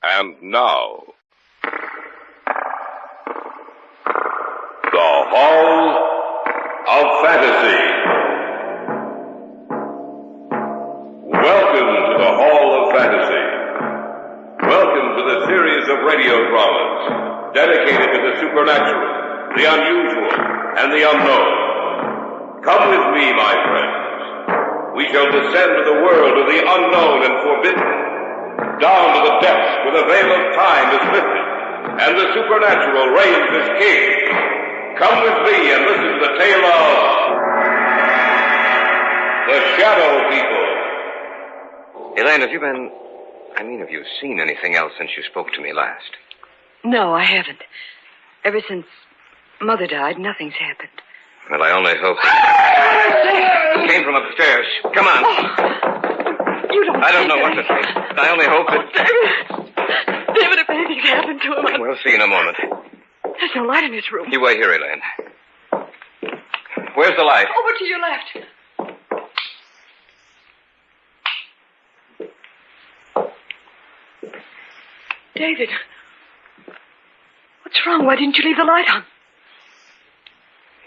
And now, the Hall of Fantasy. Welcome to the Hall of Fantasy. Welcome to the series of radio dramas dedicated to the supernatural, the unusual, and the unknown. Come with me, my friends. We shall descend to the world of the unknown and forbidden, down to the depths where the veil of time is lifted, and the supernatural reigns as king. Come with me and listen to the tale of the Shadow People. Elaine, have you seen anything else since you spoke to me last? No, I haven't. Ever since Mother died, nothing's happened. Well, I only hope... It came from upstairs. Come on. Oh, you don't... I don't know what to think. I only hope that... David, if anything's happened to him... We'll see in a moment. There's no light in his room. You wait here, Elaine. Where's the light? Over to your left. David, what's wrong? Why didn't you leave the light on?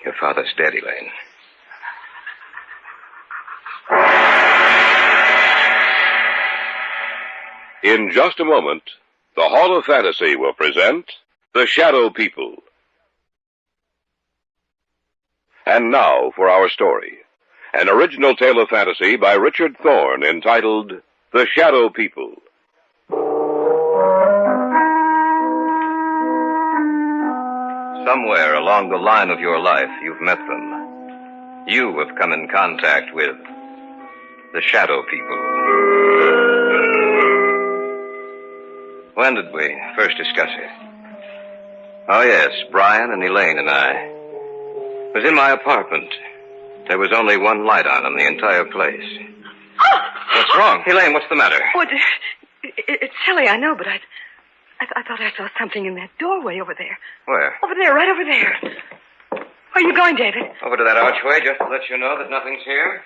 Your father's dead, Elaine. In just a moment, the Hall of Fantasy will present The Shadow People. And now for our story. An original tale of fantasy by Richard Thorne entitled The Shadow People. Somewhere along the line of your life, you've met them. You have come in contact with the Shadow People. When did we first discuss it? Oh, yes, Brian and Elaine and I. It was in my apartment. There was only one light on in the entire place. What's wrong? Elaine, what's the matter? Oh, it's silly, I know, but I thought I saw something in that doorway over there. Where? Over there, right over there. Where are you going, David? Over to that archway, just to let you know that nothing's here.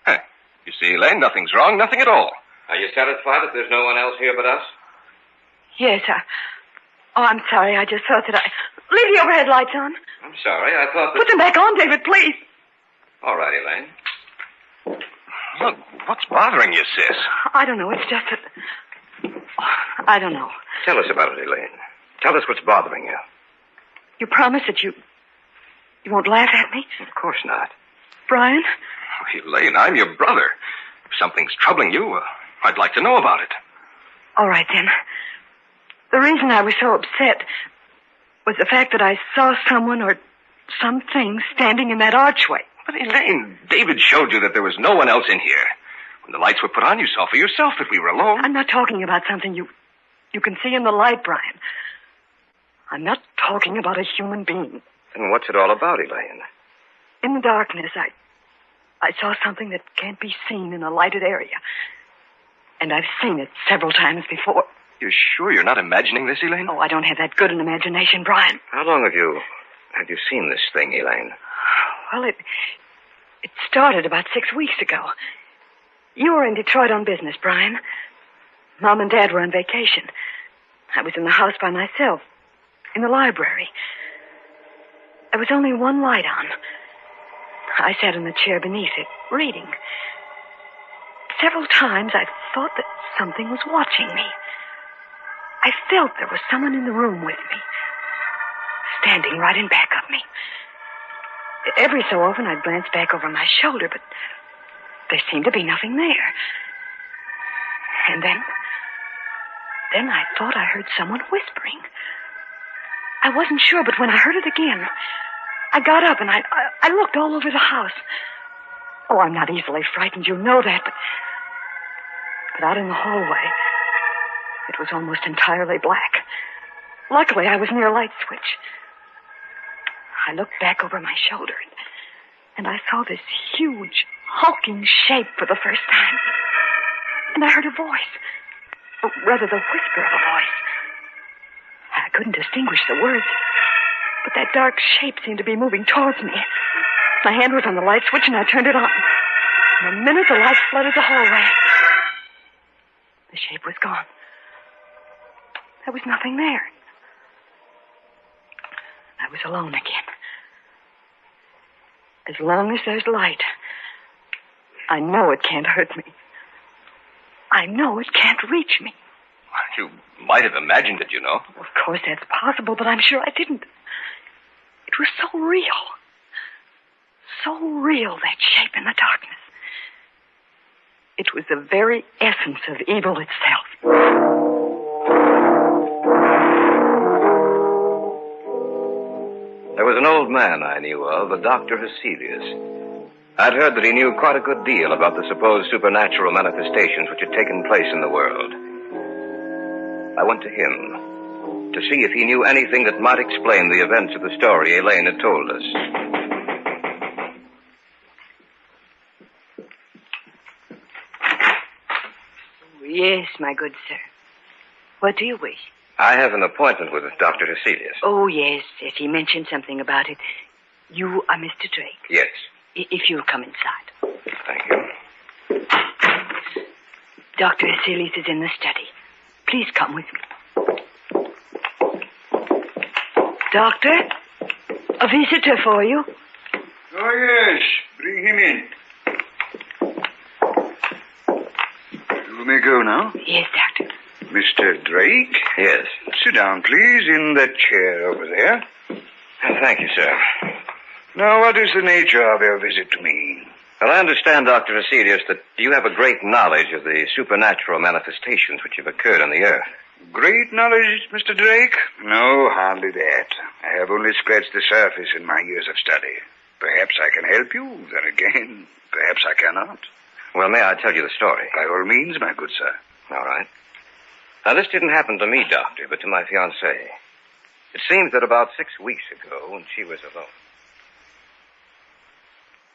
Huh. You see, Elaine, nothing's wrong, nothing at all. Are you satisfied that there's no one else here but us? Yes, I'm sorry. I just thought that leave the overhead lights on. I'm sorry. I thought that... Put them back on, David, please. All right, Elaine. Look, what's bothering you, sis? I don't know. It's just that... I don't know. Tell us about it, Elaine. Tell us what's bothering you. You promise that you won't laugh at me? Of course not. Brian? Oh, Elaine, I'm your brother. If something's troubling you, I'd like to know about it. All right, then. The reason I was so upset was the fact that I saw someone or something standing in that archway. But, Elaine, David showed you that there was no one else in here. When the lights were put on, you saw for yourself that we were alone. I'm not talking about something you can see in the light, Brian. I'm not talking about a human being. Then what's it all about, Elaine? In the darkness, I saw something that can't be seen in a lighted area. And I've seen it several times before. You're sure you're not imagining this, Elaine? Oh, I don't have that good an imagination, Brian. How long have you seen this thing, Elaine? Well, it started about 6 weeks ago. You were in Detroit on business, Brian. Mom and Dad were on vacation. I was in the house by myself, in the library. There was only one light on. I sat in the chair beneath it, reading. Several times I thought that something was watching me. I felt there was someone in the room with me, standing right in back of me. Every so often I'd glance back over my shoulder, but there seemed to be nothing there. And then I thought I heard someone whispering. I wasn't sure, but when I heard it again, I got up and I looked all over the house. Oh, I'm not easily frightened, you know that, but out in the hallway, it was almost entirely black. Luckily, I was near a light switch. I looked back over my shoulder, and I saw this huge, hulking shape for the first time. And I heard a voice, or rather the whisper of a voice. I couldn't distinguish the words, but that dark shape seemed to be moving towards me. My hand was on the light switch, and I turned it on. In a minute, the light flooded the hallway. The shape was gone. There was nothing there. I was alone again. As long as there's light, I know it can't hurt me. I know it can't reach me. You might have imagined it, you know. Of course, that's possible, but I'm sure I didn't. It was so real. So real, that shape in the darkness. It was the very essence of evil itself. There was an old man I knew of, a Dr. Heselius. I'd heard that he knew quite a good deal about the supposed supernatural manifestations which had taken place in the world. I went to him to see if he knew anything that might explain the events of the story Elaine had told us. Yes, my good sir. What do you wish? I have an appointment with Dr. Heselius. Oh, yes. He mentioned something about it. You are Mr. Drake? Yes. If you'll come inside. Thank you. Dr. Heselius is in the study. Please come with me. Doctor, a visitor for you. Oh, yes. Bring him in. You may go now. Yes, Doctor. Mr. Drake? Yes. Sit down, please, in that chair over there. Thank you, sir. Now, what is the nature of your visit to me? Well, I understand, Dr. Heselius, that you have a great knowledge of the supernatural manifestations which have occurred on the earth. Great knowledge, Mr. Drake? No, hardly that. I have only scratched the surface in my years of study. Perhaps I can help you, then again, perhaps I cannot. Well, may I tell you the story? By all means, my good sir. All right. Now, this didn't happen to me, Doctor, but to my fiancée. It seems that about 6 weeks ago, when she was alone.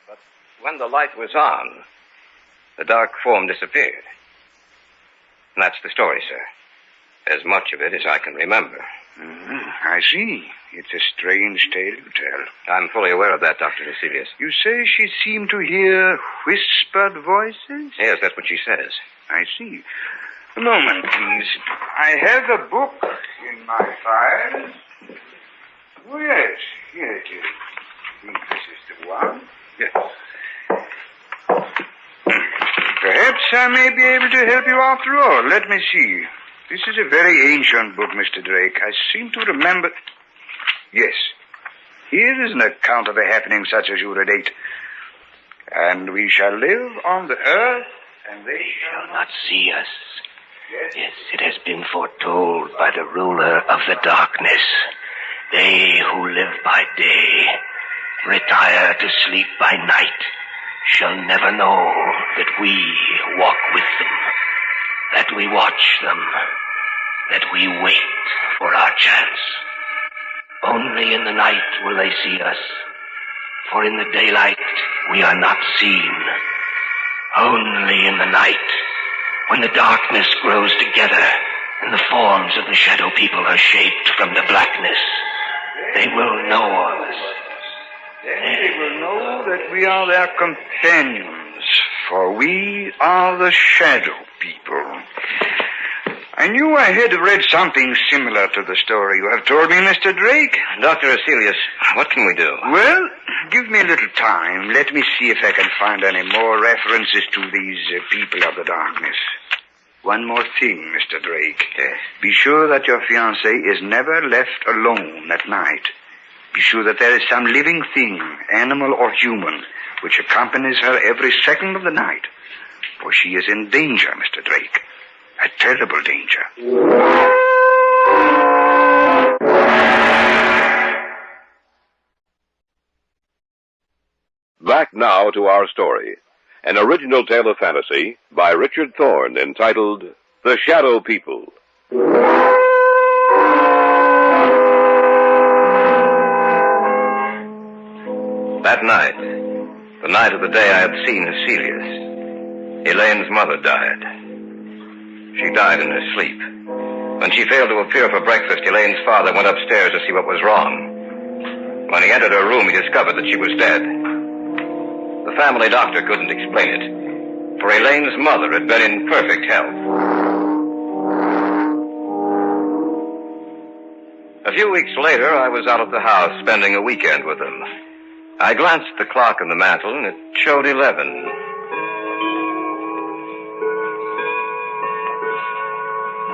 But when the light was on, the dark form disappeared. And that's the story, sir. As much of it as I can remember. I see. It's a strange tale you tell. I'm fully aware of that, Dr. Heselius. You say she seemed to hear whispered voices? Yes, that's what she says. I see. A moment, please. I have a book in my files. Oh, yes. Here it is. I think this is the one. Yes. Perhaps I may be able to help you after all. Let me see. This is a very ancient book, Mr. Drake. I seem to remember... Yes. Here is an account of a happening such as you relate. And we shall live on the earth, and they shall not see us. Yes, it has been foretold by the ruler of the darkness. They who live by day, retire to sleep by night, shall never know that we walk with them, that we watch them, that we wait for our chance. Only in the night will they see us, for in the daylight we are not seen. Only in the night, when the darkness grows together and the forms of the shadow people are shaped from the blackness, they will know us. Then they will know that we are their companions, for we are the shadow people. I knew I had read something similar to the story you have told me, Mr. Drake. Dr. Heselius, what can we do? Well, give me a little time. Let me see if I can find any more references to these people of the darkness. One more thing, Mr. Drake. Yes. Be sure that your fiancée is never left alone at night. Be sure that there is some living thing, animal or human, which accompanies her every second of the night. For she is in danger, Mr. Drake. A terrible danger. back now to our story. An original tale of fantasy by Richard Thorne entitled The Shadow People. That night, the night of the day I had seen Hecelius, Elaine's mother died. She died in her sleep. When she failed to appear for breakfast, Elaine's father went upstairs to see what was wrong. When he entered her room, he discovered that she was dead. The family doctor couldn't explain it, for Elaine's mother had been in perfect health. A few weeks later, I was out of the house spending a weekend with them. I glanced at the clock on the mantel, and it showed 11.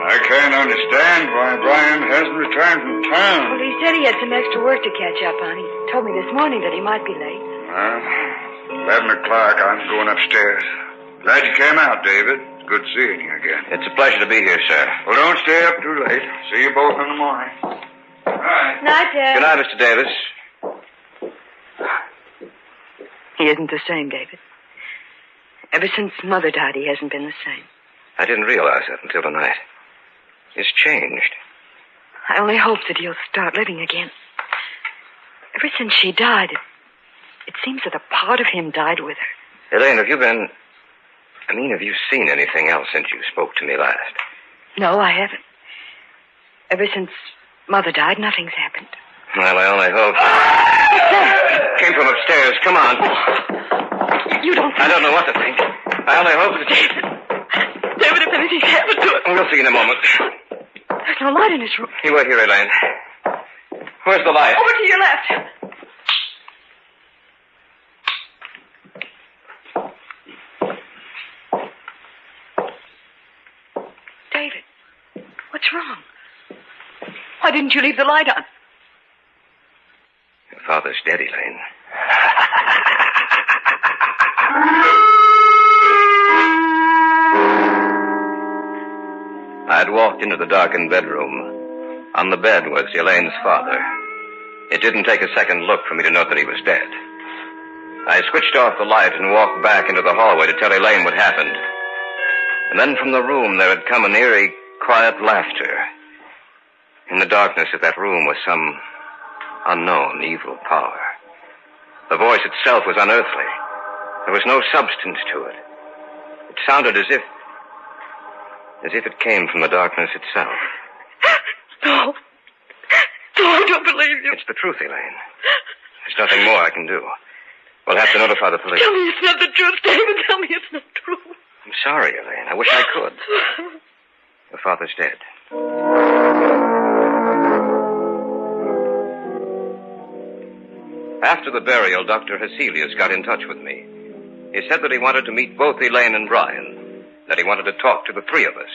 I can't understand why Brian hasn't returned from town. Well, he said he had some extra work to catch up on. He told me this morning that he might be late. Well, 11 o'clock, I'm going upstairs. Glad you came out, David. Good seeing you again. It's a pleasure to be here, sir. Well, don't stay up too late. See you both in the morning. Night. Night, Dad. Good night, Mr. Davis. He isn't the same, David. Ever since Mother died, he hasn't been the same. I didn't realize that until tonight. He's changed. I only hope that he'll start living again. Ever since she died, it seems that a part of him died with her. Elaine, have you seen anything else since you spoke to me last? No, I haven't. Ever since Mother died, nothing's happened. Well, I only hope. Came from upstairs. Come on. You don't think... I don't know what to think. I only hope that... David, if anything's happened to it... We'll see in a moment. There's no light in his room. You wait here, Elaine. Where's the light? Over to your left. David, what's wrong? Why didn't you leave the light on? Your father's dead, Elaine. I had walked into the darkened bedroom. On the bed was Elaine's father. It didn't take a second look for me to know that he was dead. I switched off the light and walked back into the hallway to tell Elaine what happened. And then from the room there had come an eerie, quiet laughter. In the darkness of that room was some unknown evil power. The voice itself was unearthly. There was no substance to it. It sounded as if it came from the darkness itself. No. No, I don't believe you. It's the truth, Elaine. There's nothing more I can do. We'll have to notify the police. Tell me it's not the truth, David. Tell me it's not true. I'm sorry, Elaine. I wish I could. Your father's dead. After the burial, Dr. Hecelius got in touch with me. He said that he wanted to meet both Elaine and Brian, that he wanted to talk to the three of us.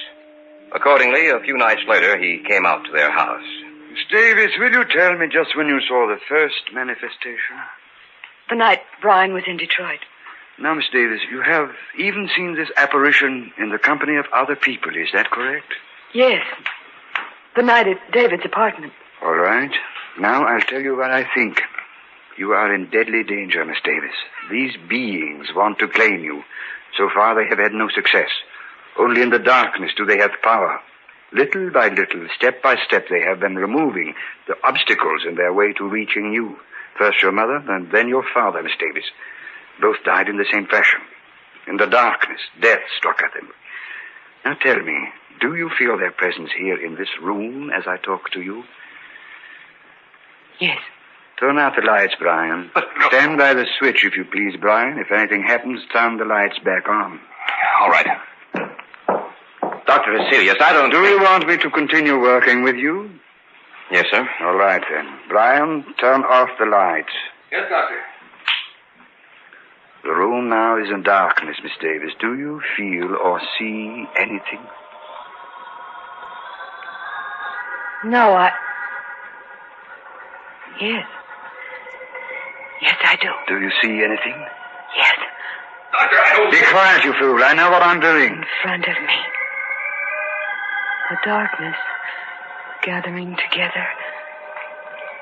Accordingly, a few nights later, he came out to their house. Miss Davis, will you tell me just when you saw the first manifestation? The night Brian was in Detroit. Now, Miss Davis, you have even seen this apparition in the company of other people, is that correct? Yes. The night at David's apartment. All right. Now I'll tell you what I think. You are in deadly danger, Miss Davis. These beings want to claim you. So far, they have had no success. Only in the darkness do they have power. Little by little, step by step, they have been removing the obstacles in their way to reaching you. First your mother, and then your father, Miss Davis. Both died in the same fashion. In the darkness, death struck at them. Now tell me, do you feel their presence here in this room as I talk to you? Yes. Turn out the lights, Brian. No. Stand by the switch, if you please, Brian. If anything happens, turn the lights back on. All right. Dr. Hecelius, I don't... Do you want me to continue working with you? Yes, sir. All right, then. Brian, turn off the lights. Yes, Doctor. The room now is in darkness, Miss Davis. Do you feel or see anything? No, Yes. Yes, I do. Do you see anything? Yes. Doctor, I don't... Be quiet, you fool. I know what I'm doing. In front of me. The darkness gathering together.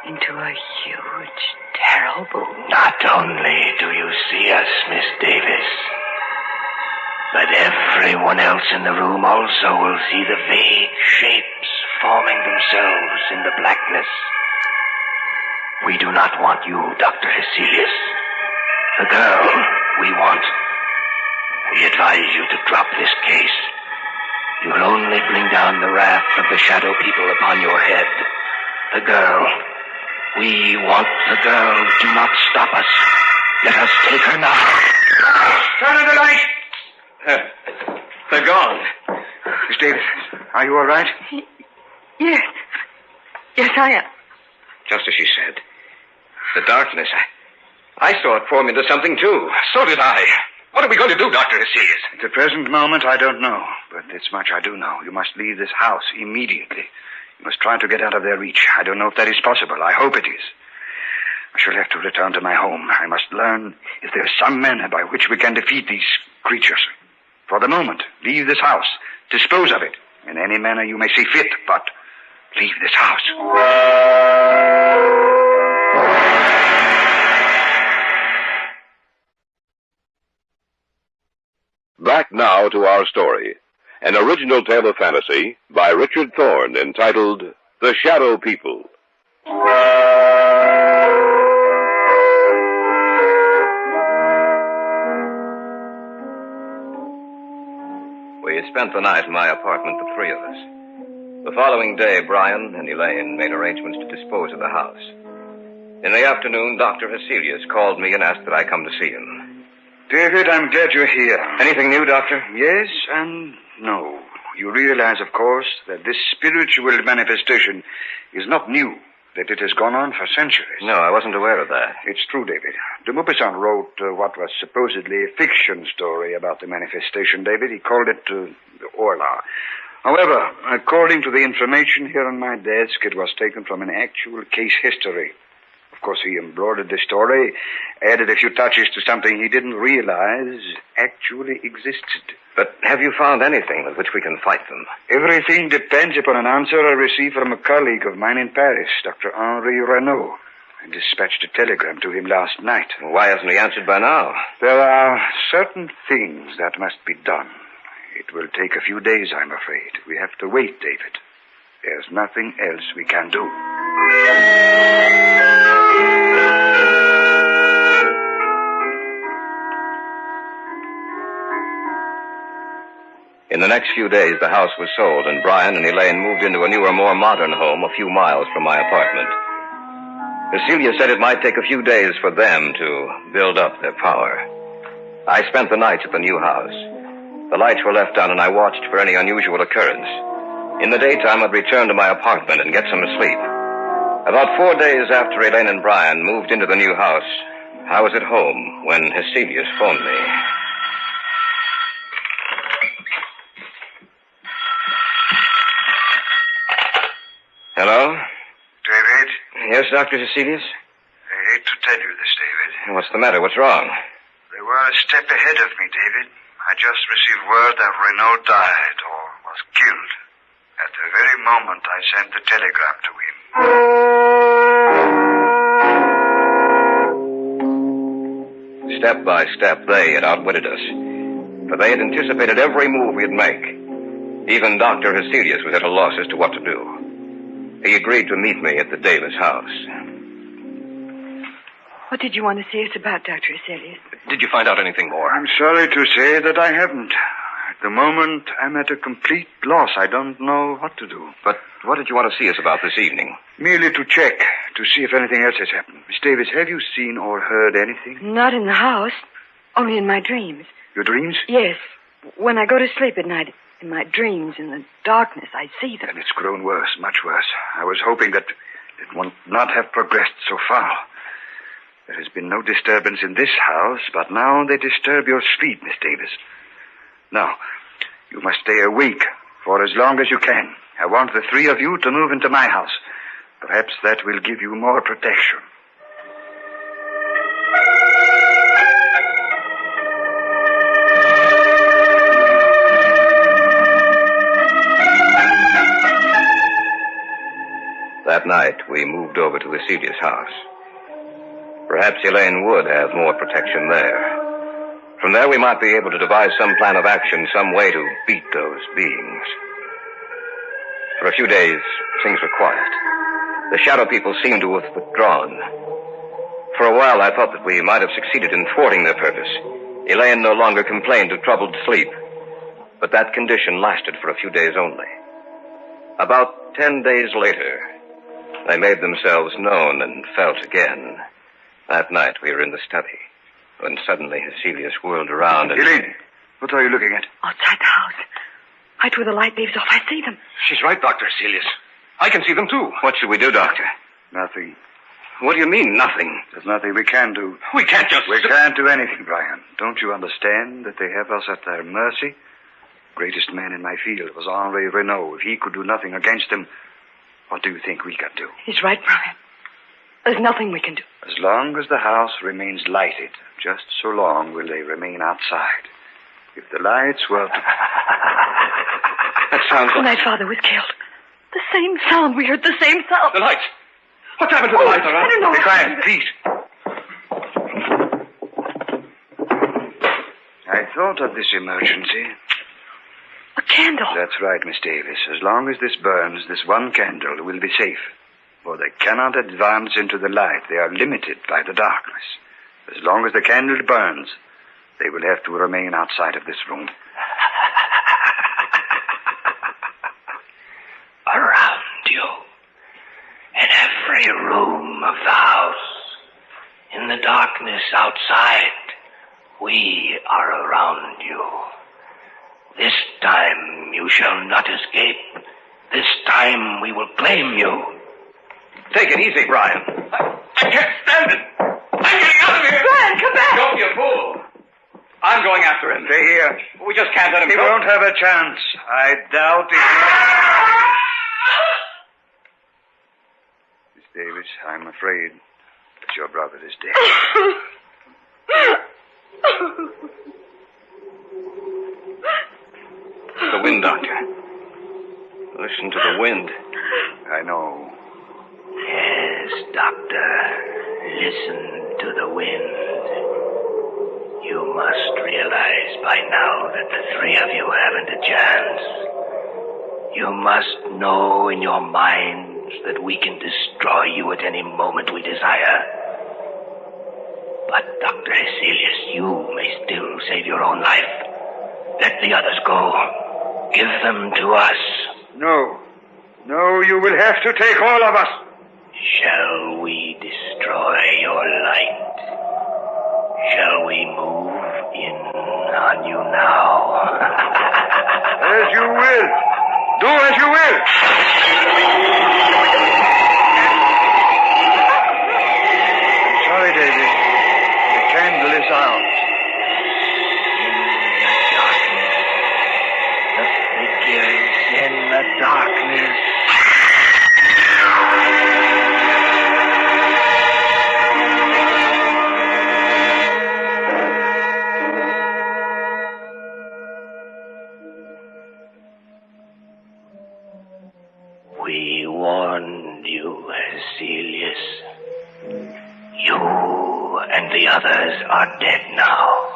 into a huge, terrible... Not only do you see us, Miss Davis, but everyone else in the room also will see the vague shapes forming themselves in the blackness. We do not want you, Dr. Hecelius. The girl we want. We advise you to drop this case. You'll only bring down the wrath of the shadow people upon your head. The girl. We want the girl. Do not stop us. Let us take her now. Turn on the light! They're gone. Miss Davis, are you all right? Yes. Yes, I am. Just as she said. The darkness. I saw it form into something, too. So did I. What are we going to do, Dr. Hecelius? At the present moment, I don't know. But this much I do know. You must leave this house immediately. You must try to get out of their reach. I don't know if that is possible. I hope it is. I shall have to return to my home. I must learn if there is some manner by which we can defeat these creatures. For the moment, leave this house. Dispose of it in any manner you may see fit, but leave this house. Back now to our story. An original tale of fantasy by Richard Thorne entitled The Shadow People. We spent the night in my apartment, the three of us. The following day, Brian and Elaine made arrangements to dispose of the house. In the afternoon, Dr. Hecelius called me and asked that I come to see him. David, I'm glad you're here. Anything new, Doctor? Yes and no. You realize, of course, that this spiritual manifestation is not new, that it has gone on for centuries. No, I wasn't aware of that. It's true, David. De Maupassant wrote what was supposedly a fiction story about the manifestation, David. He called it the Orla. However, according to the information here on my desk, it was taken from an actual case history. Of course, he embroidered the story, added a few touches to something he didn't realize actually existed. But have you found anything with which we can fight them? Everything depends upon an answer I received from a colleague of mine in Paris, Dr. Henri Renaud. I dispatched a telegram to him last night. Why hasn't he answered by now? There are certain things that must be done. It will take a few days, I'm afraid. We have to wait, David. There's nothing else we can do. In the next few days, the house was sold, and Brian and Elaine moved into a newer, more modern home a few miles from my apartment. Cecilia said it might take a few days for them to build up their power. I spent the nights at the new house. The lights were left on, and I watched for any unusual occurrence. In the daytime, I'd return to my apartment and get some sleep. About 4 days after Elaine and Brian moved into the new house, I was at home when Hecelius phoned me. Hello? David? Yes, Dr. Hecelius? I hate to tell you this, David. What's the matter? What's wrong? They were a step ahead of me, David. I just received word that Renaud died or was killed. At the very moment I sent the telegram to him. Step by step, they had outwitted us. For they had anticipated every move we'd make. Even Dr. Hecelius was at a loss as to what to do. He agreed to meet me at the Davis house. What did you want to see us about, Dr. Hecelius? Did you find out anything more? I'm sorry to say that I haven't. At the moment, I'm at a complete loss. I don't know what to do. But what did you want to see us about this evening? Merely to check, to see if anything else has happened. Miss Davis, have you seen or heard anything? Not in the house, only in my dreams. Your dreams? Yes. When I go to sleep at night, in my dreams, in the darkness, I see them. And it's grown worse, much worse. I was hoping that it would not have progressed so far. There has been no disturbance in this house, but now they disturb your sleep, Miss Davis. Now, you must stay awake for as long as you can. I want the three of you to move into my house. Perhaps that will give you more protection. That night, we moved over to the Celia's house. Perhaps Elaine would have more protection there. From there, we might be able to devise some plan of action, some way to beat those beings. For a few days, things were quiet. The shadow people seemed to have withdrawn. For a while, I thought that we might have succeeded in thwarting their purpose. Elaine no longer complained of troubled sleep. But that condition lasted for a few days only. About 10 days later, they made themselves known and felt again. That night, we were in the study, when suddenly Celius whirled around and... Elaine, what are you looking at? Outside the house. Right where the light leaves off, I see them. She's right, Dr. Celius. I can see them, too. What should we do, Doctor? Nothing. What do you mean, nothing? There's nothing we can do. We can't just... We can't do anything, Brian. Don't you understand that they have us at their mercy? Greatest man in my field was Henri Renaud. If he could do nothing against them, what do you think we can do? He's right, Brian. There's nothing we can do. As long as the house remains lighted, just so long will they remain outside. If the lights were to... That sounds When my father was killed, the same sound. We heard the same sound. The lights. What's happened to the lights? I don't know. Be quiet, please. I thought of this emergency. A candle. That's right, Miss Davis. As long as this burns, this one candle will be safe. For they cannot advance into the light. They are limited by the darkness. As long as the candle burns, they will have to remain outside of this room. Around you, in every room of the house, in the darkness outside, we are around you. This time you shall not escape. This time we will claim you. Take it easy, Brian. I can't stand it. I'm getting out of here. Brian, come back. Don't you fool. I'm going after him. Stay here. We just can't let him He go. won't have a chance. I doubt it. Miss Davis, I'm afraid that your brother is dead. The wind, Doctor. Listen to the wind. I know. Yes, Doctor, listen to the wind. You must realize by now that the three of you haven't a chance. You must know in your minds that we can destroy you at any moment we desire. But, Dr. Celius, you may still save your own life. Let the others go. Give them to us. No. No, you will have to take all of us. Shall we destroy your light? Shall we move in on you now? As you will. Do as you will. Sorry, David. The candle is out. In the darkness. We warned you, Celius. You and the others are dead now.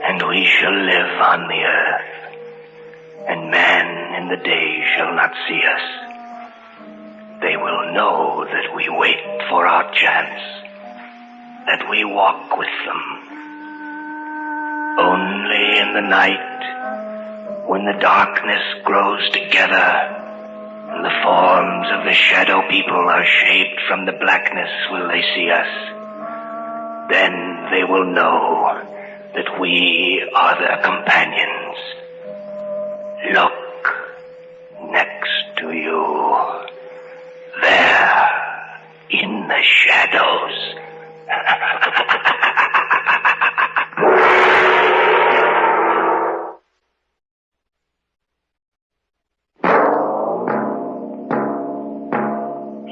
And we shall live on the earth. And man in the day shall not see us. They will know that we wait for our chance, that we walk with them. Only in the night, when the darkness grows together, and the forms of the shadow people are shaped from the blackness, will they see us. Then they will know that we are their companions. Look next to you, there, in the shadows.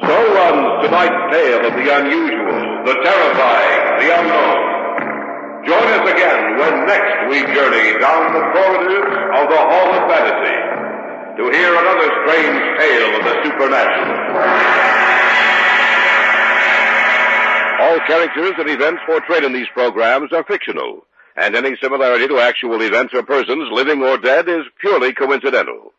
So runs tonight's tale of the unusual, the terrifying, the unknown. Join us again when next we journey down the corridors of the Hall of Fantasy. to hear another strange tale of the supernatural. All characters and events portrayed in these programs are fictional, and any similarity to actual events or persons, living or dead, is purely coincidental.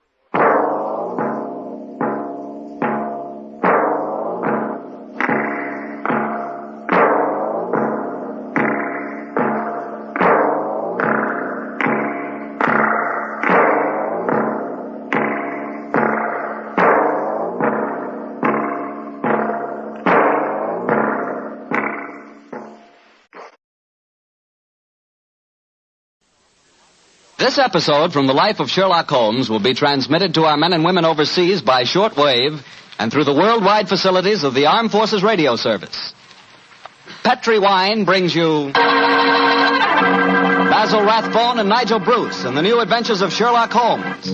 This episode from the life of Sherlock Holmes will be transmitted to our men and women overseas by shortwave and through the worldwide facilities of the Armed Forces Radio Service. Petri Wine brings you Basil Rathbone and Nigel Bruce and the new adventures of Sherlock Holmes.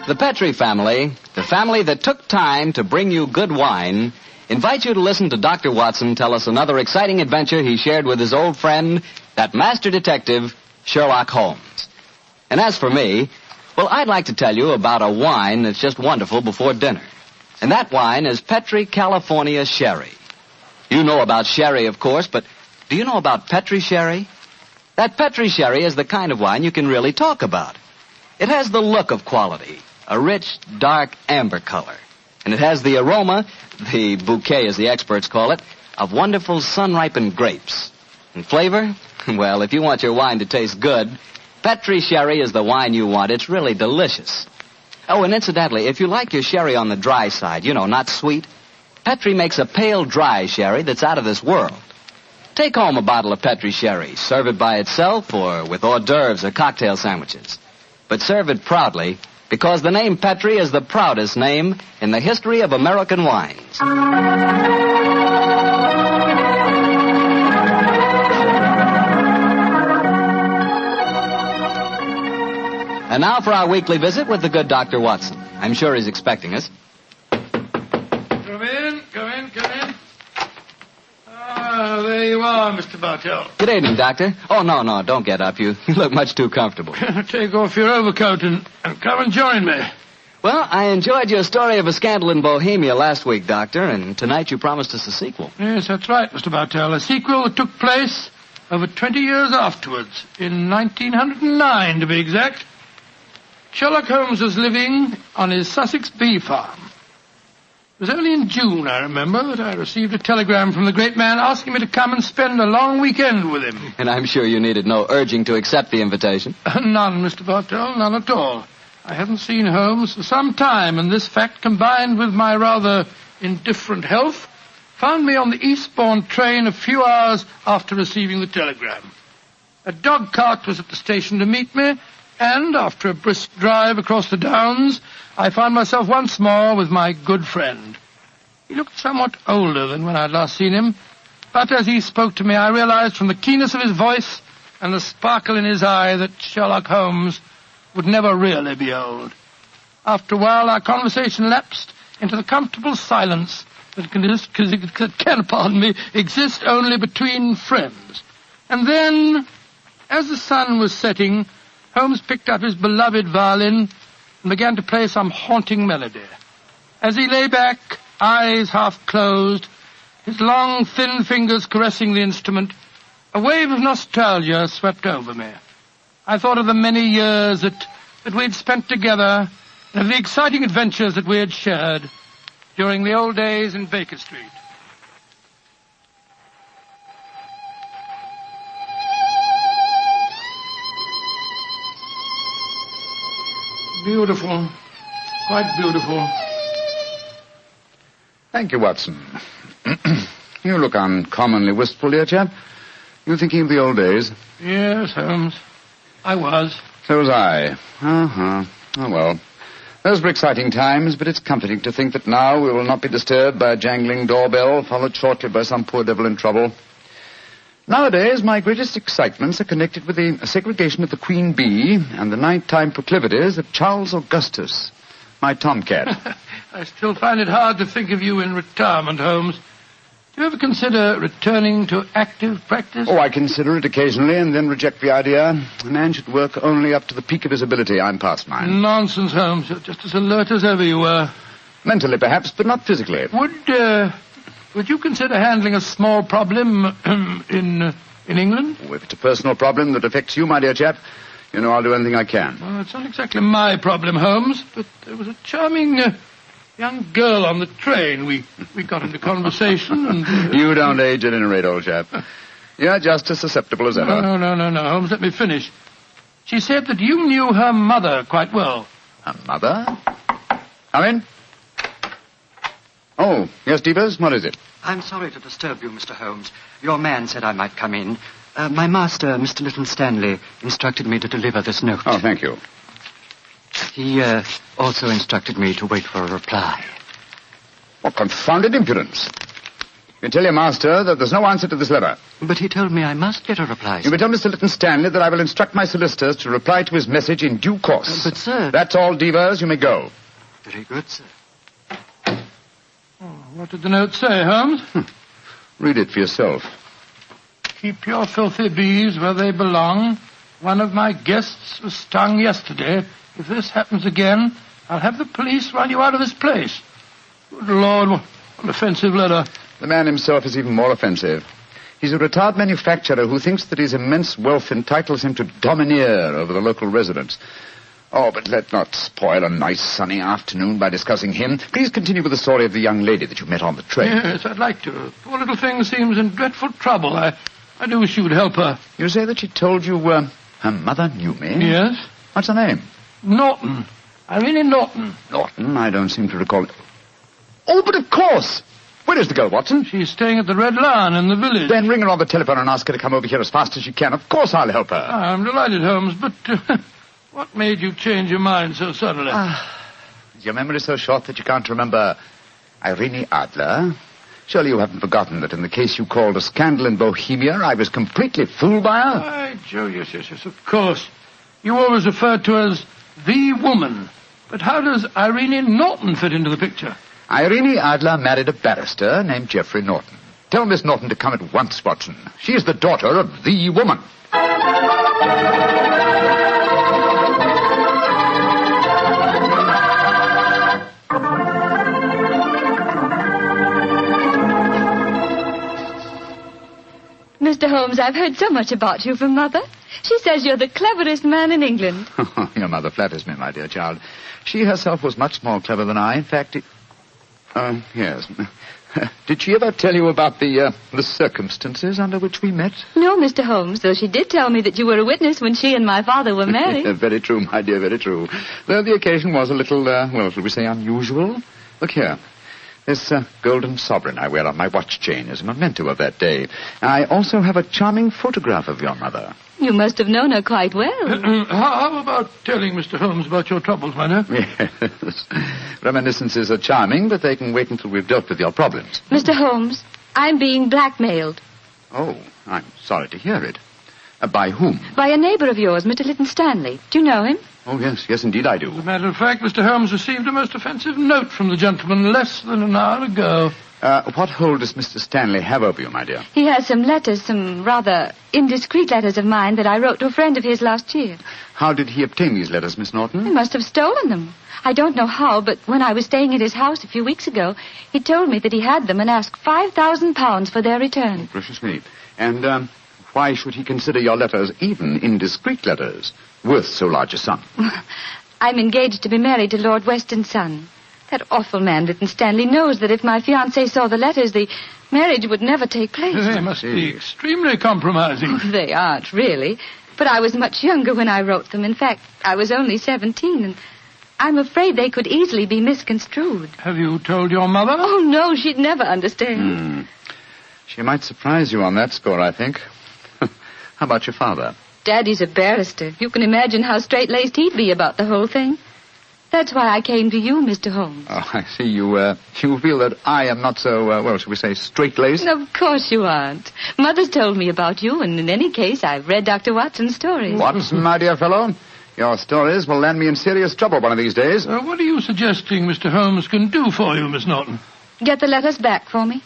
The Petri family, the family that took time to bring you good wine, invite you to listen to Dr. Watson tell us another exciting adventure he shared with his old friend, that master detective, Sherlock Holmes. And as for me, well, I'd like to tell you about a wine that's just wonderful before dinner. And that wine is Petri California Sherry. You know about sherry, of course, but do you know about Petri Sherry? That Petri Sherry is the kind of wine you can really talk about. It has the look of quality, a rich, dark amber color. And it has the aroma, the bouquet as the experts call it, of wonderful sun-ripened grapes. And flavor? Well, if you want your wine to taste good, Petri Sherry is the wine you want. It's really delicious. Oh, and incidentally, if you like your sherry on the dry side, you know, not sweet, Petri makes a pale, dry sherry that's out of this world. Take home a bottle of Petri Sherry. Serve it by itself or with hors d'oeuvres or cocktail sandwiches. But serve it proudly, because the name Petri is the proudest name in the history of American wines. And now for our weekly visit with the good Dr. Watson. I'm sure he's expecting us. Come in. Ah, there you are, Mr. Bartell. Good evening, Doctor. Oh, no, don't get up. You look much too comfortable. Take off your overcoat and come and join me. Well, I enjoyed your story of a scandal in Bohemia last week, Doctor, and tonight you promised us a sequel. Yes, that's right, Mr. Bartell. A sequel that took place over 20 years afterwards, in 1909 to be exact. Sherlock Holmes was living on his Sussex bee farm. It was only in June, I remember, that I received a telegram from the great man asking me to come and spend a long weekend with him. And I'm sure you needed no urging to accept the invitation. None, Mr. Bartell, none at all. I hadn't seen Holmes for some time, and this fact, combined with my rather indifferent health, found me on the eastbourne train a few hours after receiving the telegram. A dog cart was at the station to meet me, and after a brisk drive across the downs, I found myself once more with my good friend. He looked somewhat older than when I'd last seen him, but as he spoke to me, I realized from the keenness of his voice and the sparkle in his eye that Sherlock Holmes would never really be old. After a while, our conversation lapsed into the comfortable silence that can exist only between friends. And then, as the sun was setting, Holmes picked up his beloved violin and began to play some haunting melody. As he lay back, eyes half closed, his long, thin fingers caressing the instrument, a wave of nostalgia swept over me. I thought of the many years that we'd spent together and of the exciting adventures that we had shared during the old days in Baker Street. Beautiful. Quite beautiful. Thank you, Watson. You look uncommonly wistful, dear chap. You thinking of the old days? Yes, Holmes. I was. So was I. Oh, well. Those were exciting times, but it's comforting to think that now we will not be disturbed by a jangling doorbell, followed shortly by some poor devil in trouble. Nowadays, my greatest excitements are connected with the segregation of the queen bee and the nighttime proclivities of Charles Augustus, my tomcat. I still find it hard to think of you in retirement, Holmes. You ever consider returning to active practice? Oh, I consider it occasionally and then reject the idea. A man should work only up to the peak of his ability. I'm past mine. Nonsense, Holmes. You're just as alert as ever you were. Mentally, perhaps, but not physically. Would you consider handling a small problem in England? Oh, if it's a personal problem that affects you, my dear chap, you know I'll do anything I can. Well, it's not exactly my problem, Holmes, but there was a charming young girl on the train. We got into conversation and... You don't age at any rate, old chap. You're just as susceptible as ever. No, Holmes, let me finish. She said that you knew her mother quite well. Her mother? Come in. Oh, yes, Devers, what is it? I'm sorry to disturb you, Mr. Holmes. Your man said I might come in. My master, Mr. Lytton Stanley, instructed me to deliver this note. Oh, thank you. He also instructed me to wait for a reply. What confounded impudence. You tell your master that there's no answer to this letter. But he told me I must get a reply, sir. You may tell Mr. Lytton Stanley that I will instruct my solicitors to reply to his message in due course. But, sir... That's all, Devers. You may go. Very good, sir. Oh, what did the note say, Holmes? Read it for yourself. Keep your filthy bees where they belong. One of my guests was stung yesterday. If this happens again, I'll have the police run you out of this place. Good Lord, what an offensive letter. The man himself is even more offensive. He's a retired manufacturer who thinks that his immense wealth entitles him to domineer over the local residents. Oh, but let's not spoil a nice sunny afternoon by discussing him. Please continue with the story of the young lady that you met on the train. Yes, I'd like to. Poor little thing seems in dreadful trouble. I do wish you would help her. You say that she told you her mother knew me? Yes. What's her name? Norton. Irene Norton. Norton? I don't seem to recall it. Oh, but of course. Where is the girl, Watson? She's staying at the Red Lion in the village. Then ring her on the telephone and ask her to come over here as fast as she can. Of course I'll help her. I'm delighted, Holmes, but what made you change your mind so suddenly? Is your memory so short that you can't remember Irene Adler? Surely you haven't forgotten that in the case you called a scandal in Bohemia, I was completely fooled by her? Why, Joe, yes, of course. You always referred to her as the woman. But how does Irene Norton fit into the picture? Irene Adler married a barrister named Geoffrey Norton. Tell Miss Norton to come at once, Watson. She is the daughter of the woman. Mr. Holmes, I've heard so much about you from Mother. She says you're the cleverest man in England. Your mother flatters me, my dear child. She herself was much more clever than I. In fact, yes. Did she ever tell you about the circumstances under which we met? No, Mr. Holmes, though she did tell me that you were a witness when she and my father were married. Very true, my dear, very true. Though the occasion was a little, shall we say, unusual. Look here. This golden sovereign I wear on my watch chain is a memento of that day. I also have a charming photograph of your mother. You must have known her quite well. How about telling Mr. Holmes about your troubles, my dear? Yes. Reminiscences are charming, but they can wait until we've dealt with your problems. Mr. Holmes, I'm being blackmailed. Oh, I'm sorry to hear it. By whom? By a neighbor of yours, Mr. Lytton Stanley. Do you know him? Oh, yes, indeed I do. As a matter of fact, Mr. Holmes received a most offensive note from the gentleman less than an hour ago. What hold does Mr. Stanley have over you, my dear? He has some letters, some rather indiscreet letters of mine that I wrote to a friend of his last year. How did he obtain these letters, Miss Norton? He must have stolen them. I don't know how, but when I was staying at his house a few weeks ago, he told me that he had them and asked £5,000 for their return. Oh, gracious me. And, why should he consider your letters, even indiscreet letters, worth so large a sum? I'm engaged to be married to Lord Weston's son. That awful man, Lytton Stanley, knows that if my fiancé saw the letters, the marriage would never take place. They must be extremely compromising. They aren't, really. But I was much younger when I wrote them. In fact, I was only 17, and I'm afraid they could easily be misconstrued. Have you told your mother? Oh, no, she'd never understand. She might surprise you on that score, I think. How about your father? Daddy's a barrister. You can imagine how straight-laced he'd be about the whole thing. That's why I came to you, Mr. Holmes. Oh, I see. You feel that I am not so, shall we say, straight-laced? Of course you aren't. Mother's told me about you, and in any case, I've read Dr. Watson's stories. Watson, my dear fellow, your stories will land me in serious trouble one of these days. What are you suggesting Mr. Holmes can do for you, Miss Norton? Get the letters back for me.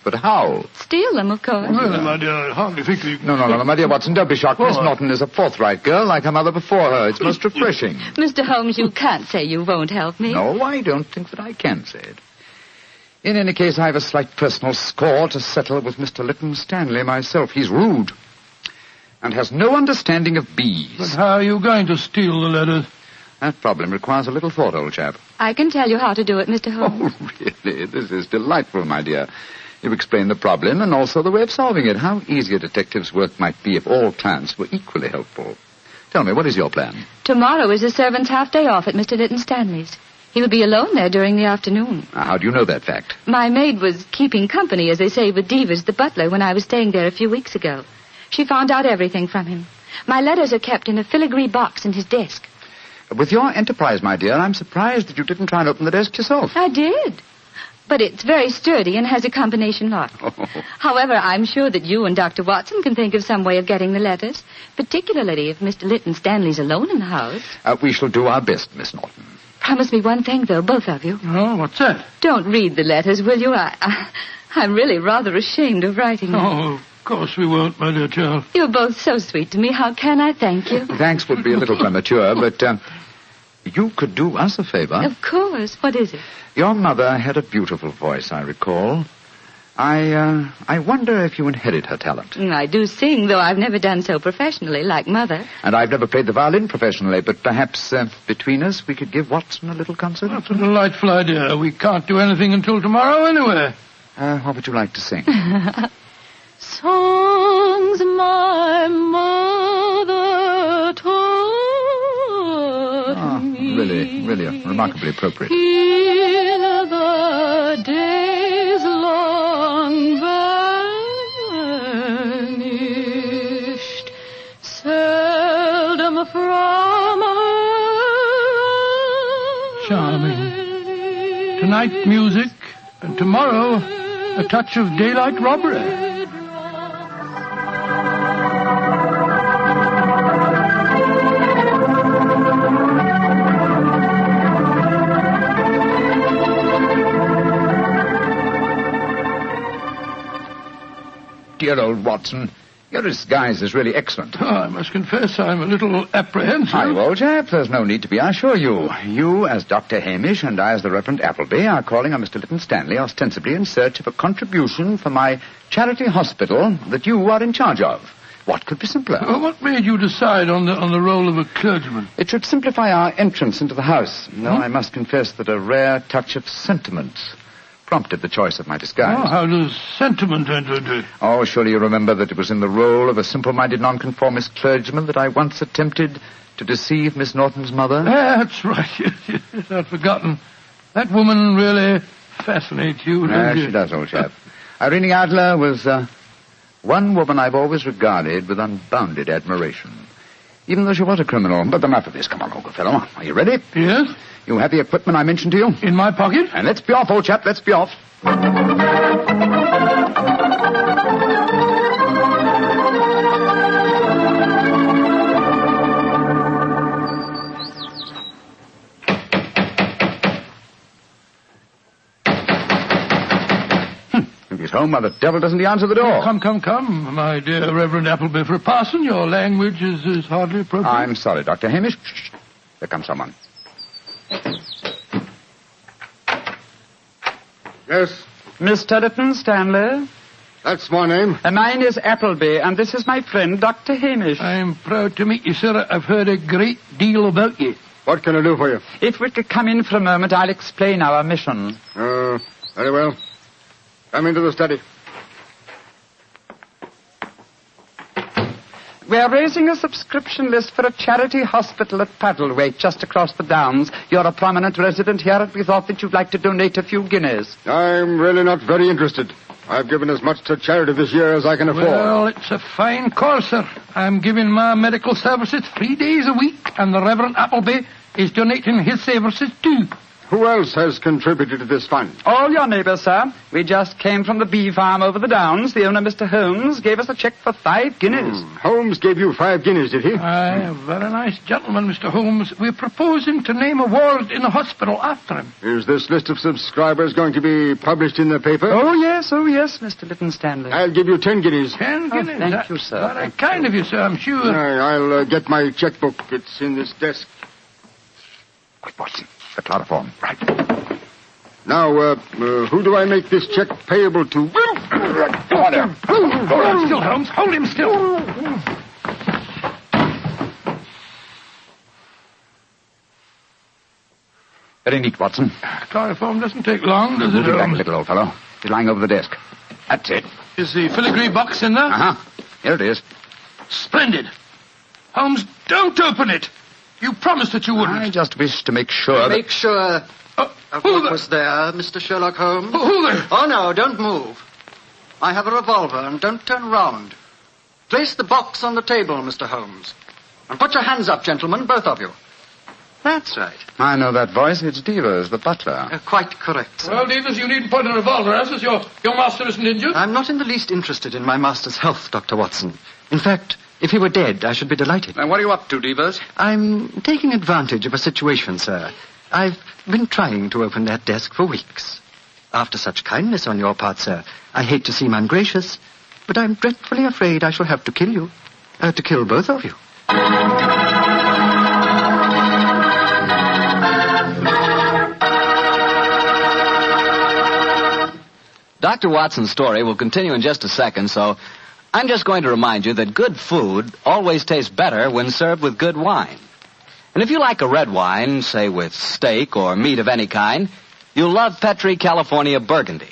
But how? Steal them, of course. Really, my dear, I hardly think we... No, my dear Watson, don't be shocked. Miss Norton is a forthright girl, like her mother before her. It's most refreshing. Mr. Holmes, you can't say you won't help me. No, I don't think that I can say it. In any case, I have a slight personal score to settle with Mr. Lytton Stanley myself. He's rude and has no understanding of bees. But how are you going to steal the letters? That problem requires a little thought, old chap. I can tell you how to do it, Mr. Holmes. Oh, really? This is delightful, my dear. You've explained the problem and also the way of solving it. How easy a detective's work might be if all clients were equally helpful. Tell me, what is your plan? Tomorrow is the servant's half-day off at Mr. Lytton Stanley's. He will be alone there during the afternoon. How do you know that fact? My maid was keeping company, as they say, with Devers, the butler, when I was staying there a few weeks ago. She found out everything from him. My letters are kept in a filigree box in his desk. With your enterprise, my dear, I'm surprised that you didn't try and open the desk yourself. I did. But it's very sturdy and has a combination lock. However, I'm sure that you and Dr. Watson can think of some way of getting the letters, particularly if Mr. Lytton Stanley's alone in the house. We shall do our best, Miss Norton. Promise me one thing, though, both of you. Oh, what's that? Don't read the letters, will you? I'm really rather ashamed of writing them. Oh, of course we won't, my dear child. You're both so sweet to me. How can I thank you? Thanks would be a little premature, but you could do us a favor. Of course. What is it? Your mother had a beautiful voice, I recall. I wonder if you inherit her talent. I do sing, though I've never done so professionally, like Mother. And I've never played the violin professionally, but perhaps between us we could give Watson a little concert? That's a delightful idea. We can't do anything until tomorrow anyway. What would you like to sing? Songs my mother taught me. Really remarkably appropriate. In the days long vanished, seldom from her. Charming. Tonight, music, and tomorrow, a touch of daylight robbery. Dear old Watson, your disguise is really excellent. Oh, I must confess I'm a little apprehensive. Hi, old chap. There's no need to be, I assure you. You, as Dr. Hamish, and I, as the Reverend Appleby, are calling on Mr. Lytton Stanley, ostensibly in search of a contribution for my charity hospital that you are in charge of. What could be simpler? Well, what made you decide on the role of a clergyman? It should simplify our entrance into the house. Though I must confess that a rare touch of sentiment prompted the choice of my disguise. Oh, how does sentiment enter into it? Oh, surely you remember that it was in the role of a simple-minded nonconformist clergyman that I once attempted to deceive Miss Norton's mother. That's right. Yes, I'd forgotten. That woman really fascinates you, doesn't she? She does, old chap. Irene Adler was one woman I've always regarded with unbounded admiration, even though she was a criminal. But enough of this. Come on, old fellow. Are you ready? Yes. You have the equipment I mentioned to you? In my pocket. And let's be off, old chap. Let's be off. If he's home, why the devil doesn't he answer the door? Come, my dear Reverend Appleby. For a parson, your language is hardly appropriate. I'm sorry, Dr. Hamish. Shh. There comes someone. Yes? Mr. Lytton Stanley? That's my name. Mine is Appleby, and this is my friend, Dr. Hamish. I'm proud to meet you, sir. I've heard a great deal about you. What can I do for you? If we could come in for a moment, I'll explain our mission. Very well. Come into the study. We're raising a subscription list for a charity hospital at Paddlewaite, just across the downs. You're a prominent resident here, and we thought that you'd like to donate a few guineas. I'm really not very interested. I've given as much to charity this year as I can afford. Well, it's a fine cause, sir. I'm giving my medical services 3 days a week, and the Reverend Appleby is donating his services too. Who else has contributed to this fund? All your neighbors, sir. We just came from the bee farm over the downs. The owner, Mr. Holmes, gave us a check for 5 guineas. Holmes gave you 5 guineas, did he? Aye, a very nice gentleman, Mr. Holmes. We're proposing to name a ward in the hospital after him. Is this list of subscribers going to be published in the paper? Oh, yes, Mr. Lytton Stanley. I'll give you 10 guineas. 10 guineas? Thank you, sir. Very kind of you, sir, I'm sure. I'll get my checkbook. It's in this desk. Quick, Watson. The chloroform. Right. Now, who do I make this check payable to? Go on there. Hold him still, Holmes. Hold him still. Very neat, Watson. Chloroform doesn't take long, does it, Move it back a Holmes? little, old fellow. He's lying over the desk. That's it. Is the filigree box in there? Uh-huh. Here it is. Splendid. Holmes, don't open it. You promised that you wouldn't. I just wish to make sure Make sure of what was there, Mr. Sherlock Holmes. Who there? Oh, no, don't move. I have a revolver, and don't turn round. Place the box on the table, Mr. Holmes. And put your hands up, gentlemen, both of you. That's right. I know that voice. It's Devers, the butler. Quite correct, sir. Well, Devers, you needn't point a revolver at us. Your master isn't injured. I'm not in the least interested in my master's health, Dr. Watson. In fact, if he were dead, I should be delighted. Now, what are you up to, Devers? I'm taking advantage of a situation, sir. I've been trying to open that desk for weeks. After such kindness on your part, sir, I hate to seem ungracious, but I'm dreadfully afraid I shall have to kill you. To kill both of you. Dr. Watson's story will continue in just a second, so I'm just going to remind you that good food always tastes better when served with good wine. And if you like a red wine, say with steak or meat of any kind, you'll love Petri California Burgundy.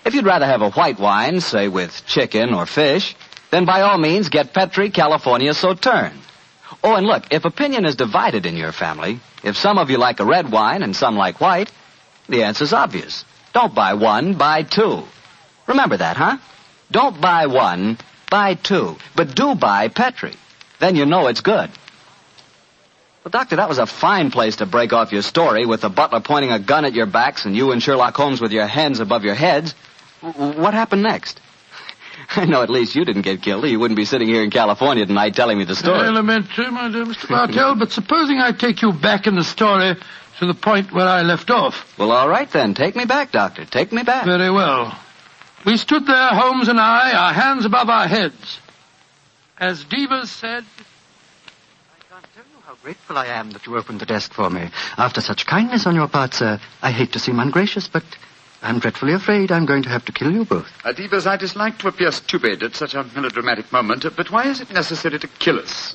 If you'd rather have a white wine, say with chicken or fish, then by all means get Petri California Sauterne. Oh, and look, if opinion is divided in your family, if some of you like a red wine and some like white, the answer's obvious. Don't buy one, buy two. Remember that, huh? Don't buy one, buy two. But do buy Petri. Then you know it's good. Well, Doctor, that was a fine place to break off your story with the butler pointing a gun at your backs and you and Sherlock Holmes with your hands above your heads. What happened next? I know at least you didn't get killed, or you wouldn't be sitting here in California tonight telling me the story. Elementary, my dear Mr. Bartell, but supposing I take you back in the story to the point where I left off. Well, all right then. Take me back, Doctor. Take me back. Very well. We stood there, Holmes and I, our hands above our heads. As Devers said... I can't tell you how grateful I am that you opened the desk for me. After such kindness on your part, sir, I hate to seem ungracious, but I'm dreadfully afraid I'm going to have to kill you both. Devers, I dislike to appear stupid at such a melodramatic moment, but why is it necessary to kill us?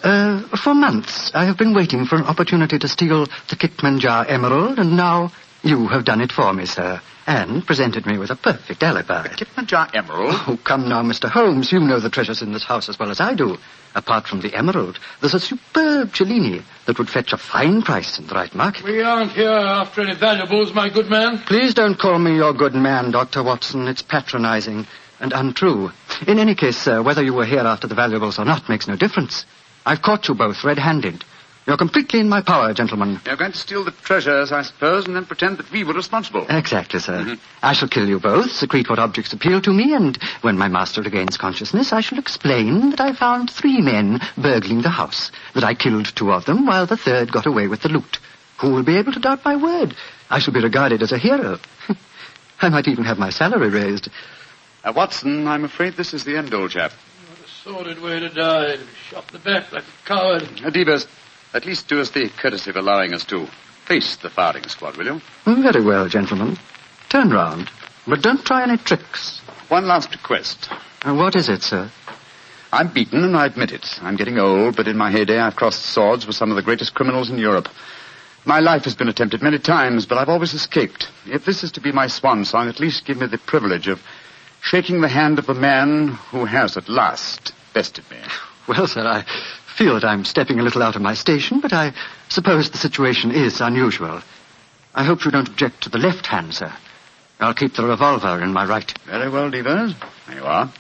For months, I have been waiting for an opportunity to steal the Kitmanjar emerald, and now you have done it for me, sir, and presented me with a perfect alibi. The Kitmanjar emerald? Oh, come now, Mr. Holmes. You know the treasures in this house as well as I do. Apart from the emerald, there's a superb Cellini that would fetch a fine price in the right market. We aren't here after any valuables, my good man. Please don't call me your good man, Dr. Watson. It's patronizing and untrue. In any case, sir, whether you were here after the valuables or not makes no difference. I've caught you both red-handed. You're completely in my power, gentlemen. You're going to steal the treasures, I suppose, and then pretend that we were responsible. Exactly, sir. I shall kill you both, secrete what objects appeal to me, and when my master regains consciousness, I shall explain that I found 3 men burgling the house, that I killed 2 of them, while the third got away with the loot. Who will be able to doubt my word? I shall be regarded as a hero. I might even have my salary raised. Watson, I'm afraid this is the end, old chap. What a sordid way to die. Shot in the back like a coward. Devers, at least do us the courtesy of allowing us to face the firing squad, will you? Very well, gentlemen. Turn round, but don't try any tricks. One last request. What is it, sir? I'm beaten, and I admit it. I'm getting old, but in my heyday I've crossed swords with some of the greatest criminals in Europe. My life has been attempted many times, but I've always escaped. If this is to be my swan song, at least give me the privilege of shaking the hand of the man who has at last bested me. Well, sir, I feel that I'm stepping a little out of my station, but I suppose the situation is unusual. I hope you don't object to the left hand, sir. I'll keep the revolver in my right. Very well, Devers. There you are.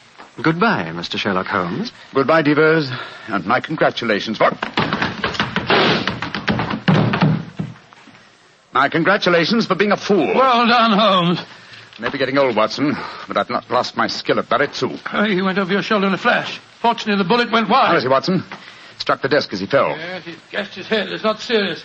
Goodbye, Mr. Sherlock Holmes. Goodbye, Devers, and my congratulations for... My congratulations for being a fool. Well done, Holmes. Maybe getting old, Watson, but I've not lost my skill at Baritsu. He went over your shoulder in a flash. Fortunately, the bullet went wide. How is he, Watson? Struck the desk as he fell. Yes, he gashed his head. It's not serious.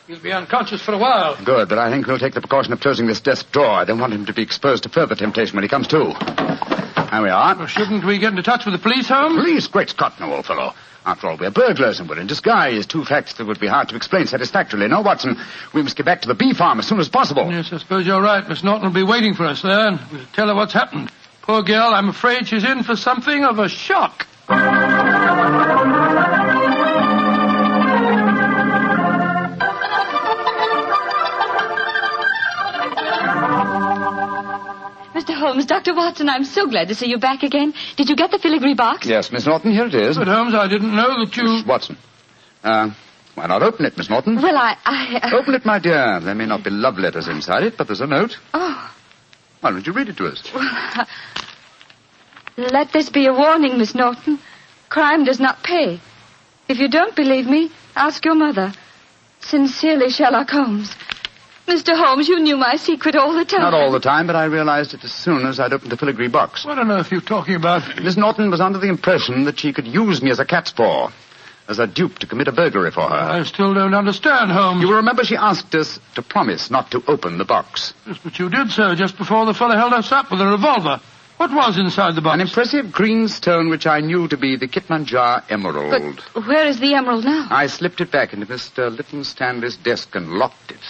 He'll be unconscious for a while. Good, but I think we'll take the precaution of closing this desk drawer. I don't want him to be exposed to further temptation when he comes to. Here we are. Well, shouldn't we get into touch with the police, Holmes? Police? Great Scott, no, old fellow. After all, we're burglars and we're in disguise. Two facts that would be hard to explain satisfactorily. No, Watson, we must get back to the bee farm as soon as possible. Yes, I suppose you're right. Miss Norton will be waiting for us there, and we'll tell her what's happened. Poor girl, I'm afraid she's in for something of a shock. Mr. Holmes, Dr. Watson, I'm so glad to see you back again. Did you get the filigree box? Yes, Miss Norton, here it is. But, Holmes, I didn't know that you... Miss Watson. Why not open it, Miss Norton? Well, I Open it, my dear. There may not be love letters inside it, but there's a note. Oh. Why don't you read it to us? Well, let this be a warning, Miss Norton. Crime does not pay. If you don't believe me, ask your mother. Sincerely, Sherlock Holmes. Mr. Holmes, you knew my secret all the time. Not all the time, but I realized it as soon as I'd opened the filigree box. What on earth are you talking about? Miss Norton was under the impression that she could use me as a cat's paw, as a dupe to commit a burglary for her. I still don't understand, Holmes. You will remember she asked us to promise not to open the box. Yes, but you did so just before the fellow held us up with a revolver. What was inside the box? An impressive green stone which I knew to be the Kitmanjar emerald. But where is the emerald now? I slipped it back into Mr. Lytton Stanley's desk and locked it.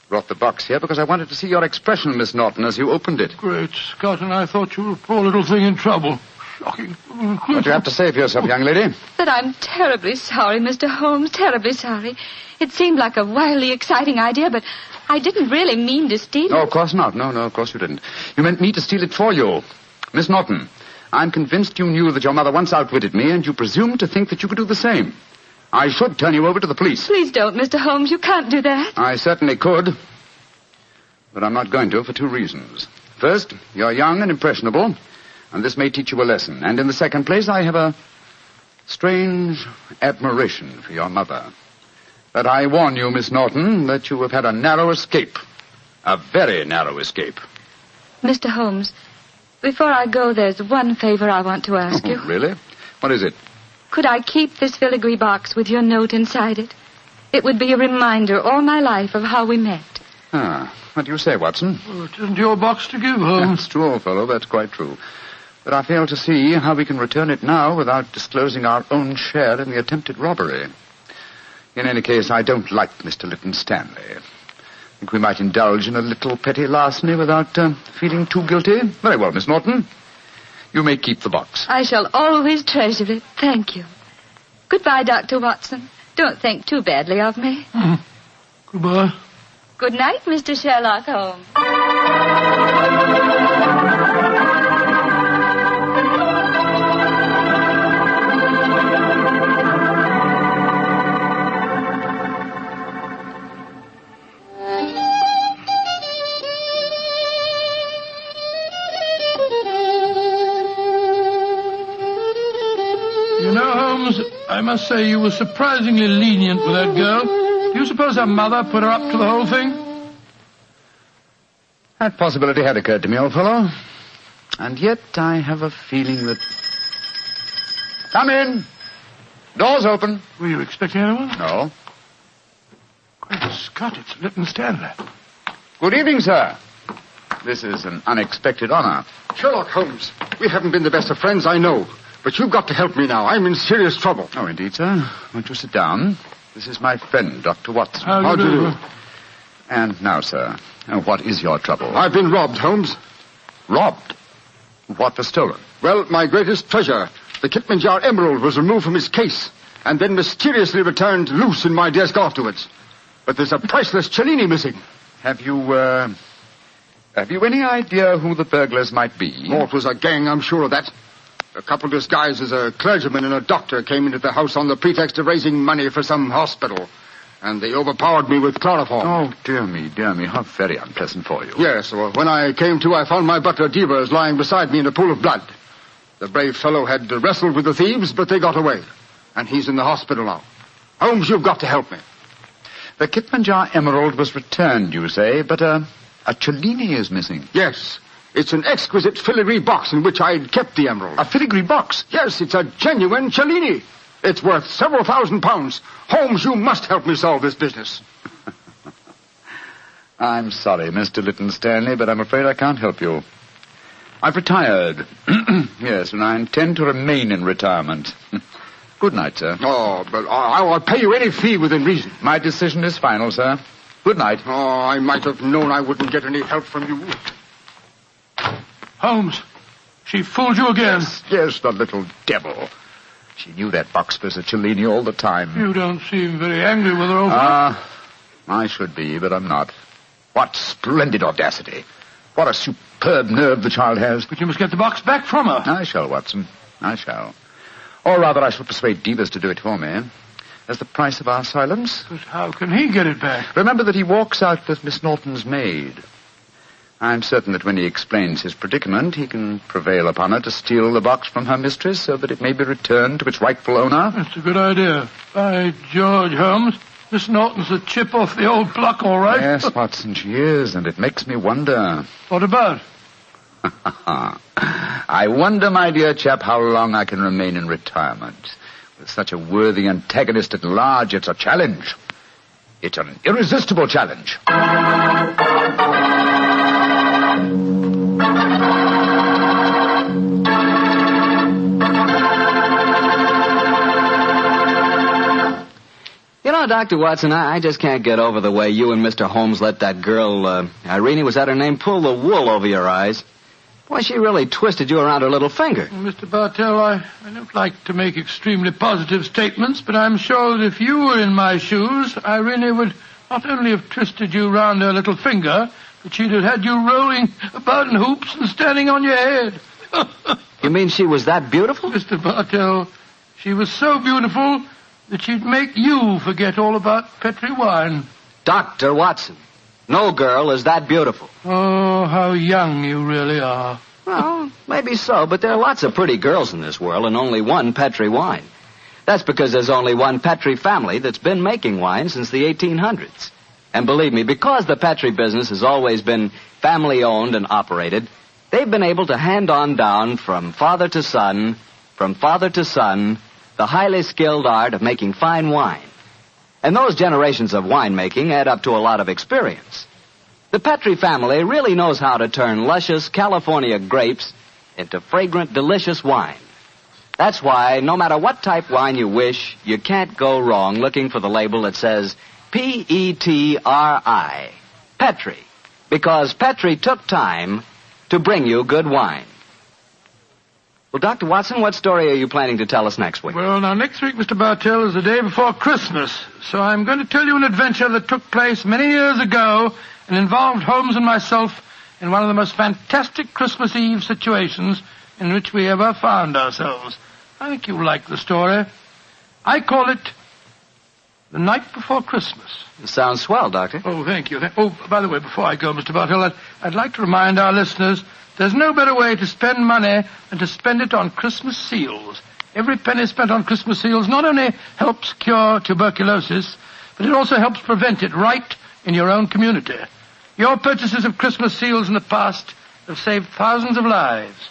Brought the box here because I wanted to see your expression, Miss Norton, as you opened it. Great Scott, and I thought you were a poor little thing in trouble. Shocking. What do you have to say for yourself, young lady? That I'm terribly sorry, Mr. Holmes, terribly sorry. It seemed like a wildly exciting idea, but I didn't really mean to steal it. No, of course not. No, of course you didn't. You meant me to steal it for you. Miss Norton, I'm convinced you knew that your mother once outwitted me, and you presumed to think that you could do the same. I should turn you over to the police. Please don't, Mr. Holmes. You can't do that. I certainly could. But I'm not going to for two reasons. First, you're young and impressionable, and this may teach you a lesson. And in the second place, I have a strange admiration for your mother. But I warn you, Miss Norton, that you have had a narrow escape. A very narrow escape. Mr. Holmes, before I go, there's one favor I want to ask you. Really? What is it? Could I keep this filigree box with your note inside it? It would be a reminder all my life of how we met. What do you say, Watson? Well, it isn't your box to give, Holmes. That's true, old fellow. That's quite true. But I fail to see how we can return it now without disclosing our own share in the attempted robbery. In any case, I don't like Mr. Lytton Stanley. I think we might indulge in a little petty larceny without feeling too guilty. Very well, Miss Norton. You may keep the box. I shall always treasure it. Thank you. Goodbye, Dr. Watson. Don't think too badly of me. Goodbye. Good night, Mr. Sherlock Holmes. You know, Holmes, I must say you were surprisingly lenient with that girl. Do you suppose her mother put her up to the whole thing? That possibility had occurred to me, old fellow. And yet I have a feeling that... Come in. Door's open. Were you expecting anyone? No. Great Scott, it's Lytton Stanley. Good evening, sir. This is an unexpected honor. Sherlock Holmes, we haven't been the best of friends, I know. But you've got to help me now. I'm in serious trouble. Oh, indeed, sir. Won't you sit down? This is my friend, Dr. Watson. How do you do? And now, sir, what is your trouble? I've been robbed, Holmes. Robbed? What was stolen? Well, my greatest treasure, the Kitmanjar emerald, was removed from his case and then mysteriously returned loose in my desk afterwards. But there's a priceless Cellini missing. Have you any idea who the burglars might be? Oh, it was a gang, I'm sure of that. A couple disguised as a clergyman and a doctor came into the house on the pretext of raising money for some hospital. And they overpowered me with chloroform. Oh, dear me. How very unpleasant for you. Yes, well, when I came to, I found my butler, Devers, lying beside me in a pool of blood. The brave fellow had wrestled with the thieves, but they got away. And he's in the hospital now. Holmes, you've got to help me. The Kitmanjar emerald was returned, you say, but a Cellini is missing. Yes. It's an exquisite filigree box in which I had kept the emerald. A filigree box? Yes, it's a genuine Cellini. It's worth several £1,000s. Holmes, you must help me solve this business. I'm sorry, Mr. Lytton Stanley, but I'm afraid I can't help you. I've retired. Yes, and I intend to remain in retirement. Good night, sir. Oh, but I'll pay you any fee within reason. My decision is final, sir. Good night. Oh, I might have known I wouldn't get any help from you. Holmes, she fooled you again. Yes, the little devil. She knew that box was a Cellini all the time. You don't seem very angry with her over it. I should be, but I'm not. What splendid audacity. What a superb nerve the child has. But you must get the box back from her. I shall, Watson. I shall. Or rather, I shall persuade Devers to do it for me. As the price of our silence. But how can he get it back? Remember that he walks out with Miss Norton's maid. I'm certain that when he explains his predicament, he can prevail upon her to steal the box from her mistress so that it may be returned to its rightful owner. That's a good idea. By George, Holmes, Miss Norton's a chip off the old block, all right. Yes, Watson, she is, and it makes me wonder. What about? I wonder, my dear chap, how long I can remain in retirement. With such a worthy antagonist at large, it's a challenge. It's an irresistible challenge. You know, Dr. Watson, I just can't get over the way you and Mr. Holmes let that girl, Irene, was that her name, pull the wool over your eyes. Boy, she really twisted you around her little finger. Well, Mr. Bartell, I don't like to make extremely positive statements, but I'm sure that if you were in my shoes, Irene would not only have twisted you round her little finger, but she'd have had you rolling about in hoops and standing on your head. You mean she was that beautiful? Mr. Bartell, she was so beautiful that she'd make you forget all about Petri wine. Dr. Watson, no girl is that beautiful. Oh, how young you really are. Well, maybe so, but there are lots of pretty girls in this world and only one Petri wine. That's because there's only one Petri family that's been making wine since the 1800s. And believe me, because the Petri business has always been family-owned and operated, they've been able to hand on down from father to son, the highly skilled art of making fine wine. And those generations of winemaking add up to a lot of experience. The Petri family really knows how to turn luscious California grapes into fragrant, delicious wine. That's why, no matter what type wine you wish, you can't go wrong looking for the label that says P-E-T-R-I, Petri, because Petri took time to bring you good wine. Well, Dr. Watson, what story are you planning to tell us next week? Well, now, next week, Mr. Bartell, is the day before Christmas, so I'm going to tell you an adventure that took place many years ago and involved Holmes and myself in one of the most fantastic Christmas Eve situations in which we ever found ourselves. I think you'll like the story. I call it The Night Before Christmas. It sounds swell, Doctor. Oh, thank you. Oh, by the way, before I go, Mr. Bartell, I'd like to remind our listeners there's no better way to spend money than to spend it on Christmas seals. Every penny spent on Christmas seals not only helps cure tuberculosis, but it also helps prevent it right in your own community. Your purchases of Christmas seals in the past have saved thousands of lives.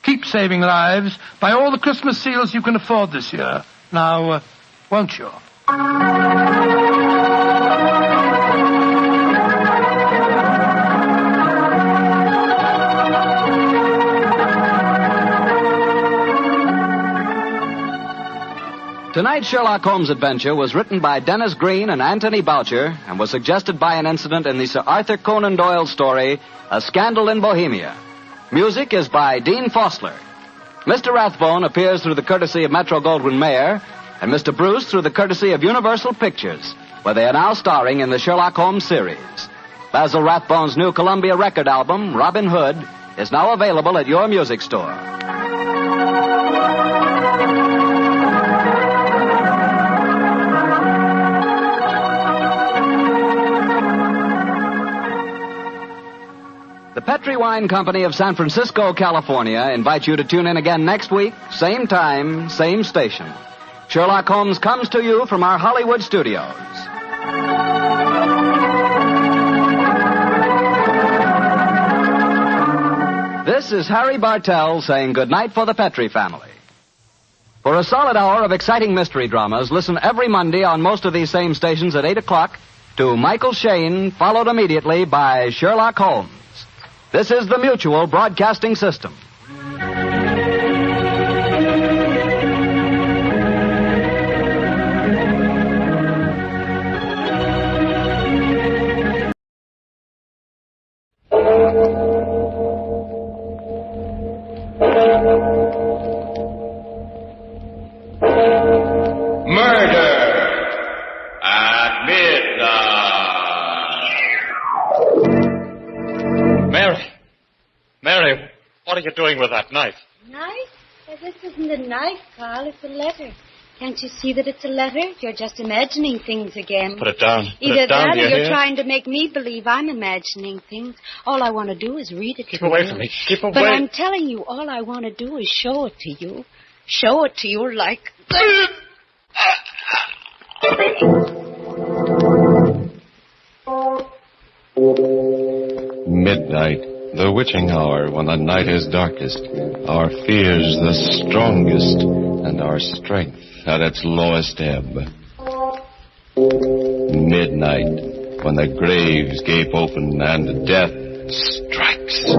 Keep saving lives by all the Christmas seals you can afford this year. Now, won't you? Tonight's Sherlock Holmes adventure was written by Dennis Green and Anthony Boucher and was suggested by an incident in the Sir Arthur Conan Doyle story, A Scandal in Bohemia. Music is by Dean Fossler. Mr. Rathbone appears through the courtesy of Metro-Goldwyn-Mayer, and Mr. Bruce through the courtesy of Universal Pictures, where they are now starring in the Sherlock Holmes series. Basil Rathbone's new Columbia record album, Robin Hood, is now available at your music store. The Petri Wine Company of San Francisco, California, invites you to tune in again next week, same time, same station. Sherlock Holmes comes to you from our Hollywood studios. This is Harry Bartell saying goodnight for the Petrie family. For a solid hour of exciting mystery dramas, listen every Monday on most of these same stations at 8 o'clock to Michael Shayne, followed immediately by Sherlock Holmes. This is the Mutual Broadcasting System. What are you doing with that knife? Knife? This isn't a knife, Carl. It's a letter. Can't you see that it's a letter? You're just imagining things again. Put it down. Either that or you're trying to make me believe I'm imagining things. All I want to do is read it to you. Keep away from me. Keep away. But I'm telling you, all I want to do is show it to you. Show it to you like... Midnight. The witching hour when the night is darkest, our fears the strongest, and our strength at its lowest ebb. Midnight, when the graves gape open and death strikes.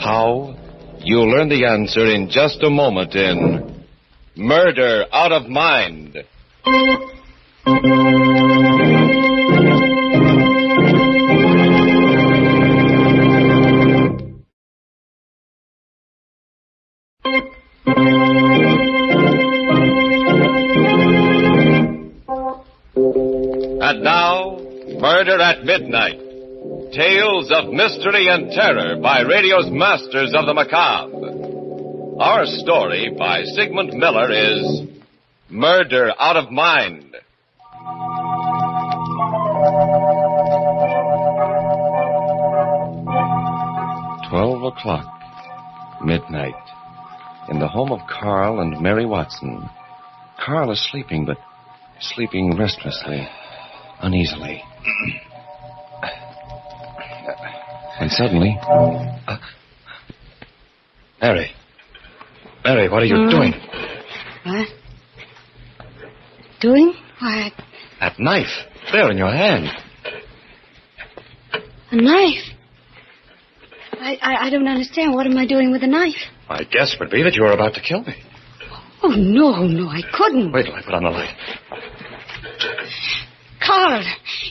How? You'll learn the answer in just a moment in Murder Out of Mind. And now, Murder at Midnight. Tales of mystery and terror by radio's masters of the macabre. Our story by Sigmund Miller is Murder Out of Mind. $12:00, midnight. In the home of Carl and Mary Watson. Carl is sleeping, but sleeping restlessly, uneasily. And suddenly... Mary, what are you doing? What? Doing? What? That knife, there in your hand. A knife? I don't understand. What am I doing with a knife? My guess would be that you were about to kill me. Oh, no, I couldn't. Wait till I put on the light. Carl,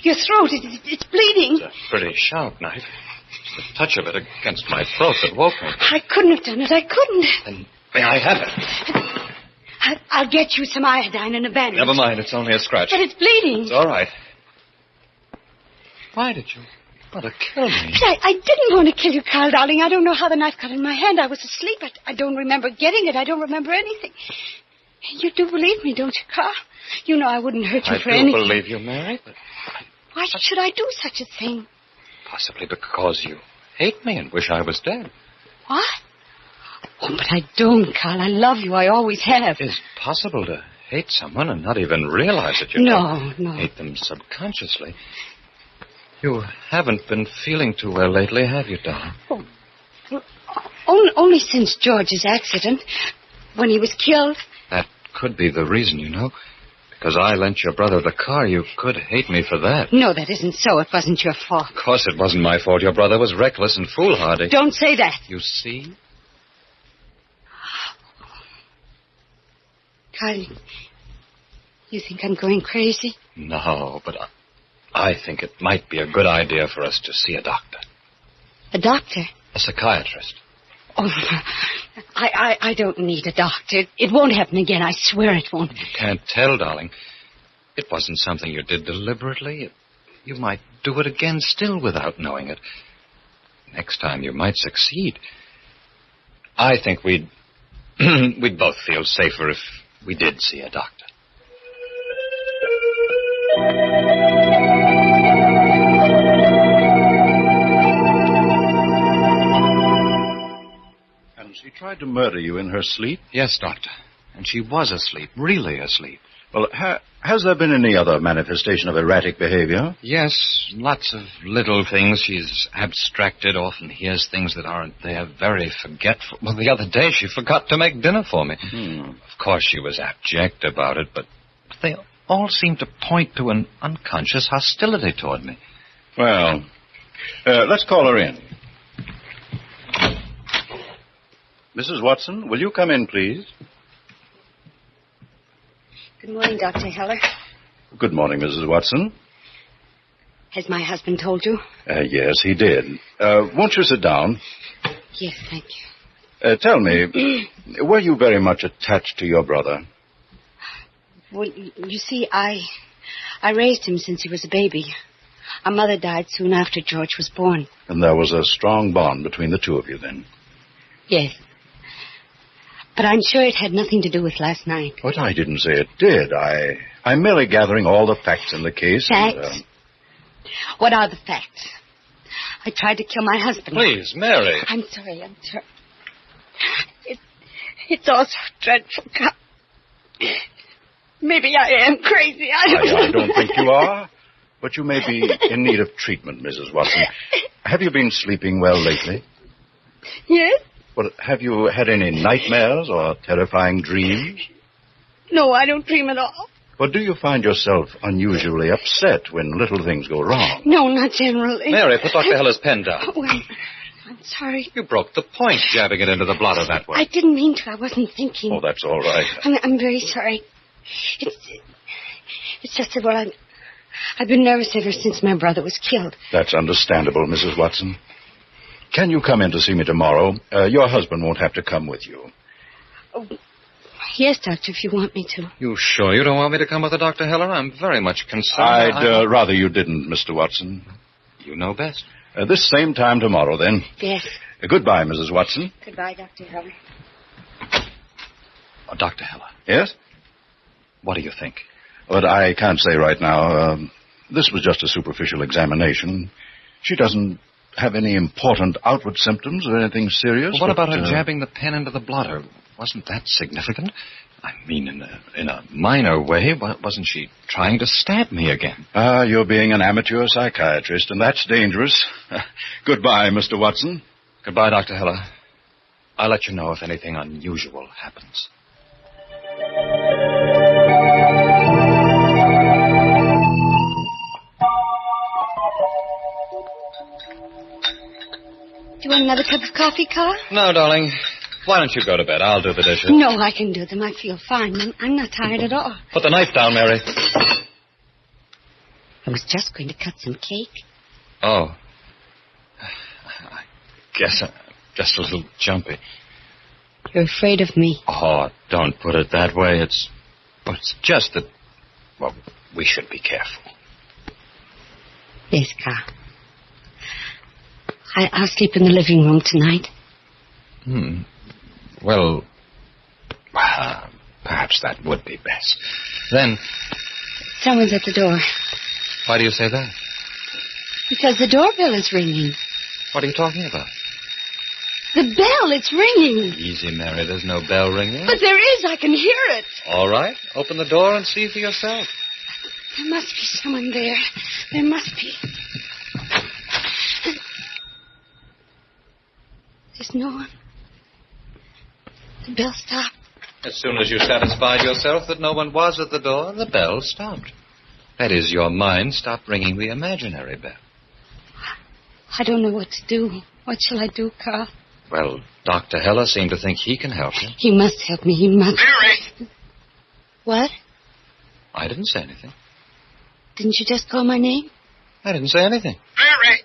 your throat, it's bleeding. It's a pretty sharp knife. The touch of it against my throat that woke me. I couldn't have done it. I couldn't. Then may I have it? I'll get you some iodine and a bandage. Never mind, it's only a scratch. But it's bleeding. It's all right. Why did you want to kill me? But I didn't want to kill you, Carl, darling. I don't know how the knife got in my hand. I was asleep. I don't remember getting it. I don't remember anything. You do believe me, don't you, Carl? You know I wouldn't hurt you for anything. I do believe you, Mary, but... Why should I do such a thing? Possibly because you hate me and wish I was dead. What? Oh, but I don't, Carl. I love you. I always have. It's possible to hate someone and not even realize that you No. hate them subconsciously. You haven't been feeling too well lately, have you, darling? Oh, only since George's accident, when he was killed. That could be the reason, you know. Because I lent your brother the car, you could hate me for that. No, that isn't so. It wasn't your fault. Of course it wasn't my fault. Your brother was reckless and foolhardy. Don't say that. You see? Carl, you think I'm going crazy? No, but I think it might be a good idea for us to see a doctor. A doctor? A psychiatrist. Oh, I don't need a doctor. It won't happen again. I swear it won't. You can't tell, darling. It wasn't something you did deliberately. You might do it again still without knowing it. Next time you might succeed. I think we'd both feel safer if we did see a doctor. And she tried to murder you in her sleep? Yes, Doctor. And she was asleep, really asleep. Well, has there been any other manifestation of erratic behavior? Yes, lots of little things. She's abstracted, often hears things that aren't there, very forgetful. Well, the other day she forgot to make dinner for me. Of course, she was abject about it, but they all seem to point to an unconscious hostility toward me. Well, let's call her in. Mrs. Watson, will you come in, please? Good morning, Dr. Heller. Good morning, Mrs. Watson. Has my husband told you? Yes, he did. Won't you sit down? Yes, thank you. Tell me, were you very much attached to your brother? Well, you see, I raised him since he was a baby. Our mother died soon after George was born. And there was a strong bond between the two of you then? Yes. But I'm sure it had nothing to do with last night. But I didn't say it did. I'm merely gathering all the facts in the case. Facts? What are the facts? I tried to kill my husband. Please, Mary. I'm sorry. It's all so dreadful, Carl. Maybe I am crazy. I don't think you are. But you may be in need of treatment, Mrs. Watson. Have you been sleeping well lately? Yes? Well, have you had any nightmares or terrifying dreams? No, I don't dream at all. Well, do you find yourself unusually upset when little things go wrong? No, not generally. Mary, put Dr. Heller's pen down. Oh, I'm sorry. You broke the point, jabbing it into the blotter that way. I didn't mean to. I wasn't thinking. Oh, that's all right. I'm very sorry. It's just that, well, I've been nervous ever since my brother was killed. That's understandable, Mrs. Watson. Can you come in to see me tomorrow? Your husband won't have to come with you. Oh, yes, Doctor, if you want me to. You sure you don't want me to come with the Dr. Heller? I'm very much concerned. I'd rather you didn't, Mr. Watson. You know best. This same time tomorrow, then. Yes. Goodbye, Mrs. Watson. Goodbye, Dr. Heller. Dr. Heller. Yes? What do you think? But I can't say right now. This was just a superficial examination. She doesn't have any important outward symptoms or anything serious. Well, what about her jabbing the pen into the blotter? Wasn't that significant? I mean, in a minor way, wasn't she trying to stab me again? You're being an amateur psychiatrist, and that's dangerous. Goodbye, Mr. Watson. Goodbye, Dr. Heller. I'll let you know if anything unusual happens. Do you want another cup of coffee, Carl? No, darling. Why don't you go to bed? I'll do the dishes. No, I can do them. I feel fine. I'm not tired at all. Put the knife down, Mary. I was just going to cut some cake. Oh. I guess I'm just a little jumpy. You're afraid of me. Oh, don't put it that way. It's just that, well, we should be careful. Yes, Carl. I'll sleep in the living room tonight. Well, perhaps that would be best. Then... Someone's at the door. Why do you say that? Because the doorbell is ringing. What are you talking about? The bell, it's ringing. Easy, Mary. There's no bell ringing. But there is. I can hear it. All right. Open the door and see for yourself. There must be someone there. There must be. There's no one. The bell stopped. As soon as you satisfied yourself that no one was at the door, the bell stopped. That is, your mind stopped ringing the imaginary bell. I don't know what to do. What shall I do, Carl? Well, Dr. Heller seemed to think he can help you. He must help me. He must. Mary! What? I didn't say anything. Didn't you just call my name? I didn't say anything. Mary!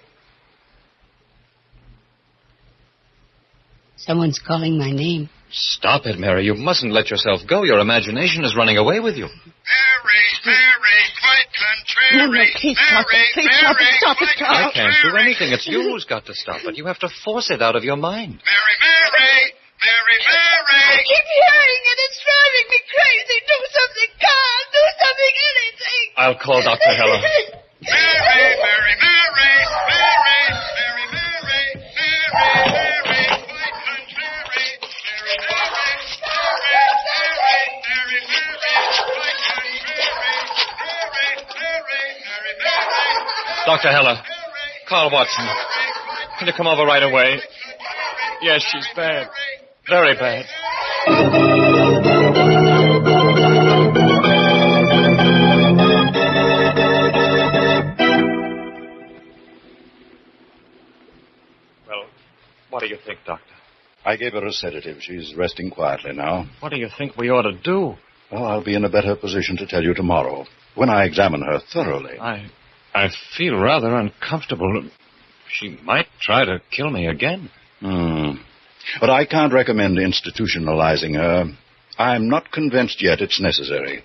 Someone's calling my name. Stop it, Mary. You mustn't let yourself go. Your imagination is running away with you. Mary, quite contrary. No, please stop it. Please stop it, Carl. I can't do anything. It's you who's got to stop it. You have to force it out of your mind. Mary! I keep hearing it. It's driving me crazy. Do something, Carl. Do something, anything. I'll call Dr. Heller. Dr. Heller. Carl Watson. Can you come over right away? Yes, she's bad. Very bad. Well, what do you think, Doctor? I gave her a sedative. She's resting quietly now. What do you think we ought to do? Well, I'll be in a better position to tell you tomorrow, when I examine her thoroughly. I feel rather uncomfortable. She might try to kill me again. But I can't recommend institutionalizing her. I'm not convinced yet it's necessary.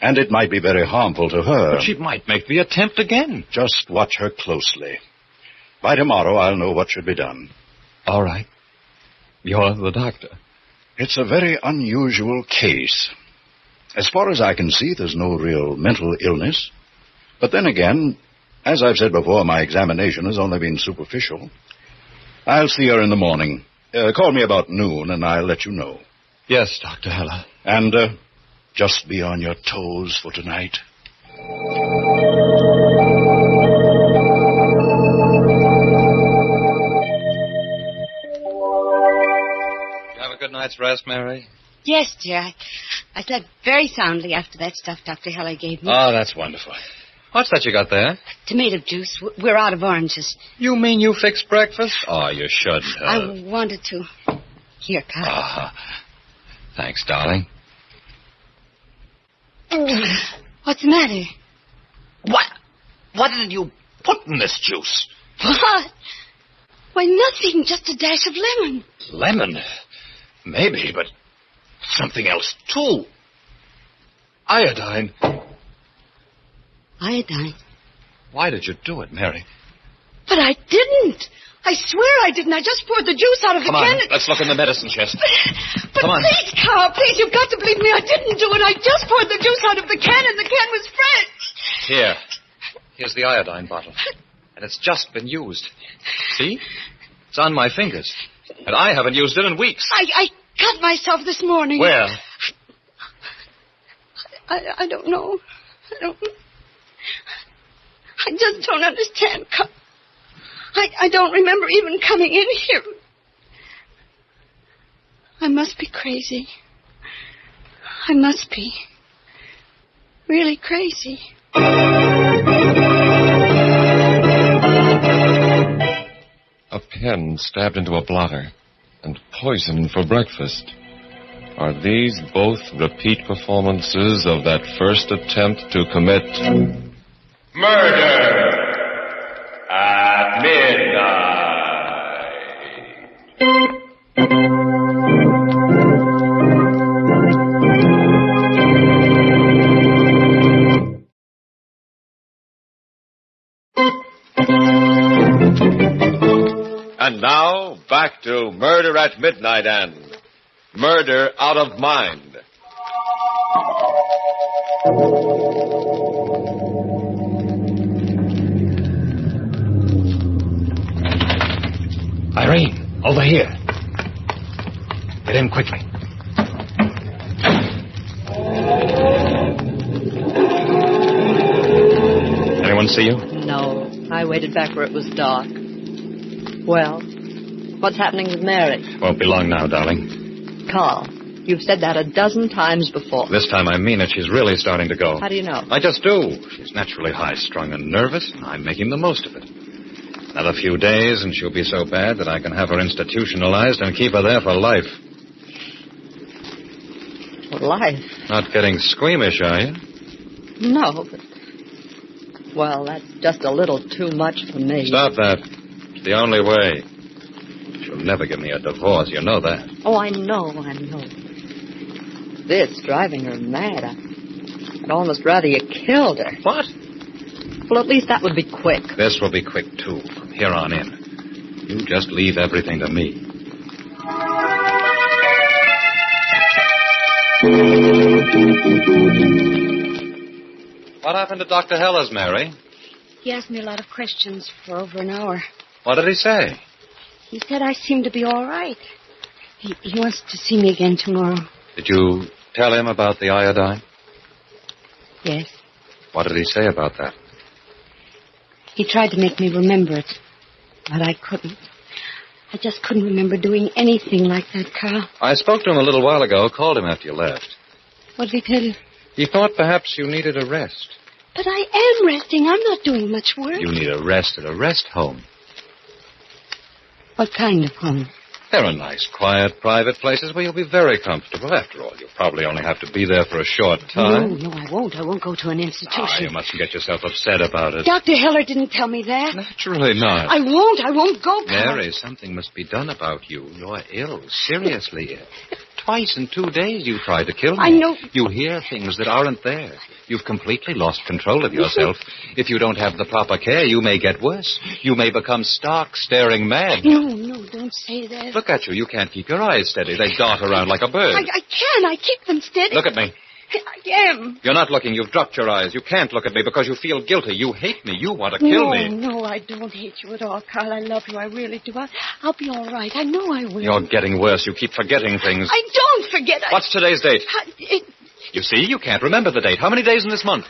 And it might be very harmful to her. But she might make the attempt again. Just watch her closely. By tomorrow, I'll know what should be done. All right. You're the doctor. It's a very unusual case. As far as I can see, there's no real mental illness. But then again, as I've said before, my examination has only been superficial. I'll see her in the morning. Call me about noon, and I'll let you know. Yes, Dr. Heller. And just be on your toes for tonight. You have a good night's rest, Mary? Yes, dear. I slept very soundly after that stuff Dr. Heller gave me. Oh, that's wonderful. What's that you got there? Tomato juice. We're out of oranges. You mean you fixed breakfast? Oh, you shouldn't have. I wanted to. Here, Carl. Thanks, darling. What's the matter? What did you put in this juice? What? Why, nothing. Just a dash of lemon. Lemon? Maybe, but something else, too. Iodine. Iodine? Why did you do it, Mary? But I didn't. I swear I didn't. I just poured the juice out of the Come on, can. let's look in the medicine chest. But Come on. please, Carl, please, you've got to believe me. I didn't do it. I just poured the juice out of the can, and the can was fresh. Here's the iodine bottle. And it's just been used. See? It's on my fingers. And I haven't used it in weeks. I cut myself this morning. Where? I don't know. I just don't understand, Carl. I don't remember even coming in here. I must be crazy. I must be. Really crazy. A pen stabbed into a blotter and poison for breakfast. Are these both repeat performances of that first attempt to commit murder at midnight? And now, back to Murder at Midnight and Murder Out of Mind. Irene, over here. Get in quickly. Anyone see you? No. I waited back where it was dark. Well, what's happening with Mary? Won't be long now, darling. Carl, you've said that a dozen times before. This time I mean it. She's really starting to go. How do you know? I just do. She's naturally high-strung and nervous, and I'm making the most of it. Another few days, and she'll be so bad that I can have her institutionalized and keep her there for life. Life? Not getting squeamish, are you? No, but... Well, that's just a little too much for me. Stop that. It's the only way. She'll never give me a divorce, you know that. Oh, I know. This driving her mad. I'd almost rather you killed her. What? Well, at least that would be quick. This will be quick, too, from here on in. You just leave everything to me. What happened to Dr. Heller's, Mary? He asked me a lot of questions for over an hour. What did he say? He said I seem to be all right. He wants to see me again tomorrow. Did you tell him about the iodine? Yes. What did he say about that? He tried to make me remember it, but I couldn't. I just couldn't remember doing anything like that, Carl. I spoke to him a little while ago, called him after you left. What did he tell you? He thought perhaps you needed a rest. But I am resting. I'm not doing much work. You need a rest at a rest home. What kind of home? There are nice, quiet, private places where you'll be very comfortable. After all, you'll probably only have to be there for a short time. No, I won't. I won't go to an institution. You mustn't get yourself upset about it. Dr. Heller didn't tell me that. Naturally not. I won't go, Carl. Mary, something must be done about you. You're ill, seriously ill. Twice in 2 days you tried to kill me. I know. You hear things that aren't there. You've completely lost control of yourself. If you don't have the proper care, you may get worse. You may become stark, staring mad. No, don't say that. Look at you. You can't keep your eyes steady. They dart around like a bird. I can. I keep them steady. Look at me. I am. You're not looking. You've dropped your eyes. You can't look at me because you feel guilty. You hate me. You want to kill me. No, I don't hate you at all, Carl. I love you. I really do. I'll be all right. I know I will. You're getting worse. You keep forgetting things. I don't forget. What's today's date? You see, you can't remember the date. How many days in this month?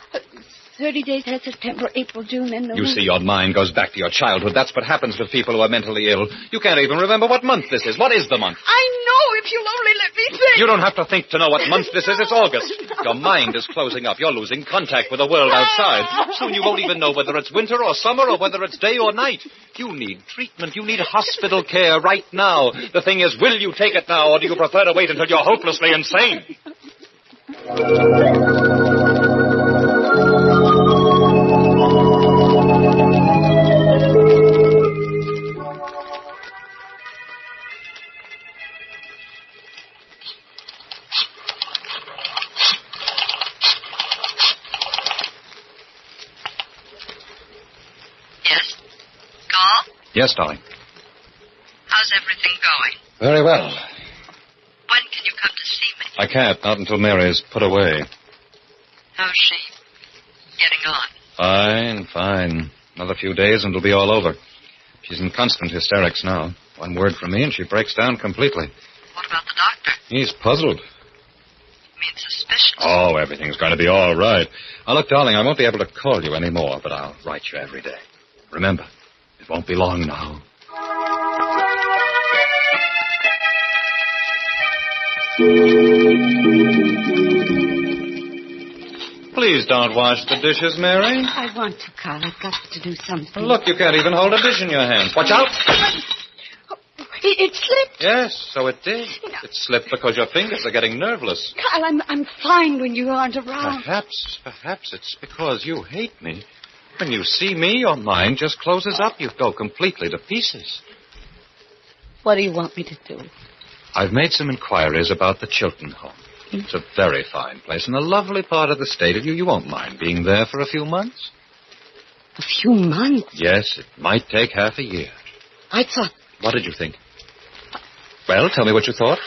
30 days had September, April, June, and November. You see, your mind goes back to your childhood. That's what happens with people who are mentally ill. You can't even remember what month this is. What is the month? I know, if you'll only let me think. You don't have to think to know what month this is. It's August. Your mind is closing up. You're losing contact with the world outside. Soon you won't even know whether it's winter or summer or whether it's day or night. You need treatment. You need hospital care right now. The thing is, will you take it now, or do you prefer to wait until you're hopelessly insane? Yes, darling. How's everything going? Very well. When can you come to see me? I can't, not until Mary is put away. How's she getting on? Fine. Another few days and it'll be all over. She's in constant hysterics now. One word from me and she breaks down completely. What about the doctor? He's puzzled. You mean suspicious? Oh, everything's going to be all right. Now, look, darling, I won't be able to call you anymore, but I'll write you every day. Remember, it won't be long now. Please don't wash the dishes, Mary. I want to, Carl. I've got to do something. Look, you can't even hold a dish in your hands. Watch out! It slipped. Yes, so it did. It slipped because your fingers are getting nerveless. Carl, I'm fine when you aren't around. Perhaps it's because you hate me. When you see me, your mind just closes up. You go completely to pieces. What do you want me to do? I've made some inquiries about the Chilton home. It's a very fine place and a lovely part of the state of you. You won't mind being there for a few months? A few months? Yes, it might take half a year. I thought... What did you think? Well, tell me what you thought.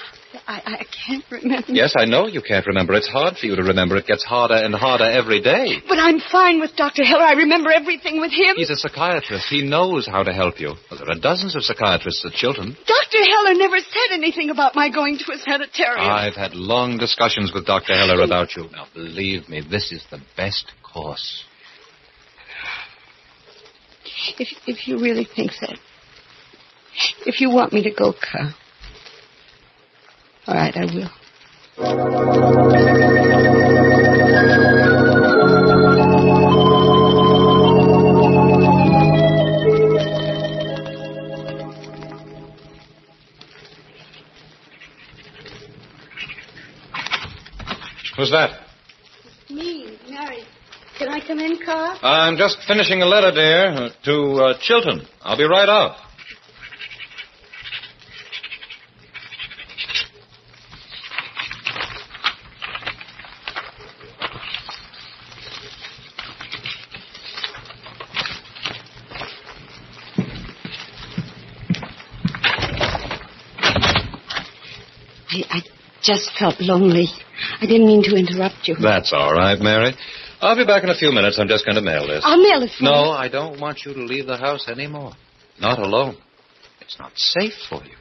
I can't remember. Yes, I know you can't remember. It's hard for you to remember. It gets harder and harder every day. But I'm fine with Dr. Heller. I remember everything with him. He's a psychiatrist. He knows how to help you. Well, there are dozens of psychiatrists at Chilton. Dr. Heller never said anything about my going to a sanitarium. I've had long discussions with Dr. Heller about you. Now, believe me, this is the best course. If you really think that... If you want me to go, Carl... All right, I will. Who's that? Me, Mary. Can I come in, Carl? I'm just finishing a letter, dear, to Chilton. I'll be right out. I just felt lonely. I didn't mean to interrupt you. That's all right, Mary. I'll be back in a few minutes. I'm just going to mail this. I'll mail it for you. No, I don't want you to leave the house anymore. Not alone. It's not safe for you.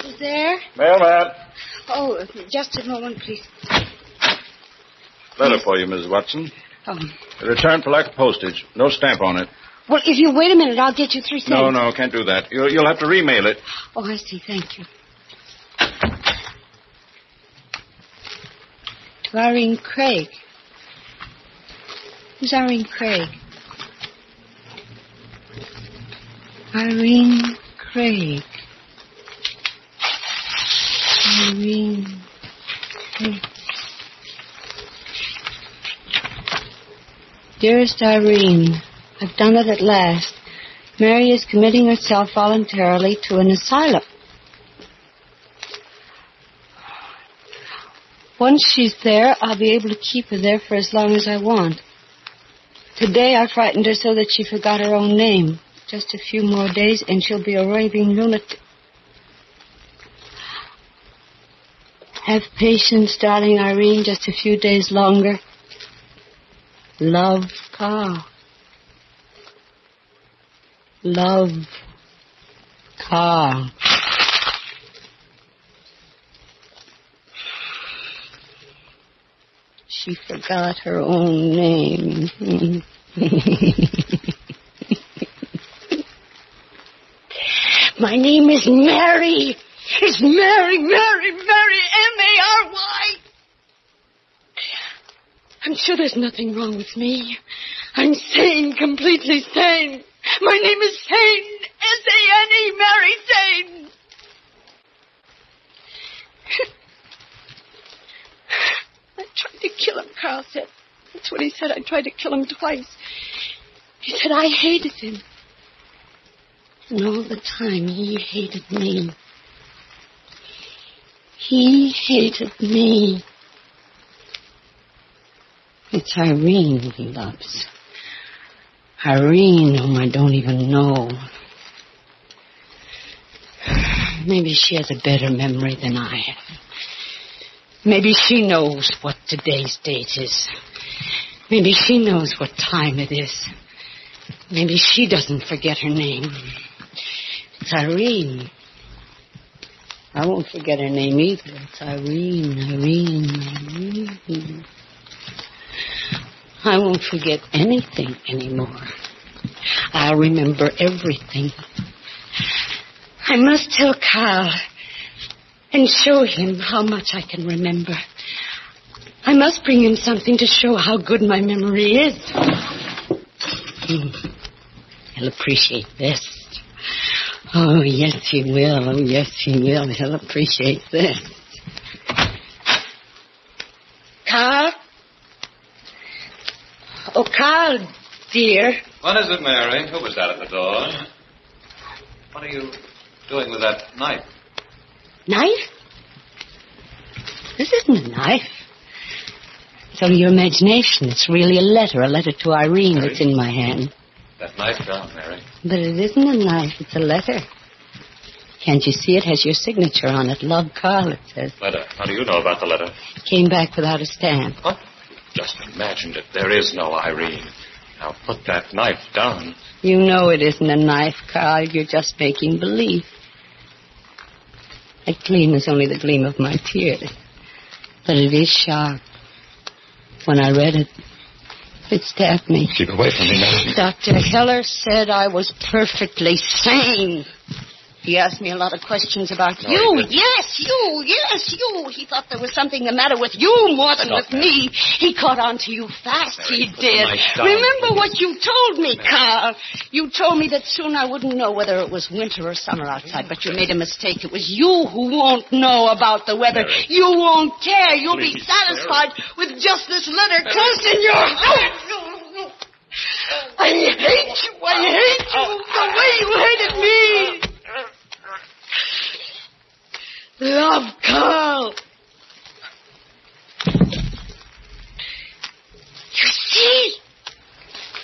Who's there? Mailman. Oh, Just a moment, please. Letter for you, Mrs. Watson. Oh. Return black postage. No stamp on it. Well, if you wait a minute, I'll get you 3 cents. No, can't do that. You'll have to remail it. Oh, I see. Thank you. To Irene Craig. Who's Irene Craig? Irene Craig. Irene Craig. Dearest Irene, I've done it at last. Mary is committing herself voluntarily to an asylum. Once she's there, I'll be able to keep her there for as long as I want. Today I frightened her so that she forgot her own name. Just a few more days and she'll be a raving lunatic. Have patience, darling Irene, just a few days longer. Love, Carl. Love, Carl. She forgot her own name. My name is Mary. It's Mary, M-A-R-Y. I'm sure there's nothing wrong with me. I'm sane, completely sane. My name is Shayne, S-A-N-E, Mary Shayne. I tried to kill him, Carl said. That's what he said. I tried to kill him twice. He said I hated him. And all the time he hated me. He hated me. It's Irene he loves. Irene, whom I don't even know. Maybe she has a better memory than I have. Maybe she knows what today's date is. Maybe she knows what time it is. Maybe she doesn't forget her name. It's Irene. I won't forget her name either. It's Irene. I won't forget anything anymore. I'll remember everything. I must tell Carl and show him how much I can remember. I must bring him something to show how good my memory is. He'll appreciate this. Oh, yes, he will. Oh, yes, he will. He'll appreciate this. Carl? Oh, Carl, dear. What is it, Mary? Who was that at the door? What are you doing with that knife? Knife? This isn't a knife. It's only your imagination. It's really a letter to Irene that's in my hand. That knife gone, Mary. But it isn't a knife. It's a letter. Can't you see it has your signature on it? Love, Carl, it says. Letter. How do you know about the letter? Came back without a stamp. What? Just imagined it. There is no Irene. Now put that knife down. You know it isn't a knife, Carl. You're just making believe. That gleam is only the gleam of my tears. But it is sharp. When I read it, it stabbed me. Keep away from me now. Dr. Heller said I was perfectly sane. He asked me a lot of questions about you. Yes, you. He thought there was something the matter with you more than with me. He caught on to you fast, he did. Remember what you told me, Carl. You told me that soon I wouldn't know whether it was winter or summer outside, but you made a mistake. It was you who won't know about the weather. You won't care. You'll be satisfied with just this letter close in your heart. No. I hate you. The way you hated me. Love, Carl. You see,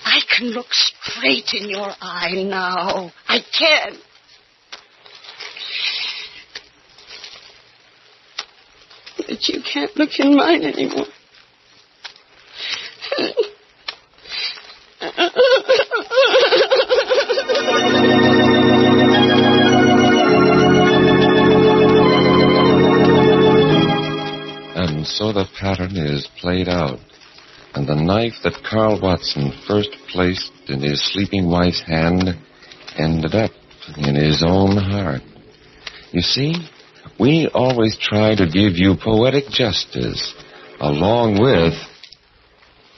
I can look straight in your eye now. I can. But you can't look in mine anymore. And so the pattern is played out. And the knife that Carl Watson first placed in his sleeping wife's hand ended up in his own heart. You see, we always try to give you poetic justice, along with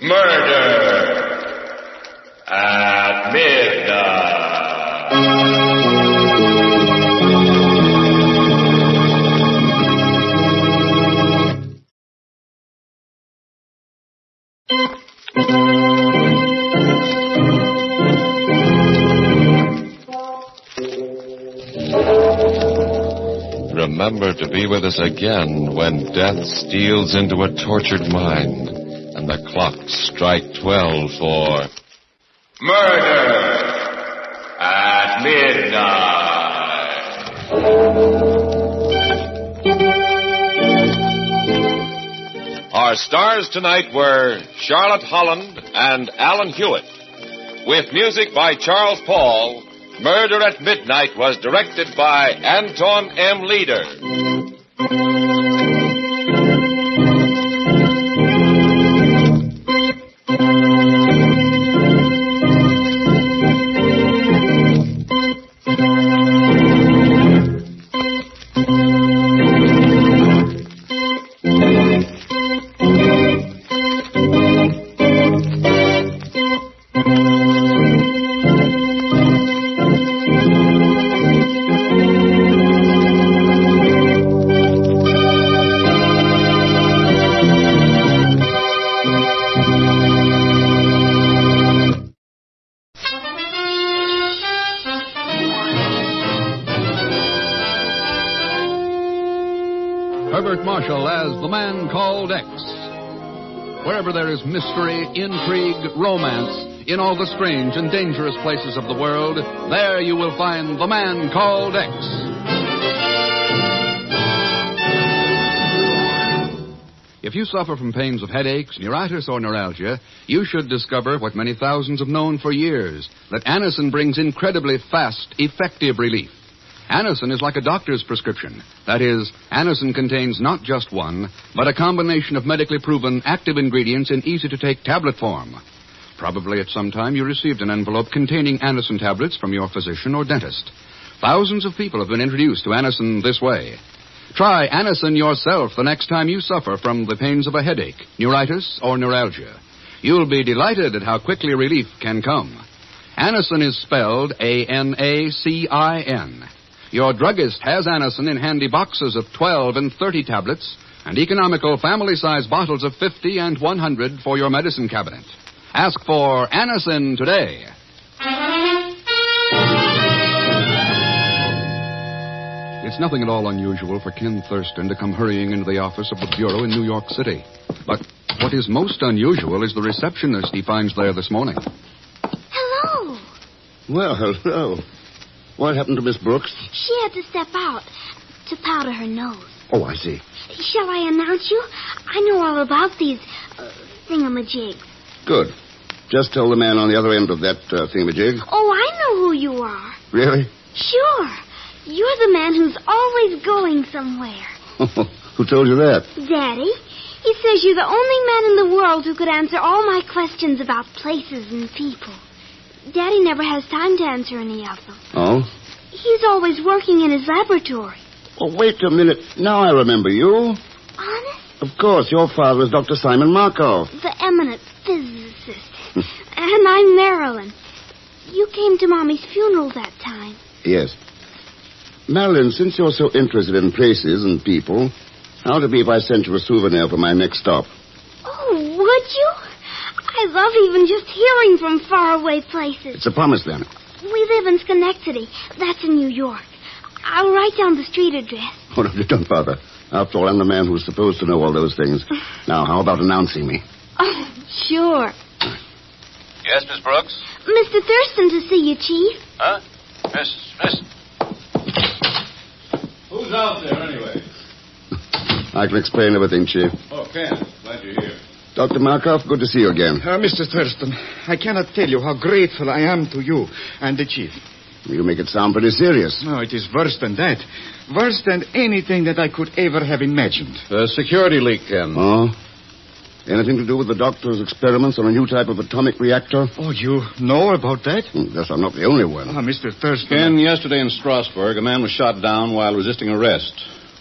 Murder at Midnight. Remember to be with us again when death steals into a tortured mind and the clocks strike 12 for Murder at Midnight. Our stars tonight were Charlotte Holland and Alan Hewitt. With music by Charles Paul, Murder at Midnight was directed by Anton M. Leader. Marshall as the man called X. Wherever there is mystery, intrigue, romance, in all the strange and dangerous places of the world, there you will find the man called X. If you suffer from pains of headaches, neuritis, or neuralgia, you should discover what many thousands have known for years, that Anacin brings incredibly fast, effective relief. Anacin is like a doctor's prescription. That is, Anacin contains not just one, but a combination of medically proven active ingredients in easy-to-take tablet form. Probably at some time you received an envelope containing Anacin tablets from your physician or dentist. Thousands of people have been introduced to Anacin this way. Try Anacin yourself the next time you suffer from the pains of a headache, neuritis, or neuralgia. You'll be delighted at how quickly relief can come. Anacin is spelled A-N-A-C-I-N. Your druggist has Anacin in handy boxes of 12 and 30 tablets and economical family-size bottles of 50 and 100 for your medicine cabinet. Ask for Anacin today. It's nothing at all unusual for Ken Thurston to come hurrying into the office of the Bureau in New York City. But what is most unusual is the receptionist he finds there this morning. Hello. Well, hello. What happened to Miss Brooks? She had to step out to powder her nose. Oh, I see. Shall I announce you? I know all about these thingamajigs. Good. Just tell the man on the other end of that thingamajig. Oh, I know who you are. Really? Sure. You're the man who's always going somewhere. Who told you that? Daddy. He says you're the only man in the world who could answer all my questions about places and people. Daddy never has time to answer any of them. Oh? He's always working in his laboratory. Oh, wait a minute. Now I remember you. Honest? Of course, your father is Dr. Simon Markov. The eminent physicist. And I'm Marilyn. You came to Mommy's funeral that time. Yes. Marilyn, since you're so interested in places and people, how would it be if I sent you a souvenir for my next stop? Oh, would you? I love even just hearing from faraway places. It's a promise, then. We live in Schenectady. That's in New York. I'll write down the street address. Oh, no, don't bother. After all, I'm the man who's supposed to know all those things. Now, how about announcing me? Oh, sure. Yes, Miss Brooks? Mr. Thurston to see you, Chief. Huh? Miss. Who's out there, anyway? I can explain everything, Chief. Oh, Ken. Glad you're here. Dr. Markov, good to see you again. Mr. Thurston, I cannot tell you how grateful I am to you and the Chief. You make it sound pretty serious. No, it is worse than that. Worse than anything that I could ever have imagined. A security leak, Ken. Oh? Anything to do with the doctor's experiments on a new type of atomic reactor? Oh, you know about that? Guess I'm not the only one. Ah, Mr. Thurston. Ken, yesterday in Strasbourg, a man was shot down while resisting arrest.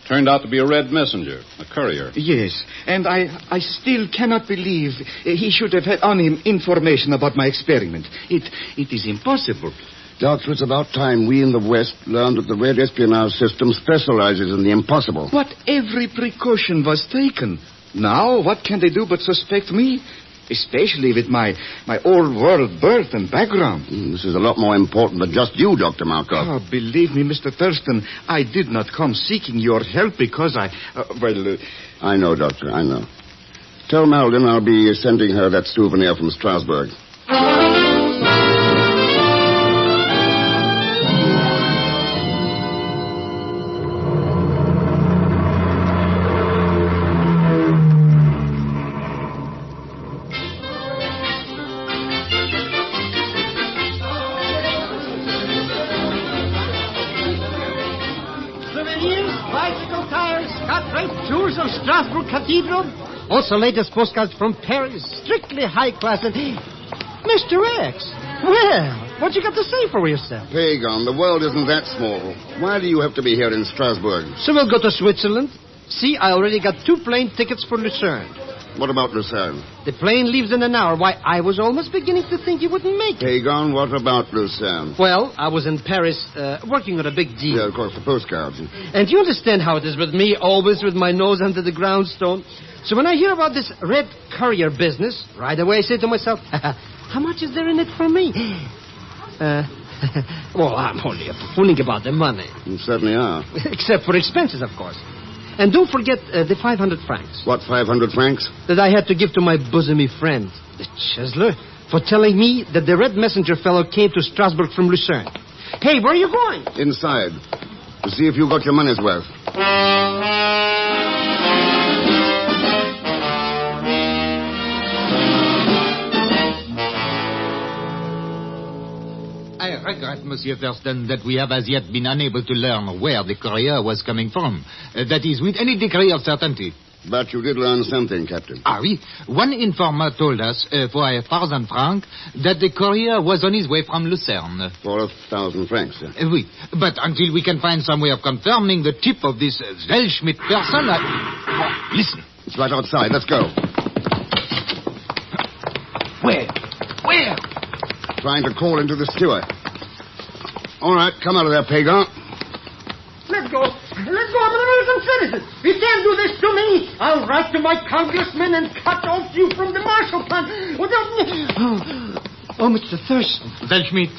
Turned out to be a red messenger, a courier. Yes, and I still cannot believe he should have had on him information about my experiment. It is impossible. Doctor, it's about time we in the West learned that the red espionage system specializes in the impossible. But every precaution was taken. Now, what can they do but suspect me? Especially with my old-world birth and background. This is a lot more important than just you, Dr. Markov. Oh, believe me, Mr. Thurston, I did not come seeking your help because I know, Doctor, I know. Tell Madeline I'll be sending her that souvenir from Strasbourg. Strasbourg Cathedral. Also latest postcards from Paris. Strictly high class. And Mr. X, well, what you got to say for yourself? Pagan, the world isn't that small. Why do you have to be here in Strasbourg? So we'll go to Switzerland. See, I already got 2 plane tickets for Lucerne. What about Lucerne? The plane leaves in an hour. Why, I was almost beginning to think you wouldn't make it. Pagan, what about Lucerne? Well, I was in Paris working on a big deal. Yeah, of course, the postcards. And you understand how it is with me, always with my nose under the groundstone. So when I hear about this red courier business, right away I say to myself, how much is there in it for me? Well, I'm only fooling about the money. You certainly are. Except for expenses, of course. And don't forget the 500 francs. What 500 francs? That I had to give to my bosomy friend, the Chesler, for telling me that the red messenger fellow came to Strasbourg from Lucerne. Hey, where are you going? Inside. To see if you got your money's worth. I regret, Monsieur Thurston, that we have as yet been unable to learn where the courier was coming from. That is, with any degree of certainty. But you did learn something, Captain. Ah, oui. One informer told us, for 1,000 francs, that the courier was on his way from Lucerne. For 1,000 francs, sir? Oui. But until we can find some way of confirming the tip of this Weltschmidt person, Oh, listen. It's right outside. Let's go. Where? Where? Trying to call into the steward. All right, come out of there, Pagan. Let go. Let go. I'm an American citizen. You can't do this to me. I'll write to my congressman and cut off you from the Marshall Plan. Oh, Mr. Thurston. Weltschmidt,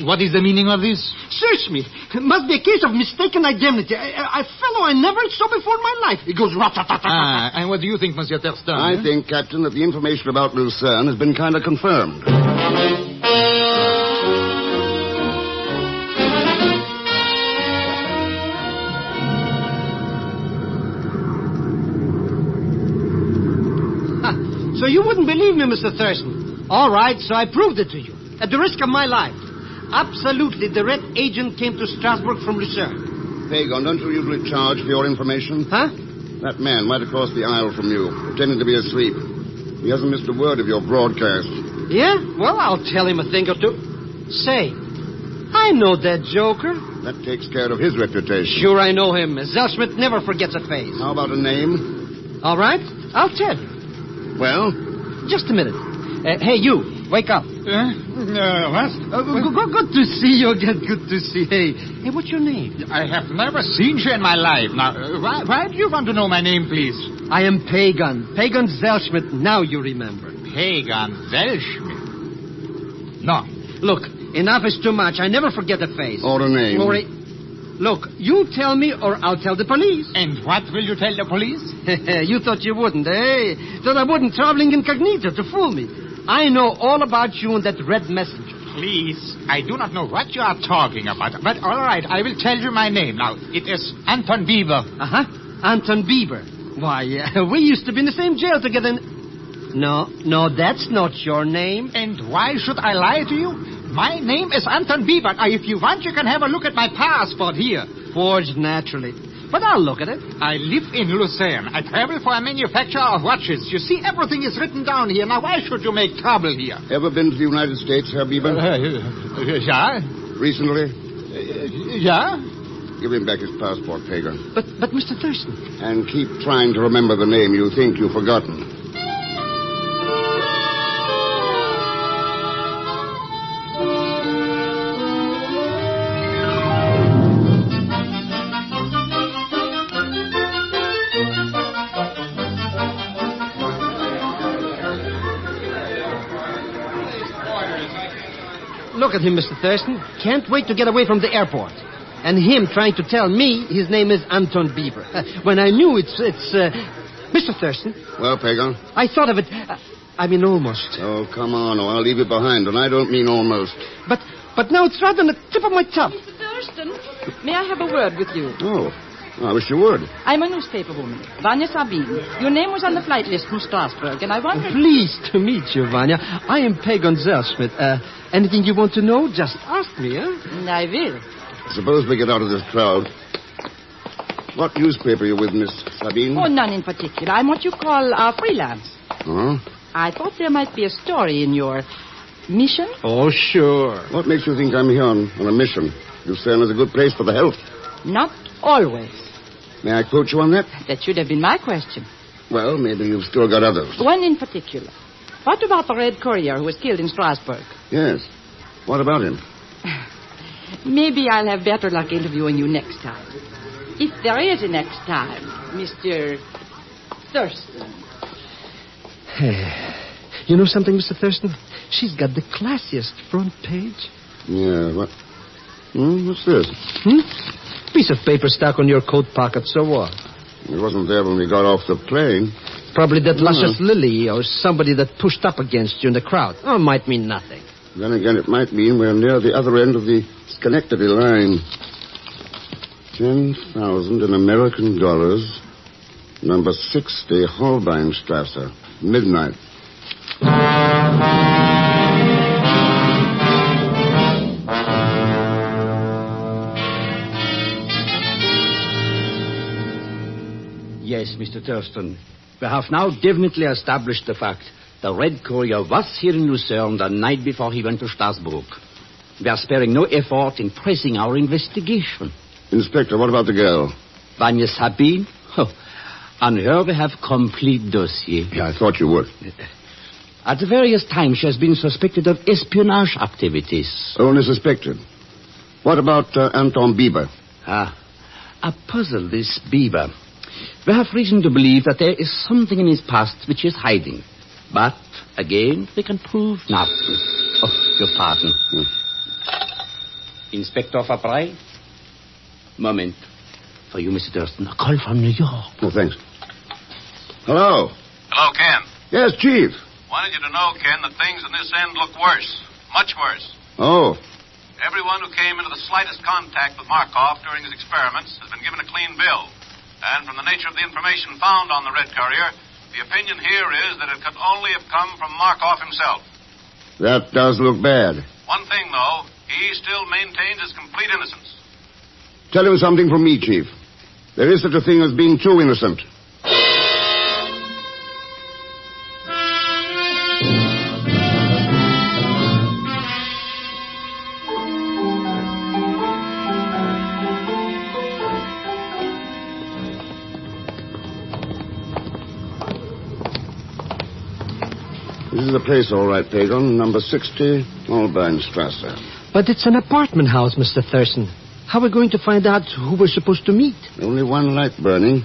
what is the meaning of this? Search me. It must be a case of mistaken identity. A fellow I never saw before in my life. It goes rat-tat-tat-tat. And what do you think, Monsieur Thurston? I think, Captain, that the information about Lucerne has been kind of confirmed. So you wouldn't believe me, Mr. Thurston. All right, so I proved it to you. At the risk of my life. Absolutely, the red agent came to Strasbourg from Lucerne. Pagan, don't you usually charge for your information? Huh? That man right across the aisle from you, pretending to be asleep. He hasn't missed a word of your broadcast. Yeah? Well, I'll tell him a thing or two. Say, I know that joker. That takes care of his reputation. Sure, I know him. Zellschmidt never forgets a face. How about a name? All right, I'll tell you. Well? Just a minute. Hey, you, wake up. What? Good to see you again. Good to see. Hey, what's your name? I have never seen you in my life. Now, why do you want to know my name, please? I am Pagan. Pagan Zellschmidt. Now you remember. Pagan Zellschmidt. No. Look, enough is too much. I never forget a face. Or a name. Look, you tell me or I'll tell the police. And what will you tell the police? You thought you wouldn't, eh? Thought I wouldn't traveling incognito to fool me. I know all about you and that red messenger. Please, I do not know what you are talking about. But all right, I will tell you my name. Now, it is Anton Bieber. Uh-huh. Anton Bieber. Why, we used to be in the same jail together. No, that's not your name. And why should I lie to you? My name is Anton Bieber. If you want, you can have a look at my passport here. Forged naturally. But I'll look at it. I live in Lucerne. I travel for a manufacturer of watches. You see, everything is written down here. Now, why should you make trouble here? Ever been to the United States, Herr Bieber? Yeah. Recently? Yeah. Give him back his passport, Pagan. But Mr. Thurston. And keep trying to remember the name you think you've forgotten. Look at him, Mr. Thurston. Can't wait to get away from the airport. And him trying to tell me his name is Anton Bieber. When I knew it's Mr. Thurston. Well, Pagan? I thought of it. I mean, almost. Oh, come on, or I'll leave you behind, and I don't mean almost. But now it's right on the tip of my tongue. Mr. Thurston, may I have a word with you? Oh, I wish you would. I'm a newspaper woman, Vanya Sabine. Your name was on the flight list from Strasbourg, and I wondered... Pleased to meet you, Vanya. I am Pagan Zellschmidt. Anything you want to know, just ask me, eh? I will. Suppose we get out of this crowd. What newspaper are you with, Miss Sabine? Oh, none in particular. I'm what you call freelance. Huh? I thought there might be a story in your mission. Oh, sure. What makes you think I'm here on a mission? Lucerne is a good place for the health. Not always. May I quote you on that? That should have been my question. Well, maybe you've still got others. One in particular. What about the Red Courier who was killed in Strasbourg? Yes. What about him? Maybe I'll have better luck interviewing you next time. If there is a next time, Mr. Thurston. You know something, Mr. Thurston? She's got the classiest front page. Yeah, what? What's this? Piece of paper stuck on your coat pocket, so what? It wasn't there when we got off the plane. Probably that luscious lily or somebody that pushed up against you in the crowd. Oh, it might mean nothing. Then again, it might mean we're near the other end of the Schenectady line. 10,000 in American dollars. Number 60, Holbeinstrasse. Midnight. Yes, Mr. Thurston. We have now definitely established the fact. The Red Courier was here in Lucerne the night before he went to Strasbourg. We are sparing no effort in pressing our investigation. Inspector, what about the girl? Vanya Sabine? Oh, on her we have complete dossier. Yeah, I thought you would. At the various times she has been suspected of espionage activities. Only suspected. What about Anton Bieber? A puzzle, this Bieber. We have reason to believe that there is something in his past which he is hiding. But, again, we can prove nothing. Oh, your pardon. Inspector Fabry? Moment. For you, Mr. Thurston. A call from New York. Oh, thanks. Hello? Hello, Ken. Yes, Chief. Wanted you to know, Ken, that things in this end look worse. Much worse. Oh. Everyone who came into the slightest contact with Markov during his experiments has been given a clean bill. And from the nature of the information found on the Red Courier, the opinion here is that it could only have come from Markov himself. That does look bad. One thing, though, he still maintains his complete innocence. Tell him something from me, Chief. There is such a thing as being too innocent. This is the place, all right, Pagan. Number 60, Holbeinstrasse. But it's an apartment house, Mr. Thurston. How are we going to find out who we're supposed to meet? Only one light burning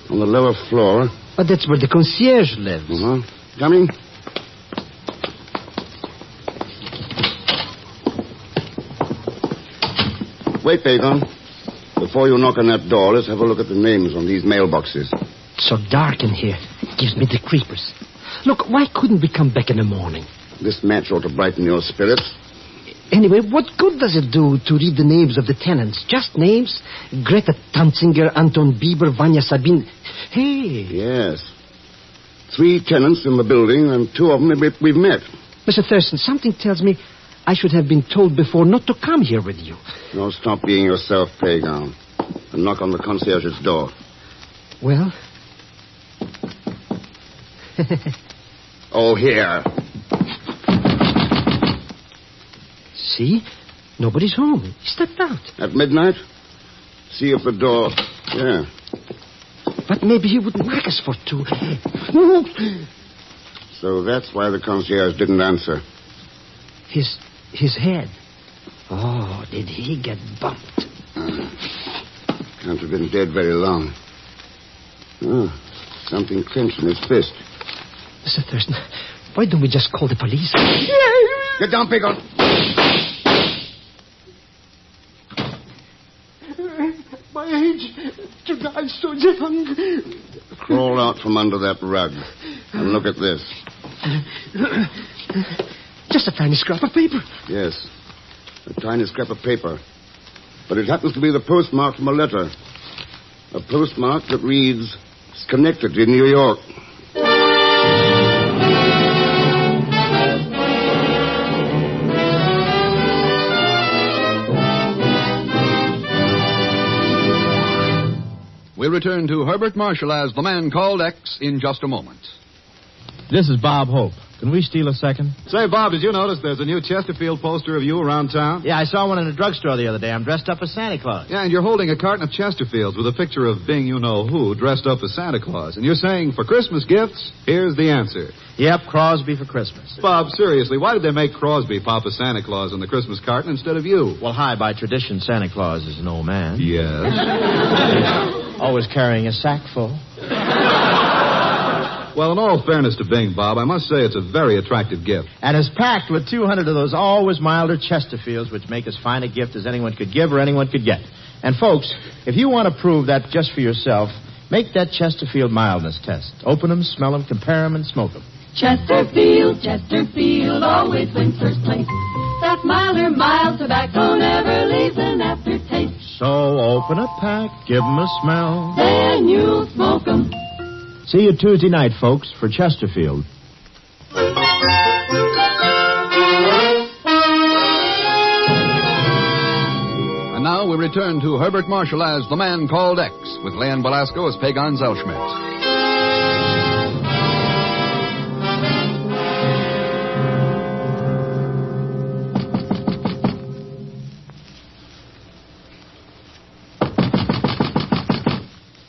on the lower floor. But that's where the concierge lives. Coming. Wait, Pagan. Before you knock on that door, let's have a look at the names on these mailboxes. So dark in here. It gives me the creepers. Look, why couldn't we come back in the morning? This match ought to brighten your spirits. Anyway, what good does it do to read the names of the tenants? Just names? Greta Tanzinger, Anton Bieber, Vanya Sabine. Hey. Yes. 3 tenants in the building, and 2 of them we've met. Mr. Thurston, something tells me I should have been told before not to come here with you. No, stop being yourself, Pagan. And knock on the concierge's door. Well? Oh, here. See? Nobody's home. He stepped out. At midnight? See if the door... Yeah. But maybe he wouldn't like us for two. So that's why the concierge didn't answer. His head. Oh, did he get bumped? Can't have been dead very long. Oh, something clenched in his fist. Mr. Thurston, why don't we just call the police? Get down, Pagan. My age to die so young. Crawl out from under that rug and look at this. Just a tiny scrap of paper. Yes, a tiny scrap of paper. But it happens to be the postmark from a letter. A postmark that reads, Schenectady, New York. We'll return to Herbert Marshall as The Man Called X in just a moment. This is Bob Hope. Can we steal a second? Say, Bob, did you notice there's a new Chesterfield poster of you around town? Yeah, I saw one in a drugstore the other day. I'm dressed up as Santa Claus. Yeah, and you're holding a carton of Chesterfields with a picture of Bing you-know-who dressed up as Santa Claus. And you're saying, for Christmas gifts, here's the answer. Yep, Crosby for Christmas. Bob, seriously, why did they make Crosby Papa Santa Claus on the Christmas carton instead of you? Well, by tradition, Santa Claus is an old man. Yes. Always carrying a sack full. Well, in all fairness to Bing, Bob, I must say it's a very attractive gift. And it's packed with 200 of those always milder Chesterfields, which make as fine a gift as anyone could give or anyone could get. And, folks, if you want to prove that just for yourself, make that Chesterfield mildness test. Open them, smell them, compare them, and smoke them. Chesterfield, Chesterfield always wins first place. That milder, mild tobacco never leaves an aftertaste. So open a pack, give them a smell. Then you'll smoke them. See you Tuesday night, folks, for Chesterfield. And now we return to Herbert Marshall as The Man Called X, with Leon Belasco as Pagan Zellschmidt.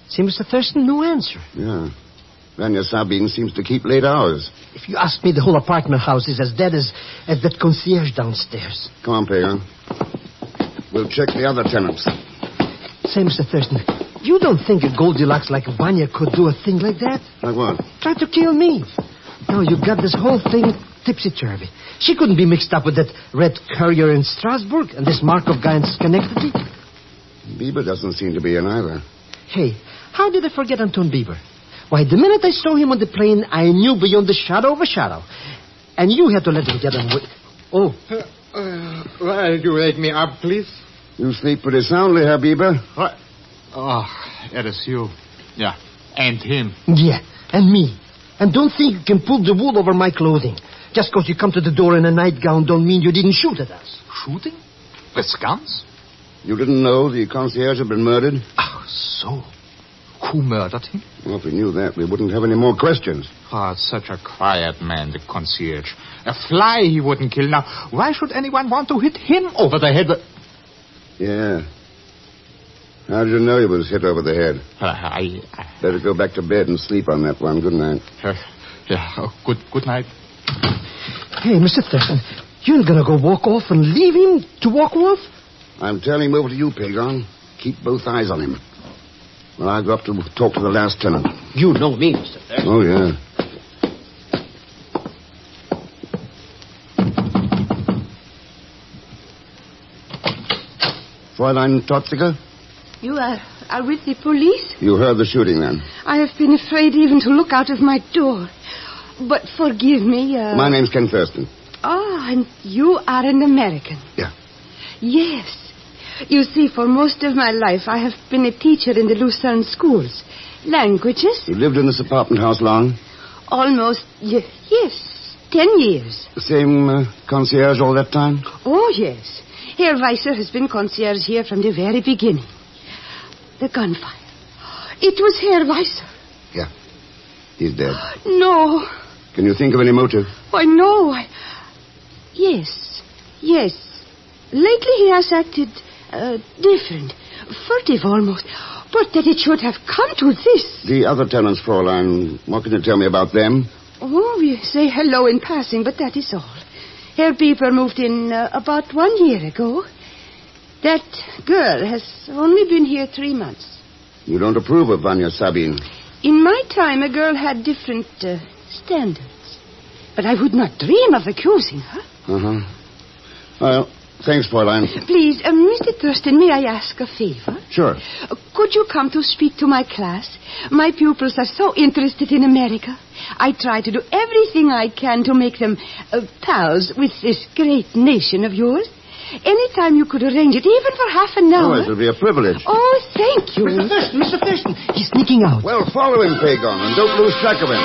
See, Mr. Thurston, no answer. Yeah. Vanya Sabine seems to keep late hours. If you ask me, the whole apartment house is as dead as that concierge downstairs. Come on, Pagan. We'll check the other tenants. Say, Mr. Thurston, you don't think a Goldilocks like Vanya could do a thing like that? Like what? Try to kill me. No, you got this whole thing tipsy-turvy. She couldn't be mixed up with that red courier in Strasbourg and this Markov guy in Schenectady. Bieber doesn't seem to be in either. Hey, how did I forget Anton Bieber? Why, the minute I saw him on the plane, I knew beyond the shadow of a shadow. And you had to let him get away. Oh. Why did you wake me up, please? You sleep pretty soundly, Herr Bieber. What? Oh, it is you. Yeah, and him. Yeah, and me. And don't think you can pull the wool over my clothing. Just because you come to the door in a nightgown don't mean you didn't shoot at us. Shooting? With guns? You didn't know the concierge had been murdered? Oh, so. Who murdered him? Well, if we knew that, we wouldn't have any more questions. Oh, such a quiet man, the concierge. A fly he wouldn't kill. Now, why should anyone want to hit him over the head? Yeah. How did you know he was hit over the head? Better go back to bed and sleep on that one. Good night. Good night. Hey, Mr. Thurston, you're gonna go walk off and leave him to walk off? I'm turning him over to you, Pagan. Keep both eyes on him. Well, I'll go up to talk to the last tenant. You know me, Mr. Thurston. Oh, yeah. Fräulein Totziger? You are with the police? You heard the shooting, then? I have been afraid even to look out of my door. But forgive me, My name's Ken Thurston. Oh, and you are an American. Yeah. Yes. You see, for most of my life, I have been a teacher in the Lucerne schools. Languages? You lived in this apartment house long? Almost, yes. 10 years. The same concierge all that time? Oh, yes. Herr Weisser has been concierge here from the very beginning. The gunfire. It was Herr Weisser. Yeah. He's dead. No. Can you think of any motive? Why, no. Yes. Lately he has acted different. Furtive almost. But that it should have come to this. The other tenants, Fräulein, what can you tell me about them? Oh, we say hello in passing, but that is all. Herr Bieber moved in about 1 year ago. That girl has only been here 3 months. You don't approve of Vanya Sabine? In my time, a girl had different standards. But I would not dream of accusing her. Uh-huh. Well, thanks, Fräulein. Please, Mr. Thurston, may I ask a favor? Sure. Could you come to speak to my class? My pupils are so interested in America. I try to do everything I can to make them pals with this great nation of yours. Anytime you could arrange it, even for half an hour. Oh, it'll be a privilege. Oh, thank you. Mr. Thurston, he's sneaking out. Well, follow him, Pagon, and don't lose track of him.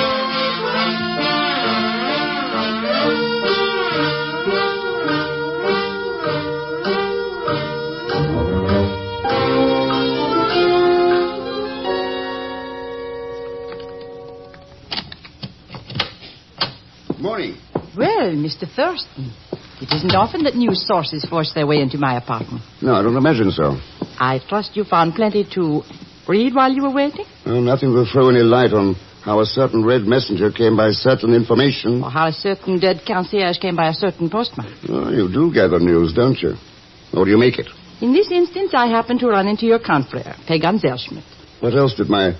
Morning. Well, Mr. Thurston, it isn't often that news sources force their way into my apartment. No, I don't imagine so. I trust you found plenty to read while you were waiting? Well, nothing will throw any light on how a certain red messenger came by certain information. Or how a certain dead concierge came by a certain postman. Oh, you do gather news, don't you? Or do you make it? In this instance, I happened to run into your confrere, Pagan Zellschmidt. What else did my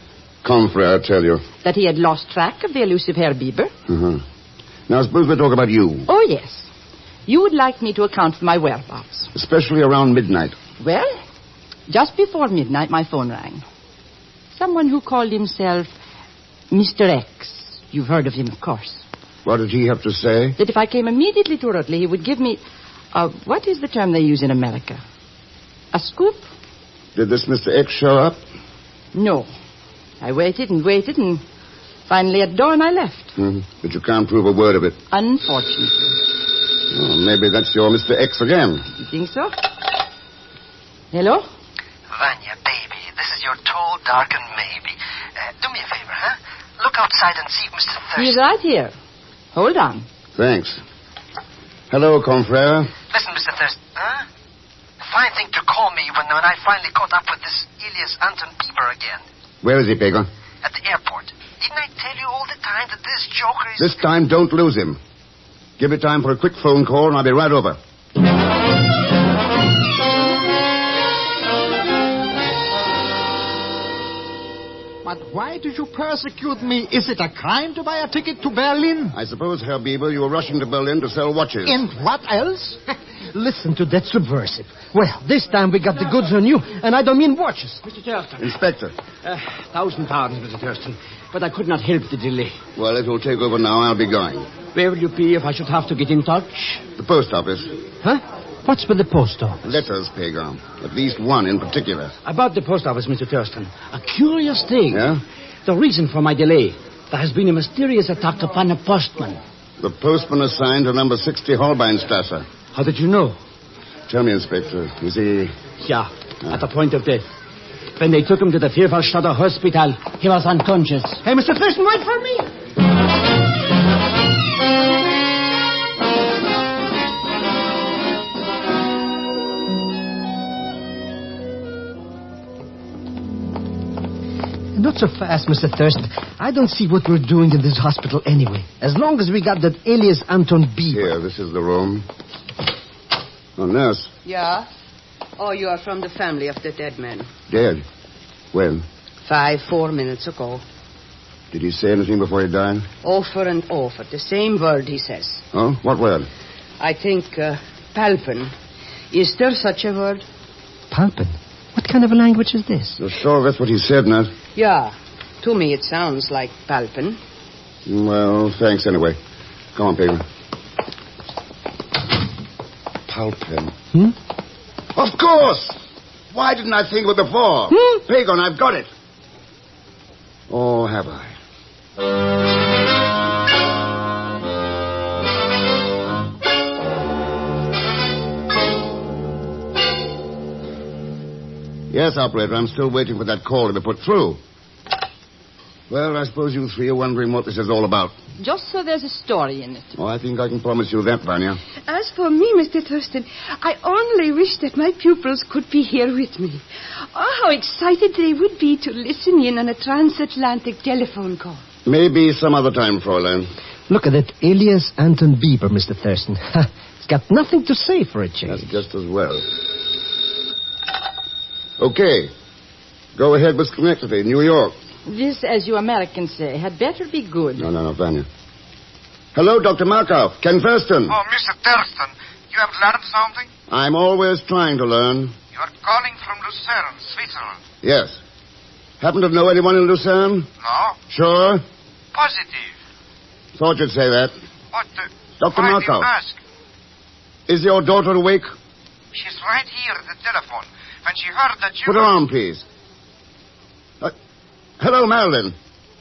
confrere tell you? That he had lost track of the elusive Herr Bieber. Uh-huh. Now, suppose we talk about you. Oh, yes. You would like me to account for my whereabouts. Especially around midnight. Well, just before midnight, my phone rang. Someone who called himself Mr. X. You've heard of him, of course. What did he have to say? That if I came immediately to Rutley, he would give me... what is the term they use in America? A scoop? Did this Mr. X show up? No. I waited and finally at the door and I left. But you can't prove a word of it. Unfortunately. Oh, maybe that's your Mr. X again. You think so? Hello? Vanya, baby, this is your tall, darkened maybe. Do me a favor, huh? Look outside and see if Mr. Thurston... He's right here. Hold on. Thanks. Hello, confrere. Listen, Mr. Thurston, huh? A fine thing to call me when I finally caught up with this Elias Anton Bieber again. Where is he, Pagan? At the airport. Didn't I tell you all the time that this joker is... This time, don't lose him. Give me time for a quick phone call, and I'll be right over. But why did you persecute me? Is it a crime to buy a ticket to Berlin? I suppose, Herr Bieber, you were rushing to Berlin to sell watches. And what else? Listen to that subversive. Well, this time we got the goods on you, and I don't mean watches. Mr. Thurston. Inspector. 1,000 pardons, Mr. Thurston. But I could not help the delay. Well, it will take over now. I'll be going. Where will you be if I should have to get in touch? The post office. Huh? What's with the post office? Letters, Pagan. At least one in particular. About the post office, Mr. Thurston. A curious thing. Yeah? The reason for my delay. There has been a mysterious attack upon a postman. The postman assigned to number 60 Holbeinstrasse. How did you know? Tell me, Inspector. Is he... Yeah, at the point of death. When they took him to the Vierfallstadter Hospital, he was unconscious. Hey, Mr. Thurston, wait for me! Not so fast, Mr. Thurston. I don't see what we're doing in this hospital anyway. As long as we got that alias Anton Bieber. Here, this is the room. Oh, nurse. Yeah? Oh, you are from the family of the dead man. Dead? When? 4 minutes ago. Did he say anything before he died? Over and over. The same word he says. Oh? What word? I think palpen. Is there such a word? Palpen? What kind of a language is this? You're sure that's what he said, nurse? Yeah. To me, it sounds like palpen. Well, thanks anyway. Come on, Pagan. Palpen. Of course! Why didn't I think of it before? Pagan, I've got it. Or have I? Yes, operator, I'm still waiting for that call to be put through. Well, I suppose you three are wondering what this is all about. Just so there's a story in it. Oh, I think I can promise you that, Vanya. As for me, Mr. Thurston, I only wish that my pupils could be here with me. Oh, how excited they would be to listen in on a transatlantic telephone call. Maybe some other time, Fräulein. Look at that Elias Anton Bieber, Mr. Thurston. He's got nothing to say for a change. That's just as well. Okay. Go ahead with Schenectady, New York. This, as you Americans say, had better be good. No, Vanya. Hello, Dr. Markov. Ken Thurston. Oh, Mr. Thurston, you have learned something? I'm always trying to learn. You are calling from Lucerne, Switzerland. Yes. Happen to know anyone in Lucerne? No. Sure? Positive. Thought you'd say that. What? Dr. Why Markov. do you ask? Is your daughter awake? She's right here at the telephone. When she heard that you... Put her on, please. Hello, Marilyn.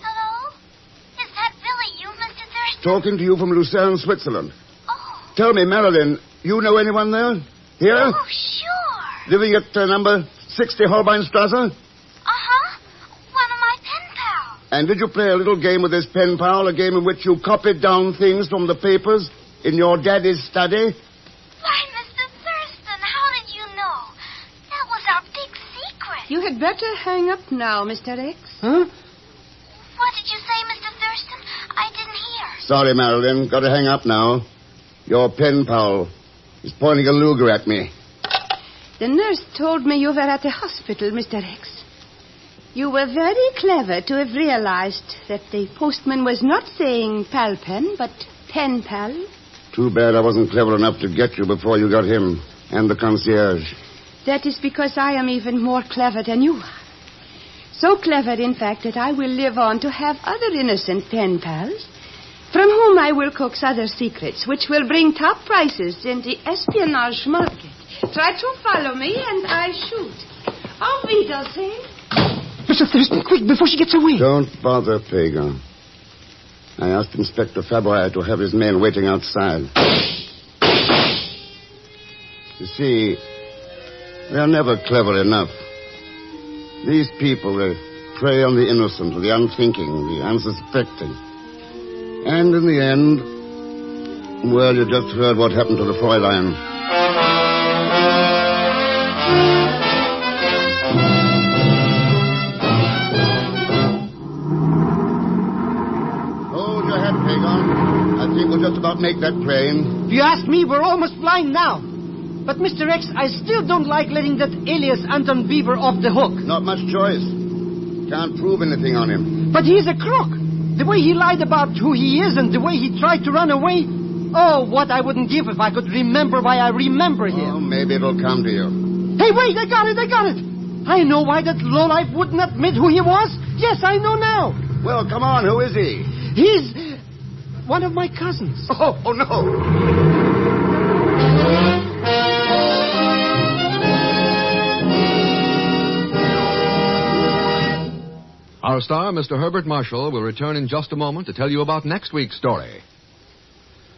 Hello? Is that really you, Mr. Thurston? Talking to you from Lucerne, Switzerland. Oh. Tell me, Marilyn, you know anyone there? Here? Oh, sure. Living at number 60 Holbeinstrasse? Uh-huh. One of my pen pals. And did you play a little game with this pen pal, a game in which you copied down things from the papers in your daddy's study? Why, Mr. Thurston, how did you know? That was our big secret. You had better hang up now, Mr. X. Huh? What did you say, Mr. Thurston? I didn't hear. Sorry, Marilyn. Got to hang up now. Your pen pal is pointing a Luger at me. The nurse told me you were at the hospital, Mr. X. You were very clever to have realized that the postman was not saying pal pen, but pen pal. Too bad I wasn't clever enough to get you before you got him and the concierge. That is because I am even more clever than you are. So clever, in fact, that I will live on to have other innocent pen pals, from whom I will coax other secrets, which will bring top prices in the espionage market. Try to follow me, and I shoot. Auf Wiedersehen. Mr. Thurston, quick, before she gets away. Don't bother, Pagan. I asked Inspector Fabry to have his men waiting outside. You see, they're never clever enough. These people, they prey on the innocent, the unthinking, the unsuspecting. And in the end, well, you just heard what happened to the Fräulein. Hold your head, Pagan. I think we'll just about make that plane. If you ask me, we're almost flying now. But, Mr. X, I still don't like letting that alias Anton Bieber off the hook. Not much choice. Can't prove anything on him. But he's a crook. The way he lied about who he is and the way he tried to run away. Oh, what I wouldn't give if I could remember why I remember him. Oh, maybe it'll come to you. Hey, wait, I got it. I know why that lowlife wouldn't admit who he was. Yes, I know now. Well, come on, who is he? He's one of my cousins. Oh, no. Our star, Mr. Herbert Marshall, will return in just a moment to tell you about next week's story.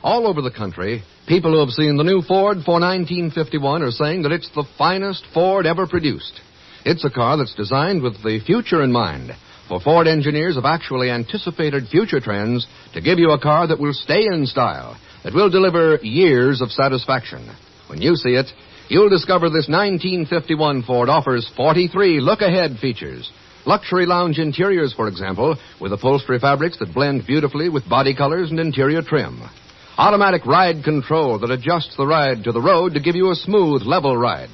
All over the country, people who have seen the new Ford for 1951 are saying that it's the finest Ford ever produced. It's a car that's designed with the future in mind, for Ford engineers have actually anticipated future trends to give you a car that will stay in style, that will deliver years of satisfaction. When you see it, you'll discover this 1951 Ford offers 43 look-ahead features. Luxury lounge interiors, for example, with upholstery fabrics that blend beautifully with body colors and interior trim. Automatic ride control that adjusts the ride to the road to give you a smooth, level ride.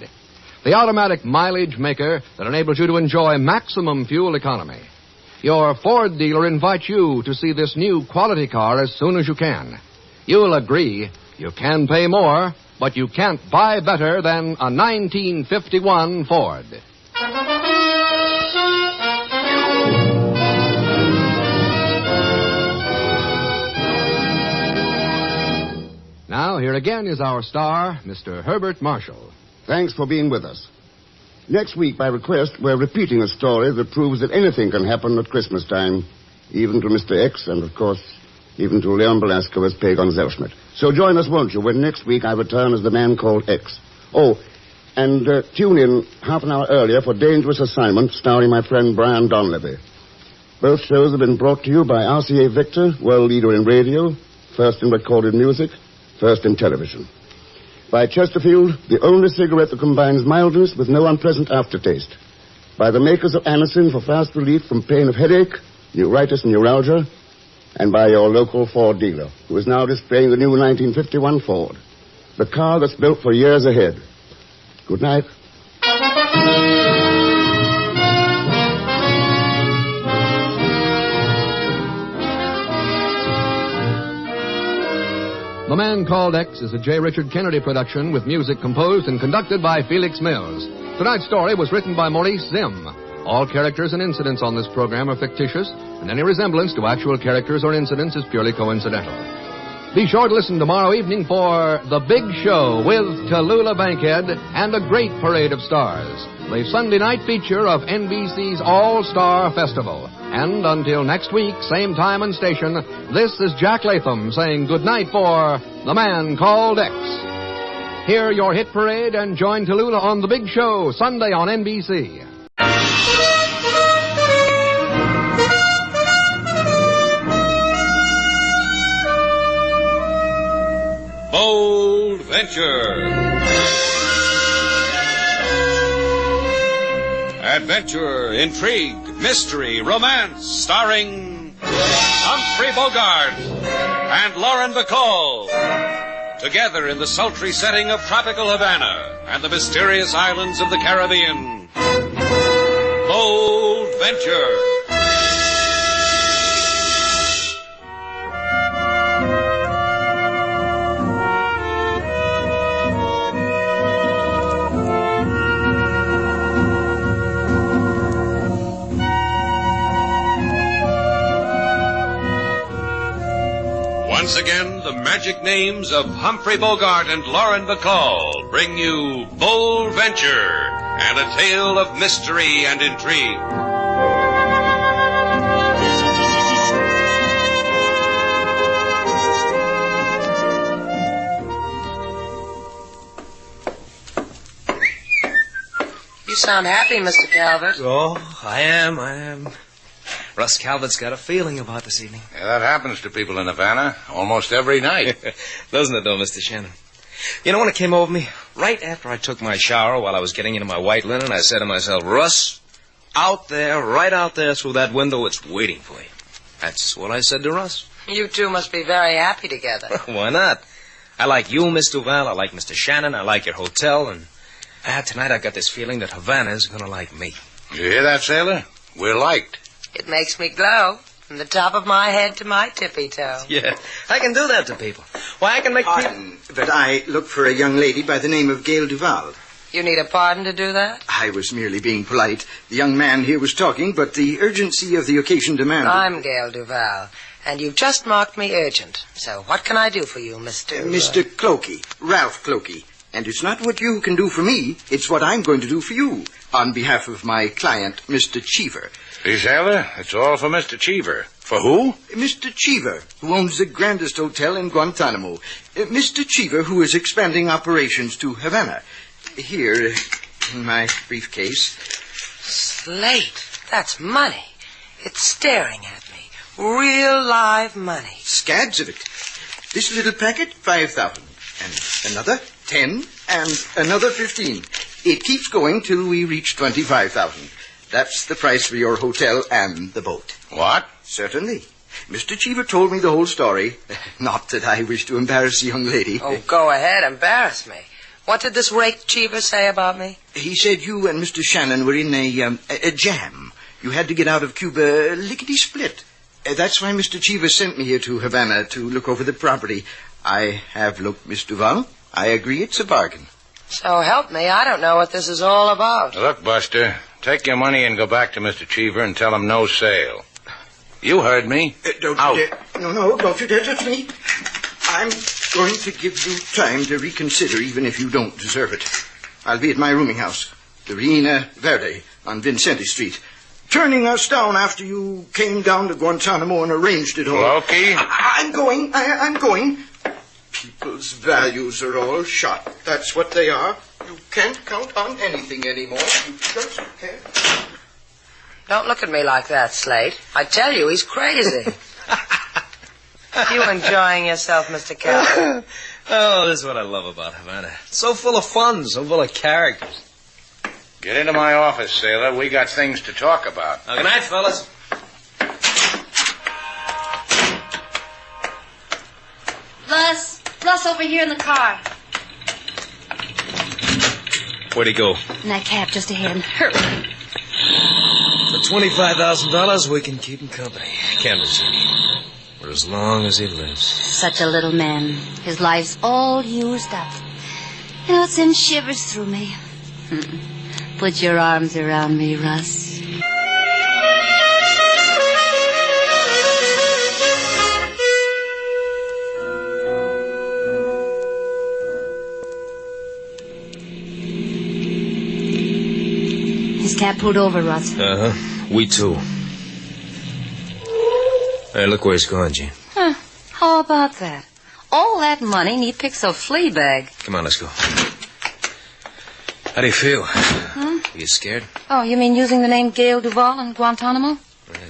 The automatic mileage maker that enables you to enjoy maximum fuel economy. Your Ford dealer invites you to see this new quality car as soon as you can. You'll agree you can pay more, but you can't buy better than a 1951 Ford. Now, here again is our star, Mr. Herbert Marshall. Thanks for being with us. Next week, by request, we're repeating a story that proves that anything can happen at Christmas time, even to Mr. X and, of course, even to Leon Belasco as Pagon Zellschmidt. So join us, won't you, when next week I return as the man called X. Oh, And tune in half an hour earlier for Dangerous Assignment, starring my friend Brian Donlevy. Both shows have been brought to you by RCA Victor, world leader in radio, first in recorded music, first in television. By Chesterfield, the only cigarette that combines mildness with no unpleasant aftertaste. By the makers of Anacin for fast relief from pain of headache, neuritis and neuralgia. And by your local Ford dealer, who is now displaying the new 1951 Ford. The car that's built for years ahead. Good night. The Man Called X is a J. Richard Kennedy production with music composed and conducted by Felix Mills. Tonight's story was written by Maurice Zimm. All characters and incidents on this program are fictitious, and any resemblance to actual characters or incidents is purely coincidental. Be sure to listen tomorrow evening for The Big Show with Tallulah Bankhead and a great parade of stars, the Sunday night feature of NBC's All-Star Festival. And until next week, same time and station, this is Jack Latham saying goodnight for The Man Called X. Hear your hit parade and join Tallulah on The Big Show, Sunday on NBC. Bold Venture. Adventure, intrigue, mystery, romance, starring Humphrey Bogart and Lauren Bacall. Together in the sultry setting of tropical Havana and the mysterious islands of the Caribbean. Bold Venture. Once again, the magic names of Humphrey Bogart and Lauren Bacall bring you Bold Venture and a tale of mystery and intrigue. You sound happy, Mr. Calvert. Oh, I am. Russ Calvert's got a feeling about this evening. Yeah, that happens to people in Havana almost every night. Doesn't it, though, Mr. Shannon? You know, when it came over me, right after I took my shower while I was getting into my white linen, I said to myself, Russ, out there, right out there through that window, it's waiting for you. That's what I said to Russ. You two must be very happy together. Why not? I like you, Miss Duval. I like Mr. Shannon. I like your hotel. And tonight I got this feeling that Havana's going to like me. You hear that, sailor? We're liked. It makes me glow from the top of my head to my tippy toe. Yeah, I can do that to people. Why, I can make Pardon, but I look for a young lady by the name of Gail Duval. You need a pardon to do that? I was merely being polite. The young man here was talking, but the urgency of the occasion demanded... I'm Gail Duval, and you've just marked me urgent. So what can I do for you, Mr... Mr. Clokey, Ralph Clokey. And it's not what you can do for me, it's what I'm going to do for you, on behalf of my client, Mr. Cheever. See, sailor, it's all for Mr. Cheever. For who? Mr. Cheever, who owns the grandest hotel in Guantanamo. Mr. Cheever, who is expanding operations to Havana. Here, in my briefcase. Slate, that's money. It's staring at me. Real live money. Scads of it. This little packet, 5,000. And another, 10. And another 15. It keeps going till we reach 25,000. That's the price for your hotel and the boat. What? Certainly. Mr. Cheever told me the whole story. Not that I wish to embarrass the young lady. Oh, go ahead, embarrass me. What did this rake Cheever say about me? He said you and Mr. Shannon were in a jam. You had to get out of Cuba lickety-split. That's why Mr. Cheever sent me here to Havana to look over the property. I have looked, Miss Duval. I agree it's a bargain. So help me, I don't know what this is all about. Look, Buster, take your money and go back to Mr. Cheever and tell him no sale. You heard me. Don't you dare. No, don't you dare touch me. I'm going to give you time to reconsider, even if you don't deserve it. I'll be at my rooming house, the Reina Verde, on Vincente Street. Turning us down after you came down to Guantanamo and arranged it all. Loki? I'm going. People's values are all shot. That's what they are. You can't count on anything anymore. You just can't. Don't look at me like that, Slate. I tell you, he's crazy. You enjoying yourself, Mr. Calvin? Oh, this is what I love about Havana. So full of fun, so full of characters. Get into my office, sailor. We got things to talk about. Good night, fellas. Russ over here in the car. Where'd he go? In that cab just ahead. Hurry. For $25,000, we can keep him company. Can't we, Jeannie? For as long as he lives. Such a little man. His life's all used up. You know, it sends shivers through me. Put your arms around me, Russ. His cab pulled over, Russ. Uh-huh. We too. Hey, look where he's gone, Jean. Huh. How about that? All that money and he picks a flea bag. Come on, let's go. How do you feel? Are you scared? Oh, you mean using the name Gail Duval in Guantanamo?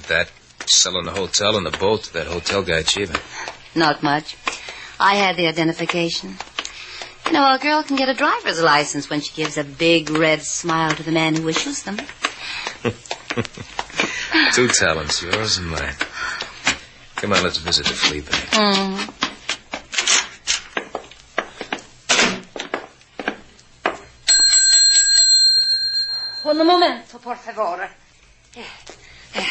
That, selling the hotel and the boat to that hotel guy, Chiva. Not much. I had the identification. You know, a girl can get a driver's license when she gives a big red smile to the man who issues them. 2 talents, yours and mine. Come on, let's visit the flea bag. Un momento, por favor.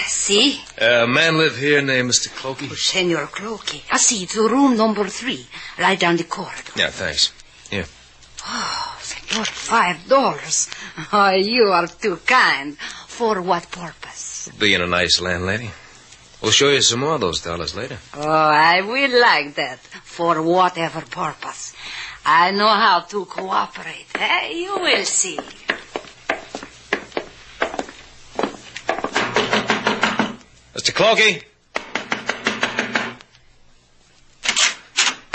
Si? A man live here named Mr. Clokey? Oh, Senor Clokey. I see, to room number 3, right down the corridor. Yeah, thanks. Here. Oh, Senor, $5. Oh, you are too kind. For what purpose? Being a nice landlady. We'll show you some more of those dollars later. Oh, I will like that. For whatever purpose. I know how to cooperate. You will see. Mr. Clokey?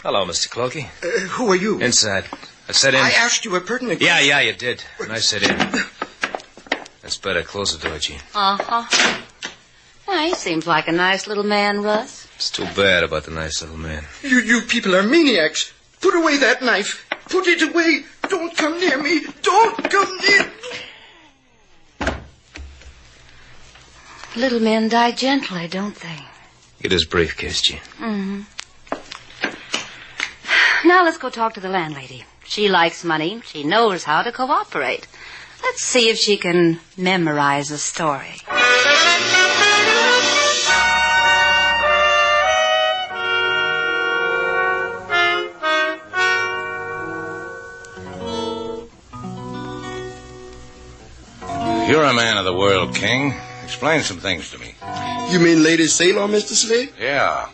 Hello, Mr. Clokey. Who are you? Inside. I said in. I asked you a pertinent question. Yeah, you did. And I said in. That's better. Close the door, Jean. Uh-huh. Well, he seems like a nice little man, Russ. It's too bad about the nice little man. You people are maniacs. Put away that knife. Put it away. Don't come near me. Don't come near. Little men die gently, don't they? Get his briefcase, Jean. Mm-hmm. Now let's go talk to the landlady. She likes money. She knows how to cooperate. Let's see if she can memorize a story. You're a man of the world, King. Explain some things to me. You mean Lady Sailor, Mr. Slade? Yeah.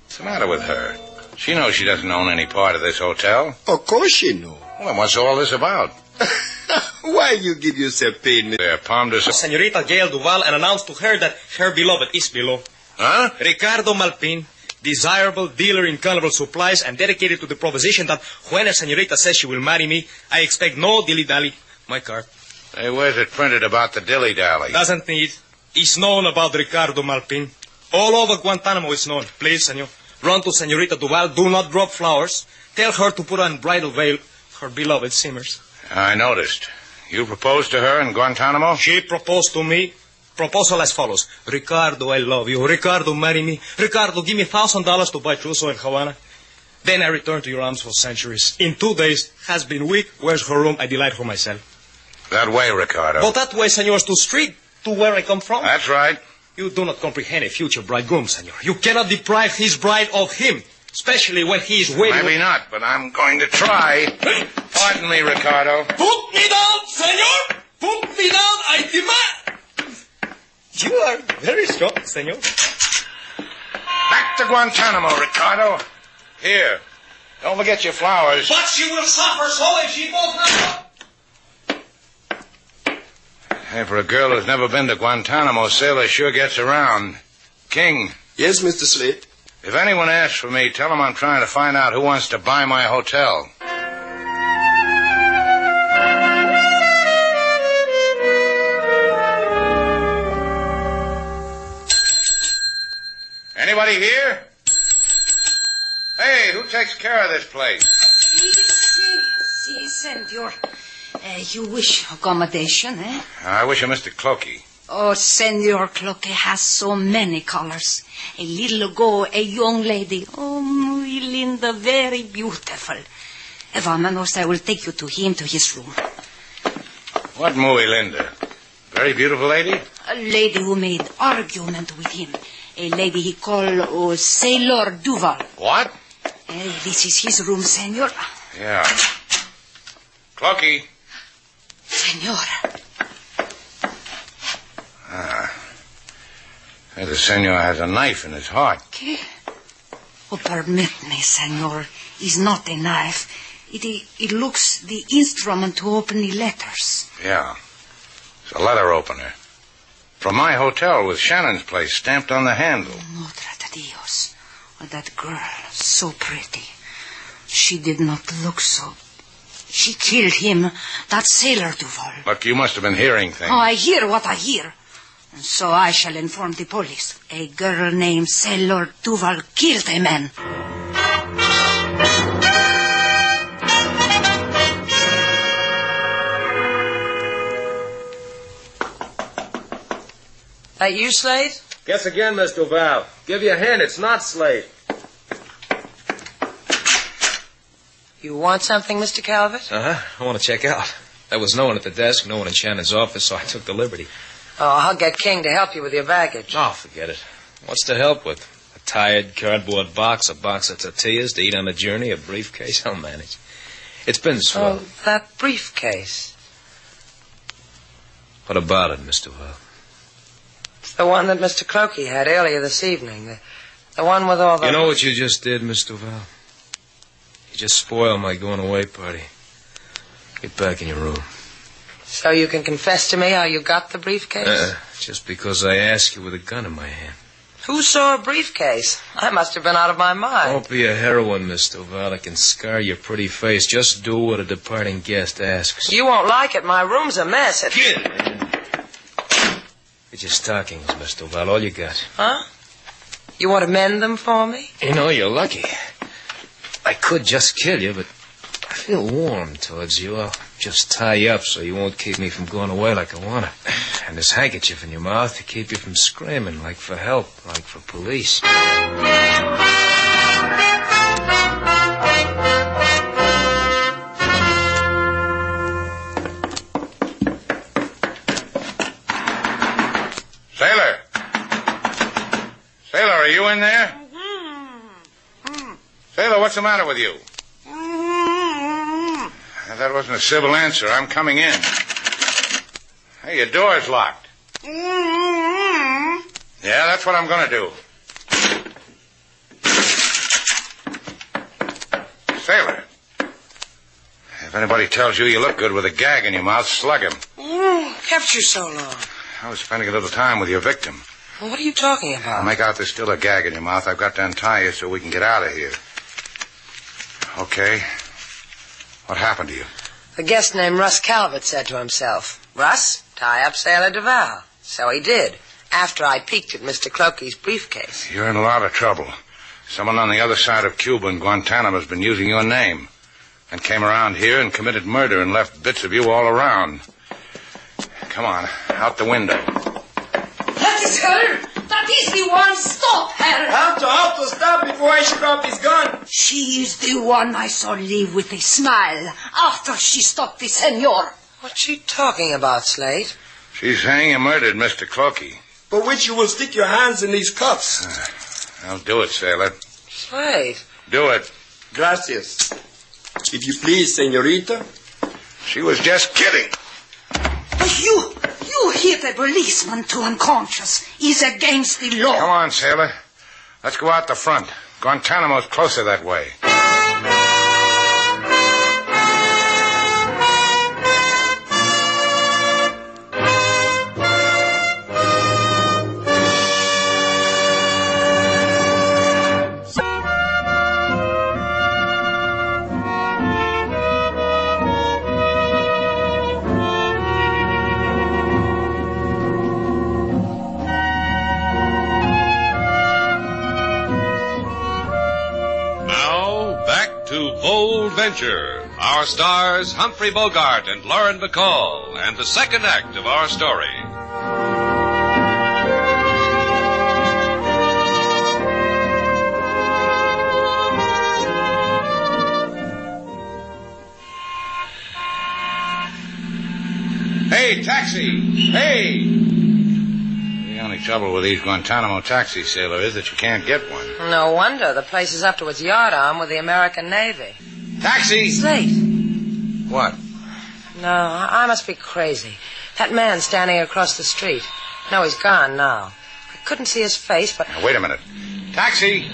What's the matter with her? She knows she doesn't own any part of this hotel. Of course she knows. Well, then what's all this about? Why you give yourself pain, There, palmed us. Senorita Gail Duval and announced to her that her beloved is below. Huh? Ricardo Malpin, desirable dealer in carnival supplies and dedicated to the proposition that when a senorita says she will marry me, I expect no dilly-dally. My card. Hey, where's it printed about the dilly-dally? Doesn't need. It's known about Ricardo Malpin. All over Guantanamo it's known. Please, senor. Run to Senorita Duval. Do not drop flowers. Tell her to put on bridal veil. Her beloved simmers. I noticed. You proposed to her in Guantanamo? She proposed to me. Proposal as follows. Ricardo, I love you. Ricardo, marry me. Ricardo, give me $1,000 to buy trousseau in Havana. Then I return to your arms for centuries. In 2 days, has been weak. Where's her room? I delight for myself. That way, Ricardo. But that way, senor, is too strict to where I come from. That's right. You do not comprehend a future bridegroom, senor. You cannot deprive his bride of him, especially when he is waiting. Maybe not, but I'm going to try. Pardon me, Ricardo. Put me down, senor! Put me down, I demand! You are very strong, senor. Back to Guantanamo, Ricardo. Here. Don't forget your flowers. But she will suffer so if she does not. Hey, for a girl who's never been to Guantanamo, Sailor sure gets around. King. Yes, Mr. Slade. If anyone asks for me, tell them I'm trying to find out who wants to buy my hotel. Anybody here? Hey, who takes care of this place? Si, senor. You wish accommodation, eh? I wish a Mr. Clokey. Oh, Senor Clokey has so many colors. A little ago, a young lady. Oh, muy linda, very beautiful. Vámonos, I will take you to him, to his room. What muy linda? Very beautiful lady? A lady who made argument with him. A lady he called Sailor Duval. What? This is his room, senor. Yeah. Clokey. Senor. The senor has a knife in his heart. ¿Qué? Oh, permit me, senor. It's not a knife. It looks the instrument to open the letters. Yeah. It's a letter opener. From my hotel with Shannon's place stamped on the handle. Madre de Dios. Oh, that girl, so pretty. She did not look so. She killed him, that Sailor Duval. Look, you must have been hearing things. Oh, I hear what I hear. And so I shall inform the police. A girl named Sailor Duval killed a man. That you, Slade? Guess again, Miss Duval. Give you a hint, it's not Slade. You want something, Mr. Calvert? I want to check out. There was no one at the desk, no one in Shannon's office, so I took the liberty. Oh, I'll get King to help you with your baggage. Oh, forget it. What's to help with? A tired cardboard box, a box of tortillas to eat on the journey, a briefcase? I'll manage. It's been swell. Oh, that briefcase. What about it, Miss Duval? It's the one that Mr. Clokey had earlier this evening. The one with all the... You know what you just did, Miss Duval? You just spoiled my going-away party. Get back in your room. So you can confess to me how you got the briefcase? Just because I asked you with a gun in my hand. Who saw a briefcase? I must have been out of my mind. Don't be a heroine, Miss Duval. It can scar your pretty face. Just do what a departing guest asks. You won't like it. My room's a mess. It's your stockings, Miss Duval. All you got. Huh? You want to mend them for me? You know, you're lucky. I could just kill you, but I feel warm towards you. I'll just tie you up so you won't keep me from going away like I want to. And this handkerchief in your mouth to keep you from screaming, like for help, like for police. Sailor! Sailor, are you in there? Sailor, what's the matter with you? That wasn't a civil answer. I'm coming in. Hey, your door's locked. Yeah, that's what I'm going to do. Sailor, if anybody tells you you look good with a gag in your mouth, slug him. Kept you so long. I was spending a little time with your victim. Well, what are you talking about? I'll make out there's still a gag in your mouth. I've got to untie you so we can get out of here. Okay. What happened to you? The guest named Russ Calvert said to himself, Russ, tie up Sailor Duval. So he did, after I peeked at Mr. Clokey's briefcase. You're in a lot of trouble. Someone on the other side of Cuba in Guantanamo has been using your name and came around here and committed murder and left bits of you all around. Come on, out the window. That is her! That is the one! Stop her! Alto, stop before I shoot off his gun! She is the one I saw leave with a smile after she stopped the senor. What's she talking about, Slade? She's saying you murdered Mr. Clokey. But which you will stick your hands in these cuffs. I'll do it, Sailor. Slade. Do it. Gracias. If you please, senorita. She was just kidding. But you hit a policeman to unconscious. Is against the law. Come on, Sailor. Let's go out the front. Guantanamo's closer that way. now, back to Bold Venture. Our stars, Humphrey Bogart and Lauren Bacall, and the second act of our story. Hey, taxi! Hey! The only trouble with these Guantanamo taxis, sailor, is that you can't get one. No wonder. The place is up to its yard arm with the American Navy. Taxi! Slate. What? No, I must be crazy. That man standing across the street. No, he's gone now. I couldn't see his face, but... Now, wait a minute. Taxi!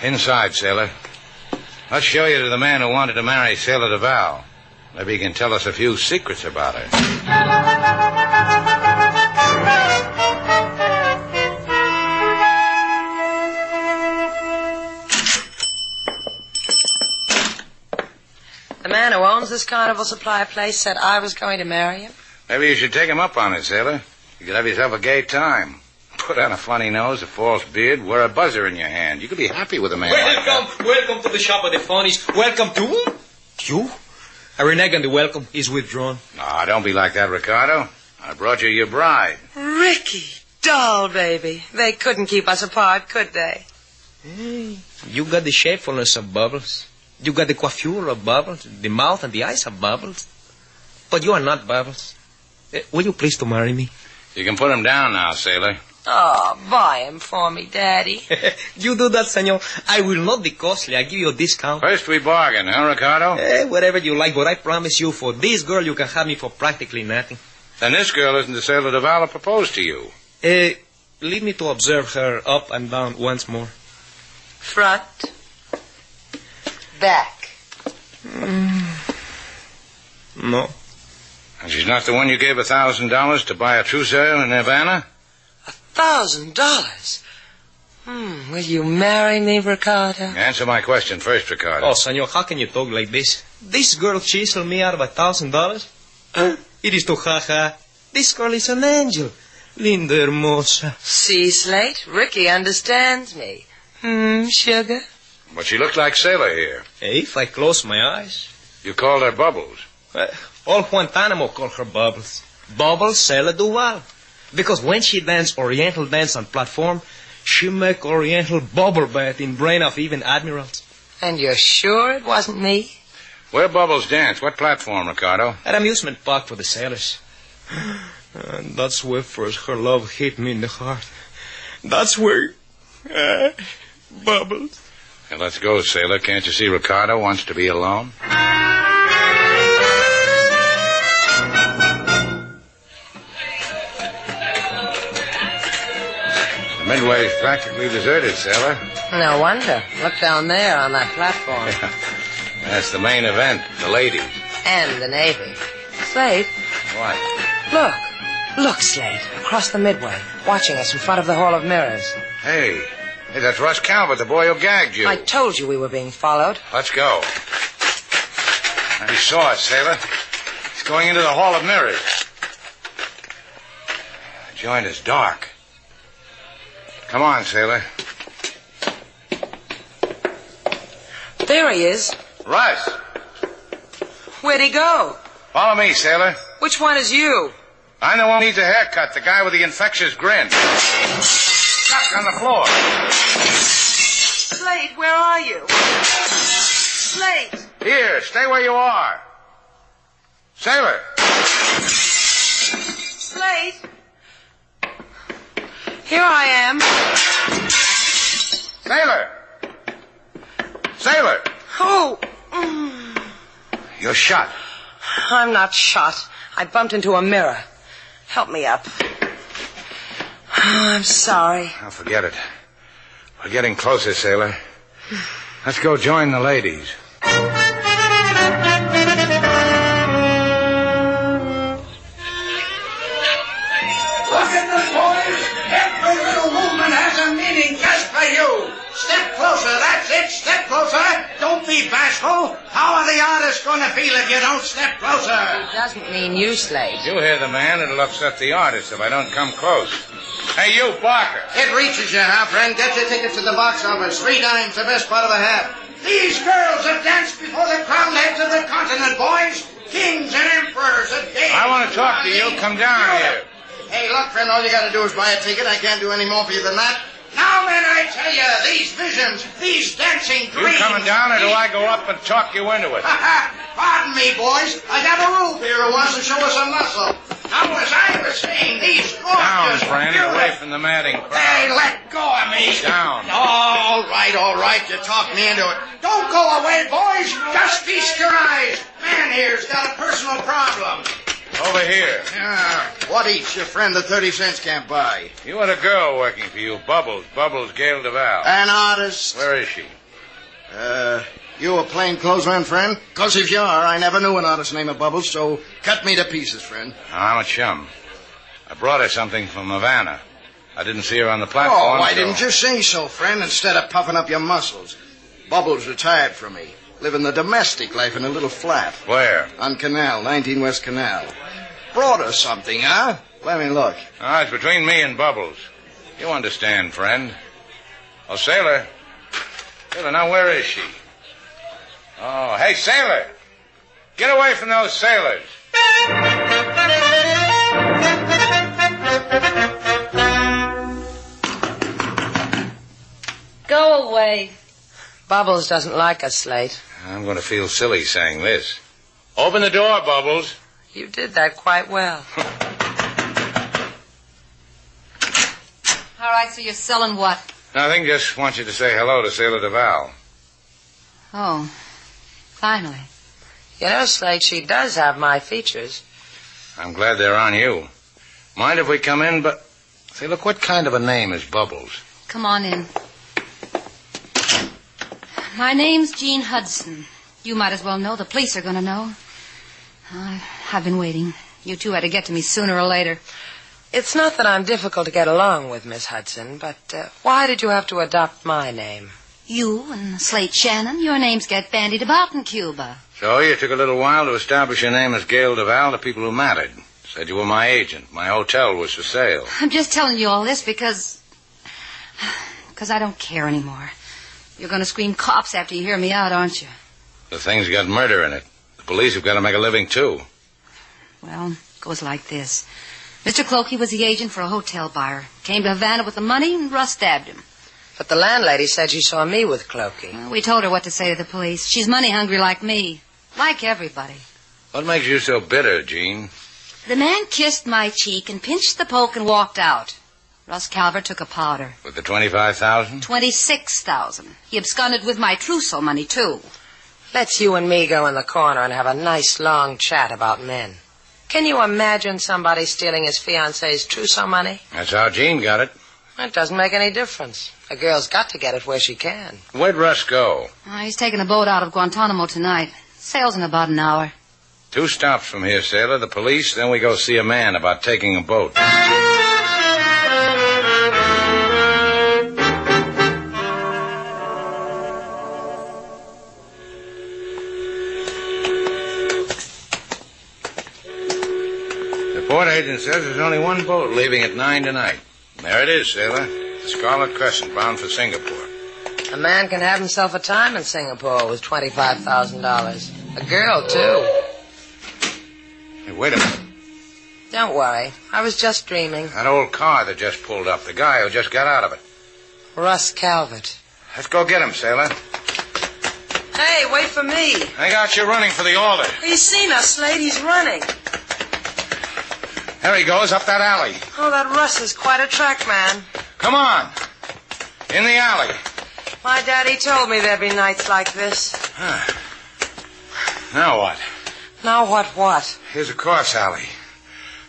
Inside, sailor. Let's show you to the man who wanted to marry Sailor DeVal. Maybe he can tell us a few secrets about her. The man who owns this carnival supply place said I was going to marry him. Maybe you should take him up on it, sailor. You could have yourself a gay time. Put on a funny nose, a false beard, wear a buzzer in your hand. You could be happy with a man like that. Welcome to the shop of the phonies. Welcome to... You? I renege on the welcome. He's withdrawn. Ah, don't be like that, Ricardo. I brought you your bride. Ricky, doll baby. They couldn't keep us apart, could they? Hey, you got the shapefulness of Bubbles. You got the coiffure of Bubbles, the mouth and the eyes of Bubbles. But you are not Bubbles. Will you please to marry me? You can put him down now, sailor. Oh, buy him for me, Daddy. You do that, senor. I will not be costly. I give you a discount. First we bargain, huh, Ricardo? Whatever you like, but I promise you, for this girl, you can have me for practically nothing. Then this girl isn't the Sailor DeVal who proposed to you. Leave me to observe her up and down once more. Front. Back. No. And she's not the one you gave $1,000 to buy a trousseau in Havana? $1,000? Will you marry me, Ricardo? Answer my question first, Ricardo. Oh, senor, how can you talk like this? This girl chiseled me out of $1,000? It is to ha-ha. This girl is an angel. Linda hermosa. See, Slate? Ricky understands me. Sugar? But she looked like Sailor here. If I close my eyes. You called her Bubbles. All Guantanamo call her Bubbles. Bubbles Sailor DeVal. Because when she dance Oriental dance on platform, she make Oriental bubble bath in brain of even admirals. And you're sure it wasn't me? Where Bubbles dance? What platform, Ricardo? At amusement park for the sailors. And that's where first her love hit me in the heart. That's where... Bubbles. Hey, let's go, sailor. Can't you see Ricardo wants to be alone? Midway's practically deserted, sailor. No wonder. Look down there on that platform. That's the main event, the ladies. And the Navy. Slate. What? Look, Slate. Across the Midway. Watching us in front of the Hall of Mirrors. Hey, that's Russ Calvert, the boy who gagged you. I told you we were being followed. Let's go. I saw it, sailor. He's going into the Hall of Mirrors. The joint is dark. Come on, sailor. There he is. Russ. Where'd he go? Follow me, sailor. Which one is you? I'm the one who needs a haircut, the guy with the infectious grin. Stuck on the floor. Slate, where are you? Slate. Here, stay where you are. Sailor. Slate. Here I am. Sailor. Sailor. Oh. You're shot. I'm not shot. I bumped into a mirror. Help me up. Oh, I'm sorry. Oh, forget it. We're getting closer, sailor. Let's go join the ladies. Look at them, boys. Every little movement has a meaning just for you. Step closer, that's it. Step closer. Don't be bashful. How are the artists going to feel if you don't step closer? It doesn't mean you, Slate. You hear the man. It'll upset the artist if I don't come close. Hey, you, Barker. It reaches you, huh, friend? Get your ticket to the box office. 3 dimes, the best part of a half. These girls have danced before the crowned heads of the continent, boys. Kings and emperors and dames. I want to talk to you. Come down here. Hey, look, friend, all you got to do is buy a ticket. I can't do any more for you than that. Now, men, I tell you, these visions, these dancing dreams... You coming down, or do I go up and talk you into it? Pardon me, boys. I got a rube here who wants to show us some muscle. Now, as I was saying, these Down, gorgeous... friend, away from the madding crowd. Hey, let go of me. Down. All right. You talked me into it. Don't go away, boys. Just feast your eyes. Man here's got a personal problem. Over here. What eats your friend the 30 cents can't buy? You had a girl working for you, Bubbles. Bubbles Gail Duval. An artist. Where is she? You a plain clothesman, friend? Because if you are, I never knew an artist named Bubbles, so cut me to pieces, friend. I'm a chum. I brought her something from Havana. I didn't see her on the platform. Oh, why didn't you say so, friend, instead of puffing up your muscles? Bubbles retired from me, living the domestic life in a little flat. Where? On Canal, 19 West Canal. Brought her something, huh? Let me look. Ah, it's between me and Bubbles. You understand, friend. Oh, Sailor. Sailor, now where is she? Oh, hey, Sailor. Get away from those sailors. Go away. Bubbles doesn't like us, Slate. I'm going to feel silly saying this. Open the door, Bubbles. You did that quite well. All right, so you're selling what? Nothing, just want you to say hello to Sailor Duval. Oh, finally. You know, Slate, she does have my features. I'm glad they're on you. Mind if we come in, but... Say, look, what kind of a name is Bubbles? Come on in. My name's Jean Hudson. You might as well know. The police are going to know. I've been waiting. You two had to get to me sooner or later. It's not that I'm difficult to get along with, Miss Hudson, but why did you have to adopt my name? You and Slate Shannon, your names get bandied about in Cuba. So you took a little while to establish your name as Gail Duval to people who mattered. Said you were my agent. My hotel was for sale. I'm just telling you all this because I don't care anymore. You're going to scream cops after you hear me out, aren't you? The thing's got murder in it. The police have got to make a living, too. Well, it goes like this. Mr. Clokey was the agent for a hotel buyer. Came to Havana with the money and Russ stabbed him. But the landlady said she saw me with Clokey. Well, we told her what to say to the police. She's money hungry like me. Like everybody. What makes you so bitter, Jean? The man kissed my cheek and pinched the poke and walked out. Russ Calvert took a powder. With the $25,000? $26,000. He absconded with my trousseau money, too. Let's you and me go in the corner and have a nice long chat about men. Can you imagine somebody stealing his fiancée's trousseau money? That's how Jean got it. It doesn't make any difference. A girl's got to get it where she can. Where'd Russ go? He's taking a boat out of Guantanamo tonight. Sails in about an hour. 2 stops from here, sailor. The police, then we go see a man about taking a boat. The port agent says there's only one boat leaving at 9 tonight. There it is, sailor. The Scarlet Crescent, bound for Singapore. A man can have himself a time in Singapore with $25,000. A girl, too. Hey, wait a minute. Don't worry. I was just dreaming. That old car that just pulled up. The guy who just got out of it. Russ Calvert. Let's go get him, sailor. Hey, wait for me. I got you running for the altar. He's seen us, Slade. He's running. There he goes, up that alley. Oh, that Russ is quite a track man. Come on. In the alley. My daddy told me there'd be nights like this. Now what? Now what? Here's a cross alley.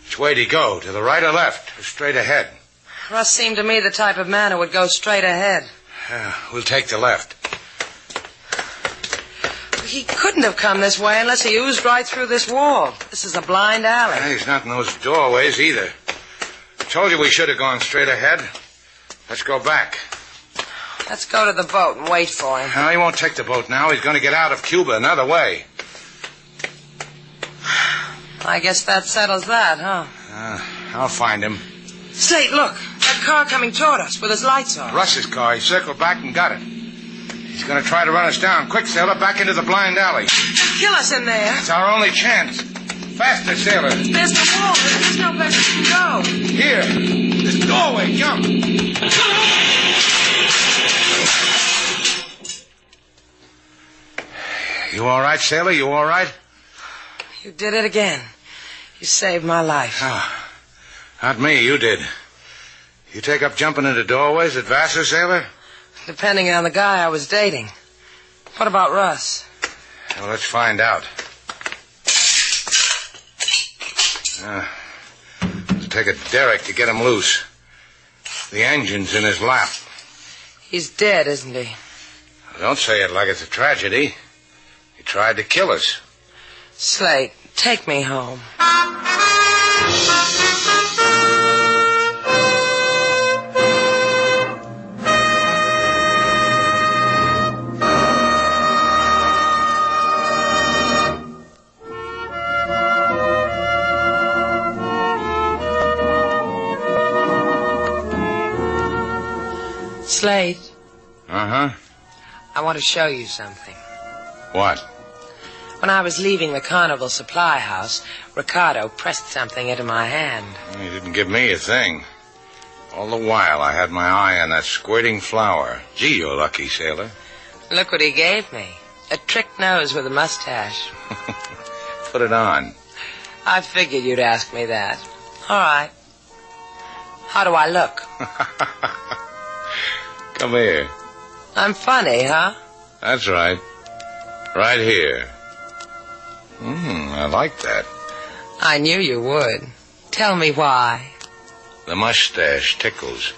Which way'd he go? To the right or left? Or straight ahead? Russ seemed to me the type of man who would go straight ahead. We'll take the left. He couldn't have come this way unless he oozed right through this wall. This is a blind alley. He's not in those doorways either. Told you we should have gone straight ahead. Let's go back. Let's go to the boat and wait for him. No, he won't take the boat now. He's going to get out of Cuba another way. I guess that settles that, huh? I'll find him. Slate, look. That That car coming toward us with his lights on. Russ's car. He circled back and got it. He's going to try to run us down. Quick, sailor, back into the blind alley. Kill us in there. It's our only chance. Faster, sailor. There's no wall. There's no place we can go. Here. This doorway. Jump. You all right, sailor? You all right? You did it again. You saved my life. Oh, not me. You did. You take up jumping into doorways at Vassar, sailor? Depending on the guy I was dating. What about Russ? Well, let's find out. It'll take a derrick to get him loose. The engine's in his lap. He's dead, isn't he? Don't say it like it's a tragedy. He tried to kill us. Slate, take me home. Slate. Uh-huh. I want to show you something. What? When I was leaving the carnival supply house, Ricardo pressed something into my hand. He didn't give me a thing. All the while, I had my eye on that squirting flower. Gee, you're lucky, sailor. Look what he gave me. A trick nose with a mustache. Put it on. I figured you'd ask me that. All right. How do I look? Come here. I'm funny, huh? That's right. Right here. I like that. I knew you would. Tell me why. The mustache tickles.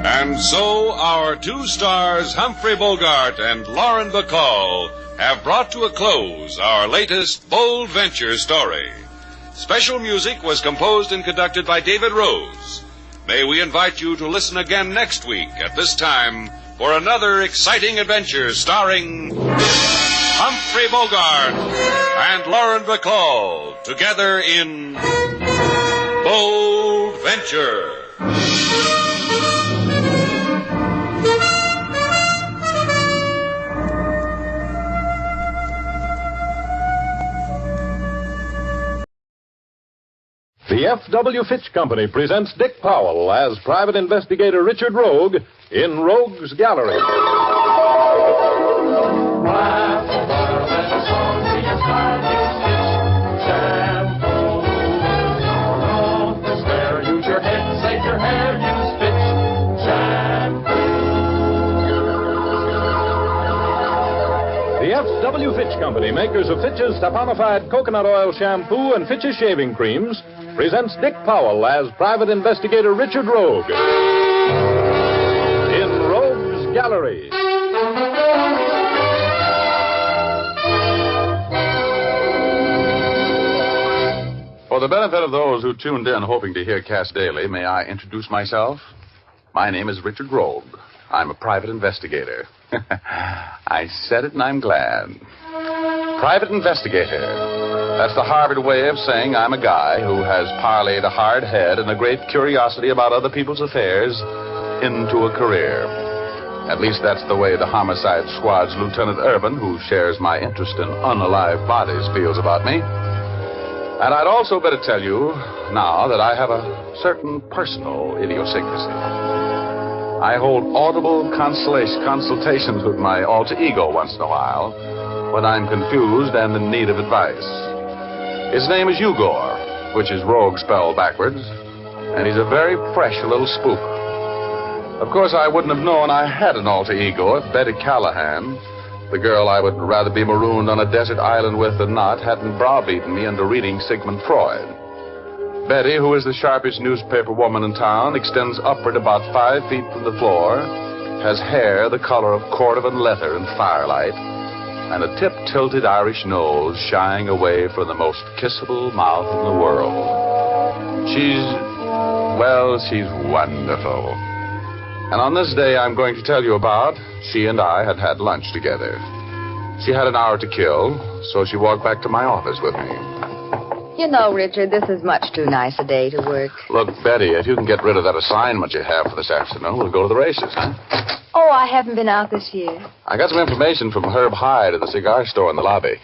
And so our two stars, Humphrey Bogart and Lauren Bacall, have brought to a close our latest bold venture story. Special music was composed and conducted by David Rose. May we invite you to listen again next week at this time for another exciting adventure starring Humphrey Bogart and Lauren Bacall together in Bold Venture. The F.W. Fitch Company presents Dick Powell as Private Investigator Richard Rogue in Rogue's Gallery. Use your head, save your hair, use Fitch shampoo. The F.W. Fitch Company, makers of Fitch's saponified coconut oil shampoo and Fitch's shaving creams, presents Dick Powell as Private Investigator Richard Rogue in Rogue's Gallery. For the benefit of those who tuned in hoping to hear Cass Daly, may I introduce myself? My name is Richard Rogue. I'm a private investigator. I said it and I'm glad. Private investigator. That's the Harvard way of saying I'm a guy who has parlayed a hard head and a great curiosity about other people's affairs into a career. At least that's the way the Homicide Squad's Lieutenant Urban, who shares my interest in unalive bodies, feels about me. And I'd also better tell you now that I have a certain personal idiosyncrasy. I hold audible consultations with my alter ego once in a while when I'm confused and in need of advice. His name is Ugor, which is Rogue spelled backwards, and he's a very fresh little spook. Of course, I wouldn't have known I had an alter ego if Betty Callahan, the girl I would rather be marooned on a desert island with than not, hadn't browbeaten me into reading Sigmund Freud. Betty, who is the sharpest newspaper woman in town, extends upward about 5 feet from the floor, has hair the color of cordovan leather in firelight, and a tip-tilted Irish nose shying away from the most kissable mouth in the world. She's wonderful. And on this day I'm going to tell you about, she and I had lunch together. She had an hour to kill, so she walked back to my office with me. You know, Richard, this is much too nice a day to work. Look, Betty, if you can get rid of that assignment you have for this afternoon, we'll go to the races, huh? Oh, I haven't been out this year. I got some information from Herb Hyde at the cigar store in the lobby.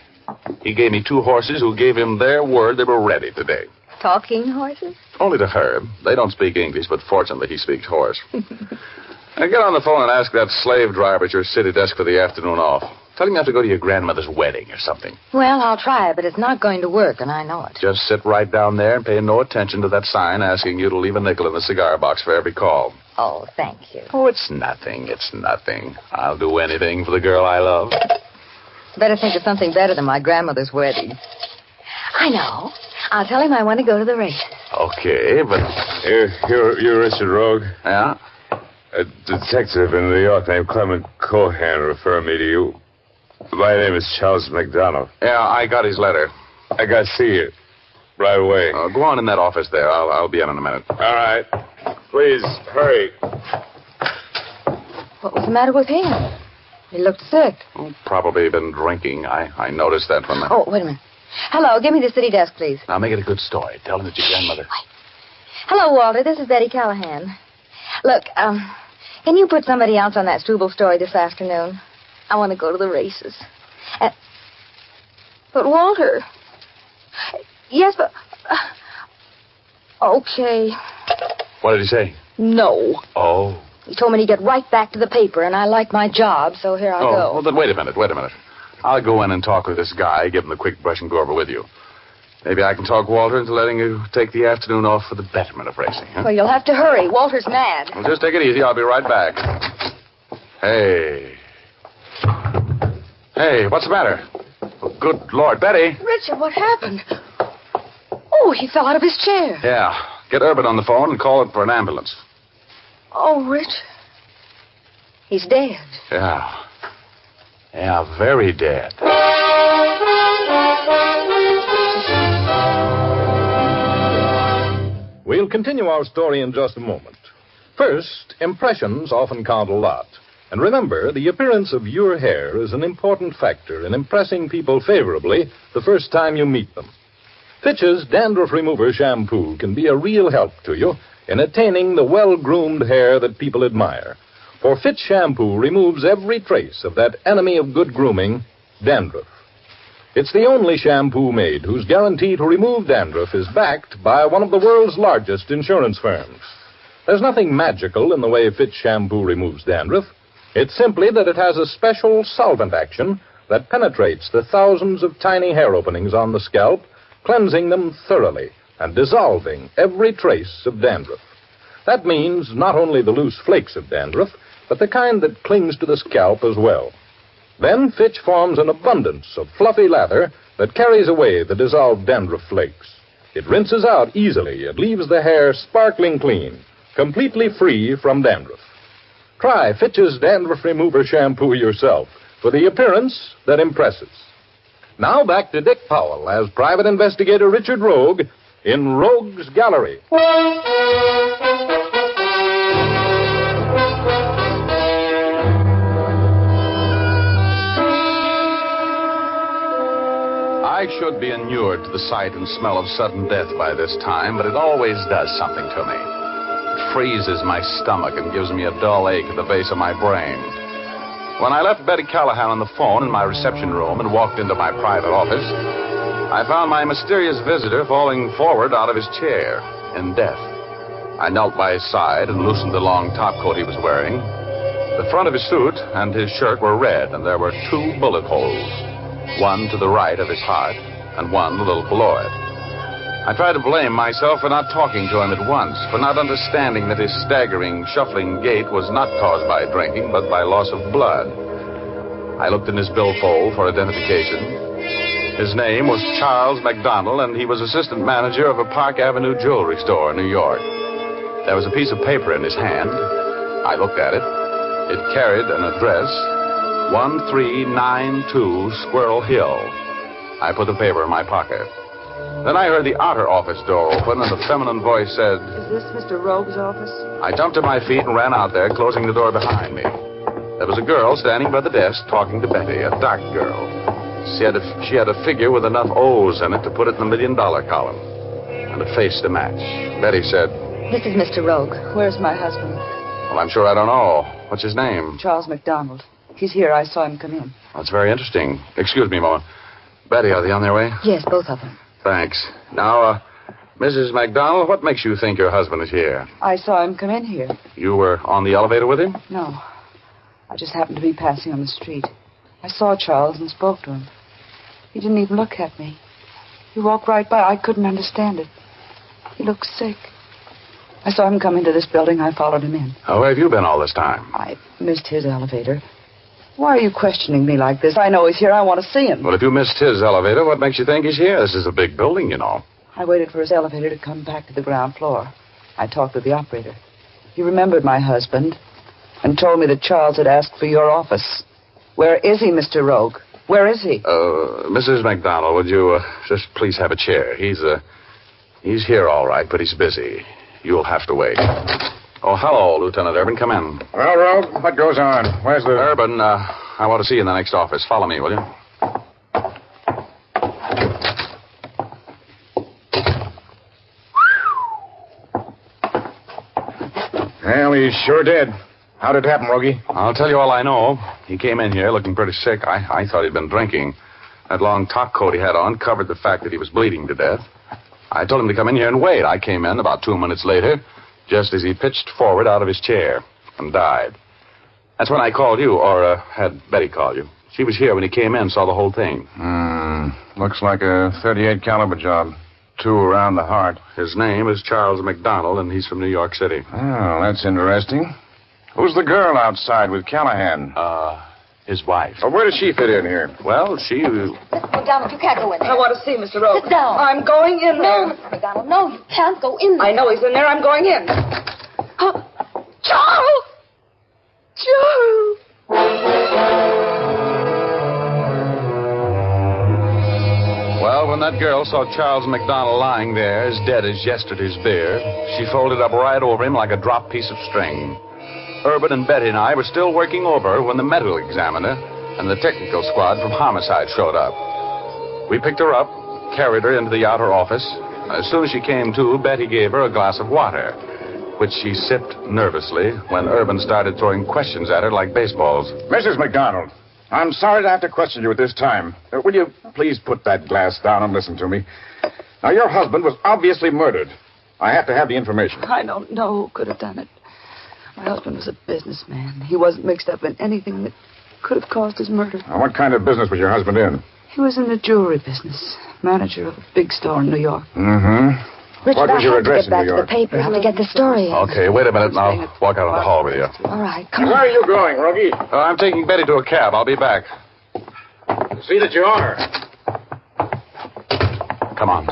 He gave me 2 horses who gave him their word they were ready today. Talking horses? Only to Herb. They don't speak English, but fortunately he speaks horse. Now get on the phone and ask that slave driver at your city desk for the afternoon off. Tell him you have to go to your grandmother's wedding or something. Well, I'll try, but it's not going to work, and I know it. Just sit right down there and pay no attention to that sign asking you to leave a nickel in the cigar box for every call. Oh, thank you. Oh, it's nothing. It's nothing. I'll do anything for the girl I love. Better think of something better than my grandmother's wedding. I know. I'll tell him I want to go to the races. Okay, but... You're Richard Rogue? Yeah? A detective in New York named Clement Cohan referred me to you. My name is Charles McDonald. Yeah, I got his letter. I got to see you right away. Go on in that office there. I'll be in a minute. All right. Please, hurry. What was the matter with him? He looked sick. Oh, probably been drinking. I noticed that from the... Oh, wait a minute. Hello, give me the city desk, please. Now, make it a good story. Tell him it's your grandmother. Hello, Walter. This is Betty Callahan. Look, can you put somebody else on that Struble story this afternoon? I want to go to the races. But, Walter... Yes, but... okay. What did he say? No. Oh. He told me to get right back to the paper, and I like my job, so here I go. Well, then wait a minute. I'll go in and talk with this guy, give him the quick brush and go over with you. Maybe I can talk Walter into letting you take the afternoon off for the betterment of racing, huh? Well, you'll have to hurry. Walter's mad. Well, just take it easy. I'll be right back. Hey, what's the matter? Oh, good Lord, Betty. Richard, what happened? Oh, he fell out of his chair. Yeah. Get Urban on the phone and call it for an ambulance. Oh, Rich. He's dead. Yeah. Yeah, very dead. We'll continue our story in just a moment. First, impressions often count a lot. And remember, the appearance of your hair is an important factor in impressing people favorably the first time you meet them. Fitch's Dandruff Remover Shampoo can be a real help to you in attaining the well-groomed hair that people admire. For Fitch Shampoo removes every trace of that enemy of good grooming, dandruff. It's the only shampoo made whose guarantee to remove dandruff is backed by one of the world's largest insurance firms. There's nothing magical in the way Fitch Shampoo removes dandruff. It's simply that it has a special solvent action that penetrates the thousands of tiny hair openings on the scalp, cleansing them thoroughly and dissolving every trace of dandruff. That means not only the loose flakes of dandruff, but the kind that clings to the scalp as well. Then Fitch forms an abundance of fluffy lather that carries away the dissolved dandruff flakes. It rinses out easily and leaves the hair sparkling clean, completely free from dandruff. Try Fitch's Dandruff Remover Shampoo yourself for the appearance that impresses. Now back to Dick Powell as Private Investigator Richard Rogue in Rogue's Gallery. I should be inured to the sight and smell of sudden death by this time, but it always does something to me. It freezes my stomach and gives me a dull ache at the base of my brain. When I left Betty Callahan on the phone in my reception room and walked into my private office, I found my mysterious visitor falling forward out of his chair in death. I knelt by his side and loosened the long topcoat he was wearing. The front of his suit and his shirt were red, and there were 2 bullet holes, one to the right of his heart and one a little below it. I tried to blame myself for not talking to him at once, for not understanding that his staggering, shuffling gait was not caused by drinking, but by loss of blood. I looked in his billfold for identification. His name was Charles McDonald, and he was assistant manager of a Park Avenue jewelry store in New York. There was a piece of paper in his hand. I looked at it. It carried an address, 1392 Squirrel Hill. I put the paper in my pocket. Then I heard the outer office door open, and a feminine voice said, "Is this Mr. Rogue's office?" I jumped to my feet and ran out there, closing the door behind me. There was a girl standing by the desk talking to Betty, a dark girl. She had a figure with enough O's in it to put it in the $1 million column. And a face to match. Betty said, This is Mr. Rogue. Where's my husband? well, I'm sure I don't know. What's his name? Charles McDonald. He's here. I saw him come in. That's very interesting. Excuse me a moment. Betty, are they on their way? Yes, both of them. Thanks. Now, Mrs. McDonald, what makes you think your husband is here? I saw him come in here. You were on the elevator with him? No. I just happened to be passing on the street. I saw Charles and spoke to him. He didn't even look at me. He walked right by. I couldn't understand it. He looked sick. I saw him come into this building. I followed him in. Oh, where have you been all this time? I missed his elevator. Why are you questioning me like this? I know he's here. I want to see him. Well, if you missed his elevator, what makes you think he's here? This is a big building, you know. I waited for his elevator to come back to the ground floor. I talked with the operator. He remembered my husband and told me that Charles had asked for your office. Where is he, Mr. Rogue? Where is he? Mrs. McDonald, would you just please have a chair? He's here all right, but he's busy. You'll have to wait. Oh, hello, Lieutenant Urban. Come in. Well, Rogue, what goes on? Where's the... Urban, I want to see you in the next office. Follow me, will you? Well, he sure did. How did it happen, Rogie? I'll tell you all I know. He came in here looking pretty sick. I thought he'd been drinking. That long top coat he had on covered the fact that he was bleeding to death. I told him to come in here and wait. I came in about 2 minutes later, just as he pitched forward out of his chair and died. That's when I called you, or had Betty call you. She was here when he came in, saw the whole thing. Looks like a .38 caliber job. 2 around the heart. His name is Charles McDonald, and he's from New York City. Oh, that's interesting. Who's the girl outside with Callahan? His wife. Oh, where does she fit in here? Well, she... Mr. McDonald, you can't go in there. I want to see Mr. Rogue. Sit down. I'm going in there. No, Mr. McDonald, no, you can't go in there. I know he's in there. I'm going in. Charles! Charles! Well, when that girl saw Charles McDonald lying there as dead as yesterday's beer, she folded up right over him like a dropped piece of string. Urban and Betty and I were still working over when the medical examiner and the technical squad from homicide showed up. We picked her up, carried her into the outer office. As soon as she came to, Betty gave her a glass of water, which she sipped nervously when Urban started throwing questions at her like baseballs. Mrs. McDonald, I'm sorry to have to question you at this time. Will you please put that glass down and listen to me? Now, your husband was obviously murdered. I have to have the information. I don't know who could have done it. My husband was a businessman. He wasn't mixed up in anything that could have caused his murder. Now, what kind of business was your husband in? He was in the jewelry business. Manager of a big store in New York. Mm-hmm. Richard, What was your address I have to get back in New to York? the paper. I have to get the story in. Okay, wait a minute and I'll walk out in the hall with you. All right, come on. Where are you going, Rogie? I'm taking Betty to a cab. I'll be back. See that you are. Come on.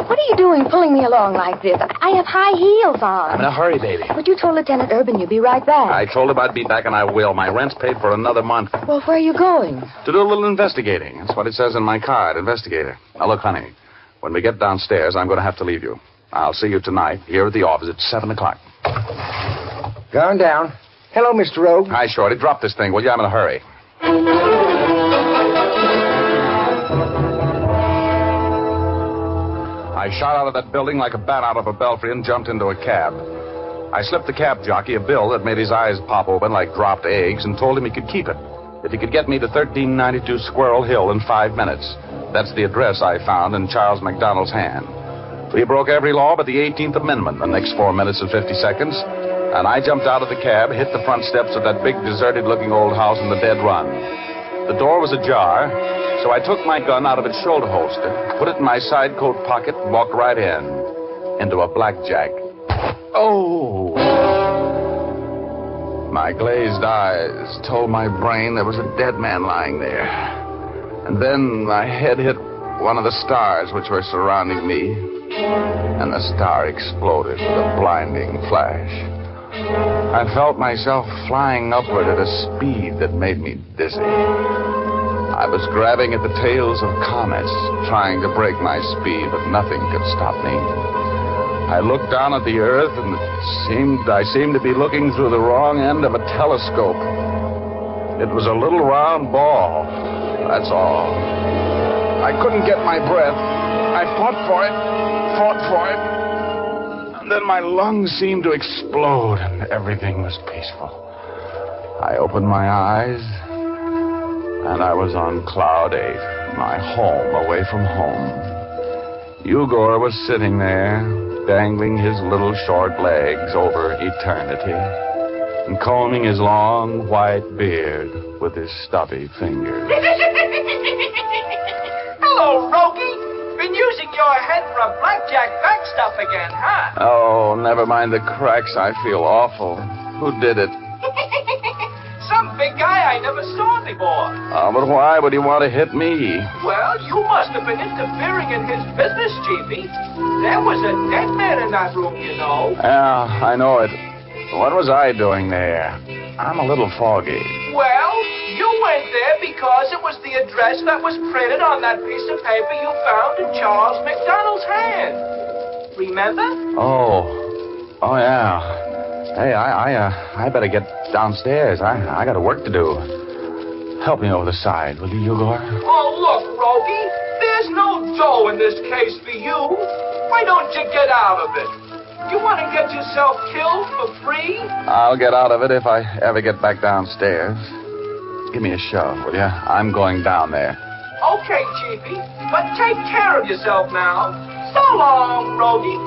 What are you doing pulling me along like this? I have high heels on. I'm in a hurry, baby. But you told Lieutenant Urban you'd be right back. I told him I'd be back, and I will. My rent's paid for another month. Well, where are you going? To do a little investigating. That's what it says in my card, investigator. Now, look, honey, when we get downstairs, I'm going to have to leave you. I'll see you tonight here at the office at 7 o'clock. Going down. Hello, Mr. Rogue. Hi, Shorty. Drop this thing, will you? I'm in a hurry. I shot out of that building like a bat out of a belfry and jumped into a cab. I slipped the cab jockey a bill that made his eyes pop open like dropped eggs and told him he could keep it if he could get me to 1392 Squirrel Hill in 5 minutes. That's the address I found in Charles McDonald's hand. We broke every law but the 18th Amendment the next 4 minutes and 50 seconds, and I jumped out of the cab, hit the front steps of that big deserted-looking old house in the dead run. The door was ajar, so I took my gun out of its shoulder holster, put it in my side coat pocket, and walked right into a blackjack. Oh! My glazed eyes told my brain there was a dead man lying there. And then my head hit one of the stars which were surrounding me, and the star exploded with a blinding flash. I felt myself flying upward at a speed that made me dizzy. I was grabbing at the tails of comets, trying to break my speed, but nothing could stop me. I looked down at the earth, and I seemed to be looking through the wrong end of a telescope. It was a little round ball. That's all. I couldn't get my breath. I fought for it. And then my lungs seemed to explode, and everything was peaceful. I opened my eyes, and I was on Cloud 8, my home away from home. Igor was sitting there, dangling his little short legs over eternity, and combing his long white beard with his stubby fingers. Hello, Rogie. Been using your head for a blackjack backstop again, huh? Oh, never mind the cracks. I feel awful. Who did it? Some big guy I never saw before. Oh, but why would he want to hit me? Well, you must have been interfering in his business, Chiefy. There was a dead man in that room, you know. Yeah, I know it. What was I doing there? I'm a little foggy. Well, you went there because it was the address that was printed on that piece of paper you found in Charles McDonald's hand. Remember? Oh, yeah. Hey, I better get downstairs. I got work to do. Help me over the side, will you, Igor? Oh, look, Rogie, there's no dough in this case for you. Why don't you get out of it? You want to get yourself killed for free? I'll get out of it if I ever get back downstairs. Give me a shove, will you? I'm going down there. Okay, Chiefy, but take care of yourself now. So long, Rogie.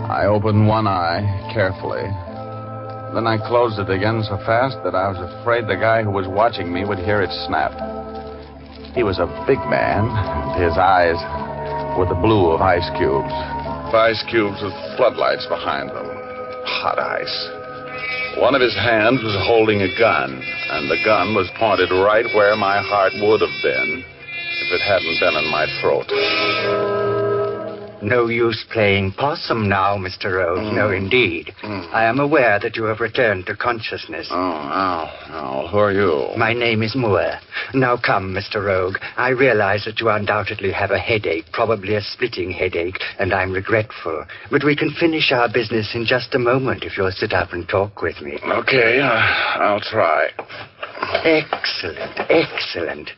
I opened one eye carefully. Then I closed it again so fast that I was afraid the guy who was watching me would hear it snap. He was a big man, and his eyes were the blue of ice cubes. Ice cubes with floodlights behind them. Hot ice. One of his hands was holding a gun, and the gun was pointed right where my heart would have been if it hadn't been in my throat. No use playing possum now, Mr. Rose. No, indeed. I am aware that you have returned to consciousness. Oh, who are you? My name is Moore. Now come, Mr. Rogue. I realize that you undoubtedly have a headache, probably a splitting headache, and I'm regretful. But we can finish our business in just a moment if you'll sit up and talk with me. Okay, I'll try. Excellent.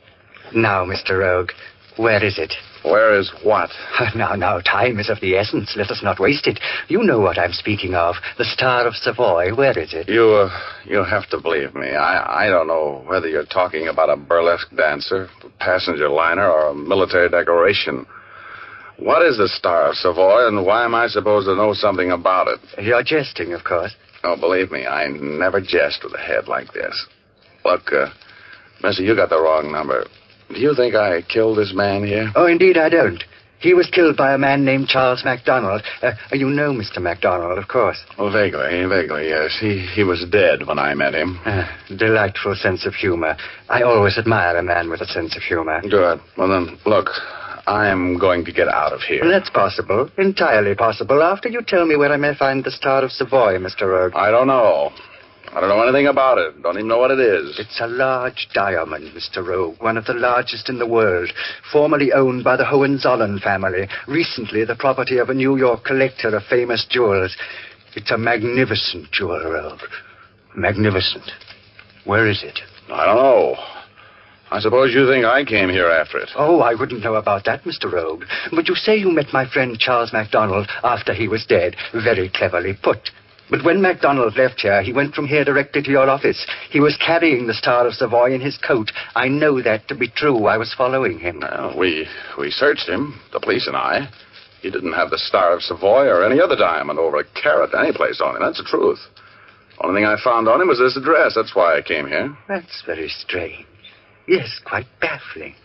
Now, Mr. Rogue, where is it? Where is what? Now, time is of the essence. Let us not waste it. You know what I'm speaking of. The Star of Savoy. Where is it? You have to believe me. I don't know whether you're talking about a burlesque dancer, a passenger liner, or a military decoration. What is the Star of Savoy, and why am I supposed to know something about it? You're jesting, of course. Oh, believe me, I never jest with a head like this. Look, Mister, you got the wrong number. Do you think I killed this man here? Oh, indeed I don't. He was killed by a man named Charles MacDonald. You know Mr. MacDonald, of course. Oh, vaguely, yes. He was dead when I met him. Delightful sense of humor. I always admire a man with a sense of humor. Good. Well, then, look, I am going to get out of here. That's possible. Entirely possible. After you tell me where I may find the Star of Savoy, Mr. Rogue. I don't know. I don't know anything about it. Don't even know what it is. It's a large diamond, Mr. Rogue, one of the largest in the world, formerly owned by the Hohenzollern family, recently the property of a New York collector of famous jewels. It's a magnificent jewel, Rogue. Magnificent. Where is it? I don't know. I suppose you think I came here after it. Oh, I wouldn't know about that, Mr. Rogue. But you say you met my friend Charles MacDonald after he was dead. Very cleverly put. But when MacDonald left here, he went from here directly to your office. He was carrying the Star of Savoy in his coat. I know that to be true. I was following him. Well, we searched him, the police and I. He didn't have the Star of Savoy or any other diamond over a carat any place on him. That's the truth. Only thing I found on him was this address. That's why I came here. That's very strange. Yes, quite baffling.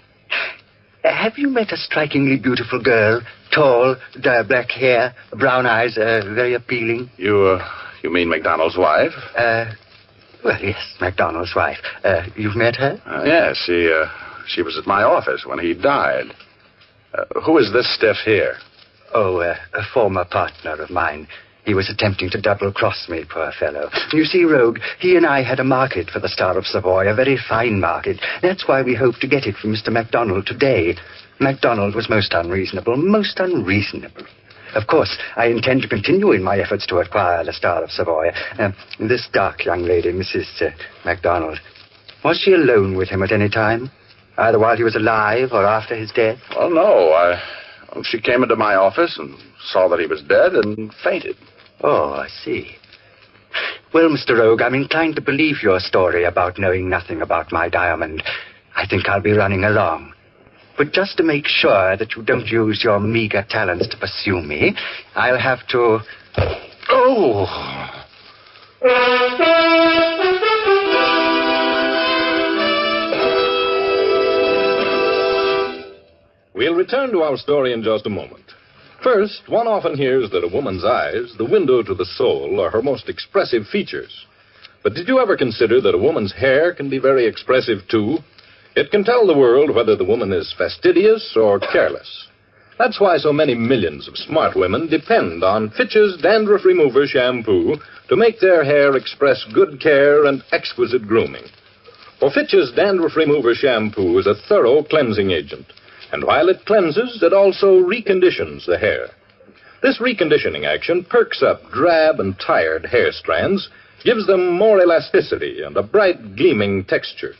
Have you met a strikingly beautiful girl? Tall, black hair, brown eyes, very appealing. You mean MacDonald's wife? Well, yes, MacDonald's wife. You've met her? Yes, she was at my office when he died. Who is this stiff here? Oh, a former partner of mine. He was attempting to double-cross me, poor fellow. You see, Rogue, he and I had a market for the Star of Savoy, a very fine market. That's why we hoped to get it from Mr. MacDonald today. MacDonald was most unreasonable, most unreasonable. Of course, I intend to continue in my efforts to acquire the Star of Savoy. This dark young lady, Mrs. MacDonald, was she alone with him at any time? Either while he was alive or after his death? Well, no. She came into my office and saw that he was dead and fainted. Oh, I see. Well, Mr. Rogue, I'm inclined to believe your story about knowing nothing about my diamond. I think I'll be running along. But just to make sure that you don't use your meager talents to pursue me, I'll have to... Oh! We'll return to our story in just a moment. First, one often hears that a woman's eyes, the window to the soul, are her most expressive features. But did you ever consider that a woman's hair can be very expressive, too? It can tell the world whether the woman is fastidious or careless. That's why so many millions of smart women depend on Fitch's Dandruff Remover Shampoo to make their hair express good care and exquisite grooming. For Fitch's Dandruff Remover Shampoo is a thorough cleansing agent. And while it cleanses, it also reconditions the hair. This reconditioning action perks up drab and tired hair strands, gives them more elasticity and a bright, gleaming texture.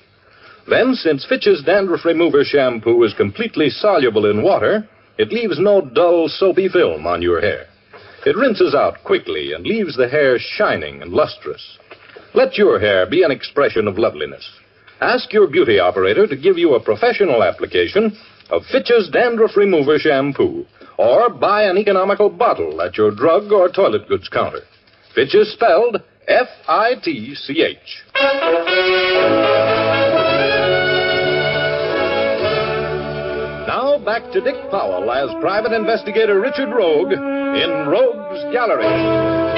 Then, since Fitch's Dandruff Remover Shampoo is completely soluble in water, it leaves no dull, soapy film on your hair. It rinses out quickly and leaves the hair shining and lustrous. Let your hair be an expression of loveliness. Ask your beauty operator to give you a professional application of Fitch's Dandruff Remover Shampoo, or buy an economical bottle at your drug or toilet goods counter. Fitch is spelled F-I-T-C-H. Now back to Dick Powell as Private Investigator Richard Rogue in Rogue's Gallery.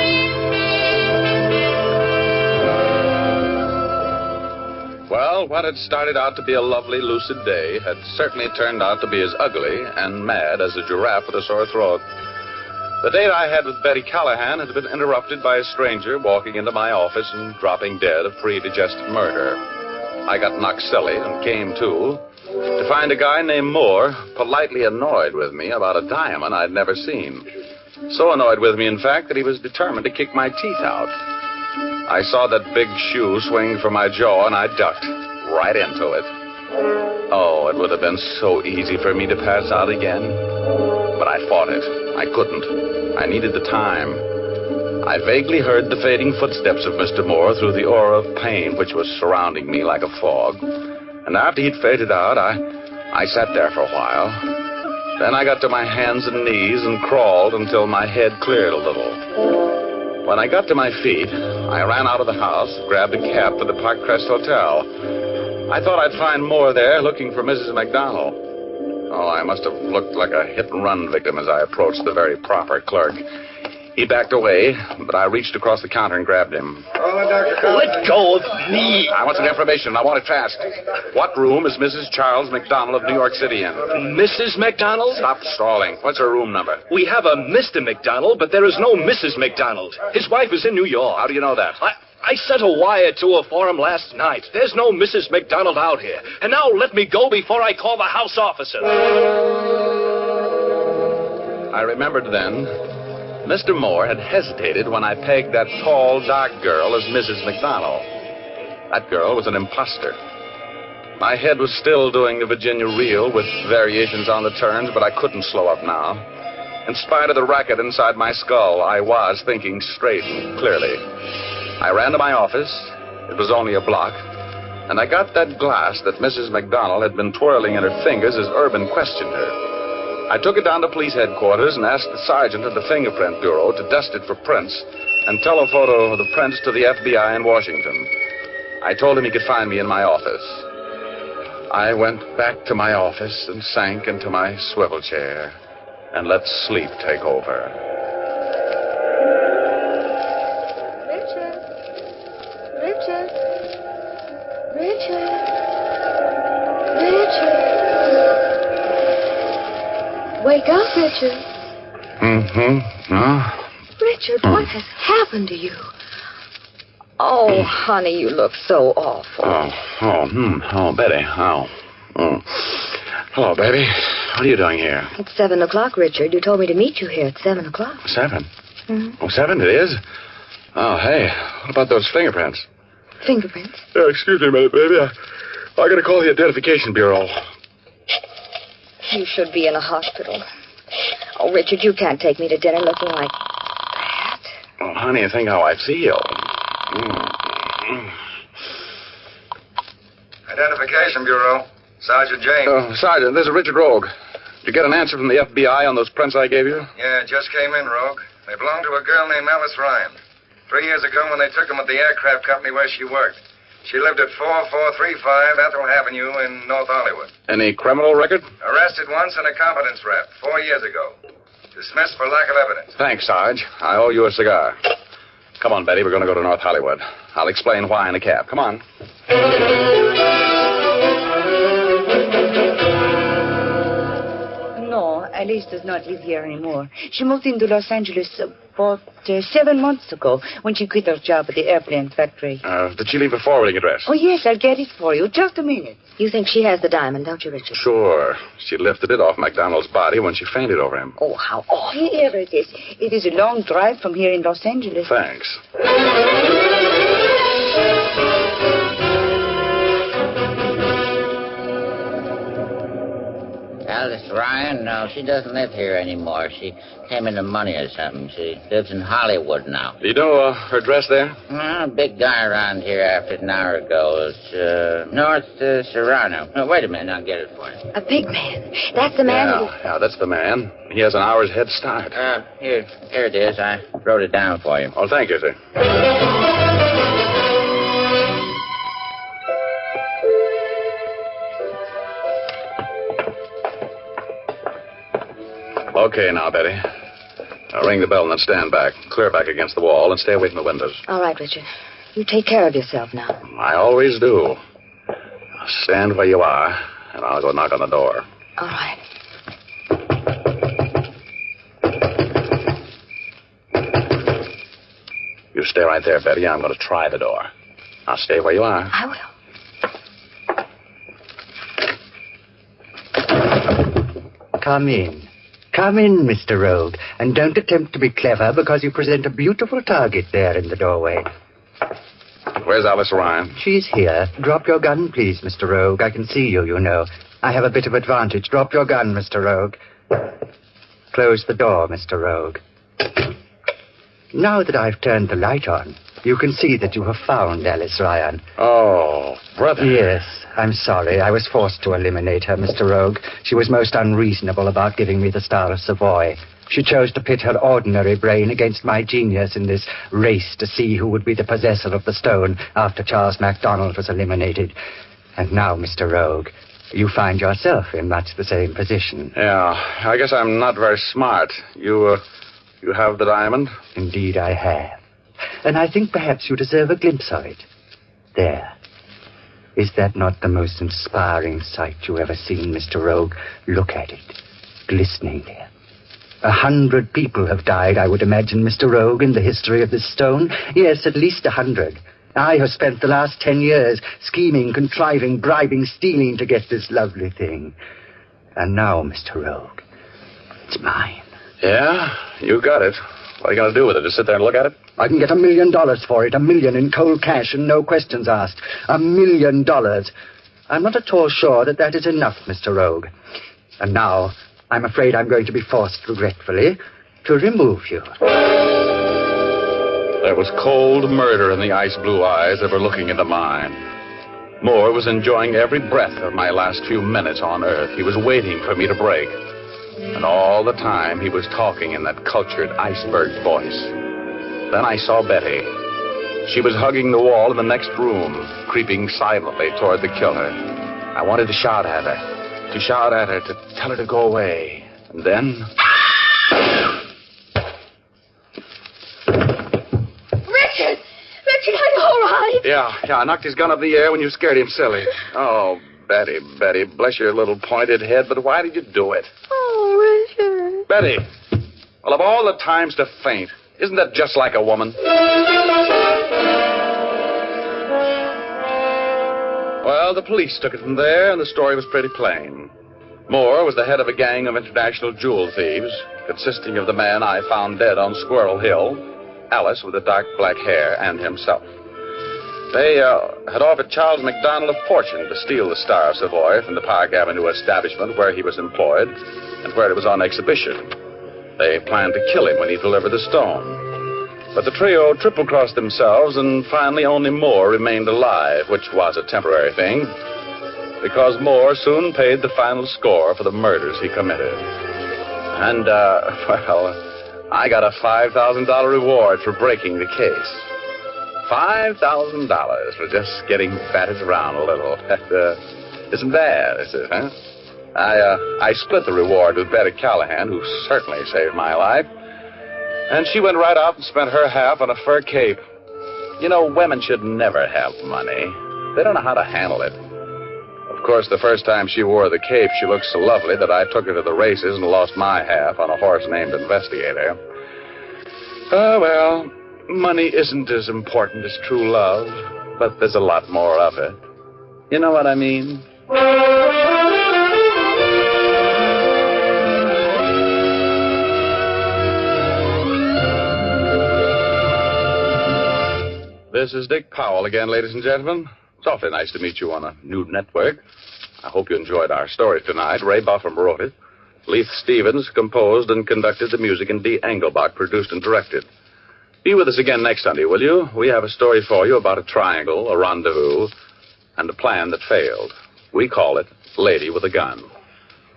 Well, what had started out to be a lovely, lucid day had certainly turned out to be as ugly and mad as a giraffe with a sore throat. The date I had with Betty Callahan had been interrupted by a stranger walking into my office and dropping dead of pre-digested murder. I got knocked silly and came to find a guy named Moore politely annoyed with me about a diamond I'd never seen. So annoyed with me, in fact, that he was determined to kick my teeth out. I saw that big shoe swing from my jaw, and I ducked right into it. Oh, it would have been so easy for me to pass out again. But I fought it. I couldn't. I needed the time. I vaguely heard the fading footsteps of Mr. Moore through the aura of pain which was surrounding me like a fog. And after he'd faded out, I sat there for a while. Then I got to my hands and knees and crawled until my head cleared a little. When I got to my feet, I ran out of the house, grabbed a cab for the Park Crest Hotel. I thought I'd find Moore there looking for Mrs. MacDonald. Oh, I must have looked like a hit-and-run victim as I approached the very proper clerk. He backed away, but I reached across the counter and grabbed him. Let go of me. I want some information. I want it fast. What room is Mrs. Charles MacDonald of New York City in? Mrs. MacDonald? Stop stalling. What's her room number? We have a Mr. MacDonald, but there is no Mrs. MacDonald. His wife is in New York. How do you know that? I sent a wire to her for him last night. There's no Mrs. MacDonald out here. And now let me go before I call the house officer. I remembered then. Mr. Moore had hesitated when I pegged that tall, dark girl as Mrs. MacDonald. That girl was an imposter. My head was still doing the Virginia reel with variations on the turns, but I couldn't slow up now. In spite of the racket inside my skull, I was thinking straight and clearly. I ran to my office. It was only a block. And I got that glass that Mrs. MacDonald had been twirling in her fingers as Reuben questioned her. I took it down to police headquarters and asked the sergeant at the Fingerprint Bureau to dust it for prints and telephoto the prints to the FBI in Washington. I told him he could find me in my office. I went back to my office and sank into my swivel chair and let sleep take over. Wake up, Richard. No? Richard, what has happened to you? Oh, honey, you look so awful. Oh, Betty. Hello, baby. What are you doing here? It's 7 o'clock, Richard. You told me to meet you here at 7 o'clock. 7? Mm-hmm. Oh, 7 it is? Oh, hey, what about those fingerprints? Fingerprints? Excuse me a minute, baby. I gotta call the Identification Bureau. You should be in a hospital. Oh, Richard, you can't take me to dinner looking like that. Oh, honey, think how I feel. Identification Bureau. Sergeant James. Sergeant, this is Richard Rogue. Did you get an answer from the FBI on those prints I gave you? Yeah, just came in, Rogue. They belong to a girl named Alice Ryan. 3 years ago when they took them at the aircraft company where she worked. She lived at 4435 Ethel Avenue in North Hollywood. Any criminal record? Arrested once in a competence rep 4 years ago. Dismissed for lack of evidence. Thanks, Sarge. I owe you a cigar. Come on, Betty. We're going to go to North Hollywood. I'll explain why in a cab. Come on. No, Alice does not live here anymore. She moved into Los Angeles about 7 months ago when she quit her job at the airplane factory. Did she leave a forwarding address? Oh, yes, I'll get it for you. Just a minute. You think she has the diamond, don't you, Richard? Sure. She lifted it off MacDonald's body when she fainted over him. Oh, how awful. Here it is. It is a long drive from here in Los Angeles. Thanks. Alice Ryan? No, she doesn't live here anymore. She came into money or something. She lives in Hollywood now. Do you know her address there? A big guy around here after an hour ago. It's North Serrano. Oh, wait a minute, I'll get it for you. A big man. That's the man Yeah, that's the man. He has an hour's head start. Here it is. I wrote it down for you. Oh, thank you, sir. Okay, now, Betty. Now, ring the bell and then stand back. Clear back against the wall and stay away from the windows. All right, Richard. You take care of yourself now. I always do. Now, stand where you are, and I'll go knock on the door. All right. You stay right there, Betty. I'm going to try the door. Now, stay where you are. I will. Come in. Come in, Mr. Rogue, and don't attempt to be clever because you present a beautiful target there in the doorway. Where's Alice Ryan? She's here. Drop your gun, please, Mr. Rogue. I can see you, you know. I have a bit of advantage. Drop your gun, Mr. Rogue. Close the door, Mr. Rogue. Now that I've turned the light on, you can see that you have found Alice Ryan. Oh, brother. Yes, I'm sorry. I was forced to eliminate her, Mr. Rogue. She was most unreasonable about giving me the Star of Savoy. She chose to pit her ordinary brain against my genius in this race to see who would be the possessor of the stone after Charles MacDonald was eliminated. And now, Mr. Rogue, you find yourself in much the same position. Yeah, I guess I'm not very smart. You have the diamond? Indeed, I have. And I think perhaps you deserve a glimpse of it. There. Is that not the most inspiring sight you've ever seen, Mr. Rogue? Look at it. Glistening there. 100 people have died, I would imagine, Mr. Rogue, in the history of this stone. Yes, at least 100. I have spent the last 10 years scheming, contriving, bribing, stealing to get this lovely thing. And now, Mr. Rogue, it's mine. Yeah, you got it. What are you going to do with it? Just sit there and look at it? I can get $1 million for it. $1 million in cold cash and no questions asked. $1 million. I'm not at all sure that is enough, Mr. Rogue. And now, I'm afraid I'm going to be forced, regretfully, to remove you. There was cold murder in the ice blue eyes that were looking into mine. Moore was enjoying every breath of my last few minutes on Earth. He was waiting for me to break. And all the time, he was talking in that cultured iceberg voice. Then I saw Betty. She was hugging the wall in the next room, creeping silently toward the killer. I wanted to shout at her, to tell her to go away. And then... Richard, are you all right? Yeah, I knocked his gun up in the air when you scared him silly. Oh, Betty, bless your little pointed head, but why did you do it? Oh, Richard. Betty, well, of all the times to faint, Isn't that just like a woman? Well, the police took it from there, and the story was pretty plain. Moore was the head of a gang of international jewel thieves, consisting of the man I found dead on Squirrel Hill, Alice with the dark black hair, and himself. They had offered Charles McDonald a fortune to steal the Star of Savoy from the Park Avenue establishment where he was employed and where it was on exhibition. They planned to kill him when he delivered the stone. But the trio triple-crossed themselves, and finally only Moore remained alive, which was a temporary thing, because Moore soon paid the final score for the murders he committed. And, I got a $5,000 reward for breaking the case. $5,000 for just getting batted around a little. That isn't bad, is it, huh? I split the reward with Betty Callahan, who certainly saved my life. And she went right out and spent her half on a fur cape. You know, women should never have money. They don't know how to handle it. Of course, the first time she wore the cape, she looked so lovely that I took her to the races and lost my half on a horse named Investigator. Oh, well, money isn't as important as true love, but there's a lot more of it. You know what I mean? This is Dick Powell again, ladies and gentlemen. It's awfully nice to meet you on a new network. I hope you enjoyed our story tonight. Ray Buffum wrote it. Leith Stevens composed and conducted the music, and Dee Engelbach produced and directed. Be with us again next Sunday, will you? We have a story for you about a triangle, a rendezvous, and a plan that failed. We call it Lady with a Gun.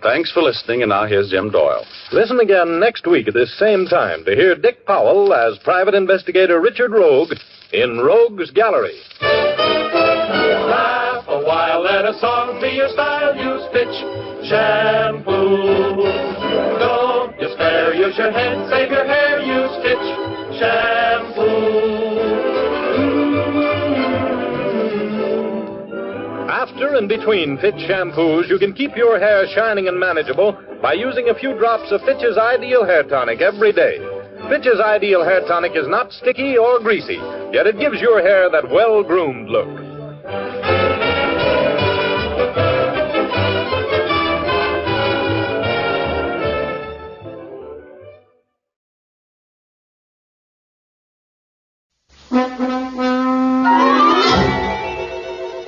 Thanks for listening, and now here's Jim Doyle. Listen again next week at this same time to hear Dick Powell as Private Investigator Richard Rogue in Rogue's Gallery. Laugh a while, let a song be your style. Use pitch shampoo. Don't despair, use your head, save your hair. Use pitch shampoo. After and between Fitch shampoos, you can keep your hair shining and manageable by using a few drops of Fitch's Ideal Hair Tonic every day. Fitch's Ideal Hair Tonic is not sticky or greasy, yet it gives your hair that well-groomed look.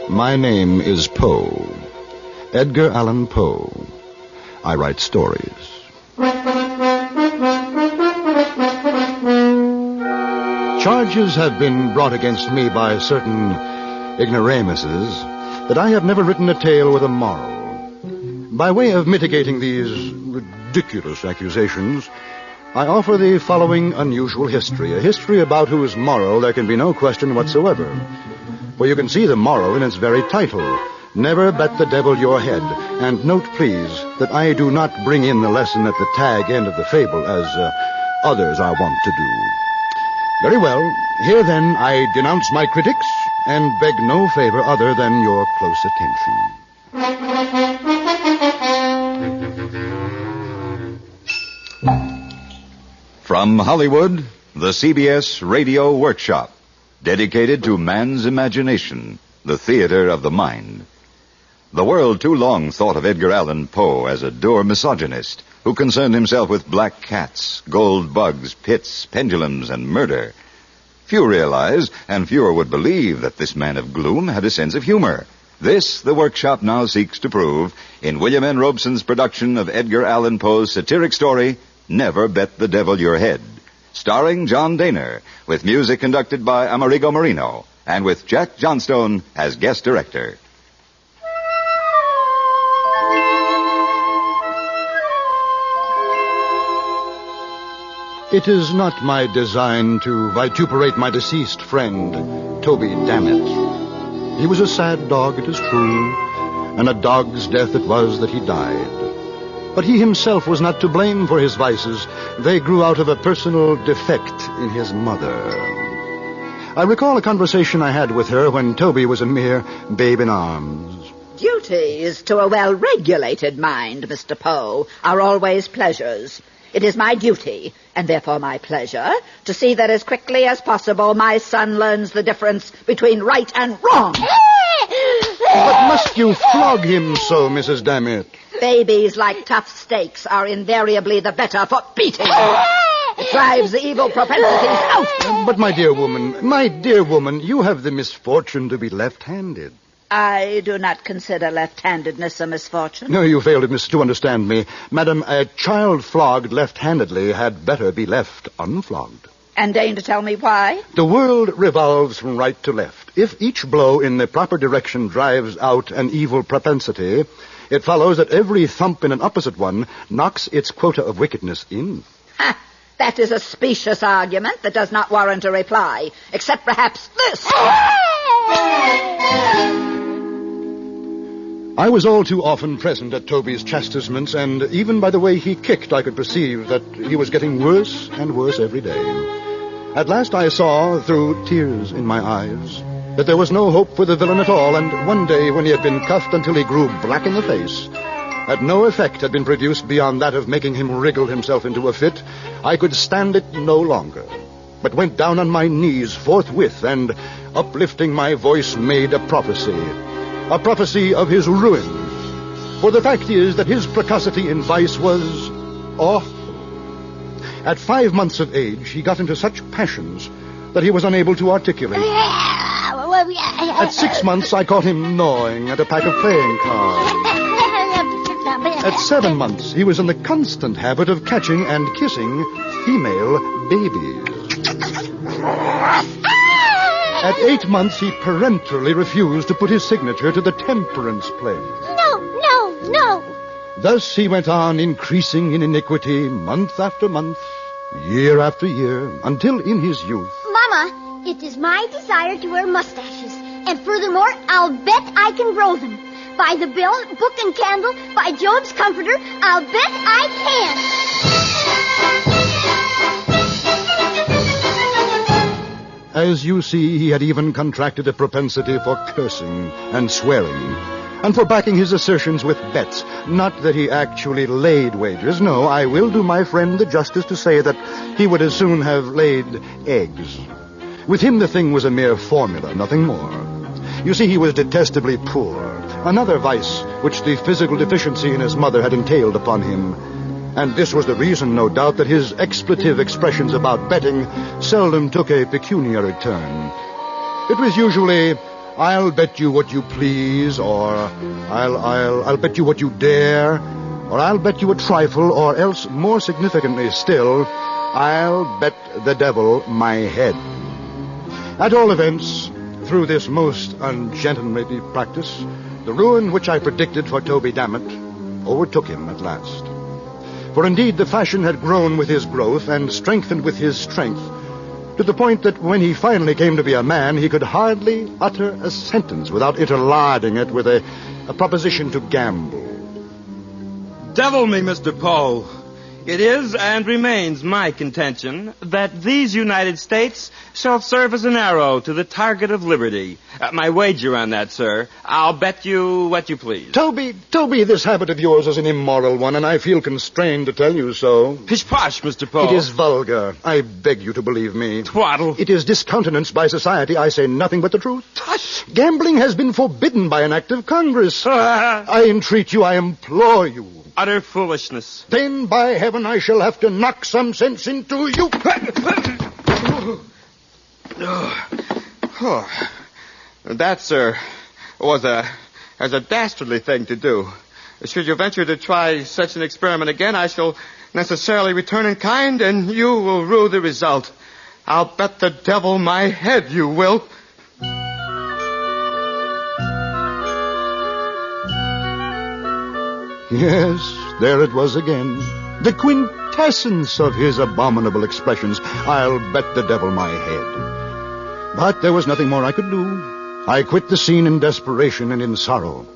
My name is Poe, Edgar Allan Poe. I write stories. Charges have been brought against me by certain ignoramuses that I have never written a tale with a moral. By way of mitigating these ridiculous accusations, I offer the following unusual history, a history about whose moral there can be no question whatsoever. For you can see the moral in its very title, Never Bet the Devil Your Head. And note, please, that I do not bring in the lesson at the tag end of the fable as others are wont to do. Very well, here then I denounce my critics and beg no favor other than your close attention. From Hollywood, the CBS Radio Workshop, dedicated to man's imagination, the theater of the mind. The world too long thought of Edgar Allan Poe as a dour misogynist who concerned himself with black cats, gold bugs, pits, pendulums, and murder. Few realize, and fewer would believe, that this man of gloom had a sense of humor. This, the workshop now seeks to prove in William N. Robeson's production of Edgar Allan Poe's satiric story, Never Bet the Devil Your Head, starring John Dehner, with music conducted by Amerigo Marino, and with Jack Johnstone as guest director. It is not my design to vituperate my deceased friend, Toby Dammit. He was a sad dog, it is true, and a dog's death it was that he died. But he himself was not to blame for his vices. They grew out of a personal defect in his mother. I recall a conversation I had with her when Toby was a mere babe in arms. Duties to a well-regulated mind, Mr. Poe, are always pleasures. It is my duty, and therefore my pleasure, to see that as quickly as possible my son learns the difference between right and wrong. But must you flog him so, Mrs. Dammit? Babies, like tough steaks, are invariably the better for beating. It drives the evil propensities out. But my dear woman, you have the misfortune to be left-handed. I do not consider left-handedness a misfortune. No, you fail to understand me. Madam, a child flogged left-handedly had better be left unflogged. And deign to tell me why? The world revolves from right to left. If each blow in the proper direction drives out an evil propensity, it follows that every thump in an opposite one knocks its quota of wickedness in. Ha! That is a specious argument that does not warrant a reply, except perhaps this. I was all too often present at Toby's chastisements, and even by the way he kicked, I could perceive that he was getting worse and worse every day. At last I saw, through tears in my eyes, that there was no hope for the villain at all, and one day when he had been cuffed until he grew black in the face, that no effect had been produced beyond that of making him wriggle himself into a fit, I could stand it no longer, but went down on my knees forthwith and, uplifting my voice, made a prophecy of his ruin. For the fact is that his precocity in vice was awful. At 5 months of age, he got into such passions that he was unable to articulate. At 6 months, I caught him gnawing at a pack of playing cards. At 7 months, he was in the constant habit of catching and kissing female babies. At 8 months, he peremptorily refused to put his signature to the temperance pledge. No. Thus he went on increasing in iniquity month after month, year after year, until in his youth... Mama, it is my desire to wear mustaches. And furthermore, I'll bet I can grow them. By the bill, book, and candle, by Job's comforter, I'll bet I can. As you see, he had even contracted a propensity for cursing and swearing, and for backing his assertions with bets. Not that he actually laid wagers. No, I will do my friend the justice to say that he would as soon have laid eggs. With him the thing was a mere formula, nothing more. You see, he was detestably poor, another vice which the physical deficiency in his mother had entailed upon him. And this was the reason, no doubt, that his expletive expressions about betting seldom took a pecuniary turn. It was usually, "I'll bet you what you please," or I'll bet you what you dare, or "I'll bet you a trifle," or else, more significantly still, "I'll bet the devil my head." At all events, through this most ungentlemanly practice, the ruin which I predicted for Toby Dammit overtook him at last. For indeed the fashion had grown with his growth and strengthened with his strength, to the point that when he finally came to be a man, he could hardly utter a sentence without interlarding it with a proposition to gamble. Devil me, Mr. Poe. It is and remains my contention that these United States shall serve as an arrow to the target of liberty. My wager on that, sir. I'll bet you what you please. Toby, this habit of yours is an immoral one, and I feel constrained to tell you so. Pish-posh, Mr. Poe. It is vulgar. I beg you to believe me. Twaddle. It is discountenanced by society. I say nothing but the truth. Tush. Gambling has been forbidden by an act of Congress. I entreat you, I implore you. Utter foolishness. Then, by heaven, I shall have to knock some sense into you. That, sir, was a dastardly thing to do. Should you venture to try such an experiment again, I shall necessarily return in kind, and you will rue the result. I'll bet the devil my head you will. Yes, there it was again. The quintessence of his abominable expressions. "I'll bet the devil my head." But there was nothing more I could do. I quit the scene in desperation and in sorrow.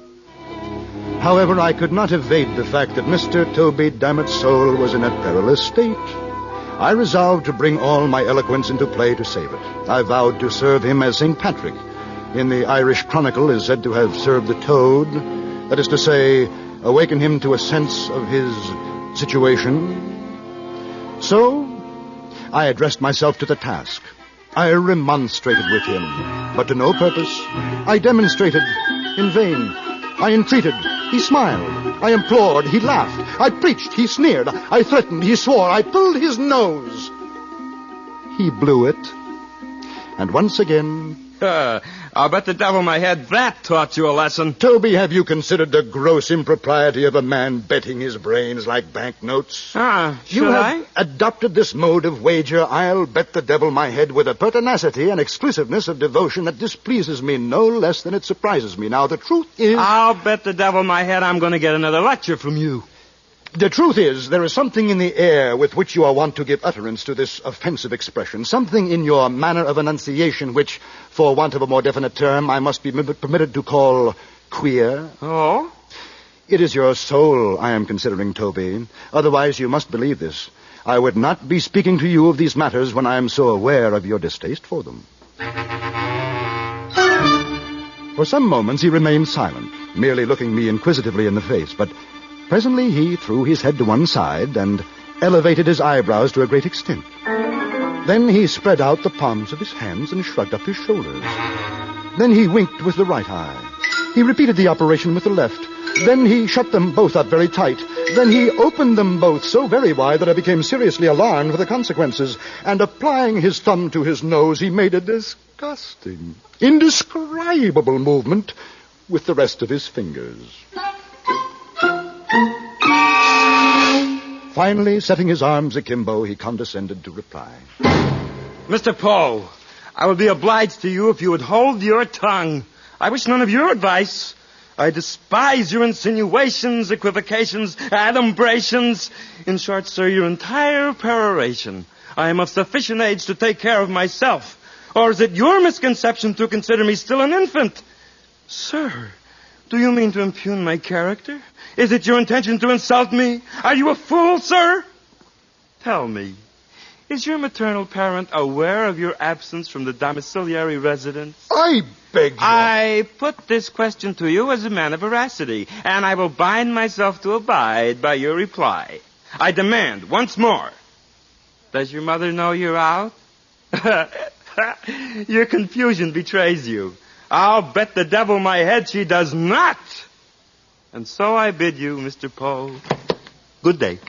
However, I could not evade the fact that Mr. Toby Dammit's soul was in a perilous state. I resolved to bring all my eloquence into play to save it. I vowed to serve him as St. Patrick, in the Irish Chronicle, is said to have served the toad. That is to say, awaken him to a sense of his situation. So, I addressed myself to the task. I remonstrated with him, but to no purpose. I demonstrated in vain. I entreated. He smiled. I implored. He laughed. I preached. He sneered. I threatened. He swore. I pulled his nose. He blew it. And once again... I'll bet the devil my head that taught you a lesson. Toby, have you considered the gross impropriety of a man betting his brains like banknotes? You have adopted this mode of wager. I'll bet the devil my head with a pertinacity and exclusiveness of devotion that displeases me no less than it surprises me. Now, the truth is... I'll bet the devil my head I'm going to get another lecture from you. The truth is, there is something in the air with which you are wont to give utterance to this offensive expression, something in your manner of enunciation which, for want of a more definite term, I must be permitted to call queer. Oh? It is your soul I am considering, Toby. Otherwise, you must believe this. I would not be speaking to you of these matters when I am so aware of your distaste for them. For some moments he remained silent, merely looking me inquisitively in the face, but... presently he threw his head to one side and elevated his eyebrows to a great extent. Then he spread out the palms of his hands and shrugged up his shoulders. Then he winked with the right eye. He repeated the operation with the left. Then he shut them both up very tight. Then he opened them both so very wide that I became seriously alarmed for the consequences. And applying his thumb to his nose, he made a disgusting, indescribable movement with the rest of his fingers. Finally, setting his arms akimbo, he condescended to reply. Mr. Poe, I would be obliged to you if you would hold your tongue. I wish none of your advice. I despise your insinuations, equivocations, adumbrations. In short, sir, your entire peroration. I am of sufficient age to take care of myself. Or is it your misconception to consider me still an infant? Sir, do you mean to impugn my character? Is it your intention to insult me? Are you a fool, sir? Tell me, is your maternal parent aware of your absence from the domiciliary residence? I beg you. I put this question to you as a man of veracity, and I will bind myself to abide by your reply. I demand, once more, does your mother know you're out? Your confusion betrays you. I'll bet the devil my head she does not. And so I bid you, Mr. Poe, good day.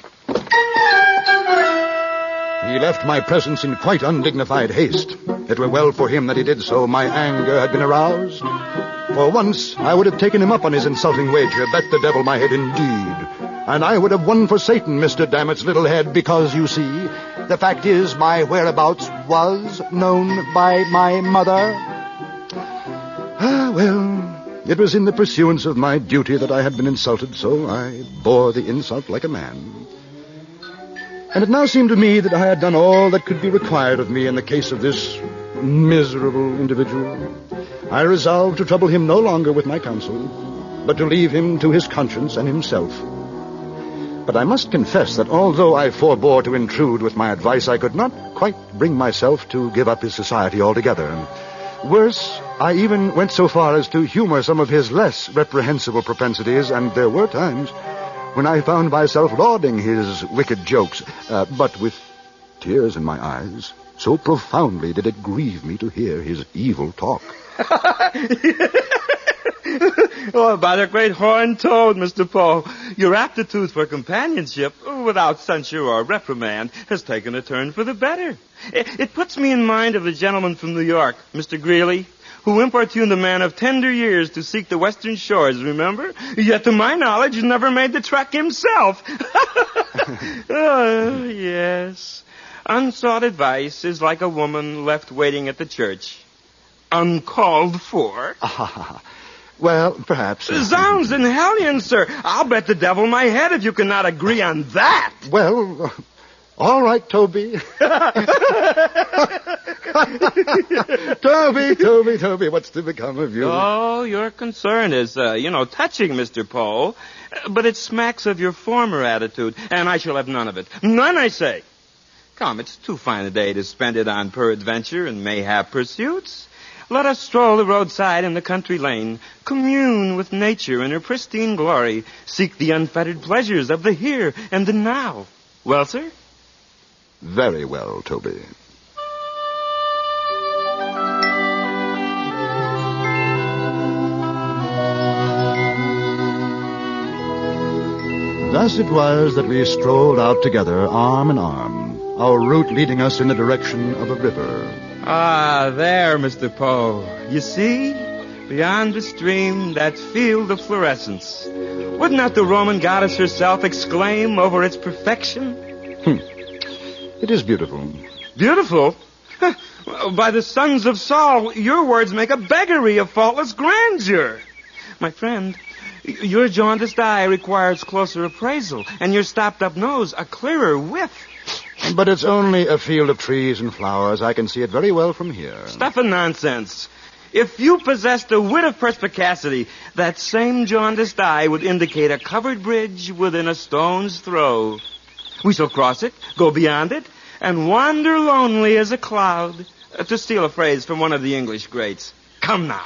He left my presence in quite undignified haste. It were well for him that he did so. My anger had been aroused. For once, I would have taken him up on his insulting wager, bet the devil my head indeed. And I would have won for Satan, Mr. Dammit's little head, because, you see, the fact is my whereabouts was known by my mother. Well, it was in the pursuance of my duty that I had been insulted, so I bore the insult like a man. And it now seemed to me that I had done all that could be required of me in the case of this miserable individual. I resolved to trouble him no longer with my counsel, but to leave him to his conscience and himself. But I must confess that although I forbore to intrude with my advice, I could not quite bring myself to give up his society altogether. Worse, I even went so far as to humor some of his less reprehensible propensities, and there were times when I found myself lauding his wicked jokes, but with tears in my eyes. So profoundly did it grieve me to hear his evil talk. Oh, by the great horned toad, Mr. Poe, your aptitude for companionship, without censure or reprimand, has taken a turn for the better. It puts me in mind of the gentleman from New York, Mr. Greeley, who importuned a man of tender years to seek the western shores, remember? Yet, to my knowledge, never made the trek himself. Oh, yes. Unsought advice is like a woman left waiting at the church. Uncalled for. Well, perhaps. Zounds and hellions, sir. I'll bet the devil my head if you cannot agree on that. Well, all right, Toby. Toby, what's to become of you? Oh, your concern is, touching, Mr. Poe. But it smacks of your former attitude, and I shall have none of it. None, I say. Come, it's too fine a day to spend it on peradventure and mayhap pursuits. Let us stroll the roadside and the country lane, commune with nature in her pristine glory, seek the unfettered pleasures of the here and the now. Well, sir? Very well, Toby. Thus it was that we strolled out together, arm in arm, our route leading us in the direction of a river. Ah, there, Mr. Poe. You see? Beyond the stream, that field of fluorescence. Would not the Roman goddess herself exclaim over its perfection? It is beautiful. Beautiful? By the sons of Saul, your words make a beggary of faultless grandeur. My friend, your jaundiced eye requires closer appraisal, and your stopped-up nose a clearer whiff. But it's only a field of trees and flowers. I can see it very well from here. Stuff and nonsense. If you possessed a wit of perspicacity, that same jaundiced eye would indicate a covered bridge within a stone's throw. We shall cross it, go beyond it, and wander lonely as a cloud, to steal a phrase from one of the English greats. Come now.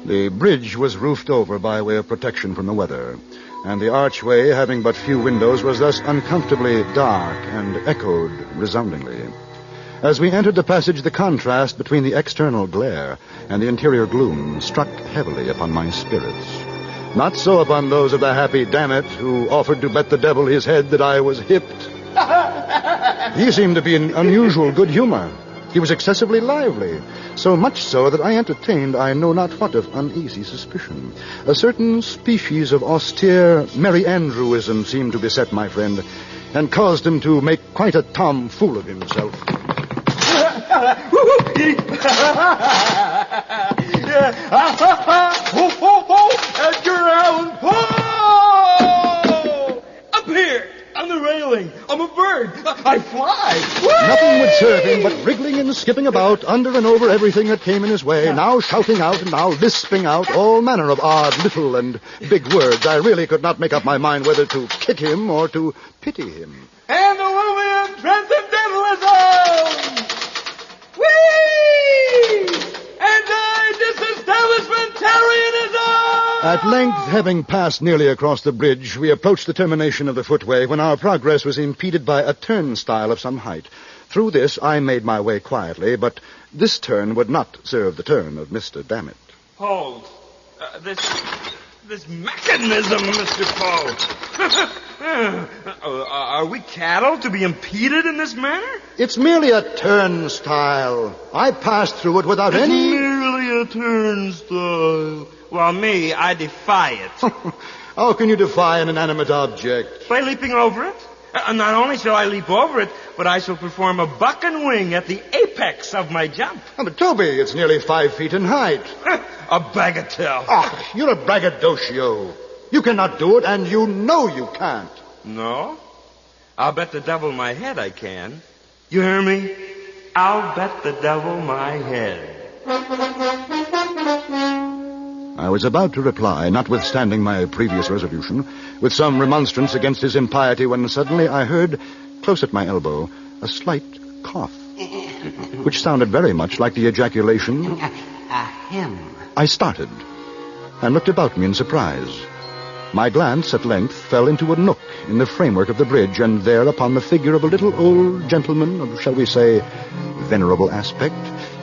The bridge was roofed over by way of protection from the weather, and the archway, having but few windows, was thus uncomfortably dark and echoed resoundingly. As we entered the passage, the contrast between the external glare and the interior gloom struck heavily upon my spirits. Not so upon those of the happy Dammit who offered to bet the devil his head that I was hipped. He seemed to be in unusual good humor. He was excessively lively, so much so that I entertained I know not what of uneasy suspicion. A certain species of austere Merry Andrewism seemed to beset my friend, and caused him to make quite a tomfool of himself. Edgar Allan Poe! Up here, on the railing. I'm a bird. I fly. Nothing would serve him but wriggling and skipping about under and over everything that came in his way, now shouting out and now lisping out all manner of odd little and big words. I really could not make up my mind whether to kick him or to pity him. Antediluvian Transcendentalism! Whee! Anti-disestablishmentarianism! At length, having passed nearly across the bridge, we approached the termination of the footway when our progress was impeded by a turnstile of some height. Through this, I made my way quietly, but this turn would not serve the turn of Mr. Dammit. Hold. This mechanism, Mr. Poe. Are we cattle to be impeded in this manner? It's merely a turnstile. I passed through it without It's any... merely a turnstile. Well, me, I defy it. How can you defy an inanimate object? By leaping over it. Not only shall I leap over it, but I shall perform a buck and wing at the apex of my jump. Oh, but Toby, it's nearly 5 feet in height. A bagatelle. Oh, you're a braggadocio. You cannot do it, and you know you can't. No? I'll bet the devil my head I can. You hear me? I'll bet the devil my head. I was about to reply, notwithstanding my previous resolution, with some remonstrance against his impiety, when suddenly I heard, close at my elbow, a slight cough, which sounded very much like the ejaculation... Ahem. I started, and looked about me in surprise. My glance at length fell into a nook in the framework of the bridge, and there upon the figure of a little old gentleman of, shall we say, venerable aspect,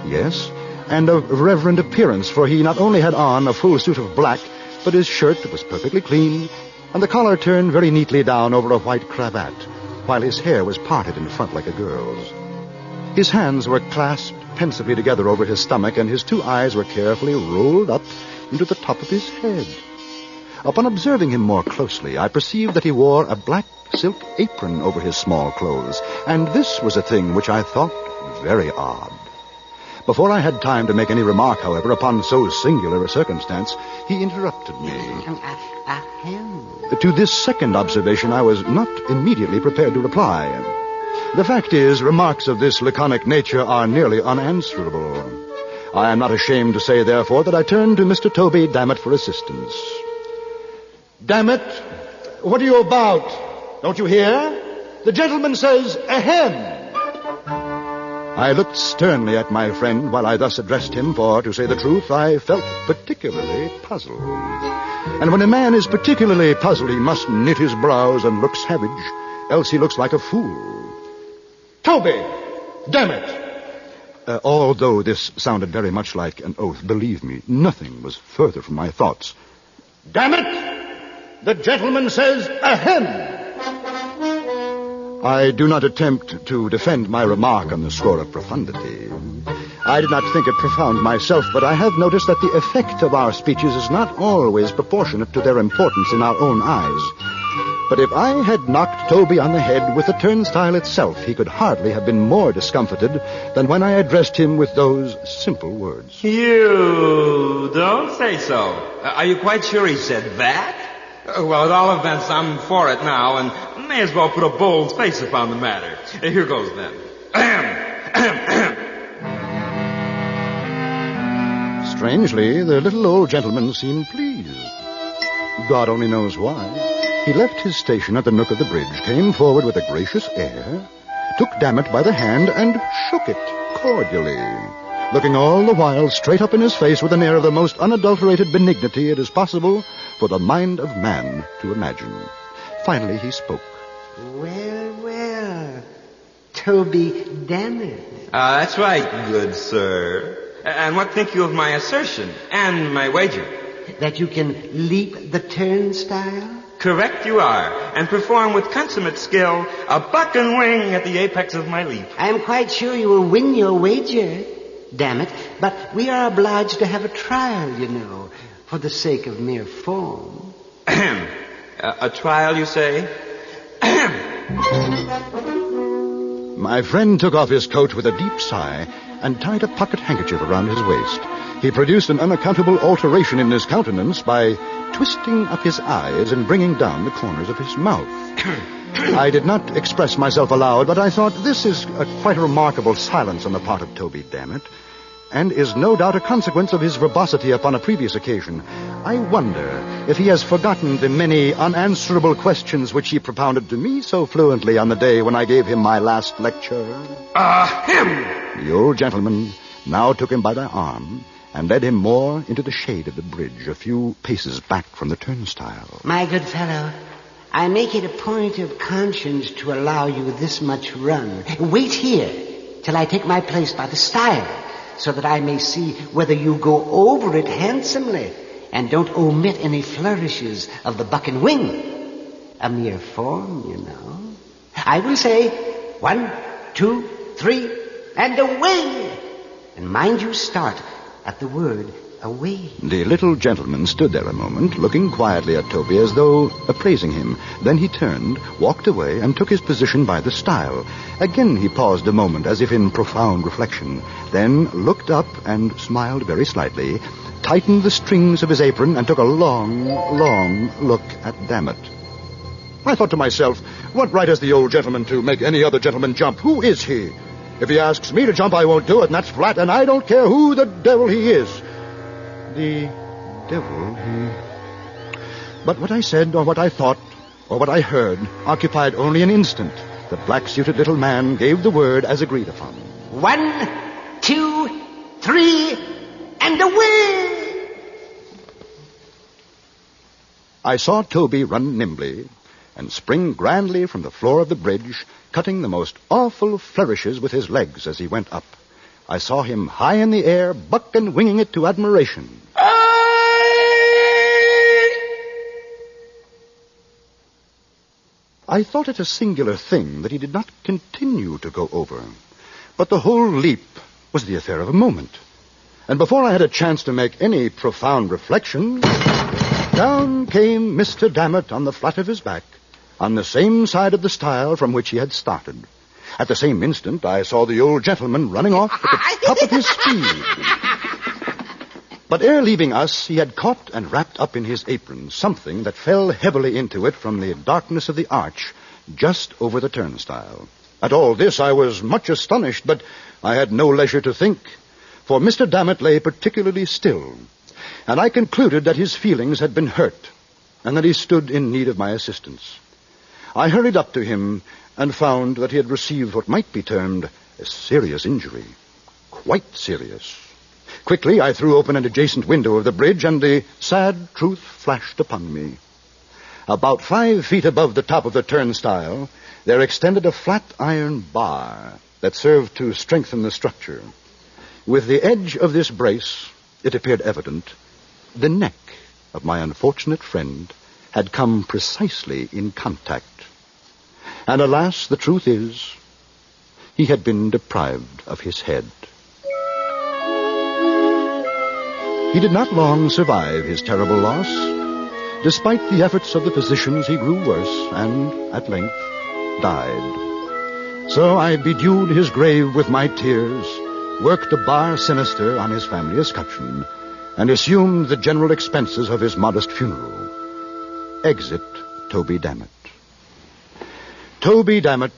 yes, and of reverend appearance, for he not only had on a full suit of black, but his shirt was perfectly clean, and the collar turned very neatly down over a white cravat, while his hair was parted in front like a girl's. His hands were clasped pensively together over his stomach, and his 2 eyes were carefully rolled up into the top of his head. Upon observing him more closely, I perceived that he wore a black silk apron over his small clothes, and this was a thing which I thought very odd. Before I had time to make any remark, however, upon so singular a circumstance, he interrupted me. To this second observation, I was not immediately prepared to reply. The fact is, remarks of this laconic nature are nearly unanswerable. I am not ashamed to say, therefore, that I turned to Mr. Toby Dammit for assistance. Dammit, what are you about? Don't you hear? The gentleman says, ahem. I looked sternly at my friend while I thus addressed him, for, to say the truth, I felt particularly puzzled. And when a man is particularly puzzled, he must knit his brows and look savage, else he looks like a fool. Toby! Damn it! Although this sounded very much like an oath, believe me, nothing was further from my thoughts. Damn it! The gentleman says ahem! I do not attempt to defend my remark on the score of profundity. I did not think it profound myself, but I have noticed that the effect of our speeches is not always proportionate to their importance in our own eyes. But if I had knocked Toby on the head with the turnstile itself, he could hardly have been more discomfited than when I addressed him with those simple words. You don't say so. Are you quite sure he said that? Well, at all events, I'm for it now, and may as well put a bold face upon the matter. Here goes then. Strangely, the little old gentleman seemed pleased. God only knows why. He left his station at the nook of the bridge, came forward with a gracious air, took Dammit by the hand, and shook it cordially, looking all the while straight up in his face with an air of the most unadulterated benignity it is possible for the mind of man to imagine. Finally he spoke. Well, Toby Dammit. That's right, good sir. And what think you of my assertion and my wager? That you can leap the turnstile? Correct you are, and perform with consummate skill a buck and wing at the apex of my leap. I am quite sure you will win your wager, damn it, but we are obliged to have a trial, you know, for the sake of mere form. A trial, you say? My friend took off his coat with a deep sigh and tied a pocket handkerchief around his waist. He produced an unaccountable alteration in his countenance by twisting up his eyes and bringing down the corners of his mouth. I did not express myself aloud, but I thought this is quite a remarkable silence on the part of Toby Dammit, and is no doubt a consequence of his verbosity upon a previous occasion. I wonder if he has forgotten the many unanswerable questions which he propounded to me so fluently on the day when I gave him my last lecture. Him! The old gentleman now took him by the arm and led him more into the shade of the bridge, a few paces back from the turnstile. My good fellow, I make it a point of conscience to allow you this much run. Wait here till I take my place by the stile, so that I may see whether you go over it handsomely and don't omit any flourishes of the buck and wing. A mere form, you know. I will say 1, 2, 3, and away! And mind you start at the word away. The little gentleman stood there a moment, looking quietly at Toby as though appraising him. Then he turned, walked away, and took his position by the stile. Again he paused a moment, as if in profound reflection, then looked up and smiled very slightly, tightened the strings of his apron, and took a long, long look at Dammit. I thought to myself, what right has the old gentleman to make any other gentleman jump? Who is he? If he asks me to jump, I won't do it, and that's flat, and I don't care who the devil he is. The devil, But what I said, or what I thought, or what I heard, occupied only an instant. The black-suited little man gave the word as agreed upon. 1, 2, 3, and away! I saw Toby run nimbly and spring grandly from the floor of the bridge, cutting the most awful flourishes with his legs as he went up. I saw him high in the air, buck and winging it to admiration. I thought it a singular thing that he did not continue to go over. But the whole leap was the affair of a moment. And before I had a chance to make any profound reflection, down came Mr. Dammit on the flat of his back, on the same side of the stile from which he had started. At the same instant, I saw the old gentleman running off at the top of his speed. But ere leaving us, he had caught and wrapped up in his apron something that fell heavily into it from the darkness of the arch just over the turnstile. At all this, I was much astonished, but I had no leisure to think, for Mr. Dammit lay particularly still, and I concluded that his feelings had been hurt, and that he stood in need of my assistance. I hurried up to him and found that he had received what might be termed a serious injury. Quite serious. Quickly, I threw open an adjacent window of the bridge, and the sad truth flashed upon me. About 5 feet above the top of the turnstile, there extended a flat iron bar that served to strengthen the structure. With the edge of this brace, it appeared evident, the neck of my unfortunate friend had come precisely in contact. And alas, the truth is, he had been deprived of his head. He did not long survive his terrible loss. Despite the efforts of the physicians, he grew worse and, at length, died. So I bedewed his grave with my tears, worked a bar sinister on his family escutcheon, and assumed the general expenses of his modest funeral. Exit Toby Dammit. Toby Dammit,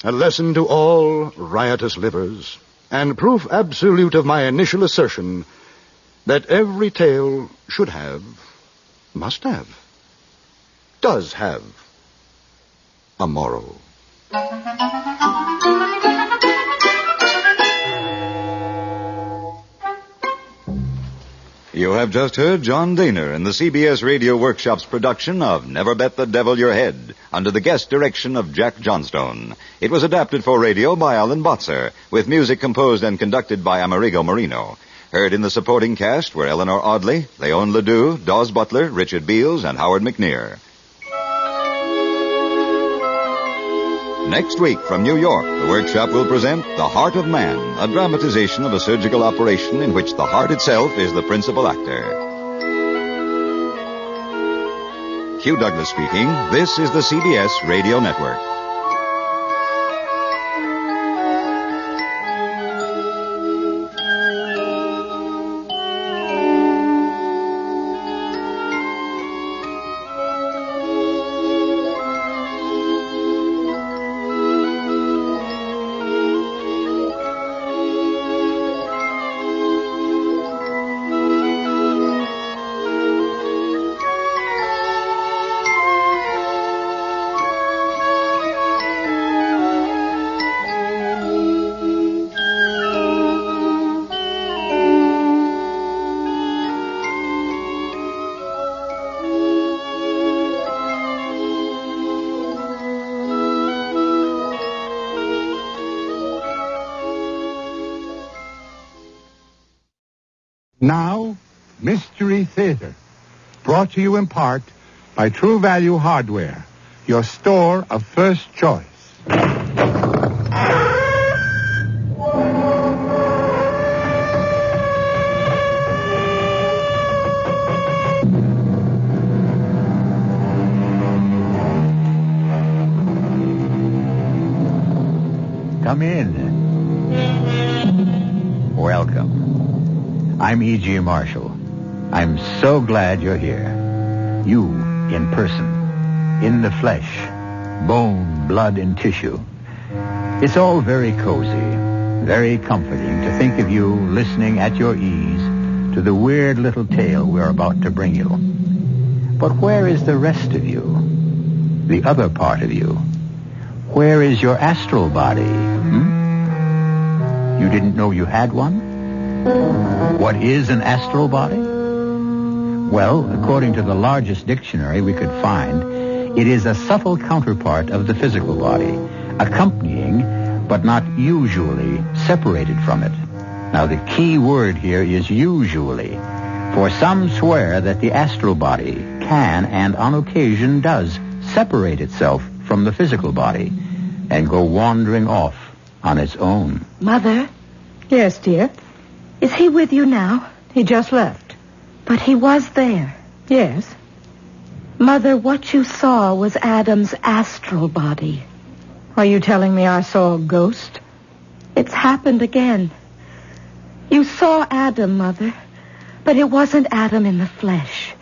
a lesson to all riotous livers, and proof absolute of my initial assertion that every tale should have, must have, does have a moral. You have just heard John Daner in the CBS Radio Workshop's production of Never Bet the Devil Your Head, under the guest direction of Jack Johnstone. It was adapted for radio by Alan Botzer, with music composed and conducted by Amerigo Marino. Heard in the supporting cast were Eleanor Audley, Leon Ledoux, Dawes Butler, Richard Beals, and Howard McNear. Next week from New York, the workshop will present The Heart of Man, a dramatization of a surgical operation in which the heart itself is the principal actor. Hugh Douglas speaking. This is the CBS Radio Network. Now, Mystery Theater, brought to you in part by True Value Hardware, your store of first choice. Come in. Welcome. I'm E.G. Marshall. I'm so glad you're here. You, in person, in the flesh, bone, blood, and tissue. It's all very cozy, very comforting to think of you listening at your ease to the weird little tale we're about to bring you. But where is the rest of you? The other part of you? Where is your astral body? You didn't know you had one? What is an astral body? Well, according to the largest dictionary we could find, it is a subtle counterpart of the physical body, accompanying, but not usually, separated from it. Now, the key word here is usually, for some swear that the astral body can, and on occasion does, separate itself from the physical body and go wandering off on its own. Mother? Yes, dear? Is he with you now? He just left. But he was there. Yes. Mother, what you saw was Adam's astral body. Are you telling me I saw a ghost? It's happened again. You saw Adam, Mother, but it wasn't Adam in the flesh.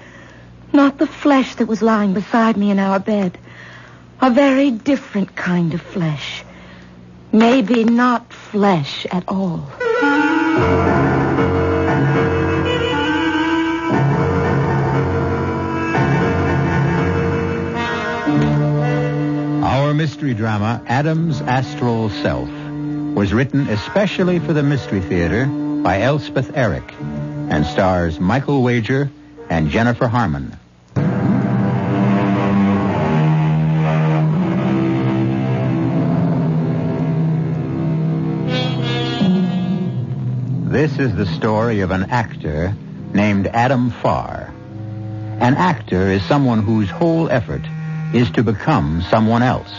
Not the flesh that was lying beside me in our bed. A very different kind of flesh. Maybe not flesh at all. Our mystery drama, Adam's Astral Self, was written especially for the Mystery Theater by Elspeth Eric and stars Michael Wager and Jennifer Harmon. This is the story of an actor named Adam Farr. An actor is someone whose whole effort is to become someone else,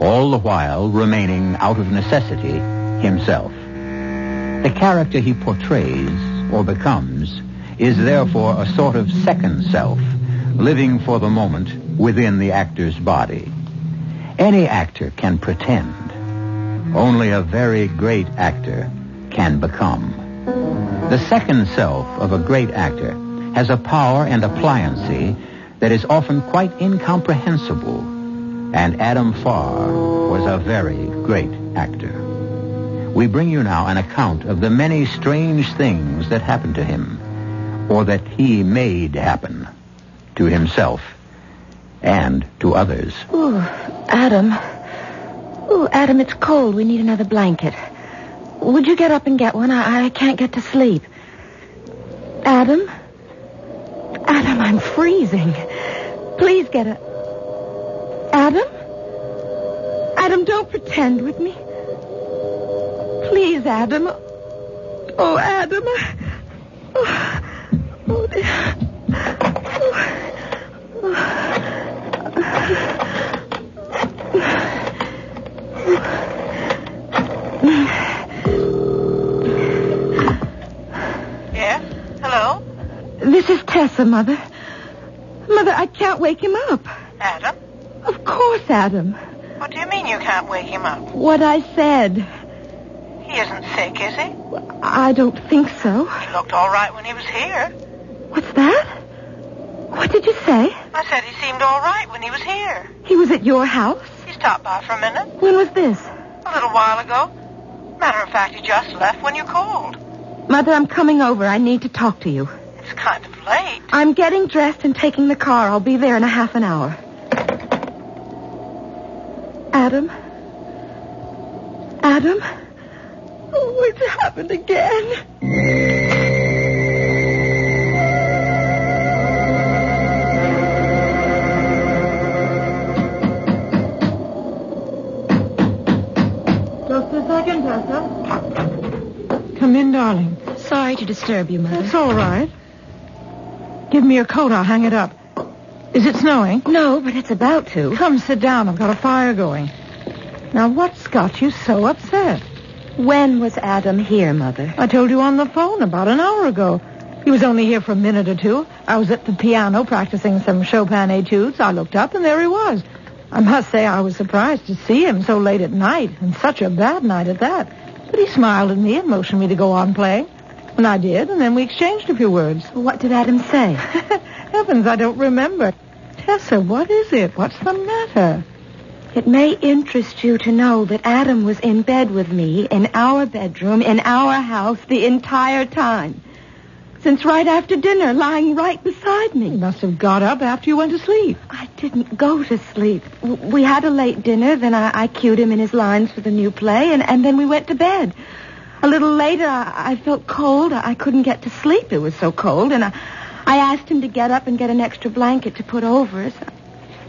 all the while remaining out of necessity himself. The character he portrays or becomes is therefore a sort of second self, living for the moment within the actor's body. Any actor can pretend. Only a very great actor can become. The second self of a great actor has a power and a pliancy that is often quite incomprehensible. And Adam Farr was a very great actor. We bring you now an account of the many strange things that happened to him, or that he made happen to himself and to others. Ooh, Adam. Ooh, Adam, it's cold. We need another blanket. Would you get up and get one? I can't get to sleep. Adam? Adam, I'm freezing. Please get a... Adam? Adam, don't pretend with me. Please, Adam. Oh, Adam. Oh, dear. Yeah? Hello? This is Tessa, Mother. Mother, I can't wake him up. Adam? Of course, Adam. What do you mean you can't wake him up? What I said. He isn't sick, is he? I don't think so. He looked all right when he was here. What's that? What did you say? I said he seemed all right when he was here. He was at your house? He stopped by for a minute. When was this? A little while ago. Matter of fact, he just left when you called. Mother, I'm coming over. I need to talk to you. It's kind of late. I'm getting dressed and taking the car. I'll be there in a half an hour. Adam? Adam? Oh, it's happened again. Just a second, Tessa. Come in, darling. Sorry to disturb you, Mother. It's all right. Give me your coat. I'll hang it up. Is it snowing? No, but it's about to. Come, sit down. I've got a fire going. Now, what's got you so upset? When was Adam here, Mother? I told you on the phone about an hour ago. He was only here for a minute or two. I was at the piano practicing some Chopin etudes. I looked up, and there he was. I must say I was surprised to see him so late at night, and such a bad night at that. But he smiled at me and motioned me to go on playing. And I did, and then we exchanged a few words. What did Adam say? Heavens, I don't remember. Tessa, what is it? What's the matter? It may interest you to know that Adam was in bed with me, in our bedroom, in our house, the entire time. Since right after dinner, lying right beside me. He must have got up after you went to sleep. I didn't go to sleep. We had a late dinner, then I cued him in his lines for the new play, and then we went to bed. A little later, I felt cold. I couldn't get to sleep. It was so cold, and I asked him to get up and get an extra blanket to put over us.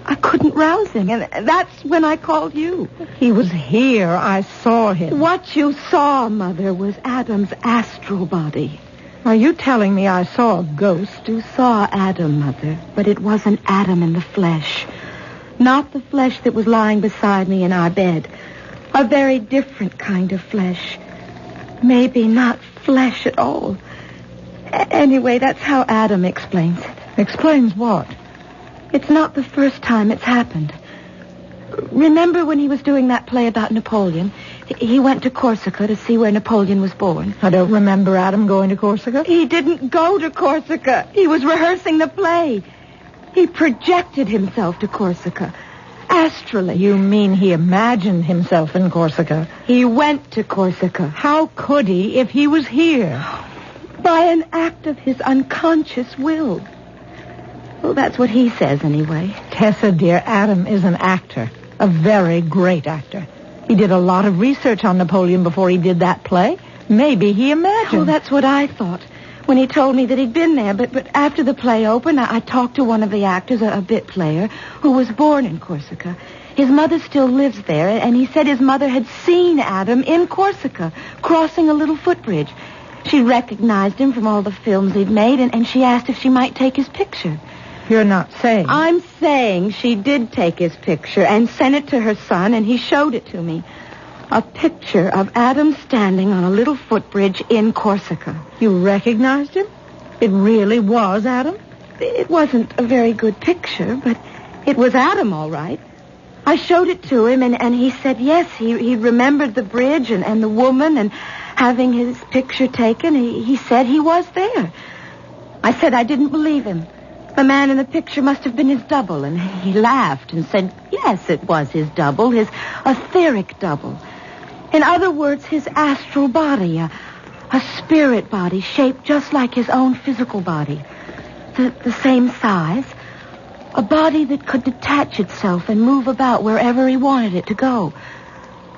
I couldn't rouse him, and that's when I called you. He was here. I saw him. What you saw, Mother, was Adam's astral body. Are you telling me I saw a ghost? You saw Adam, Mother, but it wasn't Adam in the flesh. Not the flesh that was lying beside me in our bed. A very different kind of flesh. Maybe not flesh at all. Anyway, that's how Adam explains it. Explains what? It's not the first time it's happened. Remember when he was doing that play about Napoleon? He went to Corsica to see where Napoleon was born. I don't remember Adam going to Corsica. He didn't go to Corsica. He was rehearsing the play. He projected himself to Corsica. Astrally. You mean he imagined himself in Corsica? He went to Corsica. How could he if he was here? By an act of his unconscious will. Well, that's what he says anyway. Tessa, dear, Adam is an actor. A very great actor. He did a lot of research on Napoleon before he did that play. Maybe he imagined. Oh, that's what I thought when he told me that he'd been there. But after the play opened, I talked to one of the actors, a bit player, who was born in Corsica. His mother still lives there, and he said his mother had seen Adam in Corsica, crossing a little footbridge. She recognized him from all the films he'd made, and she asked if she might take his picture. You're not saying. I'm saying she did take his picture and sent it to her son, and he showed it to me. A picture of Adam standing on a little footbridge in Corsica. You recognized him? It really was Adam? It wasn't a very good picture, but it was Adam, all right. I showed it to him, and he said yes. He remembered the bridge and the woman and having his picture taken. He said he was there. I said I didn't believe him. The man in the picture must have been his double, and he laughed and said, yes, it was his double, his etheric double. In other words, his astral body, a spirit body shaped just like his own physical body. The same size. A body that could detach itself and move about wherever he wanted it to go.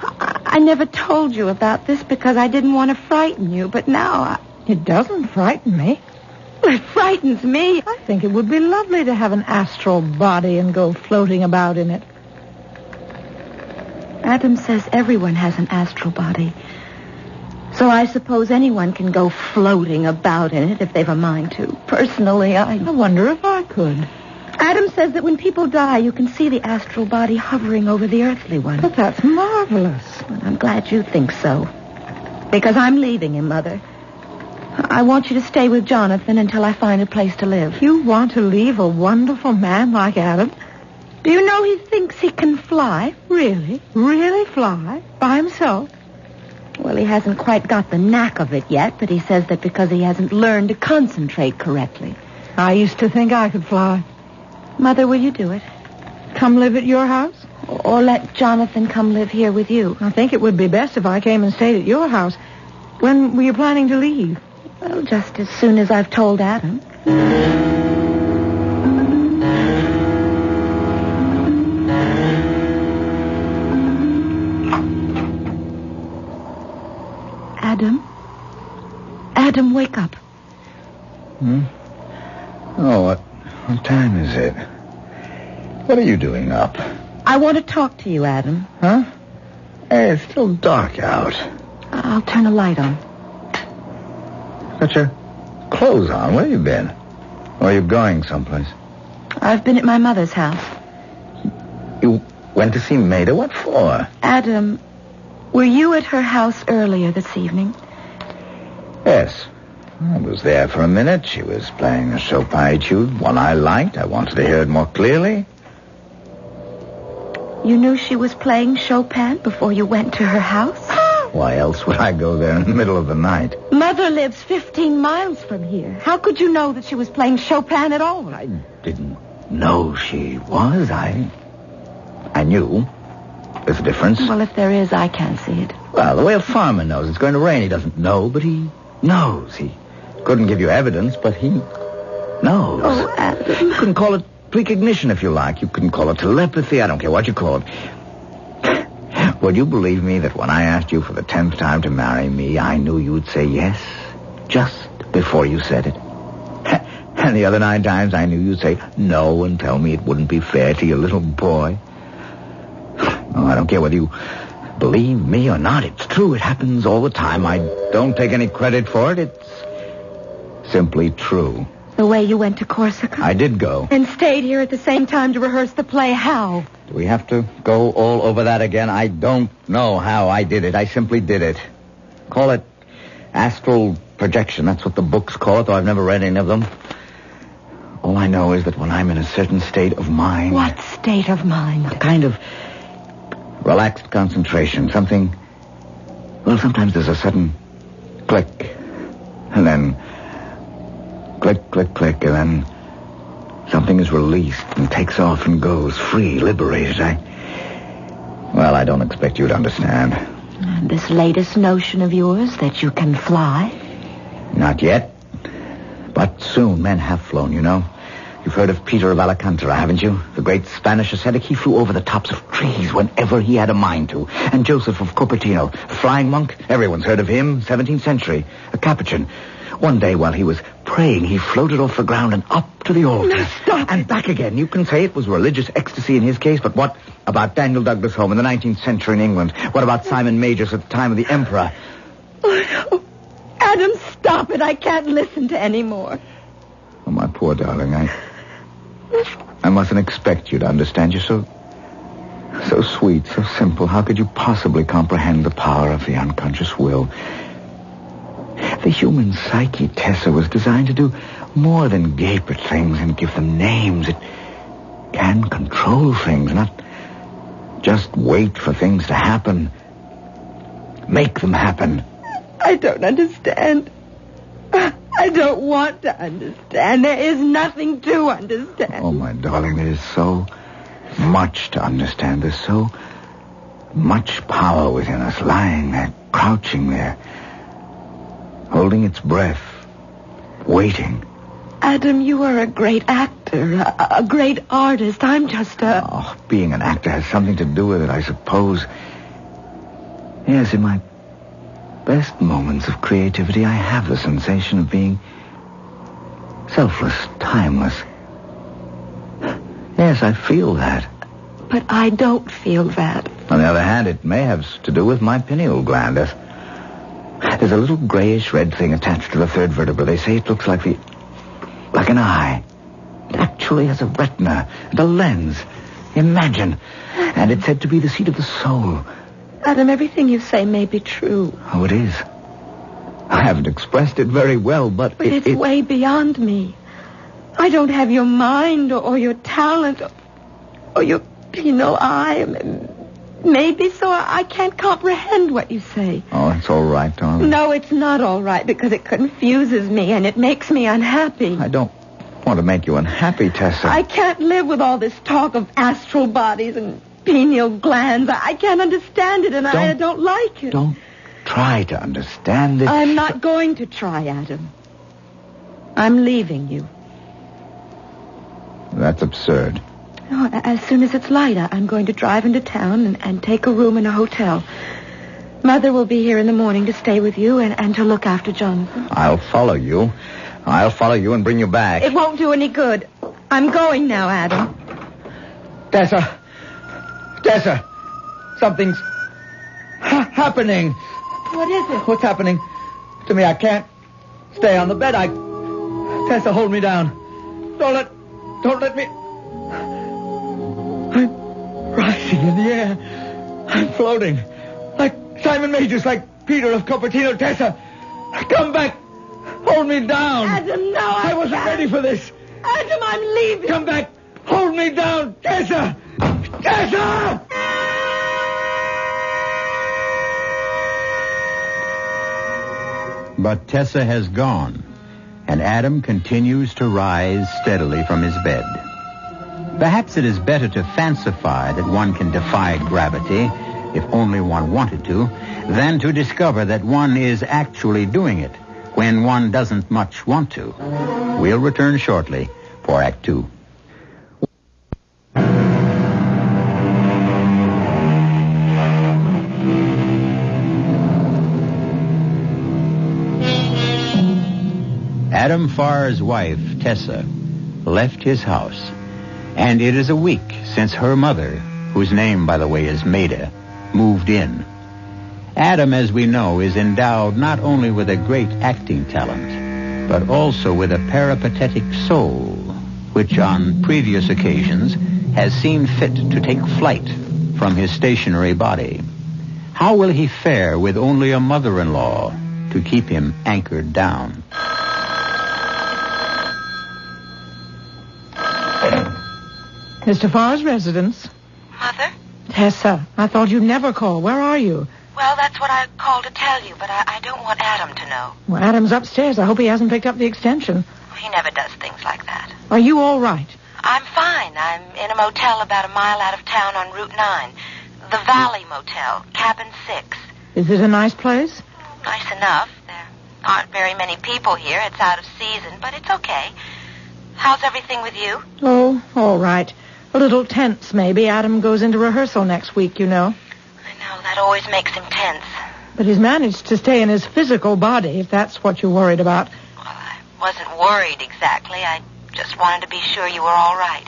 I never told you about this because I didn't want to frighten you, but now It doesn't frighten me. It frightens me. I think it would be lovely to have an astral body and go floating about in it. Adam says everyone has an astral body. So I suppose anyone can go floating about in it if they've a mind to. Personally, I wonder if I could. Adam says that when people die, you can see the astral body hovering over the earthly one. But that's marvelous. Well, I'm glad you think so. Because I'm leaving him, Mother. I want you to stay with Jonathan until I find a place to live. You want to leave a wonderful man like Adam? Do you know he thinks he can fly? Really? Really fly? By himself? Well, he hasn't quite got the knack of it yet, but he says that because he hasn't learned to concentrate correctly. I used to think I could fly. Mother, will you do it? Come live at your house? Or let Jonathan come live here with you? I think it would be best if I came and stayed at your house. When were you planning to leave? Well, just as soon as I've told Adam. Adam, wake up. Oh, what time is it? What are you doing up? I want to talk to you, Adam. Huh? Hey, it's still dark out. I'll turn a light on. Got your clothes on. Where you been? Or are you going someplace? I've been at my mother's house. You went to see Maida? What for? Adam, were you at her house earlier this evening? Yes. I was there for a minute. She was playing a Chopin etude, one I liked. I wanted to hear it more clearly. You knew she was playing Chopin before you went to her house? Why else would I go there in the middle of the night? Mother lives 15 miles from here. How could you know that she was playing Chopin at all? I didn't know she was. I knew. There's a difference. Well, if there is, I can't see it. Well, the way a farmer knows it's going to rain, he doesn't know, but he knows. He couldn't give you evidence, but he knows. Oh, Adam. You can call it precognition if you like. You can call it telepathy. I don't care what you call it. Would you believe me that when I asked you for the 10th time to marry me, I knew you would say yes just before you said it? And the other 9 times I knew you'd say no and tell me it wouldn't be fair to your little boy. Oh, I don't care whether you believe me or not. It's true. It happens all the time. I don't take any credit for it. It's simply true. The way you went to Corsica? I did go. And stayed here at the same time to rehearse the play. How? Do we have to go all over that again? I don't know how I did it. I simply did it. Call it astral projection. That's what the books call it, though I've never read any of them. All I know is that when I'm in a certain state of mind... What state of mind? A kind of relaxed concentration. Something... Well, sometimes there's a sudden click. And then... click, click, click, and then something is released and takes off and goes free, liberated. I don't expect you to understand. And this latest notion of yours that you can fly? Not yet. But soon. Men have flown, you know. You've heard of Peter of Alcantara, haven't you? The great Spanish ascetic. He flew over the tops of trees whenever he had a mind to. And Joseph of Cupertino, a flying monk. Everyone's heard of him. 17th century. A Capuchin. One day while he was praying, he floated off the ground and up to the altar. No, stop. And back again. You can say it was religious ecstasy in his case, but what about Daniel Douglas Home in the 19th century in England? What about Simon Magus at the time of the Emperor? Oh, no. Adam, stop it. I can't listen to any more. Oh, my poor darling, I mustn't expect you to understand. You're so sweet, so simple. How could you possibly comprehend the power of the unconscious will? The human psyche, Tessa, was designed to do more than gape at things and give them names. It can control things, not just wait for things to happen. Make them happen. I don't understand. I don't want to understand. There is nothing to understand. Oh, my darling, there is so much to understand. There's so much power within us, lying there, crouching there, holding its breath, waiting. Adam, you are a great actor, a great artist. I'm just a... Oh, being an actor has something to do with it, I suppose. Yes, in my best moments of creativity, I have the sensation of being selfless, timeless. Yes, I feel that. But I don't feel that. On the other hand, it may have to do with my pineal gland. There's a little grayish-red thing attached to the third vertebra. They say it looks like an eye. It actually has a retina and a lens. Imagine. And it's said to be the seat of the soul. Adam, everything you say may be true. Oh, it is. I haven't expressed it very well, but it's way beyond me. I don't have your mind or your talent or your penal eye. Maybe so I can't comprehend what you say. Oh, it's all right, darling. No, it's not all right because it confuses me and it makes me unhappy. I don't want to make you unhappy, Tessa. I can't live with all this talk of astral bodies and pineal glands. I can't understand it, and I don't like it. Don't try to understand it. I'm not going to try, Adam. I'm leaving you. That's absurd. No, as soon as it's light, I'm going to drive into town and take a room in a hotel. Mother will be here in the morning to stay with you and to look after Jonathan. I'll follow you. I'll follow you and bring you back. It won't do any good. I'm going now, Adam. Tessa, something's happening. What is it? What's happening to me? I can't stay on the bed. Tessa, hold me down. Don't let me... I'm rising in the air. I'm floating. Like Simon Majors, like Peter of Cupertino. Tessa, come back. Hold me down. Adam, no, I wasn't ready for this. Adam, I'm leaving. Come back. Hold me down. Tessa! Tessa! But Tessa has gone, and Adam continues to rise steadily from his bed. Perhaps it is better to fancify that one can defy gravity, if only one wanted to, than to discover that one is actually doing it when one doesn't much want to. We'll return shortly for Act 2. Adam Farr's wife, Tessa, left his house, and it is a week since her mother, whose name, by the way, is Maida, moved in. Adam, as we know, is endowed not only with a great acting talent, but also with a peripatetic soul, which on previous occasions has seen fit to take flight from his stationary body. How will he fare with only a mother-in-law to keep him anchored down? Mr. Farr's residence. Mother? Tessa, I thought you'd never call. Where are you? Well, that's what I called to tell you, but I don't want Adam to know. Well, Adam's upstairs. I hope he hasn't picked up the extension. He never does things like that. Are you all right? I'm fine. I'm in a motel about a mile out of town on Route 9. The Valley Motel, Cabin 6. Is it a nice place? Nice enough. There aren't very many people here. It's out of season, but it's okay. How's everything with you? Oh, all right. A little tense, maybe. Adam goes into rehearsal next week, you know. I know. That always makes him tense. But he's managed to stay in his physical body, if that's what you're worried about. Well, I wasn't worried exactly. I just wanted to be sure you were all right.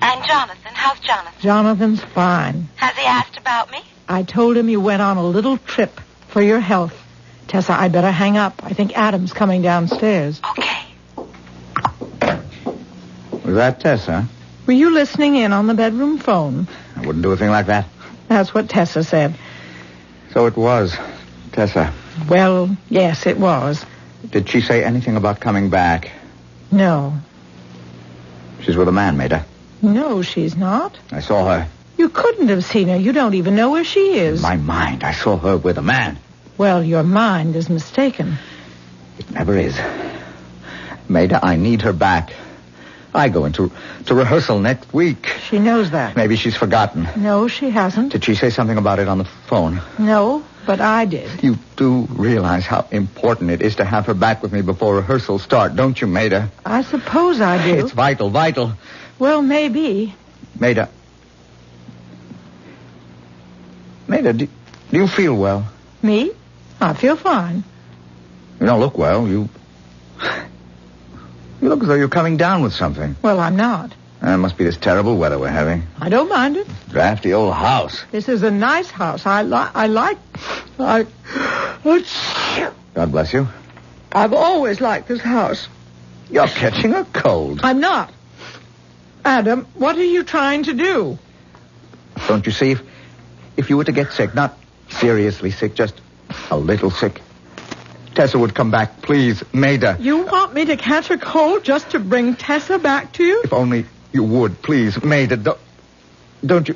And Jonathan, how's Jonathan? Jonathan's fine. Has he asked about me? I told him you went on a little trip for your health. Tessa, I'd better hang up. I think Adam's coming downstairs. Okay. Was that Tessa? Were you listening in on the bedroom phone? I wouldn't do a thing like that. That's what Tessa said. So it was Tessa. Well, yes, it was. Did she say anything about coming back? No. She's with a man, Maida. No, she's not. I saw her. You couldn't have seen her. You don't even know where she is. In my mind, I saw her with a man. Well, your mind is mistaken. It never is. Maida, I need her back. I go into rehearsal next week. She knows that. Maybe she's forgotten. No, she hasn't. Did she say something about it on the phone? No, but I did. You do realize how important it is to have her back with me before rehearsals start, don't you, Maida? I suppose I do. It's vital. Well, maybe. Maida, do you feel well? Me? I feel fine. You don't look well. You look as though you're coming down with something. Well, I'm not. It must be this terrible weather we're having. I don't mind it. Drafty old house. This is a nice house. I like... God bless you. I've always liked this house. You're catching a cold. I'm not. Adam, what are you trying to do? Don't you see, if you were to get sick, not seriously sick, just a little sick, Tessa would come back. Please, Maida. You want me to catch a cold just to bring Tessa back to you? If only you would, please, Maida. Don't you...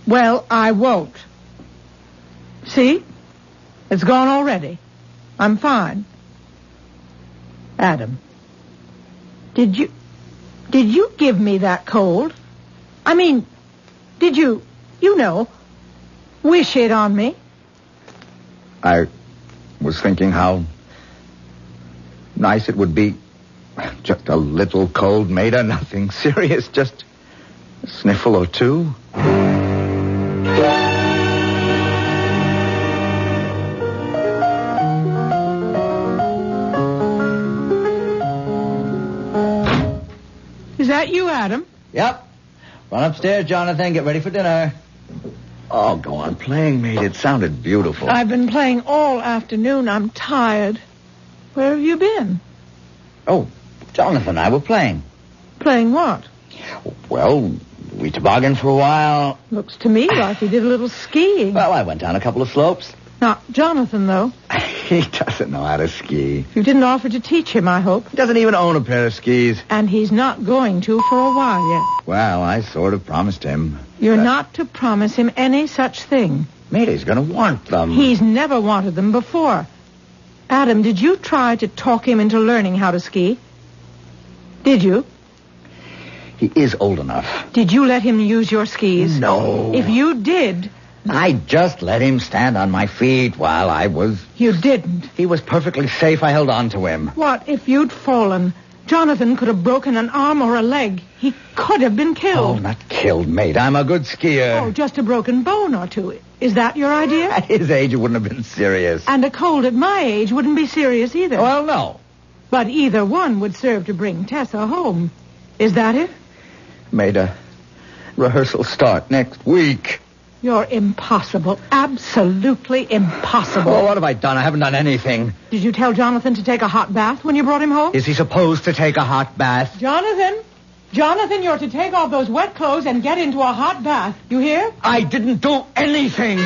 Well, I won't. See? It's gone already. I'm fine. Adam, did you give me that cold? I mean, did you wish it on me? I was thinking how nice it would be. Just a little cold, Maida, nothing serious, just a sniffle or two. Is that you, Adam? Yep. Run upstairs, Jonathan. Get ready for dinner. Oh, go on playing, mate. It sounded beautiful. I've been playing all afternoon. I'm tired. Where have you been? Oh, Jonathan and I were playing. Playing what? Well, we tobogganed for a while. Looks to me like you did a little skiing. Well, I went down a couple of slopes. Not Jonathan, though. He doesn't know how to ski. You didn't offer to teach him, I hope. He doesn't even own a pair of skis. And he's not going to for a while yet. Well, I sort of promised him. You're not to promise him any such thing. Mate, he's going to want them. He's never wanted them before. Adam, did you try to talk him into learning how to ski? Did you? He is old enough. Did you let him use your skis? No. If you did... I just let him stand on my feet while I was... You didn't. He was perfectly safe. I held on to him. What if you'd fallen? Jonathan could have broken an arm or a leg. He could have been killed. Oh, not killed, mate. I'm a good skier. Oh, just a broken bone or two. Is that your idea? At his age, it wouldn't have been serious. And a cold at my age wouldn't be serious either. Well, no. But either one would serve to bring Tessa home. Is that it? Maida, rehearsals start next week. You're impossible. Absolutely impossible. Oh, what have I done? I haven't done anything. Did you tell Jonathan to take a hot bath when you brought him home? Is he supposed to take a hot bath? Jonathan, you're to take off those wet clothes and get into a hot bath. You hear? I didn't do anything.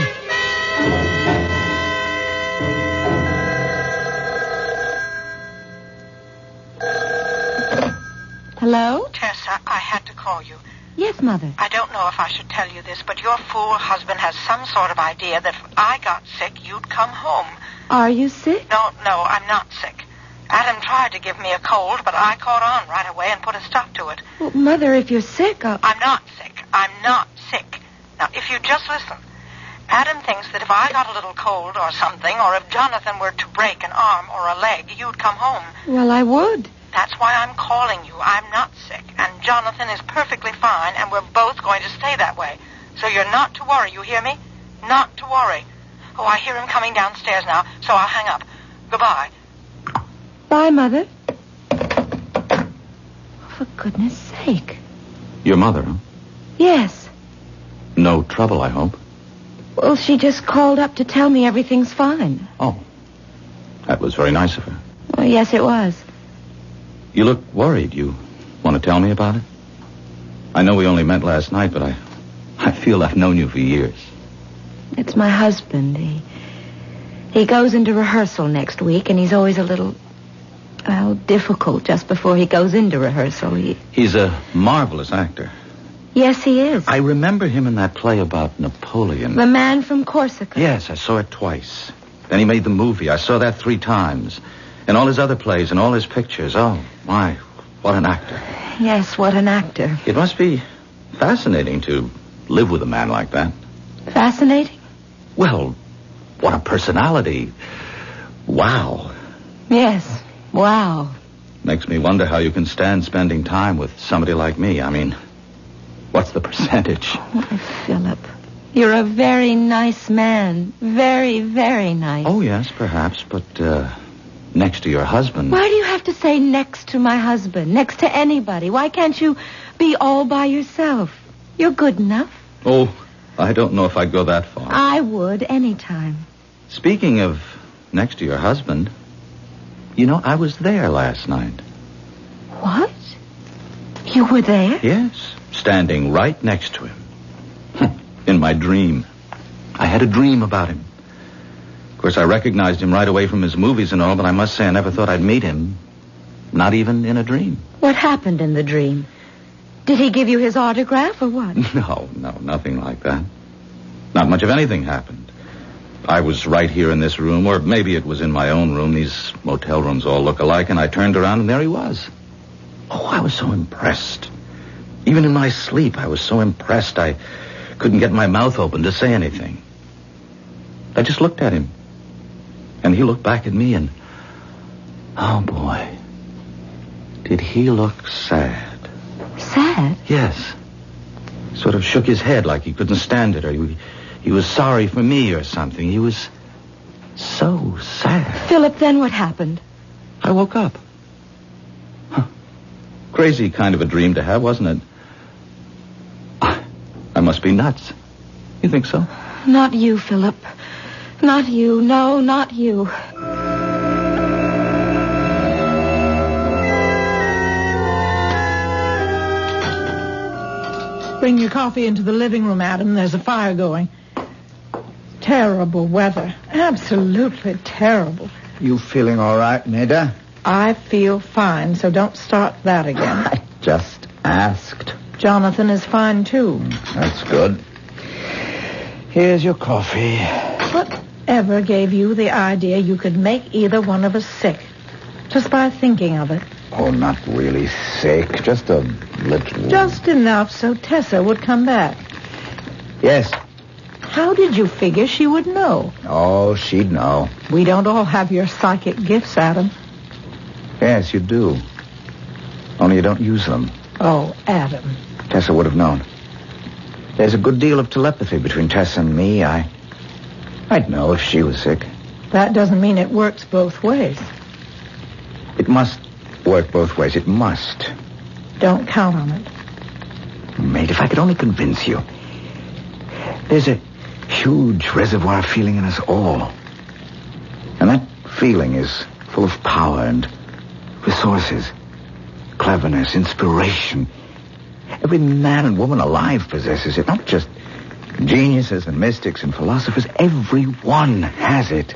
Hello? Tessa, I had to call you. Yes, Mother. I don't know if I should tell you this, but your fool husband has some sort of idea that if I got sick, you'd come home. Are you sick? No, I'm not sick. Adam tried to give me a cold, but I caught on right away and put a stop to it. Well, Mother, if you're sick, I'm not sick. I'm not sick. Now, if you just listen. Adam thinks that if I got a little cold or something, or if Jonathan were to break an arm or a leg, you'd come home. Well, I would. That's why I'm calling you. I'm not sick, and Jonathan is perfectly fine, and we're both going to stay that way. So you're not to worry, you hear me? Not to worry. Oh, I hear him coming downstairs now, so I'll hang up. Goodbye. Bye, Mother. For goodness sake. Your mother, huh? Yes. No trouble, I hope. Well, she just called up to tell me everything's fine. Oh. was very nice of her. Well, yes, it was. You look worried. You want to tell me about it? I know we only met last night, but I feel I've known you for years. It's my husband. He goes into rehearsal next week, and he's always a little, difficult just before he goes into rehearsal. He's a marvelous actor. Yes, he is. I remember him in that play about Napoleon. The Man from Corsica. Yes, I saw it twice. Then he made the movie. I saw that 3 times. And all his other plays and all his pictures. Oh, my, what an actor. Yes, what an actor. It must be fascinating to live with a man like that. Fascinating? Well, what a personality. Wow. Yes, wow. Makes me wonder how you can stand spending time with somebody like me. I mean, what's the percentage? Oh, Philip, you're a very nice man. Very, very nice. Oh, yes, perhaps, but next to your husband. Why do you have to say next to my husband? Next to anybody? Why can't you be all by yourself? You're good enough. Oh, I don't know if I'd go that far. I would, anytime. Speaking of next to your husband, you know, I was there last night. What? You were there? Yes, standing right next to him. In my dream. I had a dream about him. Of course, I recognized him right away from his movies and all, but I must say I never thought I'd meet him. Not even in a dream. What happened in the dream? Did he give you his autograph or what? No, nothing like that. Not much of anything happened. I was right here in this room, or maybe it was in my own room. These motel rooms all look alike, and I turned around and there he was. Oh, I was so impressed. Even in my sleep, I was so impressed I couldn't get my mouth open to say anything. I just looked at him. And he looked back at me and... oh, boy. Did he look sad. Sad? Yes. Sort of shook his head like he couldn't stand it, or he was sorry for me or something. He was so sad. Philip, then what happened? I woke up. Crazy kind of a dream to have, wasn't it? I must be nuts. You think so? Not you, Philip. Not you. No, not you. Bring your coffee into the living room, Adam. There's a fire going. Terrible weather. Absolutely terrible. You feeling all right, Neda? I feel fine, so don't start that again. I just asked. Jonathan is fine, too. That's good. Here's your coffee. Whatever gave you the idea you could make either one of us sick? Just by thinking of it. Oh, not really sick. Just a little. Just enough so Tessa would come back. Yes. How did you figure she would know? Oh, she'd know. We don't all have your psychic gifts, Adam. Yes, you do. Only you don't use them. Oh, Adam. Tessa would have known. There's a good deal of telepathy between Tessa and me. I'd know if she was sick. That doesn't mean it works both ways. It must work both ways. It must. Don't count on it. Mate, if I could only convince you. There's a huge reservoir of feeling in us all. And that feeling is full of power and resources, cleverness, inspiration. Every man and woman alive possesses it, not just geniuses and mystics and philosophers. Everyone has it.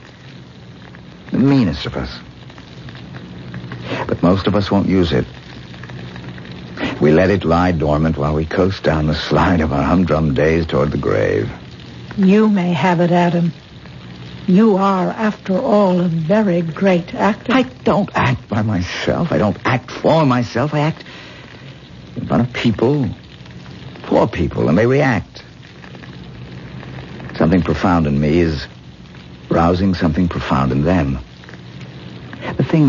The meanest of us. But most of us won't use it. We let it lie dormant while we coast down the slide of our humdrum days toward the grave. You may have it, Adam. You are, after all, a very great actor. I don't act by myself. I don't act for myself. I act in front of people, for people, and they react. Something profound in me is rousing something profound in them. The thing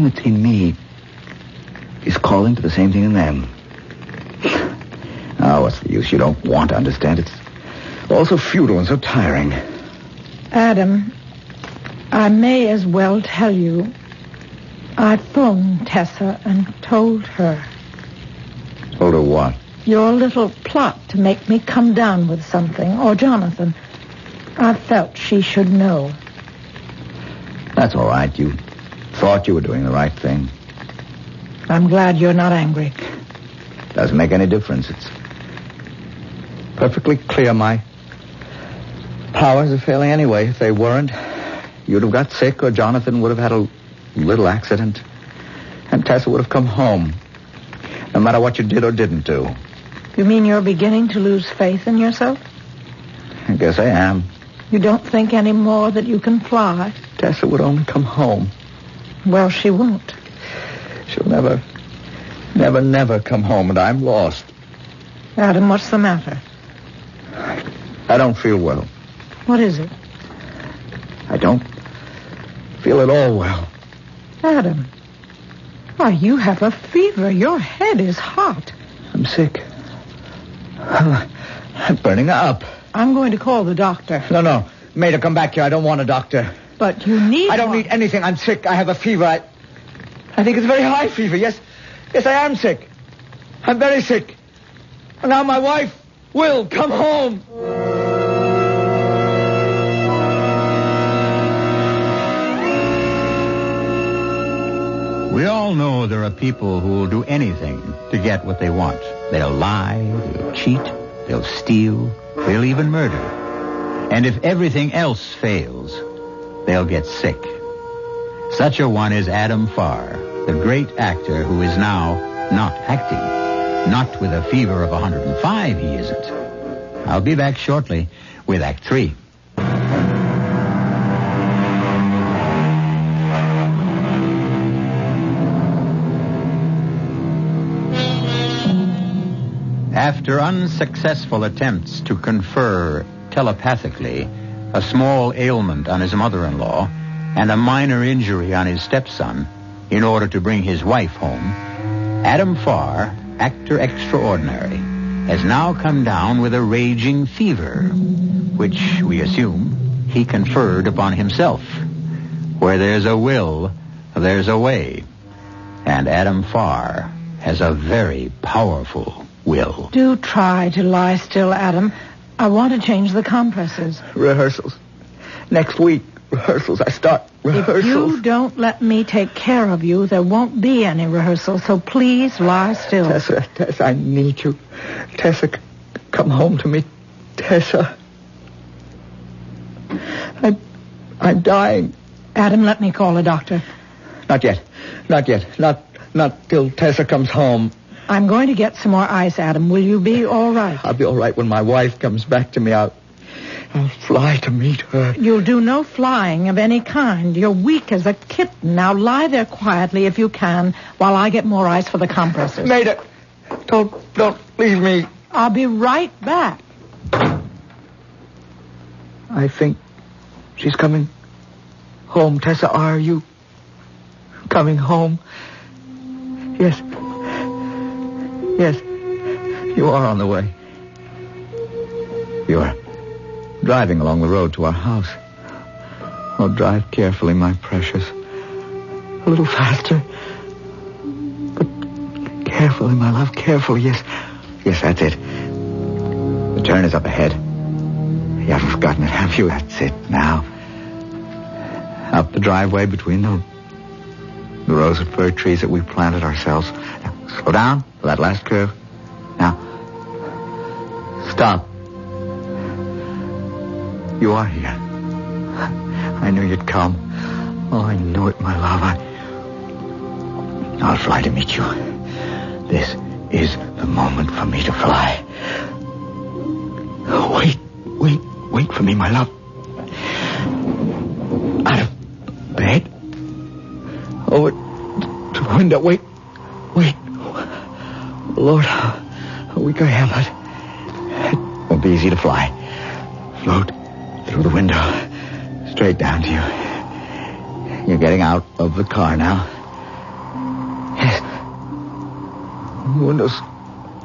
that's in me is calling to the same thing in them. Oh, what's the use? You don't want to understand. It's all so futile and so tiring. Adam, I may as well tell you. I phoned Tessa and told her. Told her what? Your little plot to make me come down with something, or Jonathan. I felt she should know. That's all right. You thought you were doing the right thing. I'm glad you're not angry. Doesn't make any difference. It's perfectly clear my powers are failing anyway. If they weren't, you'd have got sick or Jonathan would have had a little accident. And Tessa would have come home. No matter what you did or didn't do. You mean you're beginning to lose faith in yourself? I guess I am. You don't think anymore that you can fly? Tessa would only come home. Well, she won't. She'll never come home, and I'm lost. Adam, what's the matter? I don't feel well. What is it? I don't feel at all well. Adam. Why, you have a fever. Your head is hot. I'm sick. I'm burning up. I'm going to call the doctor. No. Maida, come back here. I don't want a doctor. But you need I don't need anything. I'm sick. I have a fever. I think it's a very high fever. Yes, I am sick. I'm very sick. And now my wife will come home. We all know there are people who will do anything to get what they want. They'll lie, they'll cheat, they'll steal, they'll even murder. And if everything else fails, they'll get sick. Such a one is Adam Farr, the great actor who is now not acting. Not with a fever of 105, he isn't. I'll be back shortly with Act 3. After unsuccessful attempts to confer telepathically a small ailment on his mother-in-law and a minor injury on his stepson in order to bring his wife home, Adam Farr, actor extraordinary, has now come down with a raging fever, which we assume he conferred upon himself. Where there's a will, there's a way. And Adam Farr has a very powerful will. Do try to lie still, Adam. I want to change the compresses. Rehearsals. Next week, rehearsals. I start rehearsals. If you don't let me take care of you, there won't be any rehearsals, so please lie still. Tessa, I need you. Tessa, come home to me. Tessa. I'm dying. Adam, let me call a doctor. Not yet. Not till Tessa comes home. I'm going to get some more ice, Adam. Will you be all right? I'll be all right when my wife comes back to me. I'll fly to meet her. You'll do no flying of any kind. You're weak as a kitten. Now lie there quietly if you can while I get more ice for the compresses. Maida, don't leave me. I'll be right back. I think she's coming home. Tessa, are you coming home? Yes. Yes, you are on the way. You are driving along the road to our house. Oh, drive carefully, my precious. A little faster. But carefully, my love, carefully. Yes, that's it. The turn is up ahead. You haven't forgotten it, have you? That's it, now. Up the driveway between the rows of fir trees that we planted ourselves. Now, slow down for that last curve. Now, stop. You are here. I knew you'd come. Oh, I knew it, my love. I'll fly to meet you. This is the moment for me to fly. Oh, wait for me, my love. Out of bed. Over to the window. Wait. Lord, how weak I am, but it won't be easy to fly. Float through the window, straight down to you. You're getting out of the car now. Yes. The window's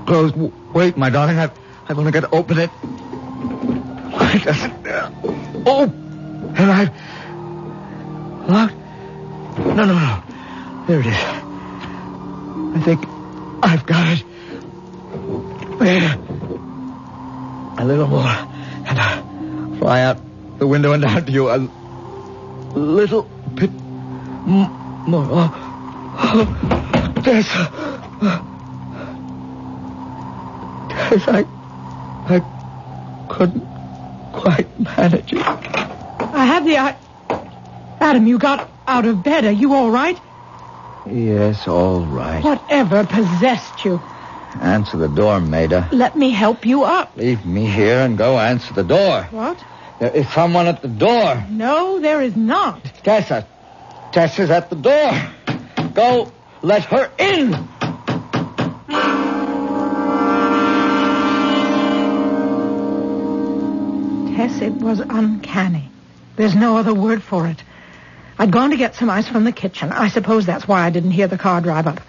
closed. Wait, my darling, I've only got to open it. Why doesn't... Oh! And I've... Locked? No. There it is. I think I've got it. There. A little more. And I'll fly out the window and down to you. A little bit more. Tess, I couldn't quite manage it. I have the eye. Adam, you got out of bed. Are you all right? Yes, all right. Whatever possessed you? Answer the door, Maida. Let me help you up. Leave me here and go answer the door. What? There is someone at the door. No, there is not. Tessa. Tessa's at the door. Go, let her in. Tess, it was uncanny. There's no other word for it. I'd gone to get some ice from the kitchen. I suppose that's why I didn't hear the car drive up.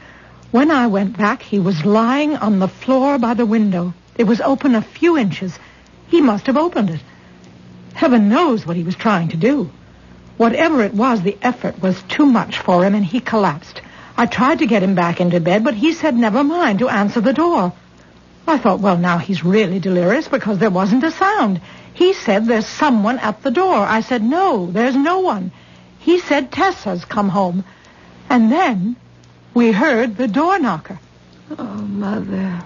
When I went back, he was lying on the floor by the window. It was open a few inches. He must have opened it. Heaven knows what he was trying to do. Whatever it was, the effort was too much for him, and he collapsed. I tried to get him back into bed, but he said never mind to answer the door. I thought, well, now he's really delirious because there wasn't a sound. He said there's someone at the door. I said, no, there's no one. He said Tessa's come home. And then we heard the door knocker. Oh, Mother.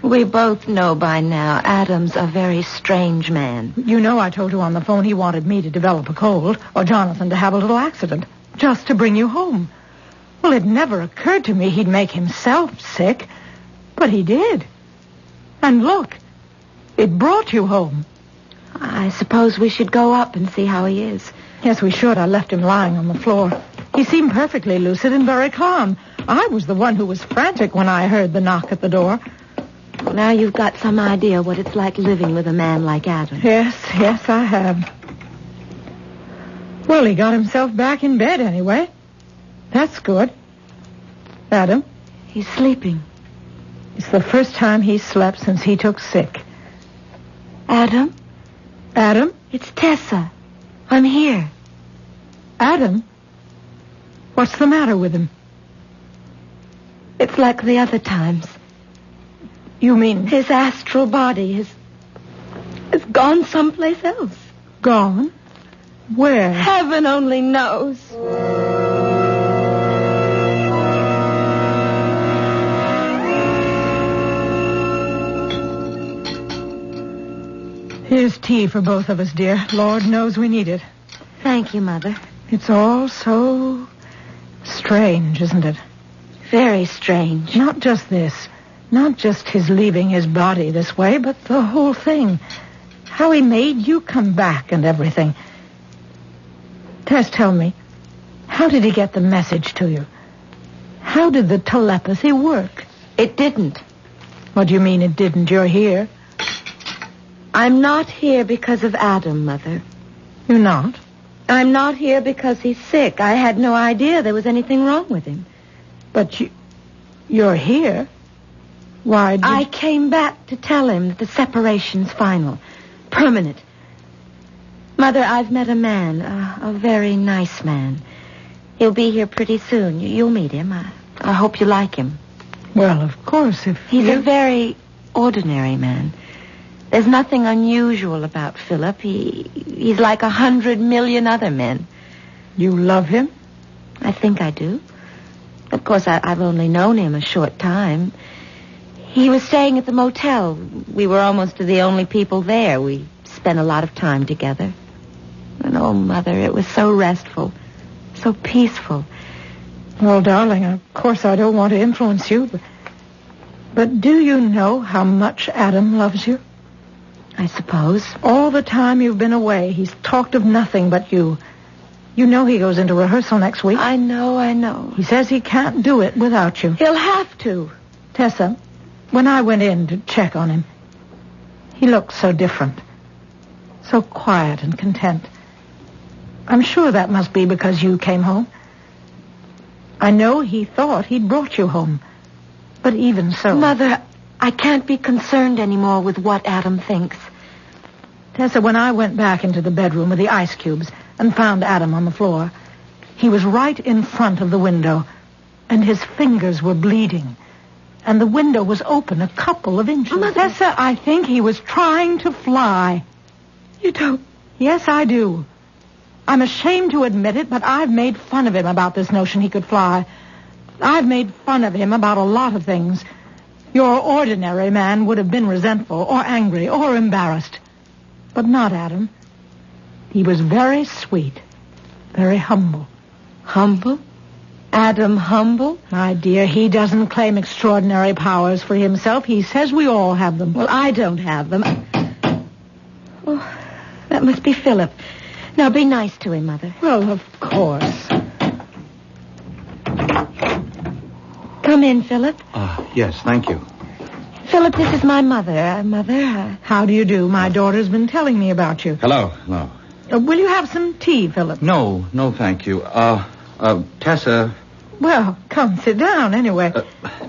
We both know by now Adam's a very strange man. You know I told you on the phone he wanted me to develop a cold or Jonathan to have a little accident just to bring you home. Well, it never occurred to me he'd make himself sick, but he did. And look, it brought you home. I suppose we should go up and see how he is. Yes, we should. I left him lying on the floor. He seemed perfectly lucid and very calm. I was the one who was frantic when I heard the knock at the door. Well, now you've got some idea what it's like living with a man like Adam. Yes, I have. Well, he got himself back in bed anyway. That's good. Adam? He's sleeping. It's the first time he's slept since he took sick. Adam? Adam? It's Tessa. I'm here. Adam? What's the matter with him? It's like the other times. You mean? His astral body has gone someplace else. Gone? Where? Heaven only knows. Here's tea for both of us, dear. Lord knows we need it. Thank you, Mother. It's all so strange, isn't it? Very strange. Not just this. Not just his leaving his body this way, but the whole thing. How he made you come back and everything. Tess, tell me, how did he get the message to you? How did the telepathy work? It didn't. What do you mean it didn't? You're here. I'm not here because of Adam, Mother. You're not? I'm not here because he's sick. I had no idea there was anything wrong with him. But you're here? Why did... I came back to tell him that the separation's final. Permanent. Mother, I've met a man. A very nice man. He'll be here pretty soon. You'll meet him. I hope you like him. Well, of course, if He's a very ordinary man. There's nothing unusual about Philip. He's like 100 million other men. You love him? I think I do. Of course, I've only known him a short time. He was staying at the motel. We were almost the only people there. We spent a lot of time together. And, oh, Mother, it was so restful, so peaceful. Well, darling, of course I don't want to influence you, but do you know how much Adam loves you? I suppose. All the time you've been away, he's talked of nothing but you. You know he goes into rehearsal next week. I know. He says he can't do it without you. He'll have to. Tessa, when I went in to check on him, he looked so different. So quiet and content. I'm sure that must be because you came home. I know he thought he'd brought you home. But even so... Mother, I can't be concerned anymore with what Adam thinks. Tessa, when I went back into the bedroom with the ice cubes and found Adam on the floor, he was right in front of the window, and his fingers were bleeding. And the window was open a couple of inches. Mother... Tessa, I think he was trying to fly. You don't... Yes, I do. I'm ashamed to admit it, but I've made fun of him about this notion he could fly. I've made fun of him about a lot of things. Your ordinary man would have been resentful or angry or embarrassed. But not Adam. He was very sweet, very humble. Humble? Adam humble? My dear, he doesn't claim extraordinary powers for himself. He says we all have them. Well, I don't have them. Oh, that must be Philip. Now, be nice to him, Mother. Well, of course. Come in, Philip. Yes, thank you. Philip, this is my mother. Mother, how do you do? My daughter's been telling me about you. Hello. Will you have some tea, Philip? No, thank you. Tessa. Well, come sit down anyway.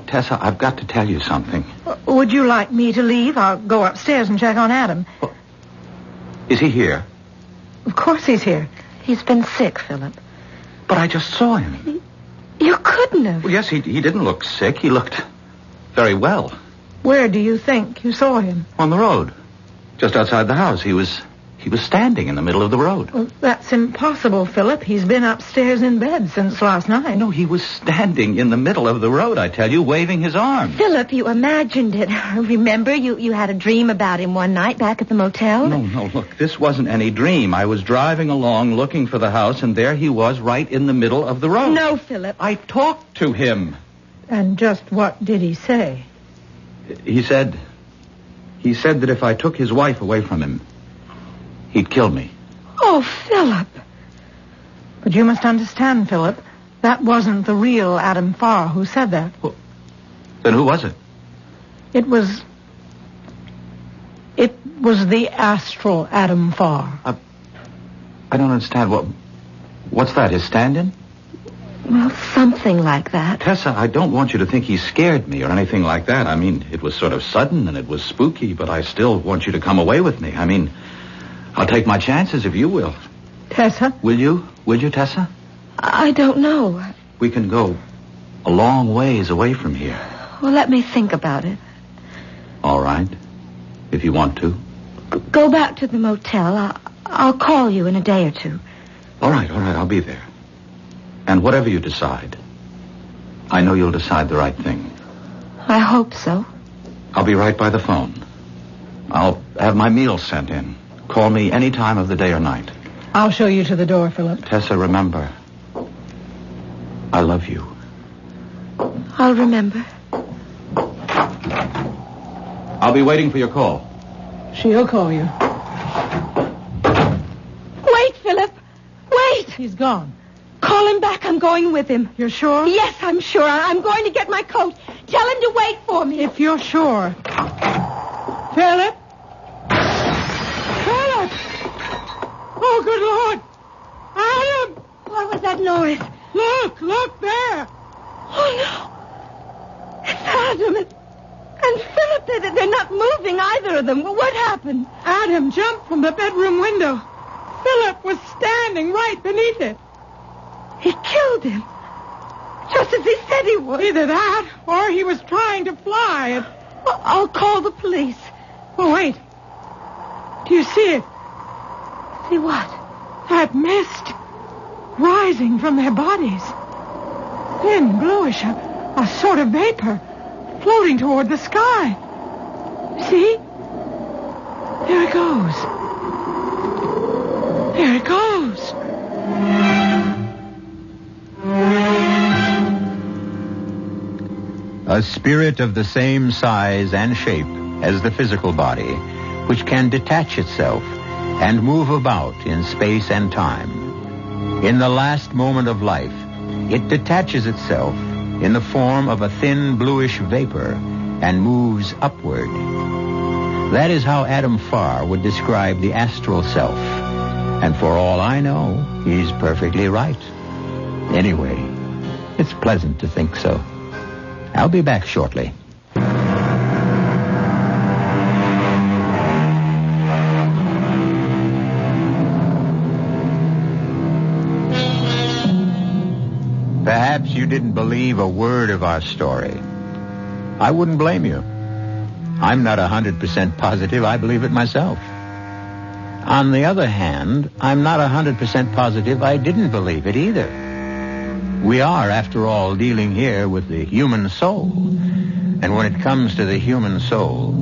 Tessa, I've got to tell you something. Would you like me to leave? I'll go upstairs and check on Adam. Is he here? Of course he's here. He's been sick, Philip. But I just saw him. You couldn't have. Well, yes, he didn't look sick. He looked very well. Where do you think you saw him? On the road. Just outside the house. He was standing in the middle of the road. Well, that's impossible, Philip. He's been upstairs in bed since last night. No, he was standing in the middle of the road, I tell you, waving his arms. Philip, you imagined it. Remember, you had a dream about him one night back at the motel? No, look, this wasn't any dream. I was driving along looking for the house, and there he was right in the middle of the road. No, Philip. I talked to him. And just what did he say? He said that if I took his wife away from him, he'd kill me. Oh, Philip. But you must understand, Philip, that wasn't the real Adam Farr who said that. Well, then who was it? It was the astral Adam Farr. I don't understand. What's that, his stand-in? Well, something like that. Tessa, I don't want you to think he scared me or anything like that. I mean, it was sort of sudden and it was spooky, but I still want you to come away with me. I mean, I'll take my chances if you will. Tessa? Will you? Will you, Tessa? I don't know. We can go a long ways away from here. Well, let me think about it. All right. If you want to. Go back to the motel. I'll call you in a day or two. All right. I'll be there. And whatever you decide, I know you'll decide the right thing. I hope so. I'll be right by the phone. I'll have my meals sent in. Call me any time of the day or night. I'll show you to the door, Philip. Tessa, remember, I love you. I'll remember. I'll be waiting for your call. She'll call you. Wait, Philip. Wait. He's gone. Call him back. I'm going with him. You're sure? Yes, I'm sure. I'm going to get my coat. Tell him to wait for me. If you're sure. Philip? Philip! Oh, good Lord! Adam! What was that noise? Look there! Oh, no. It's Adam and Philip. They're not moving, either of them. What happened? Adam jumped from the bedroom window. Philip was standing right beneath it. He killed him. Just as he said he would. Either that, or he was trying to fly. I'll call the police. Oh, wait. Do you see it? See what? That mist rising from their bodies. Thin, bluish, a sort of vapor floating toward the sky. See? There it goes. There it goes. A spirit of the same size and shape as the physical body, which can detach itself and move about in space and time. In the last moment of life, it detaches itself in the form of a thin bluish vapor and moves upward. That is how Adam Farr would describe the astral self. And for all I know, he's perfectly right. Anyway, it's pleasant to think so. I'll be back shortly. Perhaps you didn't believe a word of our story. I wouldn't blame you. I'm not 100% positive I believe it myself. On the other hand, I'm not 100% positive I didn't believe it either. We are, after all, dealing here with the human soul. And when it comes to the human soul,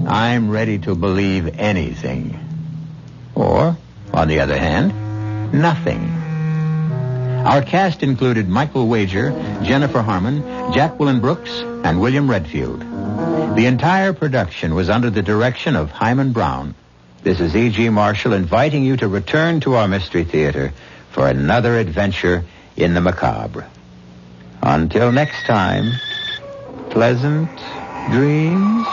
I'm ready to believe anything. Or, on the other hand, nothing. Our cast included Michael Wager, Jennifer Harmon, Jacqueline Brooks, and William Redfield. The entire production was under the direction of Hyman Brown. This is E.G. Marshall inviting you to return to our Mystery Theater for another adventure in the macabre. Until next time, pleasant dreams.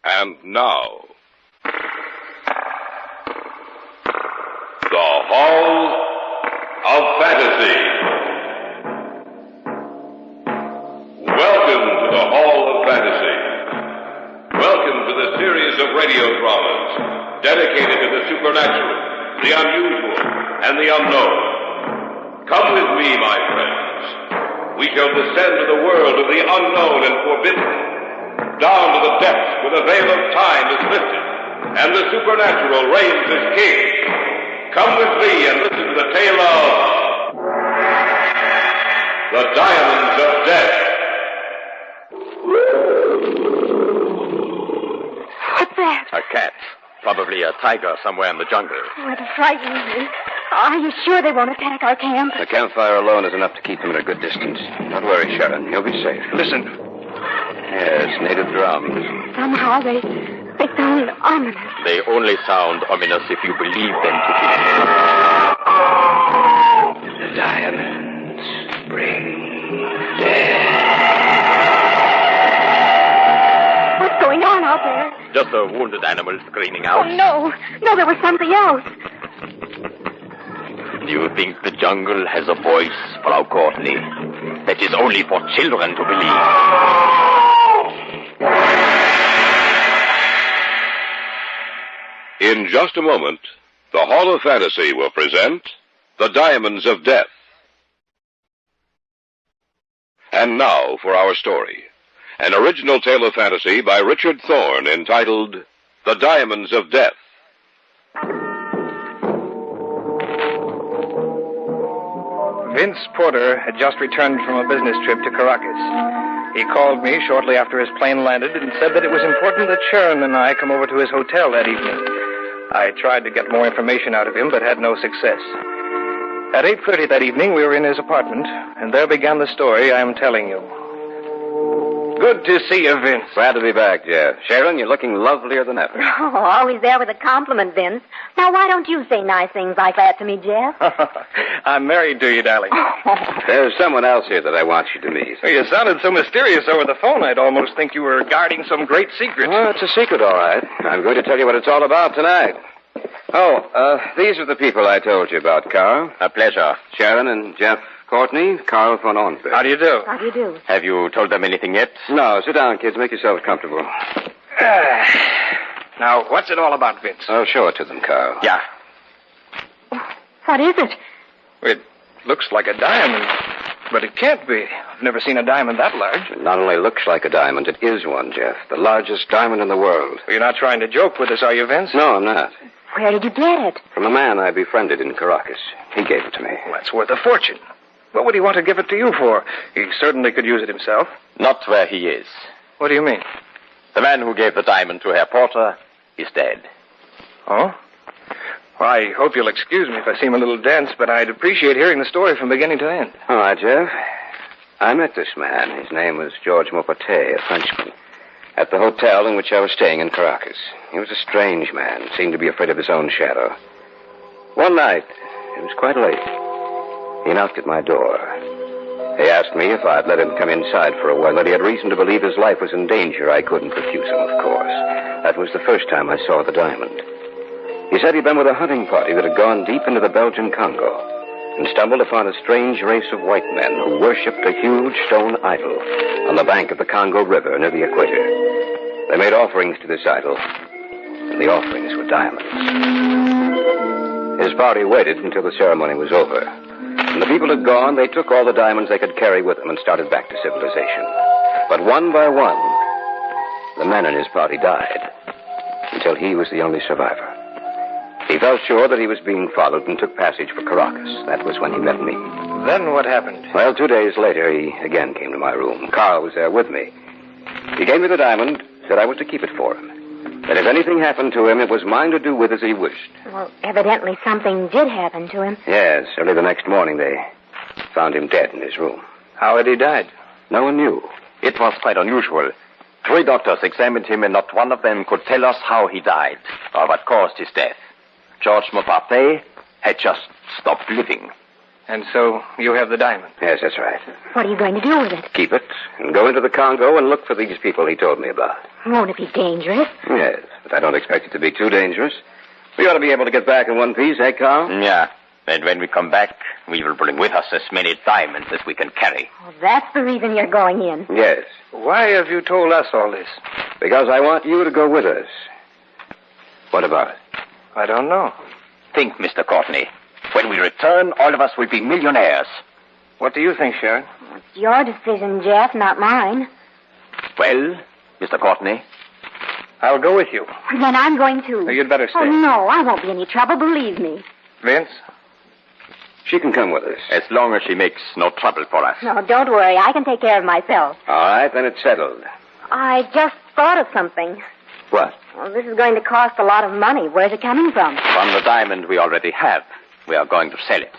And now, the Hall of Fantasy. Welcome to the Hall of Fantasy. Welcome to the series of radio dramas dedicated to the supernatural, the unusual, and the unknown. Come with me, my friends. We shall descend to the world of the unknown and forbidden, down to the depths where the veil of time is lifted, and the supernatural reigns as king. Come with me and listen to the tale of the Diamonds of Death. What's that? A cat. Probably a tiger somewhere in the jungle. Oh, it frightens me. Are you sure they won't attack our camp? The campfire alone is enough to keep them at a good distance. Don't worry, Sharon. You'll be safe. Listen. Yes, native drums. Somehow they sound ominous. They only sound ominous if you believe them to be. The diamonds bring death. What's going on out there? Just a wounded animal screaming out. Oh, no. No, there was something else. Do you think the jungle has a voice, Frau Courtney? That is only for children to believe. In just a moment, the Hall of Fantasy will present The Diamonds of Death. And now for our story. An original tale of fantasy by Richard Thorne entitled The Diamonds of Death. Vince Porter had just returned from a business trip to Caracas. He called me shortly after his plane landed and said that it was important that Sharon and I come over to his hotel that evening. I tried to get more information out of him, but had no success. At 8:30 that evening, we were in his apartment, and there began the story I am telling you. Good to see you, Vince. Glad to be back, Jeff. Sharon, you're looking lovelier than ever. Oh, always there with a compliment, Vince. Now, why don't you say nice things like that to me, Jeff? I'm married to you, darling. There's someone else here that I want you to meet. Well, you sounded so mysterious over the phone, I'd almost think you were guarding some great secret. Well, it's a secret, all right. I'm going to tell you what it's all about tonight. These are the people I told you about, Carl. A pleasure. Sharon and Jeff Courtney, Carl von Ornberg. How do you do? How do you do? Have you told them anything yet? No, sit down, kids. Make yourselves comfortable. Now, what's it all about, Vince? I'll show it to them, Carl. Yeah. What is it? It looks like a diamond, but it can't be. I've never seen a diamond that large. It not only looks like a diamond, it is one, Jeff. The largest diamond in the world. Well, you're not trying to joke with us, are you, Vince? No, I'm not. Where did you get it? From a man I befriended in Caracas. He gave it to me. Well, that's worth a fortune. What would he want to give it to you for? He certainly could use it himself. Not where he is. What do you mean? The man who gave the diamond to Herr Porter is dead. Oh? Well, I hope you'll excuse me if I seem a little dense, but I'd appreciate hearing the story from beginning to end. All right, Jeff. I met this man. His name was George Maupetit, a Frenchman, at the hotel in which I was staying in Caracas. He was a strange man, seemed to be afraid of his own shadow. One night, It was quite late. He knocked at my door. He asked me if I'd let him come inside for a while, that he had reason to believe his life was in danger. I couldn't refuse him, of course. That was the first time I saw the diamond. He said he'd been with a hunting party that had gone deep into the Belgian Congo and stumbled upon a strange race of white men who worshipped a huge stone idol on the bank of the Congo River near the equator. They made offerings to this idol, and the offerings were diamonds. His party waited until the ceremony was over. When the people had gone, they took all the diamonds they could carry with them and started back to civilization. But one by one, the men in his party died, until he was the only survivor. He felt sure that he was being followed and took passage for Caracas. That was when he met me. Then what happened? Well, 2 days later, he again came to my room. Carl was there with me. He gave me the diamond, said I was to keep it for him. That if anything happened to him, it was mine to do with as he wished. Well, evidently something did happen to him. Yes, early the next morning, they found him dead in his room. How had he died? No one knew. It was quite unusual. 3 doctors examined him, and not one of them could tell us how he died or what caused his death. George Mopate had just stopped living. And so you have the diamond? Yes, that's right. What are you going to do with it? Keep it and go into the Congo and look for these people he told me about. Won't it be dangerous? Yes, but I don't expect it to be too dangerous. We ought to be able to get back in one piece, eh, Carl? Yeah. And when we come back, we will bring with us as many diamonds as we can carry. Well, that's the reason you're going in. Yes. Why have you told us all this? Because I want you to go with us. What about it? I don't know. Think, Mr. Courtney. When we return, all of us will be millionaires. What do you think, Sharon? It's your decision, Jeff, not mine. Well, Mr. Courtney? I'll go with you. Then I'm going too. You'd better stay. Oh, no, I won't be any trouble, believe me. Vince? She can come with us. As long as she makes no trouble for us. No, don't worry. I can take care of myself. All right, then it's settled. I just thought of something. What? Well, this is going to cost a lot of money. Where's it coming from? From the diamond we already have. We are going to sell it.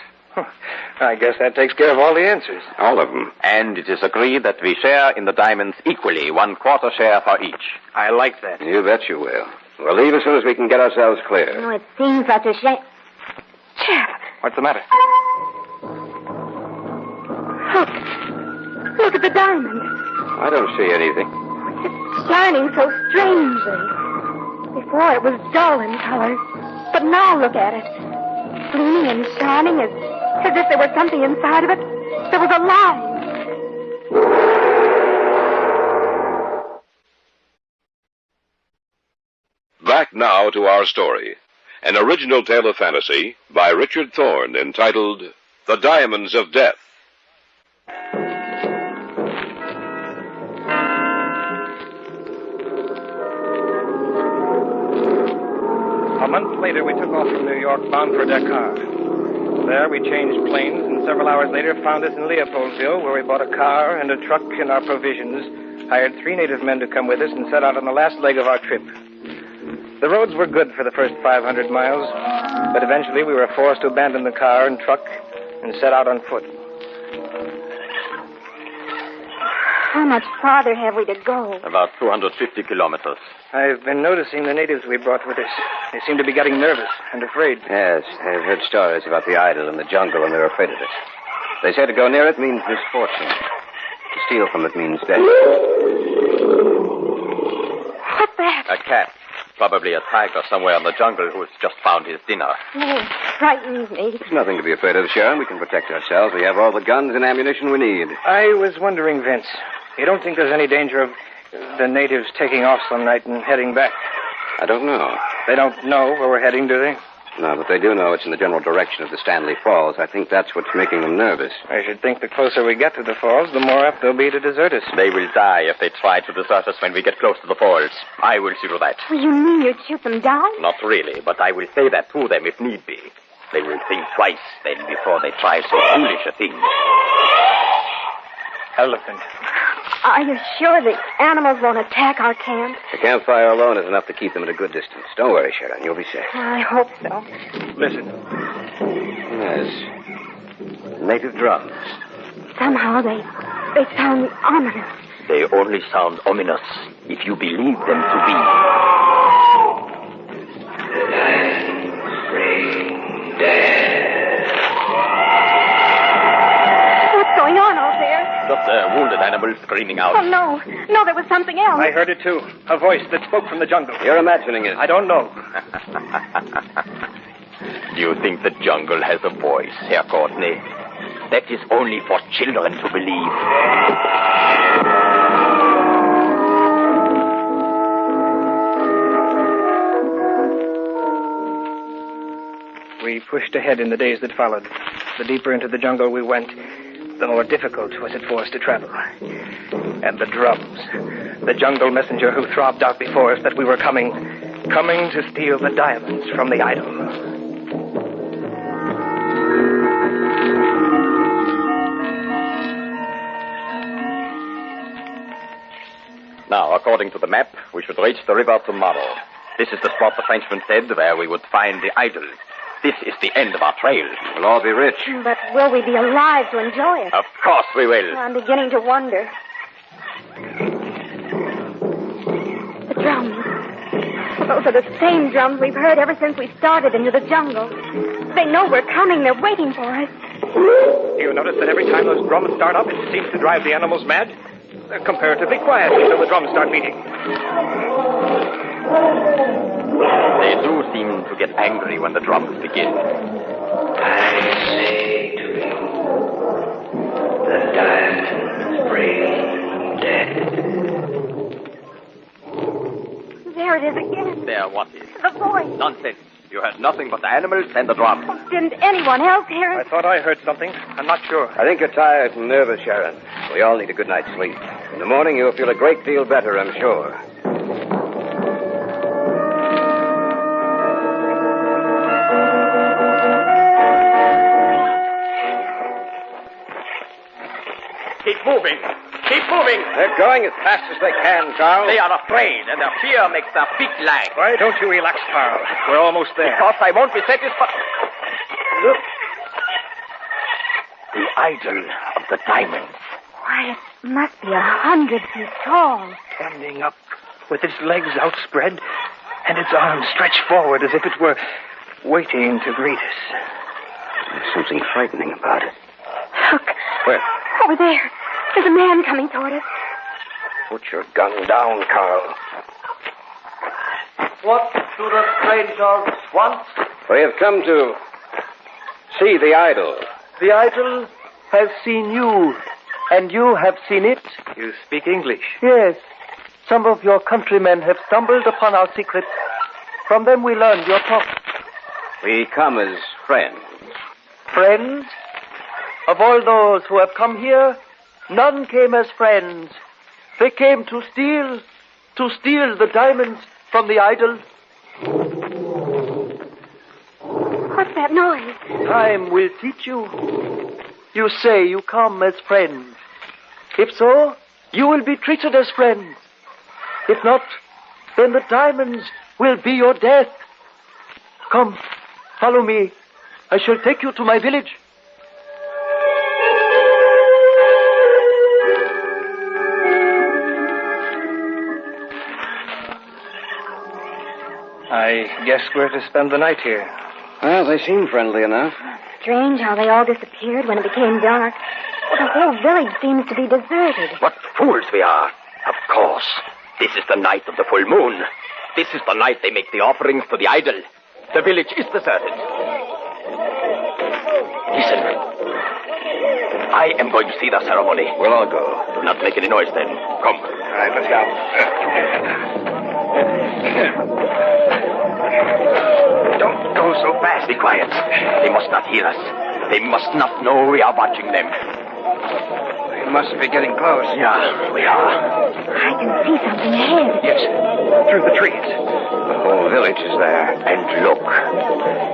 I guess that takes care of all the answers. All of them. And it is agreed that we share in the diamonds equally, 1/4 share for each. I like that. You bet you will. We'll leave as soon as we can get ourselves clear. Oh, it seems such a shame. Jeff! What's the matter? Look at the diamond. I don't see anything. It's shining so strangely. Before it was dull in color, but now look at it. Gleaming and shining as if there was something inside of it. There was alive. Back now to our story. An original tale of fantasy by Richard Thorne entitled The Diamonds of Death. A month later, we took off from New York, bound for Dakar. There, we changed planes, and several hours later found us in Leopoldville, where we bought a car and a truck and our provisions, hired 3 native men to come with us, and set out on the last leg of our trip. The roads were good for the first 500 miles, but eventually we were forced to abandon the car and truck and set out on foot. How much farther have we to go? About 250 kilometers. I've been noticing the natives we brought with us. They seem to be getting nervous and afraid. Yes, I've heard stories about the idol in the jungle, and they're afraid of it. They say to go near it means misfortune. To steal from it means death. What's that? A cat. Probably a tiger somewhere in the jungle who has just found his dinner. Oh, it frightens me. There's nothing to be afraid of, Sharon. We can protect ourselves. We have all the guns and ammunition we need. I was wondering, Vince, you don't think there's any danger of the natives taking off some night and heading back? I don't know. They don't know where we're heading, do they? No, but they do know it's in the general direction of the Stanley Falls. I think that's what's making them nervous. I should think the closer we get to the falls, the more apt they'll be to desert us. They will die if they try to desert us when we get close to the falls. I will see to that. Well, you mean you'd shoot them down? Not really, but I will say that to them if need be. They will think twice then before they try so foolish a thing. Elephant. Are you sure the animals won't attack our camp? The campfire alone is enough to keep them at a good distance. Don't worry, Sharon. You'll be safe. I hope so. Listen. Yes. Native drums. Somehow they sound ominous. They only sound ominous if you believe them to be. Bring death. The wounded animal screaming out. Oh, no. No, there was something else. I heard it, too. A voice that spoke from the jungle. You're imagining it. I don't know. You think the jungle has a voice, Herr Courtney? That is only for children to believe. We pushed ahead in the days that followed. The deeper into the jungle we went, the more difficult was it for us to travel. And the drums. The jungle messenger who throbbed out before us that we were coming to steal the diamonds from the idol. Now, according to the map, we should reach the river tomorrow. This is the spot the Frenchman said where we would find the idol. This is the end of our trail. We'll all be rich. But will we be alive to enjoy it? Of course we will. I'm beginning to wonder. The drums. Those are the same drums we've heard ever since we started into the jungle. They know we're coming. They're waiting for us. You notice that every time those drums start up, it seems to drive the animals mad? They're comparatively quiet until the drums start beating. They do seem to get angry when the drums begin. I say to you, the diamonds bring death. There it is again. There, what is? The voice. Nonsense. You heard nothing but the animals and the drums. Didn't anyone else hear it? I thought I heard something. I'm not sure. I think you're tired and nervous, Sharon. We all need a good night's sleep. In the morning, you'll feel a great deal better, I'm sure. Keep moving. Keep moving. They're going as fast as they can, Carl. They are afraid, and their fear makes their feet lag. Why don't you relax, Carl? We're almost there. Because I won't be satisfied. Look. The idol of the diamonds. Why, it must be 100 feet tall. Standing up with its legs outspread and its arms stretched forward as if it were waiting to greet us. There's something frightening about it. Look. Where? Over there. There's a man coming toward us. Put your gun down, Carl. What do the strangers want? We have come to see the idol. The idol has seen you, and you have seen it. You speak English? Yes. Some of your countrymen have stumbled upon our secrets. From them we learned your talk. We come as friends. Friends? Of all those who have come here, none came as friends. They came to steal the diamonds from the idol. What's that noise? Time will teach you. You say you come as friends. If so, you will be treated as friends. If not, then the diamonds will be your death. Come, follow me. I shall take you to my village. I guess we're to spend the night here. Well, they seem friendly enough. Strange how they all disappeared when it became dark. Well, the whole village seems to be deserted. What fools we are. Of course. This is the night of the full moon. This is the night they make the offerings to the idol. The village is deserted. Listen. I am going to see the ceremony. We'll all go. Do not make any noise then. Come. All right, let's go. Don't go so fast. Be quiet. They must not hear us. They must not know we are watching them. We must be getting close. Yeah, we are. I can see something ahead. Yes, through the trees. The whole village is there. And look,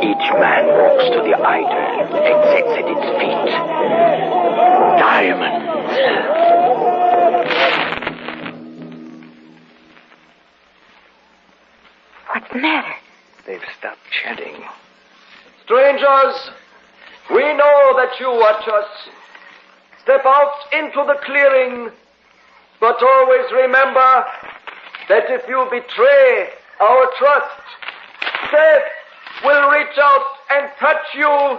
each man walks to the idol and sets at its feet. Diamonds. What's the matter? They've stopped chanting. Strangers, we know that you watch us. Step out into the clearing, but always remember that if you betray our trust, death will reach out and touch you,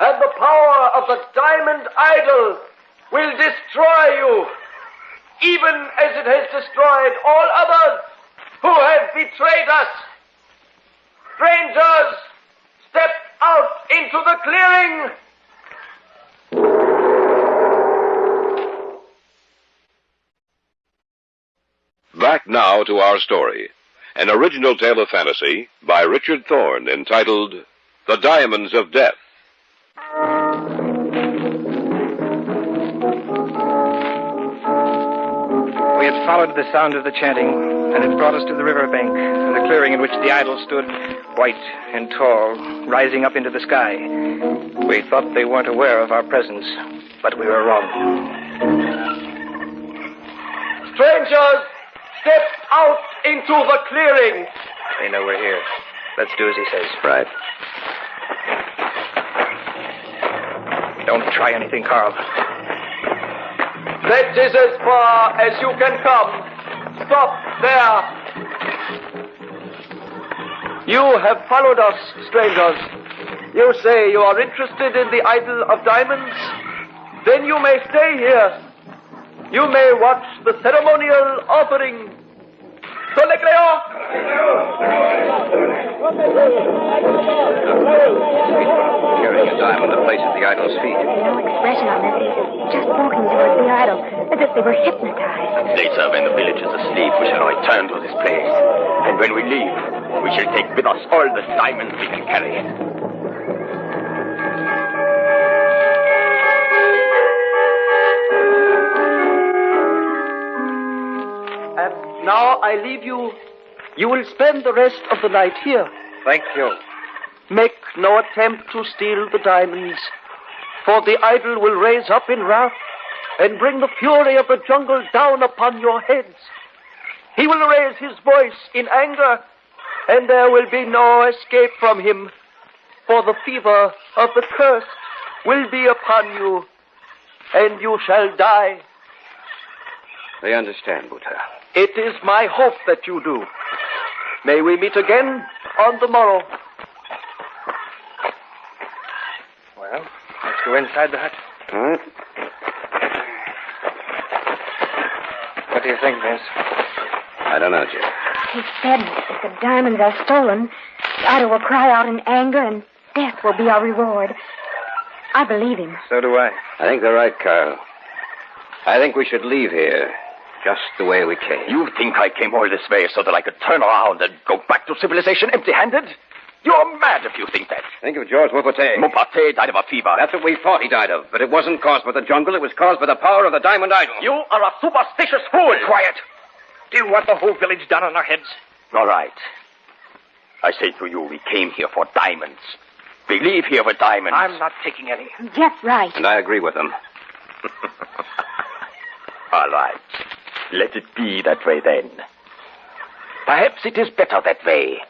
and the power of the diamond idol will destroy you, even as it has destroyed all others who have betrayed us. Strangers, step out into the clearing. Back now to our story. An original tale of fantasy by Richard Thorne entitled The Diamonds of Death. We had followed the sound of the chanting, and it brought us to the riverbank and the clearing in which the idol stood, white and tall, rising up into the sky. We thought they weren't aware of our presence, but we were wrong. Strangers, step out into the clearing. They know we're here. Let's do as he says. Right. Don't try anything, Carl. That is as far as you can come. Stop there. You have followed us, strangers. You say you are interested in the idol of diamonds? Then you may stay here. You may watch the ceremonial offering. Carrying a diamond that places the idol's feet. No expression on their faces, just walking towards the idol, as if they were hypnotized. Later, when the village is asleep, we shall return to this place. And when we leave, we shall take with us all the diamonds we can carry. And now I leave you. You will spend the rest of the night here. Thank you. Make no attempt to steal the diamonds, for the idol will raise up in wrath and bring the fury of the jungle down upon your heads. He will raise his voice in anger, and there will be no escape from him, for the fever of the curse will be upon you, and you shall die. They understand, Buddha. It is my hope that you do. May we meet again on the morrow. Well, let's go inside the hut. All right. What do you think, Vince? I don't know, Jim. He said if the diamonds are stolen, the idol will cry out in anger and death will be our reward. I believe him. So do I. I think they're right, Carl. I think we should leave here just the way we came. You think I came all this way so that I could turn around and go back to civilization empty-handed? You're mad if you think that. Think of George Mupate. Mupate died of a fever. That's what we thought he died of, but it wasn't caused by the jungle. It was caused by the power of the diamond idol. You are a superstitious fool. Quiet. Do you want the whole village down on our heads? All right. I say to you, we came here for diamonds. We leave here with diamonds. I'm not taking any. Jeff's right. And I agree with them. All right. Let it be that way then. Perhaps it is better that way.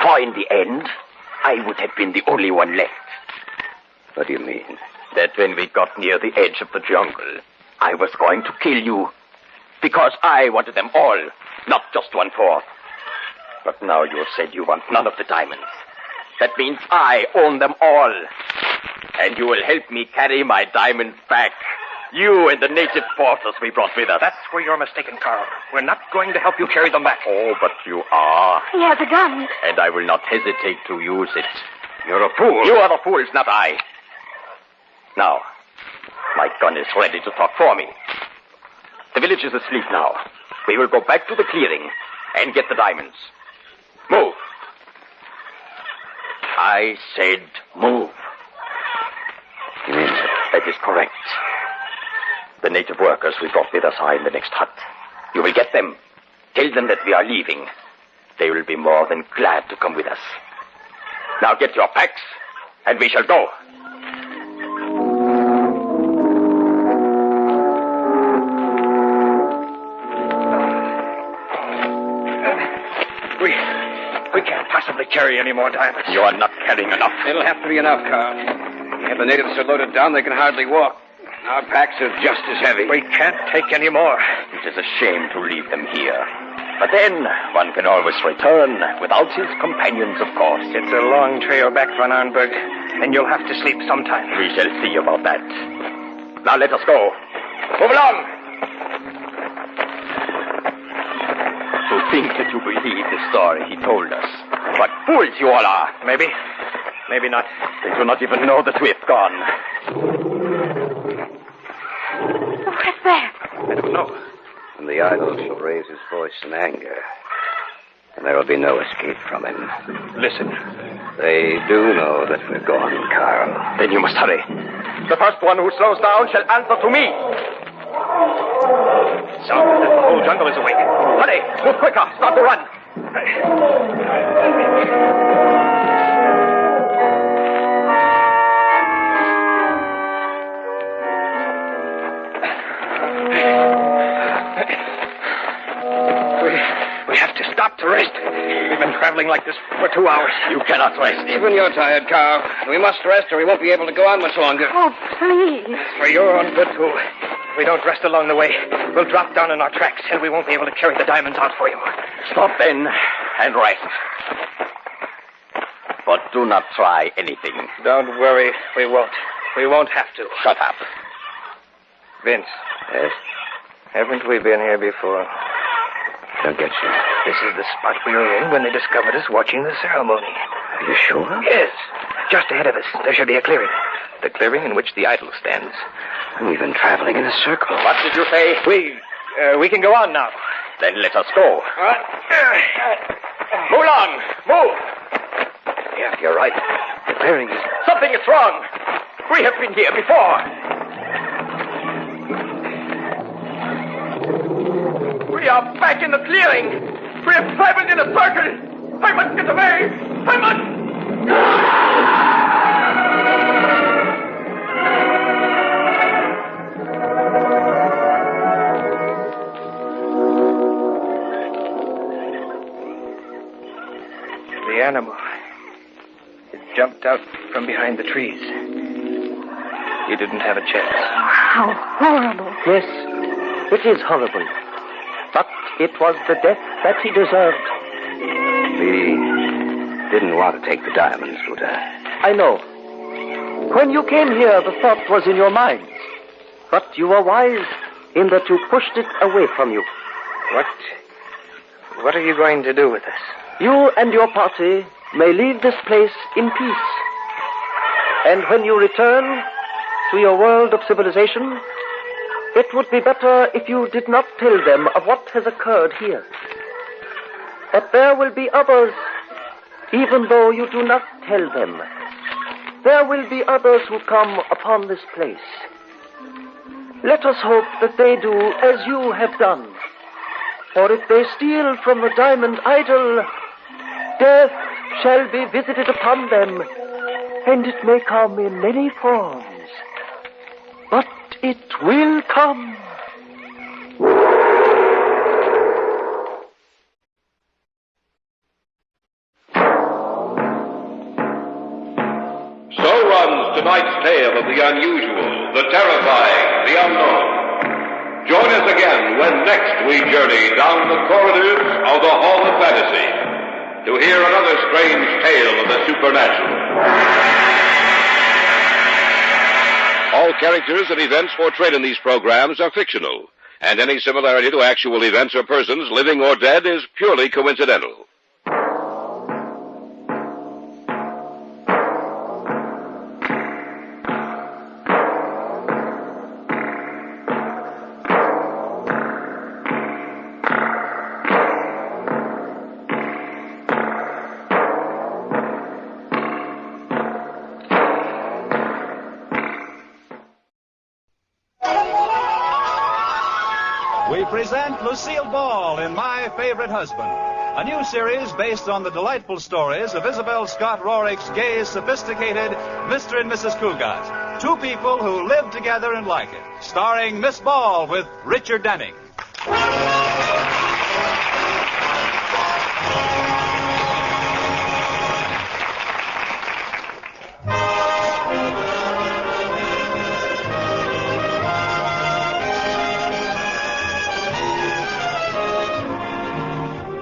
For in the end, I would have been the only one left. What do you mean? That when we got near the edge of the jungle, I was going to kill you. Because I wanted them all, not just 1/4. But now you have said you want none of the diamonds. That means I own them all. And you will help me carry my diamonds back. You and the native porters we brought with us. That's where you're mistaken, Carl. We're not going to help you carry them back. Oh, but you are. He has a gun. And I will not hesitate to use it. You're a fool. You are the fools, not I. Now, my gun is ready to talk for me. The village is asleep now. We will go back to the clearing and get the diamonds. Move. I said move. You mean it? That is correct. The native workers we brought with us are in the next hut. You will get them. Tell them that we are leaving. They will be more than glad to come with us. Now get your packs, and we shall go. We can't possibly carry any more diamonds. You are not carrying enough. It'll have to be enough, Carl. If the natives are loaded down, they can hardly walk. Our packs are just as heavy. We can't take any more. It is a shame to leave them here. But then, one can always return, without his companions, of course. It's a long trail back, Von Arnberg, and you'll have to sleep sometime. We shall see about that. Now let us go. Move along. To think that you believe the story he told us. What fools you all are. Maybe not. They do not even know that we have gone. What's that? I don't know. And the idol shall raise his voice in anger. And there will be no escape from him. Listen. They do know that we're gone, Carl. Then you must hurry. The first one who slows down shall answer to me. Sounds as if the whole jungle is awake. Hurry, move quicker. Start to run. We have to stop to rest. We've been traveling like this for 2 hours. You cannot rest. Even you're tired, Carl. We must rest or we won't be able to go on much longer. Oh, please. It's for your own good, too. If we don't rest along the way, we'll drop down in our tracks, and we won't be able to carry the diamonds out for you. Stop then and rest. But do not try anything. Don't worry, we won't. We won't have to. Shut up. Vince. Yes? Haven't we been here before? Don't get you. This is the spot we were in when they discovered us watching the ceremony. Are you sure? Yes. Just ahead of us, there should be a clearing. The clearing in which the idol stands. We've been traveling in a circle. What did you say? We can go on now. Then let us go. Move along. Move. Yeah, you're right. The clearing is... Something is wrong. We have been here before. We are back in the clearing. We have traveled in a circle. I must get away. I must. The animal. It jumped out from behind the trees. He didn't have a chance. How horrible. Yes, it is horrible. But it was the death that he deserved. We didn't want to take the diamonds, Luda. I know. When you came here, the thought was in your minds. But you were wise in that you pushed it away from you. What are you going to do with us? You and your party may leave this place in peace. And when you return to your world of civilization, it would be better if you did not tell them of what has occurred here. But there will be others, even though you do not tell them. There will be others who come upon this place. Let us hope that they do as you have done. For if they steal from the diamond idol, death shall be visited upon them, and it may come in many forms. But it will come. So runs tonight's tale of the unusual, the terrifying, the unknown. Join us again when next we journey down the corridors of the Hall of Fantasy to hear another strange tale of the supernatural. All characters and events portrayed in these programs are fictional, and any similarity to actual events or persons, living or dead, is purely coincidental. We present Lucille Ball in My Favorite Husband, a new series based on the delightful stories of Isabel Scott Rorick's gay, sophisticated Mr. and Mrs. Cougat, two people who live together and like it, starring Miss Ball with Richard Denning.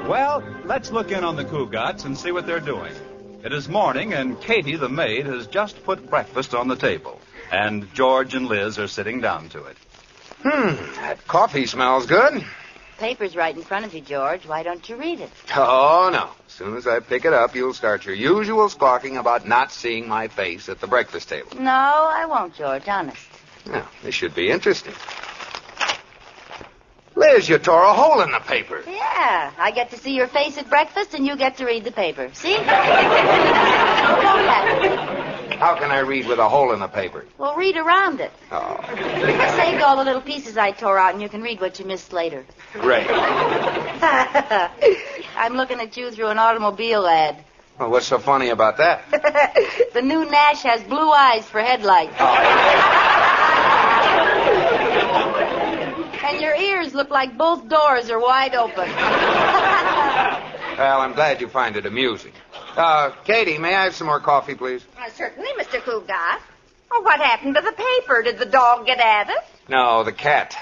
Well, let's look in on the Cougats and see what they're doing. It is morning, and Katie, the maid, has just put breakfast on the table. And George and Liz are sitting down to it. That coffee smells good. Paper's right in front of you, George. Why don't you read it? Oh, no. As soon as I pick it up, you'll start your usual squawking about not seeing my face at the breakfast table. No, I won't, George, honest. Now, this should be interesting. Liz, you tore a hole in the paper. Yeah, I get to see your face at breakfast, and you get to read the paper. See? How can I read with a hole in the paper? Well, read around it. Oh, I saved all the little pieces I tore out, and you can read what you missed later. great. I'm looking at you through an automobile ad. Well, what's so funny about that? The new Nash has blue eyes for headlights. And your ears look like both doors are wide open. Well, I'm glad you find it amusing. Katie, may I have some more coffee, please? Certainly, Mr. Cougat. Oh, what happened to the paper? Did the dog get at it? No, the cat.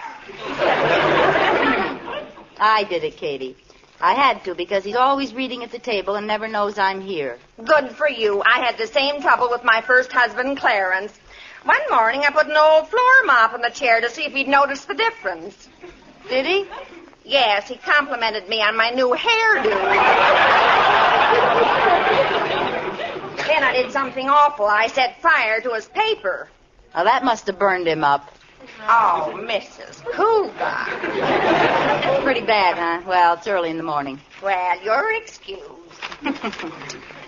I did it, Katie. I had to because he's always reading at the table and never knows I'm here. Good for you. I had the same trouble with my first husband, Clarence. One morning, I put an old floor mop in the chair to see if he'd noticed the difference. Did he? Yes, he complimented me on my new hairdo. Then I did something awful. I set fire to his paper. Well, that must have burned him up. Oh, Mrs. Cougar. Pretty bad, huh? Well, it's early in the morning. Well, you're excused.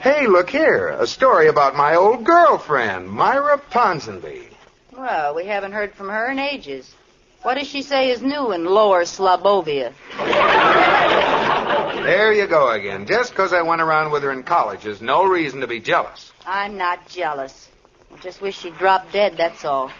Hey, look here. A story about my old girlfriend, Myra Ponsonby. Well, we haven't heard from her in ages. What does she say is new in Lower Slobovia? There you go again. Just because I went around with her in college is no reason to be jealous. I'm not jealous. I just wish she'd drop dead, that's all.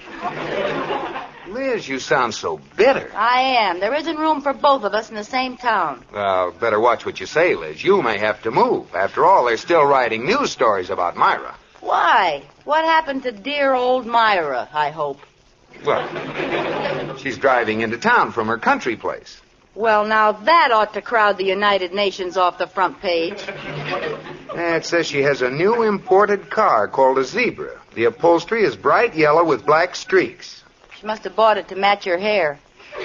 Liz, you sound so bitter. I am. There isn't room for both of us in the same town. Well, better watch what you say, Liz. You may have to move. After all, they're still writing news stories about Myra. Why? What happened to dear old Myra, I hope? Well, she's driving into town from her country place. Well, now that ought to crowd the United Nations off the front page. It says she has a new imported car called a Zebra. The upholstery is bright yellow with black streaks. She must have bought it to match her hair. Oh,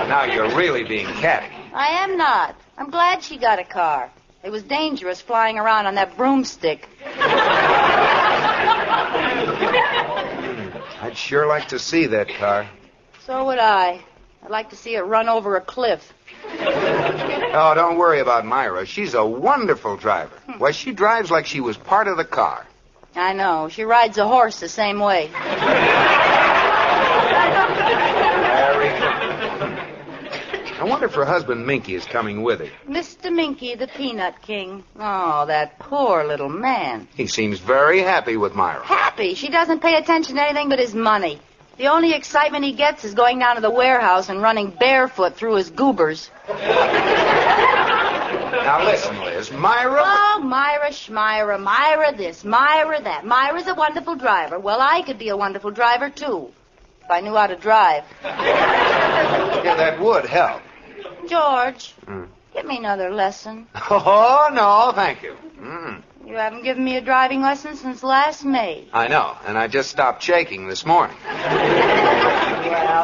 now you're really being catty. I am not. I'm glad she got a car. It was dangerous flying around on that broomstick. I'd sure like to see that car. So would I. I'd like to see it run over a cliff. Oh, don't worry about Myra. She's a wonderful driver. Why, she drives like she was part of the car. I know. She rides a horse the same way. Very good. I wonder if her husband Minky is coming with her. Mr. Minky, the Peanut King. Oh, that poor little man. He seems very happy with Myra. Happy? She doesn't pay attention to anything but his money. The only excitement he gets is going down to the warehouse and running barefoot through his goobers. Now listen, Liz. Myra... Oh, Myra Schmyra, Myra this, Myra that. Myra's a wonderful driver. Well, I could be a wonderful driver, too, if I knew how to drive. Yeah, that would help. George, give me another lesson. Oh, no, thank you. You haven't given me a driving lesson since last May. I know, and I just stopped shaking this morning. Well,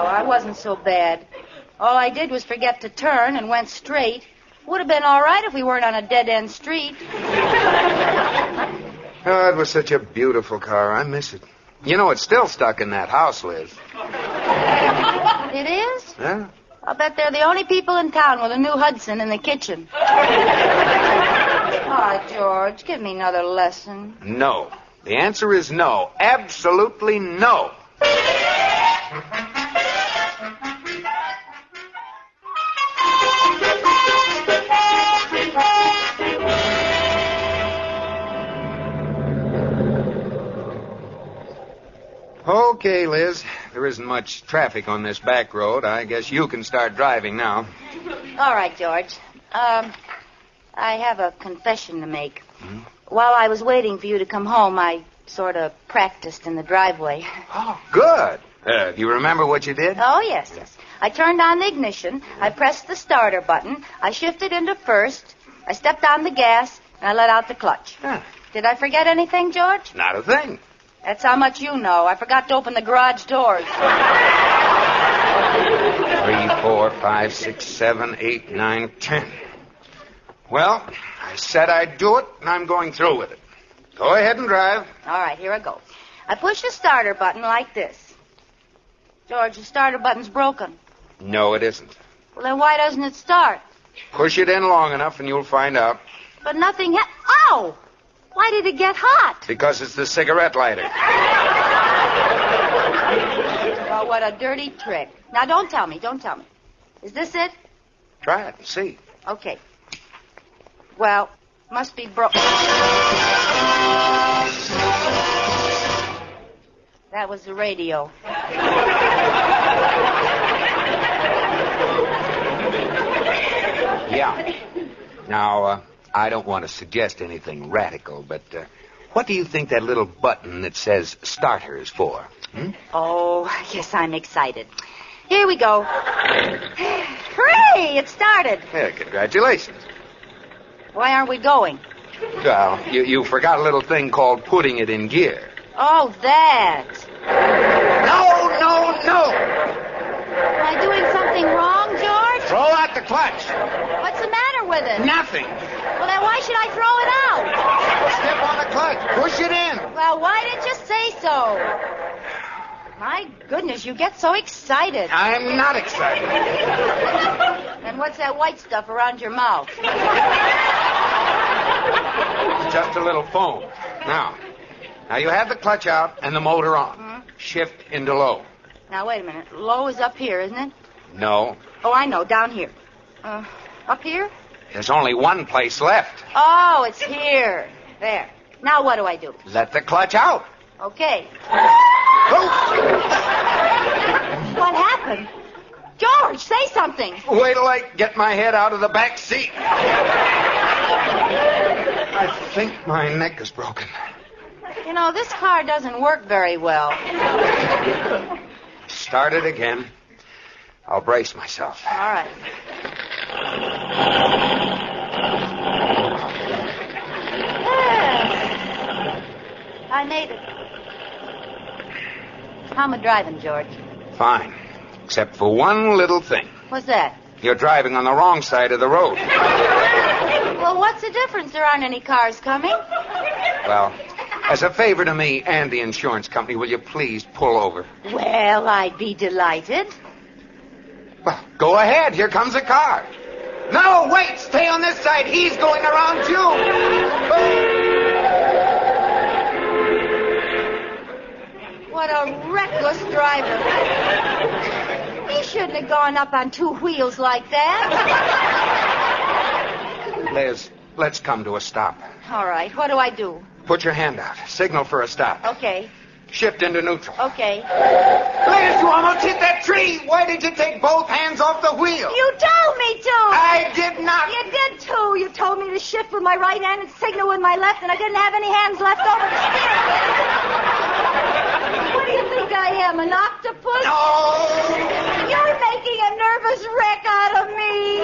I wasn't so bad. All I did was forget to turn and went straight. Would have been all right if we weren't on a dead-end street. Oh, it was such a beautiful car. I miss it. You know, it's still stuck in that house, Liz. It is? Yeah. I'll bet they're the only people in town with a new Hudson in the kitchen. Oh, George, give me another lesson. No. The answer is no. Absolutely no. Okay, Liz. There isn't much traffic on this back road. I guess you can start driving now. All right, George. I have a confession to make. While I was waiting for you to come home, I sort of practiced in the driveway. Oh, good. Do you remember what you did? Oh, yes. I turned on the ignition. I pressed the starter button. I shifted into first. I stepped on the gas I let out the clutch. Huh. Did I forget anything, George? Not a thing. That's how much you know. I forgot to open the garage doors. 3, 4, 5, 6, 7, 8, 9, 10. Well, I said I'd do it, and I'm going through with it. Go ahead and drive. All right, here I go. I push the starter button like this. George, the starter button's broken. No, it isn't. Well, then why doesn't it start? Push it in long enough, and you'll find out. But nothing Ow! Why did it get hot? Because it's the cigarette lighter. Oh, what a dirty trick. Now, don't tell me. Is this it? Try it and see. Okay. Well, must be broken. That was the radio. Yeah. Now, I don't want to suggest anything radical, but what do you think that little button that says starter is for? Oh, yes, I'm excited. Here we go. Hooray! It started. Yeah, congratulations. Why aren't we going? Well, you forgot a little thing called putting it in gear. Oh, that. No! Am I doing something wrong, George? Throw out the clutch. What's the matter with it? Nothing. Well, then why should I throw it out? Step on the clutch. Push it in. Well, why didn't you say so? My goodness, you get so excited. I'm not excited. And what's that white stuff around your mouth? Just a little foam. Now you have the clutch out and the motor on. Shift into low. Now, wait a minute. Low is up here, isn't it? No. Oh, I know. Down here. Up here? There's only one place left. Oh, it's here. There. Now what do I do? Let the clutch out. Okay. Oh. What happened? George, say something. Wait till I get my head out of the back seat. I think my neck is broken. You know, this car doesn't work very well. Start it again. I'll brace myself. All right. I made it. How am I driving, George? Fine. Except for one little thing. What's that? You're driving on the wrong side of the road. Well, what's the difference? There aren't any cars coming. Well, as a favor to me and the insurance company, will you please pull over? Well, I'd be delighted. Well, go ahead. Here comes a car. No, wait. Stay on this side. He's going around you. What a reckless driver. He shouldn't have gone up on two wheels like that. Liz, let's come to a stop. All right. What do I do? Put your hand out. Signal for a stop. Okay. Shift into neutral. Okay. Liz, you almost hit that tree. Why did you take both hands off the wheel? You told me to. I did not. You did, too. You told me to shift with my right hand and signal with my left, and I didn't have any hands left over to steer. What do you think I am, an octopus? No. You're making a nervous wreck out of me.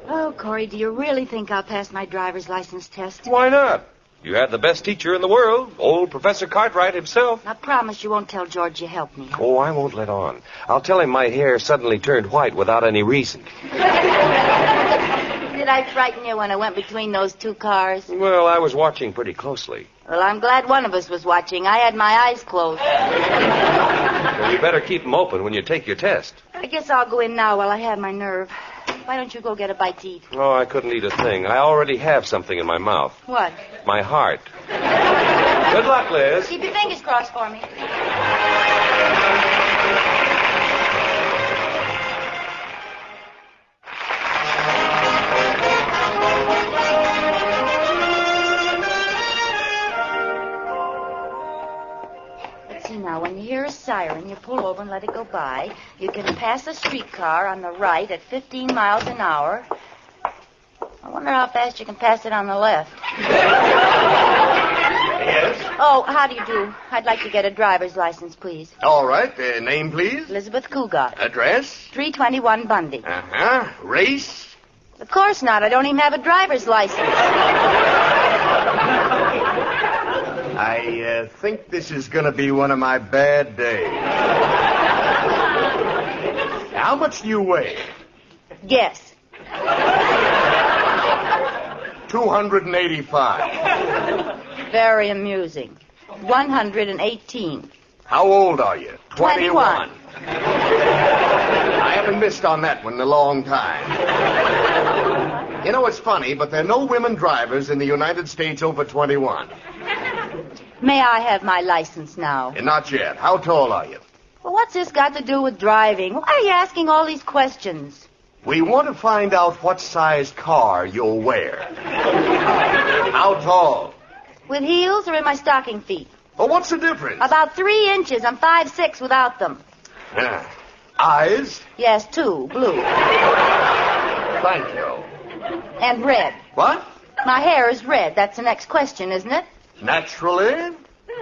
Oh, Corey, do you really think I'll pass my driver's license test? Why not? You had the best teacher in the world, old Professor Cartwright himself. I promise you won't tell George you helped me. Huh? Oh, I won't let on. I'll tell him my hair suddenly turned white without any reason. Did I frighten you when I went between those two cars? Well, I was watching pretty closely. Well, I'm glad one of us was watching. I had my eyes closed. Well, you better keep them open when you take your test. I guess I'll go in now while I have my nerve. Why don't you go get a bite to eat? Oh, I couldn't eat a thing. I already have something in my mouth. What? My heart. Good luck, Liz. Keep your fingers crossed for me. Now, when you hear a siren, you pull over and let it go by. You can pass a streetcar on the right at 15 miles an hour. I wonder how fast you can pass it on the left. Yes? Oh, how do you do? I'd like to get a driver's license, please. All right. Name, please? Elizabeth Cougat. Address? 321 Bundy. Uh-huh. Race? Of course not. I don't even have a driver's license. I think this is going to be one of my bad days. How much do you weigh? Yes. 285. Very amusing. 118. How old are you? 21. I haven't missed on that one in a long time. You know, it's funny, but there are no women drivers in the United States over 21. May I have my license now? Not yet. How tall are you? Well, what's this got to do with driving? Why are you asking all these questions? We want to find out what size car you'll wear. How tall? With heels or in my stocking feet? Well, what's the difference? About 3 inches. I'm 5'6" without them. Eyes? Yes, 2. Blue. Thank you. And red. What? My hair is red. That's the next question, isn't it? Naturally?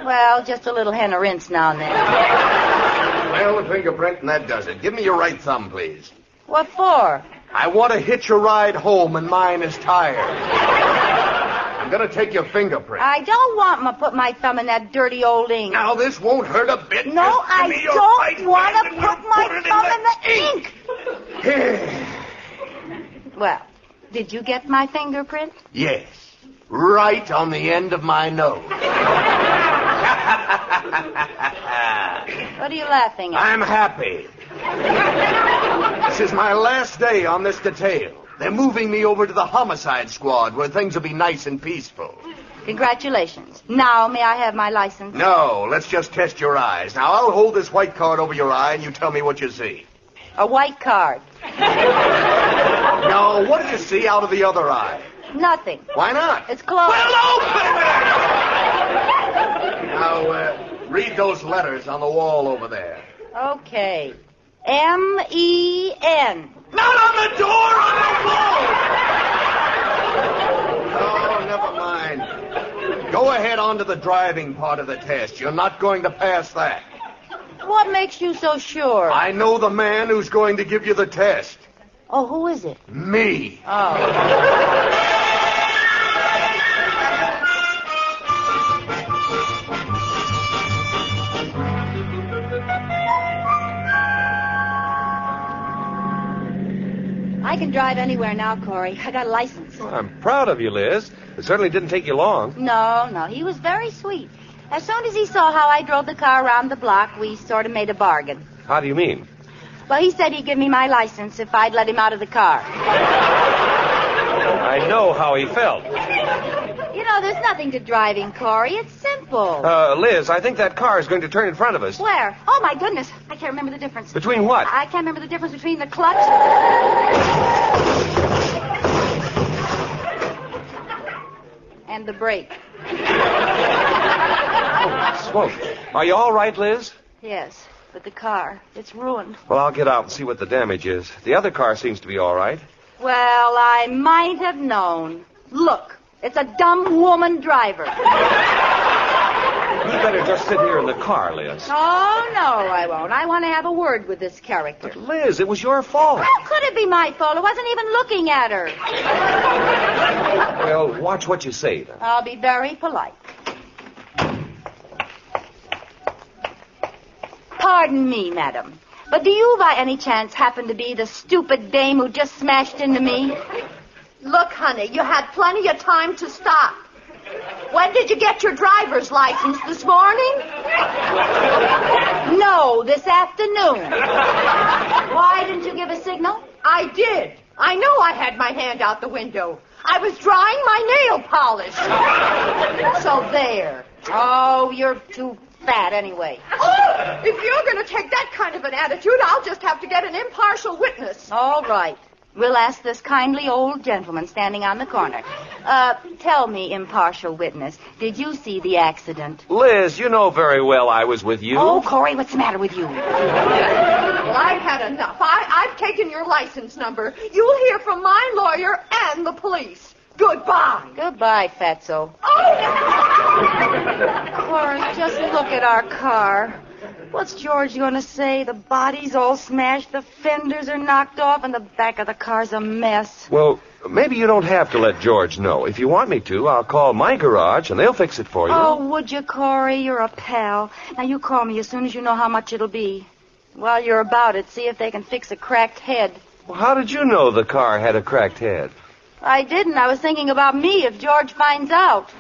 Well, just a little henna rinse now and then. Well, the fingerprint, and that does it. Give me your right thumb, please. What for? I want to hitch a ride home, and mine is tired. I'm going to take your fingerprint. I don't want to put my thumb in that dirty old ink. Now, this won't hurt a bit. No, I don't want to put my thumb in the ink. Well, did you get my fingerprint? Yes. Right on the end of my nose. What are you laughing at? I'm happy. This is my last day on this detail. They're moving me over to the homicide squad where things will be nice and peaceful. Congratulations. Now, may I have my license? No, let's just test your eyes. Now, I'll hold this white card over your eye and you tell me what you see. A white card. No, what do you see out of the other eye? Nothing. Why not? It's closed. Well, open it! Now, read those letters on the wall over there. Okay. M-E-N. Not on the door, on the wall! Oh, never mind. Go ahead on to the driving part of the test. You're not going to pass that. What makes you so sure? I know the man who's going to give you the test. Oh, who is it? Me. Oh. I can drive anywhere now, Corey. I got a license. Well, I'm proud of you, Liz. It certainly didn't take you long. No. He was very sweet. As soon as he saw how I drove the car around the block, we sort of made a bargain. How do you mean? Well, he said he'd give me my license if I'd let him out of the car. I know how he felt. You know, there's nothing to driving, Corey. It's simple. Liz, I think that car is going to turn in front of us. Where? Oh, my goodness. I can't remember the difference. Between what? I can't remember the difference between the clutch and the brake. Oh, smoke. Are you all right, Liz? Yes, but the car, it's ruined. Well, I'll get out and see what the damage is. The other car seems to be all right. Well, I might have known. Look, it's a dumb woman driver. You better just sit here in the car, Liz. Oh, no, I won't. I want to have a word with this character. But, Liz, it was your fault. How could it be my fault? I wasn't even looking at her. Well, watch what you say, then. I'll be very polite. Pardon me, madam, but do you by any chance happen to be the stupid dame who just smashed into me? Look, honey, you had plenty of time to stop. When did you get your driver's license? This morning? No, this afternoon. Why didn't you give a signal? I did. I know I had my hand out the window. I was drying my nail polish. So there. Oh, you're too fat anyway. Oh, if you're going to take that kind of an attitude, I'll just have to get an impartial witness. All right. We'll ask this kindly old gentleman standing on the corner. Tell me, impartial witness, did you see the accident? Liz, you know very well I was with you. Oh, Corey, what's the matter with you? Well, I've had enough. I've taken your license number. You'll hear from my lawyer and the police. Goodbye. Goodbye, fatso. Oh! Corey, just look at our car. What's George going to say? The body's all smashed, the fenders are knocked off, and the back of the car's a mess. Well, maybe you don't have to let George know. If you want me to, I'll call my garage, and they'll fix it for you. Oh, would you, Corey? You're a pal. Now, you call me as soon as you know how much it'll be. While you're about it, see if they can fix a cracked head. Well, how did you know the car had a cracked head? I didn't. I was thinking about me if George finds out.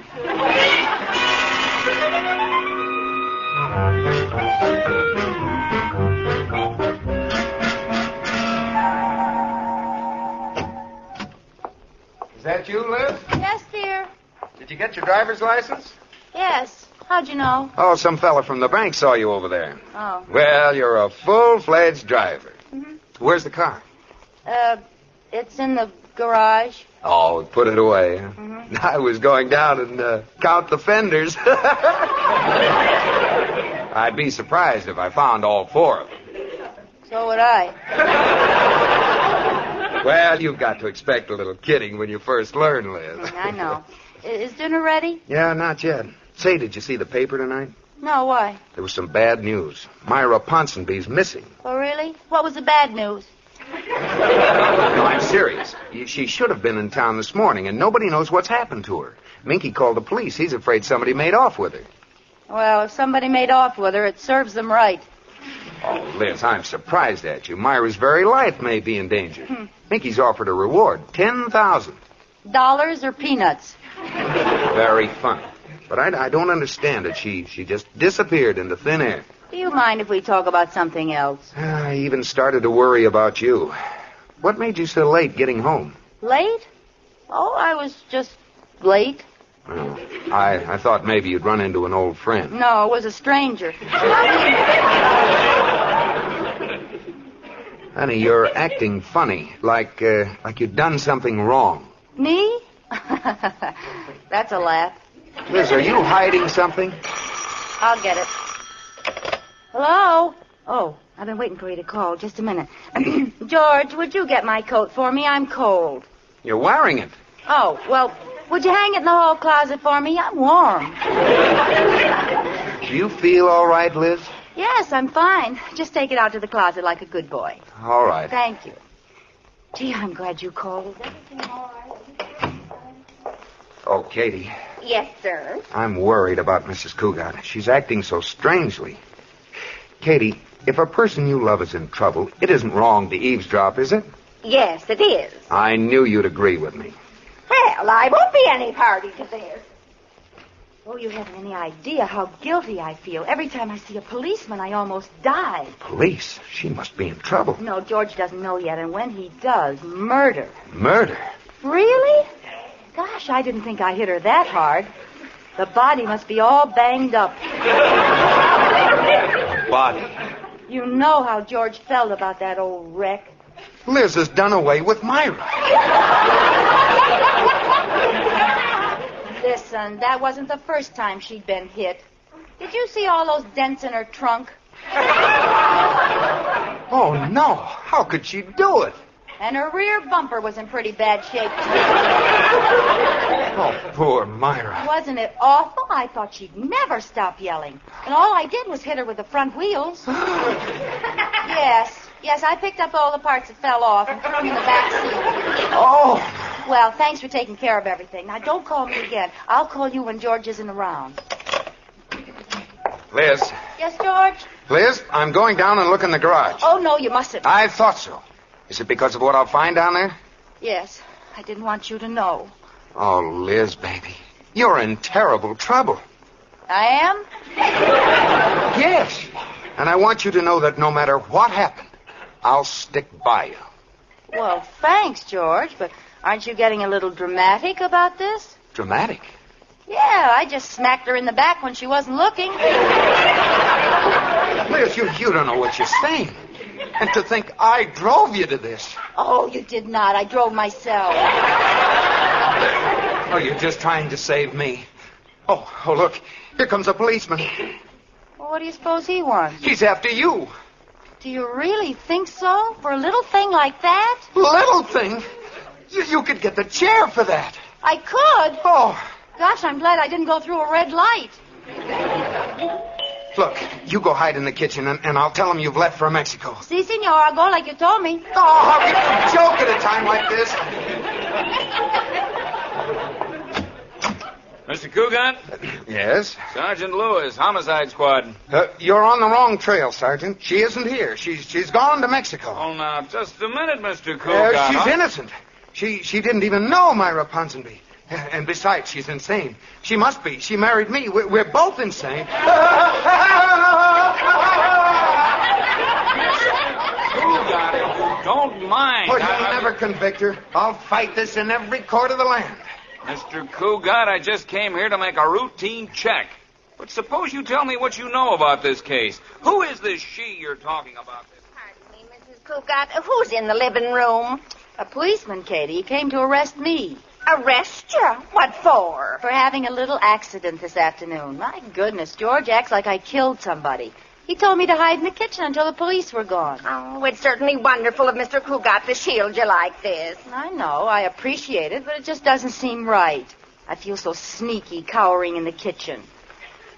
Is that you, Liz? Yes, dear. Did you get your driver's license? Yes. How'd you know? Oh, some fella from the bank saw you over there. Oh. Well, you're a full-fledged driver. Mm-hmm. Where's the car? It's in the garage. Oh, put it away. Huh? Mm-hmm. I was going down and count the fenders. I'd be surprised if I found all four of them. So would I. Well, you've got to expect a little kidding when you first learn, Liz. I know. Is dinner ready? Yeah, not yet. Say, did you see the paper tonight? No, why? There was some bad news. Myra Ponsonby's missing. Oh, really? What was the bad news? No, I'm serious. She should have been in town this morning, and nobody knows what's happened to her. Minky called the police. He's afraid somebody made off with her. Well, if somebody made off with her, it serves them right. Oh, Liz, I'm surprised at you. Myra's very life may be in danger. Minky's offered a reward, $10,000. Dollars or peanuts? Very funny. But I don't understand it. She just disappeared into thin air. Do you mind if we talk about something else? I even started to worry about you. What made you so late getting home? Late? Oh, I was just late. Oh, I thought maybe you'd run into an old friend. No, it was a stranger. Honey, you're acting funny, like you'd done something wrong. Me? That's a laugh. Liz, are you hiding something? I'll get it. Hello? Oh, I've been waiting for you to call. Just a minute. George, would you get my coat for me? I'm cold. You're wearing it. Oh, well, would you hang it in the hall closet for me? I'm warm. Do you feel all right, Liz? Yes, I'm fine. Just take it out to the closet like a good boy. All right. Thank you. Gee, I'm glad you called. Is everything all right? Oh, Katie. Yes, sir. I'm worried about Mrs. Cougat. She's acting so strangely. Katie, if a person you love is in trouble, it isn't wrong to eavesdrop, is it? Yes, it is. I knew you'd agree with me. Well, I won't be any party to this. Oh, you haven't any idea how guilty I feel. Every time I see a policeman, I almost die. Police? She must be in trouble. No, George doesn't know yet, and when he does, murder. Murder? Really? Gosh, I didn't think I hit her that hard. The body must be all banged up. Body? You know how George felt about that old wreck. Liz has done away with Myra. Listen, that wasn't the first time she'd been hit. Did you see all those dents in her trunk? Oh, no. How could she do it? And her rear bumper was in pretty bad shape, too. Oh, poor Myra. Wasn't it awful? I thought she'd never stop yelling. And all I did was hit her with the front wheels. Yes, I picked up all the parts that fell off and threw them in the back seat. Oh. Well, thanks for taking care of everything. Now, don't call me again. I'll call you when George isn't around. Liz. Yes, George? Liz, I'm going down and look in the garage. Oh, no, you mustn't. I thought so. Is it because of what I'll find down there? Yes, I didn't want you to know. Oh, Liz, baby. You're in terrible trouble. I am? Yes. And I want you to know that no matter what happened, I'll stick by you. Well, thanks, George, but aren't you getting a little dramatic about this? Dramatic? Yeah, I just smacked her in the back when she wasn't looking. Liz, you don't know what you're saying. And to think I drove you to this. Oh, you did not. I drove myself. Oh, you're just trying to save me. Oh, look. Here comes a policeman. Well, what do you suppose he wants? He's after you. Do you really think so? For a little thing like that? Little thing? You could get the chair for that. I could? Oh, Gosh, I'm glad I didn't go through a red light. Look, you go hide in the kitchen, and I'll tell them you've left for Mexico. Si, senor, I'll go like you told me. Oh, how can you joke at a time like this? Mr. Cougat? Yes? Sergeant Lewis, Homicide Squad. You're on the wrong trail, Sergeant. She isn't here. She's gone to Mexico. Oh, now, just a minute, Mr. Cougat. She's innocent. She didn't even know Myra Ponsonby. And besides, she's insane. She must be. She married me. We're both insane. Cougat, if you don't mind. Oh, you'll never convict her. I'll fight this in every court of the land. Mr. Cougat, I just came here to make a routine check. But suppose you tell me what you know about this case. Who is this she you're talking about? Pardon me, Mrs. Cougat. Who's in the living room? A policeman, Katie. He came to arrest me. Arrest you? What for? For having a little accident this afternoon. My goodness, George acts like I killed somebody. He told me to hide in the kitchen until the police were gone. Oh, it's certainly wonderful of Mr. Cougat to shield you like this. I know. I appreciate it, but it just doesn't seem right. I feel so sneaky cowering in the kitchen.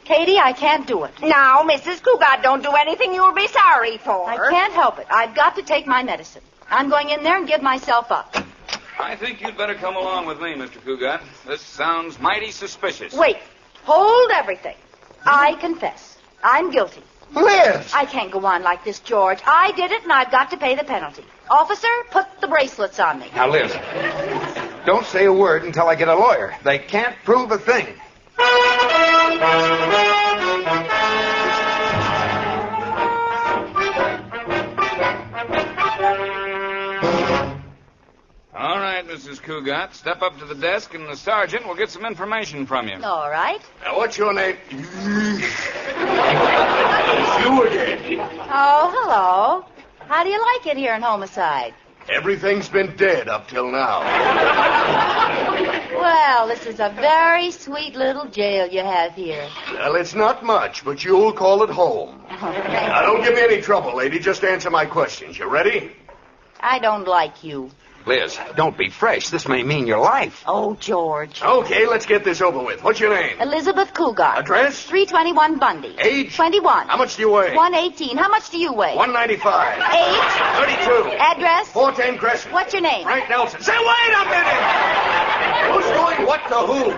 Katie, I can't do it. Now, Mrs. Cougat, don't do anything you'll be sorry for. I can't help it. I've got to take my medicine. I'm going in there and give myself up. I think you'd better come along with me, Mr. Cougat. This sounds mighty suspicious. Wait. Hold everything. I confess. I'm guilty. Liz! I can't go on like this, George. I did it, and I've got to pay the penalty. Officer, put the bracelets on me. Now, Liz, don't say a word until I get a lawyer. They can't prove a thing. All right, Mrs. Cougat, step up to the desk, and the sergeant will get some information from you. All right. Now, what's your name? It's you again. Oh, hello. How do you like it here in Homicide? Everything's been dead up till now. Well, this is a very sweet little jail you have here. Well, it's not much, but you'll call it home. Now, don't give me any trouble, lady. Just answer my questions. You ready? I don't like you. Liz, don't be fresh. This may mean your life. Oh, George. Okay, let's get this over with. What's your name? Elizabeth Cougat. Address? 321 Bundy. Age? 21. How much do you weigh? 118. How much do you weigh? 195. Age? 32. Address? 410 Crescent. What's your name? Frank Nelson. Say, wait a minute! Who's doing what to who?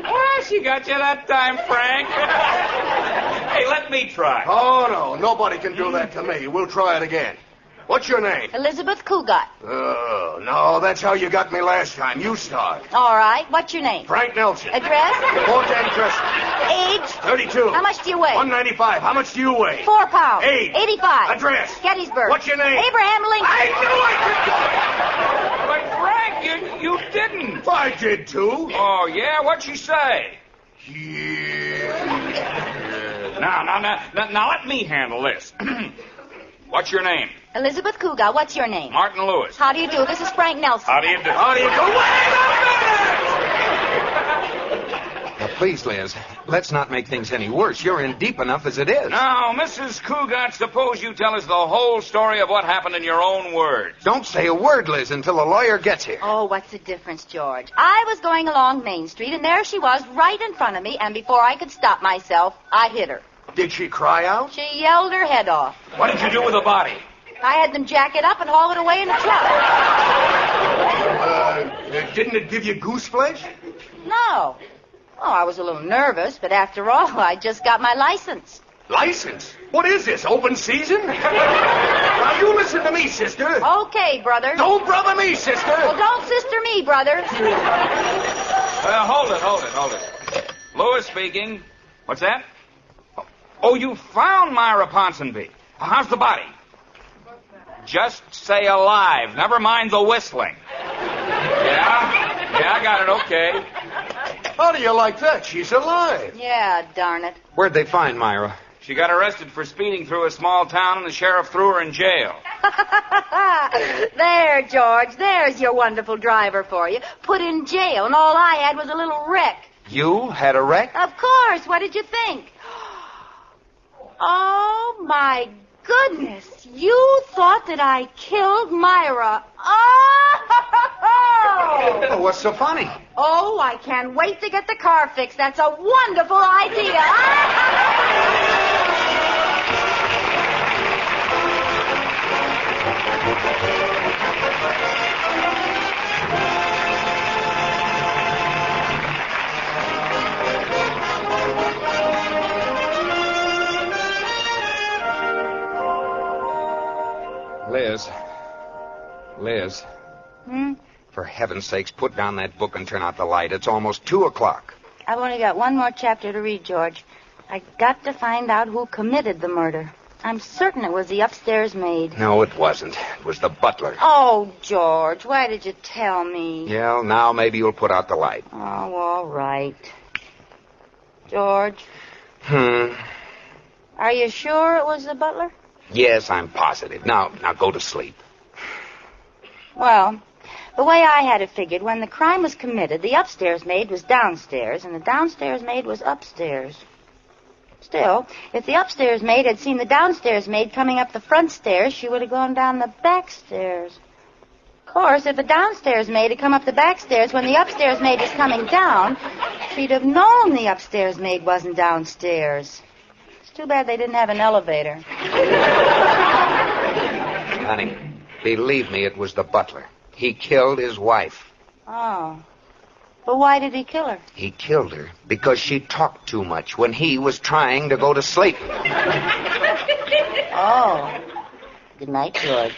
Well, she got you that time, Frank. Hey, let me try. Oh, no. Nobody can do that to me. We'll try it again. What's your name? Elizabeth Cougat. Oh, no, that's how you got me last time. You start. All right. What's your name? Frank Nelson. Address? 410 Crescent. Age? 32. How much do you weigh? 195. How much do you weigh? 4 pounds. Age? 85. Address? Gettysburg. What's your name? Abraham Lincoln. I knew I But, Frank, you didn't. I did, too. Oh, yeah? What'd she say? Yeah. Now, let me handle this. What's your name? Elizabeth Cougat. What's your name? Martin Lewis. How do you do? This is Frank Nelson. How do you do? How do you do? Wait a minute! Now, please, Liz, let's not make things any worse. You're in deep enough as it is. Now, Mrs. Cougat, suppose you tell us the whole story of what happened in your own words. Don't say a word, Liz, until the lawyer gets here. Oh, what's the difference, George? I was going along Main Street, and there she was right in front of me, and before I could stop myself, I hit her. Did she cry out? She yelled her head off. What did you do with the body? I had them jack it up and haul it away in a truck. Didn't it give you goose flesh? No. Oh, I was a little nervous, but after all, I just got my license. License? What is this, open season? Now, you listen to me, sister. Okay, brother. Don't brother me, sister. Well, don't sister me, brother. Hold it. Lewis speaking. What's that? Oh, you found Myra Ponsonby. How's the body? Just say alive. Never mind the whistling. Yeah, I got it. Okay. How do you like that? She's alive. Yeah, darn it. Where'd they find Myra? She got arrested for speeding through a small town, and the sheriff threw her in jail. There, George. There's your wonderful driver for you. Put in jail, and all I had was a little wreck. You had a wreck? Of course. What did you think? Oh, my goodness. You thought that I killed Myra. Oh! what's so funny? Oh, I can't wait to get the car fixed. That's a wonderful idea. Liz. Hmm? For heaven's sakes, put down that book and turn out the light. It's almost 2:00. I've only got one more chapter to read, George. I got to find out who committed the murder. I'm certain it was the upstairs maid. No, it wasn't. It was the butler. Oh, George, why did you tell me? Yeah, well, now maybe you'll put out the light. Oh, all right. George? Are you sure it was the butler? Yes, I'm positive. Now go to sleep. Well, the way I had it figured, when the crime was committed, the upstairs maid was downstairs, and the downstairs maid was upstairs. Still, if the upstairs maid had seen the downstairs maid coming up the front stairs, she would have gone down the back stairs. Of course, if the downstairs maid had come up the back stairs when the upstairs maid was coming down, she'd have known the upstairs maid wasn't downstairs. It's too bad they didn't have an elevator. Honey, believe me, it was the butler. He killed his wife. Oh. But why did he kill her? He killed her because she talked too much when he was trying to go to sleep. Oh. Good night, George.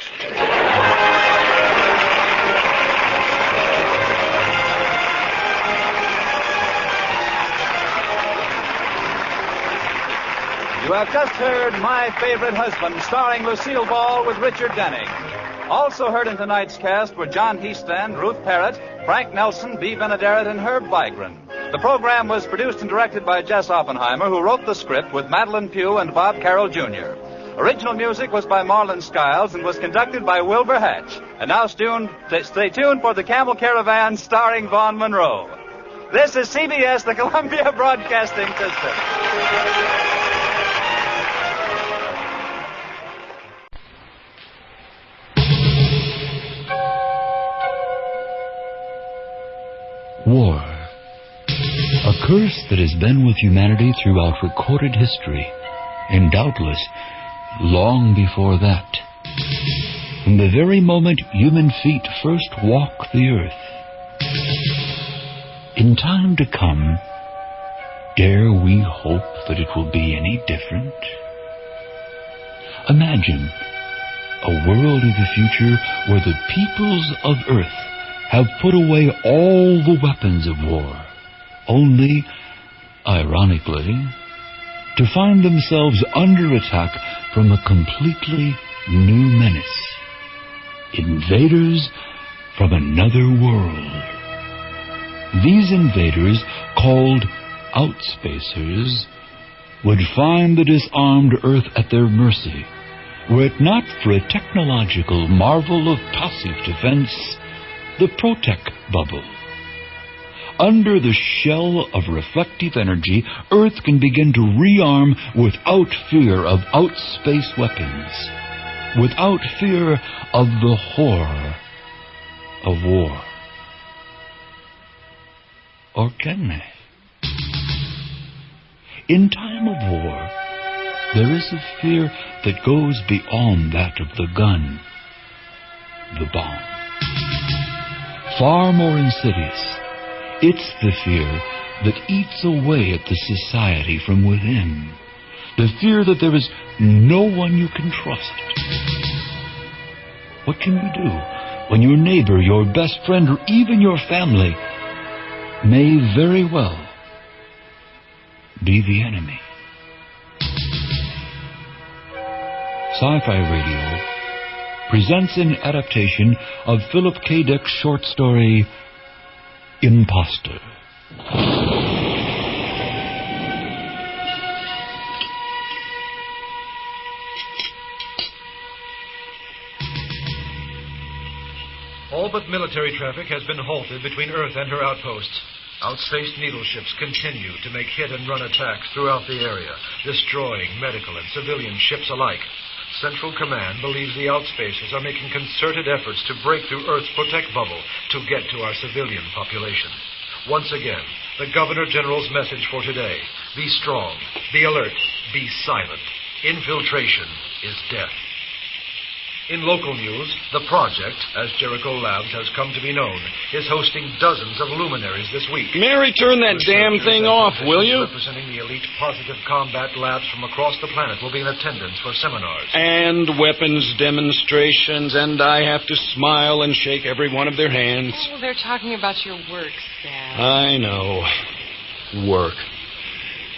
You have just heard My Favorite Husband, starring Lucille Ball with Richard Denning. Also heard in tonight's cast were John Heastand, Ruth Parrott, Frank Nelson, B. Benaderet, and Herb Vigran. The program was produced and directed by Jess Oppenheimer, who wrote the script with Madeline Pugh and Bob Carroll, Jr. Original music was by Marlon Skiles and was conducted by Wilbur Hatch. And now stay tuned for the Camel Caravan starring Vaughn Monroe. This is CBS, the Columbia Broadcasting System. War. A curse that has been with humanity throughout recorded history, and doubtless long before that. From the very moment human feet first walk the earth. In time to come, dare we hope that it will be any different? Imagine a world of the future where the peoples of earth have put away all the weapons of war, only, ironically, to find themselves under attack from a completely new menace. Invaders from another world. These invaders, called outspacers, would find the disarmed Earth at their mercy, were it not for a technological marvel of passive defense, the Protec bubble. Under the shell of reflective energy, Earth can begin to rearm without fear of outspace weapons, without fear of the horror of war. Or can they? In time of war, there is a fear that goes beyond that of the gun, the bomb. Far more insidious. It's the fear that eats away at the society from within. The fear that there is no one you can trust. What can you do when your neighbor, your best friend, or even your family may very well be the enemy? Sci-Fi Radio presents an adaptation of Philip K. Dick's short story, Imposter. All but military traffic has been halted between Earth and her outposts. Outspaced needle ships continue to make hit-and-run attacks throughout the area, destroying medical and civilian ships alike. Central Command believes the outspacers are making concerted efforts to break through Earth's protect bubble to get to our civilian population. Once again, the Governor General's message for today: be strong, be alert, be silent. Infiltration is death. In local news, the project, as Jericho Labs has come to be known, is hosting dozens of luminaries this week. Mary, turn that damn thing off, will you? Representing the elite positive combat labs from across the planet will be in attendance for seminars. And weapons demonstrations, and I have to smile and shake every one of their hands. Oh, they're talking about your work, Sam. I know. Work.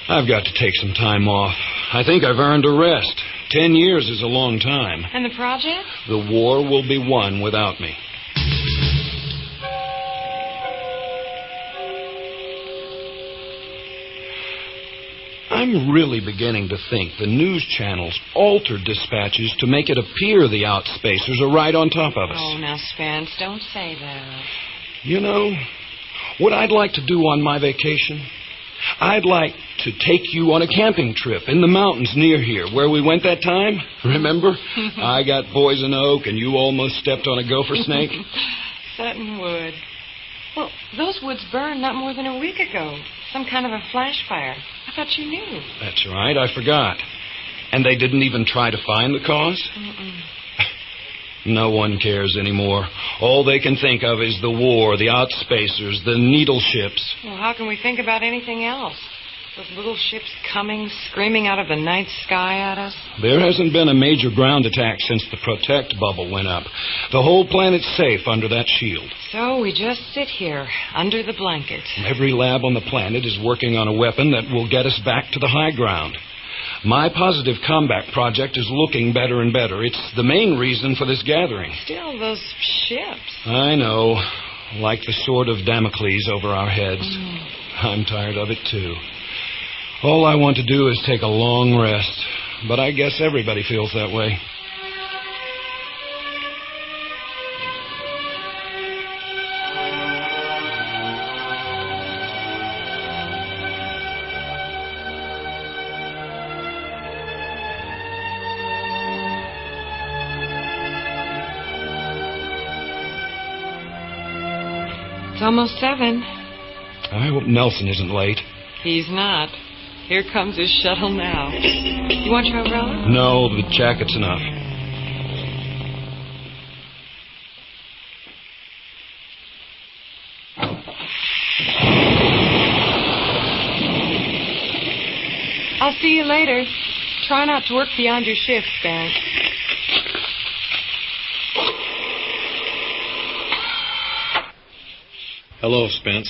I've got to take some time off. I think I've earned a rest. 10 years is a long time. And the project? The war will be won without me. I'm really beginning to think the news channels altered dispatches to make it appear the outspacers are right on top of us. Oh, now, Spence, don't say that. You know, what I'd like to do on my vacation? I'd like to take you on a camping trip in the mountains near here, where we went that time. Remember? I got poison oak and you almost stepped on a gopher snake. Sutton wood. Well, those woods burned not more than a week ago. Some kind of a flash fire. I thought you knew. That's right, I forgot. And they didn't even try to find the cause? Mm-mm. No one cares anymore. All they can think of is the war, the outspacers, the needle ships. Well, how can we think about anything else? Those little ships coming, screaming out of the night sky at us? There hasn't been a major ground attack since the protect bubble went up. The whole planet's safe under that shield. So we just sit here, under the blanket. Every lab on the planet is working on a weapon that will get us back to the high ground. My positive combat project is looking better and better. It's the main reason for this gathering. Still, those ships. I know. Like the sword of Damocles over our heads. I'm tired of it, too. All I want to do is take a long rest. But I guess everybody feels that way. It's almost 7. I hope Nelson isn't late. He's not. Here comes his shuttle now. You want your umbrella? No, the jacket's enough. I'll see you later. Try not to work beyond your shift, Spence. Hello, Spence.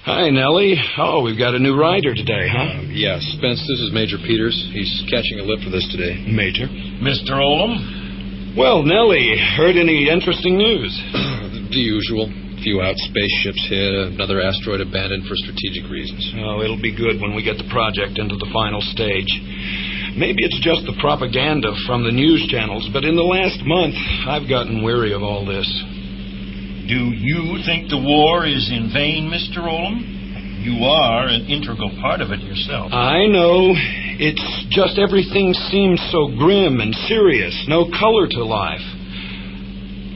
Hi, Nellie. Oh, we've got a new rider today, huh? Yes, Spence, this is Major Peters. He's catching a lift for this today. Major? Mr. Olam? Well, Nellie, heard any interesting news? The usual. A few outspace ships hit, another asteroid abandoned for strategic reasons. Oh, it'll be good when we get the project into the final stage. Maybe it's just the propaganda from the news channels, but in the last month, I've gotten weary of all this. Do you think the war is in vain, Mr. Olam? You are an integral part of it yourself. I know. It's just everything seems so grim and serious. No color to life.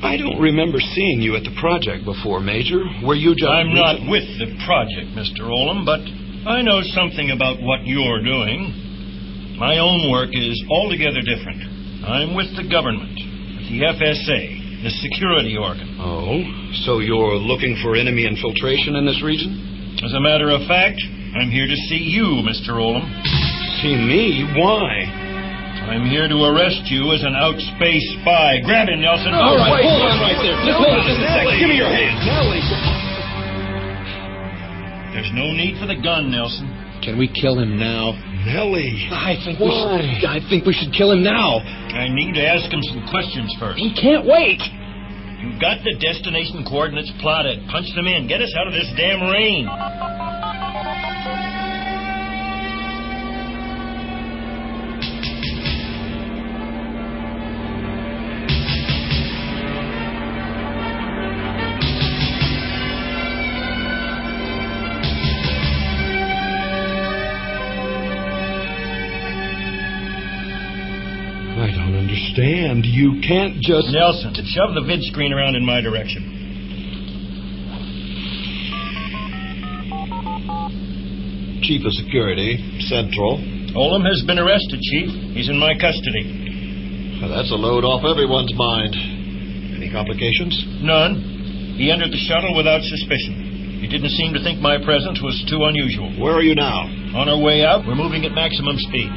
I don't remember seeing you at the project before, Major. Were you just... I'm not with the project, Mr. Olam, but I know something about what you're doing. My own work is altogether different. I'm with the government, with the FSA. The security organ. Oh, so you're looking for enemy infiltration in this region? As a matter of fact, I'm here to see you, Mr. Olam. See me? Why? I'm here to arrest you as an outspace spy. Grab him, Nelson. All right, hold on right there. Just hold it just a second. Give me your hand. Nellie. There's no need for the gun, Nelson. Can we kill him now? Nellie. I think we should kill him now. I need to ask him some questions first. He can't wait. You've got the destination coordinates plotted. Punch them in. Get us out of this damn rain. understand. You can't just... Nelson, shove the vid screen around in my direction. Chief of Security, Central. Olam has been arrested, Chief. He's in my custody. Well, that's a load off everyone's mind. Any complications? None. He entered the shuttle without suspicion. He didn't seem to think my presence was too unusual. Where are you now? On our way out. We're moving at maximum speed.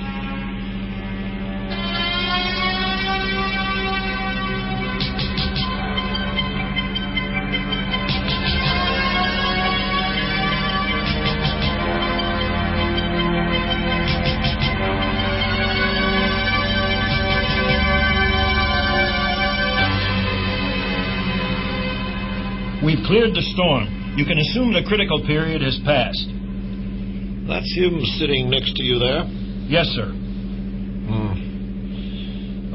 We've cleared the storm. You can assume the critical period has passed. That's him sitting next to you there? Yes, sir.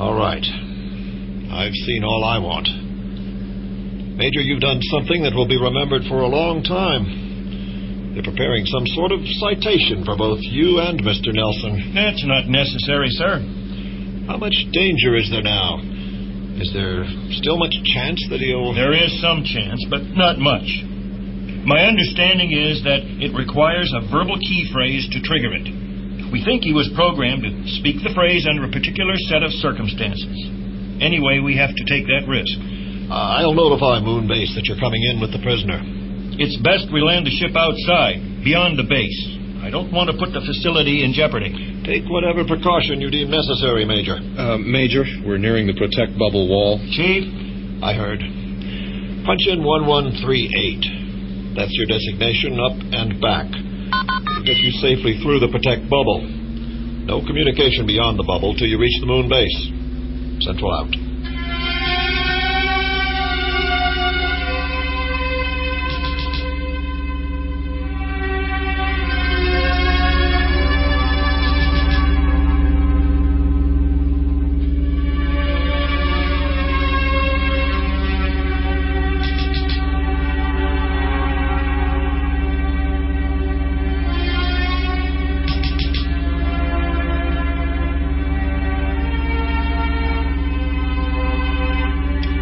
All right. I've seen all I want. Major, you've done something that will be remembered for a long time. They're preparing some sort of citation for both you and Mr. Nelson. That's not necessary, sir. How much danger is there now? Is there still much chance that he'll... There is some chance, but not much. My understanding is that it requires a verbal key phrase to trigger it. We think he was programmed to speak the phrase under a particular set of circumstances. Anyway, we have to take that risk. I'll notify Moon Base that you're coming in with the prisoner. It's best we land the ship outside, beyond the base. I don't want to put the facility in jeopardy. Take whatever precaution you deem necessary, Major. Major, we're nearing the protect bubble wall. Chief? I heard. Punch in 1138. That's your designation, up and back. It'll get you safely through the protect bubble. No communication beyond the bubble till you reach the Moon Base. Central out.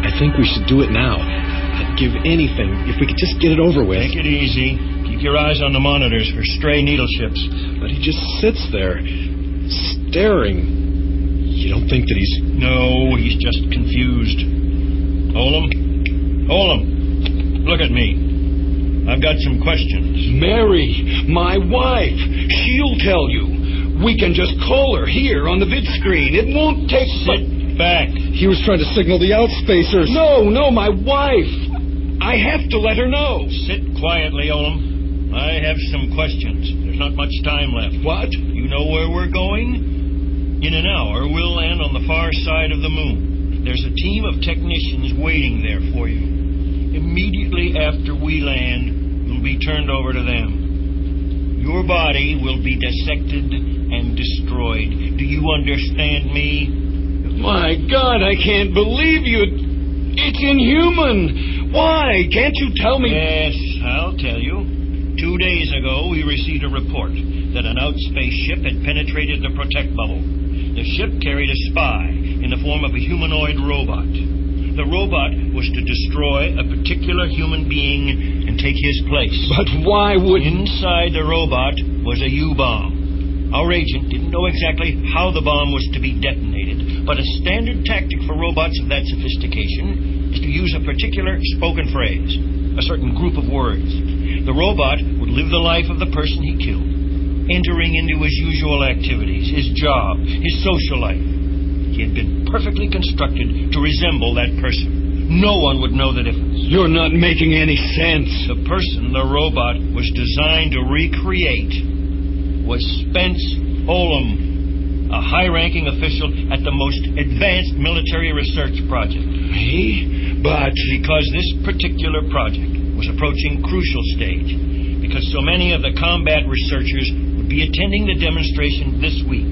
I think we should do it now. I'd give anything if we could just get it over with. Take it easy. Keep your eyes on the monitors for stray needle ships. But he just sits there, staring. You don't think that he's... No, he's just confused. Olam, look at me. I've got some questions. Mary, my wife, she'll tell you. We can just call her here on the vid screen. It won't take... Sit back. He was trying to signal the outspacers. No, my wife. I have to let her know. Sit quietly, Olam. I have some questions. There's not much time left. What? You know where we're going? In an hour, we'll land on the far side of the moon. There's a team of technicians waiting there for you. Immediately after we land, you'll be turned over to them. Your body will be dissected and destroyed. Do you understand me? My God, I can't believe you. It's inhuman. Why? Can't you tell me? Yes, I'll tell you. 2 days ago, we received a report that an outspace ship had penetrated the protect bubble. The ship carried a spy in the form of a humanoid robot. The robot was to destroy a particular human being and take his place. But why would... Inside the robot was a U-bomb. Our agent didn't know exactly how the bomb was to be detonated, but a standard tactic for robots of that sophistication is to use a particular spoken phrase, a certain group of words. The robot would live the life of the person he killed, entering into his usual activities, his job, his social life. He had been perfectly constructed to resemble that person. No one would know the difference. You're not making any sense. The person the robot was designed to recreate was Spence Olam, a high-ranking official at the most advanced military research project. Me? But... Because this particular project was approaching crucial stage, because so many of the combat researchers would be attending the demonstration this week.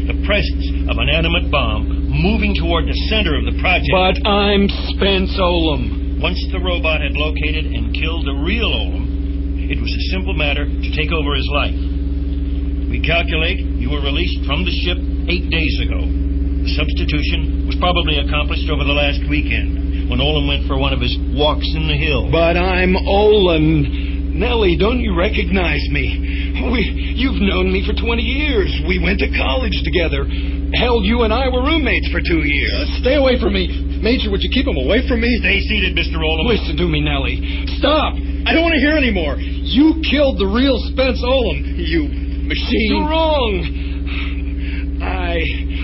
The presence of an animate bomb moving toward the center of the project... But I'm Spence Olam. Once the robot had located and killed the real Olam, it was a simple matter to take over his life. We calculate you were released from the ship 8 days ago. The substitution was probably accomplished over the last weekend when Olin went for one of his walks in the hills. But I'm Olin. Nellie, don't you recognize me? You've known me for 20 years. We went to college together. Hell, you and I were roommates for 2 years. Stay away from me. Major, would you keep him away from me? Stay seated, Mr. Olin. Listen to me, Nellie. Stop! I don't want to hear anymore. You killed the real Spence Olin, you machine. You're wrong.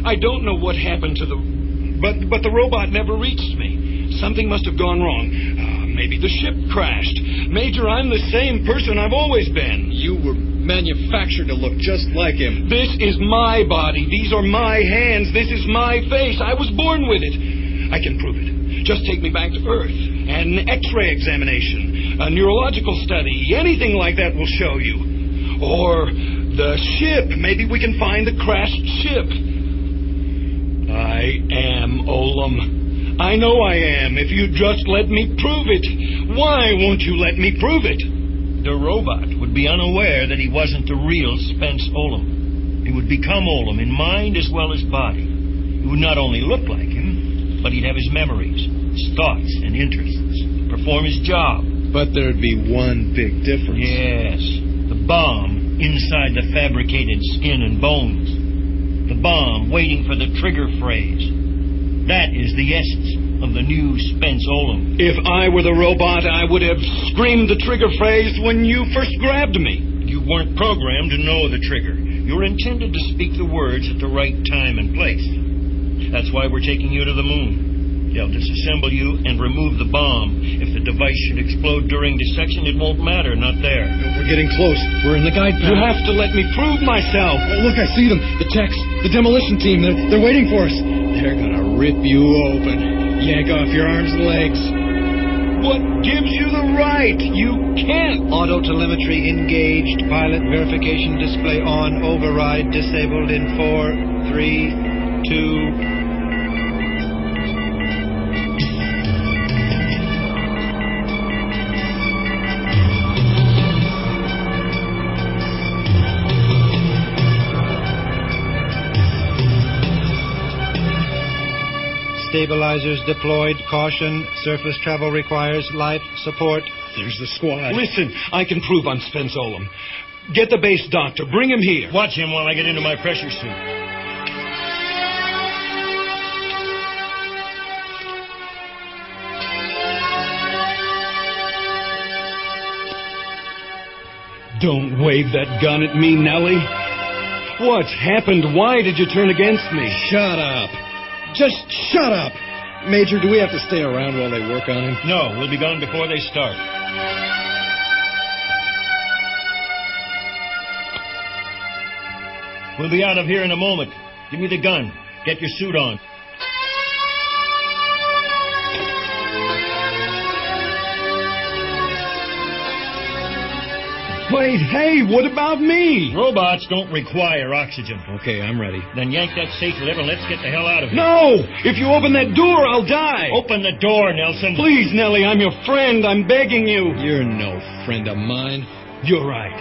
I don't know what happened to the... But the robot never reached me. Something must have gone wrong. Maybe the ship crashed. Major, I'm the same person I've always been. You were manufactured to look just like him. This is my body. These are my hands. This is my face. I was born with it. I can prove it. Just take me back to Earth. An X-ray examination. A neurological study. Anything like that will show you. Or the ship. Maybe we can find the crashed ship. I am Olin. I know I am, if you just let me prove it. Why won't you let me prove it? The robot would be unaware that he wasn't the real Spence Olin. He would become Olin in mind as well as body. He would not only look like him, but he'd have his memories, his thoughts and interests, perform his job. But there'd be one big difference. Yes, the bomb inside the fabricated skin and bones. The bomb waiting for the trigger phrase. That is the essence of the new Spence Olin. If I were the robot, I would have screamed the trigger phrase when you first grabbed me. You weren't programmed to know the trigger. You're intended to speak the words at the right time and place. That's why we're taking you to the moon. They'll disassemble you and remove the bomb. If the device should explode during dissection, it won't matter, not there. We're getting close. We're in the guide path. You have to let me prove myself. Oh, look, I see them. The techs, the demolition team, they're waiting for us. They're gonna rip you open. Yank off your arms and legs. What gives you the right? You can't. Auto-telemetry engaged. Pilot verification display on. Override disabled in 4, 3, 2... Stabilizers deployed. Caution. Surface travel requires life support. There's the squad. Listen, I can prove I'm Spence Olin. Get the base doctor. Bring him here. Watch him while I get into my pressure suit. Don't wave that gun at me, Nellie. What's happened? Why did you turn against me? Shut up. Just shut up! Major, do we have to stay around while they work on him? No, we'll be gone before they start. We'll be out of here in a moment. Give me the gun. Get your suit on. Wait, hey, what about me? Robots don't require oxygen. Okay, I'm ready. Then yank that safe lever and let's get the hell out of here. No! If you open that door, I'll die. Open the door, Nelson. Please, Nellie, I'm your friend. I'm begging you. You're no friend of mine. You're right.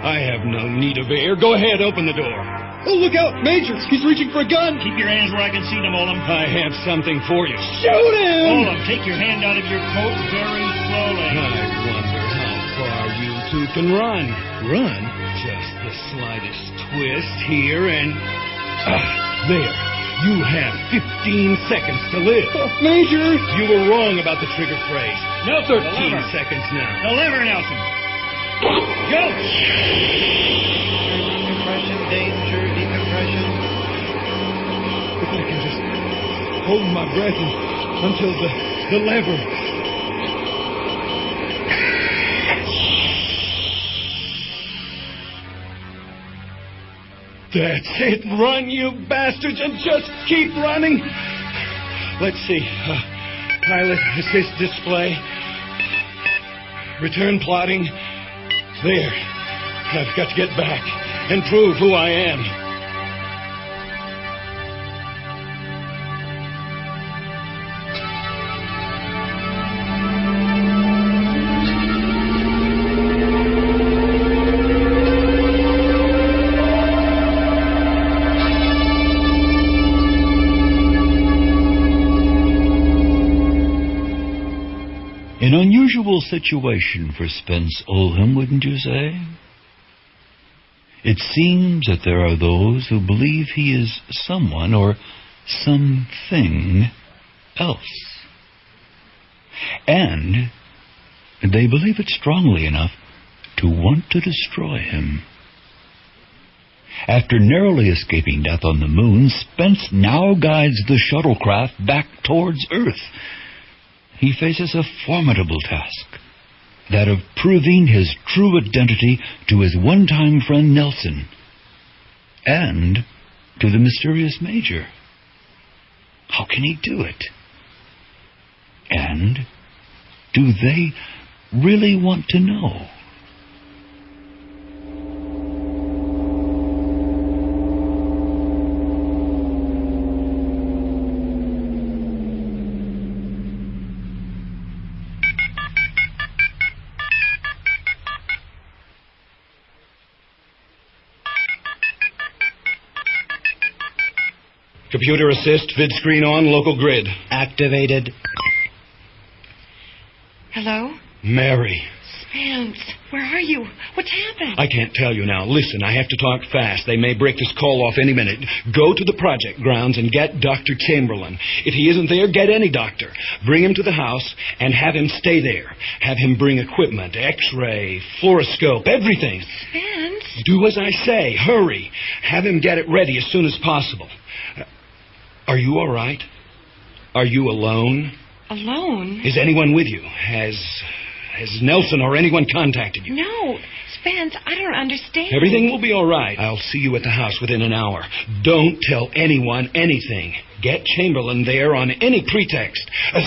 I have no need of air. Go ahead, open the door. Oh, look out, Major! He's reaching for a gun. Keep your hands where I can see them, Olin. I have something for you. Shoot him! Olin, take your hand out of your coat very slowly. I wonder how far you two can run. Run? Just the slightest twist here and... there. You have 15 seconds to live. Major! You were wrong about the trigger phrase. No, 13 seconds now. The lever, Nelson. Go! Decompression, danger, decompression. If I can just hold my breath until the lever... That's it. Run, you bastards, and just keep running. Let's see. Pilot assist display. Return plotting. There. I've got to get back and prove who I am. unusual situation for Spence Oldham, wouldn't you say? It seems that there are those who believe he is someone or something else. And they believe it strongly enough to want to destroy him. After narrowly escaping death on the moon, Spence now guides the shuttlecraft back towards Earth. He faces a formidable task, that of proving his true identity to his one-time friend Nelson and to the mysterious Major. How can he do it? And do they really want to know? Computer assist, vid screen on, local grid. Activated. Hello? Mary. Spence, where are you? What's happened? I can't tell you now. Listen, I have to talk fast. They may break this call off any minute. Go to the project grounds and get Dr. Chamberlain. If he isn't there, get any doctor. Bring him to the house and have him stay there. Have him bring equipment, x-ray, fluoroscope, everything. Spence? Do as I say. Hurry. Have him get it ready as soon as possible. Are you all right? Are you alone? Alone? Is anyone with you? Has Nelson or anyone contacted you? No. Spence, I don't understand. Everything will be all right. I'll see you at the house within an hour. Don't tell anyone anything. Get Chamberlain there on any pretext.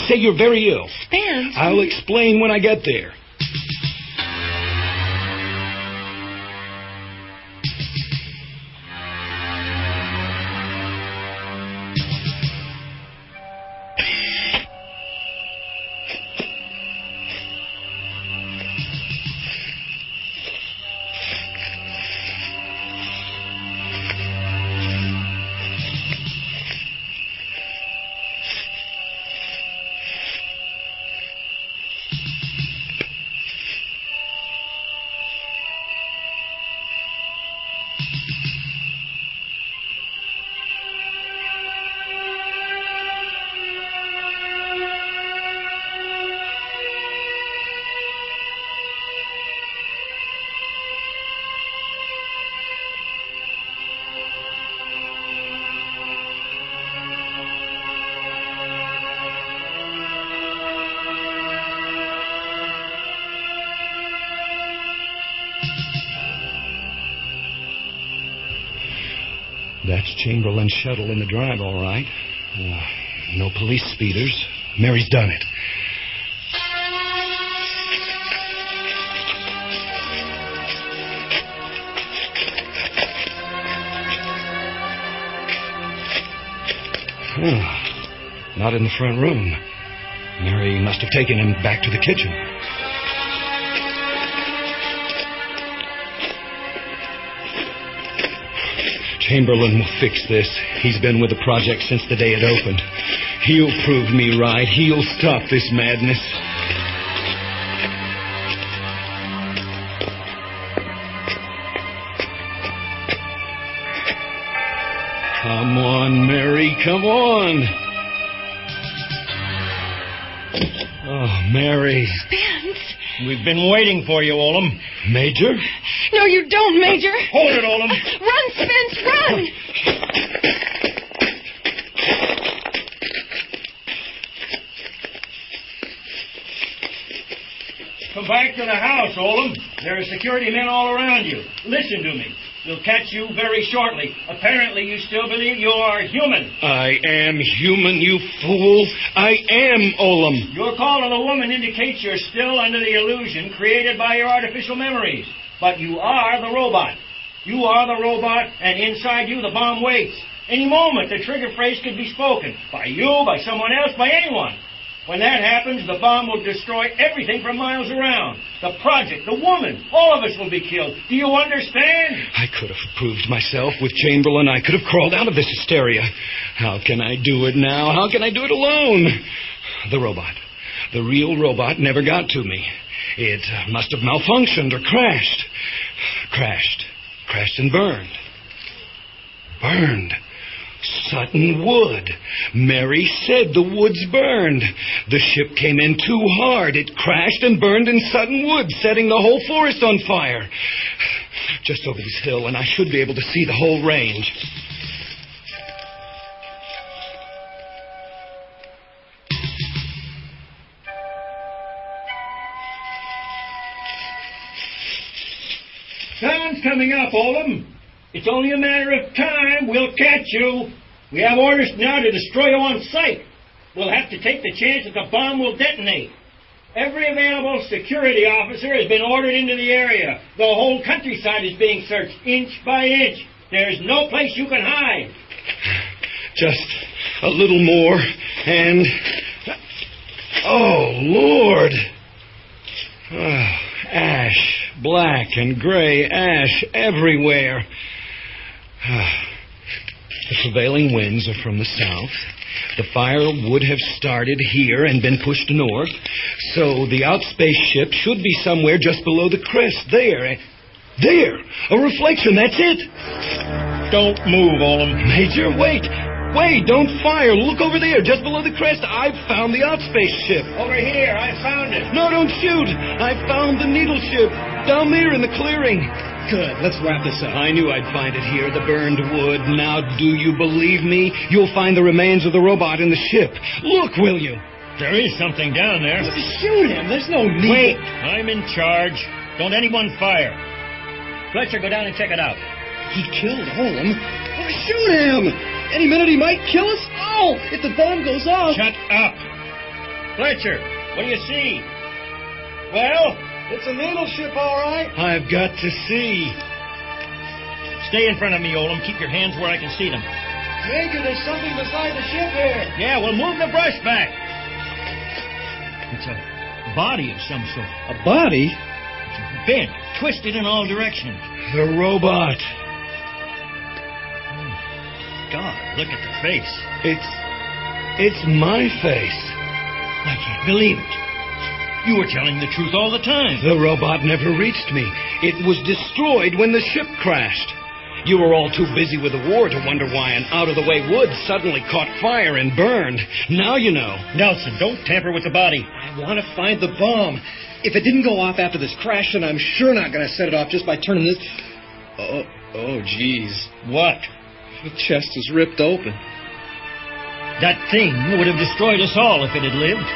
Say you're very ill. Spence? I'll explain when I get there. That's Chamberlain's shuttle in the drive, all right. No police speeders. Mary's done it. Not in the front room. Mary must have taken him back to the kitchen. Chamberlain will fix this. He's been with the project since the day it opened. He'll prove me right. He'll stop this madness. Come on, Mary, come on. Oh, Mary. Spence. We've been waiting for you, Oldham. Major? No, you don't, Major. Hold it, Oldham. Run, Spence, run! Come back to the house, Oldham. There are security men all around you. Listen to me. We'll catch you very shortly. Apparently, you still believe you are human. I am human, you fool. I am Oldham. Your call to the woman indicates you're still under the illusion created by your artificial memories. But you are the robot. You are the robot, and inside you the bomb waits. Any moment, the trigger phrase could be spoken. By you, by someone else, by anyone. When that happens, the bomb will destroy everything for miles around. The project, the woman, all of us will be killed. Do you understand? I could have proved myself with Chamberlain. I could have crawled out of this hysteria. How can I do it now? How can I do it alone? The robot. The real robot never got to me. It must have malfunctioned or crashed. Crashed and burned. Burned. Sutton Wood. Mary said the woods burned. The ship came in too hard. It crashed and burned in Sutton Wood, setting the whole forest on fire. Just over this hill, and I should be able to see the whole range. Sun's coming up, Oldham. It's only a matter of time. We'll catch you. We have orders now to destroy you on sight. We'll have to take the chance that the bomb will detonate. Every available security officer has been ordered into the area. The whole countryside is being searched inch by inch. There's no place you can hide. Just a little more, and... Oh, Lord! Oh, ash, black and gray ash everywhere. The prevailing winds are from the south. The fire would have started here and been pushed north, so the outspace ship should be somewhere just below the crest. There! A reflection, that's it! Don't move, Oldham. Major, wait! Wait, don't fire! Look over there, just below the crest. I've found the outspace ship. Over here, I found it. No, don't shoot! I found the needle ship, down there in the clearing. Good, let's wrap this up. I knew I'd find it here, the burned wood. Now, do you believe me? You'll find the remains of the robot in the ship. Look, will you? There is something down there. Shoot him, there's no need. Wait, I'm in charge. Don't anyone fire. Fletcher, go down and check it out. He killed Holmes. Oh, shoot him! Any minute he might kill us. Oh, if the bomb goes off. Shut up. Fletcher, what do you see? Well? It's a needle ship, all right. I've got to see. Stay in front of me, Oldham. Keep your hands where I can see them. Major, there's something beside the ship here. Yeah, well, move the brush back. It's a body of some sort. A body? It's bent, twisted in all directions. The robot. Oh, God, look at the face. It's my face. I can't believe it. You were telling the truth all the time. The robot never reached me. It was destroyed when the ship crashed. You were all too busy with the war to wonder why an out-of-the-way wood suddenly caught fire and burned. Now you know. Nelson, don't tamper with the body. I want to find the bomb. If it didn't go off after this crash, then I'm sure not going to set it off just by turning this... Oh, geez. What? The chest is ripped open. That thing would have destroyed us all if it had lived.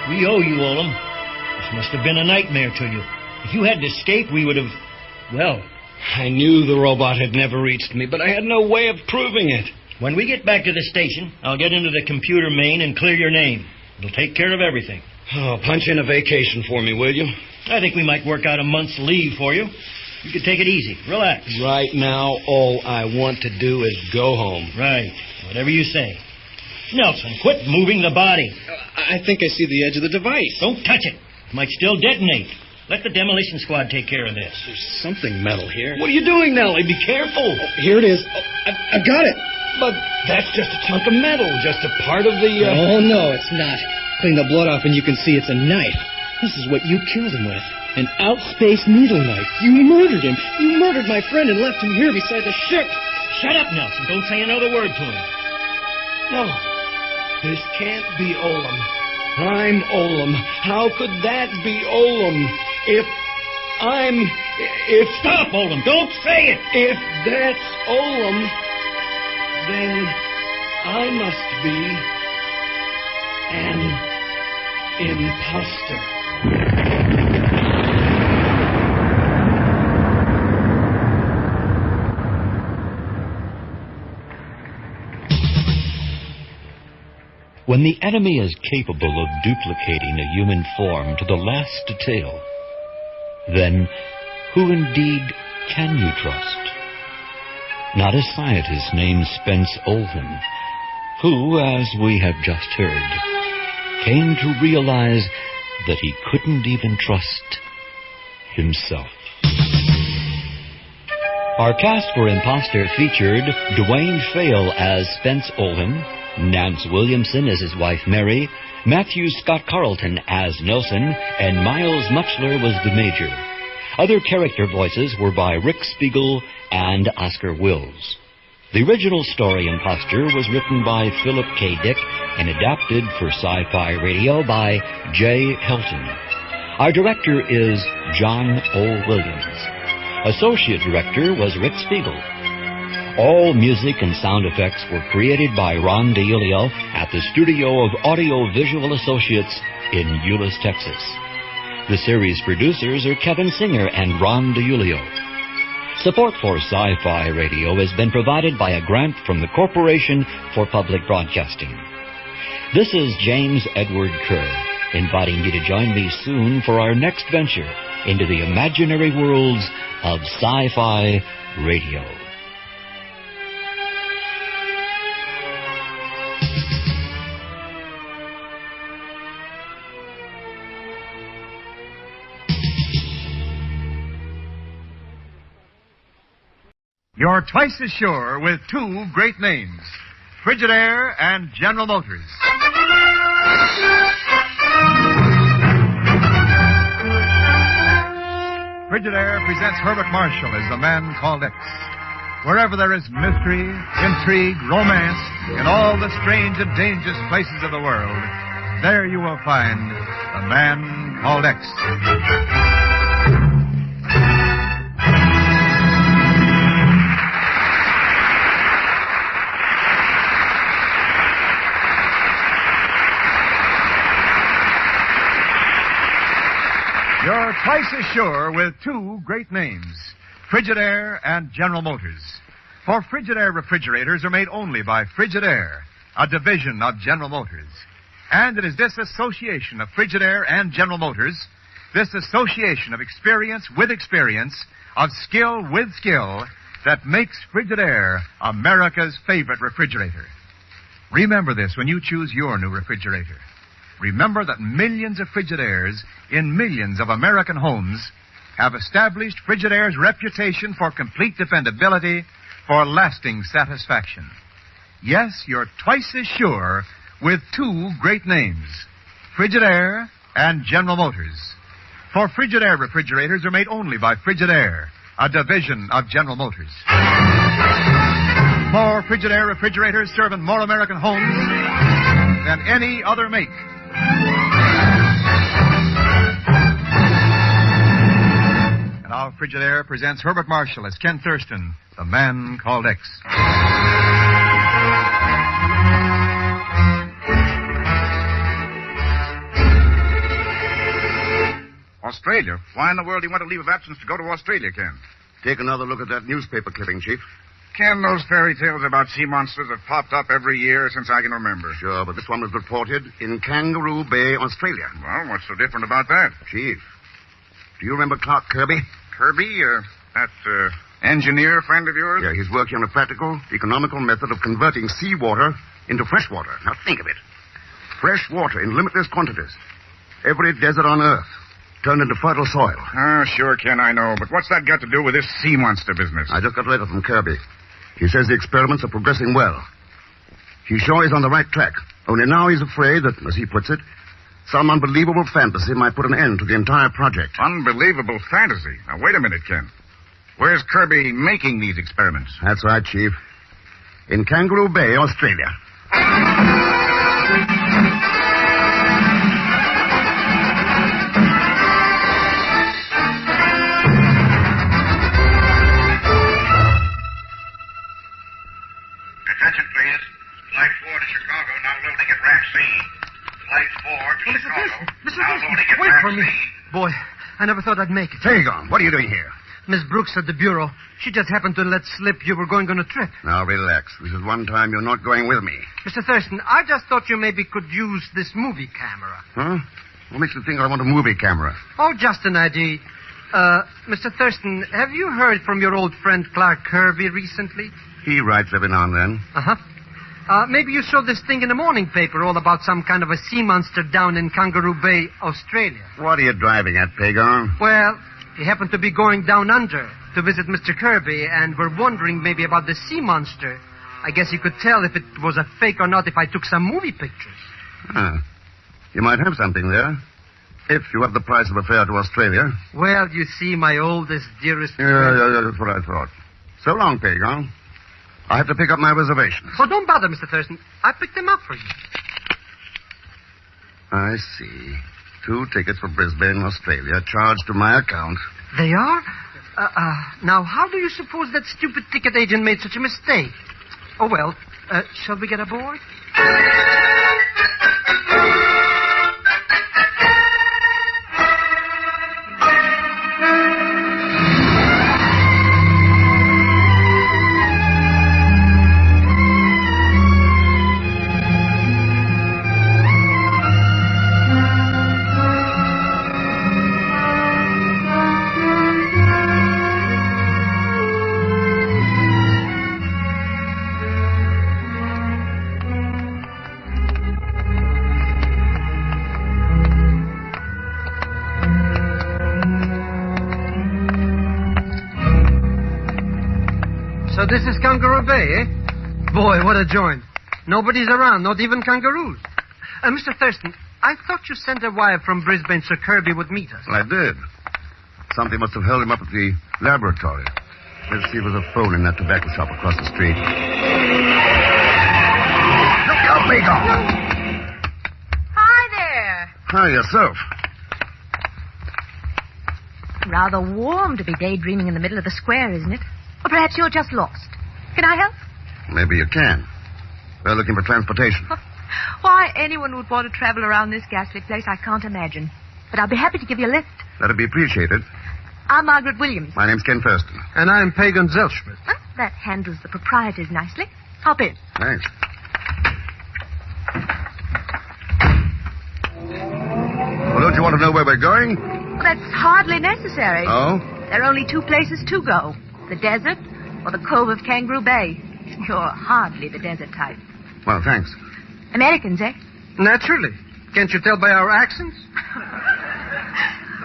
We owe you, Oldham. This must have been a nightmare to you. If you hadn't escaped, we would have... Well... I knew the robot had never reached me, but I had no way of proving it. When we get back to the station, I'll get into the computer main and clear your name. It'll take care of everything. Oh, punch in a vacation for me, will you? I think we might work out a month's leave for you. You can take it easy. Relax. Right now, all I want to do is go home. Right. Whatever you say. Nelson, quit moving the body. I think I see the edge of the device. Don't touch it. It might still detonate. Let the demolition squad take care of this. There's something metal here. What are you doing, Nellie? Be careful. Oh, here it is. Oh, I've got it. But that's just a chunk of metal, just a part of the... Oh, no, it's not. Clean the blood off and you can see it's a knife. This is what you killed him with. An outspace needle knife. You murdered him. You murdered my friend and left him here beside the ship. Shut up, Nelson. Don't say another word to him. No. This can't be Oldham. I'm Oldham. How could that be Oldham? If... Stop, Oldham. Don't say it. If that's Oldham, then I must be an imposter. When the enemy is capable of duplicating a human form to the last detail, then who indeed can you trust? Not a scientist named Spence Oldham, who, as we have just heard, came to realize that he couldn't even trust himself. Our cast for Imposter featured Dwayne Fale as Spence Oldham, Nance Williamson as his wife Mary, Matthew Scott Carlton as Nelson, and Miles Muchler was the Major. Other character voices were by Rick Spiegel and Oscar Wills. The original story, Imposter, was written by Philip K. Dick and adapted for Sci-Fi Radio by J. Helton. Our director is John O. Williams. Associate director was Rick Spiegel. All music and sound effects were created by Ron DeIulio at the studio of Audio Visual Associates in Euless, Texas. The series producers are Kevin Singer and Ron DeIulio. Support for Sci-Fi Radio has been provided by a grant from the Corporation for Public Broadcasting. This is James Edward Kerr, inviting you to join me soon for our next venture into the imaginary worlds of Sci-Fi Radio. You're twice as sure with two great names, Frigidaire and General Motors. Frigidaire presents Herbert Marshall as the man called X. Wherever there is mystery, intrigue, romance, in all the strange and dangerous places of the world, there you will find the man called X. You're twice as sure with two great names, Frigidaire and General Motors. For Frigidaire refrigerators are made only by Frigidaire, a division of General Motors. And it is this association of Frigidaire and General Motors, this association of experience with experience, of skill with skill, that makes Frigidaire America's favorite refrigerator. Remember this when you choose your new refrigerator. Remember that millions of Frigidaires in millions of American homes have established Frigidaire's reputation for complete dependability, for lasting satisfaction. Yes, you're twice as sure with two great names, Frigidaire and General Motors. For Frigidaire refrigerators are made only by Frigidaire, a division of General Motors. More Frigidaire refrigerators serve in more American homes than any other make. And now Frigidaire presents Herbert Marshall as Ken Thurston, the man called X. Australia? Why in the world do you want a leave of absence to go to Australia, Ken? Take another look at that newspaper clipping, Chief. Ken, those fairy tales about sea monsters have popped up every year since I can remember. Sure, but this one was reported in Kangaroo Bay, Australia. Well, what's so different about that? Chief, do you remember Clark Kirby? Kirby? That engineer friend of yours? Yeah, he's working on a practical, economical method of converting seawater into fresh water. Now think of it. Fresh water in limitless quantities. Every desert on Earth turned into fertile soil. Oh, sure, Ken, I know. But what's that got to do with this sea monster business? I just got a letter from Kirby. He says the experiments are progressing well. He's sure he's on the right track. Only now he's afraid that, as he puts it, some unbelievable fantasy might put an end to the entire project. Unbelievable fantasy? Now, wait a minute, Ken. Where's Kirby making these experiments? That's right, Chief. In Kangaroo Bay, Australia. Attention, please. Flight 4 to Chicago, now loading at Racine. Flight 4 to Chicago, now loading at Wait for me. Racine. Boy, I never thought I'd make it. Say, Egon, what are you doing here? Miss Brooks at the bureau. She just happened to let slip you were going on a trip. Now, relax. This is one time you're not going with me. Mr. Thurston, I just thought you maybe could use this movie camera. Huh? What makes you think I want a movie camera? Oh, just an idea. Mr. Thurston, have you heard from your old friend Clark Kirby recently? He writes every now and then. Uh-huh. Maybe you saw this thing in the morning paper all about some kind of a sea monster down in Kangaroo Bay, Australia. What are you driving at, Pagon? Well, he happened to be going down under to visit Mr. Kirby, and we're wondering maybe about the sea monster I guess you could tell if it was a fake or not if I took some movie pictures. Ah, you might have something there. If you have the price of a fare to Australia. Well, you see, my oldest, dearest friend... Yeah, that's what I thought. So long, Pagan. I have to pick up my reservations. Oh, don't bother, Mr. Thurston. I picked them up for you. I see. 2 tickets for Brisbane, Australia, charged to my account. They are? Now, how do you suppose that stupid ticket agent made such a mistake? Oh, well, shall we get aboard? So this is Kangaroo Bay, eh? Boy, what a joint. Nobody's around, not even kangaroos. Mr. Thurston, I thought you sent a wire from Brisbane so Kirby would meet us. Well, I did. Something must have held him up at the laboratory. Let's see if there's a phone in that tobacco shop across the street. Look out, Megan! Hi there. Hi, yourself. Rather warm to be daydreaming in the middle of the square, isn't it? Or perhaps you're just lost. Can I help? Maybe you can. We're looking for transportation. Why anyone would want to travel around this ghastly place, I can't imagine. But I'll be happy to give you a lift. That'd be appreciated. I'm Margaret Williams. My name's Ken Thurston. And I'm Pagan Zellschmidt. That handles the proprietors nicely. Hop in. Thanks. Well, don't you want to know where we're going? Well, that's hardly necessary. Oh? There are only 2 places to go. The desert or the cove of Kangaroo Bay. You're hardly the desert type. Well, thanks. Americans, eh? Naturally. Can't you tell by our accents?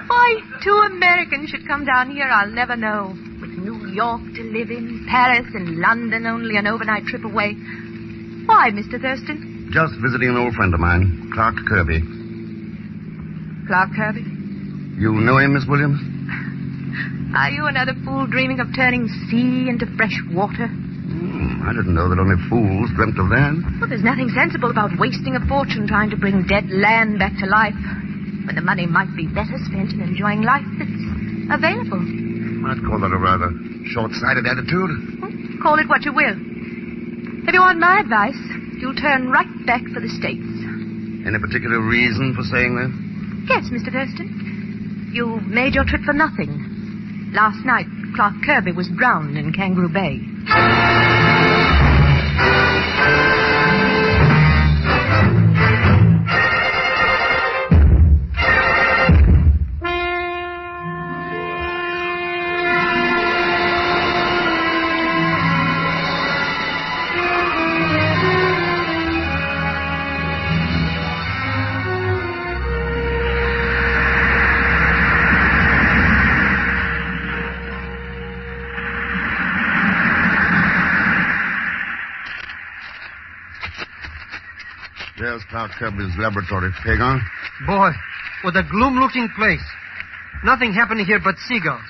Why 2 Americans should come down here, I'll never know. With New York to live in, Paris and London only an overnight trip away. Why, Mr. Thurston? Just visiting an old friend of mine, Clark Kirby. Clark Kirby? You know him, Miss Williams? Are you another fool dreaming of turning sea into fresh water? I didn't know that only fools dreamt of that. Well, there's nothing sensible about wasting a fortune trying to bring dead land back to life, when the money might be better spent in enjoying life that's available. I'd call that a rather short-sighted attitude. Call it what you will. If you want my advice, you'll turn right back for the States. Any particular reason for saying that? Yes, Mr. Thurston. You made your trip for nothing. Last night, Clark Kirby was drowned in Kangaroo Bay. There's Clark Kirby's laboratory, Pagan. Boy, what a gloom-looking place. Nothing happening here but seagulls.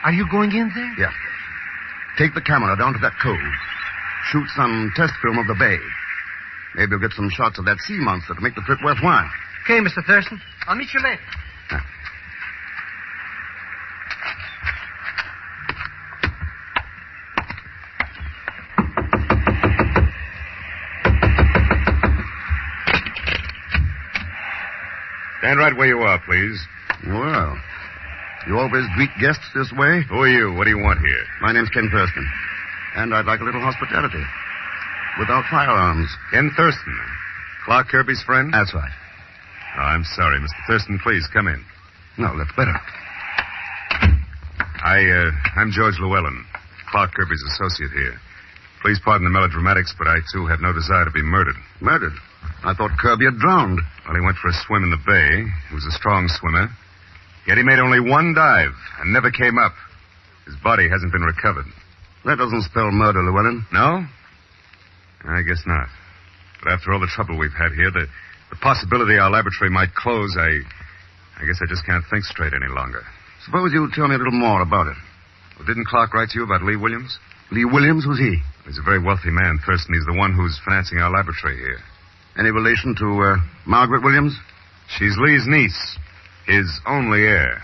Are you going in there? Yeah. Take the camera down to that cove. Shoot some test film of the bay. Maybe you'll get some shots of that sea monster to make the trip worthwhile. Okay, Mr. Thurston. I'll meet you later. Stand right where you are, please. Well, you always greet guests this way? Who are you? What do you want here? My name's Ken Thurston. And I'd like a little hospitality. Without firearms. Ken Thurston. Clark Kirby's friend? That's right. Oh, I'm sorry, Mr. Thurston. Please, come in. No, that's better. I'm George Llewellyn, Clark Kirby's associate here. Please pardon the melodramatics, but I, too, have no desire to be murdered. Murdered? I thought Kirby had drowned. Well, he went for a swim in the bay. He was a strong swimmer. Yet he made only one dive and never came up. His body hasn't been recovered. That doesn't spell murder, Llewellyn. No? I guess not. But after all the trouble we've had here, the possibility our laboratory might close, I guess I just can't think straight any longer. Suppose you tell me a little more about it. Well, didn't Clark write to you about Lee Williams? Lee Williams? Who's he? He's a very wealthy man, Thurston. He's the one who's financing our laboratory here. Any relation to Margaret Williams? She's Lee's niece, his only heir.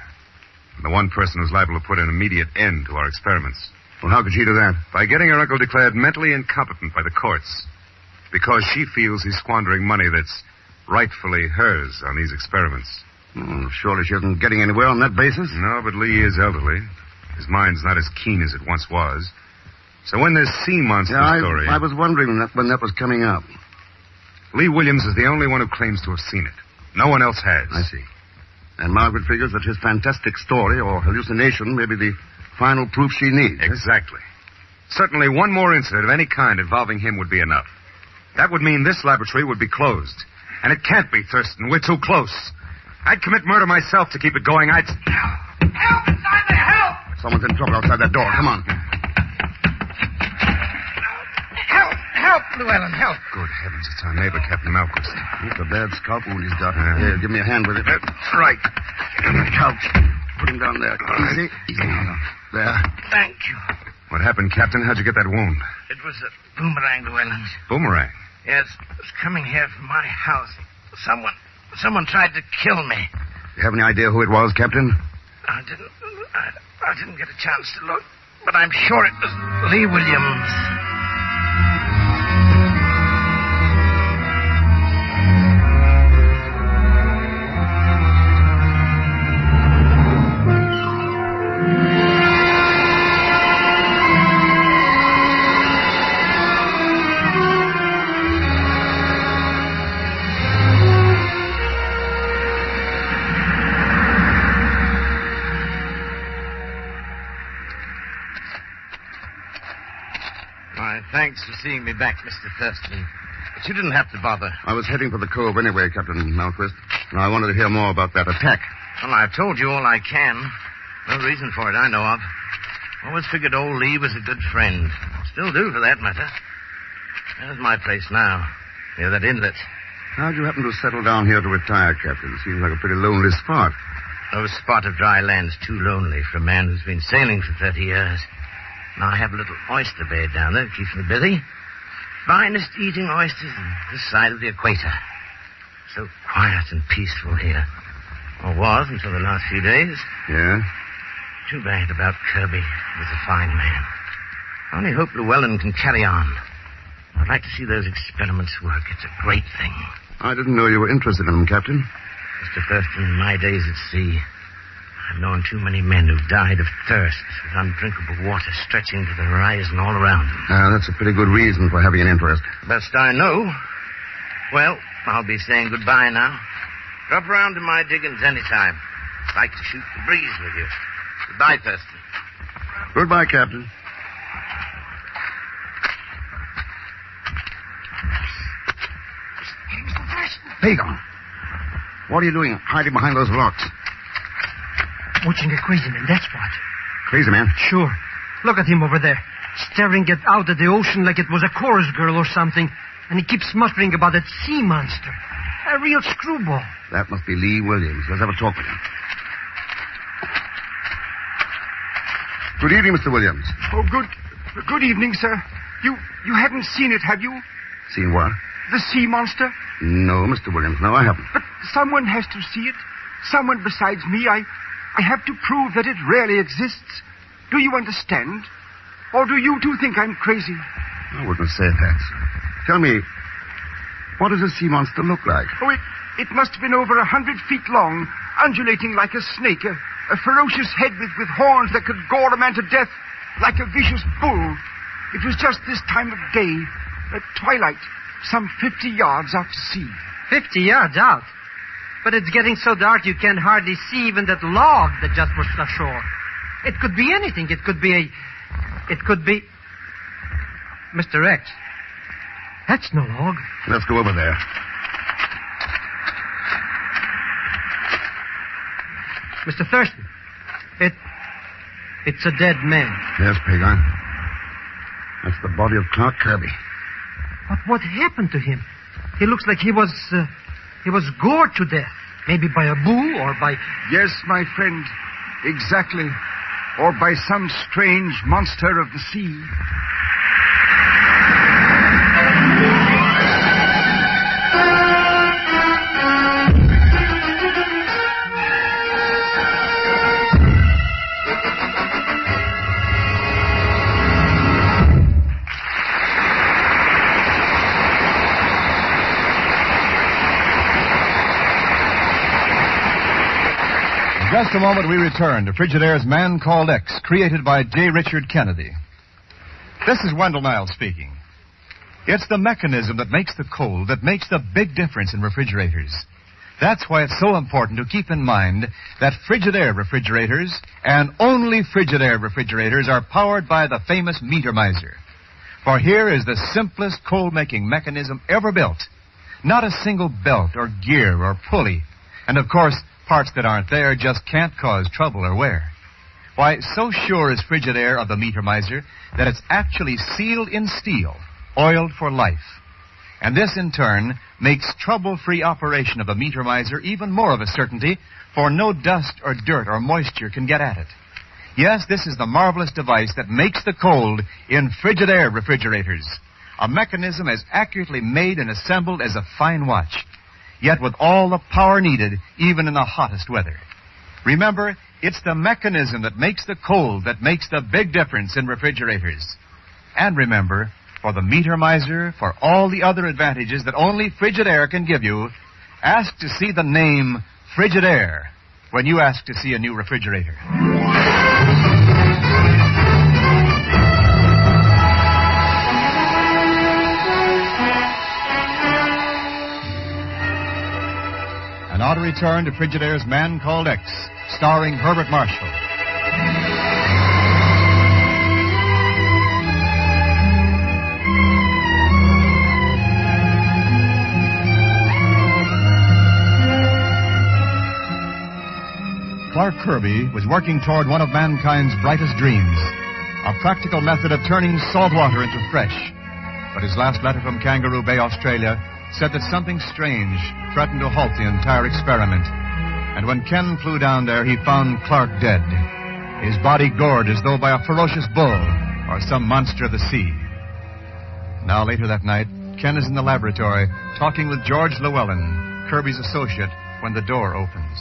And the one person who's liable to put an immediate end to our experiments. Well, how could she do that? By getting her uncle declared mentally incompetent by the courts. Because she feels he's squandering money that's rightfully hers on these experiments. Surely she isn't getting anywhere on that basis. No, but Lee is elderly. His mind's not as keen as it once was. So when this sea monster story... I was wondering when that was coming up. Lee Williams is the only one who claims to have seen it. No one else has. I see. And Margaret figures that his fantastic story or hallucination may be the final proof she needs. Exactly. Certainly one more incident of any kind involving him would be enough. That would mean this laboratory would be closed. And it can't be, Thurston. We're too close. I'd commit murder myself to keep it going. Help! Inside there! Help! Someone's in trouble outside that door. Come on. Help, Llewellyn, help. Good heavens, it's our neighbor, Captain Malquist. It's a bad scalp wound he's got. Here, give me a hand with it. Right. Get on the couch. Put him down there. Easy. There. Thank you. What happened, Captain? How'd you get that wound? It was a boomerang, Llewellyn. Boomerang? Yes, it was coming here from my house. Someone tried to kill me. You have any idea who it was, Captain? I didn't get a chance to look, but I'm sure it was Lee Williams. Thanks for seeing me back, Mr. Thurston. But you didn't have to bother. I was heading for the cove anyway, Captain Malquist. And I wanted to hear more about that attack. Well, I've told you all I can. No reason for it I know of. Always figured old Lee was a good friend. Still do, for that matter. There's my place now, near that inlet. How'd you happen to settle down here to retire, Captain? Seems like a pretty lonely spot. No spot of dry land's too lonely for a man who's been sailing for 30 years. Now I have a little oyster bed down there. Keeps me busy. Finest eating oysters on this side of the equator. So quiet and peaceful here. Or was until the last few days. Yeah? Too bad about Kirby. He was a fine man. I only hope Llewellyn can carry on. I'd like to see those experiments work. It's a great thing. I didn't know you were interested in them, Captain. Mr. Thurston, in my days at sea, I've known too many men who've died of thirst with undrinkable water stretching to the horizon all around them. That's a pretty good reason for having an interest. Best I know. Well, I'll be saying goodbye now. Drop around to my diggings anytime. I'd like to shoot the breeze with you. Goodbye, Thurston. Goodbye, Captain. Hey, Mr. Thurston. Pagan. What are you doing hiding behind those rocks? Watching a crazy man, that's what. Crazy man? Sure. Look at him over there, staring out at the ocean like it was a chorus girl or something. And he keeps muttering about that sea monster. A real screwball. That must be Lee Williams. Let's have a talk with him. Good evening, Mr. Williams. Oh, good evening, sir. You haven't seen it, have you? Seen what? The sea monster? No, Mr. Williams. No, I haven't. But someone has to see it. Someone besides me. I have to prove that it really exists. Do you understand? Or do you too think I'm crazy? I wouldn't say that. Tell me, what does a sea monster look like? Oh, it must have been over 100 feet long, undulating like a snake, a ferocious head with horns that could gore a man to death like a vicious bull. It was just this time of day, at twilight, some 50 yards out to sea. 50 yards out? But it's getting so dark you can't hardly see even that log that just washed ashore. It could be anything. It could be... Mr. X. That's no log. Let's go over there. Mr. Thurston, it's a dead man. Yes, Pagan. That's the body of Clark Kirby. But what happened to him? He looks like he was gored to death. Maybe by a bull or by... Yes, my friend. Exactly. Or by some strange monster of the sea. In just a moment, we return to Frigidaire's Man Called X, created by J. Richard Kennedy. This is Wendell Niles speaking. It's the mechanism that makes the cold that makes the big difference in refrigerators. That's why it's so important to keep in mind that Frigidaire refrigerators, and only Frigidaire refrigerators, are powered by the famous Metermizer. For here is the simplest cold-making mechanism ever built. Not a single belt or gear or pulley. And, of course, parts that aren't there just can't cause trouble or wear. Why, so sure is Frigidaire of the Metermizer that it's actually sealed in steel, oiled for life. And this, in turn, makes trouble-free operation of the Metermizer even more of a certainty, for no dust or dirt or moisture can get at it. Yes, this is the marvelous device that makes the cold in Frigidaire refrigerators. A mechanism as accurately made and assembled as a fine watch, yet with all the power needed, even in the hottest weather. Remember, it's the mechanism that makes the cold that makes the big difference in refrigerators. And remember, for the Metermizer, for all the other advantages that only Frigidaire can give you, ask to see the name Frigidaire when you ask to see a new refrigerator. And now to return to Frigidaire's Man Called X, starring Herbert Marshall. Clark Kirby was working toward one of mankind's brightest dreams, a practical method of turning salt water into fresh. But his last letter from Kangaroo Bay, Australia, said that something strange threatened to halt the entire experiment. And when Ken flew down there, he found Clark dead, his body gored as though by a ferocious bull or some monster of the sea. Now, later that night, Ken is in the laboratory talking with George Llewellyn, Kirby's associate, when the door opens.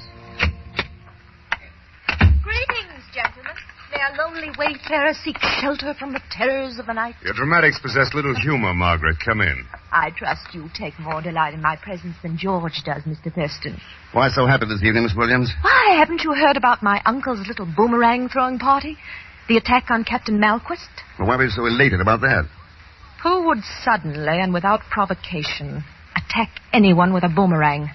Greetings, gentlemen. May our lonely wayfarer seek shelter from the terrors of the night? Your dramatics possess little humor, Margaret. Come in. I trust you take more delight in my presence than George does, Mr. Thurston. Why so happy this evening, Miss Williams? Why, haven't you heard about my uncle's little boomerang-throwing party? The attack on Captain Malquist? Well, why were you so elated about that? Who would suddenly and without provocation attack anyone with a boomerang?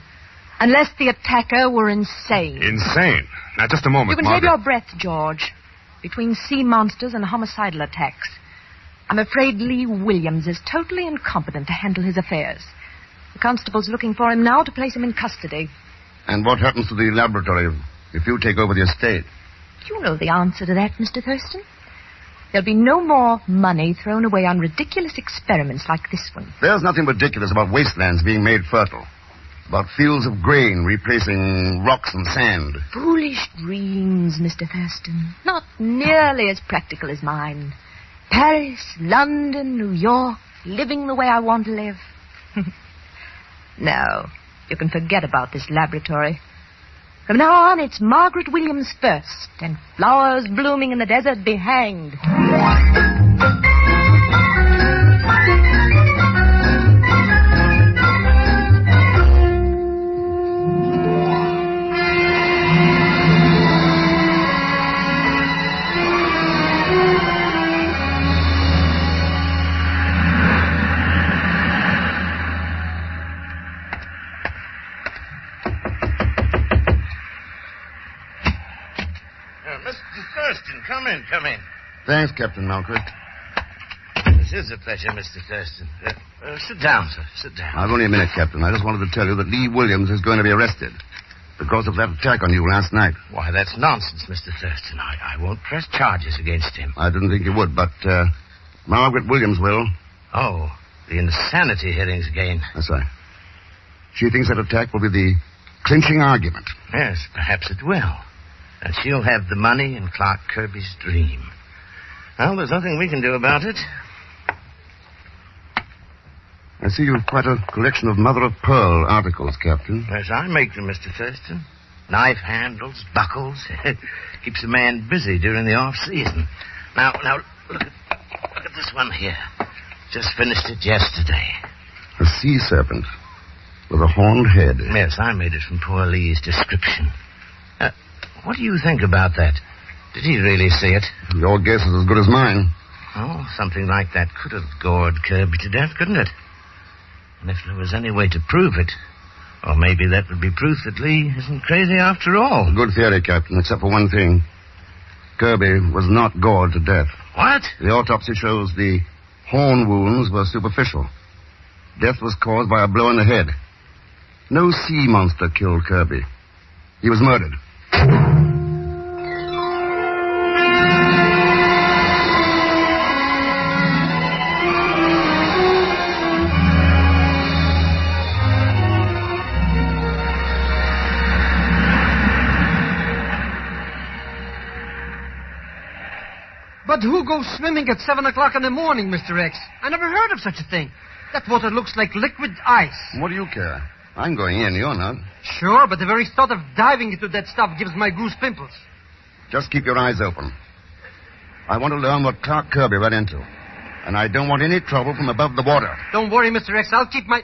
Unless the attacker were insane. Insane? Now, just a moment, You can Margaret. save your breath, George. Between sea monsters and homicidal attacks, I'm afraid Lee Williams is totally incompetent to handle his affairs. The constable's looking for him now to place him in custody. And what happens to the laboratory if you take over the estate? You know the answer to that, Mr. Thurston. There'll be no more money thrown away on ridiculous experiments like this one. There's nothing ridiculous about wastelands being made fertile. About fields of grain replacing rocks and sand. Foolish dreams, Mr. Thurston. Not nearly as practical as mine. Paris, London, New York, living the way I want to live. No, you can forget about this laboratory. From now on, it's Margaret Williams first, and flowers blooming in the desert be hanged. Come in. Thanks, Captain Malquist. This is a pleasure, Mr. Thurston. Sit down, sir. Sit down. I've only a minute, Captain. I just wanted to tell you that Lee Williams is going to be arrested because of that attack on you last night. Why, that's nonsense, Mr. Thurston. I won't press charges against him. I didn't think you would, but Margaret Williams will. Oh. The insanity hearings again. That's right. She thinks that attack will be the clinching argument. Yes, perhaps it will. And she'll have the money in Clark Kirby's dream. Well, there's nothing we can do about it. I see you've quite a collection of mother-of-pearl articles, Captain. Yes, I make them, Mr. Thurston. Knife handles, buckles. Keeps a man busy during the off-season. Now, look at this one here. Just finished it yesterday. A sea serpent with a horned head. Yes, I made it from poor Lee's description. What do you think about that? Did he really see it? Your guess is as good as mine. Oh, something like that could have gored Kirby to death, couldn't it? And if there was any way to prove it, or maybe that would be proof that Lee isn't crazy after all. Good theory, Captain, except for one thing. Kirby was not gored to death. What? The autopsy shows the horn wounds were superficial. Death was caused by a blow in the head. No sea monster killed Kirby. He was murdered. But who goes swimming at 7 o'clock in the morning, Mr. X? I never heard of such a thing. That water looks like liquid ice. What do you care? I'm going in, you're not. Sure, but the very thought of diving into that stuff gives my goose pimples. Just keep your eyes open. I want to learn what Clark Kirby ran into. And I don't want any trouble from above the water. Don't worry, Mr. X. I'll keep my...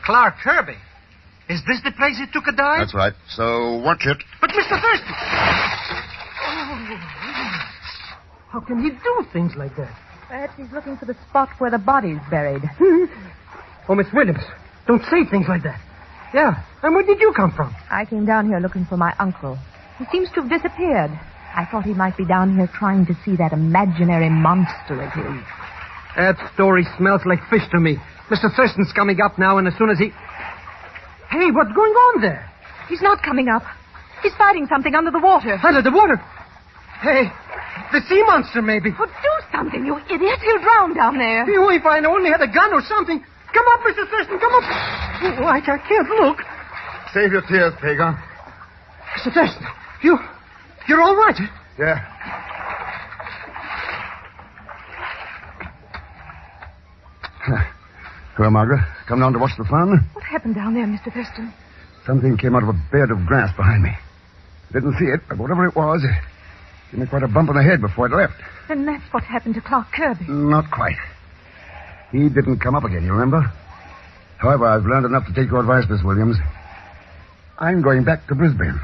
Clark Kirby? Is this the place he took a dive? That's right. So watch it. But Mr. Thurston... How can he do things like that? Perhaps he's looking for the spot where the body's buried. Oh, Miss Williams, don't say things like that. Yeah, and where did you come from? I came down here looking for my uncle. He seems to have disappeared. I thought he might be down here trying to see that imaginary monster of his. That story smells like fish to me. Mr. Thurston's coming up now, and as soon as he... Hey, what's going on there? He's not coming up. He's fighting something under the water. Under the water? Hey, the sea monster, maybe. Oh, do something, you idiot. He'll drown down there. Oh, if I only had a gun or something. Come up, Mr. Thurston, come up. Oh, I can't look. Save your tears, Pagan. Mr. Thurston, you're all right? Yeah. Hello, Margaret. Come down to watch the fun? What happened down there, Mr. Thurston? Something came out of a bed of grass behind me. Didn't see it, but whatever it was, it gave me quite a bump on the head before it left. Then that's what happened to Clark Kirby. Not quite. He didn't come up again, you remember? However, I've learned enough to take your advice, Miss Williams. I'm going back to Brisbane.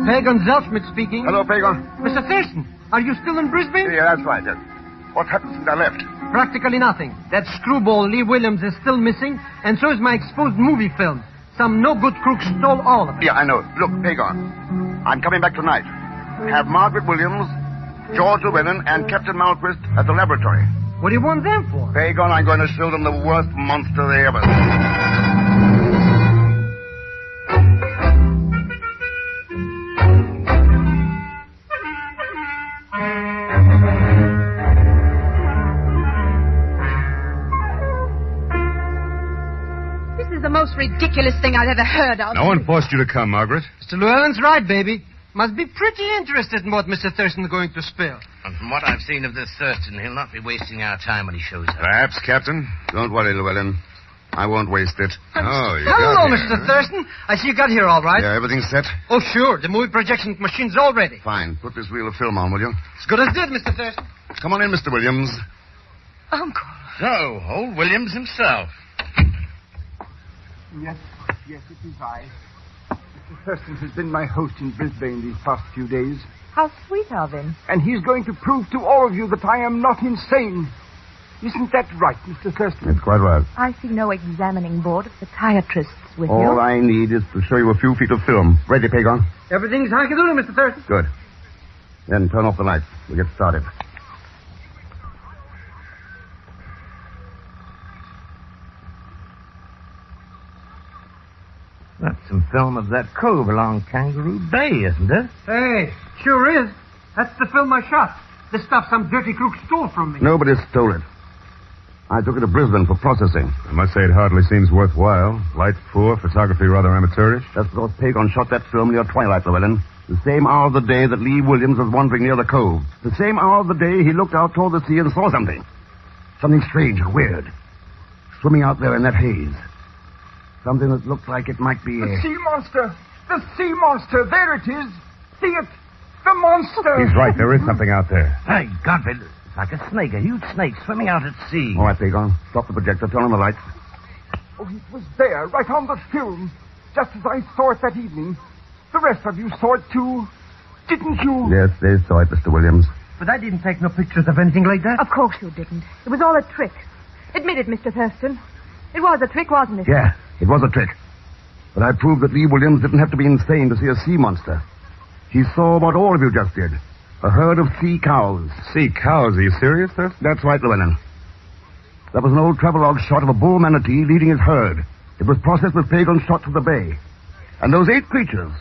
Pagan Zelsmith speaking. Hello, Pagan. Mr. Thurston, are you still in Brisbane? Yeah, that's right. Yes. What happened since I left? Practically nothing. That screwball Lee Williams is still missing, and so is my exposed movie film. Some no-good crook stole all of it. Yeah, I know. Look, Pagan, I'm coming back tonight. Have Margaret Williams, George Llewellyn, and Captain Malquist at the laboratory. What do you want them for? Pagan, I'm going to show them the worst monster they ever saw. Ridiculous thing I've ever heard of. No one forced you to come, Margaret. Mr. Llewellyn's right, baby. Must be pretty interested in what Mr. Thurston's going to spill. And from what I've seen of this Thurston, he'll not be wasting our time when he shows up. Perhaps, Captain. Don't worry, Llewellyn. I won't waste it. Oh, you Hello, got here, Mr. Thurston. I see you got here all right. Yeah, everything's set? Oh, sure. The movie projection machine's all ready. Fine. Put this reel of film on, will you? As good as did, Mr. Thurston. Come on in, Mr. Williams. Uncle. So, old Williams himself. Yes, it is I. Mr. Thurston has been my host in Brisbane these past few days. How sweet of him. And he's going to prove to all of you that I am not insane. Isn't that right, Mr. Thurston? It's quite right. I see no examining board of psychiatrists with you. All I need is to show you a few feet of film. Ready, Pagan? Everything's hunky-dory, Mr. Thurston. Good. Then turn off the lights. We'll get started. That's some film of that cove along Kangaroo Bay, isn't it? Hey, sure is. That's the film I shot. The stuff some dirty crook stole from me. Nobody stole it. I took it to Brisbane for processing. I must say it hardly seems worthwhile. Light poor, photography rather amateurish. That's because Pagon shot that film near twilight, Llewellyn. The same hour of the day that Lee Williams was wandering near the cove. The same hour of the day he looked out toward the sea and saw something. Something strange and weird. Swimming out there in that haze. Something that looked like it might be The sea monster! The sea monster! There it is! See it! The monster! He's right. There is something out there. Hey, Godfrey, it's like a snake, a huge snake swimming out at sea. All right, Pagon. Stop the projector. Turn on the lights. Oh, it was there, right on the film, just as I saw it that evening. The rest of you saw it too, didn't you? Yes, they saw it, Mr. Williams. But I didn't take no pictures of anything like that. Of course you didn't. It was all a trick. Admit it, Mr. Thurston. It was a trick, wasn't it? Yeah, it was a trick. But I proved that Lee Williams didn't have to be insane to see a sea monster. He saw what all of you just did. A herd of sea cows. Sea cows? Are you serious, Thurston? That's right, Llewellyn. That was an old travelogue shot of a bull manatee leading his herd. It was processed with Pagan shot to the bay. And those 8 creatures,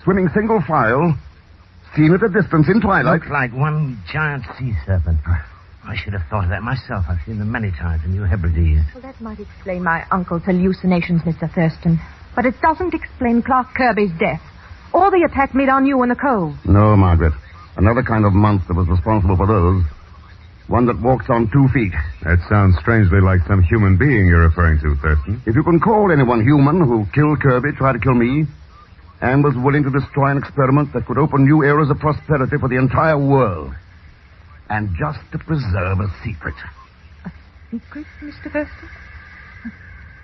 swimming single file, seen at a distance in twilight... Looked like one giant sea serpent. I should have thought of that myself. I've seen them many times in New Hebrides. Well, that might explain my uncle's hallucinations, Mr. Thurston. But it doesn't explain Clark Kirby's death. Or the attack made on you in the cove. No, Margaret. Another kind of monster was responsible for those. One that walks on 2 feet. That sounds strangely like some human being you're referring to, Thurston. If you can call anyone human who killed Kirby, tried to kill me, and was willing to destroy an experiment that could open new eras of prosperity for the entire world. And just to preserve a secret. A secret, Mr. Thurston?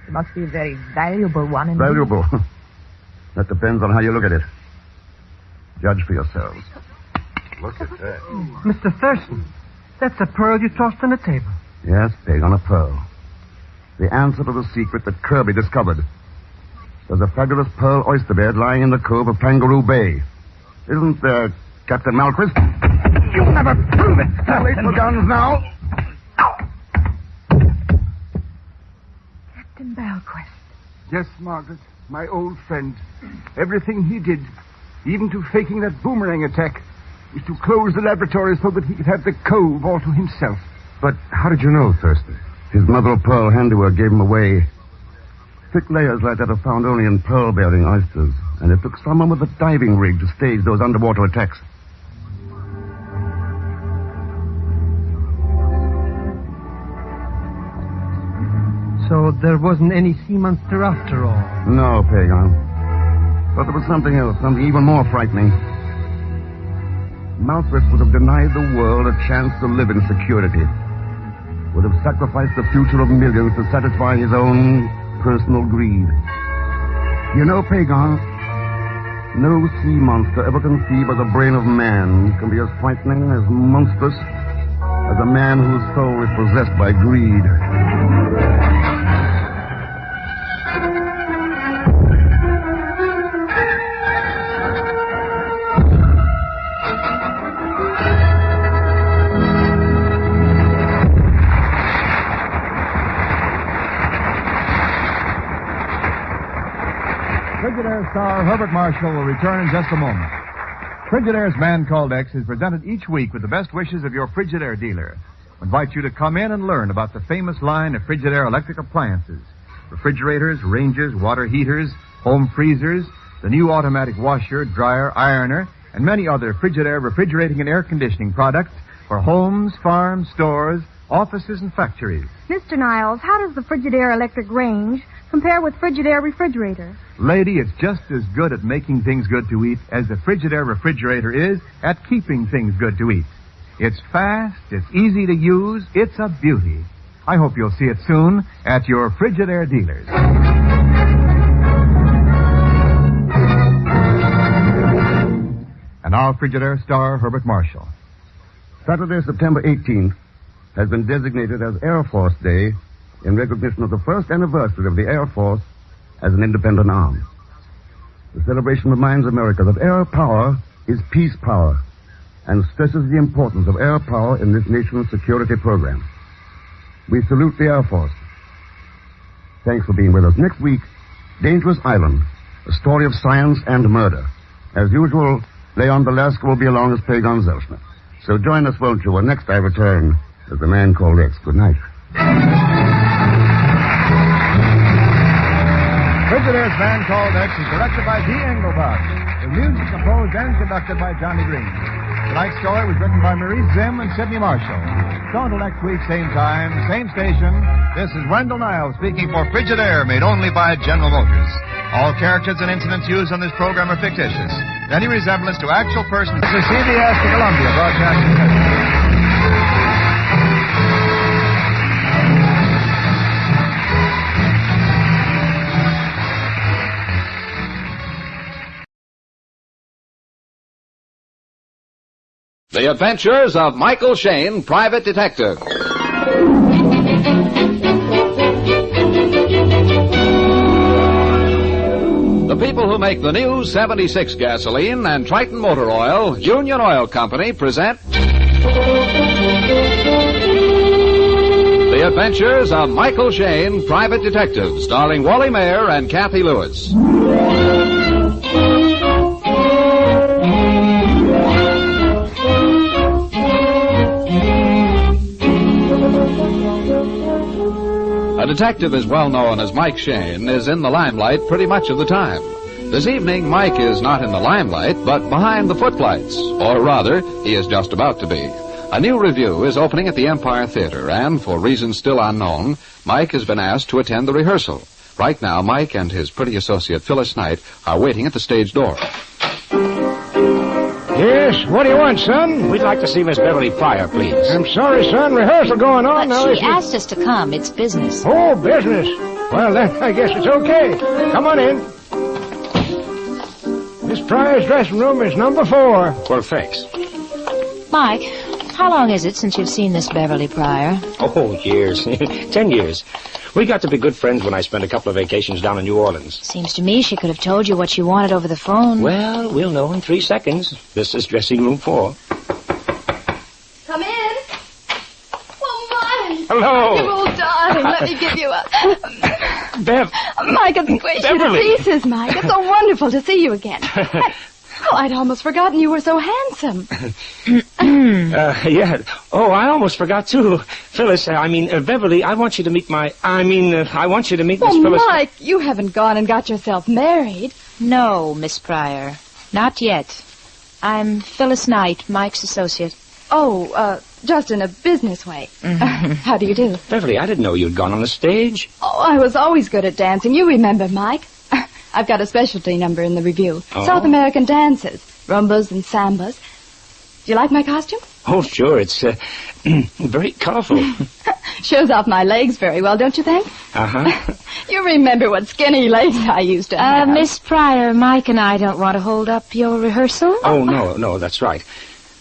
It must be a very valuable one. Indeed. Valuable? That depends on how you look at it. Judge for yourselves. Look at that. Mr. Thurston, that's a pearl you tossed on the table. Yes, Peg, on a pearl. The answer to the secret that Kirby discovered. There's a fabulous pearl oyster bed lying in the cove of Kangaroo Bay. Isn't there, Captain Malquist? You'll never prove it. Late for guns now. Captain Malquist. Yes, Margaret, my old friend. Everything he did, even to faking that boomerang attack, was to close the laboratory so that he could have the cove all to himself. But how did you know, Thurston? His mother-of-pearl handiwork gave him away. Thick layers like that are found only in pearl-bearing oysters, and it took someone with a diving rig to stage those underwater attacks. So there wasn't any sea monster after all? No, Pagan. But there was something else, something even more frightening. Malquist would have denied the world a chance to live in security. Would have sacrificed the future of millions to satisfy his own personal greed. You know, Pagan, no sea monster ever conceived by the brain of man can be as frightening, as monstrous, as a man whose soul is possessed by greed. Frigidaire star Herbert Marshall will return in just a moment. Frigidaire's Man Called X is presented each week with the best wishes of your Frigidaire dealer. We invite you to come in and learn about the famous line of Frigidaire electric appliances. Refrigerators, ranges, water heaters, home freezers, the new automatic washer, dryer, ironer, and many other Frigidaire refrigerating and air conditioning products for homes, farms, stores, offices, and factories. Mr. Niles, how does the Frigidaire electric range compare with Frigidaire refrigerator? Lady, it's just as good at making things good to eat as the Frigidaire refrigerator is at keeping things good to eat. It's fast, it's easy to use, it's a beauty. I hope you'll see it soon at your Frigidaire dealers. And now, Frigidaire star Herbert Marshall. Saturday, September 18th, has been designated as Air Force Day in recognition of the first anniversary of the Air Force as an independent arm. The celebration reminds America that air power is peace power and stresses the importance of air power in this nation's security program. We salute the Air Force. Thanks for being with us. Next week, Dangerous Island, A story of science and murder. As usual, Leon Belasco will be along as Pagon Zelsner. So join us, won't you, when next I return as The Man Called X. Good night. Frigidaire's Man Called X is directed by D. Engelbart. The music composed and conducted by Johnny Green. Tonight's story was written by Marie Zim and Sidney Marshall. So until next week, same time, same station, this is Wendell Niles speaking for Frigidaire, made only by General Motors. All characters and incidents used on this program are fictitious. Any resemblance to actual persons is CBS to Columbia Broadcasting System. The Adventures of Michael Shayne, Private Detective. The people who make the new 76 gasoline and Triton Motor Oil, Union Oil Company, present The Adventures of Michael Shayne, Private Detective, starring Wally Mayer and Kathy Lewis. A detective as well known as Mike Shayne is in the limelight pretty much of the time. This evening, Mike is not in the limelight, but behind the footlights. Or rather, he is just about to be. A new revue is opening at the Empire Theater, and for reasons still unknown, Mike has been asked to attend the rehearsal. Right now, Mike and his pretty associate Phyllis Knight are waiting at the stage door. Yes, what do you want, son? We'd like to see Miss Beverly Pryor, please. I'm sorry, son. Rehearsal going on now. But she asked us to come. It's business. Oh, business. Well, then, I guess it's okay. Come on in. Miss Pryor's dressing room is number 4. Well, thanks. Mike, how long is it since you've seen this Beverly Pryor? Oh, years. 10 years. We got to be good friends when I spent a couple of vacations down in New Orleans. Seems to me she could have told you what she wanted over the phone. Well, we'll know in 3 seconds. This is dressing room 4. Come in. Oh, Mike. Hello. You old darling. Let me give you a... Bev. Mike, it squished you to Beverly. pieces, Mike. It's so wonderful to see you again. Oh, I'd almost forgotten you were so handsome. Yeah. Oh, I almost forgot, too. Phyllis, Beverly, I want you to meet I want you to meet Miss Phyllis. Mike, you haven't gone and got yourself married. No, Miss Pryor. Not yet. I'm Phyllis Knight, Mike's associate. Oh, just in a business way. How do you do? Beverly, I didn't know you'd gone on the stage. Oh, I was always good at dancing. You remember, Mike. I've got a specialty number in the review. Oh. South American dances, rumbas and sambas. Do you like my costume? Oh, sure. It's very colorful. Shows off my legs very well, don't you think? Uh-huh. You remember what skinny legs I used to have. Miss Pryor, Mike and I don't want to hold up your rehearsal. Oh, no, that's right.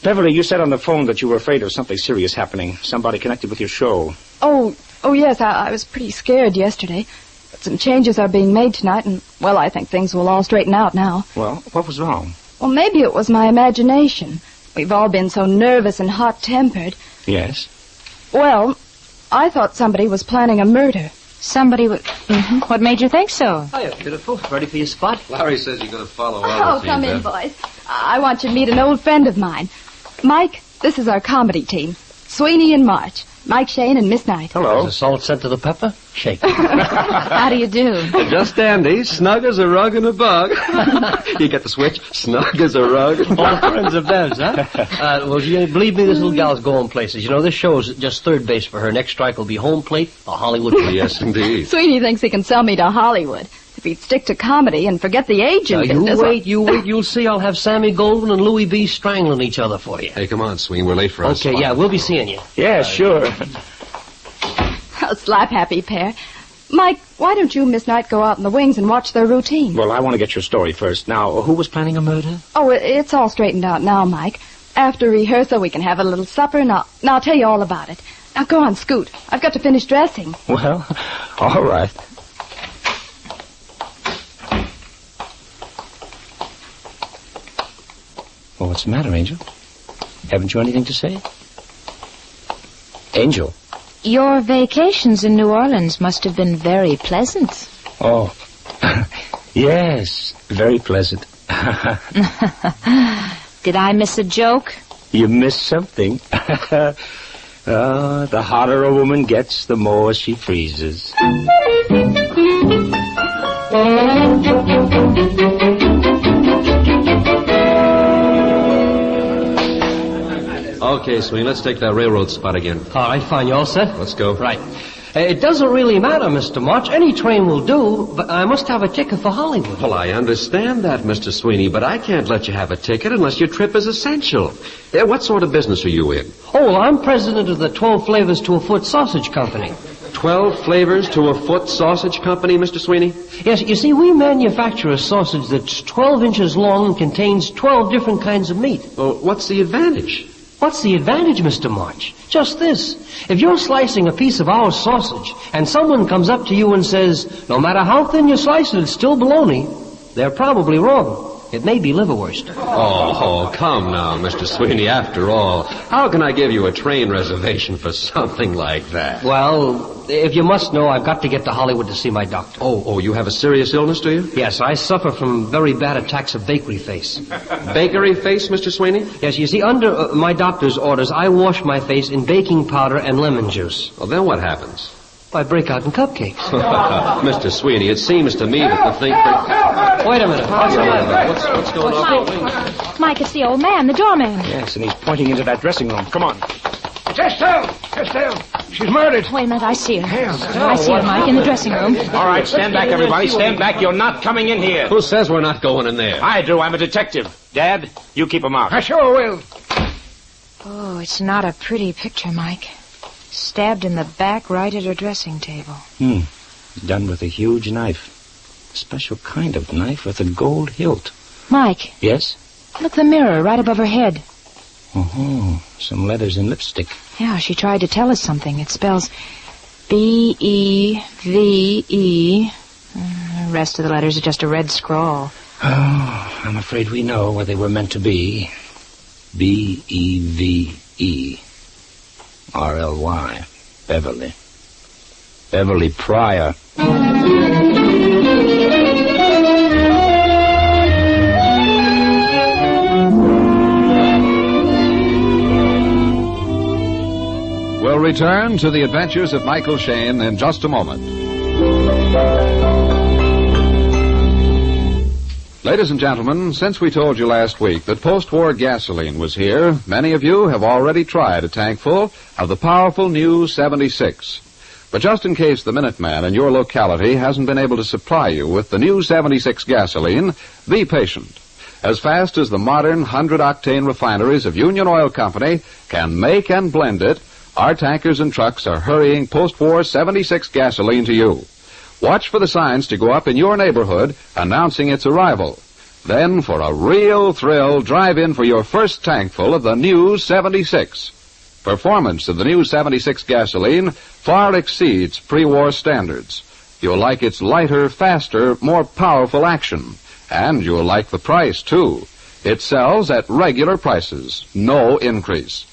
Beverly, you said on the phone that you were afraid of something serious happening. Somebody connected with your show. Oh, yes, I was pretty scared yesterday. But some changes are being made tonight, and, well, I think things will all straighten out now. Well, what was wrong? Well, maybe it was my imagination. We've all been so nervous and hot-tempered. Yes? Well, I thought somebody was planning a murder. Somebody would... What made you think so? Hiya, beautiful. Ready for your spot? Larry says you're going to follow our Oh, come in, boys. I want you to meet an old friend of mine. Mike, this is our comedy team. Sweeney and March. Mike Shayne and Miss Knight. Hello. Is the salt sent to the pepper? Shake. How do you do? Just dandy. Snug as a rug in a bug. You get the switch? Snug as a rug. All friends of Bev's, huh? Well, you believe me, this little gal's going places. You know, this show's just third base for her. Next strike will be home plate or Hollywood plate. Yes, indeed. Sweeney thinks he can sell me to Hollywood. If he'd stick to comedy and forget the agent business... You wait. You'll see I'll have Sammy Goldwyn and Louis B. strangling each other for you. Hey, come on, Sween. We're late for us. Okay, yeah, we'll be seeing you. Yeah, sure. A slap-happy pair. Mike, why don't you and Miss Knight go out in the wings and watch their routine? Well, I want to get your story first. Now, who was planning a murder? Oh, it's all straightened out now, Mike. After rehearsal, we can have a little supper, and I'll tell you all about it. Now, go on, scoot. I've got to finish dressing. Well, all right. Well, what's the matter, Angel? Haven't you anything to say? Angel. Your vacations in New Orleans must have been very pleasant. Oh. Yes, very pleasant. Did I miss a joke? You missed something. The hotter a woman gets, the more she freezes. Okay, Sweeney, let's take that railroad spot again. All right, fine. You all set? Let's go. Right. It doesn't really matter, Mr. March. Any train will do, but I must have a ticket for Hollywood. Well, I understand that, Mr. Sweeney, but I can't let you have a ticket unless your trip is essential. What sort of business are you in? Oh, well, I'm president of the 12 Flavors to a Foot Sausage Company. 12 flavors to a foot sausage company, Mr. Sweeney? Yes, you see, we manufacture a sausage that's 12 inches long and contains 12 different kinds of meat. Well, what's the advantage? What's the advantage, Mr. March? Just this. If you're slicing a piece of our sausage and someone comes up to you and says, no matter how thin you slice it, it's still bologna, they're probably wrong. It may be liverwurst. Oh, come now, Mr. Sweeney. After all, how can I give you a train reservation for something like that? Well, if you must know, I've got to get to Hollywood to see my doctor. Oh, you have a serious illness, do you? Yes, I suffer from very bad attacks of bakery face. Bakery face, Mr. Sweeney? Yes, you see, under my doctor's orders, I wash my face in baking powder and lemon juice. Well, then what happens? I break out in cupcakes. Mr. Sweeney, it seems to me that the thing... Wait a minute. What's going on? Mike, it's the old man, the doorman. Yes, and he's pointing into that dressing room. Come on. Estelle! She's murdered. Wait a minute, I see her. I see her, Mike, in the dressing room. All right, stand back, everybody. Stand back. You're not coming in here. Who says we're not going in there? I do. I'm a detective. Dad, you keep him out. I sure will. Oh, it's not a pretty picture, Mike. Stabbed in the back right at her dressing table. Done with a huge knife. A special kind of knife with a gold hilt. Mike. Yes? Look, the mirror right above her head. Oh, some letters in lipstick. Yeah, she tried to tell us something. It spells B-E-V-E. The rest of the letters are just a red scrawl. Oh, I'm afraid we know where they were meant to be. B-E-V-E. R-L-Y. Beverly. Beverly Pryor. We'll return to the adventures of Michael Shayne in just a moment. Ladies and gentlemen, since we told you last week that post-war gasoline was here, many of you have already tried a tankful of the powerful new 76. But just in case the Minuteman in your locality hasn't been able to supply you with the new 76 gasoline, be patient. As fast as the modern 100-octane refineries of Union Oil Company can make and blend it, our tankers and trucks are hurrying post-war 76 gasoline to you. Watch for the signs to go up in your neighborhood announcing its arrival. Then, for a real thrill, drive in for your first tankful of the new 76. Performance of the new 76 gasoline far exceeds pre-war standards. You'll like its lighter, faster, more powerful action. And you'll like the price, too. It sells at regular prices, no increase.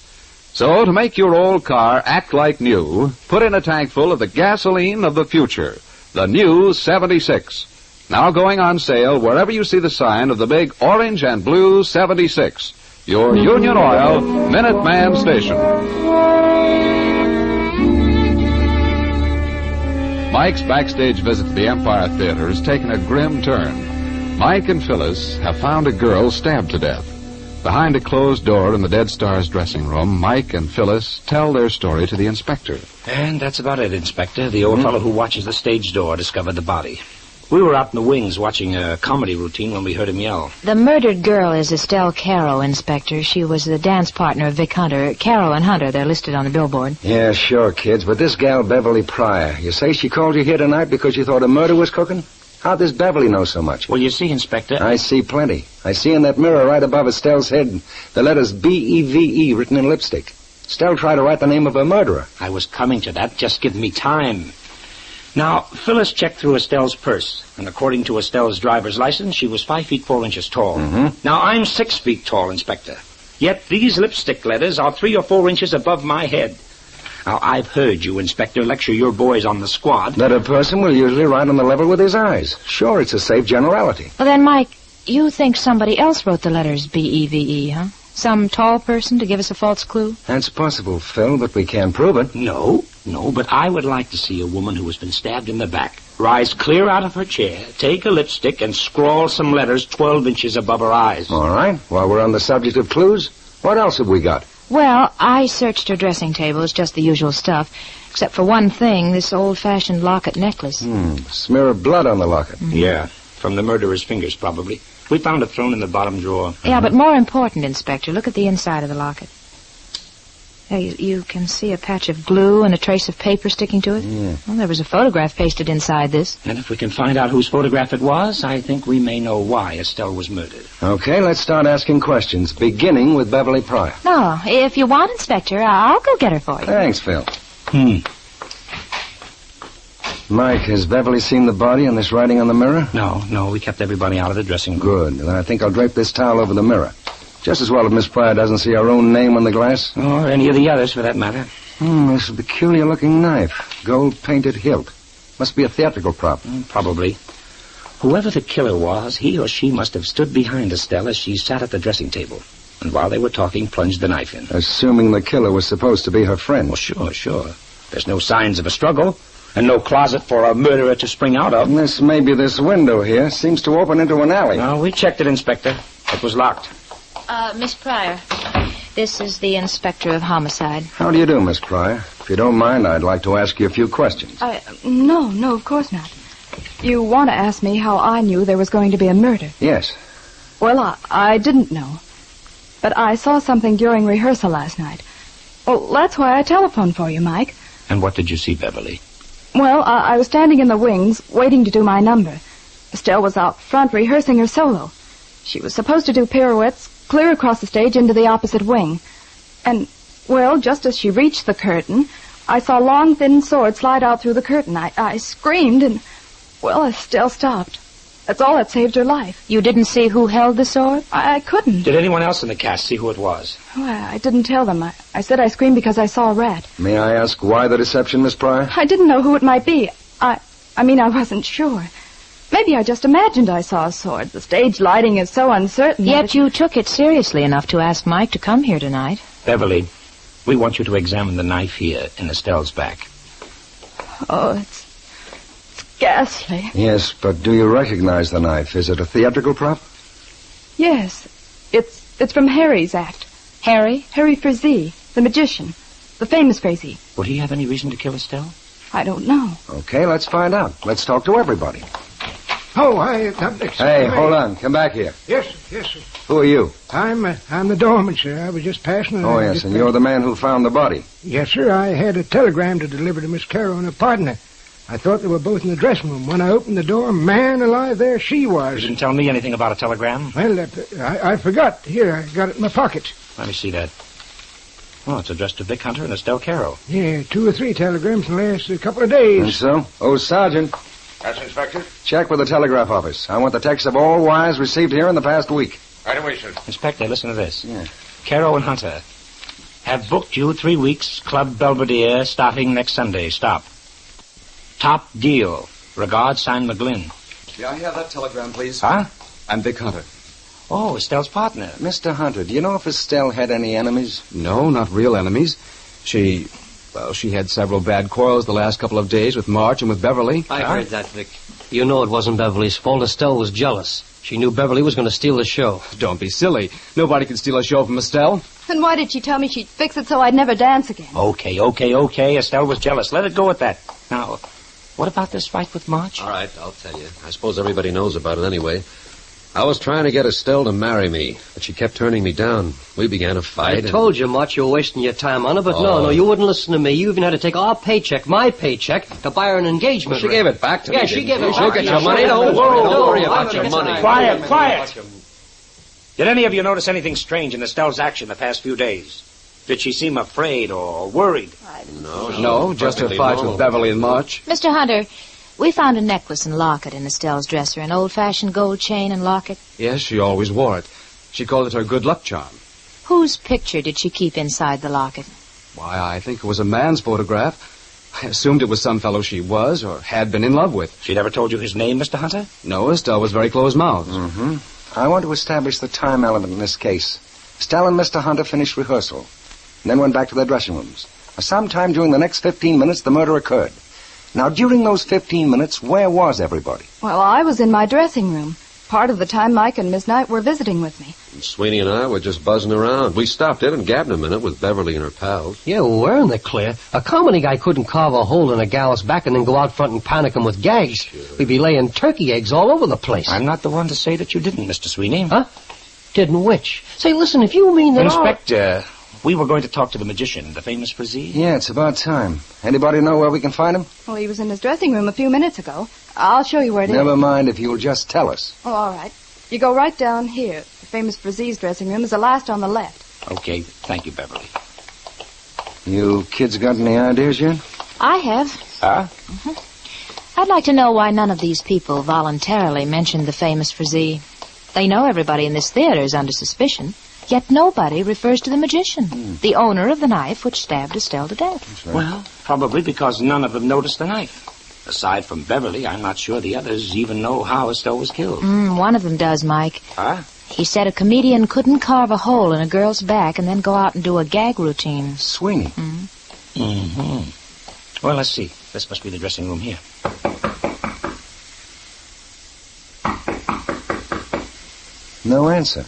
So, to make your old car act like new, put in a tankful of the gasoline of the future, the new 76. Now going on sale wherever you see the sign of the big orange and blue 76. Your Union Oil Minuteman station. Mike's backstage visit to the Empire Theater has taken a grim turn. Mike and Phyllis have found a girl stabbed to death. Behind a closed door in the Dead Star's dressing room, Mike and Phyllis tell their story to the inspector. And that's about it, Inspector. The old fellow who watches the stage door discovered the body. We were out in the wings watching a comedy routine when we heard him yell. The murdered girl is Estelle Caro, Inspector. She was the dance partner of Vic Hunter. Caro and Hunter, they're listed on the billboard. Yeah, sure, kids. But this gal, Beverly Pryor, you say she called you here tonight because you thought a murder was cooking? How'd this Beverly know so much? Well, you see, Inspector... I see plenty. I see in that mirror right above Estelle's head the letters B-E-V-E written in lipstick. Estelle tried to write the name of her murderer. I was coming to that. Just give me time. Now, Phyllis checked through Estelle's purse, and according to Estelle's driver's license, she was 5 feet 4 inches tall. Now, I'm 6 feet tall, Inspector. Yet these lipstick letters are 3 or 4 inches above my head. Now, I've heard you, Inspector, lecture your boys on the squad. That a person will usually write on the level with his eyes. Sure, it's a safe generality. Well, then, Mike, you think somebody else wrote the letters B-E-V-E, huh? Some tall person to give us a false clue? That's possible, Phil, but we can't prove it. No, but I would like to see a woman who has been stabbed in the back rise clear out of her chair, take a lipstick, and scrawl some letters 12 inches above her eyes. All right. While we're on the subject of clues, what else have we got? Well, I searched her dressing table. It's just the usual stuff. Except for one thing, this old-fashioned locket necklace. Smear of blood on the locket. Yeah, from the murderer's fingers, probably. We found it thrown in the bottom drawer. Yeah, but more important, Inspector, look at the inside of the locket. There, you can see a patch of glue and a trace of paper sticking to it. Yeah. Well, there was a photograph pasted inside this. And if we can find out whose photograph it was, I think we may know why Estelle was murdered. Okay, let's start asking questions, beginning with Beverly Pryor. No, if you want, Inspector, I'll go get her for you. Thanks, Phil. Mike, has Beverly seen the body and this writing on the mirror? No, we kept everybody out of the dressing room. Good. Then I think I'll drape this towel over the mirror. Just as well if Miss Pryor doesn't see her own name on the glass. Or any of the others, for that matter. This is a peculiar-looking knife. Gold-painted hilt. Must be a theatrical prop. Probably. Whoever the killer was, he or she must have stood behind Estelle as she sat at the dressing table. And while they were talking, plunged the knife in. Assuming the killer was supposed to be her friend. Well, sure. There's no signs of a struggle. And no closet for a murderer to spring out of. Maybe this window here seems to open into an alley. No, we checked it, Inspector. It was locked. Miss Pryor, this is the Inspector of Homicide. How do you do, Miss Pryor? If you don't mind, I'd like to ask you a few questions. No, of course not. You want to ask me how I knew there was going to be a murder? Yes. Well, I didn't know. But I saw something during rehearsal last night. Well, that's why I telephoned for you, Mike. And what did you see, Beverly? Well, I was standing in the wings, waiting to do my number. Estelle was out front rehearsing her solo. She was supposed to do pirouettes clear across the stage into the opposite wing. And, well, just as she reached the curtain, I saw a long, thin sword slide out through the curtain. I screamed and, well, Estelle stopped. That's all that saved her life. You didn't see who held the sword? I couldn't. Did anyone else in the cast see who it was? Well, I didn't tell them. I said I screamed because I saw a rat. May I ask why the deception, Miss Pryor? I didn't know who it might be. I wasn't sure. Maybe I just imagined I saw a sword. The stage lighting is so uncertain. Yet you took it seriously enough to ask Mike to come here tonight. Beverly, we want you to examine the knife here in Estelle's back. Oh, it's ghastly. Yes, but do you recognize the knife? Is it a theatrical prop? Yes. It's from Harry's act. Harry? Harry Frazee, the magician. The famous Frazee. Would he have any reason to kill Estelle? I don't know. Okay, let's find out. Let's talk to everybody. Oh, Hey, hold on. Come back here. Yes, sir. Who are you? I'm the doorman, sir. I was just passing. Oh, yes, and you're the man who found the body. Yes, sir. I had a telegram to deliver to Miss Carroll and her partner. I thought they were both in the dressing room. When I opened the door, man alive, there she was. You didn't tell me anything about a telegram? Well, I forgot. Here, I got it in my pocket. Let me see that. Oh, it's addressed to Vic Hunter and Estelle Carroll. Yeah, 2 or 3 telegrams in the last couple of days. And so? Oh, Sergeant. Yes, Inspector? Check with the telegraph office. I want the text of all wires received here in the past week. Right away, sir. Inspector, listen to this. Yeah. Carroll and Hunter have booked you 3 weeks, Club Belvedere, starting next Sunday. Stop. Top deal. Regards, signed McGlynn. May I have that telegram, please? Huh? I'm Vic Hunter. Oh, Estelle's partner. Mr. Hunter, do you know if Estelle had any enemies? No, not real enemies. She had several bad quarrels the last couple of days with March and with Beverly. I heard that, Vic. You know it wasn't Beverly's fault. Estelle was jealous. She knew Beverly was going to steal the show. Don't be silly. Nobody can steal a show from Estelle. Then why did she tell me she'd fix it so I'd never dance again? Okay. Estelle was jealous. Let it go at that. Now, what about this fight with March? All right, I'll tell you. I suppose everybody knows about it anyway. I was trying to get Estelle to marry me, but she kept turning me down. We began a fight. I told you, March, you were wasting your time on her, but no, you wouldn't listen to me. You even had to take our paycheck, my paycheck, to buy her an engagement ring. She gave it back to me. Yeah, she gave it back. She'll get your money. Don't worry about your money. Quiet. Did any of you notice anything strange in Estelle's action the past few days? Did she seem afraid or worried? No, just her fight with Beverly and March. Mr. Hunter, we found a necklace and locket in Estelle's dresser, an old-fashioned gold chain and locket. Yes, she always wore it. She called it her good luck charm. Whose picture did she keep inside the locket? Why, I think it was a man's photograph. I assumed it was some fellow she was or had been in love with. She never told you his name, Mr. Hunter? No, Estelle was very close-mouthed. Mm-hmm. I want to establish the time element in this case. Estelle and Mr. Hunter finished rehearsal, and then went back to their dressing rooms. Sometime during the next 15 minutes, the murder occurred. Now, during those 15 minutes, where was everybody? Well, I was in my dressing room. Part of the time Mike and Miss Knight were visiting with me. Sweeney and I were just buzzing around. We stopped in and gabbed a minute with Beverly and her pals. Yeah, we're in the clear. A comedy guy couldn't carve a hole in a gal's back and then go out front and panic him with gags. Sure. We'd be laying turkey eggs all over the place. I'm not the one to say that you didn't, Mr. Sweeney. Huh? Didn't which? Say, listen, if you mean that Inspector, we were going to talk to the magician, the famous Frazee. Yeah, it's about time. Anybody know where we can find him? Well, he was in his dressing room a few minutes ago. I'll show you where it is. Never mind if you'll just tell us. Oh, all right. You go right down here. The famous Frazee's dressing room is the last on the left. Okay, thank you, Beverly. You kids got any ideas yet? I have. Huh? I'd like to know why none of these people voluntarily mentioned the famous Frazee. They know everybody in this theater is under suspicion, yet nobody refers to the magician, the owner of the knife which stabbed Estelle to death. Right. Well, probably because none of them noticed the knife. Aside from Beverly, I'm not sure the others even know how Estelle was killed. One of them does, Mike. Huh? He said a comedian couldn't carve a hole in a girl's back and then go out and do a gag routine. Sweeney. Mm-hmm. Well, let's see. This must be the dressing room here. No answer.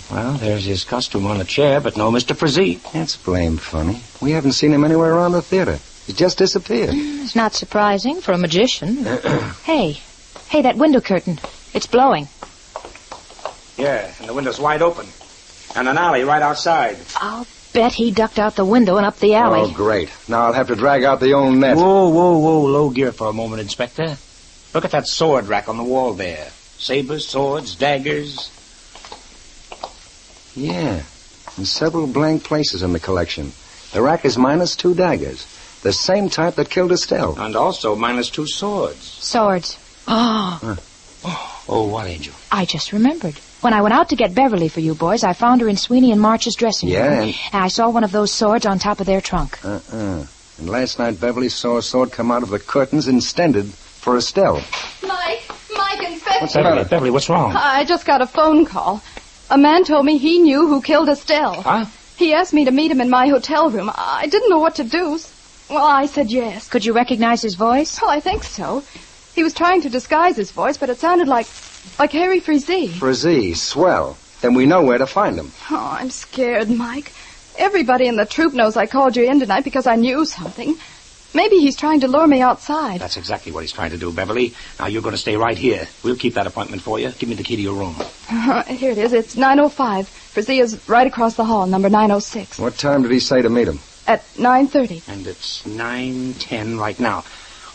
Well, there's his costume on the chair, but no Mr. Frazee. That's blamed funny. We haven't seen him anywhere around the theater. He just disappeared. It's not surprising for a magician. Hey, that window curtain. It's blowing. Yeah, and the window's wide open. And an alley right outside. I'll bet he ducked out the window and up the alley. Oh, great. Now I'll have to drag out the old net. Whoa. Low gear for a moment, Inspector. Look at that sword rack on the wall there. Sabers, swords, daggers. Yeah, and several blank places in the collection. The rack is minus 2 daggers. The same type that killed Estelle. And also minus 2 swords. Swords. Oh, what, Angel? I just remembered. When I went out to get Beverly for you boys, I found her in Sweeney and March's dressing room. Yeah, and I saw one of those swords on top of their trunk. And last night Beverly saw a sword come out of the curtains intended for Estelle. Mike, Inspector. What's the matter? Beverly, what's wrong? I just got a phone call. A man told me he knew who killed Estelle. Huh? He asked me to meet him in my hotel room. I didn't know what to do. Well, I said yes. Could you recognize his voice? Well, I think so. He was trying to disguise his voice, but it sounded like Harry Frazee. Frazee, swell. Then we know where to find him. Oh, I'm scared, Mike. Everybody in the troupe knows I called you in tonight because I knew something. Maybe he's trying to lure me outside. That's exactly what he's trying to do, Beverly. Now, you're going to stay right here. We'll keep that appointment for you. Give me the key to your room. Here it is. It's 905. Frazee is right across the hall, number 906. What time did he say to meet him? At 9:30. And it's 9:10 right now.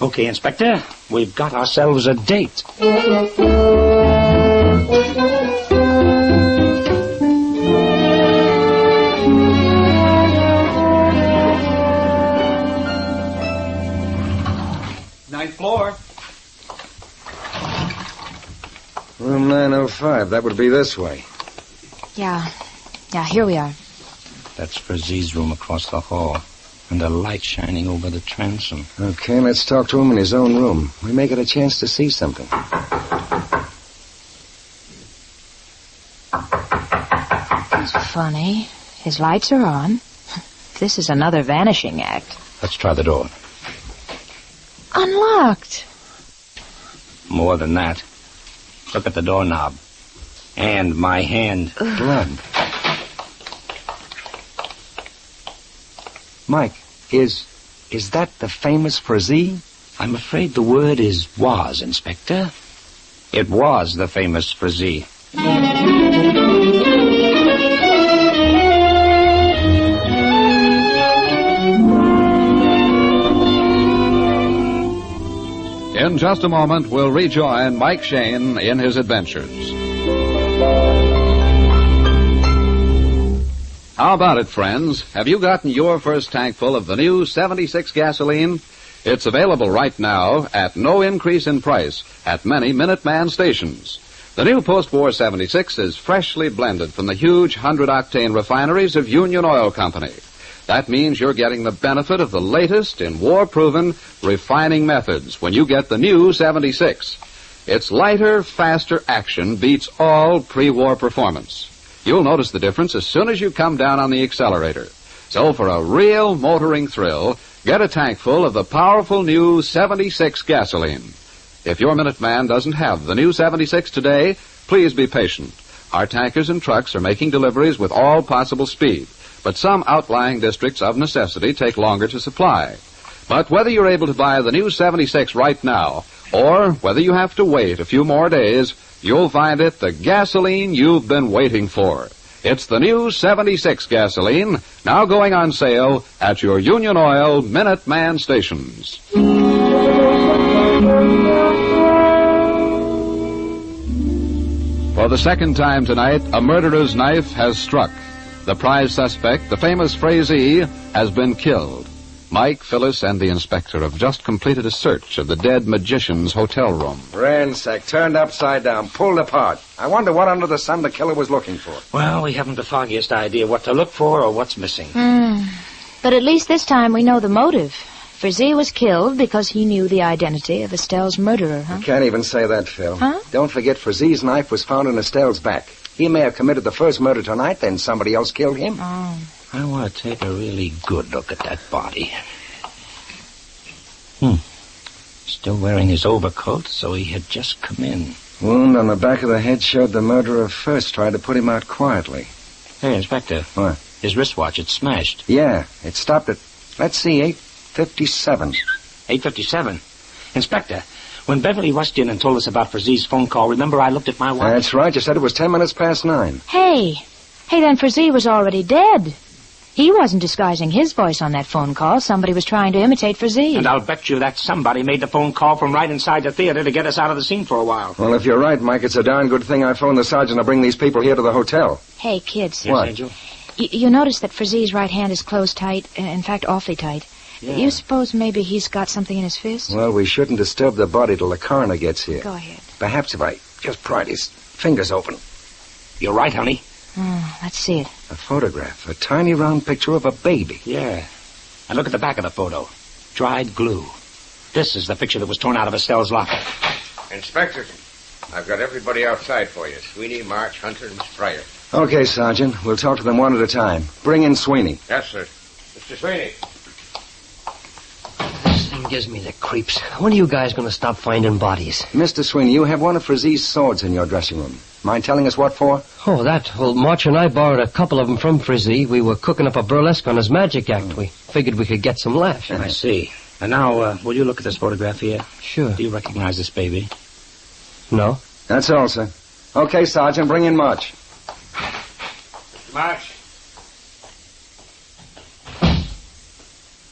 Okay, Inspector, we've got ourselves a date. Ninth floor. Room 905. That would be this way. Yeah, here we are. That's Frazee's room across the hall. And a light shining over the transom. Okay, let's talk to him in his own room. We may get a chance to see something. It's funny. His lights are on. This is another vanishing act. Let's try the door. Unlocked. More than that. Look at the doorknob. And my hand. Blood. Mike, is that the famous Frazee? I'm afraid the word is was, Inspector. It was the famous Frazee. In just a moment, we'll rejoin Mike Shayne in his adventures. How about it, friends? Have you gotten your first tank full of the new 76 gasoline? It's available right now at no increase in price at many Minuteman stations. The new post-war 76 is freshly blended from the huge 100-octane refineries of Union Oil Company. That means you're getting the benefit of the latest in war-proven refining methods when you get the new 76. Its lighter, faster action beats all pre-war performance. You'll notice the difference as soon as you come down on the accelerator. So for a real motoring thrill, get a tank full of the powerful new 76 gasoline. If your Minuteman doesn't have the new 76 today, please be patient. Our tankers and trucks are making deliveries with all possible speed, but some outlying districts of necessity take longer to supply. But whether you're able to buy the new 76 right now, or whether you have to wait a few more days, you'll find it the gasoline you've been waiting for. It's the new 76 gasoline, now going on sale at your Union Oil Minuteman stations. For the second time tonight, a murderer's knife has struck. The prize suspect, the famous Frazee, has been killed. Mike, Phyllis, and the inspector have just completed a search of the dead magician's hotel room. Ransacked, turned upside down, pulled apart. I wonder what under the sun the killer was looking for. Well, we haven't the foggiest idea what to look for or what's missing. But at least this time we know the motive. Frazee was killed because he knew the identity of Estelle's murderer, huh? You can't even say that, Phil. Huh? Don't forget Frazee's knife was found in Estelle's back. He may have committed the first murder tonight, then somebody else killed him. Oh. I want to take a really good look at that body. Still wearing his overcoat, so he had just come in. Wound on the back of the head showed the murderer first tried to put him out quietly. Hey, Inspector. What? His wristwatch, it's smashed. Yeah, it stopped at, let's see, 8:57. 8:57? Inspector, when Beverly rushed in and told us about Frazee's phone call, remember I looked at my watch? That's right. You said it was 10 minutes past 9. Hey, then Frazee was already dead. He wasn't disguising his voice on that phone call. Somebody was trying to imitate Frazee. And I'll bet you that somebody made the phone call from right inside the theater to get us out of the scene for a while. Well, if you're right, Mike, it's a darn good thing I phoned the sergeant to bring these people here to the hotel. Hey, kids. Yes, What? Angel? You notice that Frazee's right hand is closed tight, in fact, awfully tight. Yeah. You suppose maybe he's got something in his fist? Well, we shouldn't disturb the body till the coroner gets here. Go ahead. Perhaps if I just pried his fingers open. You're right, honey. Let's see it. A photograph, a tiny round picture of a baby. Yeah. And look at the back of the photo. Dried glue. This is the picture that was torn out of Estelle's locker. Inspector, I've got everybody outside for you. Sweeney, March, Hunter, and Miss Pryor. Okay, Sergeant. We'll talk to them one at a time. Bring in Sweeney. Yes, sir. Mr. Sweeney. This thing gives me the creeps. When are you guys going to stop finding bodies? Mr. Sweeney, you have one of Frazee's swords in your dressing room. Mind telling us what for? Oh, that. Well, March and I borrowed a couple of them from Frazee. We were cooking up a burlesque on his magic act. We figured we could get some laughs. I see. And now, will you look at this photograph here? Sure. Do you recognize this baby? No. That's all, sir. Okay, Sergeant, bring in March. March.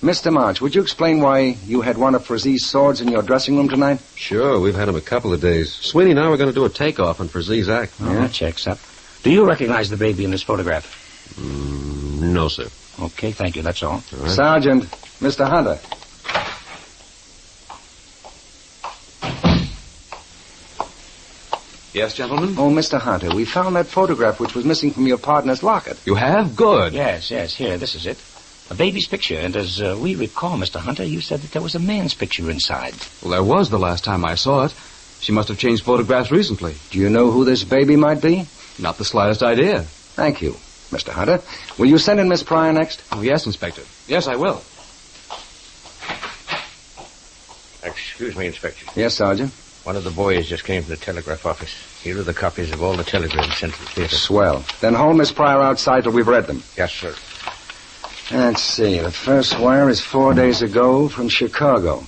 Mr. March, would you explain why you had one of Frazee's swords in your dressing room tonight? Sure, we've had him a couple of days. Sweeney and I were going to do a takeoff on Frazee's act. Oh, that checks up. Do you recognize the baby in this photograph? No, sir. Okay, thank you. That's all. All right. Sergeant, Mr. Hunter. Yes, gentlemen? Oh, Mr. Hunter, we found that photograph which was missing from your partner's locket. You have? Good. Yes. Here, this is it. A baby's picture, and as we recall, Mr. Hunter, you said that there was a man's picture inside. Well, there was the last time I saw it. She must have changed photographs recently. Do you know who this baby might be? Not the slightest idea. Thank you, Mr. Hunter. Will you send in Miss Pryor next? Oh, yes, Inspector. Yes, I will. Excuse me, Inspector. Yes, Sergeant. One of the boys just came from the telegraph office. Here are the copies of all the telegrams sent to the theater. Swell. Then hold Miss Pryor outside till we've read them. Yes, sir. Let's see. The first wire is 4 days ago from Chicago.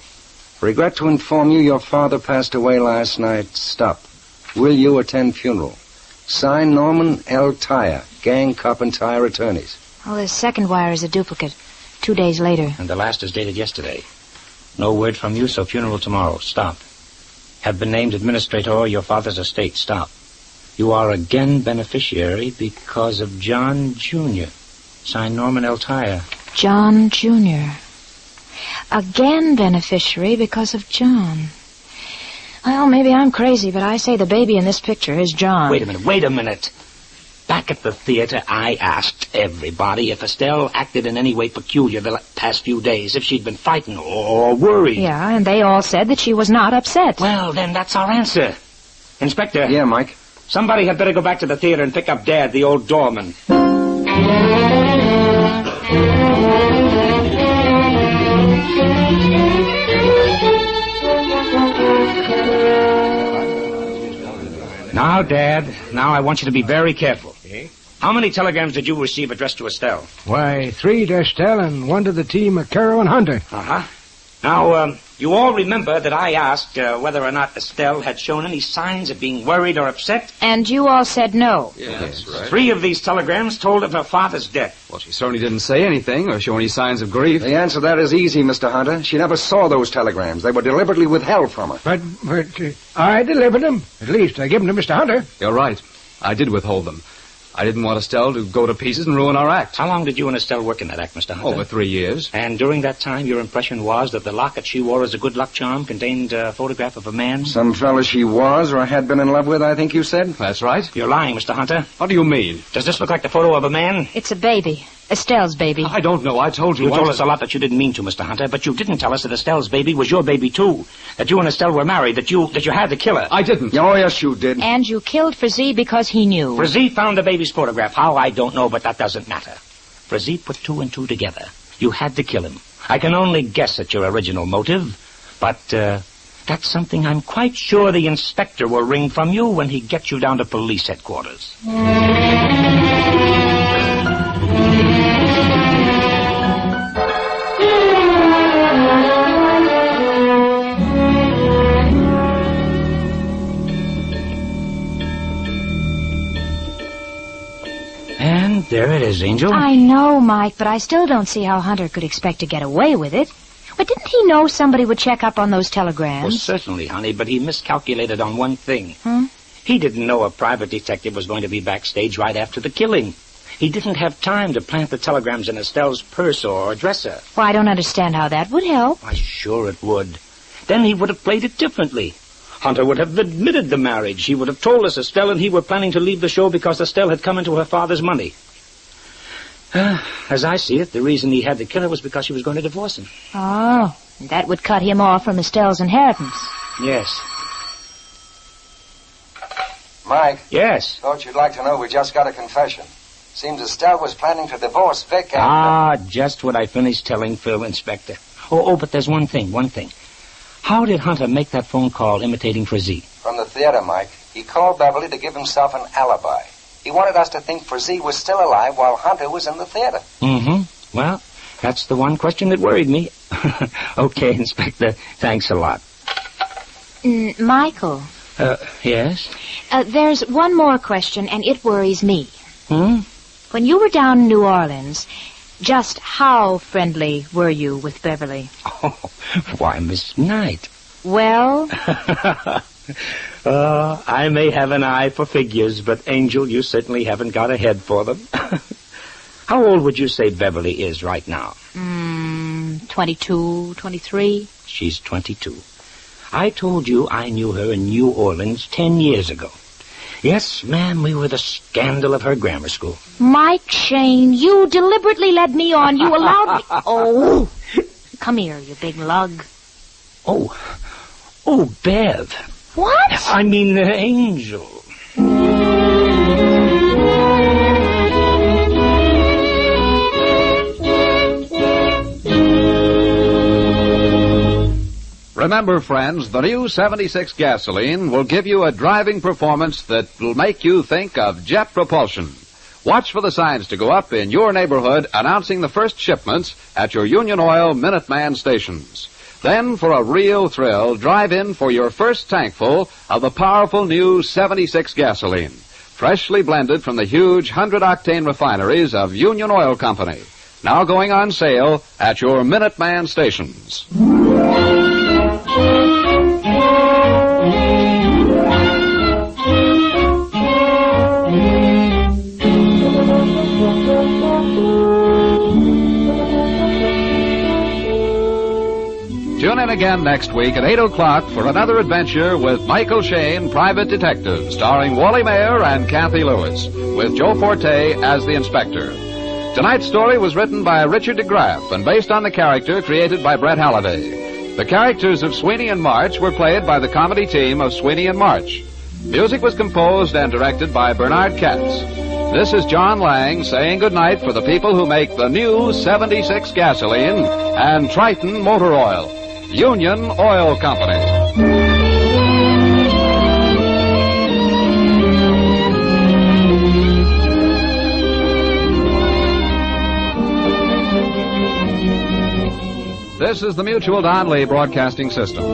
Regret to inform you your father passed away last night. Stop. Will you attend funeral? Signed Norman L. Tyre, Gang Cop and Tire Attorneys. Oh, the second wire is a duplicate. 2 days later. And the last is dated yesterday. No word from you, so funeral tomorrow. Stop. Have been named administrator your father's estate. Stop. You are again beneficiary because of John Jr. Signed Norman L. Tyre. John Jr. Again beneficiary because of John. Well, maybe I'm crazy, but I say the baby in this picture is John. Wait a minute. Back at the theater, I asked everybody if Estelle acted in any way peculiar the past few days, if she'd been frightened or worried. Yeah, and they all said that she was not upset. Well, then that's our answer. Inspector. Yeah, Mike? Somebody had better go back to the theater and pick up Dad, the old doorman. Now, Dad, I want you to be very careful. How many telegrams did you receive addressed to Estelle? Why, 3 to Estelle and 1 to the team of Caro and Hunter. Uh-huh. Now, you all remember that I asked whether or not Estelle had shown any signs of being worried or upset? And you all said no. Yeah, that's right. 3 of these telegrams told of her father's death. Well, she certainly didn't say anything or show any signs of grief. The answer to that is easy, Mr. Hunter. She never saw those telegrams. They were deliberately withheld from her. But I delivered them. At least I gave them to Mr. Hunter. You're right. I did withhold them. I didn't want Estelle to go to pieces and ruin our act. How long did you and Estelle work in that act, Mr. Hunter? Over 3 years. And during that time, your impression was that the locket she wore as a good luck charm contained a photograph of a man? Some fella she was or had been in love with, I think you said? That's right. You're lying, Mr. Hunter. What do you mean? Does this look like the photo of a man? It's a baby. Estelle's baby. I don't know. I told you. You told us a lot that you didn't mean to, Mr. Hunter, but you didn't tell us that Estelle's baby was your baby, too. That you and Estelle were married, that you had to kill her. I didn't. Oh, yes, you did. And you killed Frazee because he knew. Frazee found the baby's photograph. How, I don't know, but that doesn't matter. Frazee put 2 and 2 together. You had to kill him. I can only guess at your original motive, but that's something I'm quite sure the inspector will wring from you when he gets you down to police headquarters. And there it is, Angel. I know, Mike, but I still don't see how Hunter could expect to get away with it. But didn't he know somebody would check up on those telegrams? Well, certainly, honey, but he miscalculated on one thing. Hmm? He didn't know a private detective was going to be backstage right after the killing. He didn't have time to plant the telegrams in Estelle's purse or dresser. Well, I don't understand how that would help. Why, sure it would. Then he would have played it differently. Hunter would have admitted the marriage. He would have told us Estelle and he were planning to leave the show because Estelle had come into her father's money. As I see it, the reason he had to kill her was because she was going to divorce him. Oh, that would cut him off from Estelle's inheritance. Yes. Mike? Yes? Thought you'd like to know we just got a confession. Seems Estelle was planning to divorce Vic after... Just what I finished telling Phil, Inspector. Oh, but there's one thing. How did Hunter make that phone call imitating Frazee? From the theater, Mike. He called Beverly to give himself an alibi. He wanted us to think Frazee was still alive while Hunter was in the theater. Mm-hmm. Well, that's the one question that worried me. Okay, Inspector. Thanks a lot. Michael. Yes? There's one more question, and it worries me. Hmm? When you were down in New Orleans, just how friendly were you with Beverly? Oh, why, Miss Knight. Well? I may have an eye for figures, but, Angel, you certainly haven't got a head for them. How old would you say Beverly is right now? 22, 23. She's 22. I told you I knew her in New Orleans 10 years ago. Yes, ma'am, we were the scandal of her grammar school. Mike Shayne, you deliberately led me on. You allowed me... Oh, come here, you big lug. Oh, Bev. What? I mean, Angel. Remember, friends, the new 76 gasoline will give you a driving performance that will make you think of jet propulsion. Watch for the signs to go up in your neighborhood announcing the first shipments at your Union Oil Minuteman stations. Then, for a real thrill, drive in for your first tankful of the powerful new 76 gasoline, freshly blended from the huge 100-octane refineries of Union Oil Company. Now going on sale at your Minuteman stations. Tune in again next week at 8 o'clock for another adventure with Michael Shayne, Private Detective, starring Wally Mayer and Kathy Lewis, with Joe Forte as the inspector. Tonight's story was written by Richard DeGraff and based on the character created by Brett Halliday. The characters of Sweeney and March were played by the comedy team of Sweeney and March. Music was composed and directed by Bernard Katz. This is John Lang saying goodnight for the people who make the new 76 gasoline and Triton motor oil. Union Oil Company. This is the Mutual Donley Broadcasting System.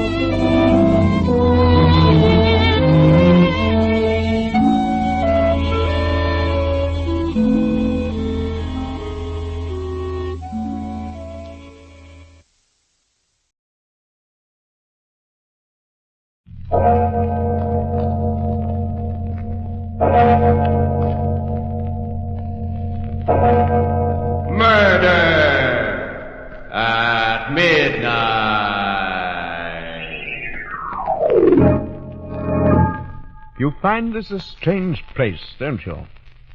You find this a strange place, don't you?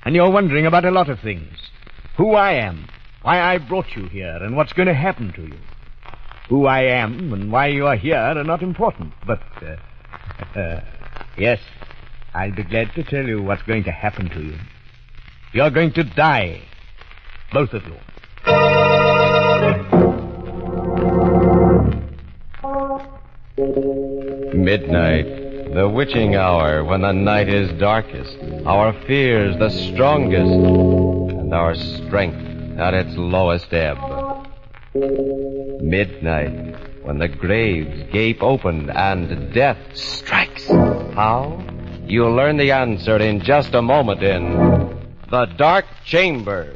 And you're wondering about a lot of things. Who I am, why I brought you here, and what's going to happen to you. Who I am and why you are here are not important, but, yes, I'll be glad to tell you what's going to happen to you. You're going to die. Both of you. Midnight, the witching hour when the night is darkest, our fears the strongest, and our strength at its lowest ebb. Midnight, when the graves gape open and death strikes. How? You'll learn the answer in just a moment in The Dark Chamber.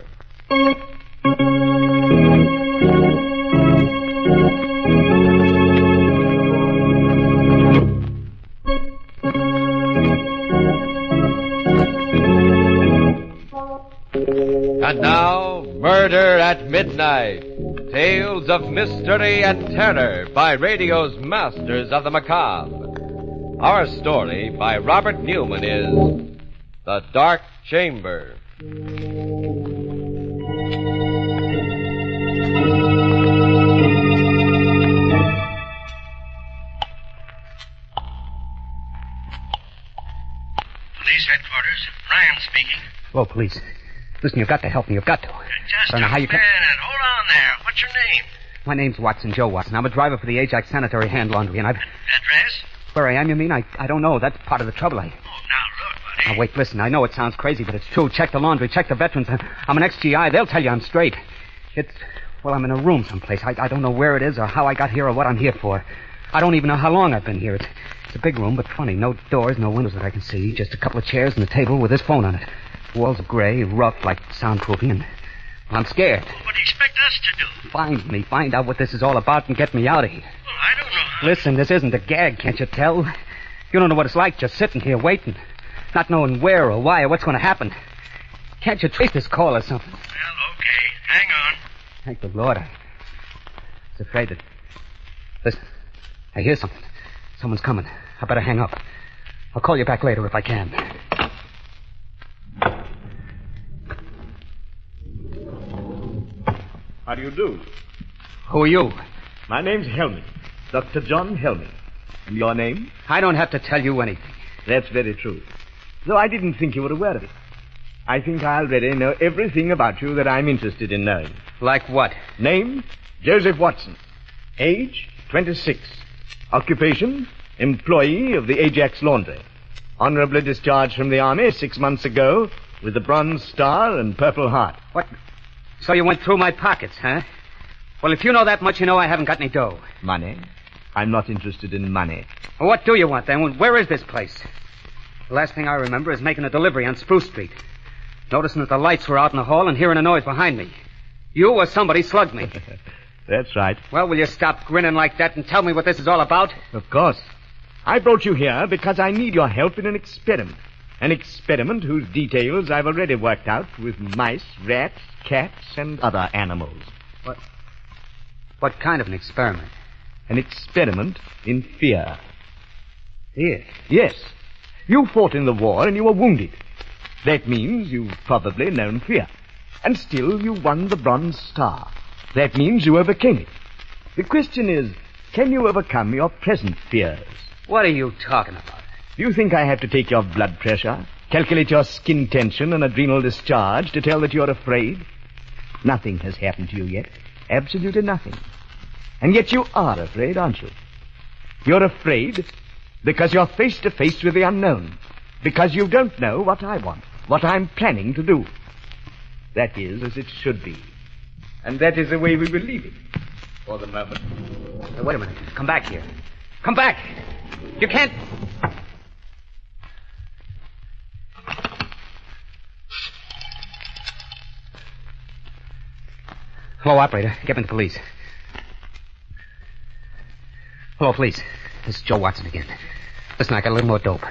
And now, Murder at Midnight. Tales of mystery and terror by radio's masters of the macabre. Our story by Robert Newman is The Dark Chamber. Police headquarters. Ryan speaking. Whoa, police. Listen, you've got to help me. You've got to. Just I don't know how you a minute. Hold on there. What's your name? My name's Watson, Joe Watson. I'm a driver for the Ajax Sanitary Hand Laundry, and I've... Address? Where I am, you mean? I don't know. That's part of the trouble. Oh, now look, buddy. Now, wait, listen. I know it sounds crazy, but it's true. Check the laundry. Check the veterans. I'm an ex-GI. They'll tell you I'm straight. Well, I'm in a room someplace. I don't know where it is or how I got here or what I'm here for. I don't even know how long I've been here. It's a big room, but funny. No doors, no windows that I can see. Just a couple of chairs and a table with this phone on it. The walls are gray, rough, like soundproofing, and well, I'm scared. Well, what do you expect us to do? Find out what this is all about and get me out of here. Well, I don't know how... Listen, this isn't a gag, can't you tell? You don't know what it's like just sitting here waiting, not knowing where or why or what's going to happen. Can't you trace this call or something? Well, okay. Hang on. Thank the Lord. I was afraid that... Listen, I hear something. Someone's coming. I better hang up. I'll call you back later if I can. How do you do? Who are you? My name's Helmy. Dr. John Helmy. And your name? I don't have to tell you anything. That's very true. Though I didn't think you were aware of it. I think I already know everything about you that I'm interested in knowing. Like what? Name, Joseph Watson. Age, 26. Occupation, employee of the Ajax Laundry. Honorably discharged from the Army 6 months ago with the Bronze Star and Purple Heart. What? So you went through my pockets, huh? Well, if you know that much, you know I haven't got any dough. Money? I'm not interested in money. Well, what do you want, then? Where is this place? The last thing I remember is making a delivery on Spruce Street. Noticing that the lights were out in the hall and hearing a noise behind me. You or somebody slugged me. That's right. Well, will you stop grinning like that and tell me what this is all about? Of course. I brought you here because I need your help in an experiment. An experiment whose details I've already worked out with mice, rats, cats, and other animals. What kind of an experiment? An experiment in fear. Fear? Yes. You fought in the war and you were wounded. That means you've probably known fear. And still you won the Bronze Star. That means you overcame it. The question is, can you overcome your present fears? What are you talking about? Do you think I have to take your blood pressure, calculate your skin tension and adrenal discharge to tell that you're afraid? Nothing has happened to you yet. Absolutely nothing. And yet you are afraid, aren't you? You're afraid because you're face to face with the unknown. Because you don't know what I want, what I'm planning to do. That is as it should be. And that is the way we will leave it. For the moment. Hey, wait a minute. Come back here. Come back. You can't... Hello, operator. Get me the police. Hello, police. This is Joe Watson again. Listen, I got a little more dope.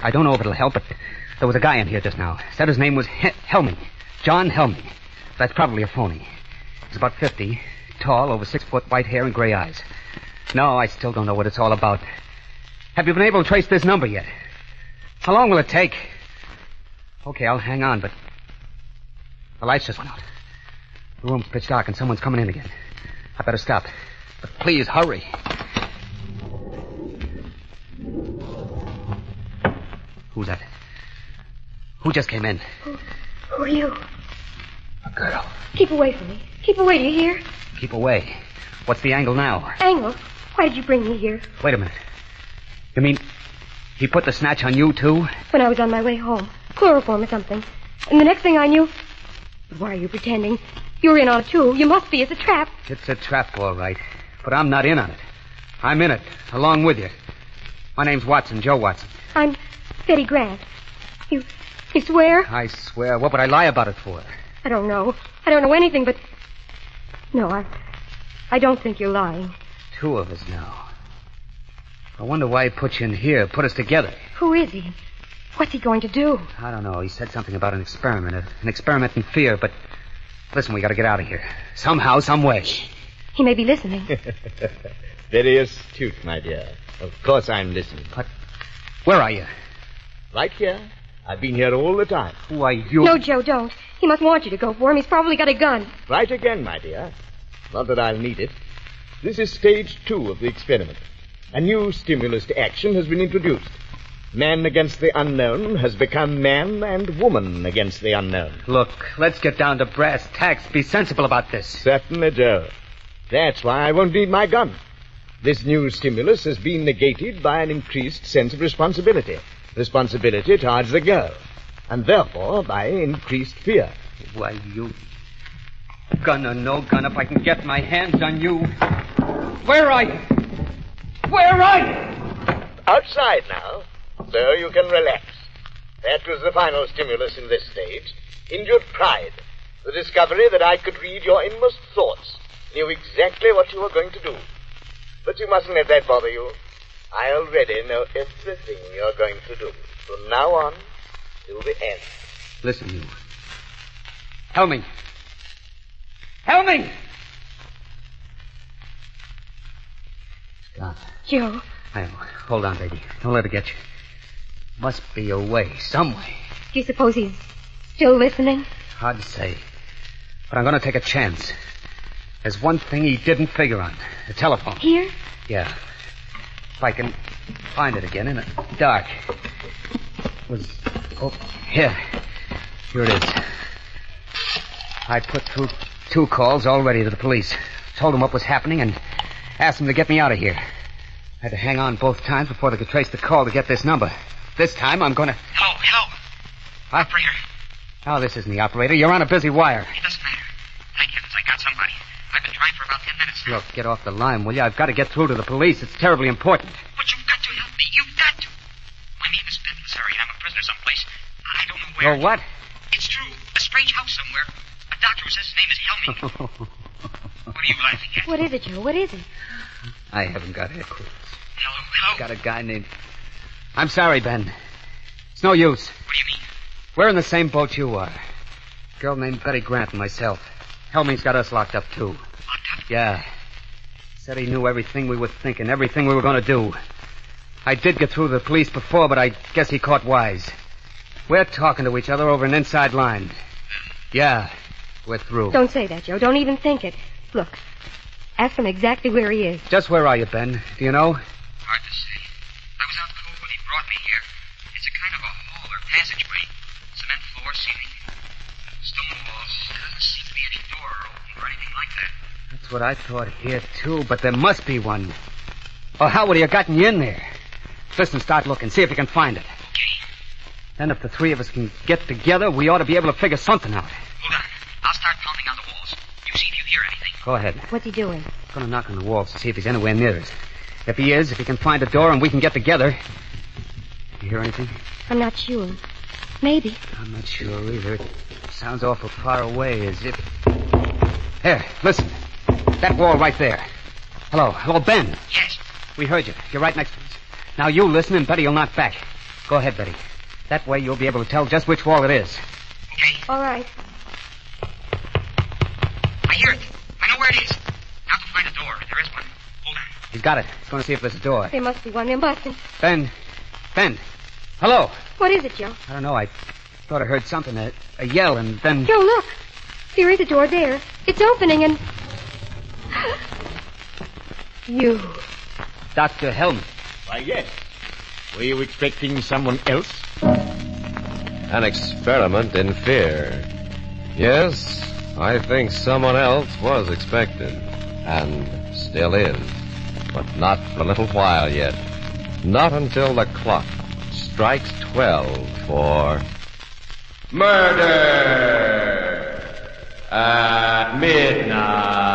I don't know if it'll help, but there was a guy in here just now. Said his name was Helming. John Helming. That's probably a phony. He's about 50, tall, over 6 foot, white hair and gray eyes. No, I still don't know what it's all about. Have you been able to trace this number yet? How long will it take? Okay, I'll hang on, but the lights just went out. The room's pitch dark and someone's coming in again. I better stop. But please, hurry. Who's that? Who just came in? Who are you? A girl. Keep away from me. Keep away, do you hear? Keep away. What's the angle now? Angle? Why did you bring me here? Wait a minute. You mean he put the snatch on you, too? When I was on my way home. Chloroform or something. And the next thing I knew... But why are you pretending? You're in on it, too. You must be. It's a trap. It's a trap, all right. But I'm not in on it. I'm in it, along with you. My name's Watson, Joe Watson. I'm Betty Grant. You swear? I swear. What would I lie about it for? I don't know. I don't know anything, but... No, I don't think you're lying. 2 of us now. I wonder why he put you in here, put us together. Who is he? What's he going to do? I don't know. He said something about an experiment in fear, but... Listen, we gotta get out of here. Somehow, some way. He may be listening. Very astute, my dear. Of course I'm listening. But where are you? Right here. I've been here all the time. Who are you? No, Joe, don't. He must want you to go for him. He's probably got a gun. Right again, my dear. Not that I'll need it. This is stage 2 of the experiment. A new stimulus to action has been introduced. Man against the unknown has become man and woman against the unknown. Look, let's get down to brass tacks. Be sensible about this. Certainly, Joe. That's why I won't need my gun. This new stimulus has been negated by an increased sense of responsibility. Responsibility towards the girl. And therefore by increased fear. Why, you... Gun or no gun, if I can get my hands on you... Where are you? Where are you? Outside now. So you can relax. That was the final stimulus in this stage. Injured pride. The discovery that I could read your inmost thoughts. Knew exactly what you were going to do. But you mustn't let that bother you. I already know everything you're going to do. From now on, till the end. Listen, you. Helming! Helming! Stop. Joe. Hold on, baby. Don't let it get you. Must be a way, some way. Do you suppose he's still listening? Hard to say. But I'm going to take a chance. There's one thing he didn't figure on. The telephone. Here? Yeah. If I can find it again in the dark. It was... Oh, here. Here it is. I put through 2 calls already to the police. Told them what was happening and asked them to get me out of here. I had to hang on both times before they could trace the call to get this number. This time I'm going to... Hello. What? Operator. Oh, this isn't the operator. You're on a busy wire. It doesn't matter. Thank heavens I got somebody. I've been trying for about 10 minutes now. Look, get off the line, will you? I've got to get through to the police. It's terribly important. But you've got to help me. You've got to. My name is Ben Missouri, and I'm a prisoner someplace. I don't know where. Oh, what? It's true. A strange house somewhere. A doctor who says his name is Helming. What are you laughing at? What is it, Joe? What is it? I haven't got a clue. Hello? Got a guy named... I'm sorry, Ben. It's no use. What do you mean? We're in the same boat you are. A girl named Betty Grant and myself. Helming's got us locked up, too. Locked up? Yeah. Said he knew everything we were thinking, everything we were going to do. I did get through the police before, but I guess he caught wise. We're talking to each other over an inside line. Yeah, we're through. Don't say that, Joe. Don't even think it. Look, ask him exactly where he is. Just where are you, Ben? Do you know? Hard to say. I was out cold when he brought me here. It's a kind of a hall or passageway. Cement floor, ceiling, stone walls. There doesn't seem to be any door or opening or anything like that. That's what I thought here, too, but there must be one. Or how would he have gotten you in there? Listen, start looking. See if you can find it. Okay. Then if the three of us can get together, we ought to be able to figure something out. Hold on. I'll start pounding on the walls. You see if you hear anything. Go ahead. What's he doing? I'm going to knock on the walls to see if he's anywhere near us. If he is, if he can find a door and we can get together. You hear anything? I'm not sure. Maybe. I'm not sure either. It sounds awful far away, as if... Here, listen. That wall right there. Hello, Ben. Yes. We heard you. You're right next to us. Now you listen and Betty will knock back. Go ahead, Betty. That way you'll be able to tell just which wall it is. Okay. All right. I hear it. I know where it is. Now to find a door. There is one. Hold on. He's got it. He's going to see if there's a door. There must be one. There must be. Ben. Hello. What is it, Joe? I don't know. I thought I heard something, a yell, and then... Joe, look. There is a door there. It's opening and... You. Dr. Helmet. Why, yes. Were you expecting someone else? An experiment in fear. Yes, I think someone else was expected. And still is. But not for a little while yet. Not until the clock strikes 12 for... Murder at midnight.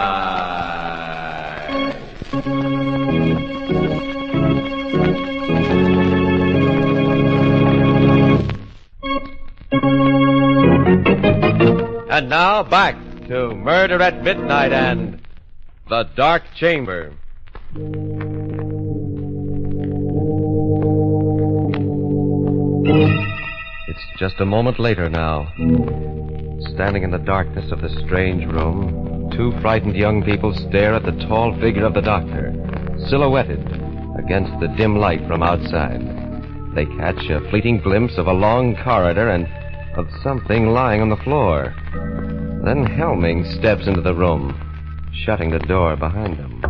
And now back to Murder at Midnight and The Dark Chamber. It's just a moment later now. Standing in the darkness of the strange room, two frightened young people stare at the tall figure of the doctor, silhouetted against the dim light from outside. They catch a fleeting glimpse of a long corridor and of something lying on the floor. Then Helming steps into the room, shutting the door behind him.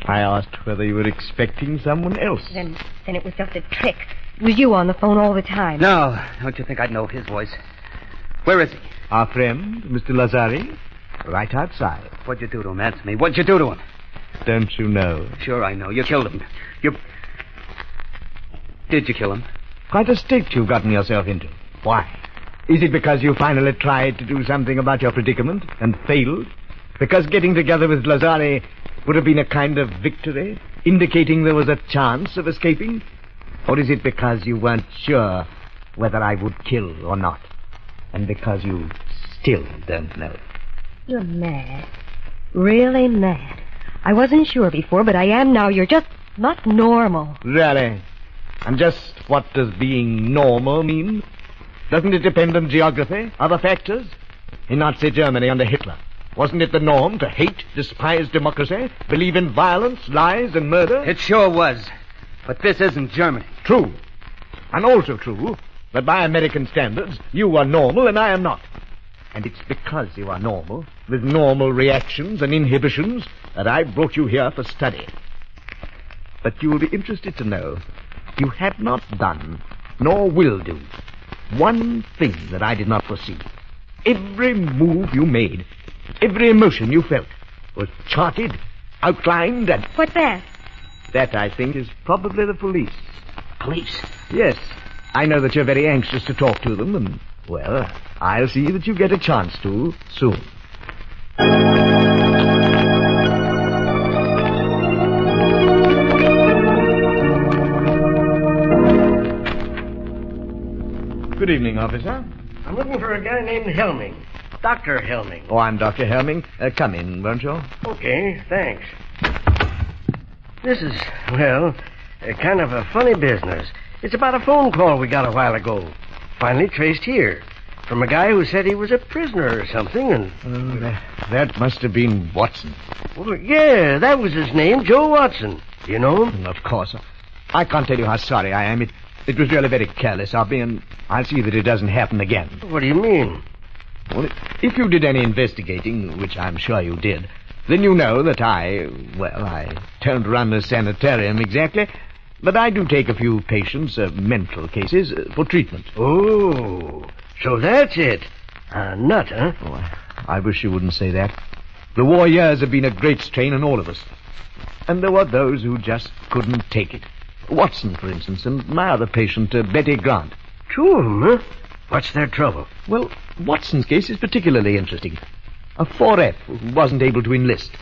I asked whether you were expecting someone else. Then it was just a trick. It was you on the phone all the time. No, don't you think I'd know his voice? Where is he? Our friend, Mr. Lazari, right outside. What'd you do to him? Answer me. What'd you do to him? Don't you know? Sure I know. You killed him. Did you kill him? Quite a state you've gotten yourself into. Why? Is it because you finally tried to do something about your predicament and failed? Because getting together with Lazari would have been a kind of victory, indicating there was a chance of escaping? Or is it because you weren't sure whether I would kill or not? And because you still don't know? You're mad. Really mad. I wasn't sure before, but I am now. You're just not normal. Really? And just what does being normal mean? Doesn't it depend on geography, other factors? In Nazi Germany under Hitler, wasn't it the norm to hate, despise democracy, believe in violence, lies, and murder? It sure was. But this isn't Germany. True. And also true that by American standards, you are normal and I am not. And it's because you are normal, with normal reactions and inhibitions, that I brought you here for study. But you will be interested to know you have not done, nor will do, one thing that I did not foresee. Every move you made, every emotion you felt, was charted, outlined, and... What's that? That, I think, is probably the police. Police? Yes. I know that you're very anxious to talk to them, and, well, I'll see that you get a chance to soon. Good evening, officer. I'm looking for a guy named Helming. Dr. Helming. Oh, I'm Dr. Helming. Come in, won't you? Okay, thanks. This is, well, kind of a funny business. It's about a phone call we got a while ago. Finally traced here. from a guy who said he was a prisoner or something, and... that must have been Watson. Well, yeah, that was his name, Joe Watson. You know him? Of course. I can't tell you how sorry I am. It was really very careless of me, and I'll see that it doesn't happen again. What do you mean? Well, if you did any investigating, which I'm sure you did, then you know that I don't run a sanitarium exactly, but I do take a few patients, mental cases, for treatment. Oh, so that's it. A nut, huh? Oh, I wish you wouldn't say that. The war years have been a great strain on all of us. And there were those who just couldn't take it. Watson, for instance, and my other patient, Betty Grant. Two of them, huh? What's their trouble? Well, Watson's case is particularly interesting. A 4F who wasn't able to enlist.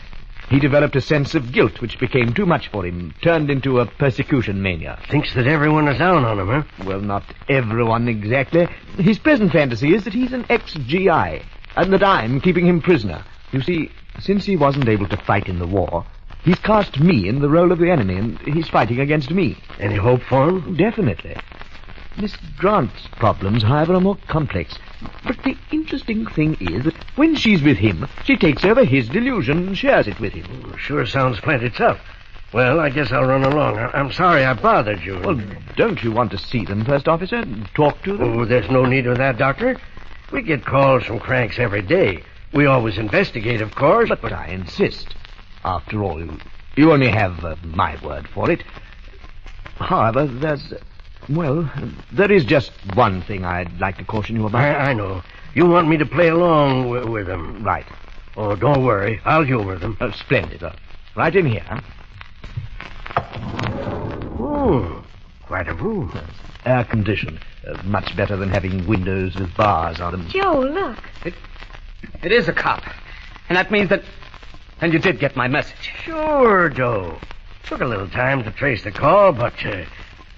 He developed a sense of guilt which became too much for him, turned into a persecution mania. Thinks that everyone is down on him, huh? Well, not everyone exactly. His present fantasy is that he's an ex-GI, and that I'm keeping him prisoner. You see, since he wasn't able to fight in the war, he's cast me in the role of the enemy, and he's fighting against me. Any hope for him? Definitely. Miss Grant's problems, however, are more complex. But the interesting thing is that when she's with him, she takes over his delusion and shares it with him. Sure sounds plenty tough. Well, I guess I'll run along. I'm sorry I bothered you. Well, don't you want to see them, First Officer, and talk to them? Oh, there's no need of that, Doctor. We get calls from cranks every day. We always investigate, of course. But I insist. After all, you only have my word for it. However, there is just one thing I'd like to caution you about. I know. You want me to play along with them. Right. Oh, don't worry. I'll humor them. Splendid. Right in here. Oh, quite a room. Air-conditioned. Much better than having windows with bars on them. Joe, look. It is a cop. And that means that... And you did get my message. Sure, Joe. Took a little time to trace the call, but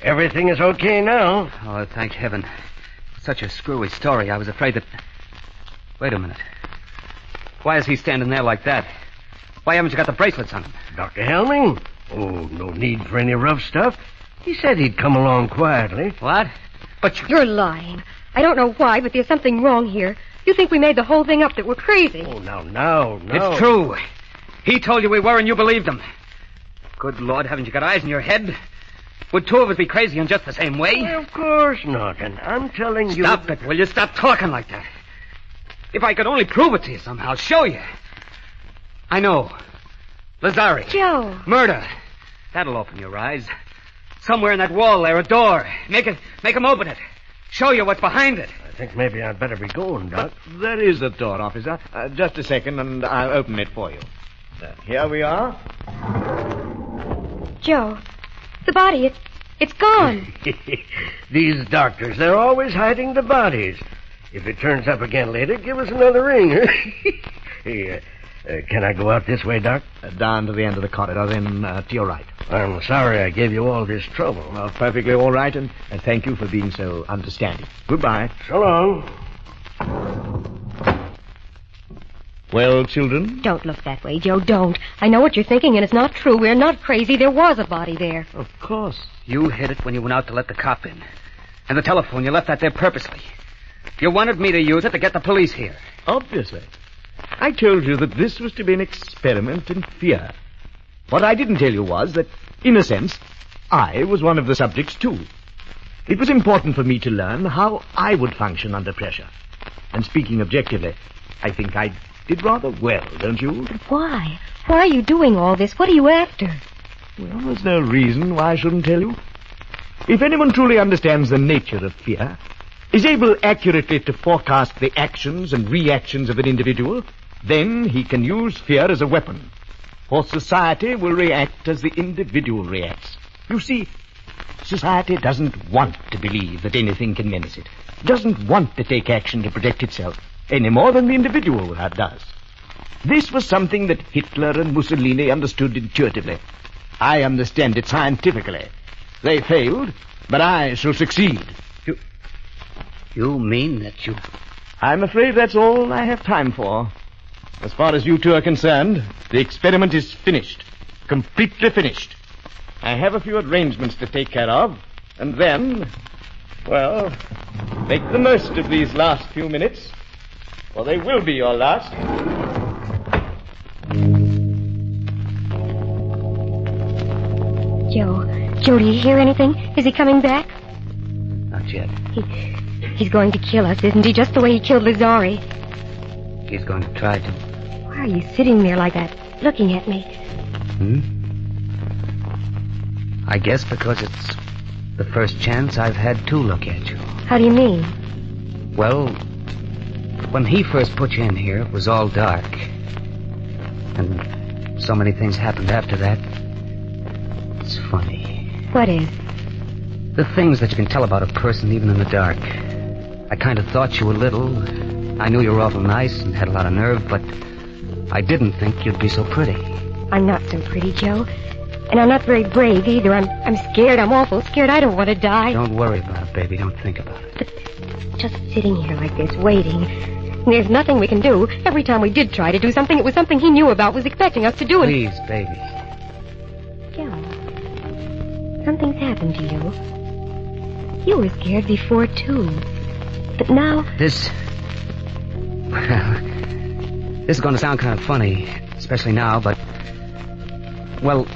everything is okay now. Oh, thank heaven. Such a screwy story. I was afraid that... Wait a minute. Why is he standing there like that? Why haven't you got the bracelets on him? Dr. Helming? Oh, no need for any rough stuff. He said he'd come along quietly. What? But you're lying. I don't know why, but there's something wrong here. You think we made the whole thing up, that we're crazy. Oh, now. It's true. He told you we were, and you believed him. Good Lord, haven't you got eyes in your head? Would two of us be crazy in just the same way? Well, of course not, and I'm telling you... Stop it, will you? Stop talking like that. If I could only prove it to you somehow, show you. I know. Lazari. Joe. Murder. That'll open your eyes. Somewhere in that wall there, a door. Make him open it. Show you what's behind it. I think maybe I'd better be going, Doc. But there is a door, officer. Just a second, and I'll open it for you. Here we are. Joe, the body, it's gone. These doctors, they're always hiding the bodies. If it turns up again later, give us another ring. Hey, can I go out this way, Doc? Down to the end of the corridor, then to your right. I'm sorry I gave you all this trouble. Well, perfectly all right, and thank you for being so understanding. Goodbye. So long. Well, children? Don't look that way, Joe, don't. I know what you're thinking, and it's not true. We're not crazy. There was a body there. Of course. You hid it when you went out to let the cop in. And the telephone, you left that there purposely. You wanted me to use it to get the police here. Obviously. I told you that this was to be an experiment in fear. What I didn't tell you was that, in a sense, I was one of the subjects, too. It was important for me to learn how I would function under pressure. And speaking objectively, I think I did rather well, don't you? But why? Why are you doing all this? What are you after? Well, there's no reason why I shouldn't tell you. If anyone truly understands the nature of fear, is able accurately to forecast the actions and reactions of an individual, then he can use fear as a weapon. For society will react as the individual reacts. You see, society doesn't want to believe that anything can menace it. Doesn't want to take action to protect itself, any more than the individual does. This was something that Hitler and Mussolini understood intuitively. I understand it scientifically. They failed, but I shall succeed. You mean that you... I'm afraid that's all I have time for. As far as you two are concerned, the experiment is finished. Completely finished. I have a few arrangements to take care of, and then, well, Make the most of these last few minutes, or they will be your last. Joe, do you hear anything? Is he coming back? Not yet. He's going to kill us, isn't he? Just the way he killed Lazari. He's going to try to. Why are you sitting there like that, looking at me? I guess because it's the first chance I've had to look at you. How do you mean? Well, when he first put you in here, it was all dark. And so many things happened after that. It's funny. What is? The things that you can tell about a person even in the dark. I kind of thought you were little. I knew you were awful nice and had a lot of nerve, but I didn't think you'd be so pretty. I'm not so pretty, Joe. And I'm not very brave either. I'm scared. I'm awful scared. I don't want to die. Don't worry about it, baby. Don't think about it. But just sitting here like this, waiting. And there's nothing we can do. Every time we did try to do something, it was something he knew about, was expecting us to do. Please, baby. Joe, something's happened to you. You were scared before, too. But now... This is going to sound kind of funny, especially now, but... Well,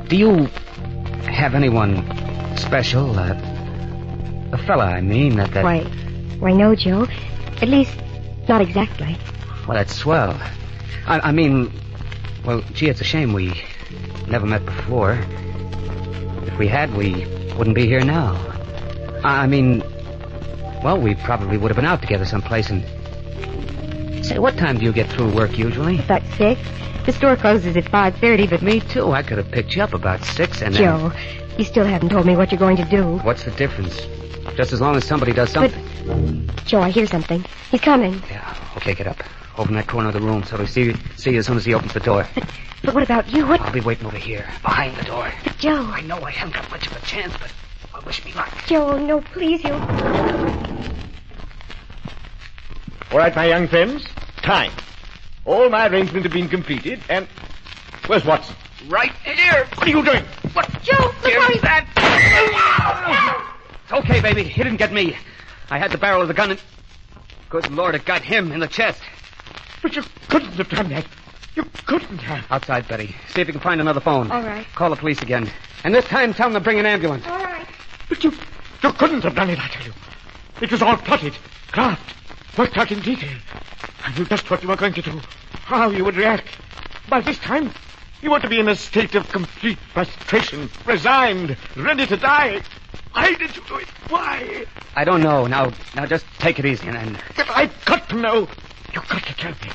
do you have anyone special? A fella, I mean, that... Why, no, Joe. At least, not exactly. Well, that's swell. I mean, well, gee, it's a shame we never met before. If we had, we wouldn't be here now. I mean, well, we probably would have been out together someplace and... Say, what time do you get through work usually? About 6. The store closes at 5:30, but... Me too. I could have picked you up about 6 and Joe, then... you still haven't told me what you're going to do. What's the difference? Just as long as somebody does something. But, Joe, I hear something. He's coming. Yeah, okay, get up. Open that corner of the room so we see you as soon as he opens the door. But what about you? What? I'll be waiting over here, behind the door. But, Joe... I know I haven't got much of a chance, but well, wish me luck. Joe, no, please, you... All right, my young friends. Time. All my arrangements have been completed, and... Where's Watson? Right here. What are you doing? What? Joe, look how he's... It's okay, baby. He didn't get me. I had the barrel of the gun and... Good Lord, it got him in the chest. But you couldn't have done that. You couldn't have. Outside, Betty. See if you can find another phone. All right. Call the police again. And this time, tell them to bring an ambulance. All right. But you couldn't have done it, I tell you. It was all plotted, craft, worked out in detail. I knew just what you were going to do, how you would react. By this time, you ought to be in a state of complete frustration, resigned, ready to die. Why did you do it? Why? I don't know. Now just take it easy and... But I've got to know. You've got to tell me.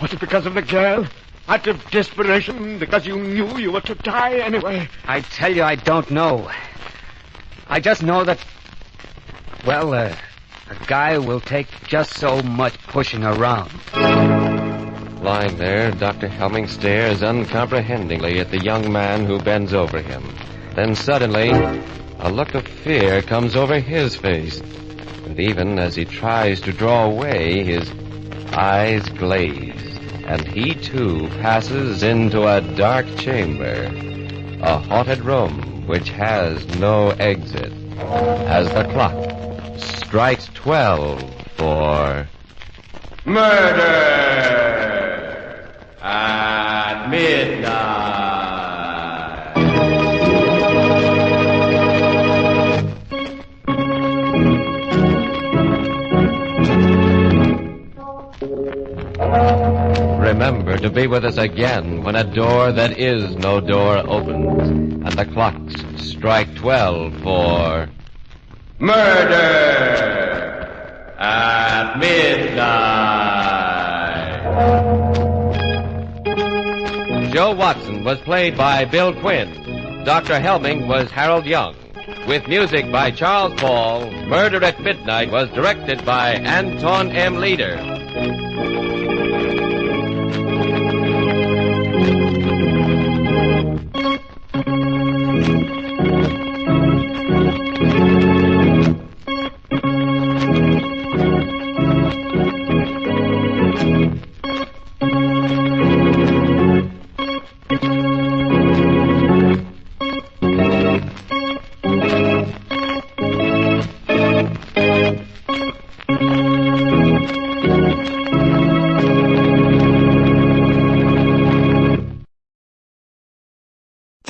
Was it because of the girl? Out of desperation? Because you knew you were to die anyway? I tell you, I don't know. I just know that... Well, a guy will take just so much pushing around. Lying there, Dr. Helming stares uncomprehendingly at the young man who bends over him. Then suddenly, a look of fear comes over his face. And even as he tries to draw away, his eyes glaze. And he, too, passes into a dark chamber. A haunted room which has no exit. As the clock strikes 12 for... Murder at midnight. Remember to be with us again when a door that is no door opens and the clocks strike 12 for Murder at midnight. Joe Watson was played by Bill Quinn. Dr. Helming was Harold Young. With music by Charles Paul, Murder at Midnight was directed by Anton M. Leader.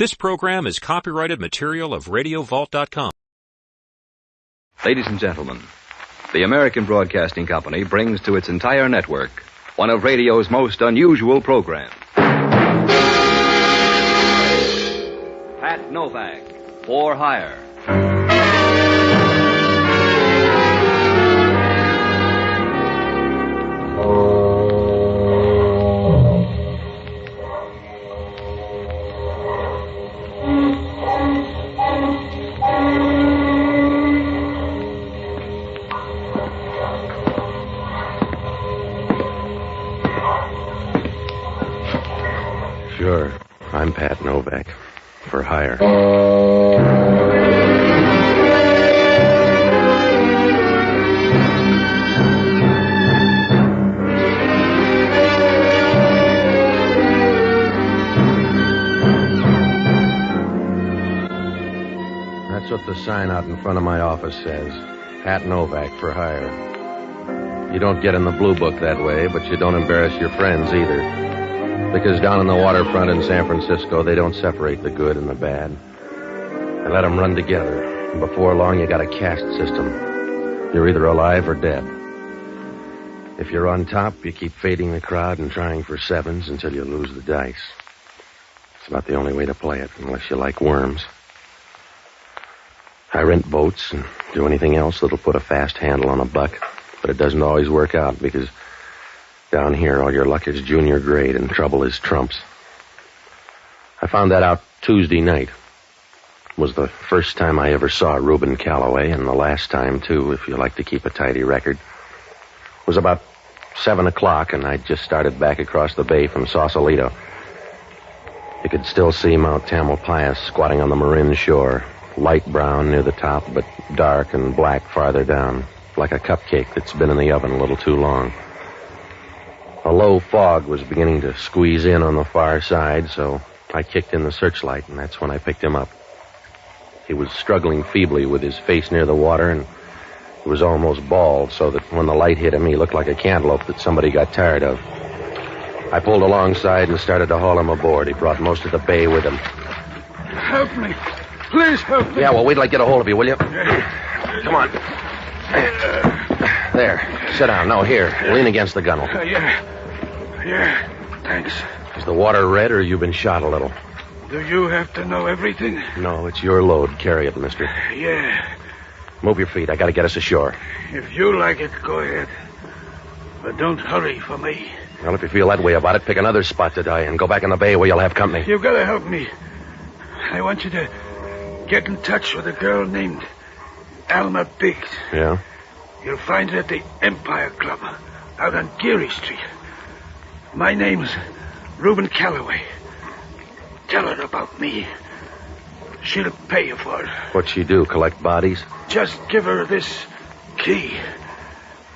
This program is copyrighted material of RadioVault.com. Ladies and gentlemen, the American Broadcasting Company brings to its entire network one of radio's most unusual programs. Pat Novak, For Hire. Sure. I'm Pat Novak. For hire. That's what the sign out in front of my office says. Pat Novak for hire. You don't get in the blue book that way, but you don't embarrass your friends either. Because down on the waterfront in San Francisco, they don't separate the good and the bad. They let them run together. And before long, you got a caste system. You're either alive or dead. If you're on top, you keep fading the crowd and trying for sevens until you lose the dice. It's about the only way to play it, unless you like worms. I rent boats and do anything else that'll put a fast handle on a buck, but it doesn't always work out because down here, all your luck is junior grade and trouble is trumps. I found that out Tuesday night. It was the first time I ever saw Reuben Calloway, and the last time, too, if you like to keep a tidy record. It was about 7 o'clock, and I'd just started back across the bay from Sausalito. You could still see Mount Tamalpais squatting on the Marin shore, light brown near the top, but dark and black farther down, like a cupcake that's been in the oven a little too long. A low fog was beginning to squeeze in on the far side, so I kicked in the searchlight, and that's when I picked him up. He was struggling feebly with his face near the water, and he was almost bald, so that when the light hit him, he looked like a cantaloupe that somebody got tired of. I pulled alongside and started to haul him aboard. He brought most of the bay with him. Help me. Please help me. Yeah, well, wait till I get a hold of you, will you? Come on. There. Sit down. No, here. Lean against the gunnel. Yeah, thanks. Is the water red, or you've been shot a little? Do you have to know everything? No, it's your load. Carry it, mister. Yeah. Move your feet. I gotta get us ashore. If you like it, go ahead. But don't hurry for me. Well, if you feel that way about it, pick another spot to die in. Go back in the bay where you'll have company. You've got to help me. I want you to get in touch with a girl named Alma Biggs. Yeah? You'll find her at the Empire Club, out on Geary Street. My name's Reuben Calloway. Tell her about me. She'll pay you for it. What'd she do, collect bodies? Just give her this key.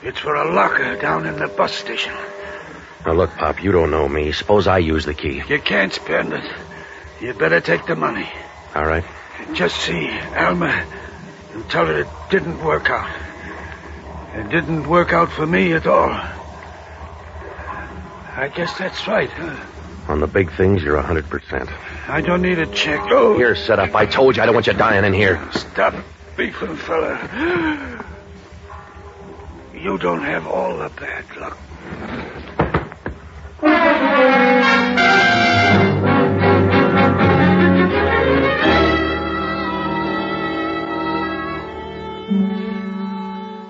It's for a locker down in the bus station. Now, look, Pop, you don't know me. Suppose I use the key. You can't spend it. You better take the money. All right. Just see Alma and tell her it didn't work out. It didn't work out for me at all. I guess that's right, huh? On the big things, you're 100%. I don't need a check. Oh. Here, set up. I told you I don't want you dying in here. Stop beefing, fella. You don't have all the bad luck.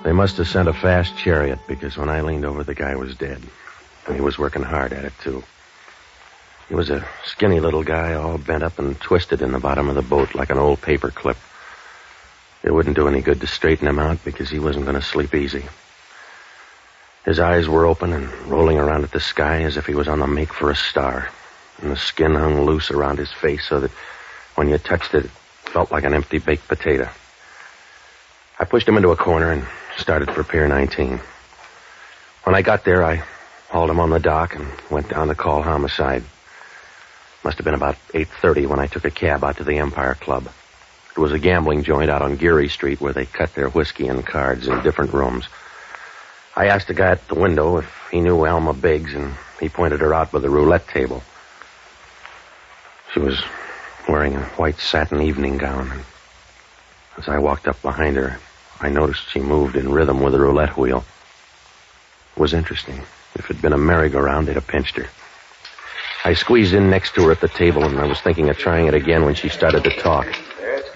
They must have sent a fast chariot, because when I leaned over, the guy was dead. And he was working hard at it, too. He was a skinny little guy, all bent up and twisted in the bottom of the boat like an old paper clip. It wouldn't do any good to straighten him out, because he wasn't going to sleep easy. His eyes were open and rolling around at the sky as if he was on the make for a star. And the skin hung loose around his face so that when you touched it, it felt like an empty baked potato. I pushed him into a corner and started for Pier 19. When I got there, I hauled him on the dock and went down to call homicide. Must have been about 8:30 when I took a cab out to the Empire Club. It was a gambling joint out on Geary Street where they cut their whiskey and cards in different rooms. I asked the guy at the window if he knew Alma Biggs, and he pointed her out by the roulette table. She was wearing a white satin evening gown. And as I walked up behind her, I noticed she moved in rhythm with the roulette wheel. It was interesting. If it had been a merry-go-round, they'd have pinched her. I squeezed in next to her at the table, and I was thinking of trying it again when she started to talk.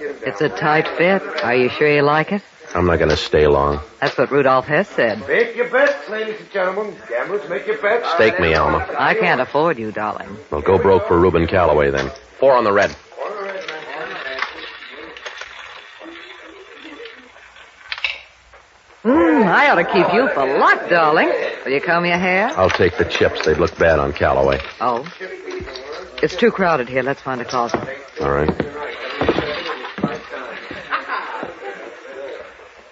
It's a tight fit. Are you sure you like it? I'm not going to stay long. That's what Rudolph Hess said. Make your bets, ladies and gentlemen. Gamblers, make your bets. Stake me, Alma. I can't afford you, darling. Well, go broke for Reuben Calloway, then. 4 on the red. I ought to keep you for luck, darling. Will you comb your hair? I'll take the chips. They'd look bad on Calloway. Oh. It's too crowded here. Let's find a closet. All right.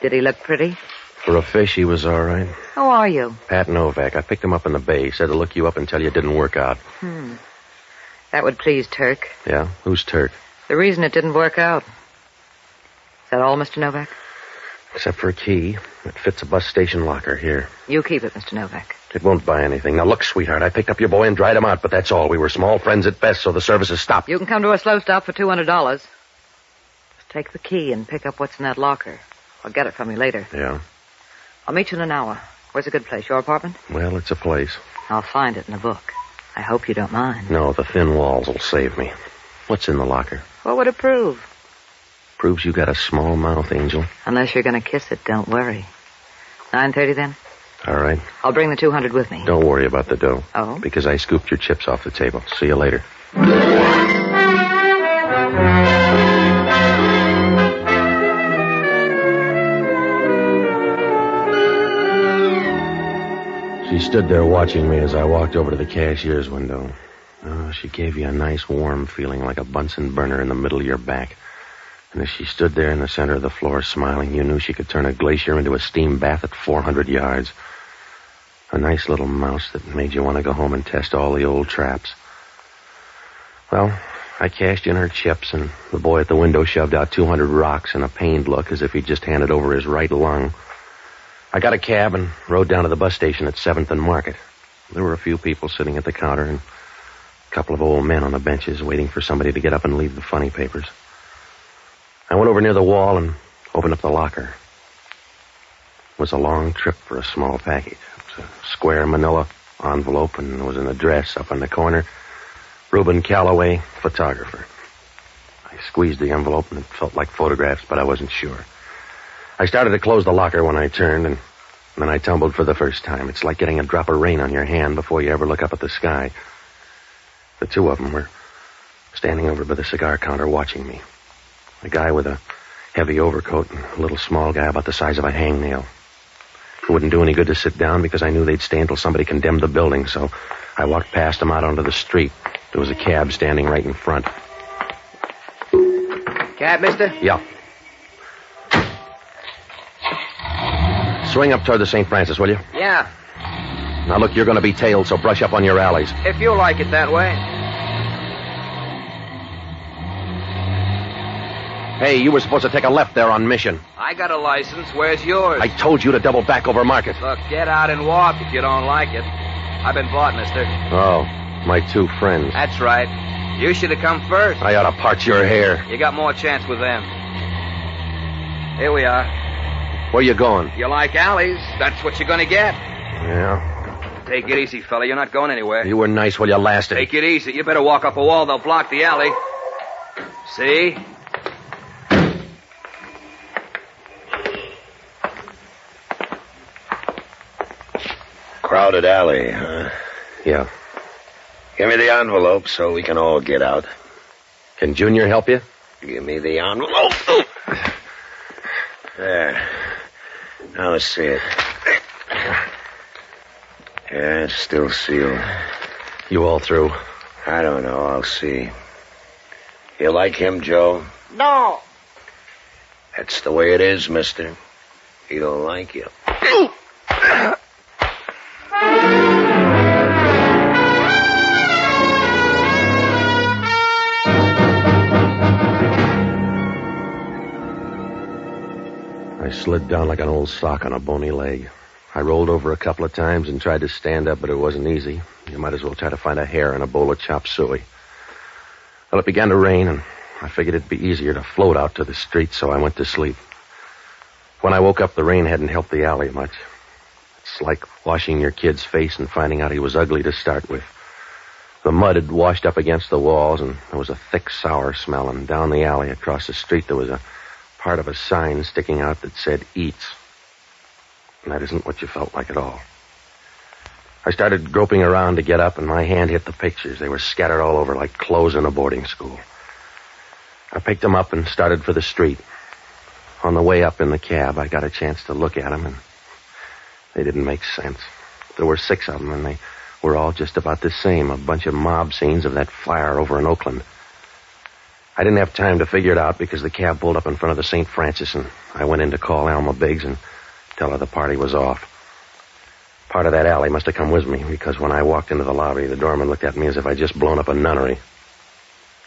Did he look pretty? For a fish, he was all right. How are you? Pat Novak. I picked him up in the bay. He said to look you up until you didn't work out. That would please Turk. Yeah? Who's Turk? The reason it didn't work out. Is that all, Mr. Novak? Except for a key. It fits a bus station locker here. You keep it, Mr. Novak. It won't buy anything. Now, look, sweetheart, I picked up your boy and dried him out, but that's all. We were small friends at best, so the services stopped. You can come to a slow stop for $200. Just take the key and pick up what's in that locker. I'll get it from you later. Yeah? I'll meet you in an hour. Where's a good place? Your apartment? Well, it's a place. I'll find it in a book. I hope you don't mind. No, the thin walls will save me. What's in the locker? What would it prove? Proves you got a small mouth, Angel. Unless you're going to kiss it, don't worry. 9:30 then? All right. I'll bring the 200 with me. Don't worry about the dough. Oh? Because I scooped your chips off the table. See you later. She stood there watching me as I walked over to the cashier's window. Oh, she gave you a nice warm feeling like a Bunsen burner in the middle of your back. And as she stood there in the center of the floor smiling, you knew she could turn a glacier into a steam bath at 400 yards. A nice little mouse that made you want to go home and test all the old traps. Well, I cashed in her chips, and the boy at the window shoved out 200 rocks and a pained look as if he'd just handed over his right lung. I got a cab and rode down to the bus station at 7th and Market. There were a few people sitting at the counter and a couple of old men on the benches waiting for somebody to get up and leave the funny papers. I went over near the wall and opened up the locker. It was a long trip for a small package. It was a square manila envelope, and there was an address up in the corner. Reuben Calloway, photographer. I squeezed the envelope, and it felt like photographs, but I wasn't sure. I started to close the locker when I turned, and then I tumbled for the first time. It's like getting a drop of rain on your hand before you ever look up at the sky. The two of them were standing over by the cigar counter watching me. A guy with a heavy overcoat and a little small guy about the size of a hangnail. It wouldn't do any good to sit down because I knew they'd stay until somebody condemned the building, so I walked past them out onto the street. There was a cab standing right in front. Cab, mister? Yeah. Swing up toward the St. Francis, will you? Yeah, Now, look, you're going to be tailed, so brush up on your alleys. if you like it that way. Hey, you were supposed to take a left there on Mission. I got a license. Where's yours? I told you to double back over Market. Look, get out and walk if you don't like it. I've been bought, mister. Oh, my two friends. That's right. You should have come first. I ought to part your hair. You got more chance with them. Here we are. Where you going? You like alleys, that's what you're gonna get. Yeah. Take it easy, fella. You're not going anywhere. You were nice while you lasted. Take it easy. You better walk up a wall. They'll block the alley. See? Crowded alley, huh? Yeah. Give me the envelope so we can all get out. Can Junior help you? Give me the envelope. There. Now let's see it. Yeah, it's still sealed. You all through? I don't know. I'll see. You like him, Joe? No. That's the way it is, mister. He don't like you. I slid down like an old sock on a bony leg. I rolled over a couple of times and tried to stand up, but it wasn't easy. You might as well try to find a hair in a bowl of chop suey. Well, it began to rain, and I figured it'd be easier to float out to the street, so I went to sleep. When I woke up, the rain hadn't helped the alley much. It's like washing your kid's face and finding out he was ugly to start with. The mud had washed up against the walls, and there was a thick, sour smell, and down the alley across the street there was a part of a sign sticking out that said, Eats. And that isn't what you felt like at all. I started groping around to get up, and my hand hit the pictures. They were scattered all over like clothes in a boarding school. I picked them up and started for the street. On the way up in the cab, I got a chance to look at them, and they didn't make sense. There were 6 of them, and they were all just about the same, a bunch of mob scenes of that fire over in Oakland. I didn't have time to figure it out because the cab pulled up in front of the St. Francis, and I went in to call Alma Biggs and tell her the party was off. Part of that alley must have come with me, because when I walked into the lobby, the doorman looked at me as if I'd just blown up a nunnery.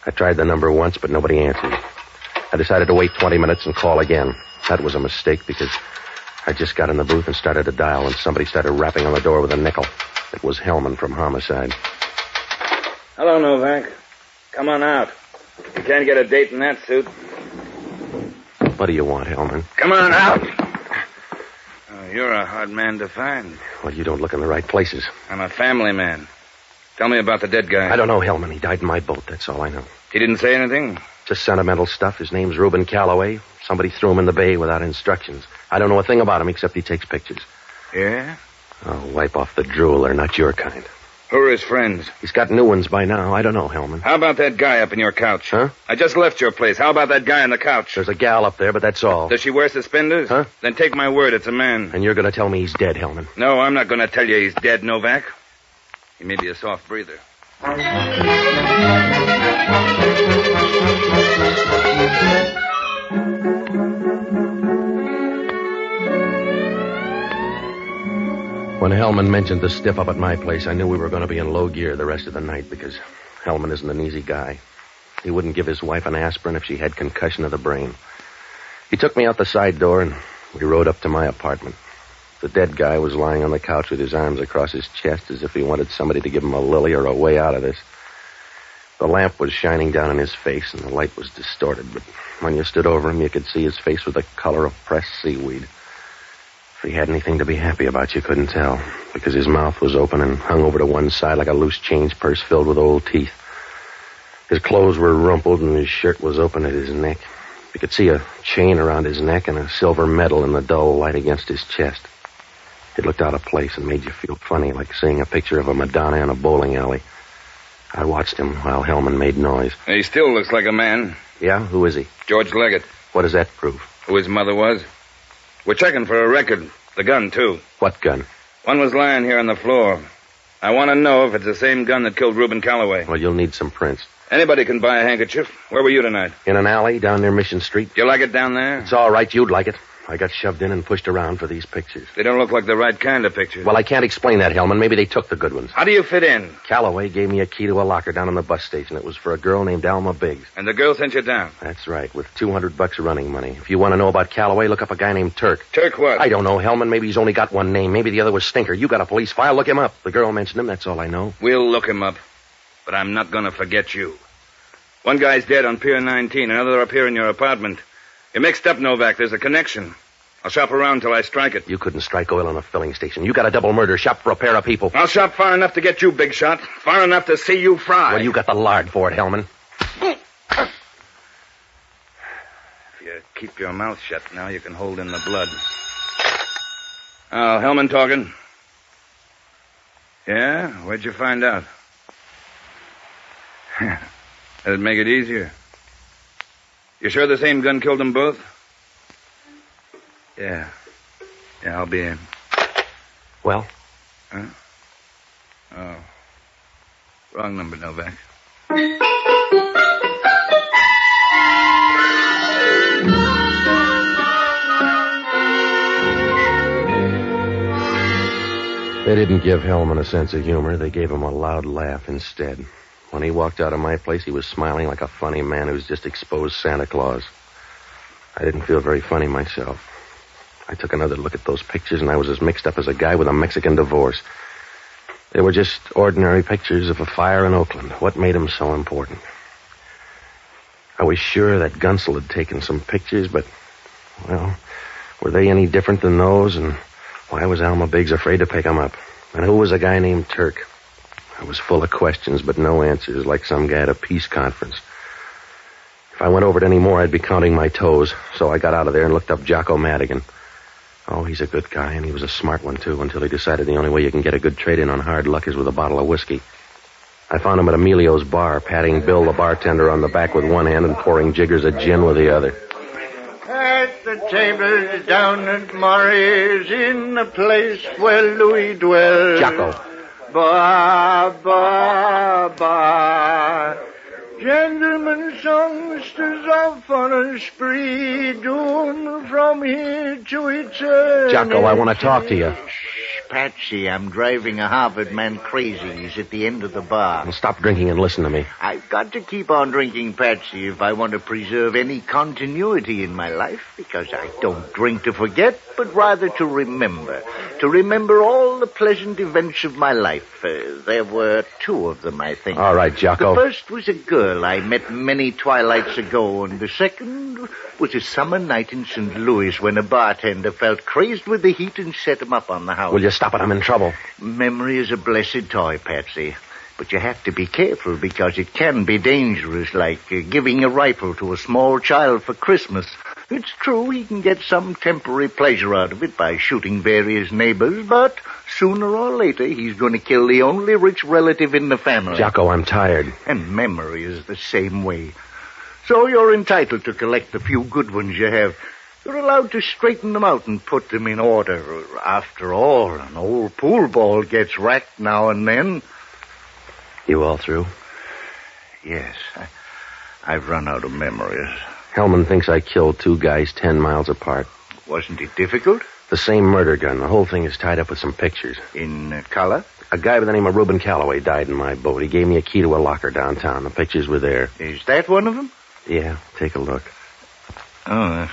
I tried the number once, but nobody answered. I decided to wait 20 minutes and call again. That was a mistake, because I just got in the booth and started to dial when somebody started rapping on the door with a nickel. It was Hellman from Homicide. Hello, Novak. Come on out. You can't get a date in that suit. What do you want, Hellman? Come on out. Oh, you're a hard man to find. Well, you don't look in the right places. I'm a family man. Tell me about the dead guy. I don't know, Hellman. He died in my boat. That's all I know. He didn't say anything? Just sentimental stuff. His name's Reuben Calloway. Somebody threw him in the bay without instructions. I don't know a thing about him except he takes pictures. Yeah? Oh, wipe off the drool. They're not your kind. Who are his friends? He's got new ones by now. I don't know, Hellman. How about that guy up in your couch? Huh? I just left your place. How about that guy on the couch? There's a gal up there, but that's all. Does she wear suspenders? Huh? Then take my word, it's a man. And you're going to tell me he's dead, Hellman? No, I'm not going to tell you he's dead, Novak. He may be a soft breather. When Hellman mentioned the stiff up at my place, I knew we were going to be in low gear the rest of the night because Hellman isn't an easy guy. He wouldn't give his wife an aspirin if she had concussion of the brain. He took me out the side door and we rode up to my apartment. The dead guy was lying on the couch with his arms across his chest as if he wanted somebody to give him a lily or a way out of this. The lamp was shining down in his face and the light was distorted, but when you stood over him, you could see his face was the color of pressed seaweed. If he had anything to be happy about, you couldn't tell, because his mouth was open and hung over to one side like a loose change purse filled with old teeth. His clothes were rumpled and his shirt was open at his neck. You could see a chain around his neck and a silver medal in the dull light against his chest. It looked out of place and made you feel funny, like seeing a picture of a Madonna in a bowling alley. I watched him while Hellman made noise. He still looks like a man. Yeah? Who is he? George Leggett. What does that prove? Who his mother was. We're checking for a record. The gun, too. What gun? One was lying here on the floor. I want to know if it's the same gun that killed Reuben Calloway. Well, you'll need some prints. Anybody can buy a handkerchief. Where were you tonight? In an alley down near Mission Street. Do you like it down there? It's all right. You'd like it. I got shoved in and pushed around for these pictures. They don't look like the right kind of pictures. Well, I can't explain that, Hellman. Maybe they took the good ones. How do you fit in? Calloway gave me a key to a locker down in the bus station. It was for a girl named Alma Biggs. And the girl sent you down? That's right, with $200 running money. If you want to know about Calloway, look up a guy named Turk. Turk what? I don't know, Hellman. Maybe he's only got one name. Maybe the other was Stinker. You got a police file. Look him up. The girl mentioned him. That's all I know. We'll look him up. But I'm not going to forget you. One guy's dead on Pier 19. Another up here in your apartment. You're mixed up, Novak. There's a connection. I'll shop around till I strike it. You couldn't strike oil in a filling station. You got a double murder. Shop for a pair of people. I'll shop far enough to get you, big shot. Far enough to see you fry. Well, you got the lard for it, Hellman. If you keep your mouth shut now, you can hold in the blood. Oh, Hellman talking. Yeah? Where'd you find out? That'd make it easier. You sure the same gun killed them both? Yeah. Yeah, I'll be in. Well? Huh? Oh. Wrong number, Novak. They didn't give Hellman a sense of humor. They gave him a loud laugh instead. When he walked out of my place, he was smiling like a funny man who's just exposed Santa Claus. I didn't feel very funny myself. I took another look at those pictures, and I was as mixed up as a guy with a Mexican divorce. They were just ordinary pictures of a fire in Oakland. What made them so important? I was sure that Gunsel had taken some pictures, but, well, were they any different than those? And why was Alma Biggs afraid to pick them up? And who was a guy named Turk? I was full of questions, but no answers, like some guy at a peace conference. If I went over it any more, I'd be counting my toes. So I got out of there and looked up Jocko Madigan. Oh, he's a good guy, and he was a smart one, too, until he decided the only way you can get a good trade-in on hard luck is with a bottle of whiskey. I found him at Emilio's bar, patting Bill, the bartender, on the back with one hand and pouring jiggers of gin with the other. At the tables down at Murray's, in the place where Louis dwells. Jocko. Ba, ba, ba. Gentlemen songsters off on a spree, doing from here to eternity. Jocko, I want to talk to you. Patsy, I'm driving a Harvard man crazy. He's at the end of the bar. Well, stop drinking and listen to me. I've got to keep on drinking, Patsy, if I want to preserve any continuity in my life, because I don't drink to forget, but rather to remember. To remember all the pleasant events of my life. There were 2 of them, I think. All right, Jocko. The first was a girl I met many twilights ago, and the second was a summer night in St. Louis when a bartender felt crazed with the heat and set him up on the house. Will you stop it? I'm in trouble. Memory is a blessed toy, Patsy. But you have to be careful because it can be dangerous, like giving a rifle to a small child for Christmas. It's true he can get some temporary pleasure out of it by shooting various neighbors, but sooner or later he's going to kill the only rich relative in the family. Jocko, I'm tired. And memory is the same way. So you're entitled to collect the few good ones you have. You're allowed to straighten them out and put them in order. After all, an old pool ball gets racked now and then. You all through? Yes. I've run out of memories. Hellman thinks I killed 2 guys 10 miles apart. Wasn't it difficult? The same murder gun. The whole thing is tied up with some pictures. In color? A guy by the name of Reuben Calloway died in my boat. He gave me a key to a locker downtown. The pictures were there. Is that one of them? Yeah, take a look. Oh,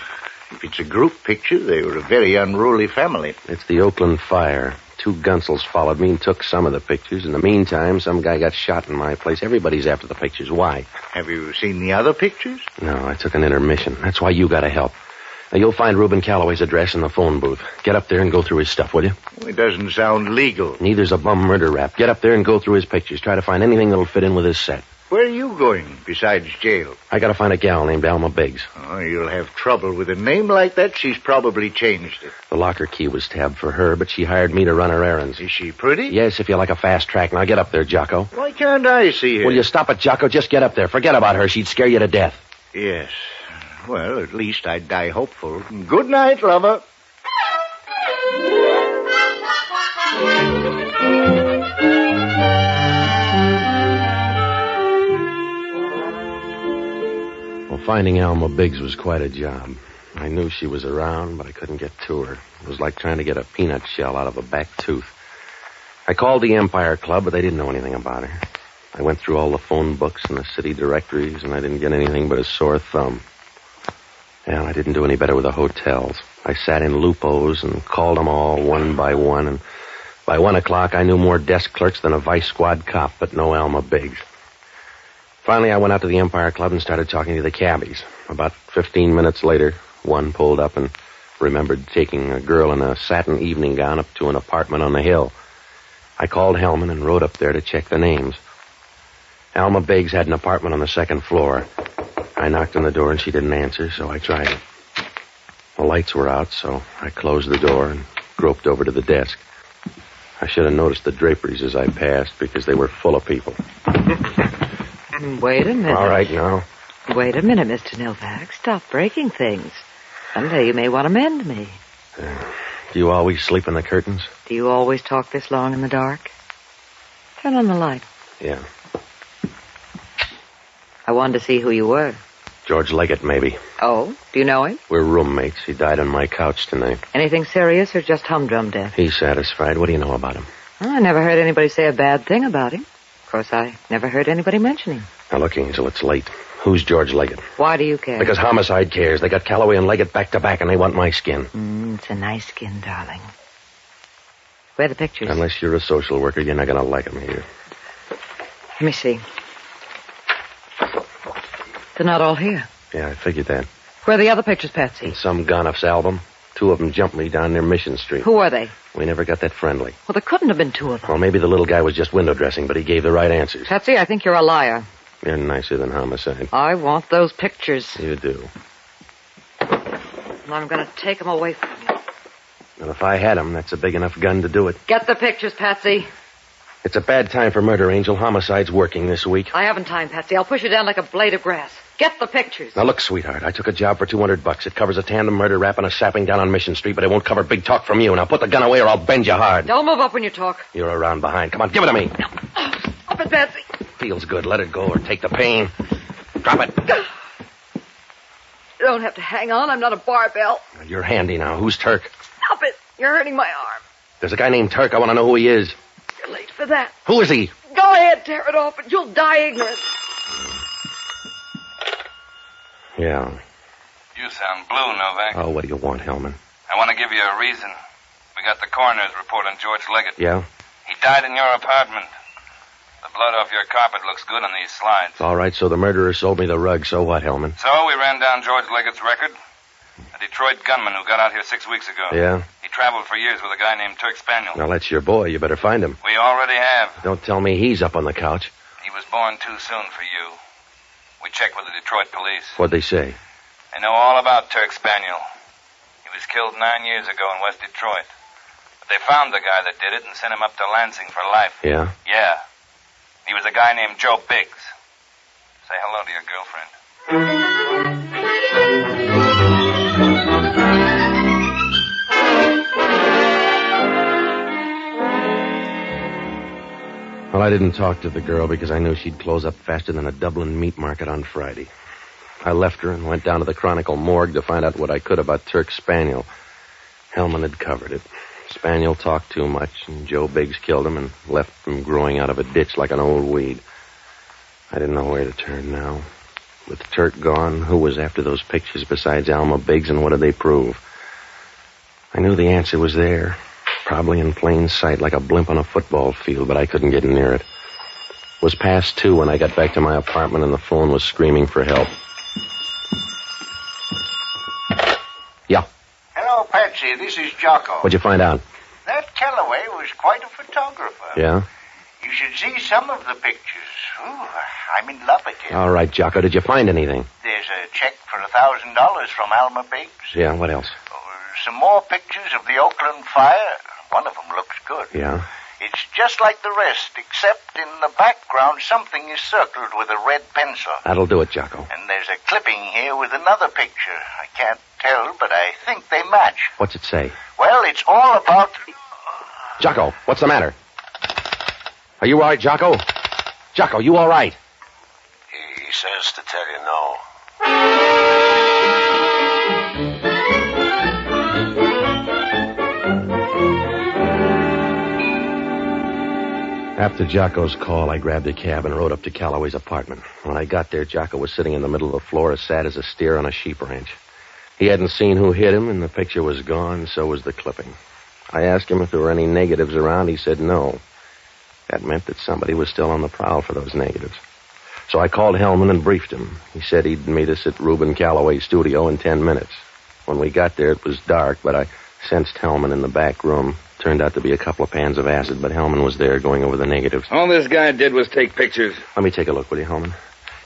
if it's a group picture, they were a very unruly family. It's the Oakland fire. 2 Gunsels followed me and took some of the pictures. In the meantime, some guy got shot in my place. Everybody's after the pictures. Why? Have you seen the other pictures? No, I took an intermission. That's why you gotta help. Now, you'll find Reuben Calloway's address in the phone booth. Get up there and go through his stuff, will you? It doesn't sound legal. Neither's a bum murder rap. Get up there and go through his pictures. Try to find anything that'll fit in with his set. Where are you going, besides jail? I gotta find a gal named Alma Biggs. Oh, you'll have trouble with a name like that. She's probably changed it. The locker key was tabbed for her, but she hired me to run her errands. Is she pretty? Yes, if you like a fast track. Now get up there, Jocko. Why can't I see her? Will you stop it, Jocko? Just get up there. Forget about her. She'd scare you to death. Yes. Well, at least I'd die hopeful. Good night, lover. Well, finding Alma Biggs was quite a job. I knew she was around, but I couldn't get to her. It was like trying to get a peanut shell out of a back tooth. I called the Empire Club, but they didn't know anything about her. I went through all the phone books and the city directories, and I didn't get anything but a sore thumb. And I didn't do any better with the hotels. I sat in Lupo's and called them all one by one, and by 1 o'clock I knew more desk clerks than a vice squad cop, but no Alma Biggs. Finally, I went out to the Empire Club and started talking to the cabbies. About 15 minutes later, one pulled up and remembered taking a girl in a satin evening gown up to an apartment on the hill. I called Hellman and rode up there to check the names. Alma Biggs had an apartment on the 2nd floor. I knocked on the door and she didn't answer, so I tried it. The lights were out, so I closed the door and groped over to the desk. I should have noticed the draperies as I passed because they were full of people. Wait a minute. All right, now. Wait a minute, Mr. Novak. Stop breaking things. Someday you may want to mend me. Do you always sleep in the curtains? Do you always talk this long in the dark? Turn on the light. Yeah. I wanted to see who you were. George Leggett, maybe. Oh? Do you know him? We're roommates. He died on my couch tonight. Anything serious or just humdrum death? He's satisfied. What do you know about him? Oh, I never heard anybody say a bad thing about him. Of course, I never heard anybody mention him. Now, look, Angel, it's late. Who's George Leggett? Why do you care? Because homicide cares. They got Calloway and Leggett back to back, and they want my skin. It's a nice skin, darling. Where are the pictures? Unless you're a social worker, you're not going to like them here. Let me see. They're not all here. Yeah, I figured that. Where are the other pictures, Patsy? In some Gonoff's album. 2 of them jumped me down near Mission Street. Who are they? We never got that friendly. Well, there couldn't have been 2 of them. Well, maybe the little guy was just window dressing, but he gave the right answers. Patsy, I think you're a liar. You're nicer than homicide. I want those pictures. You do. And I'm going to take them away from you. Well, if I had them, that's a big enough gun to do it. Get the pictures, Patsy. It's a bad time for murder, Angel. Homicide's working this week. I haven't time, Patsy. I'll push you down like a blade of grass. Get the pictures. Now, look, sweetheart, I took a job for $200. It covers a tandem murder rap and a sapping down on Mission Street, but it won't cover big talk from you. Now, put the gun away or I'll bend you hard. Don't move up when you talk. You're around behind. Come on, give it to me. Up it, Patsy. Feels good. Let it go or take the pain. Drop it. You don't have to hang on. I'm not a barbell. You're handy now. Who's Turk? Stop it. You're hurting my arm. There's a guy named Turk. I want to know who he is. You're late for that. Who is he? Go ahead, tear it off, and you'll die ignorant. Yeah. You sound blue, Novak. Oh, what do you want, Hellman? I want to give you a reason. We got the coroner's report on George Leggett. Yeah? He died in your apartment. The blood off your carpet looks good on these slides. All right, so the murderer sold me the rug. So what, Hellman? So we ran down George Leggett's record. A Detroit gunman who got out here 6 weeks ago. Yeah? He traveled for years with a guy named Turk Spaniel. Now, that's your boy. You better find him. We already have. Don't tell me he's up on the couch. He was born too soon for you. We checked with the Detroit police. What'd they say? They know all about Turk Spaniel. He was killed 9 years ago in West Detroit. But they found the guy that did it and sent him up to Lansing for life. Yeah? Yeah. He was a guy named Joe Biggs. Say hello to your girlfriend. Well, I didn't talk to the girl because I knew she'd close up faster than a Dublin meat market on Friday. I left her and went down to the Chronicle morgue to find out what I could about Turk Spaniel. Hellman had covered it. Spaniel talked too much, and Joe Biggs killed him and left him growing out of a ditch like an old weed. I didn't know where to turn now. With Turk gone, who was after those pictures besides Alma Biggs, and what did they prove? I knew the answer was there, probably in plain sight like a blimp on a football field, but I couldn't get near it. It was past 2 when I got back to my apartment, and the phone was screaming for help. Yeah. Hello, Patsy. This is Jocko. What'd you find out? That Calloway was quite a photographer. Yeah? You should see some of the pictures. Ooh, I'm in love with it. All right, Jocko. Did you find anything? There's a check for $1,000 from Alma Biggs. Yeah, what else? Some more pictures of the Oakland fire. One of them looks good. Yeah? It's just like the rest, except in the background something is circled with a red pencil. That'll do it, Jocko. And there's a clipping here with another picture. I can't tell, but I think they match. What's it say? Well, it's all about... Jocko, what's the matter? Are you all right, Jocko? Jocko, you all right? He says to tell you no. After Jocko's call, I grabbed a cab and rode up to Calloway's apartment. When I got there, Jocko was sitting in the middle of the floor as sad as a steer on a sheep ranch. He hadn't seen who hit him, and the picture was gone, so was the clipping. I asked him if there were any negatives around. He said no. That meant that somebody was still on the prowl for those negatives. So I called Hellman and briefed him. He said he'd meet us at Reuben Calloway's studio in 10 minutes. When we got there, it was dark, but I sensed Hellman in the back room. Turned out to be a couple of pans of acid, but Hellman was there going over the negatives. All this guy did was take pictures. Let me take a look, will you, Hellman?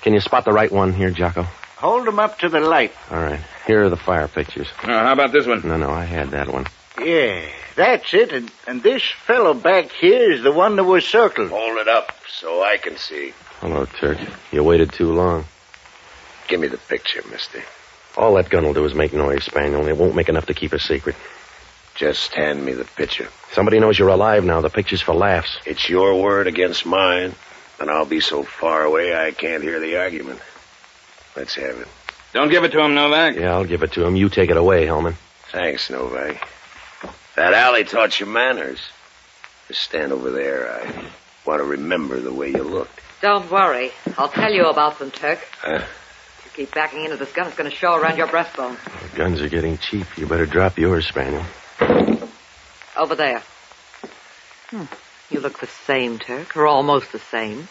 Can you spot the right one here, Jocko? Hold them up to the light. All right. Here are the fire pictures. How about this one? No, I had that one. Yeah, that's it. And this fellow back here is the one that was circled. Hold it up so I can see. Hello, Turk. You waited too long. Give me the picture, mister. All that gun will do is make noise, Spaniel. It won't make enough to keep a secret. Just hand me the picture. Somebody knows you're alive now. The picture's for laughs. It's your word against mine, and I'll be so far away I can't hear the argument. Let's have it. Don't give it to him, Novak. Yeah, I'll give it to him. You take it away, Hellman. Thanks, Novak. That alley taught you manners. Just stand over there. I want to remember the way you looked. Don't worry. I'll tell you about them, Turk. Huh? If you keep backing into this gun, it's going to show around your breastbone. The guns are getting cheap. You better drop yours, Spaniel. Over there. You look the same, Turk, or almost the same.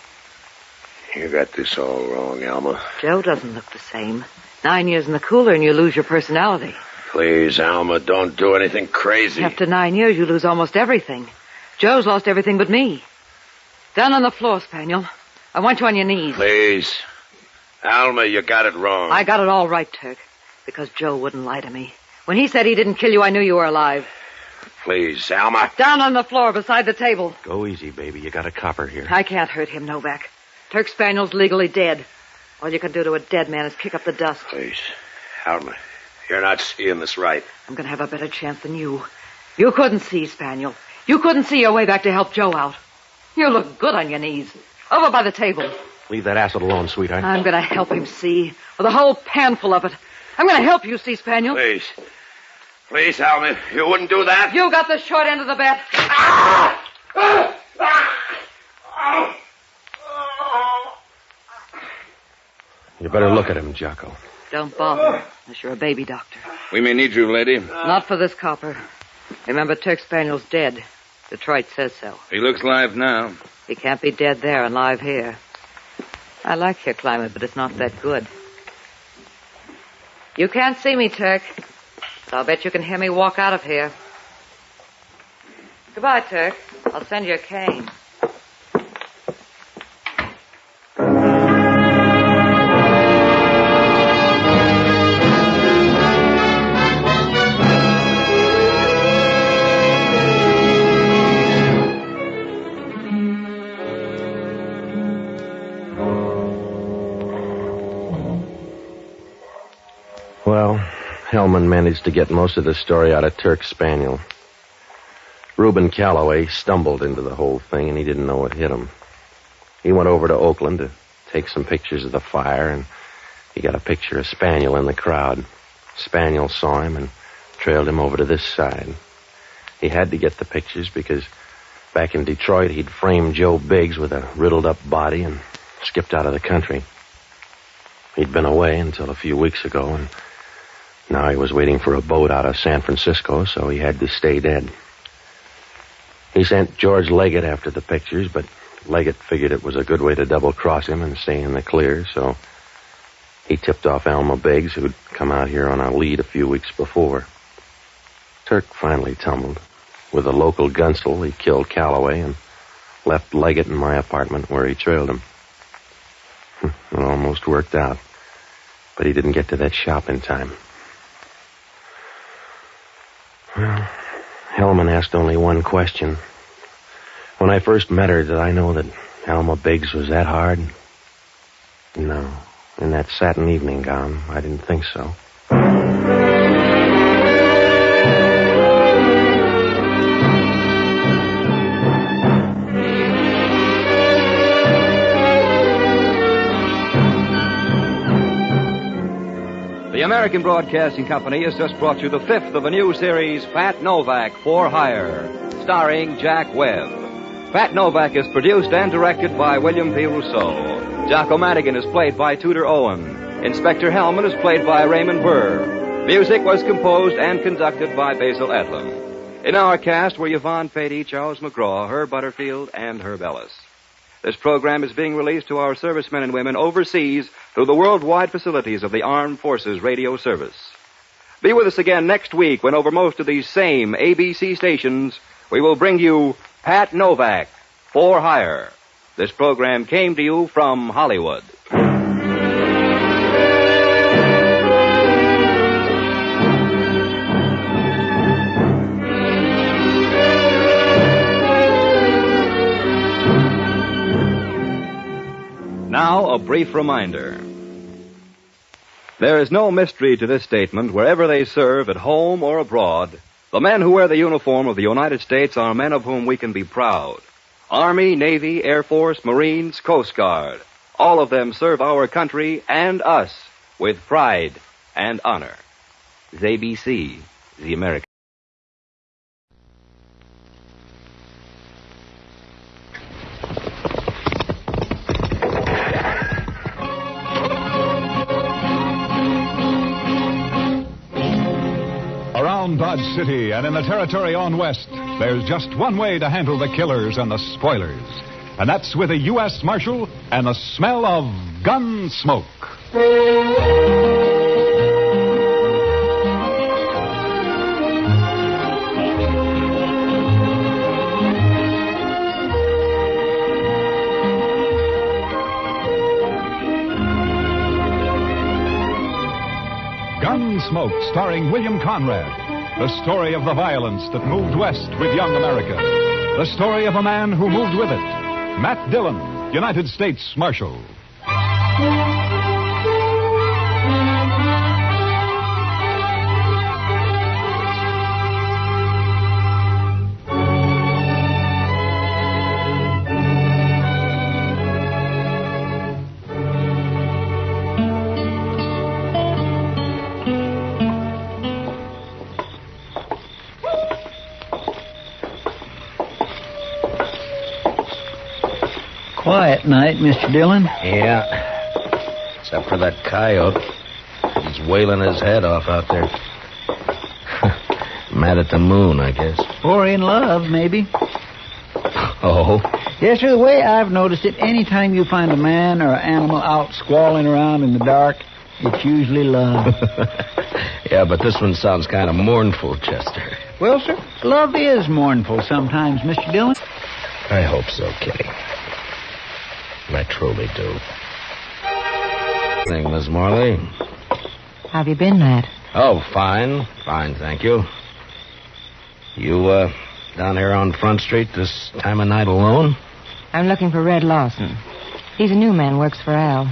You got this all wrong, Alma. Joe doesn't look the same. 9 years in the cooler and you lose your personality. Please, Alma, don't do anything crazy. After 9 years, you lose almost everything. Joe's lost everything but me. Down on the floor, Spaniel. I want you on your knees. Please. Alma, you got it wrong. I got it all right, Turk. Because Joe wouldn't lie to me. When he said he didn't kill you, I knew you were alive. Please, Alma. Down on the floor beside the table. Go easy, baby. You got a copper here. I can't hurt him, Novak. Turk Spaniel's legally dead. All you can do to a dead man is kick up the dust. Please. Alma, you're not seeing this right. I'm going to have a better chance than you. You couldn't see, Spaniel. You couldn't see your way back to help Joe out. You look good on your knees. Over by the table. Leave that acid alone, sweetheart. I'm going to help him see. With a whole panful of it. I'm going to help you see, Spaniel. Please. Please, Alma, you wouldn't do that? You got the short end of the bet. You better look at him, Jocko. Don't bother, unless you're a baby doctor. We may need you, lady. Not for this copper. Remember, Turk Spaniel's dead. Detroit says so. He looks live now. He can't be dead there and live here. I like your climate, but it's not that good. You can't see me, Turk. But I'll bet you can hear me walk out of here. Goodbye, Turk. I'll send you a cane. Well, Hellman managed to get most of the story out of Turk Spaniel. Reuben Calloway stumbled into the whole thing, and he didn't know what hit him. He went over to Oakland to take some pictures of the fire, and he got a picture of Spaniel in the crowd. Spaniel saw him and trailed him over to this side. He had to get the pictures because back in Detroit, he'd framed Joe Biggs with a riddled-up body and skipped out of the country. He'd been away until a few weeks ago, and now he was waiting for a boat out of San Francisco, so he had to stay dead. He sent George Leggett after the pictures, but Leggett figured it was a good way to double-cross him and stay in the clear, so he tipped off Alma Biggs, who'd come out here on a lead a few weeks before. Turk finally tumbled. With a local gunsel, he killed Calloway and left Leggett in my apartment where he trailed him. It almost worked out, but he didn't get to that shop in time. Well, Hellman asked only one question. When I first met her, did I know that Alma Biggs was that hard? No. In that satin evening gown, I didn't think so. The American Broadcasting Company has just brought you the fifth of a new series, Pat Novak for Hire, starring Jack Webb. Pat Novak is produced and directed by William P. Rousseau. Jocko Madigan is played by Tudor Owen. Inspector Hellman is played by Raymond Burr. Music was composed and conducted by Basil Etlin. In our cast were Yvonne Patey, Charles McGraw, Herb Butterfield, and Herb Ellis. This program is being released to our servicemen and women overseas through the worldwide facilities of the Armed Forces Radio Service. Be with us again next week when over most of these same ABC stations we will bring you Pat Novak for Hire. This program came to you from Hollywood. Now, a brief reminder. There is no mystery to this statement. Wherever they serve, at home or abroad, the men who wear the uniform of the United States are men of whom we can be proud. Army, Navy, Air Force, Marines, Coast Guard. All of them serve our country and us with pride and honor. ABC, the American. Around Dodge City and in the territory on west, there's just one way to handle the killers and the spoilers. And that's with a U.S. Marshal and a smell of gun smoke. Gunsmoke, starring William Conrad. The story of the violence that moved west with young America. The story of a man who moved with it. Matt Dillon, United States Marshal. Quiet night, Mr. Dillon. Yeah. Except for that coyote. He's wailing his head off out there. Mad at the moon, I guess. Or in love, maybe. Oh? Yes, sir, the way I've noticed it, any time you find a man or an animal out squalling around in the dark, it's usually love. Yeah, but this one sounds kind of mournful, Chester. Well, sir, love is mournful sometimes, Mr. Dillon. I hope so, Kitty. I truly do. Thing, Miss Morley. How have you been, Matt? Oh, fine. Fine, thank you. You, down here on Front Street this time of night alone? I'm looking for Red Lawson. He's a new man, works for Al.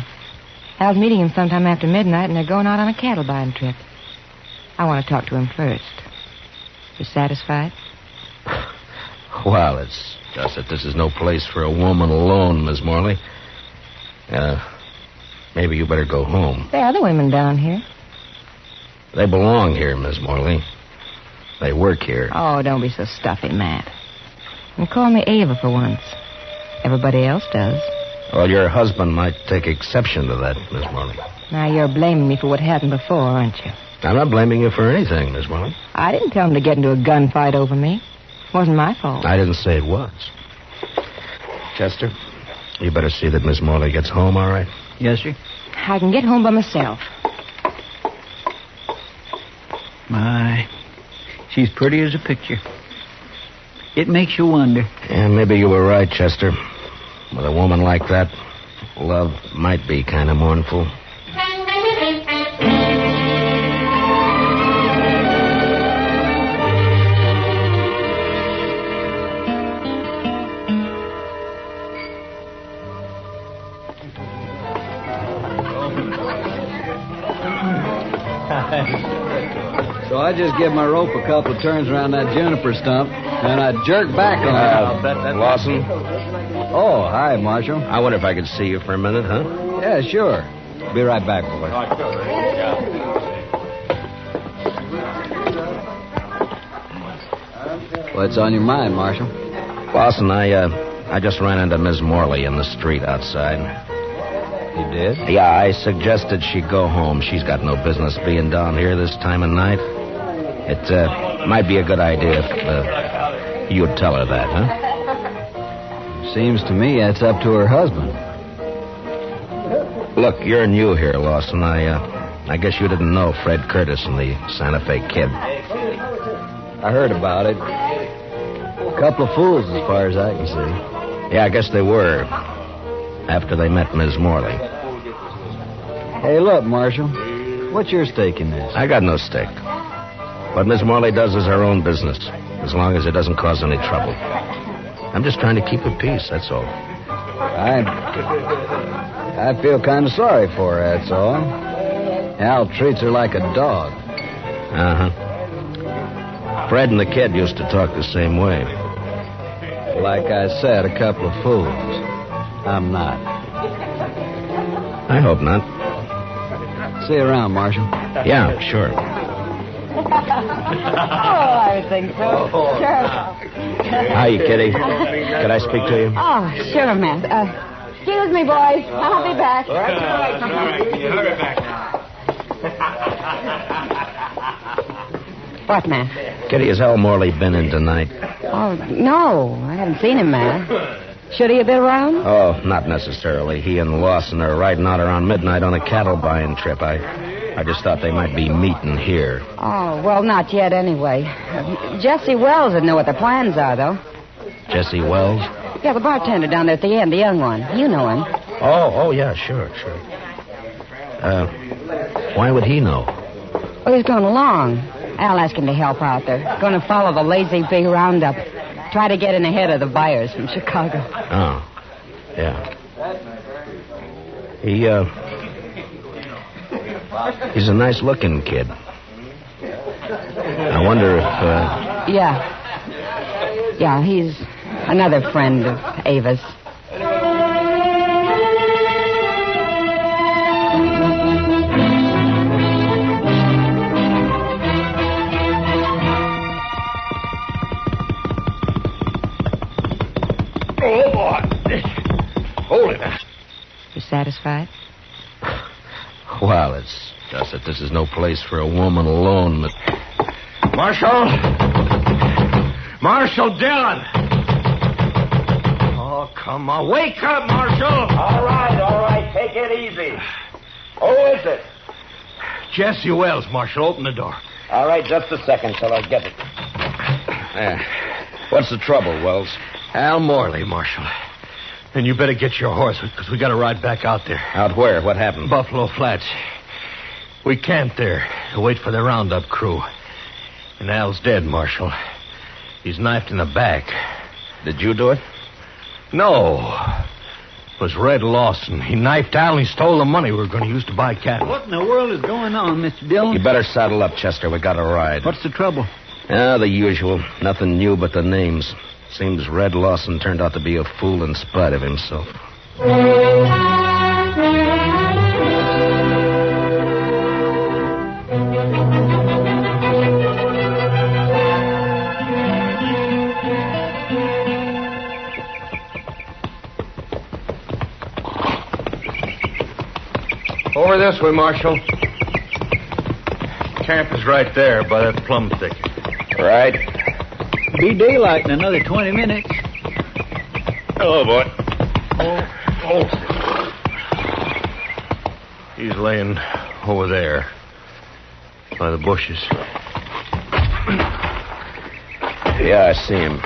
Al's meeting him sometime after midnight, and they're going out on a cattle buying trip. I want to talk to him first. You satisfied? Well, it's just that this is no place for a woman alone, Miss Morley. Maybe you better go home. There are other women down here. They belong here, Miss Morley. They work here. Oh, don't be so stuffy, Matt. And call me Ava for once. Everybody else does. Well, your husband might take exception to that, Miss Morley. Now, you're blaming me for what happened before, aren't you? I'm not blaming you for anything, Miss Morley. I didn't tell him to get into a gunfight over me. It wasn't my fault. I didn't say it was. Chester, you better see that Miss Morley gets home, all right? Yes, sir. I can get home by myself. My, she's pretty as a picture. It makes you wonder. Yeah, maybe you were right, Chester. With a woman like that, love might be kind of mournful. So I just give my rope a couple of turns around that juniper stump, and I jerk back on it. Lawson? Oh, hi, Marshal. I wonder if I could see you for a minute, huh? Yeah, sure. Be right back, boy. What's on your mind, Marshal? Lawson, I just ran into Miss Morley in the street outside. You did? Yeah, I suggested she go home. She's got no business being down here this time of night. It might be a good idea if you'd tell her that, huh? Seems to me that's up to her husband. Look, you're new here, Lawson. I guess you didn't know Fred Curtis and the Santa Fe Kid. I heard about it. A couple of fools, as far as I can see. Yeah, I guess they were. After they met Miss Morley. Hey, look, Marshal. What's your stake in this? I got no stake. What Miss Morley does is her own business, as long as it doesn't cause any trouble. I'm just trying to keep her peace, that's all. I feel kind of sorry for her, that's all. Al treats her like a dog. Uh-huh. Fred and the kid used to talk the same way. Like I said, a couple of fools. I'm not. I hope not. See you around, Marshal. Yeah, sure. I think so. Sure. Hi, Kitty. Could I speak to you? Oh, sure, Matt. Excuse me, boys. I'll be back. All right. You hurry back now. What, Matt? Kitty, has Al Morley been in tonight? Oh, no. I haven't seen him, Matt. Should he have been around? Oh, not necessarily. He and Lawson are riding out around midnight on a cattle buying trip. I just thought they might be meeting here. Oh, well, not yet anyway. Jesse Wells would know what their plans are, though. Jesse Wells? Yeah, the bartender down there at the end, the young one. You know him. Oh, yeah, sure. Why would he know? Well, he's going along. Al asked him to help out. They're going to follow the Lazy Bee roundup. Try to get in ahead of the buyers from Chicago. Oh, yeah. He's a nice-looking kid. I wonder if... Yeah, he's another friend of Ava's. Oh, boy. Hold it now. You satisfied? Well, it's just that this is no place for a woman alone, but... Marshal Dillon! Oh, come on. Wake up, Marshal! All right. Take it easy. Who is it? Jesse Wells, Marshal. Open the door. All right, just a second till I get it. What's the trouble, Wells? Al Morley, Marshal. And you better get your horse, because we got to ride back out there. Out where? What happened? Buffalo Flats. We camped there to wait for the roundup crew. And Al's dead, Marshal. He's knifed in the back. Did you do it? No. It was Red Lawson. He knifed Al and he stole the money we were going to use to buy cattle. What in the world is going on, Mr. Dillon? You better saddle up, Chester. We got to ride. What's the trouble? The usual. Nothing new but the names. Seems Red Lawson turned out to be a fool in spite of himself. Over this way, Marshal. Camp is right there by that plum thicket. Right. Be daylight in another 20 minutes. Hello, boy. Oh. He's laying over there by the bushes. Yeah, I see him.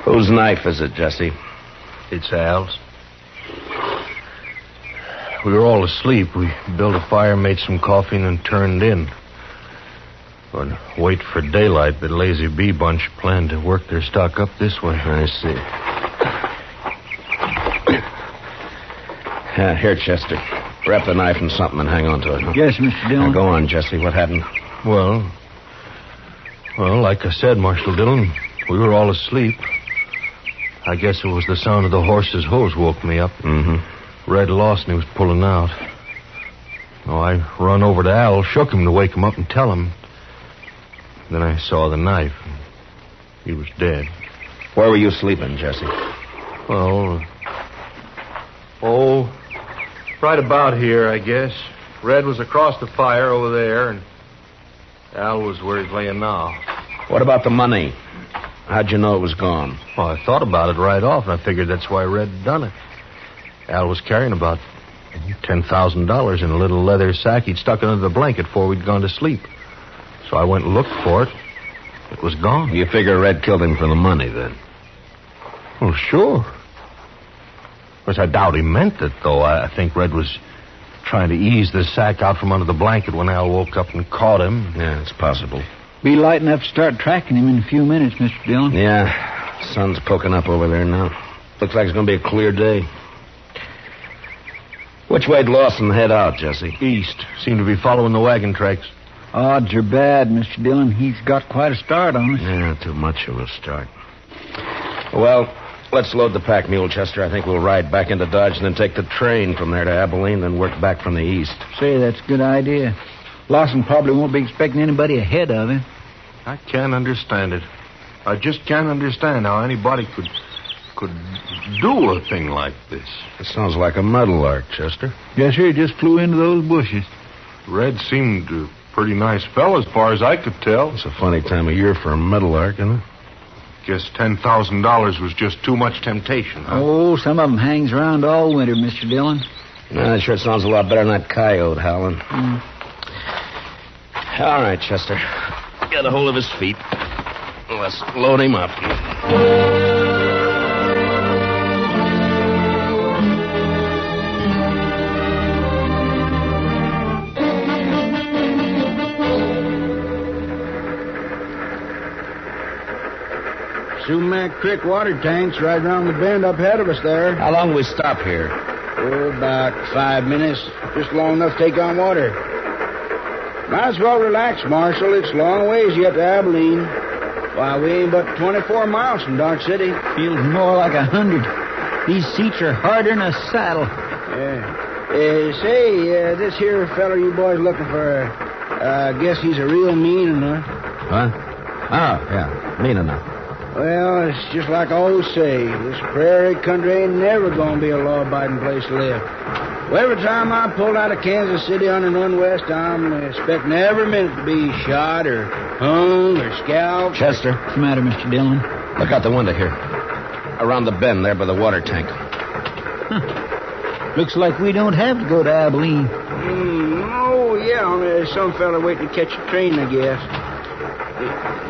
Whose knife is it, Jesse? It's Al's. We were all asleep. We built a fire, made some coffee, and then turned in. But wait for daylight, the Lazy Bee bunch planned to work their stock up this way. I see. Here, Chester. Wrap the knife in something and hang on to it. Huh? Yes, Mr. Dillon. Now, go on, Jesse. What happened? Well, like I said, Marshal Dillon, we were all asleep. I guess it was the sound of the horse's hooves woke me up. Mm-hmm. Red Lawson, he was pulling out. Oh, I run over to Al, shook him to wake him up and tell him. Then I saw the knife. He was dead. Where were you sleeping, Jesse? Well, right about here, I guess. Red was across the fire over there, and Al was where he's laying now. What about the money? How'd you know it was gone? Well, I thought about it right off, and I figured that's why Red had done it. Al was carrying about $10,000 in a little leather sack he'd stuck under the blanket before we'd gone to sleep. So I went and looked for it. It was gone. You figure Red killed him for the money, then? Well, sure. Of course, I doubt he meant it, though. I think Red was trying to ease the sack out from under the blanket when Al woke up and caught him. Yeah, it's possible. Be light enough to start tracking him in a few minutes, Mr. Dillon. Yeah, sun's poking up over there now. Looks like it's going to be a clear day. Which way'd Lawson head out, Jesse? East. Seem to be following the wagon tracks. Odds are bad, Mr. Dillon. He's got quite a start on us. Yeah, too much of a start. Well, let's load the pack mule, Chester. I think we'll ride back into Dodge and then take the train from there to Abilene, then work back from the east. Say, that's a good idea. Lawson probably won't be expecting anybody ahead of him. I can't understand it. I just can't understand how anybody could do a thing like this. It sounds like a muddle lark, Chester. Yes, sir. He just flew into those bushes. Red seemed Pretty nice fellow as far as I could tell. It's a funny time of year for a meadowlark, isn't it? Guess $10,000 was just too much temptation, huh? Oh, some of them hangs around all winter, Mr. Dillon. That sure sounds a lot better than that coyote howling. All right, Chester. Get a hold of his feet. Let's load him up. Sumac Creek water tank's right around the bend up ahead of us there. How long we stop here? Oh, about 5 minutes. Just long enough to take on water. Might as well relax, Marshal. It's a long ways yet to Abilene. Why, we ain't but 24 miles from Dodge City. Feels more like 100. These seats are harder than a saddle. Yeah. Say, this here feller you boys looking for, I guess he's a real mean enough. Huh? Oh, yeah. Mean enough. Well, it's just like I always say. This prairie country ain't never gonna be a law-abiding place to live. Well, every time I pull out of Kansas City on and run west, I'm expecting every minute to be shot or hung or scalped. Chester. What's the matter, Mr. Dillon? Look out the window here. Around the bend there by the water tank. Looks like we don't have to go to Abilene. Oh, yeah. There's some fella waiting to catch a train, I guess.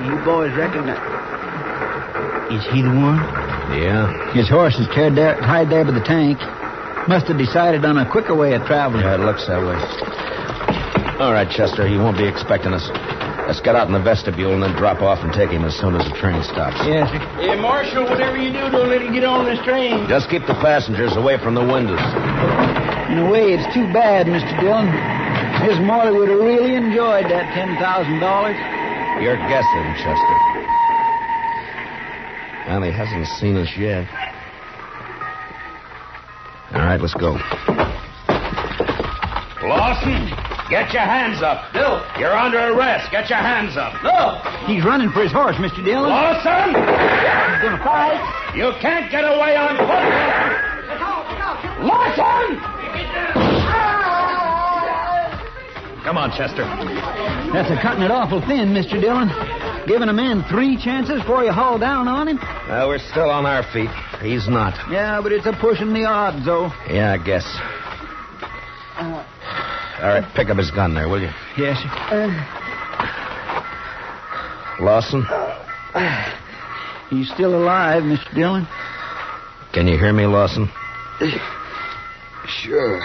You boys recognize... Is he the one? Yeah. His horse is tied there by the tank. Must have decided on a quicker way of traveling. Yeah, it looks that way. All right, Chester, he won't be expecting us. Let's get out in the vestibule and then drop off and take him as soon as the train stops. Yes, sir. Hey, Marshal, whatever you do, don't let him get on this train. Just keep the passengers away from the windows. In a way, it's too bad, Mr. Dillon. Miss Morley would have really enjoyed that $10,000. You're guessing, Chester. Well, he hasn't seen us yet. All right, let's go. Lawson, get your hands up. Bill. You're under arrest. Get your hands up. No. He's running for his horse, Mr. Dillon. Lawson! He's going to fight. You can't get away on foot. Lawson! Come on, Chester. That's a cutting it awful thin, Mr. Dillon. Giving a man 3 chances before you haul down on him. Well, we're still on our feet. He's not. Yeah, but it's a pushing the odds, though. Yeah, I guess. All right, pick up his gun there, will you? Yes, sir. Lawson? He's still alive, Mr. Dillon. Can you hear me, Lawson? Sure.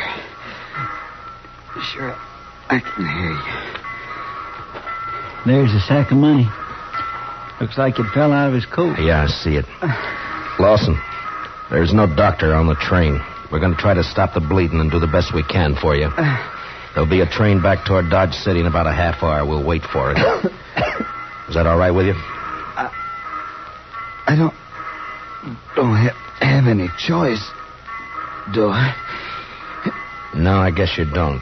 Sure, I can hear you. There's a sack of money. Looks like it fell out of his coat. Yeah, I see it. Lawson, there's no doctor on the train. We're going to try to stop the bleeding and do the best we can for you. There'll be a train back toward Dodge City in about a half hour. We'll wait for it. Is that all right with you? I don't have any choice, do I? No, I guess you don't.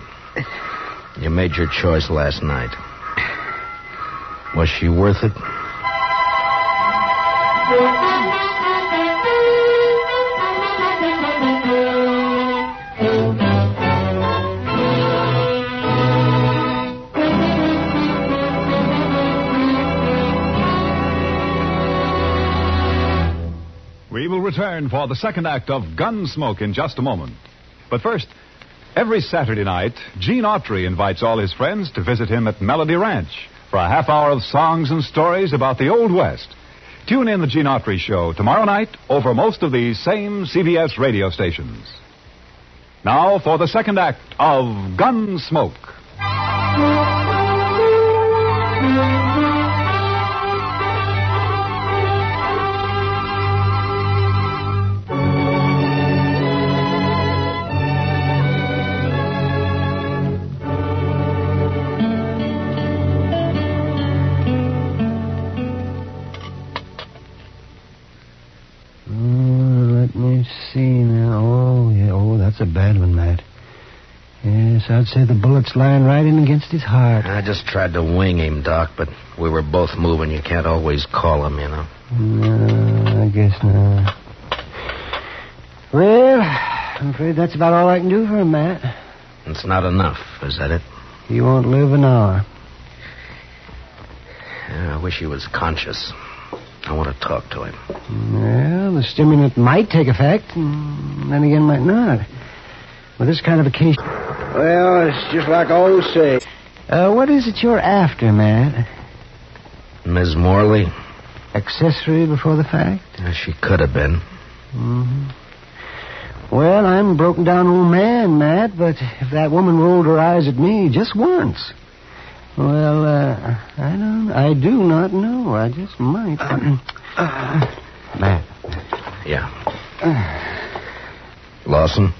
You made your choice last night. Was she worth it? We will return for the second act of Gunsmoke in just a moment. But first, every Saturday night, Gene Autry invites all his friends to visit him at Melody Ranch for a half hour of songs and stories about the Old West. Tune in the Gene Autry Show tomorrow night over most of these same CBS radio stations. Now for the second act of Gunsmoke. That's a bad one, Matt. Yes, I'd say the bullet's lying right in against his heart. I just tried to wing him, Doc, but we were both moving. You can't always call him, you know. No, I guess not. Well, I'm afraid that's about all I can do for him, Matt. It's not enough, is that it? He won't live an hour. wish he was conscious. I want to talk to him. Well, the stimulant might take effect, and then again might not. With this kind of a case... Well, it's just like I always say. What is it you're after, Matt? Ms. Morley? Accessory before the fact? She could have been. Mm-hmm. Well, I'm a broken down old man, Matt, but if that woman rolled her eyes at me just once... Well, I do not know. I just might. Matt. Yeah. Lawson?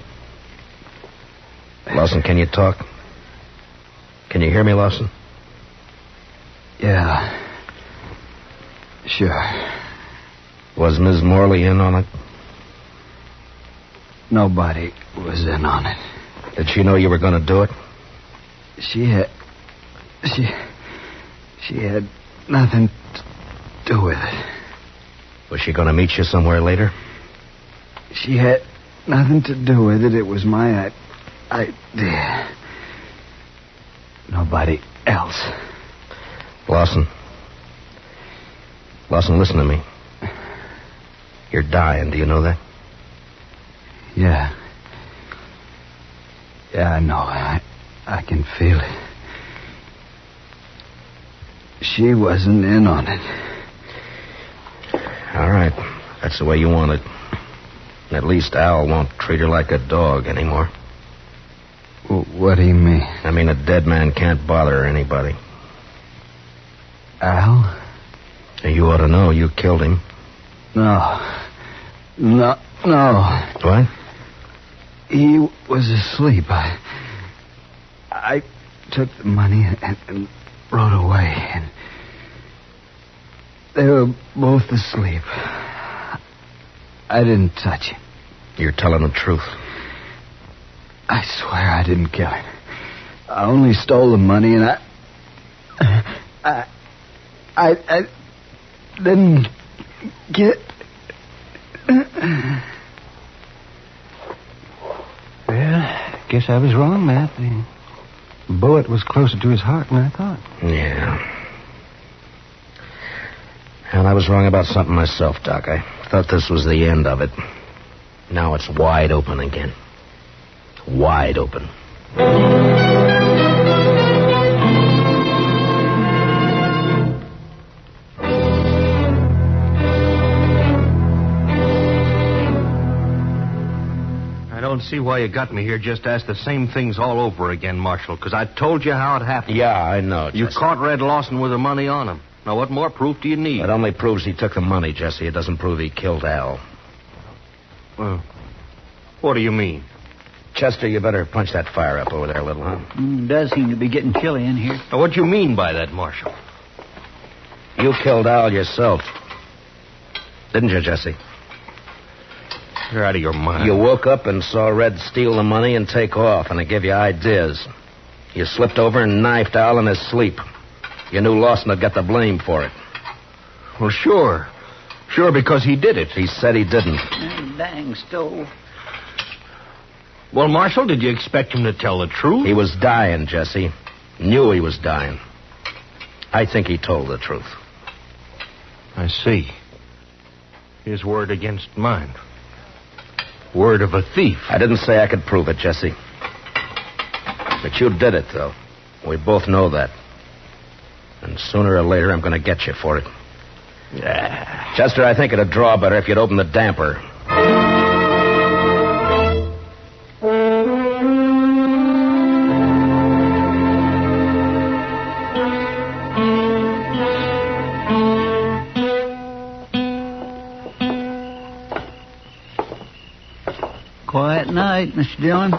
Lawson, can you talk? Can you hear me, Lawson? Yeah. Sure. Was Ms. Morley in on it? Nobody was in on it. Did she know you were going to do it? She had nothing to do with it. Was she going to meet you somewhere later? She had nothing to do with it. It was my idea. Nobody else. Lawson, listen to me. You're dying, do you know that? Yeah. Yeah, I know. I can feel it. She wasn't in on it. All right. That's the way you want it. At least Al won't treat her like a dog anymore. What do you mean? I mean, a dead man can't bother anybody. Al? You ought to know. You killed him. No. What? He was asleep. I took the money and rode away, and they were both asleep. I didn't touch him. You're telling the truth. I swear I didn't kill him. I only stole the money, and I didn't get... Well, I guess I was wrong, Matt. The bullet was closer to his heart than I thought. Yeah. And I was wrong about something myself, Doc. I thought this was the end of it. Now it's wide open again. Wide open. I don't see why you got me here just to ask the same things all over again, Marshal, because I told you how it happened. Yeah, I know, Jesse. You caught Red Lawson with the money on him. Now, what more proof do you need? It only proves he took the money, Jesse. It doesn't prove he killed Al. Well, what do you mean? Chester, you better punch that fire up over there a little, huh? Does seem to be getting chilly in here. Now, what do you mean by that, Marshal? You killed Al yourself. Didn't you, Jesse? You're out of your mind. You woke up and saw Red steal the money and take off, and it gave you ideas. You slipped over and knifed Al in his sleep. You knew Lawson had got the blame for it. Well, sure. Sure, because he did it. He said he didn't. Dang stove. Well, Marshal, did you expect him to tell the truth? He was dying, Jesse. Knew he was dying. I think he told the truth. I see. His word against mine. Word of a thief. I didn't say I could prove it, Jesse. But you did it, though. We both know that. And sooner or later, I'm going to get you for it. Yeah. Chester, I think it'd draw better if you'd open the damper. Quiet night, Mr. Dillon.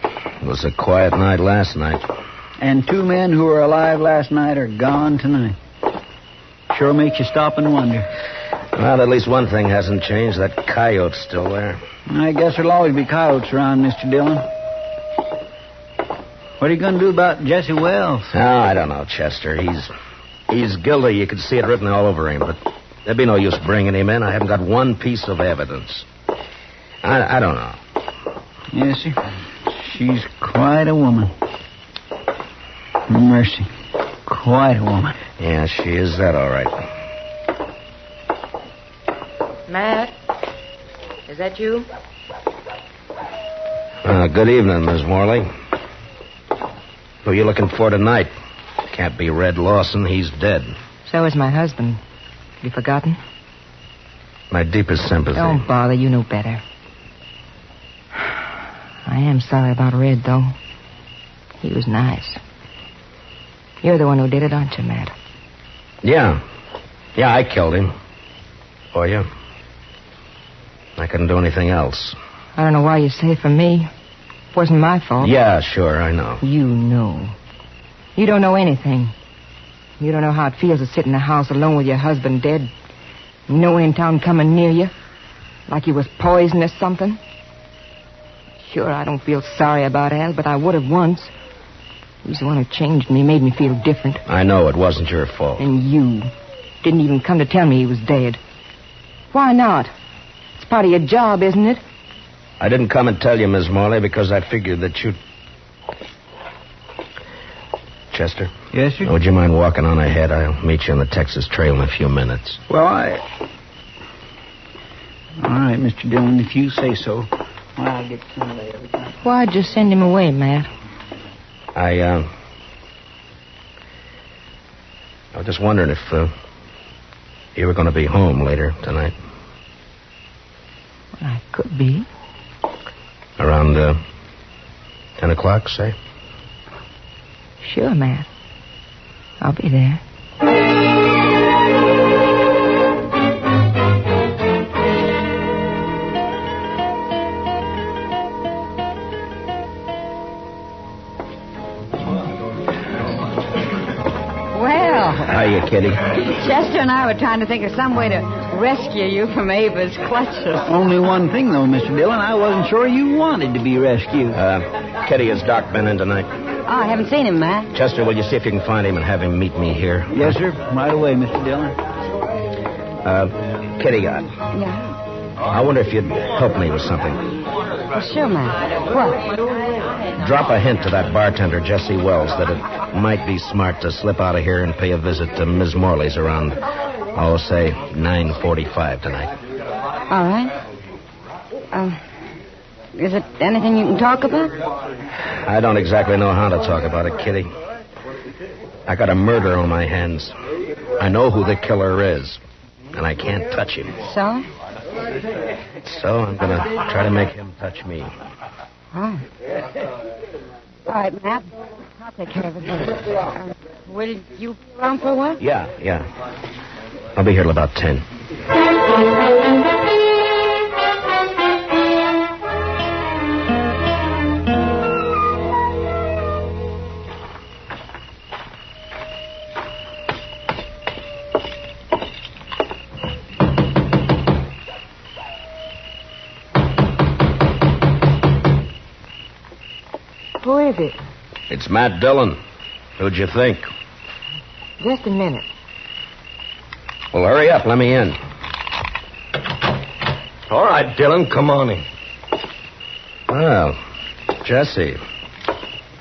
It was a quiet night last night. And 2 men who were alive last night are gone tonight. Sure makes you stop and wonder. Well, at least one thing hasn't changed. That coyote's still there. I guess there'll always be coyotes around, Mr. Dillon. What are you going to do about Jesse Wells? Oh, I don't know, Chester. He's guilty. You can see it written all over him, but there'd be no use bringing him in. I haven't got one piece of evidence. I don't know. Yes, sir. She's quite a woman. Mercy. Quite a woman. Yeah, she is that, all right. Matt? Is that you? Good evening, Miss Morley. Who are you looking for tonight? Can't be Red Lawson. He's dead. So is my husband. Have you forgotten? My deepest sympathy. Don't bother. You know better. I am sorry about Red, though. He was nice. You're the one who did it, aren't you, Matt? Yeah. Yeah, I killed him. For you. I couldn't do anything else. I don't know why you say for me. It wasn't my fault. Yeah, sure, I know. You know. You don't know anything. You don't know how it feels to sit in the house alone with your husband dead. No one in town coming near you. Like he was poisoned or something. Sure, I don't feel sorry about Al, but I would have once. He's the one who changed me, made me feel different. I know it wasn't your fault. And you didn't even come to tell me he was dead. Why not? It's part of your job, isn't it? I didn't come and tell you, Miss Morley, because I figured that you'd... Chester? Yes, sir? Would you mind walking on ahead? I'll meet you on the Texas Trail in a few minutes. Well, All right, Mr. Dillon, if you say so. Well, I'll get some of that every time. Why'd you send him away, Matt? I was just wondering if, you were going to be home later tonight. I could be. Around, 10 o'clock, say? Sure, Matt. I'll be there. Well. Hiya, Kitty. Chester and I were trying to think of some way to rescue you from Ava's clutches. Only one thing, though, Mr. Dillon. I wasn't sure you wanted to be rescued. Kitty, has Doc been in tonight? Oh, I haven't seen him, Matt. Chester, will you see if you can find him and have him meet me here? Yes, sir. Right away, Mr. Dillon. Kitty, Yeah? I wonder if you'd help me with something. Well, sure, Matt. What? Drop a hint to that bartender, Jesse Wells, that it might be smart to slip out of here and pay a visit to Ms. Morley's around, say, 9:45 tonight. All right. Is it anything you can talk about? I don't exactly know how to talk about it, Kitty. I got a murder on my hands. I know who the killer is, and I can't touch him. So? So I'm going to try to make him touch me. Oh. All right, Matt. I'll take care of it. Will you be around for a while? Yeah. I'll be here till about 10. Who is it? It's Matt Dillon. Who'd you think? Just a minute. Well, hurry up. Let me in. All right, Dillon, come on in. Well, Jesse,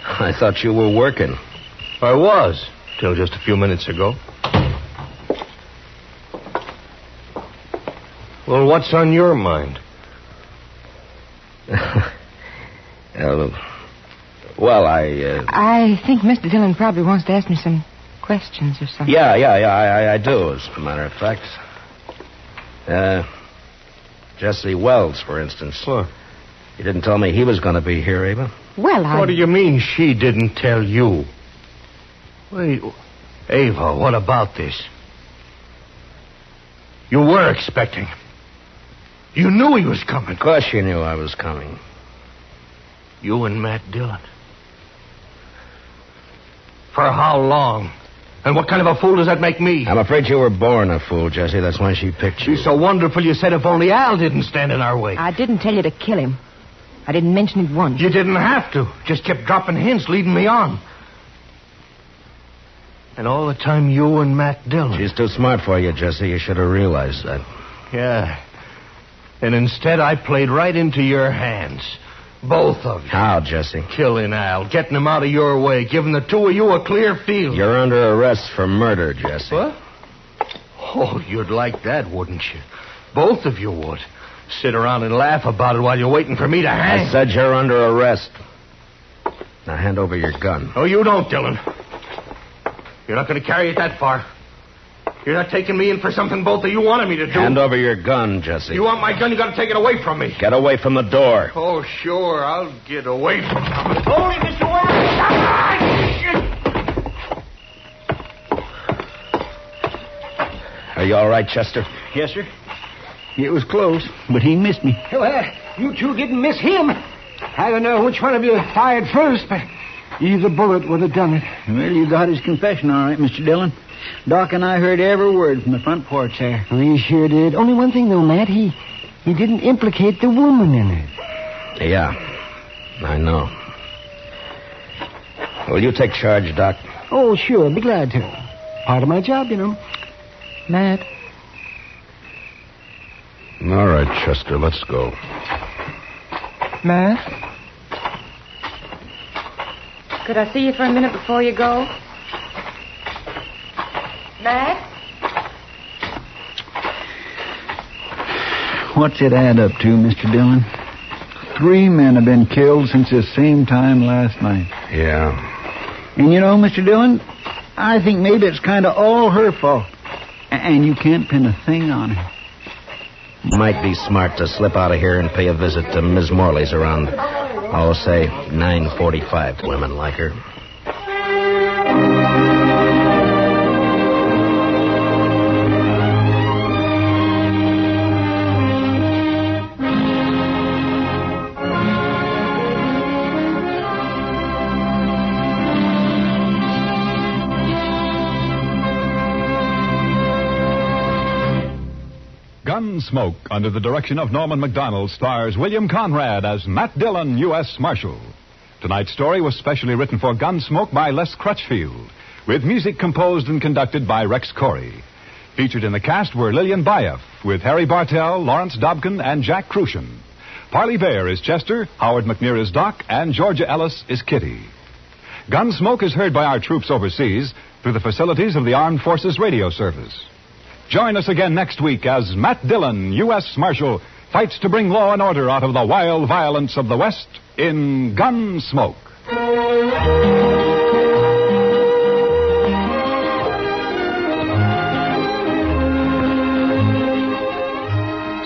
I thought you were working. I was, till just a few minutes ago. Well, what's on your mind? I think Mr. Dillon probably wants to ask me some questions or something. Yeah, I do, as a matter of fact. Jesse Wells, for instance. What? You didn't tell me he was going to be here, Ava. Well, What do you mean she didn't tell you? Wait, Ava, what about this? You were expecting him. You knew he was coming. Of course you knew I was coming. You and Matt Dillon. For how long? And what kind of a fool does that make me? I'm afraid you were born a fool, Jesse. That's why she picked you. She's so wonderful you said if only Al didn't stand in our way. I didn't tell you to kill him. I didn't mention it once. You didn't have to. Just kept dropping hints, leading me on. And all the time you and Matt Dillon. She's too smart for you, Jesse. You should have realized that. Yeah. And instead I played right into your hands. Both of you. How, Jesse? Killing Al, getting him out of your way, giving the two of you a clear field. You're under arrest for murder, Jesse. What? Oh, you'd like that, wouldn't you? Both of you would. Sit around and laugh about it while you're waiting for me to hang. I said you're under arrest. Now hand over your gun. Oh, you don't, Dillon. You're not going to carry it that far. You're not taking me in for something both of you wanted me to do. Hand over your gun, Jesse. You want my gun, you got to take it away from me. Get away from the door. Oh, sure, I'll get away from you. Hold it, Mr. Warren! Are you all right, Chester? Yes, sir. It was close, but he missed me. Well, you two didn't miss him. I don't know which one of you fired first, but either bullet would have done it. Well, you got his confession all right, Mr. Dillon. Doc and I heard every word from the front porch there. We sure did. Only one thing, though, Matt. He didn't implicate the woman in it. Yeah, I know. Will you take charge, Doc? Oh, sure. I'd be glad to. Part of my job, you know. Matt. All right, Chester, let's go. Matt? Could I see you for a minute before you go? Matt? What's it add up to, Mr. Dillon? 3 men have been killed since the same time last night. Yeah. And you know, Mr. Dillon, I think maybe it's kind of all her fault. And you can't pin a thing on her. Might be smart to slip out of here and pay a visit to Ms. Morley's around, say, 9:45. Women like her. Gunsmoke, under the direction of Norman MacDonald, stars William Conrad as Matt Dillon, U.S. Marshal. Tonight's story was specially written for Gunsmoke by Les Crutchfield, with music composed and conducted by Rex Corey. Featured in the cast were Lillian Bayef, with Harry Bartell, Lawrence Dobkin, and Jack Crucian. Parley Bear is Chester, Howard McNear is Doc, and Georgia Ellis is Kitty. Gunsmoke is heard by our troops overseas through the facilities of the Armed Forces Radio Service. Join us again next week as Matt Dillon, U.S. Marshal, fights to bring law and order out of the wild violence of the West in Gunsmoke.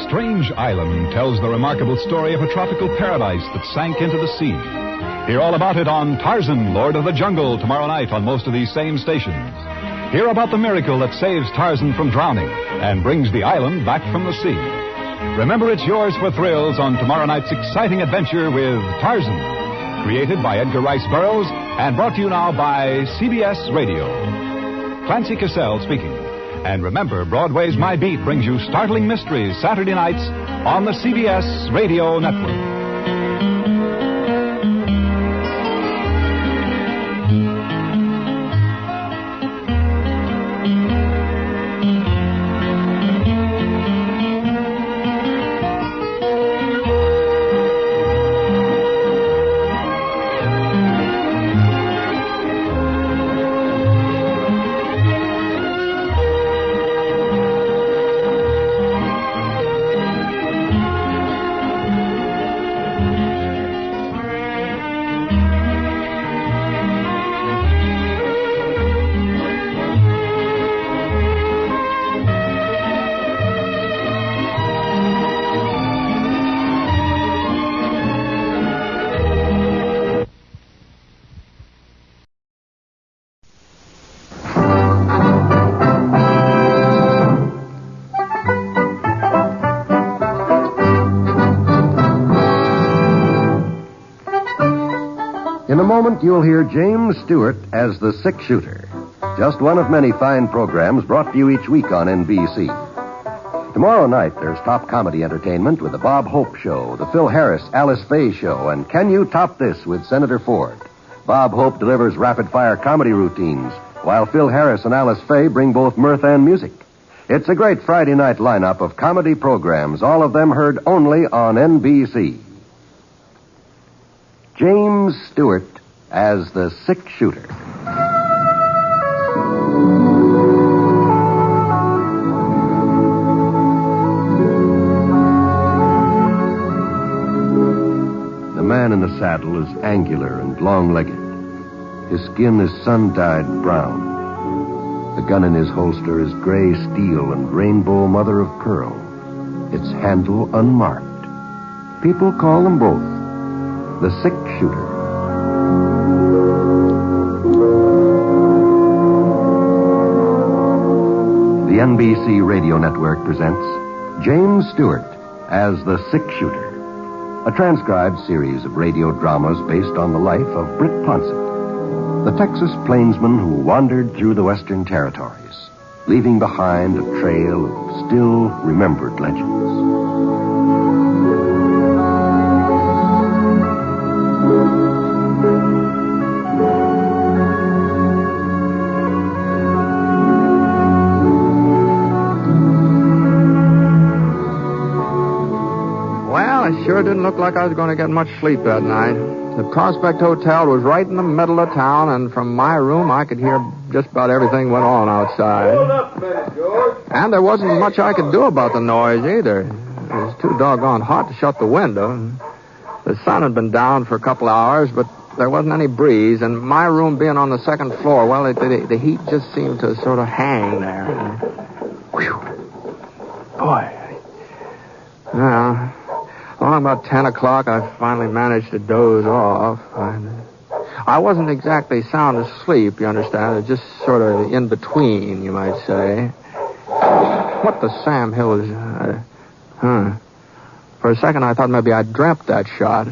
Strange Island tells the remarkable story of a tropical paradise that sank into the sea. Hear all about it on Tarzan, Lord of the Jungle, tomorrow night on most of these same stations. Hear about the miracle that saves Tarzan from drowning and brings the island back from the sea. Remember, it's yours for thrills on tomorrow night's exciting adventure with Tarzan, created by Edgar Rice Burroughs and brought to you now by CBS Radio. Clancy Cassell speaking. And remember, Broadway's My Beat brings you startling mysteries Saturday nights on the CBS Radio Network. In a moment, you'll hear James Stewart as the Six Shooter. Just one of many fine programs brought to you each week on NBC. Tomorrow night, there's top comedy entertainment with the Bob Hope Show, the Phil Harris, Alice Faye Show, and Can You Top This with Senator Ford. Bob Hope delivers rapid-fire comedy routines, while Phil Harris and Alice Faye bring both mirth and music. It's a great Friday night lineup of comedy programs, all of them heard only on NBC. James Stewart as the sick shooter. The man in the saddle is angular and long-legged. His skin is sun-dyed brown. The gun in his holster is gray steel and rainbow mother of pearl. Its handle unmarked. People call them both the sick shooter. The NBC Radio Network presents James Stewart as the sick shooter, a transcribed series of radio dramas based on the life of Britt Ponsett, the Texas plainsman who wandered through the Western Territories, leaving behind a trail of still remembered legends. Sure didn't look like I was going to get much sleep that night. The Prospect Hotel was right in the middle of town, and from my room I could hear just about everything went on outside. Hold up a minute, George. And there wasn't much I could do about the noise either. It was too doggone hot to shut the window. The sun had been down for a couple of hours, but there wasn't any breeze, and my room being on the second floor, well, the heat just seemed to sort of hang there. Whew. Boy. Well, along about 10 o'clock, I finally managed to doze off. I wasn't exactly sound asleep, you understand. It was just sort of in between, you might say. What the Sam Hill is... For a second, I thought maybe I dreamt that shot.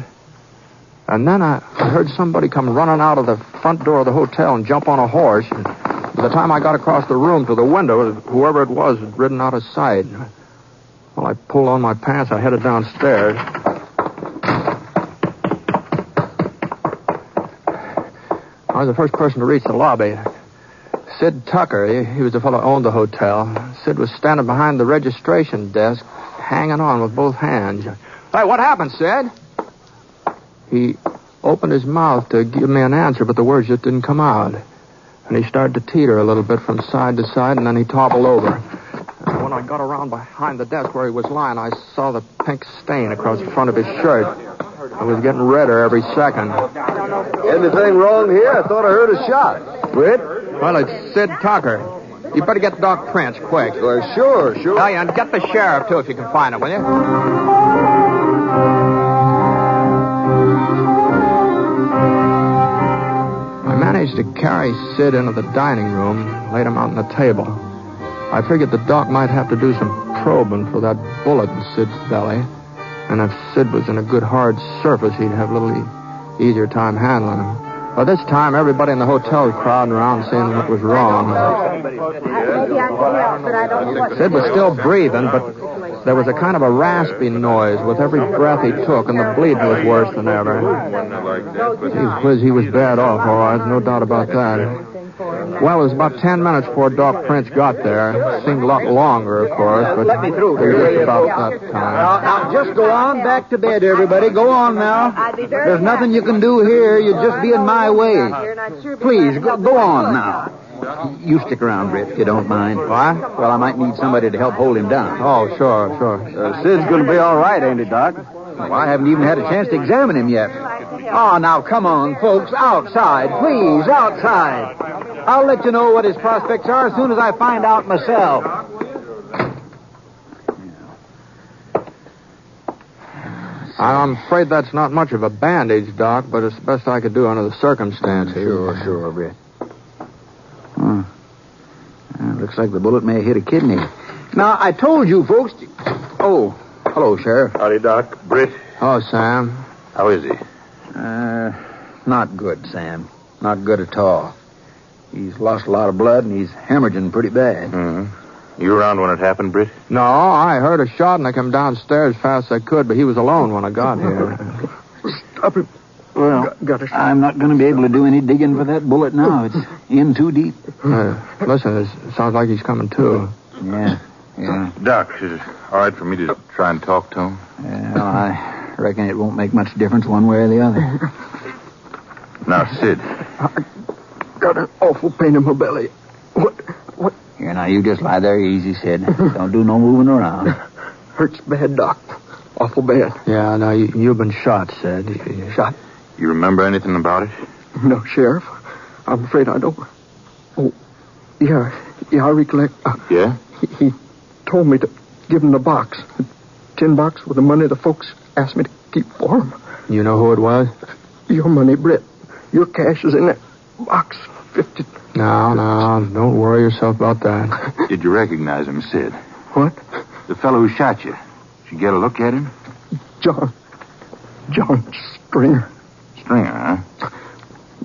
And then I heard somebody come running out of the front door of the hotel and jump on a horse. And by the time I got across the room to the window, whoever it was had ridden out of sight. Well, I pulled on my pants. I headed downstairs. I was the first person to reach the lobby. Sid Tucker, he was the fellow who owned the hotel. Sid was standing behind the registration desk, hanging on with both hands. Hey, what happened, Sid? He opened his mouth to give me an answer, but the words just didn't come out. And he started to teeter a little bit from side to side, and then he toppled over. When I got around behind the desk where he was lying, I saw the pink stain across the front of his shirt. It was getting redder every second. Anything wrong here? I thought I heard a shot. Britt? Well, it's Sid Tucker. You better get Doc Prince, quick. Well, sure. Oh, yeah, and get the sheriff, too, if you can find him, will you? I managed to carry Sid into the dining room, laid him out on the table. I figured the doc might have to do some probing for that bullet in Sid's belly. And if Sid was in a good hard surface, he'd have a little easier time handling him. By this time, everybody in the hotel was crowding around seeing what was wrong. Sid was still breathing, but there was a kind of a raspy noise with every breath he took, and the bleeding was worse than ever. Gee whiz, he was bad off, all right, no doubt about that. Well, it was about 10 minutes before Doc Prince got there. It seemed a lot longer, of course, but let me through. it was just about that time. Now, just go on back to bed, everybody. Go on now. There's nothing you can do here. You'd just be in my way. Please, go on now. You stick around, Britt, if you don't mind. What? Well, I might need somebody to help hold him down. Oh, sure. Sid's going to be all right, ain't he, Doc? Well, I haven't even had a chance to examine him yet. Oh, now, come on, folks. Outside, please, outside. I'll let you know what his prospects are as soon as I find out myself. I'm afraid that's not much of a bandage, Doc, but it's the best I could do under the circumstances. Sure, Britt. Looks like the bullet may have hit a kidney. Now, I told you, folks... Oh, hello, Sheriff. Howdy, Doc. Britt. Oh, Sam. How is he? Not good, Sam. Not good at all. He's lost a lot of blood, and he's hemorrhaging pretty bad. Mm-hmm. You around when it happened, Britt? No, I heard a shot, and I came downstairs as fast as I could, but he was alone when I got here. Stop him. Well, I'm not going to be able to do any digging for that bullet now. It's in too deep. Listen, it sounds like he's coming to. Yeah. Doc, is it all right for me to try and talk to him? Well, I reckon it won't make much difference one way or the other. Now, Sid. I got an awful pain in my belly. What? Here, now, you just lie there easy, Sid. Don't do no moving around. Hurts bad, Doc. Awful bad. Yeah, now, you've been shot, Sid. Shot? You remember anything about it? No, Sheriff. I'm afraid I don't. Oh, yeah, I recollect. Yeah? He told me to give him the box. The tin box with the money the folks asked me to keep for him. You know who it was? Your money, Britt. Your cash is in that box. 50. No, don't worry yourself about that. Did you recognize him, Sid? What? The fellow who shot you. Did you get a look at him? John Stringer. Stringer, huh?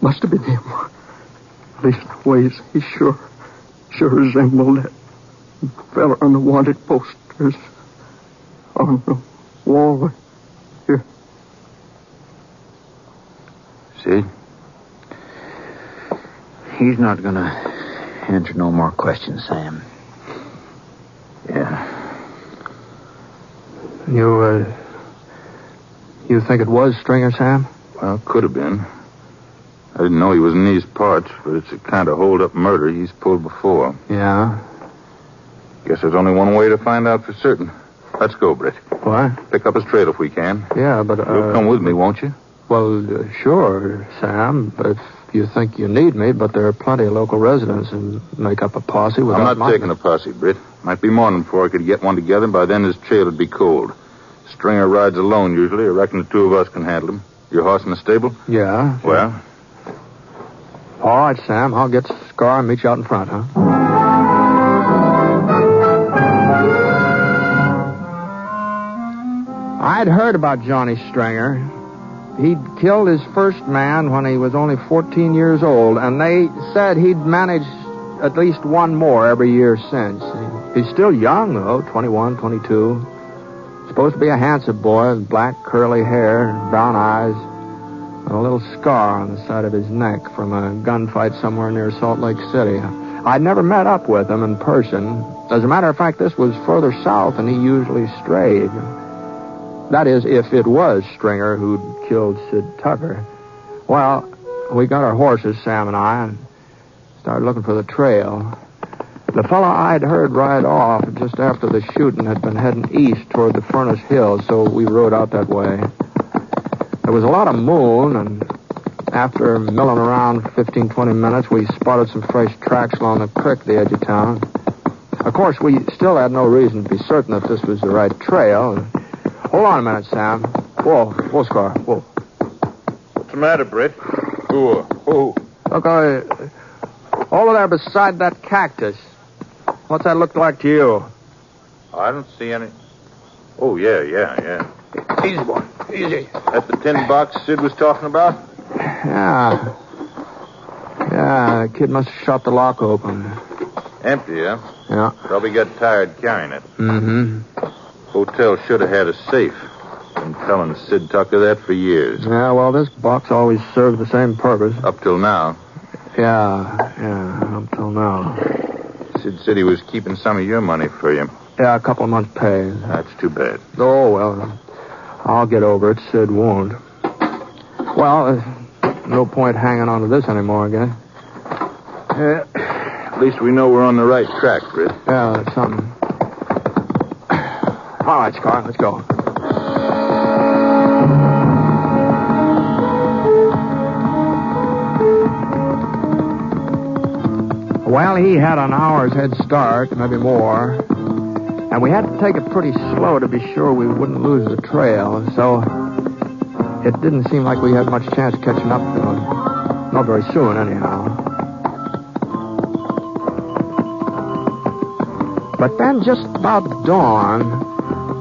Must have been him. Leastways, he sure resembled that fella on the wanted posters on the wall here. Sid? He's not going to answer no more questions, Sam. Yeah. You think it was Stringer, Sam? Well, could have been. I didn't know he was in these parts, but it's a kind of hold-up murder he's pulled before. Yeah? Guess there's only one way to find out for certain. Let's go, Britt. What? Pick up his trail if we can. Yeah, but... You'll come with me, won't you? Well, sure, Sam, if you think you need me, but there are plenty of local residents who make up a posse without... I'm not taking a posse, Britt. Might be morning before I could get one together, and by then his trail would be cold. Stringer rides alone, usually. I reckon the two of us can handle him. Your horse in the stable? Yeah. Well? All right, Sam. I'll get Scar and meet you out in front, huh? I'd heard about Johnny Stringer. He'd killed his first man when he was only 14 years old, and they said he'd managed at least one more every year since. He's still young, though, 21, 22. Supposed to be a handsome boy with black curly hair and brown eyes, and a little scar on the side of his neck from a gunfight somewhere near Salt Lake City. I'd never met up with him in person. As a matter of fact, this was further south than he usually strayed. That is, if it was Stringer who'd killed Sid Tucker. Well, we got our horses, Sam and I, and started looking for the trail. The fellow I'd heard ride off just after the shooting had been heading east toward the Furnace Hills, so we rode out that way. There was a lot of moon, and after milling around 15, 20 minutes, we spotted some fresh tracks along the creek at the edge of town. Of course, we still had no reason to be certain that this was the right trail. Hold on a minute, Sam. Whoa, Scar, whoa. What's the matter, Britt? Who? Look, over there beside that cactus. What's that look like to you? I don't see any. Oh, yeah. Easy, boy. Easy. That's the tin box Sid was talking about? Yeah, the kid must have shot the lock open. Empty, huh? Yeah. Probably got tired carrying it. Mm-hmm. Hotel should have had a safe. Been telling Sid Tucker that for years. Yeah, well, this box always served the same purpose. Up till now. Yeah, up till now. Sid said he was keeping some of your money for you. Yeah, a couple of months' pay. That's too bad. Oh, well, I'll get over it. Sid won't. Well, no point hanging on to this anymore, I guess. Yeah, at least we know we're on the right track, Britt. Yeah, that's something. All right, Scar, let's go. Well, he had an hour's head start, maybe more. And we had to take it pretty slow to be sure we wouldn't lose the trail. So it didn't seem like we had much chance of catching up to him. Not very soon, anyhow. But then just about dawn,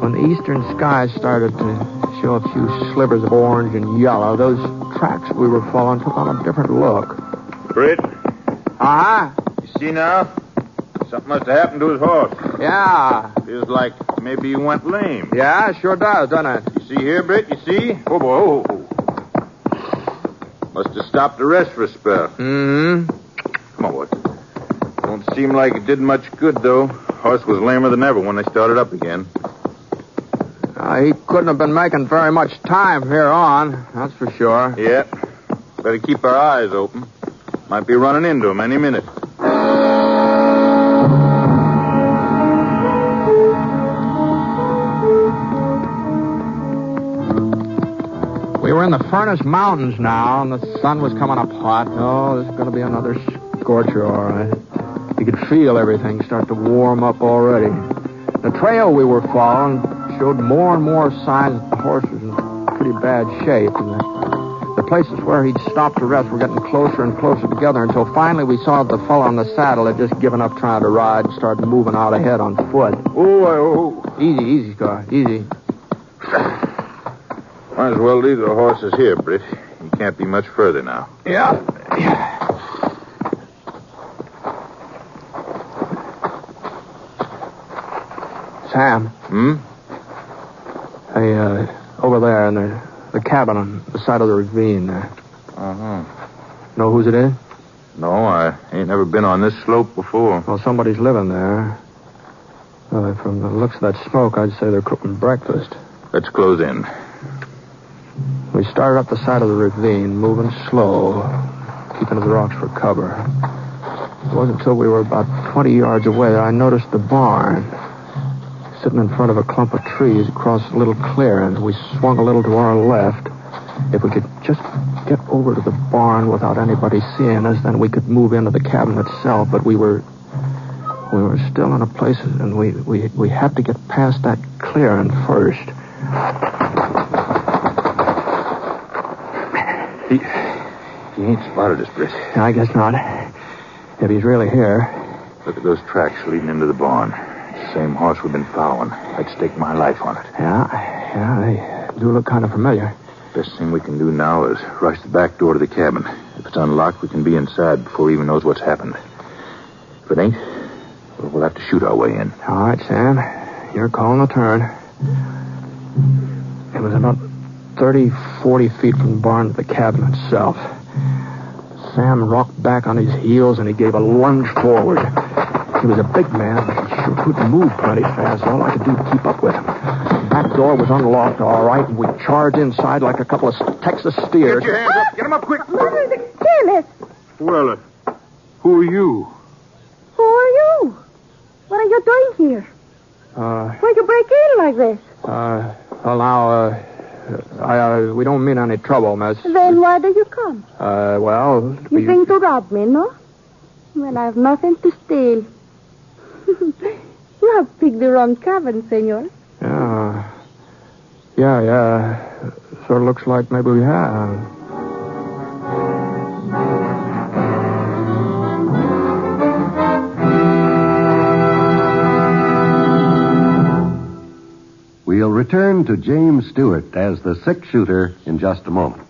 when the eastern sky started to show a few slivers of orange and yellow, those tracks we were following took on a different look. Britt? Uh-huh. You see now? Something must have happened to his horse. Yeah. Feels like maybe he went lame. Yeah, sure does, doesn't it? You see here, Britt? You see? Whoa. Must have stopped to rest for a spell. Mm-hmm. Come on, what? Don't seem like it did much good, though. Horse was lamer than ever when they started up again. He couldn't have been making very much time from here on, that's for sure. Yeah. Better keep our eyes open. Might be running into him any minute. We were in the Furnace Mountains now, and the sun was coming up hot. Oh, this is going to be another scorcher, all right. You could feel everything start to warm up already. The trail we were following showed more and more signs that the horse was in pretty bad shape, and the places where he'd stopped to rest were getting closer and closer together until finally we saw the fellow on the saddle had just given up trying to ride and started moving out ahead on foot. Oh. Easy, Scar. Easy. Might as well leave the horses here, Britt. You can't be much further now. Yeah. Sam. Hey, over there in the cabin on the side of the ravine there. Uh-huh. Know whose it is? No, I ain't never been on this slope before. Well, somebody's living there. From the looks of that smoke, I'd say they're cooking breakfast. Let's close in. We started up the side of the ravine, moving slow, keeping to the rocks for cover. It wasn't until we were about 20 yards away that I noticed the barn. Sitting in front of a clump of trees across a little clearing. We swung a little to our left. If we could just get over to the barn without anybody seeing us, then we could move into the cabin itself. But we were still in a place, and we had to get past that clearing first. He ain't spotted us, Britt. I guess not. If he's really here. Look at those tracks leading into the barn. Same horse we've been following. I'd stake my life on it. Yeah, they do look kind of familiar. Best thing we can do now is rush the back door to the cabin. If it's unlocked, we can be inside before he even knows what's happened. If it ain't, well, we'll have to shoot our way in. All right, Sam. You're calling a turn. It was about 30, 40 feet from the barn to the cabin itself. Sam rocked back on his heels, and he gave a lunge forward. He was a big man, but he sure couldn't move plenty fast. All I could do to keep up with him. The back door was unlocked, all right, and we charged inside like a couple of Texas steers. Get your hands up. Get them up quick. Mother, the careless. Well, who are you? Who are you? What are you doing here? Why'd you break in like this? Well, now, we don't mean any trouble, miss. Then why did you come? Well... You think to rob me, no? Well, I have nothing to steal. You have picked the wrong cabin, senor. Yeah. Sort of looks like maybe we have. We'll return to James Stewart as the six-shooter in just a moment.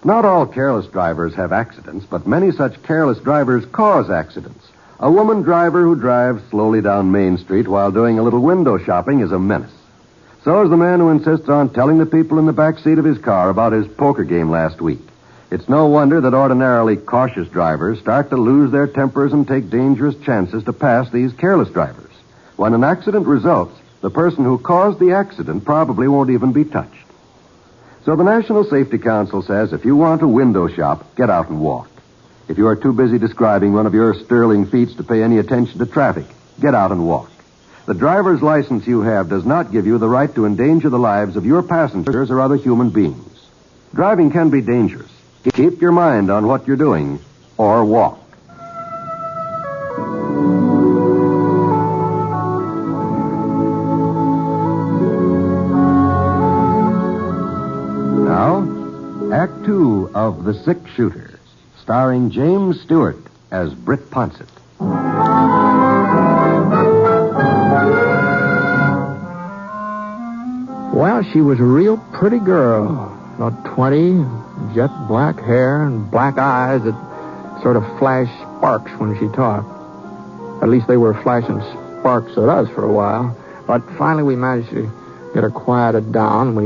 Not all careless drivers have accidents, but many such careless drivers cause accidents. A woman driver who drives slowly down Main Street while doing a little window shopping is a menace. So is the man who insists on telling the people in the back seat of his car about his poker game last week. It's no wonder that ordinarily cautious drivers start to lose their tempers and take dangerous chances to pass these careless drivers. When an accident results, the person who caused the accident probably won't even be touched. So the National Safety Council says if you want to window shop, get out and walk. If you are too busy describing one of your sterling feats to pay any attention to traffic, get out and walk. The driver's license you have does not give you the right to endanger the lives of your passengers or other human beings. Driving can be dangerous. Keep your mind on what you're doing, or walk. Now, Act 2 of The Six Shooter, starring James Stewart as Britt Ponsett. Well, she was a real pretty girl. About 20, jet black hair and black eyes that sort of flashed sparks when she talked. At least they were flashing sparks at us for a while. But finally we managed to get her quieted down. We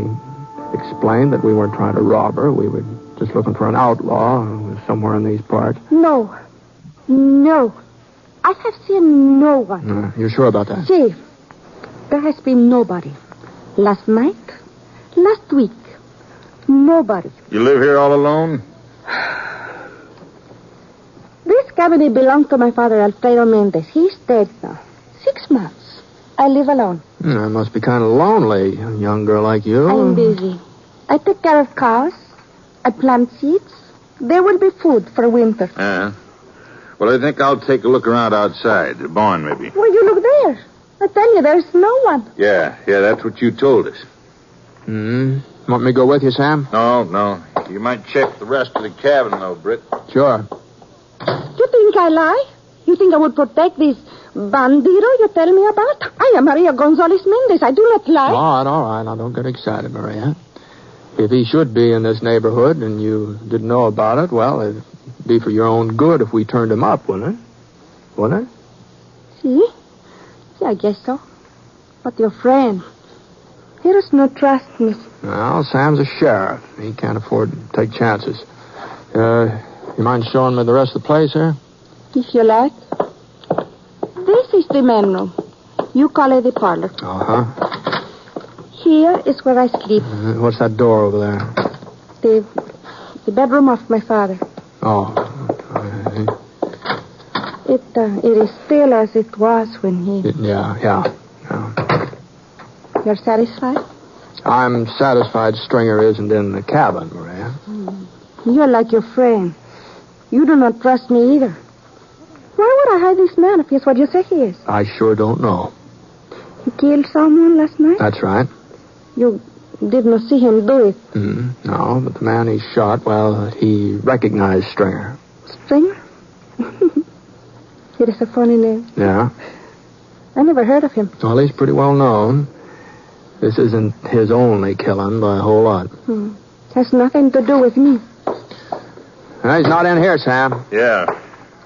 explained that we weren't trying to rob her. We were just looking for an outlaw who was somewhere in these parts. No. I have seen no one. You're sure about that? See, there has been nobody. Last night? Last week? Nobody. You live here all alone? This cabinet belonged to my father, Alfredo Mendez. He's dead now. 6 months. I live alone. It must be kind of lonely, a young girl like you. I'm busy. I take care of cows. I plant seeds. There will be food for winter. Yeah. Well, I think I'll take a look around outside. The barn, maybe. Will you look there? I tell you, there's no one. Yeah, that's what you told us. Want me to go with you, Sam? No. You might check the rest of the cabin, though, Britt. Sure. You think I lie? You think I would protect this bandito you tell me about? I am Maria Gonzalez Mendez. I do not lie. All right. Now, don't get excited, Maria. If he should be in this neighborhood and you didn't know about it, well, it'd be for your own good if we turned him up, wouldn't it? Wouldn't it? See, I guess so. But your friend, he does not trust me. Well, Sam's a sheriff. He can't afford to take chances. You mind showing me the rest of the place here? If you like. This is the main room. You call it the parlor. Uh-huh. Here is where I sleep. What's that door over there? The bedroom of my father. Oh. It is still as it was when he... Yeah. You're satisfied? I'm satisfied Stringer isn't in the cabin, Maria. You're like your friend. You do not trust me either. Why would I hide this man if he's what you say he is? I sure don't know. He killed someone last night? That's right. You did not see him do it? No, but the man he shot, well, he recognized Stringer. Stringer? It is a funny name. Yeah? I never heard of him. Well, he's pretty well known. This isn't his only killing by a whole lot. Has nothing to do with me. He's not in here, Sam. Yeah.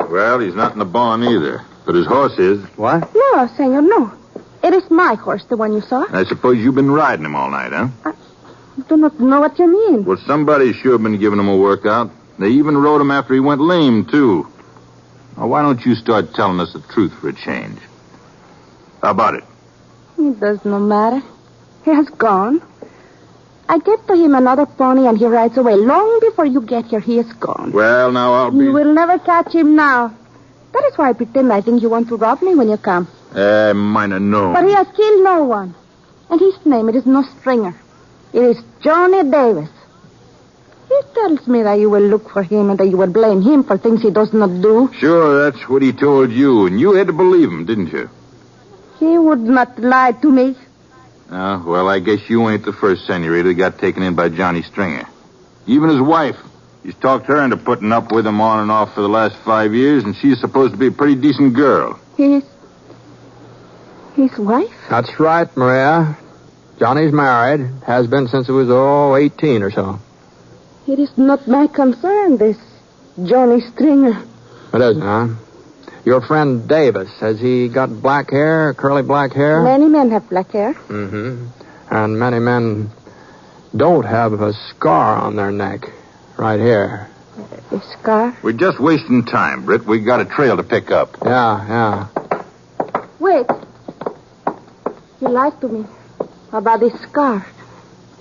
Well, he's not in the barn either. But his horse is. What? No, senor, no. It is my horse, the one you saw. I suppose you've been riding him all night, huh? I do not know what you mean. Well, somebody's sure been giving him a workout. They even rode him after he went lame, too. Now, why don't you start telling us the truth for a change? How about it? It does not matter. He has gone. I get to him another pony and he rides away. Long before you get here, he is gone. Well, now I'll be... You will never catch him now. That is why I pretend I think you want to rob me when you come. Might have known. But he has killed no one. And his name, it is no Stringer. It is Johnny Davis. He tells me that you will look for him and that you will blame him for things he does not do. Sure, that's what he told you, and you had to believe him, didn't you? He would not lie to me. Well, I guess you ain't the first senorita that got taken in by Johnny Stringer. Even his wife. He's talked her into putting up with him on and off for the last 5 years, and she's supposed to be a pretty decent girl. His wife? That's right, Maria. Johnny's married. Has been since he was, 18 or so. It is not my concern, this Johnny Stringer. It isn't, huh? Your friend Davis, has he got black hair, curly black hair? Many men have black hair. Mm-hmm. And many men don't have a scar on their neck. Right here. A scar? We're just wasting time, Britt. We got a trail to pick up. Yeah. Wait. You lied to me about this scar.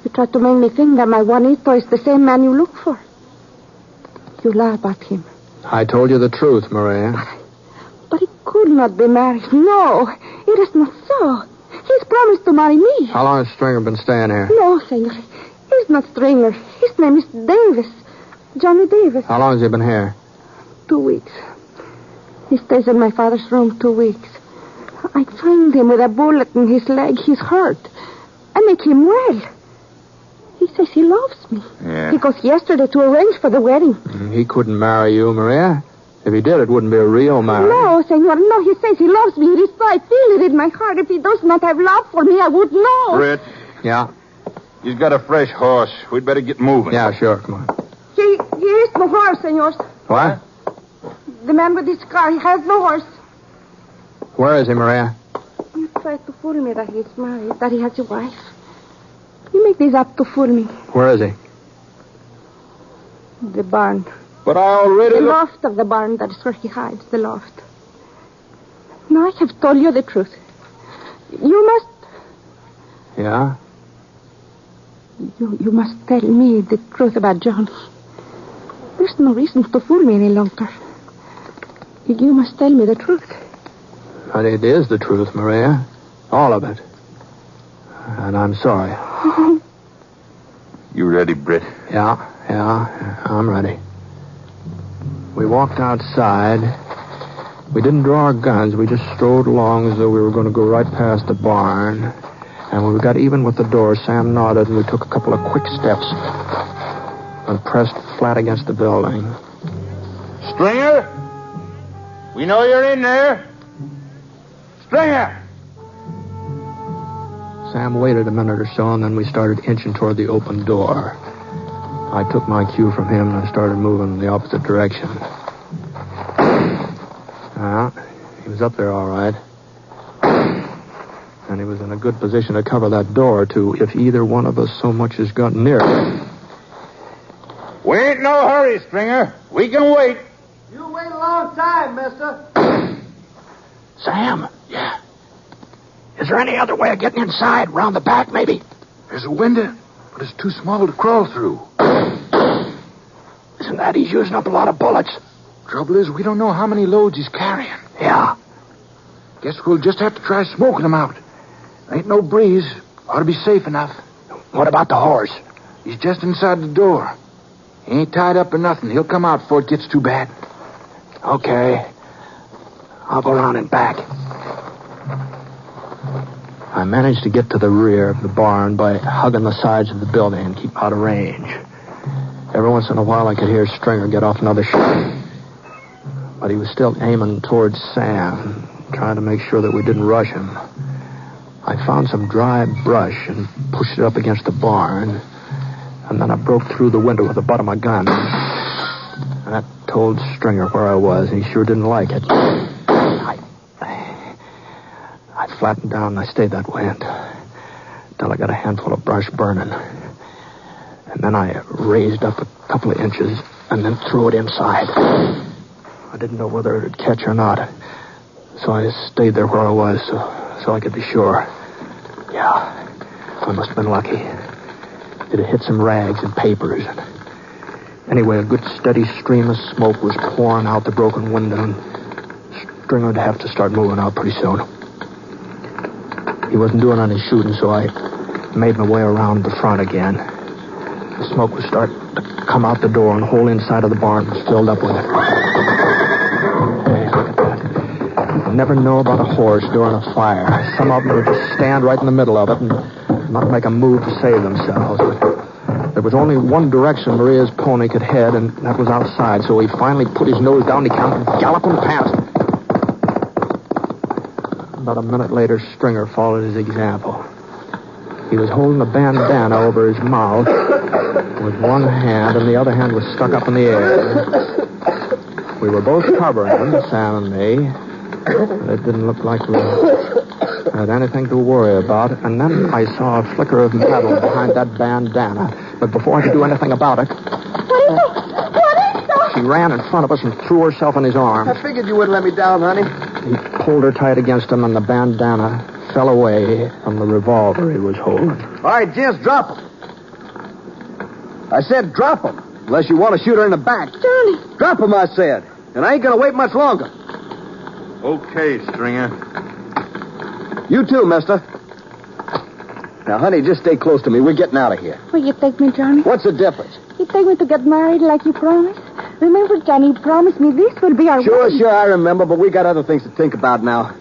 You tried to make me think that my Juanito is the same man you look for. You lie about him. I told you the truth, Maria. But he could not be married. No, it is not so. He's promised to marry me. How long has Stringer been staying here? No, senor. He's not Stringer. His name is Davis. Johnny Davis. How long has he been here? 2 weeks. He stays in my father's room 2 weeks. I find him with a bullet in his leg. He's hurt. I make him well. He says he loves me. Yeah. He goes yesterday to arrange for the wedding. He couldn't marry you, Maria. If he did, it wouldn't be a real marriage. No, senor, no. He says he loves me. It is so. I feel it in my heart. If he does not have love for me, I would know. Britt. Yeah? He's got a fresh horse. We'd better get moving. Yeah, sure. Come on. Here is the horse, senors. What? The man with his car, he has the horse. Where is he, Maria? You try to fool me that he's married, that he has a wife. You make this up to fool me. Where is he? The barn. But I already... The loft of the barn, that is where he hides, the loft. Now I have told you the truth. You must... Yeah? You must tell me the truth about Johnny. There's no reason to fool me any longer. You must tell me the truth. But it is the truth, Maria. All of it. And I'm sorry. You ready, Britt? Yeah, I'm ready. We walked outside. We didn't draw our guns. We just strode along as though we were going to go right past the barn. And when we got even with the door, Sam nodded and we took a couple of quick steps and pressed flat against the building. Stringer? We know you're in there. Stringer! Sam waited a minute or so, and then we started inching toward the open door. I took my cue from him, and I started moving in the opposite direction. He was up there all right. And he was in a good position to cover that door, too, if either one of us so much as got near it. We ain't no hurry, Stringer. We can wait. You wait a long time, mister. Sam? Yeah. Is there any other way of getting inside? Round the back, maybe? There's a window, but it's too small to crawl through. Isn't that he's using up a lot of bullets? Trouble is, we don't know how many loads he's carrying. Yeah. Guess we'll just have to try smoking them out. Ain't no breeze. Ought to be safe enough. What about the horse? He's just inside the door. He ain't tied up or nothing. He'll come out before it gets too bad. Okay. I'll go around and back. I managed to get to the rear of the barn by hugging the sides of the building and keep out of range. Every once in a while I could hear Stringer get off another shot. But he was still aiming towards Sam, trying to make sure that we didn't rush him. I found some dry brush and pushed it up against the barn. And then I broke through the window with the butt of my gun. And that told Stringer where I was, and he sure didn't like it. I flattened down and I stayed that way until I got a handful of brush burning. And then I raised up a couple of inches and then threw it inside. I didn't know whether it would catch or not. So I stayed there where I was so I could be sure. Yeah, I must have been lucky. It had hit some rags and papers. Anyway, a good steady stream of smoke was pouring out the broken window, and Stringer would have to start moving out pretty soon. He wasn't doing any shooting, so I made my way around the front again. The smoke was starting to come out the door, and the whole inside of the barn was filled up with it. Hey, look at that. You never know about a horse during a fire. Some of them would just stand right in the middle of it and not make a move to save themselves. There was only one direction Maria's pony could head, and that was outside, so he finally put his nose down and he came galloping past. About a minute later, Stringer followed his example. He was holding a bandana over his mouth with one hand, and the other hand was stuck up in the air. We were both covering him, Sam and me, but it didn't look like we had anything to worry about. And then I saw a flicker of metal behind that bandana, but before I could do anything about it, she ran in front of us and threw herself in his arms. I figured you wouldn't let me down, honey. He pulled her tight against him, and the bandana fell away from the revolver he was holding. All right, gents, drop him. I said drop him, unless you want to shoot her in the back. Johnny. Drop him, I said. And I ain't going to wait much longer. Okay, Stringer. You too, mister. Now, honey, just stay close to me. We're getting out of here. Will you take me, Johnny? What's the difference? You take me to get married like you promised? Remember, Johnny, you promised me this will be our wedding. Sure, I remember, but we got other things to think about now.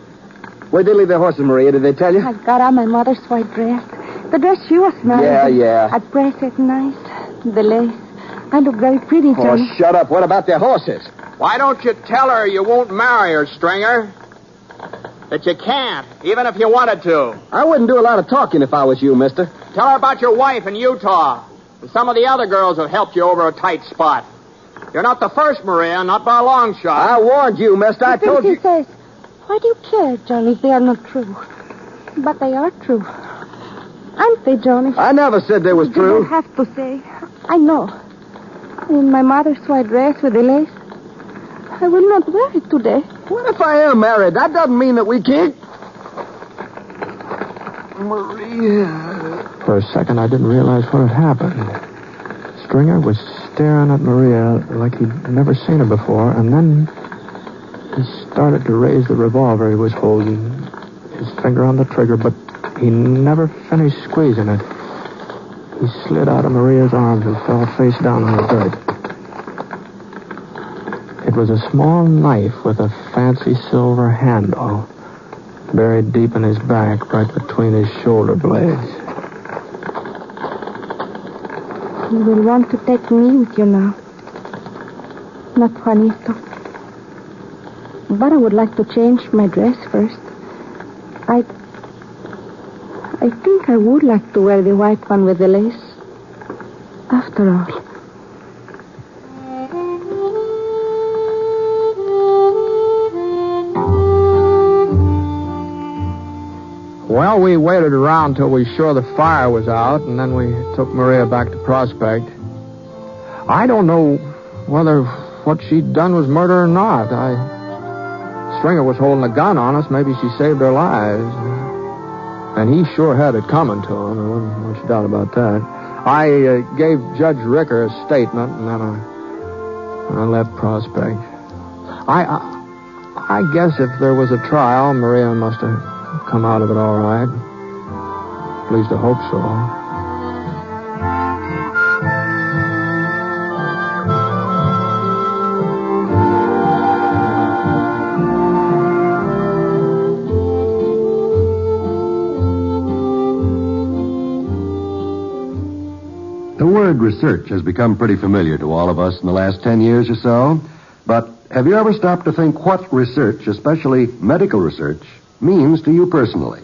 Where'd they leave their horses, Maria? Did they tell you? I got on my mother's white dress. The dress she was married. Yeah. I pressed it nice. The lace. I look very pretty, Johnny. Oh, shut up. What about their horses? Why don't you tell her you won't marry her, Stringer? That you can't, even if you wanted to. I wouldn't do a lot of talking if I was you, mister. Tell her about your wife in Utah and some of the other girls who helped you over a tight spot. You're not the first, Maria, not by a long shot. I warned you, mister. I told you. He says, why do you care, Johnny, if they are not true? But they are true. Aren't they, Johnny? I never said they was You true. don't have to say. I know. In my mother's white dress with the lace. I will not wear it today. What if I am married? That doesn't mean that we can't. Maria. For a second, I didn't realize what had happened. Stringer was staring at Maria like he'd never seen her before, and then he started to raise the revolver he was holding, his finger on the trigger, but he never finished squeezing it. He slid out of Maria's arms and fell face down on the dirt. It was a small knife with a fancy silver handle, buried deep in his back, right between his shoulder blades. You will want to take me with you now. Not Juanito. But I would like to change my dress first. I think I would like to wear the white one with the lace. After all. Well, we waited around till we were sure the fire was out, and then we took Maria back to Prospect. I don't know whether what she'd done was murder or not. Stringer was holding a gun on us. Maybe she saved our lives. And he sure had it coming to him. There wasn't much doubt about that. I gave Judge Ricker a statement, and then I left Prospect. I guess if there was a trial, Maria must have come out of it all right. At least I hope so. The word research has become pretty familiar to all of us in the last 10 years or so. But have you ever stopped to think what research, especially medical research, means to you personally?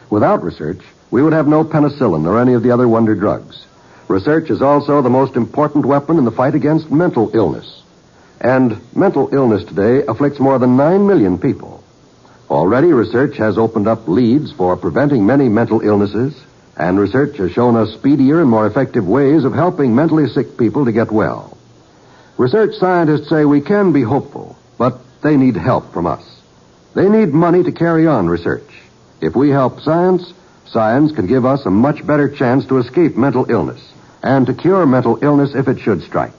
Without research, we would have no penicillin or any of the other wonder drugs. Research is also the most important weapon in the fight against mental illness. And mental illness today afflicts more than 9 million people. Already, research has opened up leads for preventing many mental illnesses, and research has shown us speedier and more effective ways of helping mentally sick people to get well. Research scientists say we can be hopeful, but they need help from us. They need money to carry on research. If we help science, science can give us a much better chance to escape mental illness and to cure mental illness if it should strike.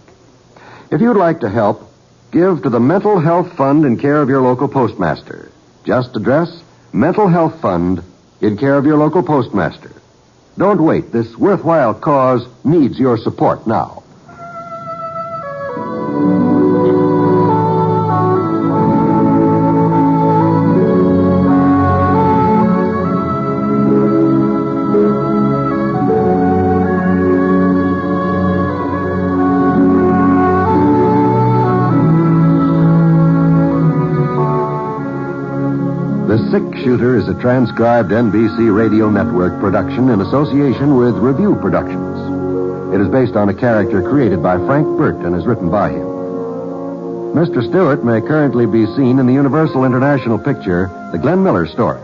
If you'd like to help, give to the Mental Health Fund in care of your local postmaster. Just address Mental Health Fund in care of your local postmaster. Don't wait. This worthwhile cause needs your support now. The Sick Shooter is a transcribed NBC Radio Network production in association with Review Productions. It is based on a character created by Frank Burt and is written by him. Mr. Stewart may currently be seen in the Universal International picture, The Glenn Miller Story.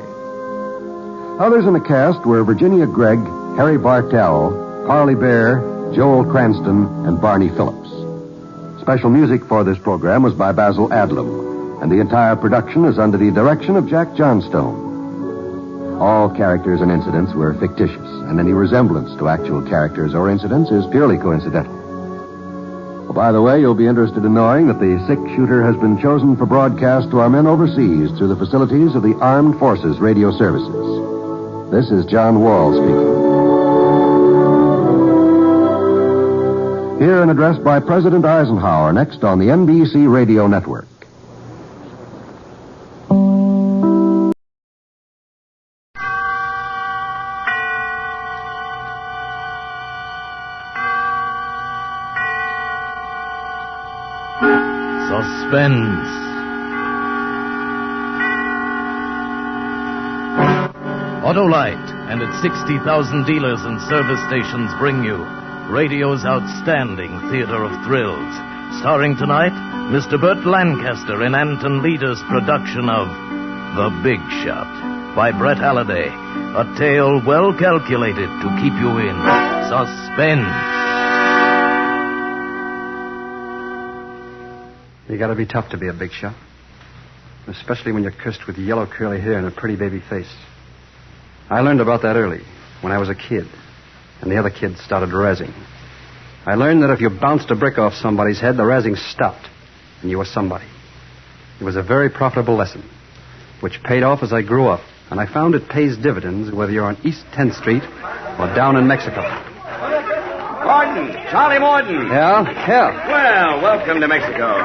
Others in the cast were Virginia Gregg, Harry Bartell, Parley Bear, Joel Cranston, and Barney Phillips. Special music for this program was by Basil Adlam, and the entire production is under the direction of Jack Johnstone. All characters and incidents were fictitious, and any resemblance to actual characters or incidents is purely coincidental. Well, by the way, you'll be interested in knowing that the Sick Shooter has been chosen for broadcast to our men overseas through the facilities of the Armed Forces Radio Services. This is John Wall speaking. Here an address by President Eisenhower, next on the NBC Radio Network. Suspense. Autolite and its 60,000 dealers and service stations bring you radio's outstanding theater of thrills. Starring tonight, Mr. Burt Lancaster in Anton Leader's production of The Big Shot by Brett Halliday. A tale well calculated to keep you in suspense. You gotta be tough to be a big shot. Especially when you're cursed with yellow curly hair and a pretty baby face. I learned about that early, when I was a kid, and the other kids started razzing. I learned that if you bounced a brick off somebody's head, the razzing stopped, and you were somebody. It was a very profitable lesson, which paid off as I grew up, and I found it pays dividends whether you're on East 10th Street or down in Mexico. Morton! Charlie Morton! Yeah? Well, welcome to Mexico.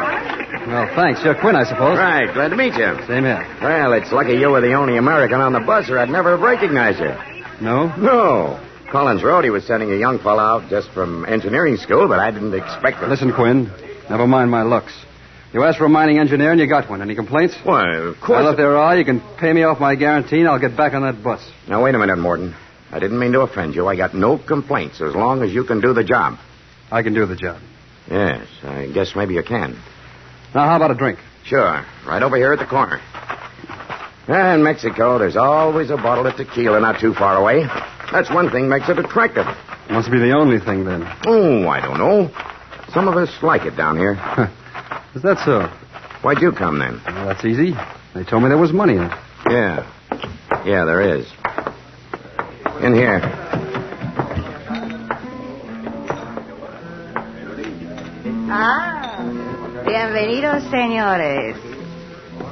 Well, thanks. You're Quinn, I suppose. Right, glad to meet you. Same here. Well, it's lucky you were the only American on the bus, or I'd never have recognized you. No? No. Collins wrote he was sending a young fellow out just from engineering school, but I didn't expect it. Listen, Quinn, never mind my looks. You asked for a mining engineer and you got one. Any complaints? Why, of course. Well, if there are, you can pay me off my guarantee and I'll get back on that bus. Now, wait a minute, Morton. I didn't mean to offend you. I got no complaints as long as you can do the job. I can do the job. Yes, I guess maybe you can. Now, how about a drink? Sure. Right over here at the corner. In Mexico, there's always a bottle of tequila not too far away. That's one thing makes it attractive. Must be the only thing, then. Oh, I don't know. Some of us like it down here. Is that so? Why'd you come, then? Well, that's easy. They told me there was money in it. Yeah. Yeah, there is. In here. Bienvenidos, señores.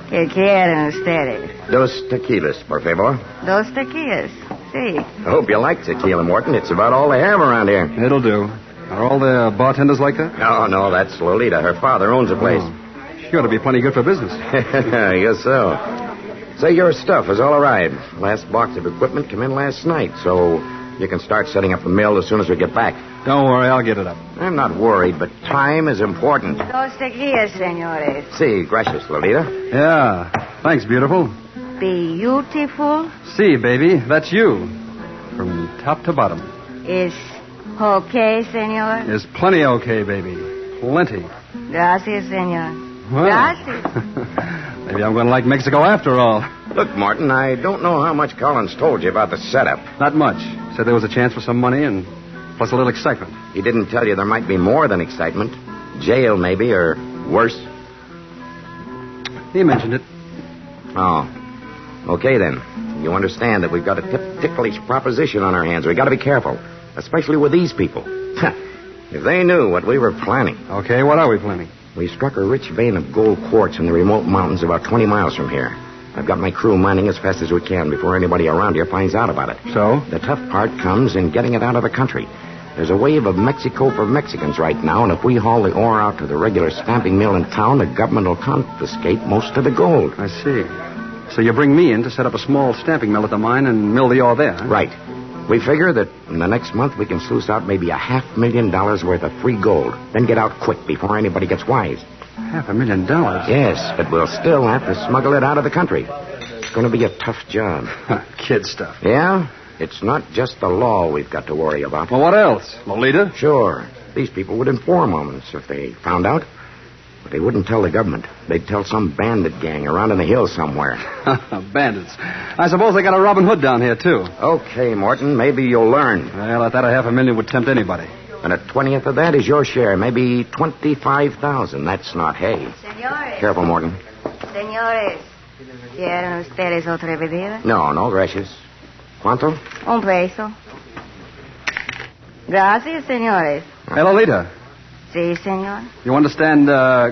¿Qué quieren ustedes? Dos tequilas, por favor. Dos tequilas. Sí. I hope you like tequila, Morton. It's about all they have around here. It'll do. Are all the bartenders like that? No, that's Lolita. Her father owns the place. She ought to be plenty good for business. I guess so. Say, your stuff is all arrived. Last box of equipment came in last night, so you can start setting up the mill as soon as we get back. Don't worry, I'll get it up. I'm not worried, but time is important. Dos tequilas, señores. Sí, gracias, Lolita. Yeah. Thanks, beautiful. Beautiful. See, baby, that's you. From top to bottom. Is okay, señor? Is plenty okay, baby. Plenty. Gracias, señor. Well, Gracias. Maybe I'm going to like Mexico after all. Look, Martin, I don't know how much Collins told you about the setup. Not much. Said there was a chance for some money and plus a little excitement. He didn't tell you there might be more than excitement. Jail, maybe, or worse. He mentioned it. Oh. Okay, then. You understand that we've got a ticklish proposition on our hands. We've got to be careful, especially with these people. If they knew what we were planning. Okay, what are we planning? We struck a rich vein of gold quartz in the remote mountains about 20 miles from here. I've got my crew mining as fast as we can before anybody around here finds out about it. So? The tough part comes in getting it out of the country. There's a wave of Mexico for Mexicans right now, and if we haul the ore out to the regular stamping mill in town, the government will confiscate most of the gold. I see. So you bring me in to set up a small stamping mill at the mine and mill the ore there, huh? Right. We figure that in the next month we can sluice out maybe $500,000 worth of free gold. Then get out quick before anybody gets wise. $500,000? Yes, but we'll still have to smuggle it out of the country. It's going to be a tough job. Kid stuff. Yeah? It's not just the law we've got to worry about. Well, what else? Lolita? Sure. These people would inform on us if they found out. But they wouldn't tell the government. They'd tell some bandit gang around in the hills somewhere. Bandits. I suppose they got a Robin Hood down here, too. Okay, Morton, maybe you'll learn. Well, I thought $500,000 would tempt anybody. And a 20th of that is your share, maybe $25,000. That's not hay. Señores. Careful, Morton. Señores. ¿Quieren ustedes otra bebida? No, gracias. ¿Cuánto? Un peso. Gracias, señores. Hey, Lolita. Sí, señor. You understand,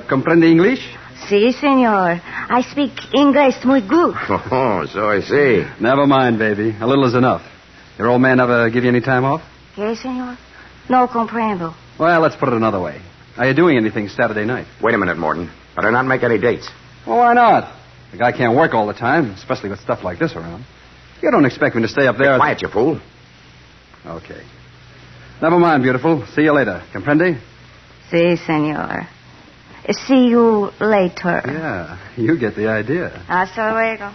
comprende English? Sí, señor. I speak English muy good. Oh, so I see. Never mind, baby. A little is enough. Your old man ever give you any time off? ¿Qué, señor? No comprendo. Well, let's put it another way. Are you doing anything Saturday night? Wait a minute, Morton. Better not make any dates. Well, why not? The guy can't work all the time, especially with stuff like this around. You don't expect me to stay up there... Be quiet, you fool. Okay. Never mind, beautiful. See you later. Comprende? Sí, señor. See you later. Yeah, you get the idea. Hasta luego.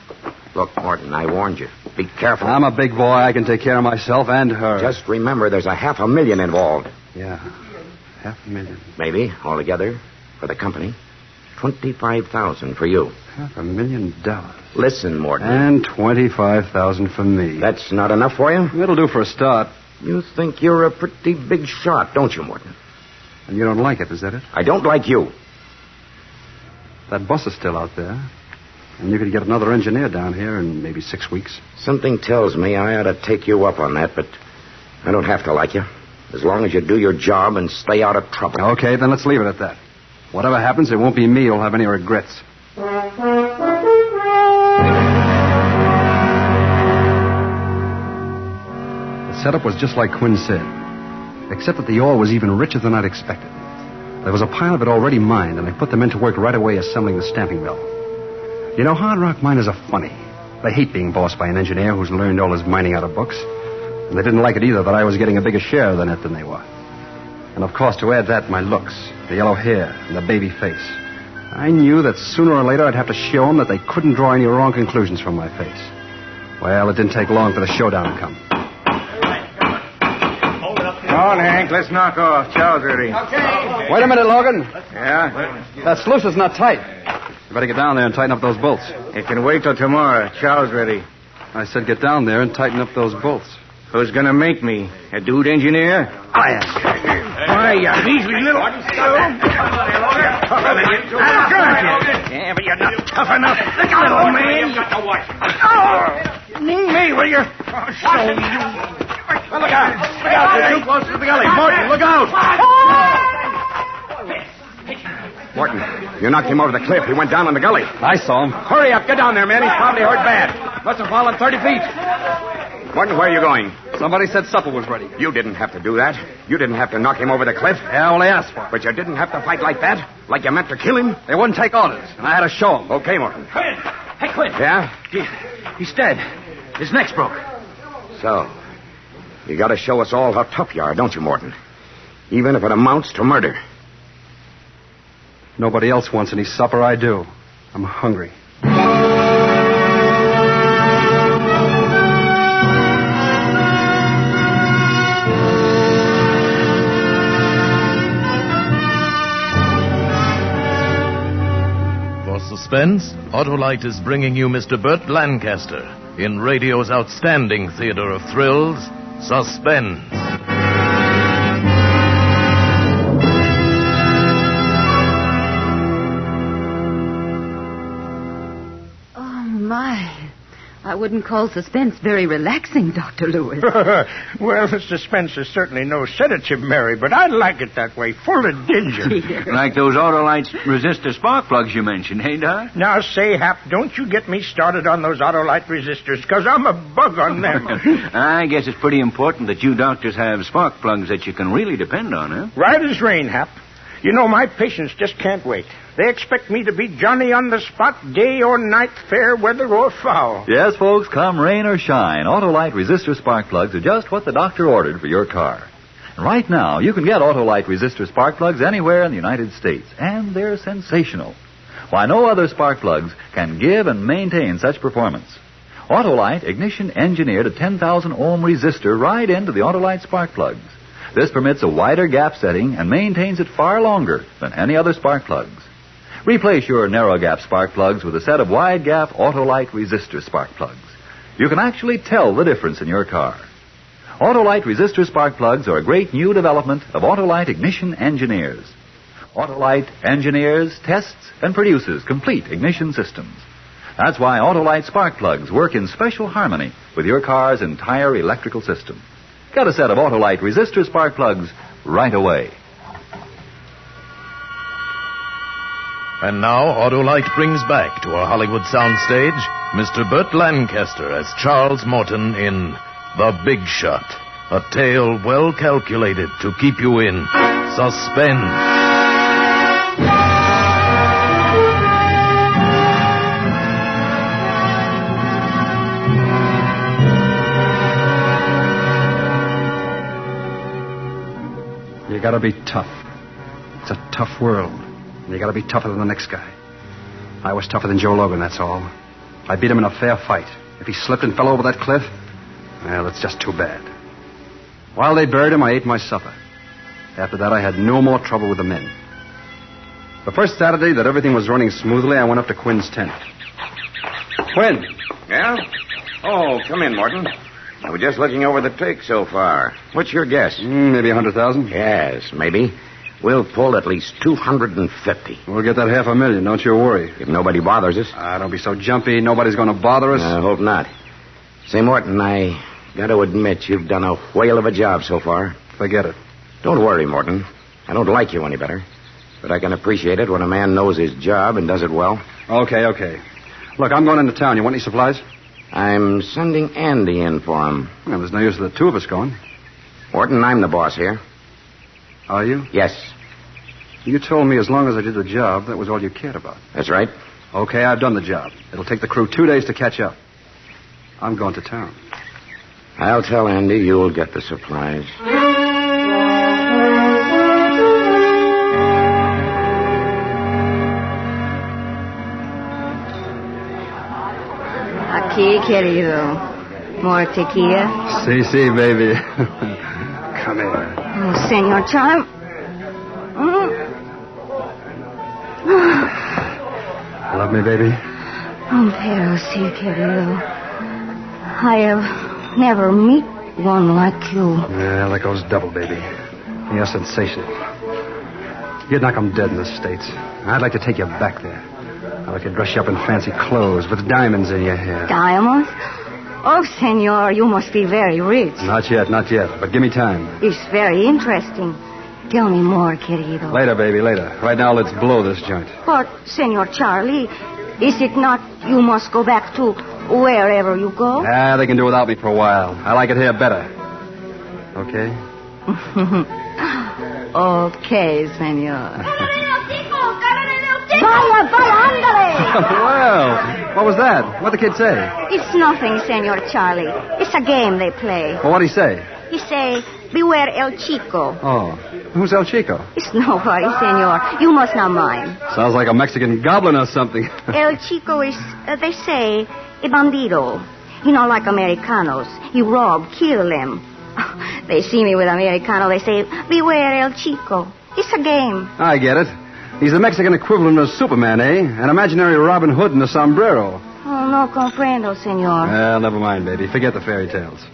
Look, Morton, I warned you. Be careful. I'm a big boy. I can take care of myself and her. Just remember, there's $500,000 involved. Yeah, $500,000. Maybe, altogether, for the company. $25,000 for you. $500,000. Listen, Morton. And $25,000 for me. That's not enough for you? It'll do for a start. You think you're a pretty big shot, don't you, Morton? And you don't like it, is that it? I don't like you. That bus is still out there. And you could get another engineer down here in maybe 6 weeks. Something tells me I ought to take you up on that, but I don't have to like you. As long as you do your job and stay out of trouble. Okay, then let's leave it at that. Whatever happens, it won't be me who'll have any regrets. The setup was just like Quinn said, except that the ore was even richer than I'd expected. There was a pile of it already mined, and I put the men to work right away assembling the stamping mill. You know, hard rock miners are funny. They hate being bossed by an engineer who's learned all his mining out of books. And they didn't like it either that I was getting a bigger share of the net than they were. And of course, to add that, my looks, the yellow hair, and the baby face. I knew that sooner or later I'd have to show them that they couldn't draw any wrong conclusions from my face. Well, it didn't take long for the showdown to come. Come on, Hank, let's knock off. Chow's ready. Okay. Wait a minute, Logan. Yeah? That sluice is not tight. You better get down there and tighten up those bolts. It can wait till tomorrow. Chow's ready. I said get down there and tighten up those bolts. Who's gonna make me? A dude engineer? I am. Why, you measly little... Yeah, but you're not tough enough. Look out, old man. Oh, me, will you? I'll show you. Well, look out. Look out. You're too close to the gully. Morton, look out. Morton, you knocked him over the cliff. He went down in the gully. I saw him. Hurry up. Get down there, man. He's probably hurt bad. Must have fallen 30 feet. Morton, where are you going? Somebody said supper was ready. You didn't have to do that. You didn't have to knock him over the cliff. Yeah, well, they asked for it. But you didn't have to fight like that? Like you meant to kill him? They wouldn't take orders, and I had to show them. Okay, Morton. Quinn. Hey, Quinn. Yeah? He's dead. His neck's broke. So, you got to show us all how tough you are, don't you, Morton? Even if it amounts to murder. Nobody else wants any supper. I do. I'm hungry. For Suspense, Autolite is bringing you Mr. Burt Lancaster in radio's outstanding theater of thrills, Suspense. I wouldn't call Suspense very relaxing, Dr. Lewis. Well, the Suspense is certainly no sedative, Mary, but I like it that way, full of ginger. Like those Autolite resistor spark plugs you mentioned, ain't I? Now, say, Hap, don't you get me started on those Autolite resistors, because I'm a bug on them. I guess it's pretty important that you doctors have spark plugs that you can really depend on, huh? Right as rain, Hap. You know, my patients just can't wait. They expect me to be Johnny on the spot, day or night, fair weather or foul. Yes, folks, come rain or shine, Autolite resistor spark plugs are just what the doctor ordered for your car. And right now, you can get Autolite resistor spark plugs anywhere in the United States, and they're sensational. Why, no other spark plugs can give and maintain such performance. Autolite ignition engineered a 10,000 ohm resistor right into the Autolite spark plugs. This permits a wider gap setting and maintains it far longer than any other spark plugs. Replace your narrow gap spark plugs with a set of wide gap Autolite resistor spark plugs. You can actually tell the difference in your car. Autolite resistor spark plugs are a great new development of Autolite ignition engineers. Autolite engineers, tests, and produces complete ignition systems. That's why Autolite spark plugs work in special harmony with your car's entire electrical system. Get a set of Autolite resistor spark plugs right away. And now, Autolite brings back to our Hollywood soundstage Mr. Burt Lancaster as Charles Morton in The Big Shot, a tale well calculated to keep you in suspense. You gotta be tough. It's a tough world. And you gotta be tougher than the next guy. I was tougher than Joe Logan, that's all. I beat him in a fair fight. If he slipped and fell over that cliff, well, it's just too bad. While they buried him, I ate my supper. After that, I had no more trouble with the men. The first Saturday that everything was running smoothly, I went up to Quinn's tent. Quinn! Yeah? Oh, come in, Morton. I was just looking over the take so far. What's your guess? Maybe 100,000. Yes, maybe. We'll pull at least 250. We'll get that $500,000, don't you worry. If nobody bothers us. Don't be so jumpy. Nobody's going to bother us. I hope not. Say, Morton, I got to admit you've done a whale of a job so far. Forget it. Don't worry, Morton. I don't like you any better. But I can appreciate it when a man knows his job and does it well. Okay. Look, I'm going into town. You want any supplies? I'm sending Andy in for him. Well, there's no use of the two of us going. Morton, I'm the boss here. Are you? Yes. You told me as long as I did the job, that was all you cared about. That's right. Okay, I've done the job. It'll take the crew 2 days to catch up. I'm going to town. I'll tell Andy you'll get the supplies. Aquí, querido. More tequila? Si, baby. Come here. Oh, Senor Charm. Love me, baby? Pero sí, querido. I have never met one like you. Yeah, that goes double, baby. You're sensational. You'd knock 'em dead in the States. I'd like to take you back there. I'd like to dress you up in fancy clothes with diamonds in your hair. Diamonds? Oh, senor, you must be very rich. Not yet. But give me time. It's very interesting. Tell me more, querido. Later, baby, later. Right now, let's blow this joint. But, Senor Charlie, is it not you must go back to wherever you go? They can do without me for a while. I like it here better. Okay? Okay, senor. Vaya, ándale! Well, what was that? What'd the kid say? It's nothing, Senor Charlie. It's a game they play. Well, what'd he say? He say, beware El Chico. Oh, who's El Chico? It's nobody, senor. You must not mind. Sounds like a Mexican goblin or something. El Chico is, they say, a bandido. You know, like Americanos. He rob, kill them. They see me with Americano, they say, beware El Chico. It's a game. I get it. He's the Mexican equivalent of Superman, eh? An imaginary Robin Hood in a sombrero. Oh, no comprendo, senor. Well, never mind, baby. Forget the fairy tales.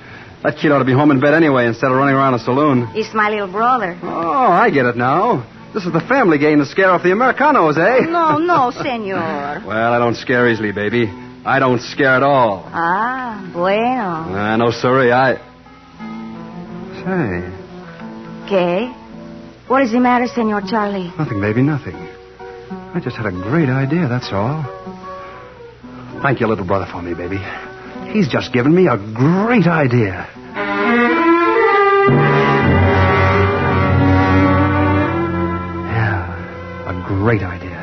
That kid ought to be home in bed anyway instead of running around a saloon. He's my little brother. Oh, I get it now. This is the family game to scare off the Americanos, eh? No, senor. Well, I don't scare easily, baby. I don't scare at all. Ah, bueno. No, sorry, Say. ¿Qué? What is the matter, Senor Charlie? Nothing, baby, nothing. I just had a great idea, that's all. Thank your little brother for me, baby. He's just given me a great idea. Yeah, a great idea.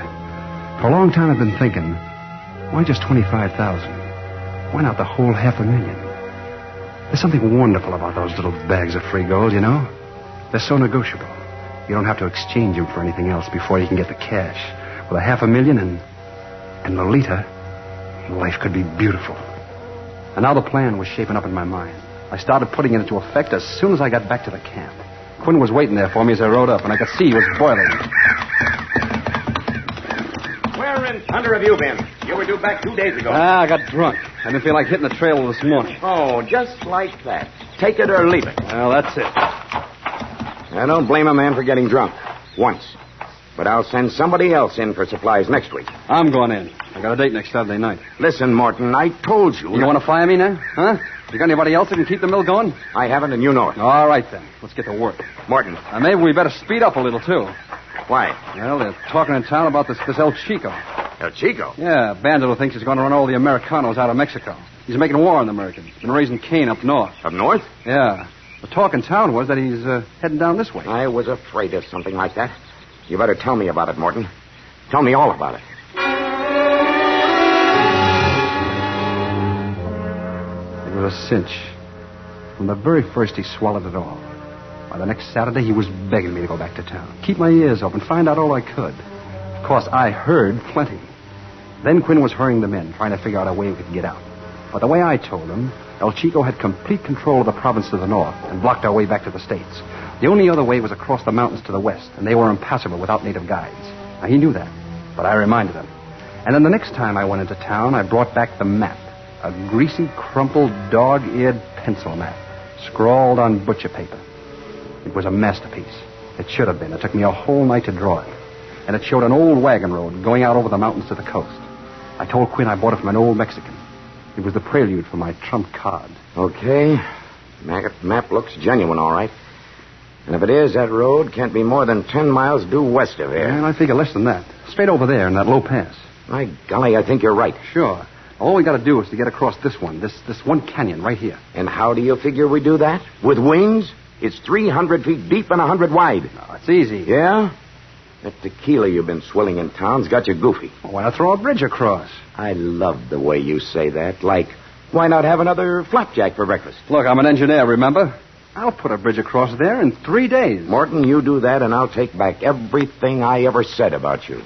For a long time I've been thinking, why just 25,000? Why not the whole $500,000? There's something wonderful about those little bags of free gold, you know? They're so negotiable. You don't have to exchange them for anything else before you can get the cash. With $500,000 and Lolita, life could be beautiful. And now the plan was shaping up in my mind. I started putting it into effect as soon as I got back to the camp. Quinn was waiting there for me as I rode up, and I could see he was boiling. Where in thunder have you been? You were due back 2 days ago. I got drunk. I didn't feel like hitting the trail this morning. Oh, just like that. Take it or leave it. Well, that's it. I don't blame a man for getting drunk. Once. But I'll send somebody else in for supplies next week. I'm going in. I got a date next Saturday night. Listen, Morton, I told you. You want to fire me now? Huh? You got anybody else that can keep the mill going? I haven't, and you know it. All right, then. Let's get to work. Morton. Maybe we better speed up a little, too. Why? Well, they're talking in town about this El Chico. El Chico? Yeah, Bandito thinks he's going to run all the Americanos out of Mexico. He's making war on the Americans. Been raising Cain up north. Up north? Yeah. The talk in town was that he's heading down this way. I was afraid of something like that. You better tell me about it, Morton. Tell me all about it. It was a cinch. From the very first, he swallowed it all. By the next Saturday, he was begging me to go back to town. Keep my ears open, find out all I could. Of course, I heard plenty. Then Quinn was hurrying them in, trying to figure out a way we could get out. But the way I told him, El Chico had complete control of the province to the north and blocked our way back to the States. The only other way was across the mountains to the west, and they were impassable without native guides. Now, he knew that, but I reminded him. And then the next time I went into town, I brought back the map. A greasy, crumpled, dog-eared pencil map, scrawled on butcher paper. It was a masterpiece. It should have been. It took me a whole night to draw it. And it showed an old wagon road going out over the mountains to the coast. I told Quinn I bought it from an old Mexican. It was the prelude for my trump card. Okay. Map looks genuine, all right. And if it is, that road can't be more than 10 miles due west of here. And I figure less than that. Straight over there in that low pass. My golly, I think you're right. Sure. All we got to do is to get across this one, this one canyon right here. And how do you figure we do that? With wings? It's 300 feet deep and 100 wide. No, it's easy. Yeah? That tequila you've been swilling in town's got you goofy. Well, why not throw a bridge across? I love the way you say that. Like, why not have another flapjack for breakfast? Look, I'm an engineer, remember? I'll put a bridge across there in 3 days. Morton, you do that and I'll take back everything I ever said about you.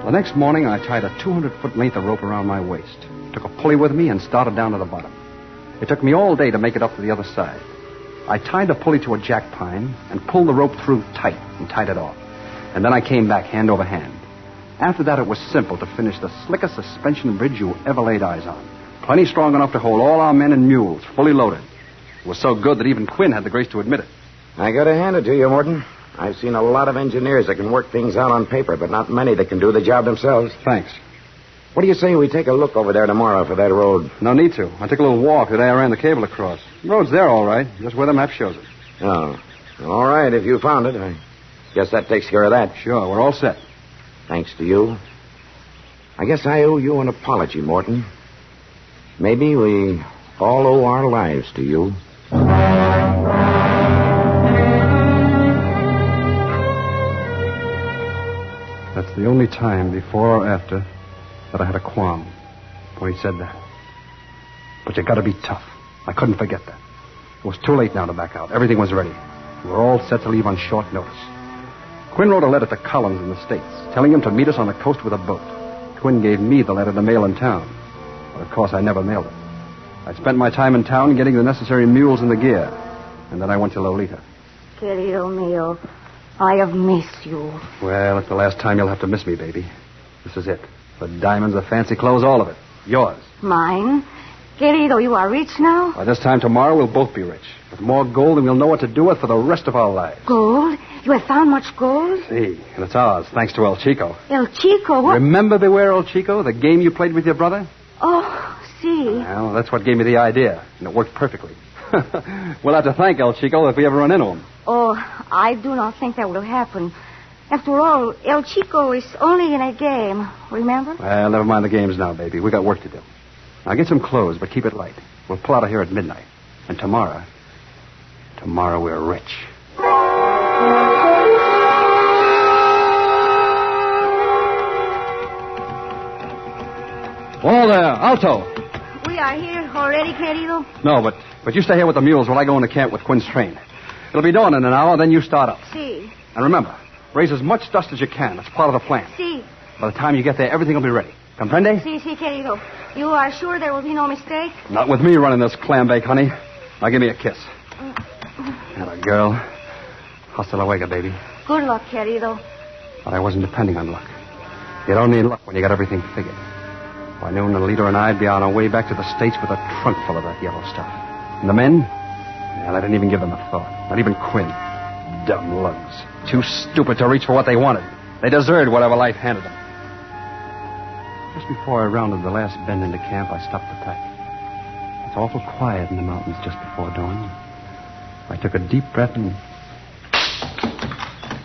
The next morning, I tied a 200-foot length of rope around my waist, took a pulley with me, and started down to the bottom. It took me all day to make it up to the other side. I tied the pulley to a jack pine and pulled the rope through tight and tied it off. And then I came back hand over hand. After that, it was simple to finish the slickest suspension bridge you ever laid eyes on. Plenty strong enough to hold all our men and mules, fully loaded. It was so good that even Quinn had the grace to admit it. I gotta hand it to you, Morton. I've seen a lot of engineers that can work things out on paper, but not many that can do the job themselves. Thanks. What do you say we take a look over there tomorrow for that road? No need to. I took a little walk the day I ran the cable across. The road's there, all right, just where the map shows it. Oh. All right, if you found it. I guess that takes care of that. Sure, we're all set. Thanks to you. I guess I owe you an apology, Morton. Maybe we all owe our lives to you. That's the only time, before or after, that I had a qualm when he said that. But you gotta be tough. I couldn't forget that. It was too late now to back out. Everything was ready. We were all set to leave on short notice. Quinn wrote a letter to Collins in the States, telling him to meet us on the coast with a boat. Quinn gave me the letter to mail in town. But, of course, I never mailed it. I spent my time in town getting the necessary mules and the gear. And then I went to Lolita. Querido mío, I have missed you. Well, it's the last time you'll have to miss me, baby. This is it. The diamonds, the fancy clothes, all of it. Yours. Mine? Querido, you are rich now? By this time tomorrow, we'll both be rich. With more gold than we'll know what to do with for the rest of our lives. Gold? You have found much gold? See, and it's ours, thanks to El Chico. El Chico? What? Remember Beware El Chico, the game you played with your brother? Oh, see. Well, that's what gave me the idea, and it worked perfectly. We'll have to thank El Chico if we ever run into him. Oh, I do not think that will happen. After all, El Chico is only in a game, remember? Well, never mind the games now, baby. We got work to do. Now get some clothes, but keep it light. We'll pull out of here at midnight. And tomorrow we're rich. Whoa there, Alto. We are here already, querido? No, but you stay here with the mules while I go into camp with Quinn's train. It'll be dawn in an hour, then you start up. Si. And remember, raise as much dust as you can. That's part of the plan. Si. By the time you get there, everything will be ready. Comprende? Si, querido. You are sure there will be no mistake? Not with me running this clam bake, honey. Now give me a kiss. Atta girl. Hasta luego, baby. Good luck, querido. But I wasn't depending on luck. You don't need luck when you got everything figured. By noon, the leader and I'd be on our way back to the States with a trunk full of that yellow stuff. And the men? Well, I didn't even give them a thought. Not even Quinn. Dumb lugs. Too stupid to reach for what they wanted. They deserved whatever life handed them. Just before I rounded the last bend into camp, I stopped to pack. It's awful quiet in the mountains just before dawn. I took a deep breath and...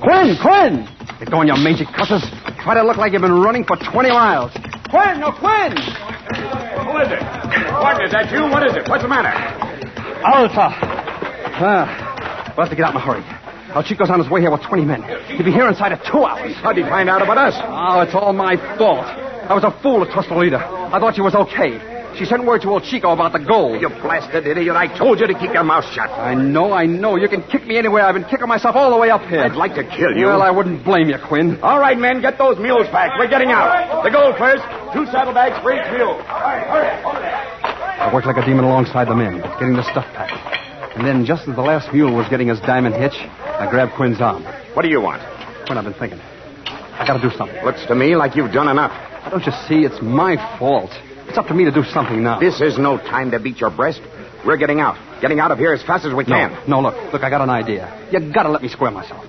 Quinn! Get going, you mangy cusses. Try to look like you've been running for 20 miles. Quinn! Quinn! Who is it? What, is that you? What is it? What's the matter? Alta. We'll have to get out in a hurry. El Chico's on his way here with 20 men. He'll be here inside of 2 hours. How'd he find out about us? Oh, it's all my fault. I was a fool to trust Lolita. I thought she was okay. She sent word to El Chico about the gold. You blasted idiot. I told you to keep your mouth shut. I know. You can kick me anywhere. I've been kicking myself all the way up here. I'd like to kill you. Well, I wouldn't blame you, Quinn. All right, men, get those mules packed. We're getting out. The gold first. 2 saddlebags for each mule. All right, hurry. I worked like a demon alongside the men, getting the stuff packed. And then, just as the last mule was getting his diamond hitch, I grabbed Quinn's arm. What do you want? Quinn, I've been thinking. I gotta do something. Looks to me like you've done enough. Don't you see? It's my fault. It's up to me to do something now. This is no time to beat your breast. We're getting out. Getting out of here as fast as we can. No, look, I got an idea. You gotta let me square myself.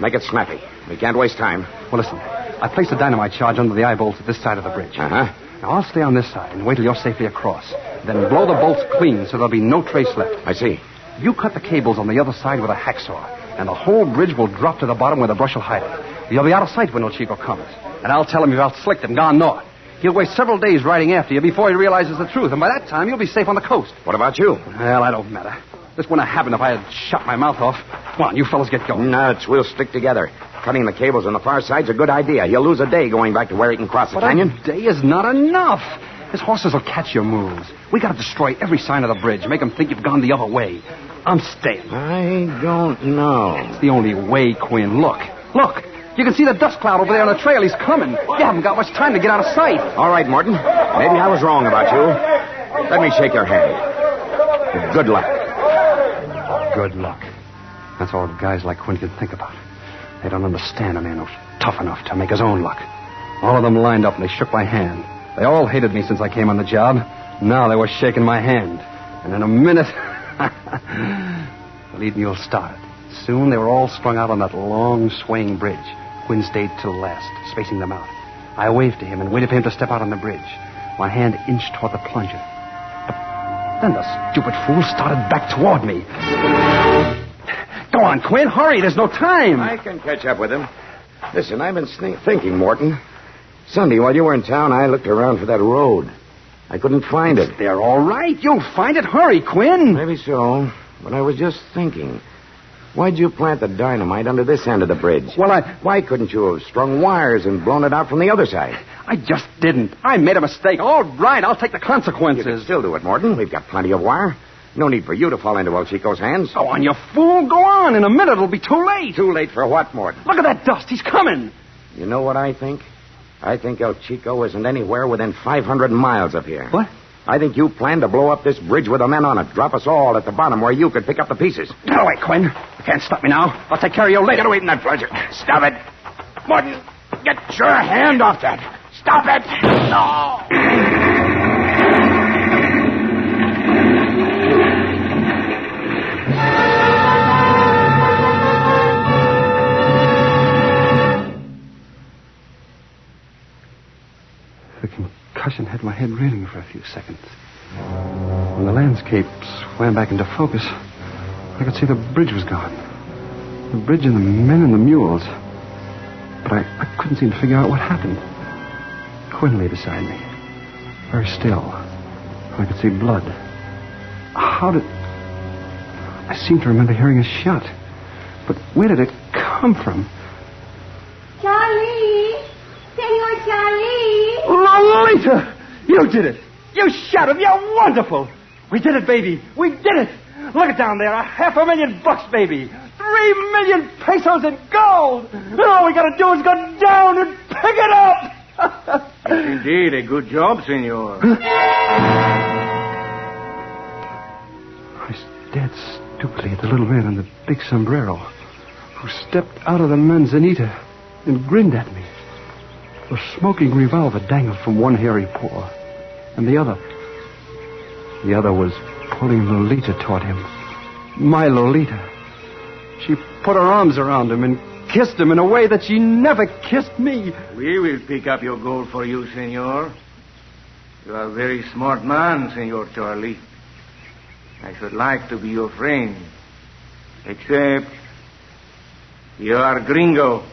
Make it snappy. We can't waste time. Well, listen. I placed a dynamite charge under the eye bolts at this side of the bridge. Uh-huh. Now, I'll stay on this side and wait till you're safely across. Then blow the bolts clean so there'll be no trace left. I see. You cut the cables on the other side with a hacksaw, and the whole bridge will drop to the bottom where the brush will hide it. You'll be out of sight when El Chico comes. And I'll tell him you've outslicked him, gone north. He'll waste several days riding after you before he realizes the truth, and by that time, you'll be safe on the coast. What about you? Well, I don't matter. This wouldn't have happened if I had shot my mouth off. Come on, you fellas get going. Nuts, we'll stick together. Cutting the cables on the far side's a good idea. He'll lose a day going back to where he can cross the canyon. A day is not enough. His horses will catch your moves. We gotta destroy every sign of the bridge, make them think you've gone the other way. I'm staying. I don't know. It's the only way, Quinn. Look. You can see the dust cloud over there on the trail. He's coming. You haven't got much time to get out of sight. All right, Morton. Maybe I was wrong about you. Let me shake your hand. Good luck. Good luck. That's all guys like Quinn can think about. They don't understand a man who's tough enough to make his own luck. All of them lined up and they shook my hand. They all hated me since I came on the job. Now they were shaking my hand. And in a minute, the lead mule started. Soon they were all strung out on that long, swaying bridge. Quinn stayed till last, spacing them out. I waved to him and waited for him to step out on the bridge. My hand inched toward the plunger. But then the stupid fool started back toward me. Go on, Quinn, hurry, there's no time. I can catch up with him. Listen, I've been thinking, Morton. Sunday, while you were in town, I looked around for that road. I couldn't find it. They're all right. You'll find it. Hurry, Quinn. Maybe so, but I was just thinking. Why'd you plant the dynamite under this end of the bridge? Well, Why couldn't you have strung wires and blown it out from the other side? I just didn't. I made a mistake. All right, I'll take the consequences. You can still do it, Morton. We've got plenty of wire. No need for you to fall into El Chico's hands. Go on, you fool. Go on. In a minute, it'll be too late. Too late for what, Morton? Look at that dust. He's coming. You know what I think? I think El Chico isn't anywhere within 500 miles of here. What? I think you plan to blow up this bridge with the men on it. Drop us all at the bottom where you could pick up the pieces. Get away, Quinn. You can't stop me now. I'll take care of you later. Get away from that plunger. Stop it. Morton, get your hand off that. Stop it. No. The concussion had my head reeling for a few seconds. When the landscape swam back into focus, I could see the bridge was gone. The bridge and the men and the mules. But I couldn't seem to figure out what happened. Quinn lay beside me, very still. I could see blood. How did... I seem to remember hearing a shot. But where did it come from? Charlie! Senor Charlie! Lolita! You did it! You shot him! You're wonderful! We did it, baby! We did it! Look it down there! $500,000, baby! 3 million pesos in gold! And all we gotta do is go down and pick it up! Yes, indeed, a good job, senor. I stared stupidly at the little man in the big sombrero, who stepped out of the manzanita and grinned at me. A smoking revolver dangled from one hairy paw, and the other was pulling Lolita toward him. My Lolita. She put her arms around him and kissed him in a way that she never kissed me. We will pick up your gold for you, senor. You are a very smart man, Senor Charlie. I should like to be your friend. Except you are gringo.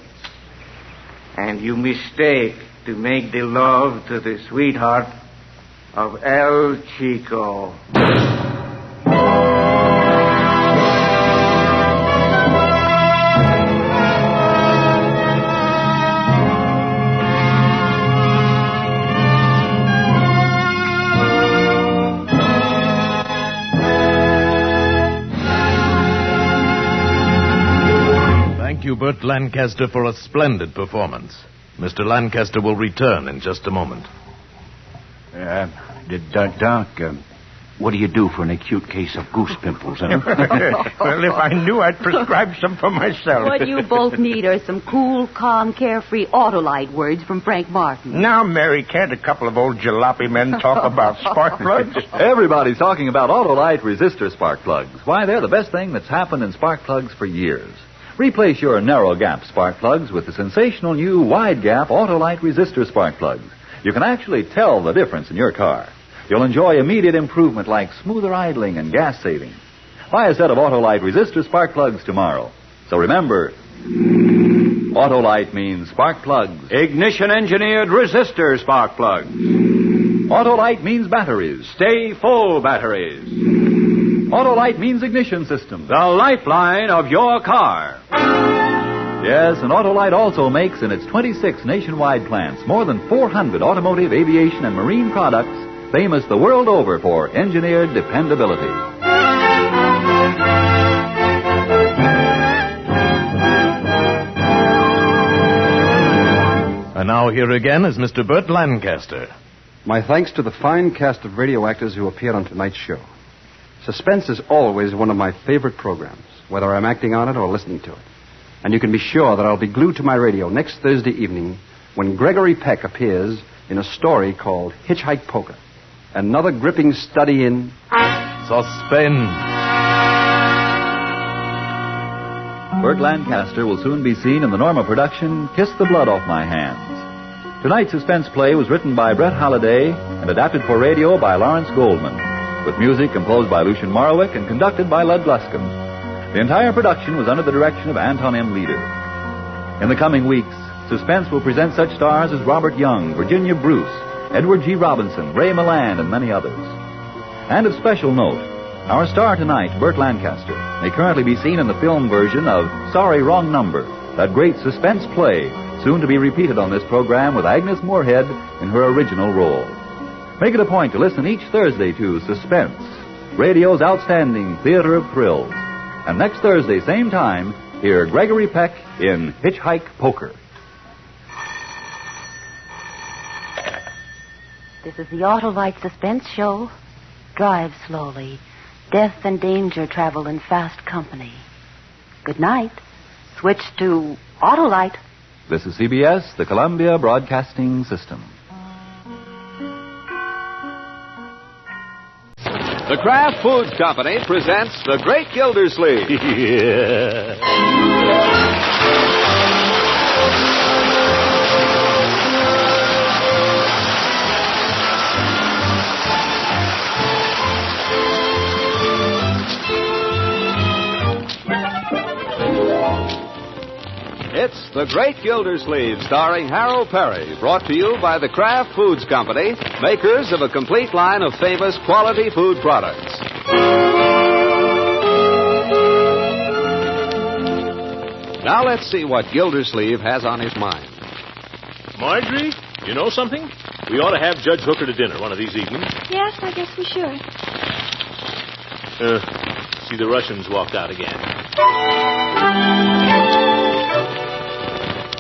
And you mistake to make the love to the sweetheart of El Chico. Thank you, Burt Lancaster, for a splendid performance. Mr. Lancaster will return in just a moment. Did Doc, What do you do for an acute case of goose pimples, huh? Well, if I knew, I'd prescribe some for myself. What you both need are some cool, calm, carefree Autolite words from Frank Martin. Now, Mary, can't a couple of old jalopy men talk about spark plugs? Everybody's talking about Autolite resistor spark plugs. Why, they're the best thing that's happened in spark plugs for years. Replace your narrow gap spark plugs with the sensational new wide gap Autolite resistor spark plugs. You can actually tell the difference in your car. You'll enjoy immediate improvement like smoother idling and gas saving. Buy a set of Autolite resistor spark plugs tomorrow. So remember, Autolite means spark plugs. Ignition-engineered resistor spark plugs. Autolite means batteries. Stay full batteries. Autolite means ignition systems. The lifeline of your car. Yes, and Autolite also makes in its 26 nationwide plants more than 400 automotive, aviation, and marine products famous the world over for engineered dependability. And now here again is Mr. Burt Lancaster. My thanks to the fine cast of radio actors who appeared on tonight's show. Suspense is always one of my favorite programs, whether I'm acting on it or listening to it. And you can be sure that I'll be glued to my radio next Thursday evening when Gregory Peck appears in a story called Hitchhike Poker. Another gripping study in suspense. Burt Lancaster will soon be seen in the Norma production Kiss the Blood Off My Hands. Tonight's suspense play was written by Brett Halliday and adapted for radio by Lawrence Goldman, with music composed by Lucien Morawick and conducted by Lud Gluskin. The entire production was under the direction of Anton M. Leader. In the coming weeks, Suspense will present such stars as Robert Young, Virginia Bruce, Edward G. Robinson, Ray Milland, and many others. And of special note, our star tonight, Burt Lancaster, may currently be seen in the film version of Sorry, Wrong Number, that great suspense play, soon to be repeated on this program with Agnes Moorehead in her original role. Make it a point to listen each Thursday to Suspense, radio's outstanding theater of thrills. And next Thursday, same time, hear Gregory Peck in Hitchhike Poker. This is the Autolite Suspense Show. Drive slowly. Death and danger travel in fast company. Good night. Switch to Autolite. This is CBS, the Columbia Broadcasting System. The Kraft Foods Company presents The Great Gildersleeve. It's The Great Gildersleeve, starring Harold Perry, brought to you by the Kraft Foods Company, makers of a complete line of famous quality food products. Now let's see what Gildersleeve has on his mind. Marjorie, you know something? We ought to have Judge Hooker to dinner one of these evenings. Yes, I guess we should. See, the Russians walked out again.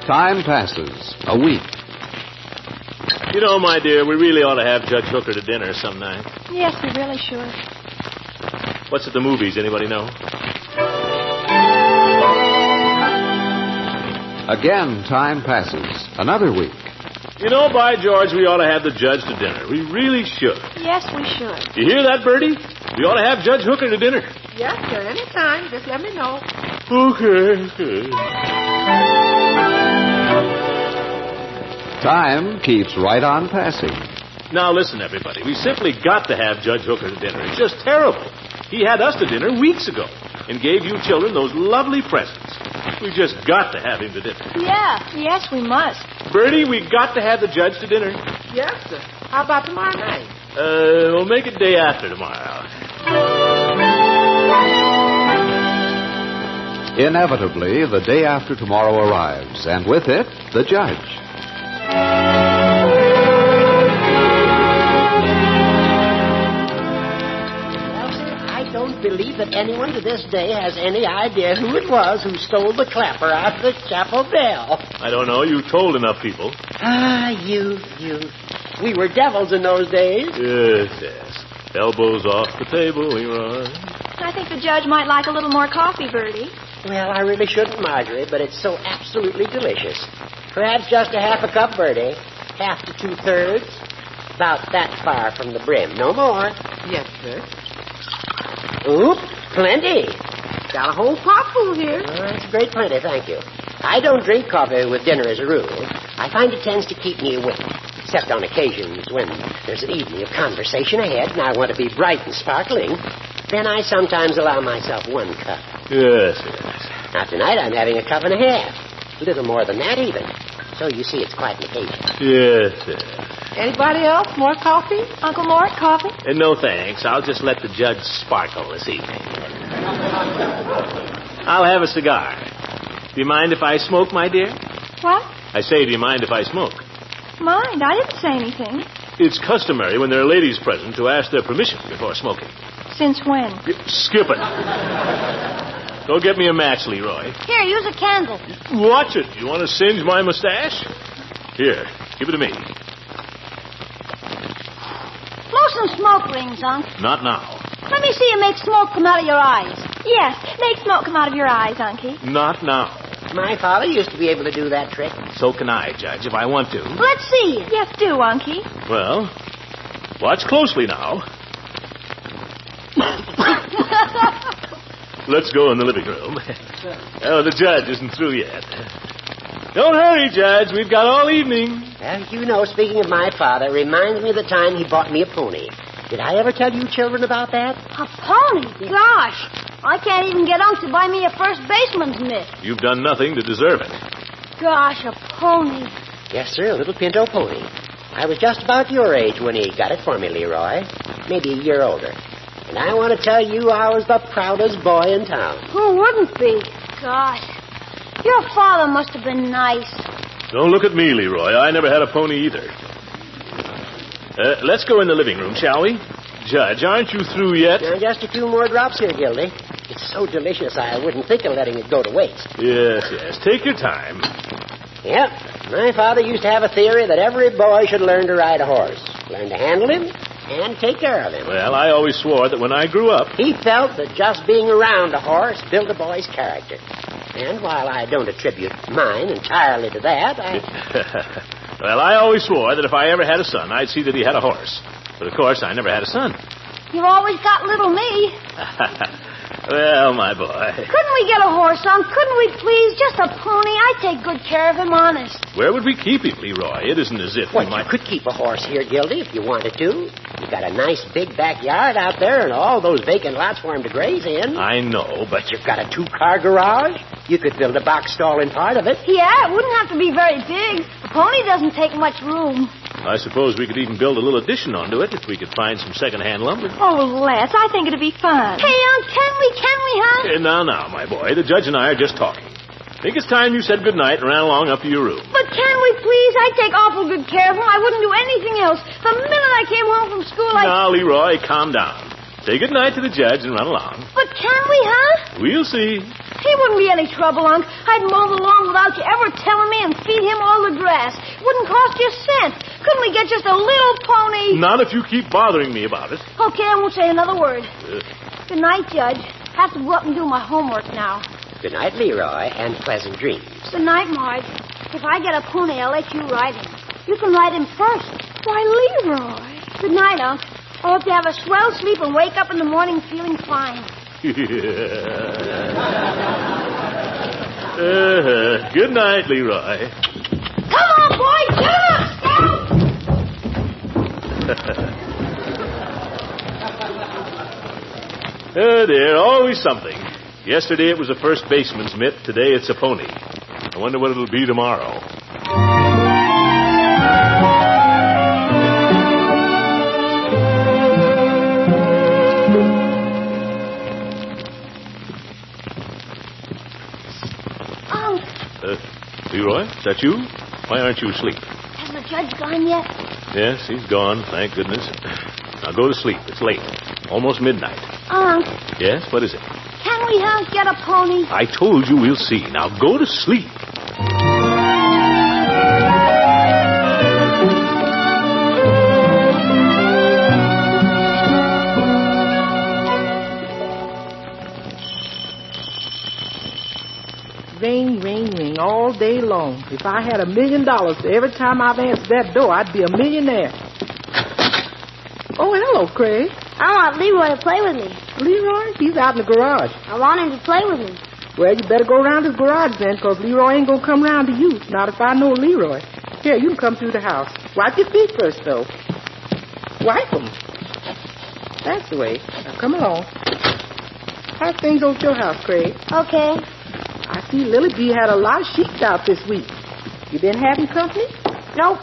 Time passes. A week. You know, my dear, we really ought to have Judge Hooker to dinner some night. Yes, we really should. What's at the movies? Anybody know? Again, time passes. Another week. You know, by George, we ought to have the judge to dinner. We really should. Yes, we should. You hear that, Bertie? We ought to have Judge Hooker to dinner. Yes, sir. Anytime. Just let me know. Okay. Time keeps right on passing. Now, listen, everybody. We simply got to have Judge Hooker to dinner. It's just terrible. He had us to dinner weeks ago and gave you children those lovely presents. We just got to have him to dinner. Yeah. Yes, we must. Bertie, we got to have the judge to dinner. Yes, sir. How about tomorrow night? We'll make it day after tomorrow. Inevitably, the day after tomorrow arrives, and with it, the judge. I don't believe that anyone to this day has any idea who it was who stole the clapper out of the chapel bell. I don't know. You told enough people. Ah, you. We were devils in those days. Yes. Elbows off the table, Leroy. I think the judge might like a little more coffee, Bertie. Well, I really shouldn't, Marjorie, but it's so absolutely delicious. Perhaps just a half a cup, Bertie. Half to 2/3. About that far from the brim. No more. Yes, sir. Oop, plenty. Got a whole potful here. That's a great plenty, thank you. I don't drink coffee with dinner as a rule. I find it tends to keep me awake, except on occasions when there's an evening of conversation ahead and I want to be bright and sparkling. Then I sometimes allow myself 1 cup. Yes. Now, tonight I'm having a cup and a half. A little more than that, even. So you see, it's quite an occasion. Yes. Anybody else? More coffee? Uncle Mort, coffee? No, thanks. I'll just let the judge sparkle this evening. I'll have a cigar. Do you mind if I smoke, my dear? What? I say, do you mind if I smoke? Mind? I didn't say anything. It's customary when there are ladies present to ask their permission before smoking. Since when? Skip it. Go get me a match, Leroy. Here, use a candle. Watch it. You want to singe my mustache? Here, give it to me. Blow some smoke rings, Unc. Not now. Let me see you make smoke come out of your eyes. Yes, make smoke come out of your eyes, Unky. Not now. My father used to be able to do that trick. So can I, Judge, if I want to. Let's see. Yes, do, Unky. Well, watch closely now. Let's go in the living room. Oh, the judge isn't through yet. Don't hurry, Judge. We've got all evening. Well, you know, speaking of my father, reminds me of the time he bought me a pony. Did I ever tell you children about that? A pony? Gosh, I can't even get Unc to buy me a first baseman's mitt. You've done nothing to deserve it. Gosh, a pony. Yes, sir, a little pinto pony. I was just about your age when he got it for me, Leroy. Maybe a year older. And I want to tell you I was the proudest boy in town. Who wouldn't be? Gosh, your father must have been nice. Don't look at me, Leroy. I never had a pony either. Let's go in the living room, shall we? Judge, aren't you through yet? Just a few more drops here, Gildy. It's so delicious I wouldn't think of letting it go to waste. Yes. Take your time. Yep. My father used to have a theory that every boy should learn to ride a horse. Learn to handle him and take care of him. Well, I always swore that when I grew up... He felt that just being around a horse built a boy's character. And while I don't attribute mine entirely to that, Well, I always swore that if I ever had a son, I'd see that he had a horse. But, of course, I never had a son. You've always got little me. Well, my boy. Couldn't we get a horse, Unc? Couldn't we, please? Just a pony. I'd take good care of him, honest. Where would we keep him, Leroy? It isn't as if we might... You could keep a horse here, Gildy, if you wanted to. You've got a nice big backyard out there and all those vacant lots for him to graze in. I know, but... You've got a 2-car garage. You could build a box stall in part of it. Yeah, it wouldn't have to be very big. A pony doesn't take much room. I suppose we could even build a little addition onto it if we could find some second-hand lumber. Oh, Les, I think it'd be fun. Hey, Unc, can we, huh? Now, my boy. The judge and I are just talking. I think it's time you said goodnight and ran along up to your room. But can we, please? I'd take awful good care of him. I wouldn't do anything else. The minute I came home from school, Now, Leroy, calm down. Say goodnight to the judge and run along. But can we, huh? We'll see. He wouldn't be any trouble, Unc. I'd mow the lawn without you ever telling me and feed him all the grass. Wouldn't cost you a cent. Couldn't we get just a little pony? Not if you keep bothering me about it. Okay, I won't say another word. Good night, Judge. Have to go up and do my homework now. Good night, Leroy, and pleasant dreams. Good night, Marge. If I get a pony, I'll let you ride him. You can ride him first. Why, Leroy. Good night, Unc. I hope you have a swell sleep and wake up in the morning feeling fine. Good night, Leroy. Come on, boy! Get up! Oh, dear, always something. Yesterday it was a first baseman's mitt. Today it's a pony. I wonder what it'll be tomorrow. Leroy, is that you? Why aren't you asleep? Has the judge gone yet? Yes, he's gone, thank goodness. Now go to sleep. It's late. Almost midnight. Unc. Yes, what is it? Can we, Unc, get a pony? I told you we'll see. Now go to sleep. Ring, ring, ring all day long. If I had $1 million for every time I've answered that door, I'd be a millionaire. Oh, hello, Craig. I want Leroy to play with me. Leroy? He's out in the garage. I want him to play with me. Well, you better go around his garage then, because Leroy ain't going to come round to you. Not if I know Leroy. Here, you can come through the house. Wipe your feet first, though. Wipe them. That's the way. Now, come along. How's things over at your house, Craig? Okay. I see Lily B had a lot of sheep out this week. You been having company? Nope.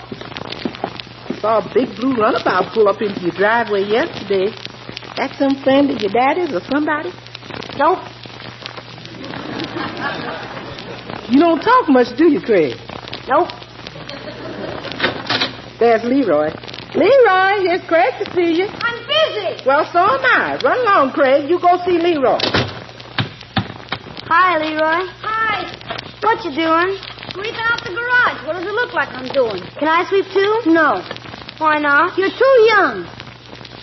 Saw a big blue runabout pull up into your driveway yesterday. That some friend of your daddy's or somebody? Nope. You don't talk much, do you, Craig? Nope. There's Leroy. Leroy, here's Craig to see you. I'm busy. Well, so am I. Run along, Craig. You go see Leroy. Hi, Leroy. Hi. What you doing? Sweeping out the garage. What does it look like I'm doing? Can I sweep too? No. Why not? You're too young.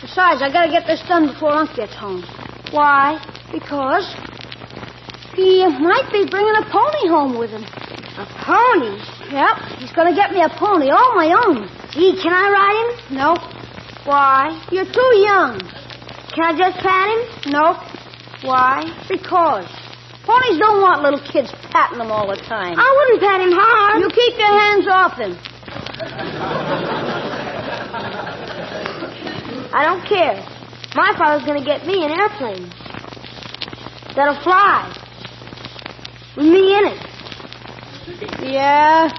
Besides, I gotta get this done before Unc gets home. Why? Because he might be bringing a pony home with him. A pony? Yep. He's gonna get me a pony all my own. Gee, can I ride him? No. Why? You're too young. Can I just pat him? No. Why? Because ponies don't want little kids patting them all the time. I wouldn't pat him hard. You keep your hands off him. I don't care. My father's going to get me an airplane that'll fly with me in it. Yeah.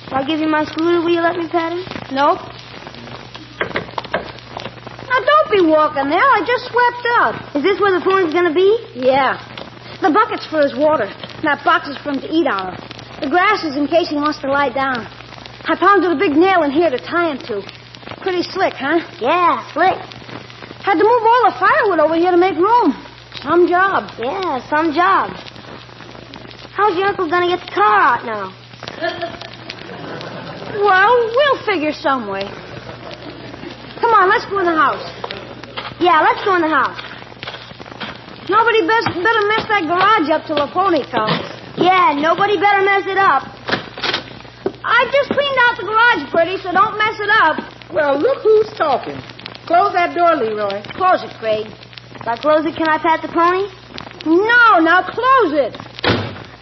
If I give you my scooter, will you let me pat him? Nope. Now, don't be walking there. I just swept out. Is this where the pony's going to be? Yeah. The bucket's for his water. And that box is for him to eat out of. The grass is in case he wants to lie down. I pounded a big nail in here to tie him to. Pretty slick, huh? Yeah, slick. Had to move all the firewood over here to make room. Some job. Yeah, some job. How's your uncle going to get the car out now? Well, we'll figure some way. Come on, let's go in the house. Yeah, let's go in the house. Nobody better mess that garage up till the pony comes. Yeah, nobody better mess it up. I just cleaned out the garage pretty, so don't mess it up. Well, look who's talking. Close that door, Leroy. Close it, Craig. If I close it, can I pat the pony? No, now close it.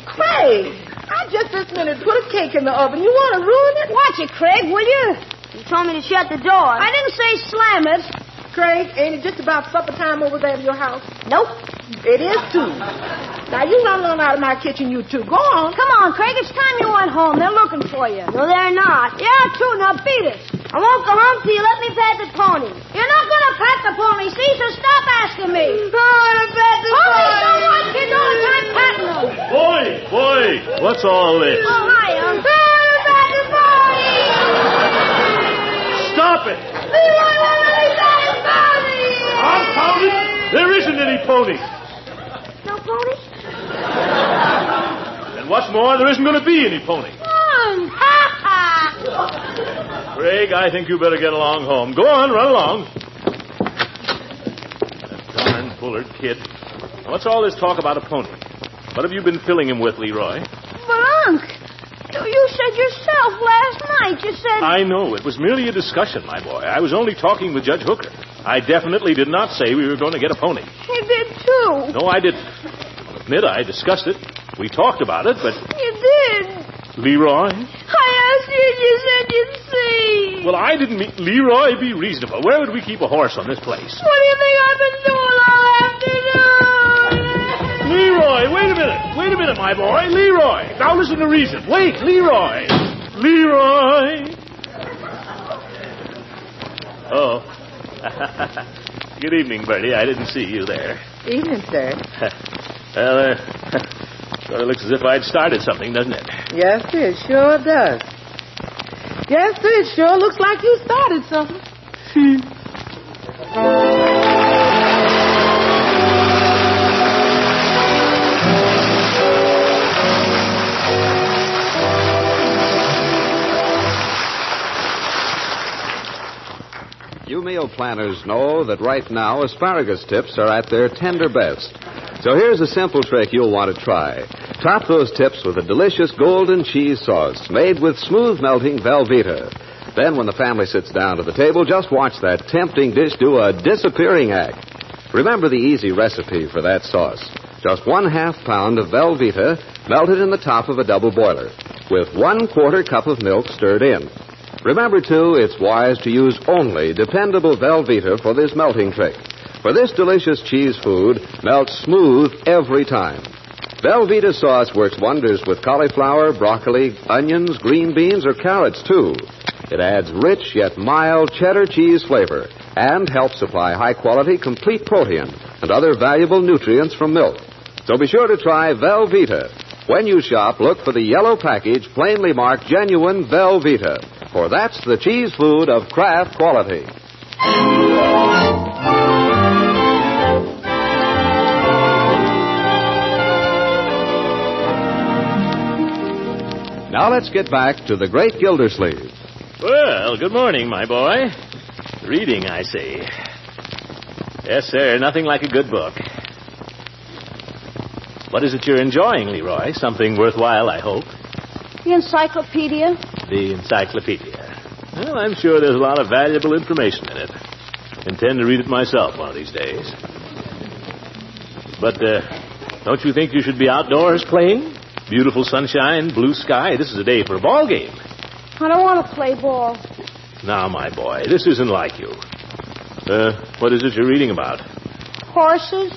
Craig, I just this minute put a cake in the oven. You want to ruin it? Watch it, Craig, will you? You told me to shut the door. I didn't say slam it. Craig, ain't it just about supper time over there at your house? Nope. It is, too. Now, you run on out of my kitchen, you two. Go on. Come on, Craig. It's time you went home. They're looking for you. No, they're not. Yeah, true. Now beat it. I won't go home till you let me pat the pony. You're not going to pat the pony, see? So stop asking me. I want to pat the pony. Ponies don't want kids all the time patting them. Boy, what's all this? Oh, hi, I want to pat the pony. Stop it. Leroy, let me pat the pony. Confound it. There isn't any pony. No pony? And what's more, there isn't going to be any pony. Craig, I think you better get along home. Go on, run along. That darn Bullard kid. Now, what's all this talk about a pony? What have you been filling him with, Leroy? But, Unc, you said yourself last night. You said... I know. It was merely a discussion, my boy. I was only talking with Judge Hooker. I definitely did not say we were going to get a pony. You did, too. No, I didn't. I'll admit I discussed it. We talked about it, but... You did. Leroy? I asked you and you said you'd see. Well, I didn't mean... Leroy, be reasonable. Where would we keep a horse on this place? What do you think I've been doing all afternoon? Leroy, wait a minute, my boy. Leroy. Now listen to reason. Wait, Leroy. Leroy. Oh. Good evening, Bertie. I didn't see you there. Evening, sir. Well, sort of looks as if I'd started something, doesn't it? Yes, sir, it sure does. Yes, sir, it sure looks like you started something. You meal planners know that right now asparagus tips are at their tender best. So here's a simple trick you'll want to try. Top those tips with a delicious golden cheese sauce made with smooth melting Velveeta. Then when the family sits down to the table, just watch that tempting dish do a disappearing act. Remember the easy recipe for that sauce. Just 1/2 pound of Velveeta melted in the top of a double boiler with 1/4 cup of milk stirred in. Remember, too, it's wise to use only dependable Velveeta for this melting trick. For this delicious cheese food melts smooth every time. Velveeta sauce works wonders with cauliflower, broccoli, onions, green beans, or carrots, too. It adds rich yet mild cheddar cheese flavor and helps supply high-quality, complete protein and other valuable nutrients from milk. So be sure to try Velveeta. When you shop, look for the yellow package plainly marked genuine Velveeta, for that's the cheese food of Kraft quality. Now let's get back to the great Gildersleeve. Well, good morning, my boy. Reading, I see. Yes, sir, nothing like a good book. What is it you're enjoying, Leroy? Something worthwhile, I hope. The encyclopedia. The encyclopedia. Well, I'm sure there's a lot of valuable information in it. Intend to read it myself one of these days. But, don't you think you should be outdoors playing? Beautiful sunshine, blue sky. This is a day for a ball game. I don't want to play ball. Now, my boy, this isn't like you. What is it you're reading about? Horses.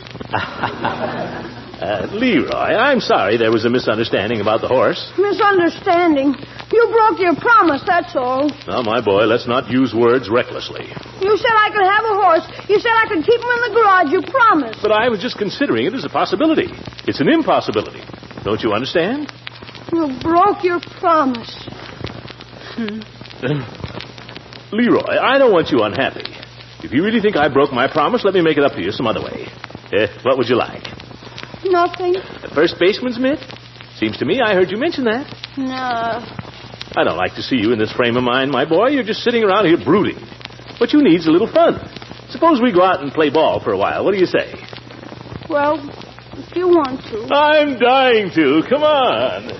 Leroy, I'm sorry there was a misunderstanding about the horse. Misunderstanding? You broke your promise, that's all. Now, my boy, let's not use words recklessly. You said I could have a horse. You said I could keep him in the garage. You promised. But I was just considering it as a possibility. It's an impossibility. Don't you understand? You broke your promise. Leroy, I don't want you unhappy. If you really think I broke my promise, let me make it up to you some other way. What would you like? Nothing. A first baseman's mitt? Seems to me I heard you mention that. No. I don't like to see you in this frame of mind, my boy. You're just sitting around here brooding. What you need's a little fun. Suppose we go out and play ball for a while. What do you say? Well, if you want to. I'm dying to. Come on.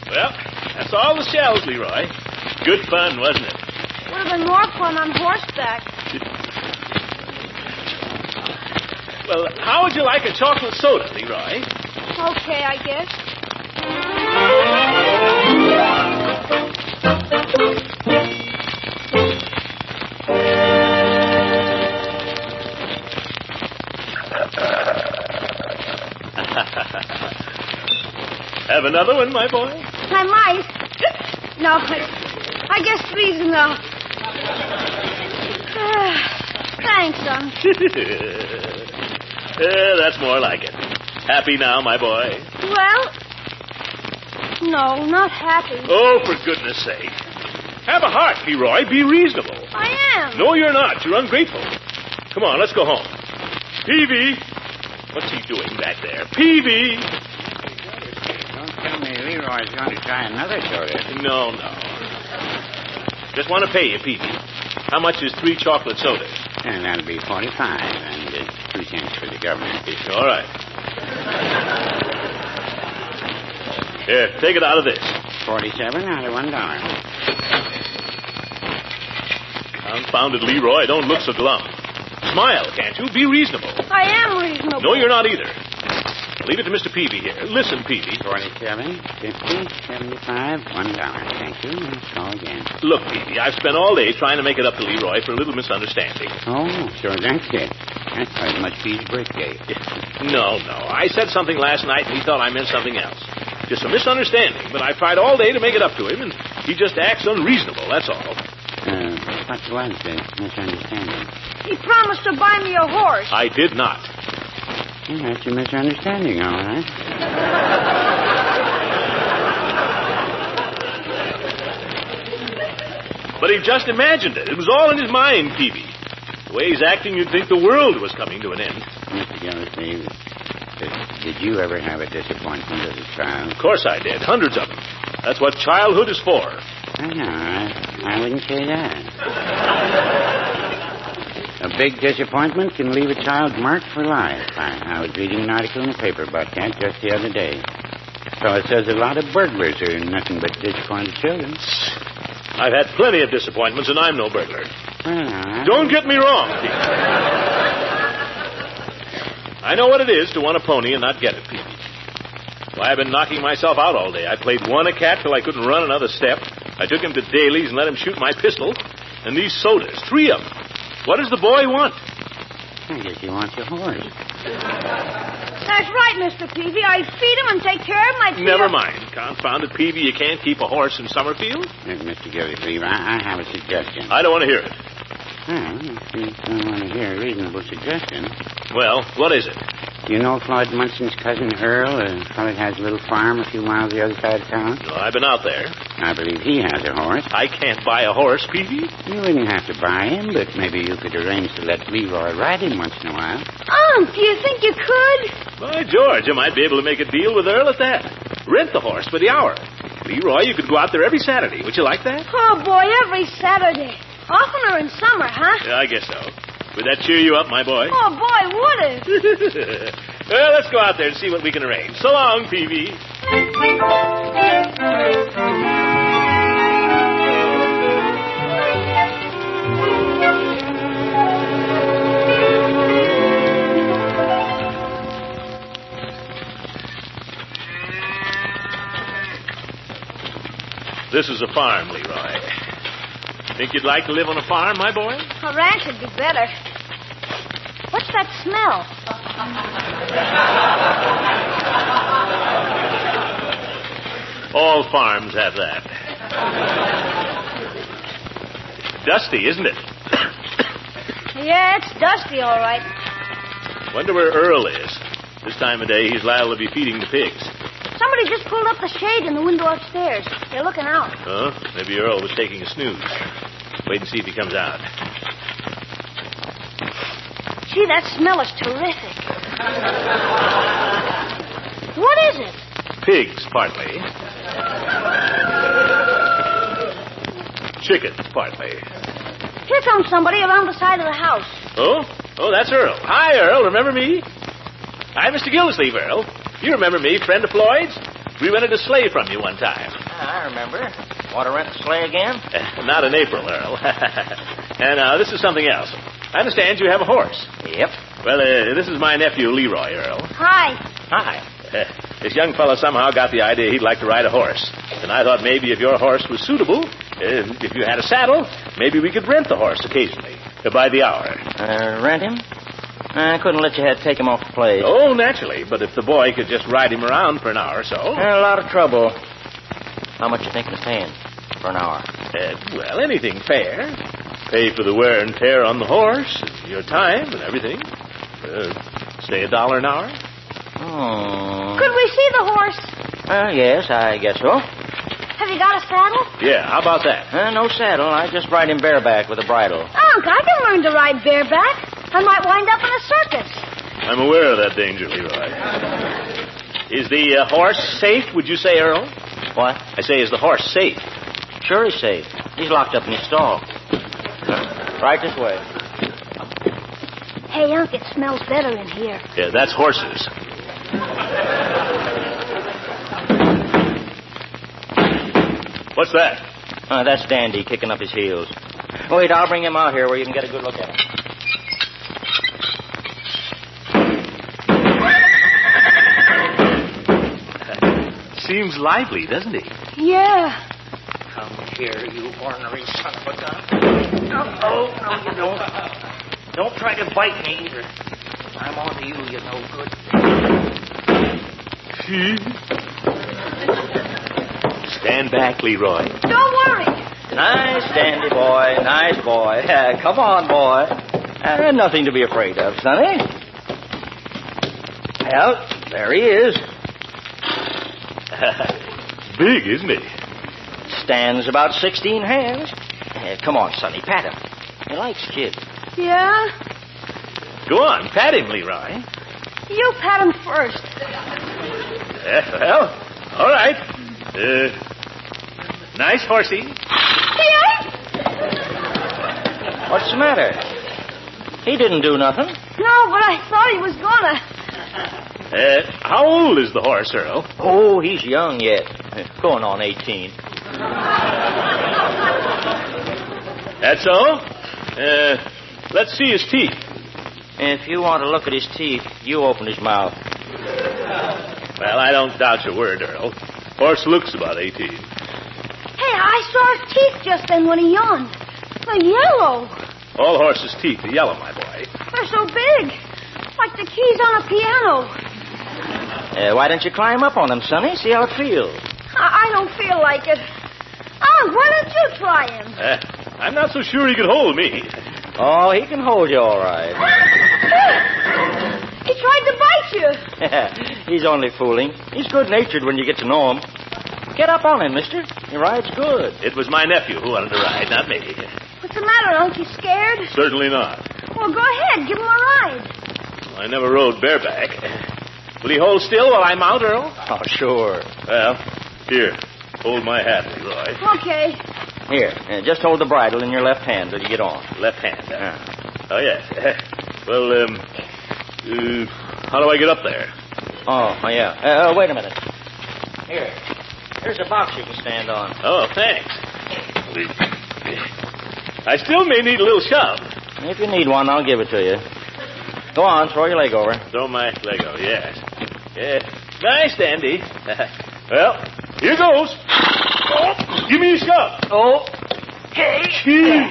Well, that's all the shells, Leroy. Good fun, wasn't it? Would have been more fun on horseback. Well, how would you like a chocolate soda, Leroy? Okay, I guess. Have another one, my boy? I might. No, I guess three's enough. Thanks, son. That's more like it. Happy now, my boy? Well, no, not happy. Oh, for goodness sake. Have a heart, Leroy. Be reasonable. I am. No, you're not. You're ungrateful. Come on, let's go home. Peavy. What's he doing back there? Peavy. Don't tell me Leroy's going to try another soda. No. Just want to pay you, Peavy. How much is 3 chocolate sodas? And that'll be 45, and 2 cents for the government. All right. Here, take it out of this. 47 out of $1. Confounded Leroy, don't look so glum. Smile, can't you? Be reasonable. I am reasonable. No, you're not either. Leave it to Mr. Peavy here. Listen, Peavy. 47, 50, 75, $1. Thank you. Let's go again. Look, Peavy, I've spent all day trying to make it up to Leroy for a little misunderstanding. Oh, so that's it. That's why it must be his birthday. No. I said something last night, and he thought I meant something else. Just a misunderstanding, but I've tried all day to make it up to him, and he just acts unreasonable, that's all. What was the misunderstanding? He promised to buy me a horse. I did not. Well, that's a misunderstanding, all right. But he just imagined it. It was all in his mind, Peavy. The way he's acting, you'd think the world was coming to an end. Mr. Gildersleeve, did you ever have a disappointment as a child? Of course I did. Hundreds of them. That's what childhood is for. No, I wouldn't say that. A big disappointment can leave a child marked for life. I was reading an article in the paper about that just the other day. So it says a lot of burglars are nothing but disappointed children. I've had plenty of disappointments, and I'm no burglar. Well, Don't get me wrong, Pete. I know what it is to want a pony and not get it, Pete. Why, I've been knocking myself out all day. I played one a cat till I couldn't run another step. I took him to Daly's and let him shoot my pistol. And these sodas, 3 of them. What does the boy want? I guess he wants a horse. That's right, Mr. Peavy. I feed him and take care of him. Never mind. Confounded Peavy, you can't keep a horse in Summerfield. Mr. Gildersleeve, I have a suggestion. I don't want to hear it. Well, if you don't want to hear a reasonable suggestion. Well, what is it? You know Floyd Munson's cousin Earl, a fellow that has a little farm a few miles the other side of town? No, I've been out there. I believe he has a horse. I can't buy a horse, Peavy. You wouldn't have to buy him, but maybe you could arrange to let Leroy ride him once in a while. Aunt, do you think you could? By George, I might be able to make a deal with Earl at that. Rent the horse for the hour. Leroy, you could go out there every Saturday. Would you like that? Oh, boy, every Saturday. Oftener in summer, huh? Yeah, I guess so. Would that cheer you up, my boy? Oh, boy, would it? Well, let's go out there and see what we can arrange. So long, Peavy. This is a farm, Leroy. Think you'd like to live on a farm, my boy? A ranch would be better. What's that smell? All farms have that. Dusty, isn't it? Yeah, it's dusty, all right. Wonder where Earl is. This time of day, he's liable to be feeding the pigs. Somebody just pulled up the shade in the window upstairs. They're looking out. Huh? Maybe Earl was taking a snooze. Wait and see if he comes out. Gee, that smell is terrific. What is it? Pigs, partly. Chickens, partly. Here comes somebody around the side of the house. Oh? Oh, that's Earl. Hi, Earl. Remember me? I'm Mr. Gildersleave, Earl. You remember me, friend of Floyd's? We rented a sleigh from you one time. I remember. Want to rent a sleigh again? Not in April, Earl. And this is something else. I understand you have a horse. Yep. Well, this is my nephew, Leroy, Earl. Hi. Hi. This young fellow somehow got the idea he'd like to ride a horse. And I thought maybe if your horse was suitable, if you had a saddle, maybe we could rent the horse occasionally, by the hour. Rent him? I couldn't let you take him off the place. Oh, naturally. But if the boy could just ride him around for an hour or so. A lot of trouble. How much you thinking of paying for an hour? Well, anything fair. Pay for the wear and tear on the horse, and your time and everything. Say $1 an hour. Oh. Could we see the horse? Yes, I guess so. Have you got a saddle? Yeah, how about that? No saddle. I just ride him bareback with a bridle. Unc, I can learn to ride bareback. I might wind up in a circus. I'm aware of that danger, Leroy. Is the horse safe, would you say, Earl? What? I say, is the horse safe? Sure he's safe. He's locked up in his stall. Right this way. Hey, Unc, it smells better in here. Yeah, that's horses. What's that? That's Dandy kicking up his heels. Wait, I'll bring him out here where you can get a good look at him. Seems lively, doesn't he? Yeah. Come here, you ornery son of a gun. No, you don't. Don't try to bite me either. I'm on to you, you no good. Stand back, Leroy. Don't worry. Nice, Dandy boy. Nice boy. Come on, boy. Nothing to be afraid of, Sonny. Well, there he is. Big, isn't he? Stands about 16 hands. Come on, Sonny, pat him. He likes kids. Yeah? Go on, pat him, Leroy. You pat him first. Well, all right. Nice horsey. What's the matter? He didn't do nothing. No, but I thought he was gonna. How old is the horse, Earl? Oh, he's young yet. Going on 18. That's so? Let's see his teeth. If you want to look at his teeth, you open his mouth. Well, I don't doubt your word, Earl. Horse looks about 18. Hey, I saw his teeth just then when he yawned. They're yellow. All horses' teeth are yellow, my boy. They're so big. Like the keys on a piano. Why don't you climb up on them, Sonny? See how it feels. I don't feel like it. Oh, why don't you try him? I'm not so sure he could hold me. Oh, he can hold you all right. He tried to bite you. He's only fooling. He's good-natured when you get to know him. Get up on him, mister. He rides good. It was my nephew who wanted to ride, not me. What's the matter, Unc? You scared? Certainly not. Well, go ahead. Give him a ride. I never rode bareback. Will he hold still while I mount, Earl? Oh, sure. Well, here. Hold my hat, Leroy. Okay. Here, just hold the bridle in your left hand till you get on. Left hand. Oh, yes. Well, how do I get up there? Oh, yeah. Wait a minute. Here. Here's a box you can stand on. Oh, thanks. I still may need a little shove. If you need one, I'll give it to you. Go on, throw your leg over. Throw my leg over, yes. Yeah. Nice, Dandy. Well, here goes. Oh, give me a shove. Oh. Gee.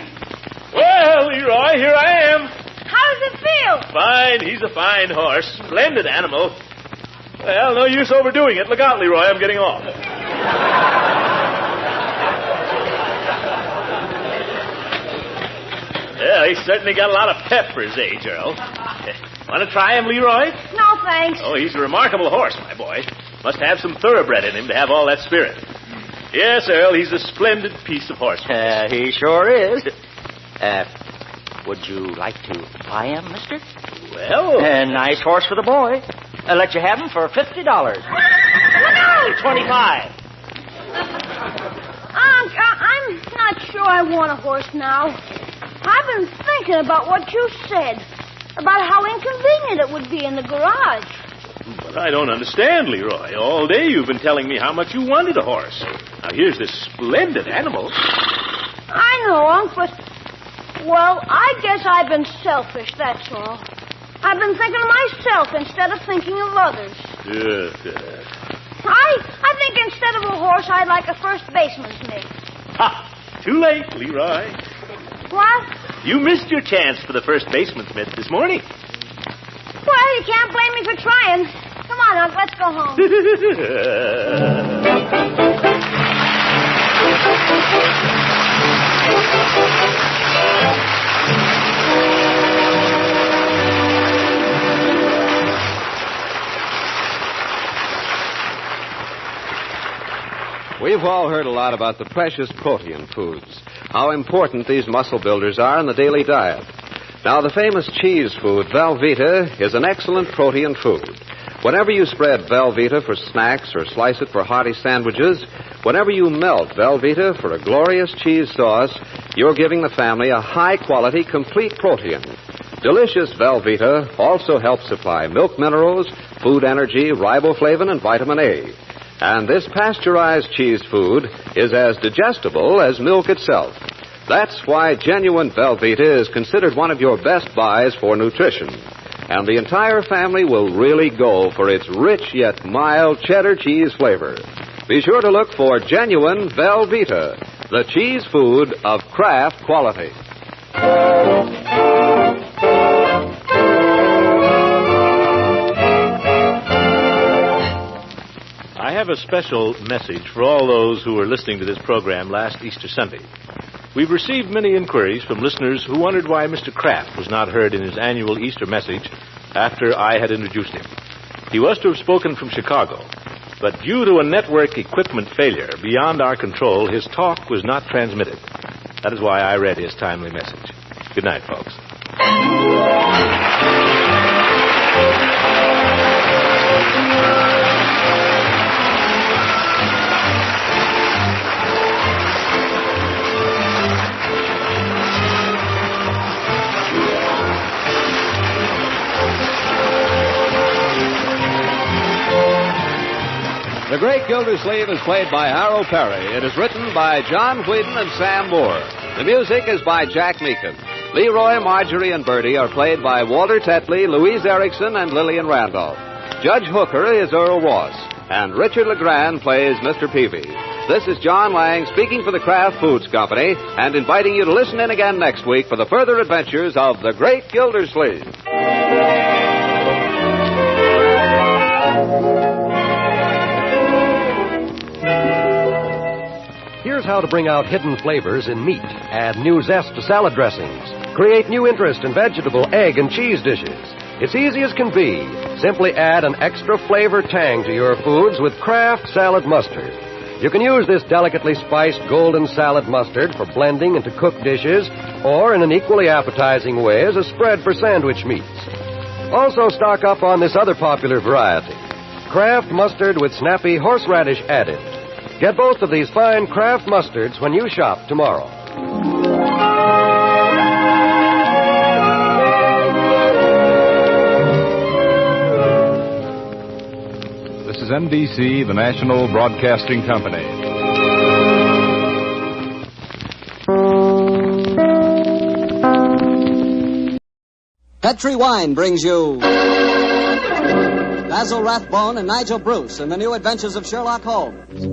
Well, Leroy, here I am. How does it feel? Fine. He's a fine horse. Splendid animal. Well, no use overdoing it. Look out, Leroy. I'm getting off. Yeah, he's certainly got a lot of pep for his age, Earl. Want to try him, Leroy? No, thanks. Oh, he's a remarkable horse, my boy. Must have some thoroughbred in him to have all that spirit. Yes, Earl, he's a splendid piece of horse. He sure is. Would you like to buy him, mister? Well... nice horse for the boy. I'll let you have him for $50. No! 25. I'm not sure I want a horse now. I've been thinking about what you said. About how inconvenient it would be in the garage. But I don't understand, Leroy. All day you've been telling me how much you wanted a horse. Now, here's this splendid animal. I know, Unc, but... Well, I guess I've been selfish, that's all. I've been thinking of myself instead of thinking of others. I think instead of a horse, I'd like a first baseman's mitt. Ha! Too late, Leroy. What? You missed your chance for the first baseman's mitt this morning. Well, you can't blame me for trying. Come on, Unc, let's go home. We've all heard a lot about the precious protein foods, how important these muscle builders are in the daily diet. Now, the famous cheese food, Velveeta, is an excellent protein food. Whenever you spread Velveeta for snacks or slice it for hearty sandwiches, whenever you melt Velveeta for a glorious cheese sauce, you're giving the family a high-quality, complete protein. Delicious Velveeta also helps supply milk minerals, food energy, riboflavin, and vitamin A. And this pasteurized cheese food is as digestible as milk itself. That's why genuine Velveeta is considered one of your best buys for nutrition. And the entire family will really go for its rich yet mild cheddar cheese flavor. Be sure to look for genuine Velveeta, the cheese food of Kraft quality. I have a special message for all those who were listening to this program last Easter Sunday. We've received many inquiries from listeners who wondered why Mr. Kraft was not heard in his annual Easter message after I had introduced him. He was to have spoken from Chicago, but due to a network equipment failure beyond our control, his talk was not transmitted. That is why I read his timely message. Good night, folks. The Great Gildersleeve is played by Harold Perry. It is written by John Whedon and Sam Moore. The music is by Jack Meakin. Leroy, Marjorie, and Bertie are played by Walter Tetley, Louise Erickson, and Lillian Randolph. Judge Hooker is Earl Ross, and Richard LeGrand plays Mr. Peavy. This is John Lang speaking for the Kraft Foods Company and inviting you to listen in again next week for the further adventures of the Great Gildersleeve. Here's how to bring out hidden flavors in meat. Add new zest to salad dressings. Create new interest in vegetable, egg, and cheese dishes. It's easy as can be. Simply add an extra flavor tang to your foods with Kraft Salad Mustard. You can use this delicately spiced golden salad mustard for blending into cooked dishes or in an equally appetizing way as a spread for sandwich meats. Also stock up on this other popular variety, Kraft Mustard with snappy horseradish added. Get both of these fine Kraft mustards when you shop tomorrow. This is NBC, the National Broadcasting Company. Petri Wine brings you Basil Rathbone and Nigel Bruce in the new adventures of Sherlock Holmes.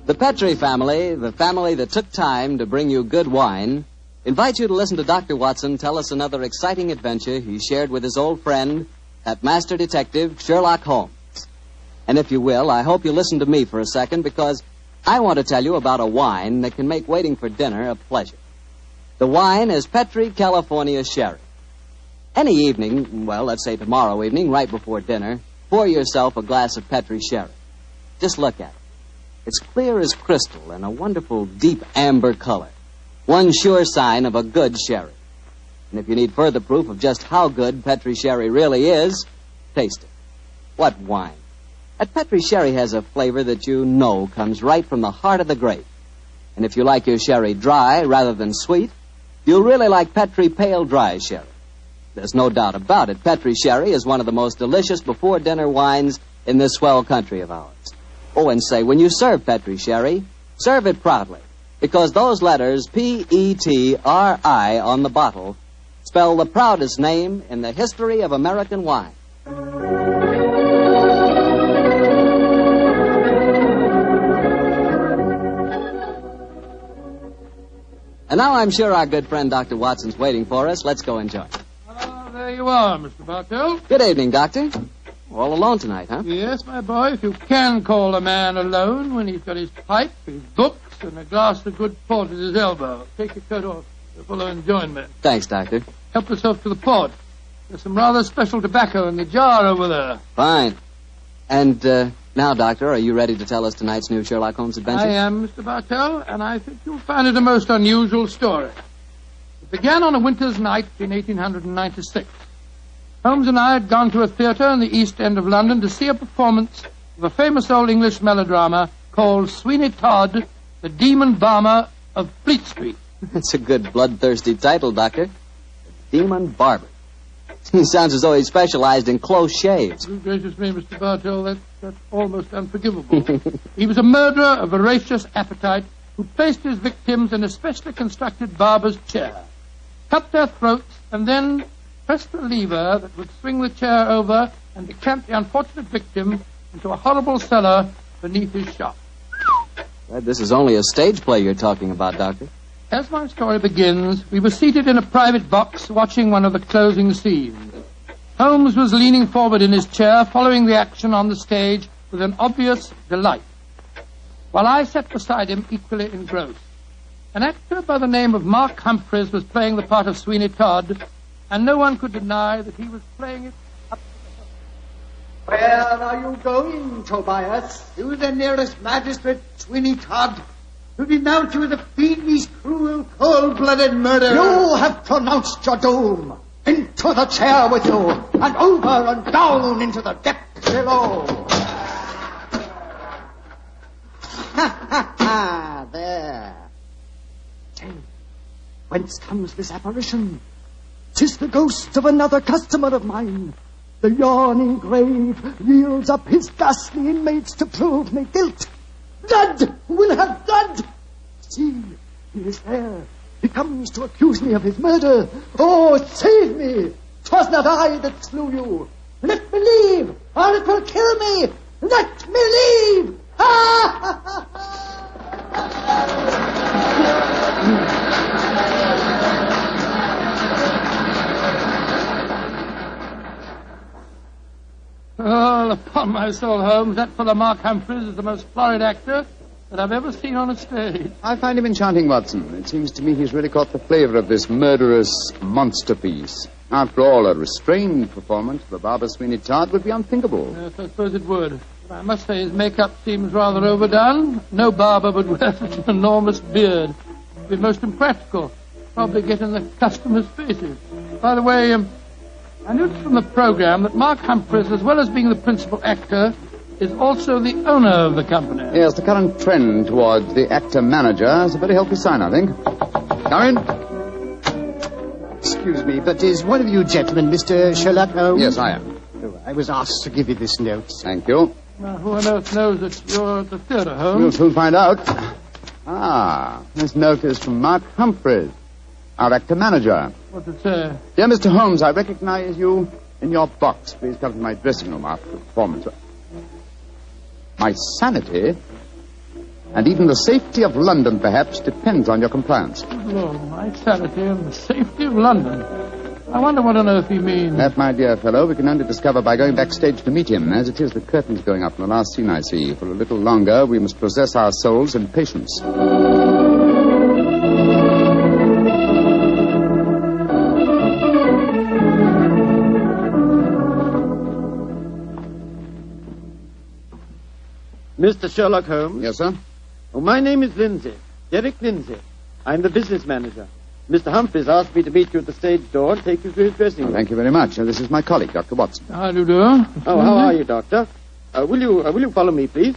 The Petri family, the family that took time to bring you good wine, invites you to listen to Dr. Watson tell us another exciting adventure he shared with his old friend, that master detective, Sherlock Holmes. And if you will, I hope you'll listen to me for a second, because I want to tell you about a wine that can make waiting for dinner a pleasure. The wine is Petri California Sherry. Any evening, well, let's say tomorrow evening, right before dinner, pour yourself a glass of Petri Sherry. Just look at it. It's clear as crystal and a wonderful deep amber color. One sure sign of a good sherry. And if you need further proof of just how good Petri Sherry really is, taste it. What wine? That Petri Sherry has a flavor that you know comes right from the heart of the grape. And if you like your sherry dry rather than sweet, you'll really like Petri Pale Dry Sherry. There's no doubt about it. Petri Sherry is one of the most delicious before-dinner wines in this swell country of ours. Oh, and say, when you serve Petri Sherry, serve it proudly, because those letters P-E-T-R-I on the bottle spell the proudest name in the history of American wine. And now I'm sure our good friend Dr. Watson's waiting for us. Let's go enjoy. There you are, Mr. Bartell. Good evening, Doctor. All alone tonight, huh? Yes, my boy, if you can call a man alone when he's got his pipe, his books, and a glass of good port at his elbow. Take your coat off. You're full of enjoyment. Thanks, Doctor. Help yourself to the port. There's some rather special tobacco in the jar over there. Fine. And now, Doctor, are you ready to tell us tonight's new Sherlock Holmes adventure? I am, Mr. Bartell, and I think you'll find it a most unusual story. It began on a winter's night in 1896. Holmes and I had gone to a theatre in the East End of London to see a performance of a famous old English melodrama called Sweeney Todd, the Demon Barber of Fleet Street. That's a good bloodthirsty title, Doctor. The Demon Barber. He sounds as though he specialized in close shaves. Good gracious me, Mr. Bartell, that's almost unforgivable. He was a murderer of voracious appetite who placed his victims in a specially constructed barber's chair, cut their throats, and then pressed a lever that would swing the chair over and decamp the unfortunate victim into a horrible cellar beneath his shop. This is only a stage play you're talking about, Doctor. As my story begins, we were seated in a private box watching one of the closing scenes. Holmes was leaning forward in his chair, following the action on the stage with an obvious delight, while I sat beside him equally engrossed. An actor by the name of Mark Humphreys was playing the part of Sweeney Todd, and no one could deny that he was playing it up to the Where are you going, Tobias? To the nearest magistrate, Sweeney Todd, to denounce you as a fiendish, cruel, cold-blooded murderer. You have pronounced your doom. Into the chair with you, and over and down into the depths below. Ha, ha, ha, there. Tell me, whence comes this apparition? 'Tis the ghost of another customer of mine. The yawning grave yields up his ghastly inmates to prove me guilt. Blood will have blood. See, he is there. He comes to accuse me of his murder. Oh, save me. 'Twas not I that slew you. Let me leave, or it will kill me. Let me leave. Well, upon my soul, Holmes, that fellow Mark Humphreys is the most florid actor that I've ever seen on a stage. I find him enchanting, Watson. It seems to me he's really caught the flavor of this murderous monster piece. After all, a restrained performance of the barber Sweeney Todd would be unthinkable. Yes, I suppose it would. But I must say his makeup seems rather overdone. No barber would wear such an enormous beard. It would be most impractical. Probably get in the customers' faces. By the way, I noticed from the program that Mark Humphreys, as well as being the principal actor, is also the owner of the company. Yes, the current trend towards the actor-manager is a very healthy sign, I think. Come in. Excuse me, but is one of you gentlemen Mr. Sherlock Holmes? Yes, I am. Oh, I was asked to give you this note. Thank you. Now, who on earth knows that you're at the theatre, Holmes? We'll soon find out. Ah, this note is from Mark Humphreys, our actor-manager. What's it say? Dear Mr. Holmes, I recognize you in your box. Please come to my dressing room after the performance. My sanity, and even the safety of London, perhaps, depends on your compliance. Oh, my sanity and the safety of London. I wonder what on earth he means. That, my dear fellow, we can only discover by going backstage to meet him. As it is, the curtain's going up in the last scene I see. For a little longer, we must possess our souls in patience. Mr. Sherlock Holmes? Yes, sir? Oh, my name is Lindsay. Derek Lindsay. I'm the business manager. Mr. Humphreys asked me to meet you at the stage door and take you to his dressing room. Thank you very much. This is my colleague, Dr. Watson. How do you do? Oh, how are you, Doctor? Will you follow me, please?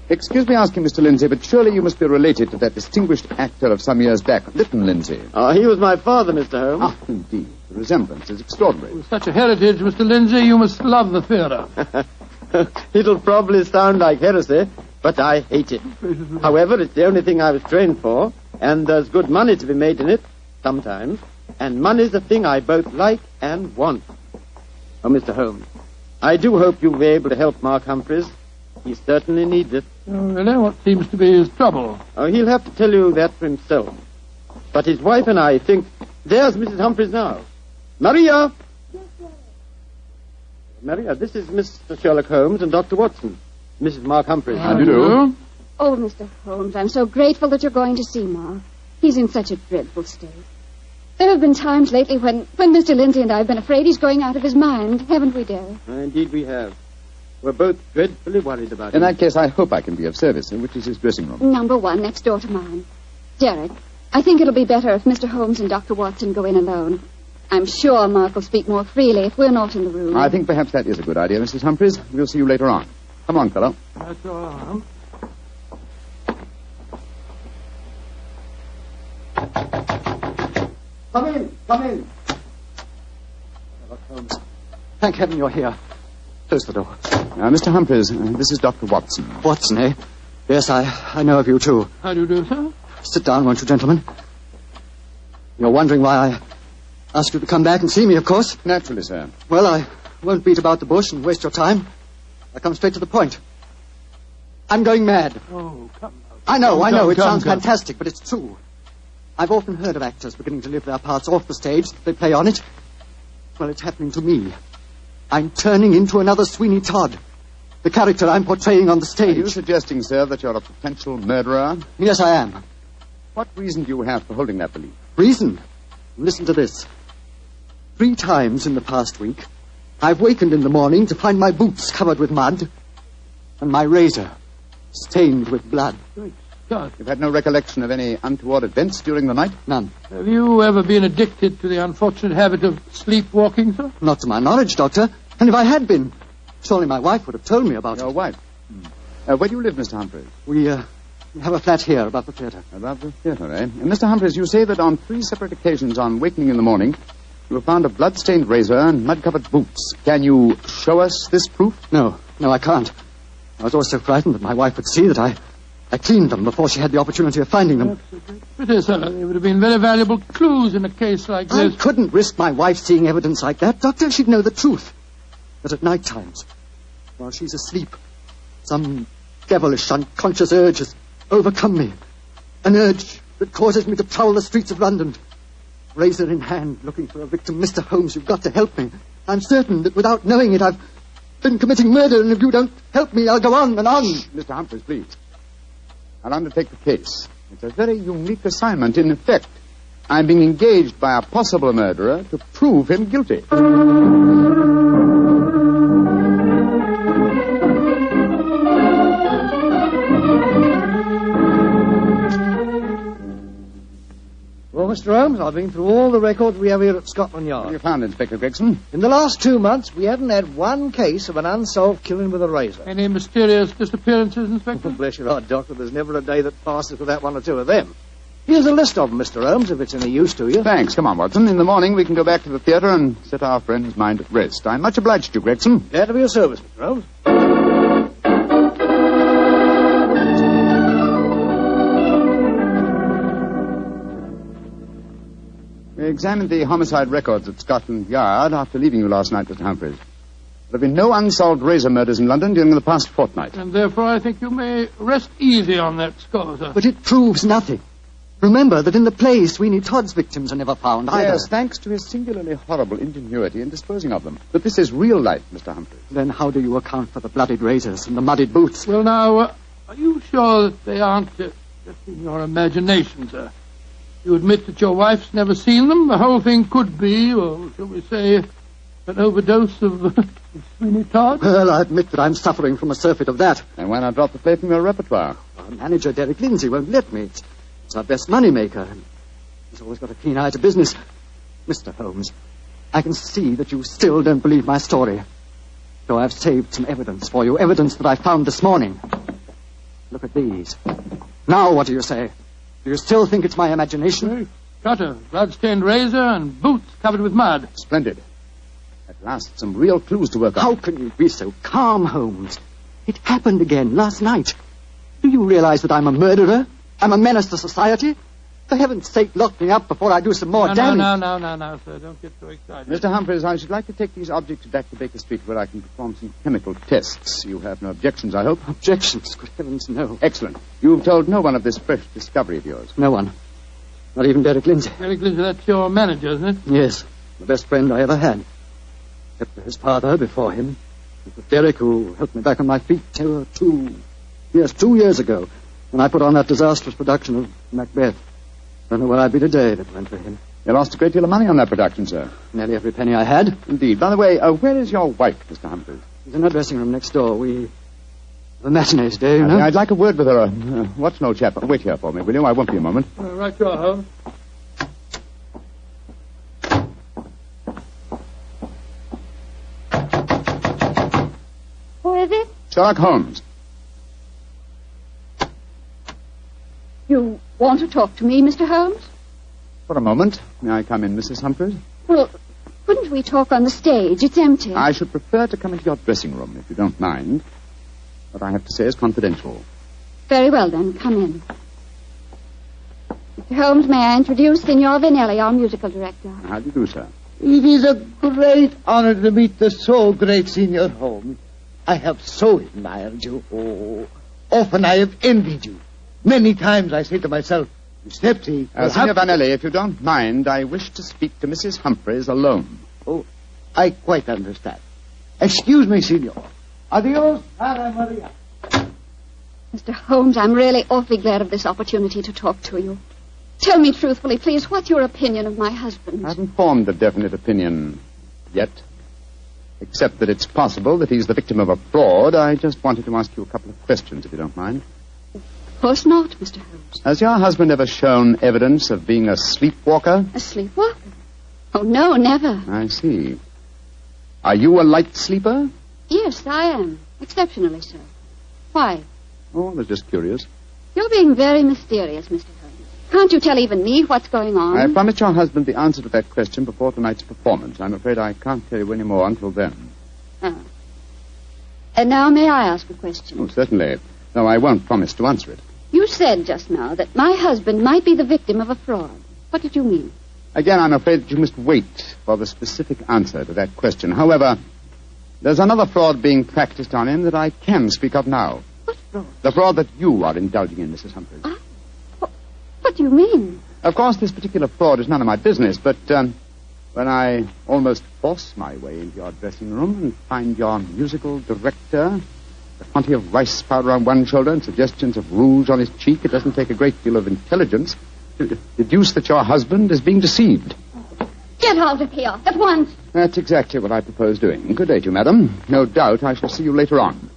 Excuse me asking, Mr. Lindsay, but surely you must be related to that distinguished actor of some years back, Lytton Lindsay. He was my father, Mr. Holmes. Ah, indeed. The resemblance is extraordinary. With such a heritage, Mr. Lindsay, you must love the theatre. It'll probably sound like heresy, but I hate it. However, it's the only thing I was trained for, and there's good money to be made in it, sometimes, and money's a thing I both like and want. Oh, Mr. Holmes, I do hope you'll be able to help Mark Humphreys. He certainly needs it. Oh, really? What seems to be his trouble? Oh, he'll have to tell you that for himself. But his wife and I think... There's Mrs. Humphreys now. Maria! Maria, this is Mr. Sherlock Holmes and Dr. Watson. Mrs. Mark Humphreys. How do you do? Oh, Mr. Holmes, I'm so grateful that you're going to see Mark. He's in such a dreadful state. There have been times lately when Mr. Lindsay and I have been afraid he's going out of his mind, haven't we, Derek? Indeed we have. We're both dreadfully worried about him. In that case, I hope I can be of service. Which is his dressing room? Number 1, next door to mine. Derek, I think it'll be better if Mr. Holmes and Dr. Watson go in alone. I'm sure Mark will speak more freely if we're not in the room. I think perhaps that is a good idea, Mrs. Humphreys. We'll see you later on. Come on, fellow. That's all. Come in, come in. Sherlock Holmes. Thank heaven you're here. Close the door. Mr. Humphreys, this is Dr. Watson. Watson, eh? Yes, I know of you, too. How do you do, sir? Sit down, won't you, gentlemen? You're wondering why I asked you to come back and see me, of course. Naturally, sir. Well, I won't beat about the bush and waste your time. I'll come straight to the point. I'm going mad. Oh, come on. I know. It sounds fantastic, but it's true. I've often heard of actors beginning to live their parts off the stage. They play on it. Well, it's happening to me. I'm turning into another Sweeney Todd. The character I'm portraying on the stage. Are you suggesting, sir, that you're a potential murderer? Yes, I am. What reason do you have for holding that belief? Reason? Listen to this. 3 times in the past week, I've wakened in the morning to find my boots covered with mud and my razor stained with blood. God. You've had no recollection of any untoward events during the night? None. Have you ever been addicted to the unfortunate habit of sleepwalking, sir? Not to my knowledge, Doctor. And if I had been, surely my wife would have told me about it. Your wife? Where do you live, Mr. Humphreys? We have a flat here above the theatre. Above the theatre, eh? Mr. Humphreys, you say that on 3 separate occasions on wakening in the morning, You have found a blood-stained razor and mud-covered boots. Can you show us this proof? No, I can't. I was always so frightened that my wife would see that I cleaned them before she had the opportunity of finding them. Pity, sir. They would have been very valuable clues in a case like this. I couldn't risk my wife seeing evidence like that. Doctor, she'd know the truth. But at night times, while she's asleep, some devilish, unconscious urge has overcome me. An urge that causes me to prowl the streets of London. Razor in hand, looking for a victim. Mr. Holmes, you've got to help me. I'm certain that without knowing it, I've been committing murder, and if you don't help me, I'll go on and on. Mr. Humphreys, please. I'll undertake the case. It's a very unique assignment. In effect, I'm being engaged by a possible murderer to prove him guilty. Well, Mr. Holmes, I've been through all the records we have here at Scotland Yard. What have you found, Inspector Gregson? In the last 2 months, we haven't had one case of an unsolved killing with a razor. Any mysterious disappearances, Inspector? Bless your heart, Doctor. There's never a day that passes without one or two of them. Here's a list of them, Mr. Holmes, if it's any use to you. Thanks. Come on, Watson. In the morning, we can go back to the theatre and set our friend's mind at rest. I'm much obliged to you, Gregson. Glad to be of service, Mr. Holmes. We examined the homicide records at Scotland Yard after leaving you last night, Mr. Humphreys. There have been no unsolved razor murders in London during the past fortnight. And therefore I think you may rest easy on that score, sir. But it proves nothing. Remember that in the play, Sweeney Todd's victims are never found either. Yes, thanks to his singularly horrible ingenuity in disposing of them. But this is real life, Mr. Humphreys. Then how do you account for the bloodied razors and the muddied boots? Well, now, are you sure that they aren't just in your imagination, sir? You admit that your wife's never seen them? The whole thing could be, or shall we say, an overdose of Sweeney Todd? Well, I admit that I'm suffering from a surfeit of that. And why not drop the play from your repertoire? Our manager, Derek Lindsay, won't let me. It's our best money-maker. He's always got a keen eye to business. Mr. Holmes, I can see that you still don't believe my story. So I've saved some evidence for you, evidence that I found this morning. Look at these. Now what do you say? Do you still think it's my imagination? Cutter, blood-stained razor, and boots covered with mud. Splendid. At last, some real clues to work on. How can you be so calm, Holmes? It happened again last night. Do you realize that I'm a murderer? I'm a menace to society? For heaven's sake, lock me up before I do some more damage. No, sir. Don't get so excited. Mr. Humphreys, I should like to take these objects back to Baker Street where I can perform some chemical tests. You have no objections, I hope? Objections? Good heavens, no. Excellent. You've told no one of this fresh discovery of yours? No one. Not even Derek Lindsay. Derek Lindsay, that's your manager, isn't it? Yes. The best friend I ever had. Except for his father before him. It was Derek who helped me back on my feet 2 years ago, when I put on that disastrous production of Macbeth. I don't know where I'd be today if it went for him. You lost a great deal of money on that production, sir. Nearly every penny I had. Indeed. By the way, where is your wife, Mr. Humphreys? She's in her dressing room next door. The matinee today, you know. I'd like a word with her. Watson, old chap, wait here for me, will you? I won't be a moment. Right you are, Holmes. Who is it? Sherlock Holmes. You want to talk to me, Mr. Holmes? For a moment. May I come in, Mrs. Humphreys? Well, couldn't we talk on the stage? It's empty. I should prefer to come into your dressing room, if you don't mind. What I have to say is confidential. Very well, then. Come in. Mr. Holmes, may I introduce Signor Vanelli, our musical director? How do you do, sir? It is a great honor to meet the so great Signor Holmes. I have so admired you. Oh, often I have envied you. Many times I say to myself, Giuseppe, Signor Vanelli, if you don't mind, I wish to speak to Mrs. Humphreys alone. Oh, I quite understand. Excuse me, Signor. Adios, Anna Maria. Mr. Holmes, I'm really awfully glad of this opportunity to talk to you. Tell me truthfully, please, what's your opinion of my husband? I haven't formed a definite opinion yet. Except that it's possible that he's the victim of a fraud. I just wanted to ask you a couple of questions, if you don't mind. Of course not, Mr. Holmes. Has your husband ever shown evidence of being a sleepwalker? A sleepwalker? Oh, no, never. I see. Are you a light sleeper? Yes, I am. Exceptionally so. Why? Oh, I was just curious. You're being very mysterious, Mr. Holmes. Can't you tell even me what's going on? I promised your husband the answer to that question before tonight's performance. I'm afraid I can't tell you any more until then. Oh. And now may I ask a question? Oh, certainly. No, I won't promise to answer it. You said just now that my husband might be the victim of a fraud. What did you mean? Again, I'm afraid that you must wait for the specific answer to that question. However, there's another fraud being practiced on him that I can speak of now. What fraud? The fraud that you are indulging in, Mrs. Humphreys. What do you mean? Of course, this particular fraud is none of my business, but when I almost force my way into your dressing room and find your musical director, a quantity of rice powder on one shoulder and suggestions of rouge on his cheek, it doesn't take a great deal of intelligence to deduce that your husband is being deceived. Get out of here at once. That's exactly what I propose doing. Good day to you, madam. No doubt I shall see you later on.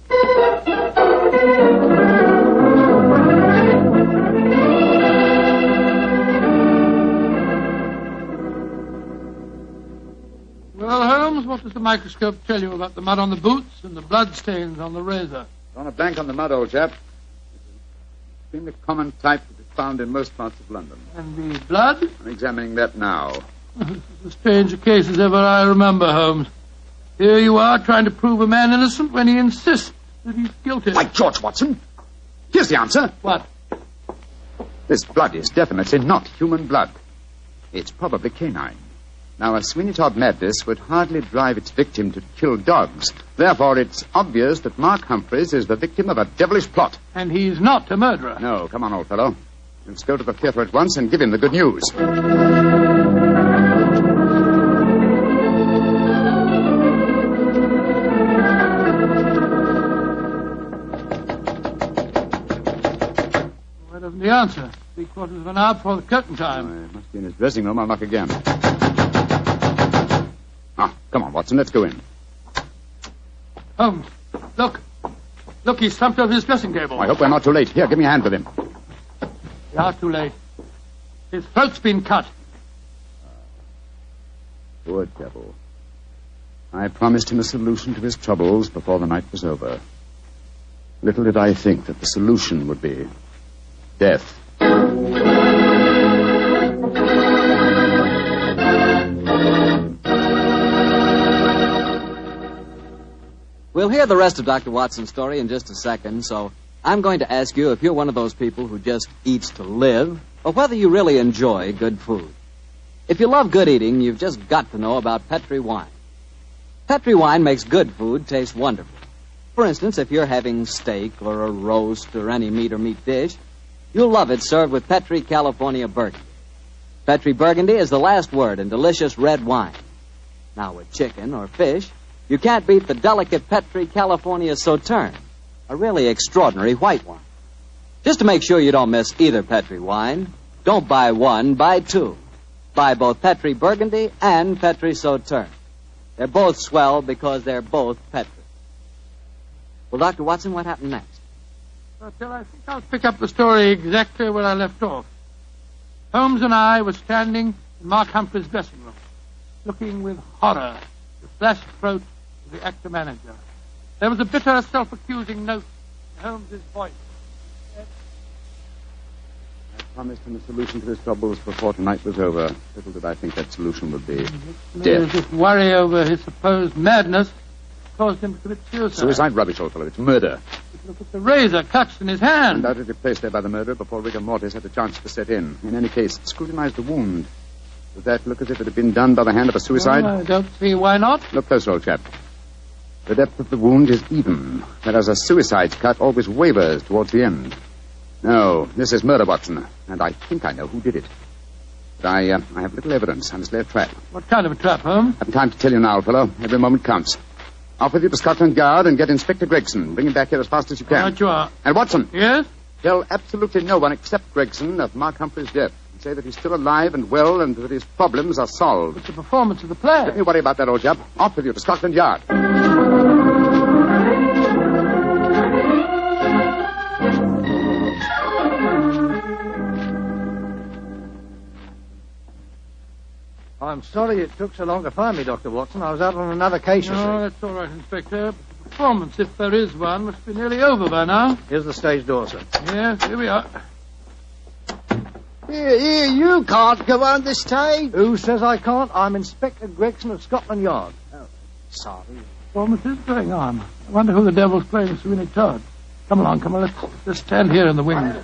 Well, Holmes, what does the microscope tell you about the mud on the boots and the blood stains on the razor? On a blank on the mud, old chap. It's an extremely common type that is found in most parts of London. And the blood? I'm examining that now. As strange a case as ever I remember, Holmes. Here you are trying to prove a man innocent when he insists that he's guilty. By George, Watson! Here's the answer. What? This blood is definitely not human blood. It's probably canine. Now, a Sweeney Todd madness would hardly drive its victim to kill dogs. Therefore, it's obvious that Mark Humphreys is the victim of a devilish plot. And he's not a murderer. No, come on, old fellow. Let's go to the theater at once and give him the good news. Where doesn't he answer? 3/4 of an hour before the curtain time. Oh, he must be in his dressing room. I'll knock again. Come on, Watson, let's go in. Holmes, look. Look, he's slumped over his dressing table. I hope we're not too late. Here, give me a hand with him. We are too late. His throat's been cut. Poor devil. I promised him a solution to his troubles before the night was over. Little did I think that the solution would be death. We'll hear the rest of Dr. Watson's story in just a second, so I'm going to ask you if you're one of those people who just eats to live, or whether you really enjoy good food. If you love good eating, you've just got to know about Petri wine. Petri wine makes good food taste wonderful. For instance, if you're having steak or a roast or any meat or meat dish, you'll love it served with Petri California Burgundy. Petri Burgundy is the last word in delicious red wine. Now, with chicken or fish, you can't beat the delicate Petri California Sauterne, a really extraordinary white wine. Just to make sure you don't miss either Petri wine, don't buy one, buy two. Buy both Petri Burgundy and Petri Sauterne. They're both swell because they're both Petri. Well, Dr. Watson, what happened next? Well, Till, I think I'll pick up the story exactly where I left off. Holmes and I were standing in Mark Humphrey's dressing room, looking with horror at the flashed throat of the actor manager. There was a bitter, self-accusing note in Holmes's voice. I promised him a solution to his troubles before tonight was over. Little did I think that solution would be death. This worry over his supposed madness caused him to commit suicide. Suicide? Rubbish, old fellow. It's murder. Look at the razor clutched in his hand. Undoubtedly placed there by the murderer before rigor mortis had a chance to set in. In any case, scrutinize the wound. Does that look as if it had been done by the hand of a suicide? I don't see why not. Look closer, old chap. The depth of the wound is even, whereas a suicide's cut always wavers towards the end. No, this is murder, Watson, and I think I know who did it. But I have little evidence. I must lay a trap. What kind of a trap, Holmes? I haven't time to tell you now, fellow. Every moment counts. Off with you to Scotland Yard and get Inspector Gregson. Bring him back here as fast as you can. Right you are. And Watson. Yes? Tell absolutely no one except Gregson of Mark Humphrey's death. And say that he's still alive and well and that his problems are solved. It's the performance of the play. Don't you worry about that, old chap. Off with you to Scotland Yard. I'm sorry it took so long to find me, Dr. Watson. I was out on another case, you see. No, that's all right, Inspector. But the performance, if there is one, must be nearly over by now. Here's the stage door, sir. Yes, here we are. Here, you can't go on the stage. Who says I can't? I'm Inspector Gregson of Scotland Yard. Oh, sorry. Performance is going on. I wonder who the devil's playing Sweeney Todd. Come along. Let's stand here in the wings.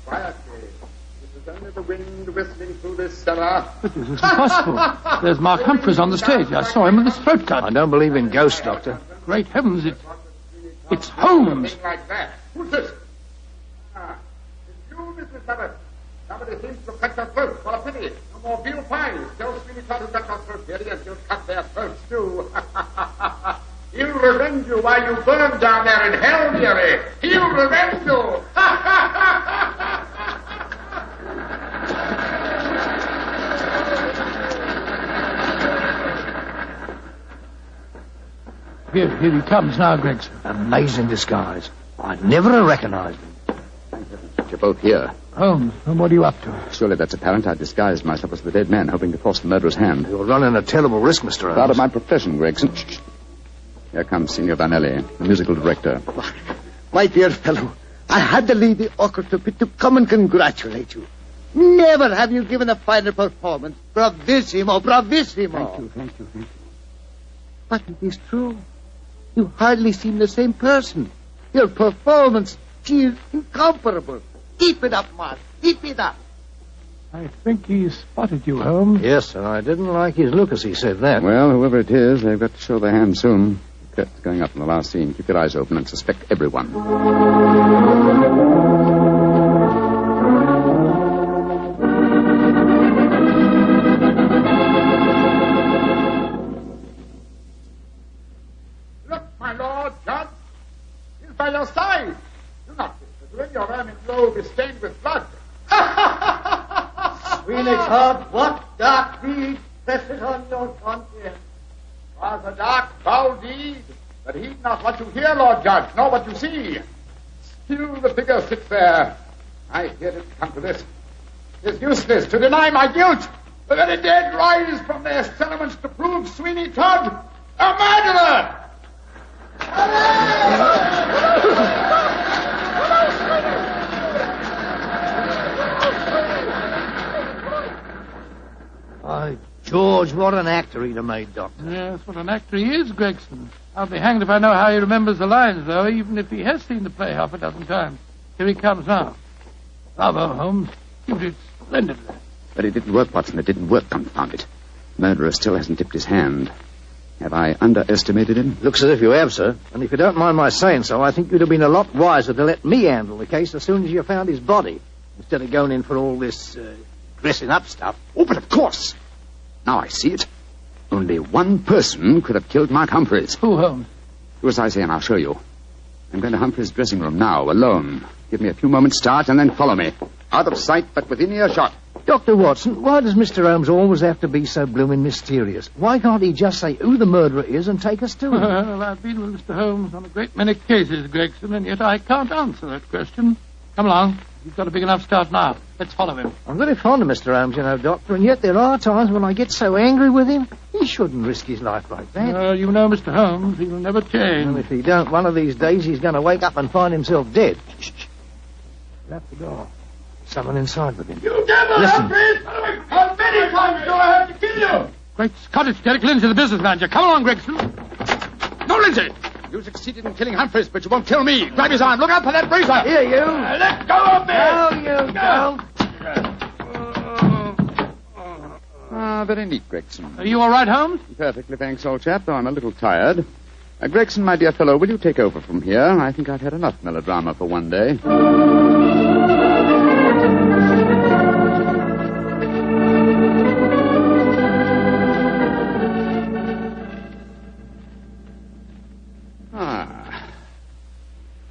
Quietly. It is only the wind whistling through this cellar. But this is impossible. There's Mark Humphreys on the stage. I saw him with his throat cut. I don't believe in ghosts, Doctor. Great heavens, it's Holmes. Like that. Who's this? It's you, Mrs. Lovett. Somebody seems to cut your throat. What a pity. No more veal pies. Tell Sweeney Todd who cut your throat, dearie, and he'll cut their throats, too. He'll revenge you while you burn down there in hell, dearie. He'll revenge you. Here he comes now, Gregson. Amazing disguise. I'd never have recognized him. You're both here. Holmes, what are you up to? Surely that's apparent. I disguised myself as the dead man, hoping to force the murderer's hand. You're running a terrible risk, Mr. Holmes. Out of my profession, Gregson. Shh. Here comes Signor Vanelli, the musical director. My dear fellow, I had to leave the orchestra pit to come and congratulate you. Never have you given a finer performance. Bravissimo, bravissimo. Thank you. But it is true. You hardly seem the same person. Your performance, she is incomparable. Keep it up, Mark. Keep it up. I think he spotted you, Holmes. Yes, and I didn't like his look as he said that. Well, whoever it is, they've got to show their hand soon. The curtain's going up in the last scene. Keep your eyes open and suspect everyone. Look, my lord, Judge. He's by your side. Do not disappear. Your ermine robe is stained with blood. Sweeney Todd, what dark deed presses on your conscience? Was a dark, foul deed, but heed not what you hear, Lord Judge, nor what you see. Still the figure sits there. I hear it come to this. It is useless to deny my guilt. The very dead rise from their settlements to prove Sweeney Todd a murderer. By George, what an actor he'd have made, Doctor. Yes, what an actor he is, Gregson. I'll be hanged if I know how he remembers the lines, though, even if he has seen the play half a dozen times. Here he comes now. Bravo, Holmes. You did splendidly. But it didn't work, Watson. It didn't work, confound it. Murderer still hasn't tipped his hand. Have I underestimated him? Looks as if you have, sir. And if you don't mind my saying so, I think you'd have been a lot wiser to let me handle the case as soon as you found his body, instead of going in for all this dressing up stuff. Oh, but of course. Now I see it. Only one person could have killed Mark Humphreys. Who, Holmes? Do as I say, and I'll show you. I'm going to Humphreys' dressing room now, alone. Give me a few moments' start, and then follow me. Out of sight, but within earshot. Dr. Watson, why does Mr. Holmes always have to be so blooming mysterious? Why can't he just say who the murderer is and take us to him? Well, I've been with Mr. Holmes on a great many cases, Gregson, and yet I can't answer that question. Come along. He's got a big enough start now. Let's follow him. I'm very fond of Mr. Holmes, you know, Doctor, and yet there are times when I get so angry with him. He shouldn't risk his life like that. You know Mr. Holmes. He'll never change. Well, if he don't, one of these days he's going to wake up and find himself dead. Shh. Shut the door. Someone inside with him. You devil, Humphreys! How many times do I have to kill you? Great Scott, it's Derek Lindsay, the business manager. Come along, Gregson. No, Lindsay! You succeeded in killing Humphreys, but you won't kill me. Grab his arm. Look out for that razor. Here, you. Let go of me! No, you don't. Very neat, Gregson. Are you all right, Holmes? Perfectly, thanks, old chap, though I'm a little tired. Gregson, my dear fellow, will you take over from here? I think I've had enough melodrama for one day.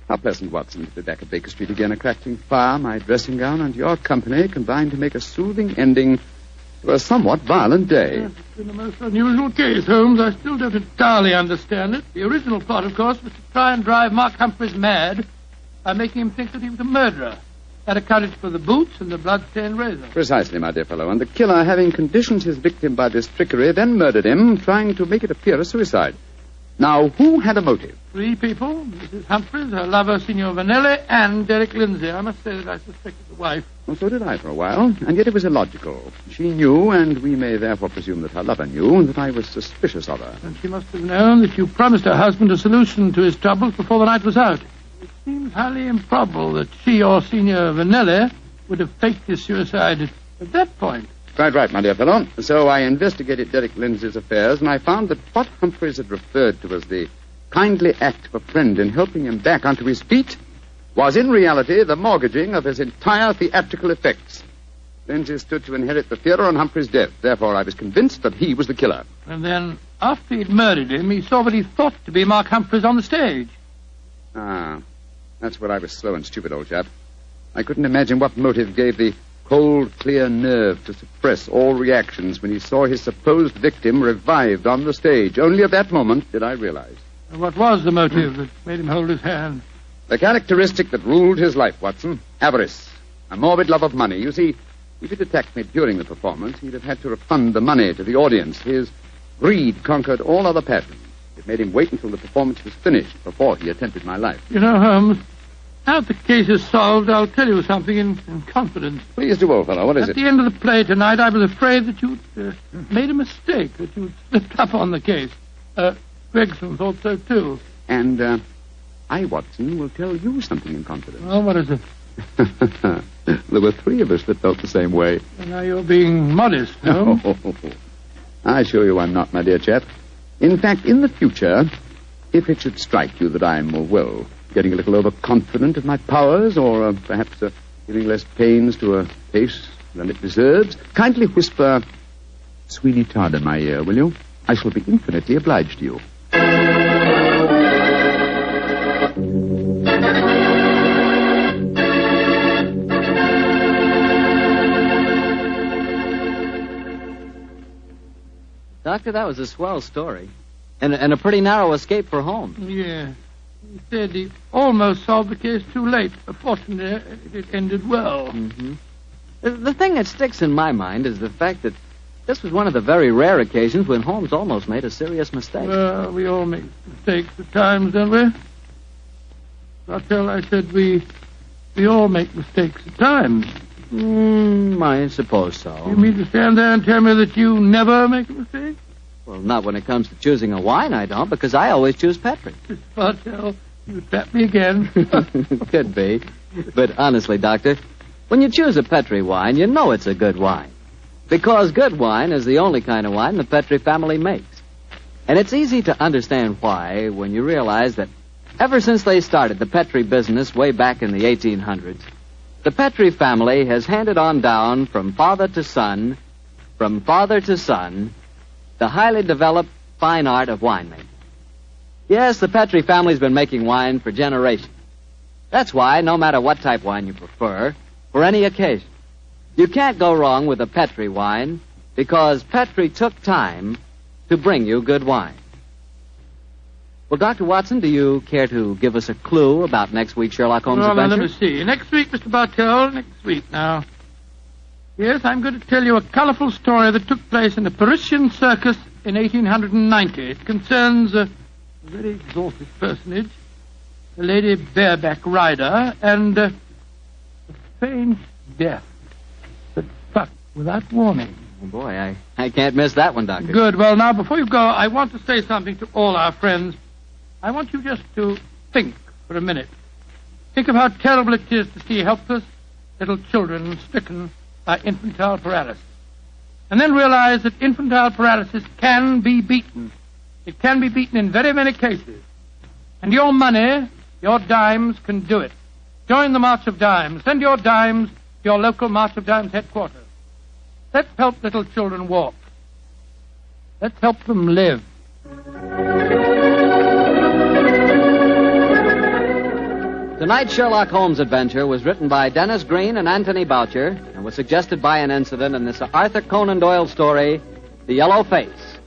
How pleasant, Watson, to be back at Baker Street again, a crackling fire, my dressing gown, and your company combined to make a soothing ending to a somewhat violent day. Yes, it's been a most unusual case, Holmes. I still don't entirely understand it. The original plot, of course, was to try and drive Mark Humphreys mad by making him think that he was a murderer. That accounted for the boots and the blood-stained razor. Precisely, my dear fellow. And the killer, having conditioned his victim by this trickery, then murdered him, trying to make it appear a suicide. Now, who had a motive? 3 people. Mrs. Humphreys, her lover, Signor Vanelli, and Derek Lindsay. I must say that I suspected the wife. Well, so did I for a while, and yet it was illogical. She knew, and we may therefore presume that her lover knew, that I was suspicious of her. And she must have known that you promised her husband a solution to his troubles before the night was out. It seems highly improbable that she or Signor Vanelli would have faked his suicide at that point. Quite right, my dear fellow. So I investigated Derek Lindsay's affairs, and I found that what Humphreys had referred to as the kindly act of a friend in helping him back onto his feet was in reality the mortgaging of his entire theatrical effects. Lindsay stood to inherit the theatre on Humphrey's death. Therefore, I was convinced that he was the killer. And then, after he'd murdered him, he saw what he thought to be Mark Humphreys on the stage. Ah, that's where I was slow and stupid, old chap. I couldn't imagine what motive gave the cold, clear nerve to suppress all reactions when he saw his supposed victim revived on the stage. Only at that moment did I realize. And what was the motive that made him hold his hand? The characteristic that ruled his life, Watson. Avarice. A morbid love of money. You see, if he'd attacked me during the performance, he'd have had to refund the money to the audience. His greed conquered all other passions. It made him wait until the performance was finished before he attempted my life. You know, Holmes, now that the case is solved, I'll tell you something in confidence. Please do, old fellow. What is it? At the end of the play tonight, I was afraid that you'd made a mistake, that you'd slipped up on the case. Gregson thought so, too. And, I, Watson, will tell you something in confidence. Well, what is it? There were 3 of us that felt the same way. And now you're being modest, Holmes. I assure you I'm not, my dear chap. In fact, in the future, if it should strike you that I'm, well, getting a little overconfident of my powers, or perhaps giving less pains to a case than it deserves, kindly whisper Sweeney Todd in my ear, will you? I shall be infinitely obliged to you. Doctor, that was a swell story. And a pretty narrow escape for Holmes. Yeah. He said he almost solved the case too late. Fortunately, it ended well. Mm-hmm. The thing that sticks in my mind is the fact that this was one of the very rare occasions when Holmes almost made a serious mistake. Well, we all make mistakes at times, don't we? I said we all make mistakes at times. I suppose so. You mean to stand there and tell me that you never make a mistake? Well, not when it comes to choosing a wine, I don't, because I always choose Petri. Bartell, you trap me again. Could be. But honestly, Doctor, when you choose a Petri wine, you know it's a good wine. Because good wine is the only kind of wine the Petri family makes. And it's easy to understand why when you realize that ever since they started the Petri business way back in the 1800s, the Petri family has handed on down from father to son, the highly developed fine art of winemaking. Yes, the Petri family's been making wine for generations. That's why, no matter what type wine you prefer, for any occasion, you can't go wrong with a Petri wine, because Petri took time to bring you good wine. Well, Dr. Watson, do you care to give us a clue about next week's Sherlock Holmes adventure? Let me see. Next week, Mr. Bartell, next week now. Yes, I'm going to tell you a colorful story that took place in a Parisian circus in 1890. It concerns a very exalted personage, a lady bareback rider, and a feigned death that struck without warning. Oh, boy, I can't miss that one, Doctor. Good. Well, now, before you go, I want to say something to all our friends. I want you just to think for a minute. Think of how terrible it is to see helpless little children stricken by infantile paralysis. And then realize that infantile paralysis can be beaten. It can be beaten in very many cases. And your money, your dimes, can do it. Join the March of Dimes. Send your dimes to your local March of Dimes headquarters. Let's help little children walk. Let's help them live. Tonight's Sherlock Holmes adventure was written by Dennis Green and Anthony Boucher and was suggested by an incident in this Arthur Conan Doyle story, The Yellow Face.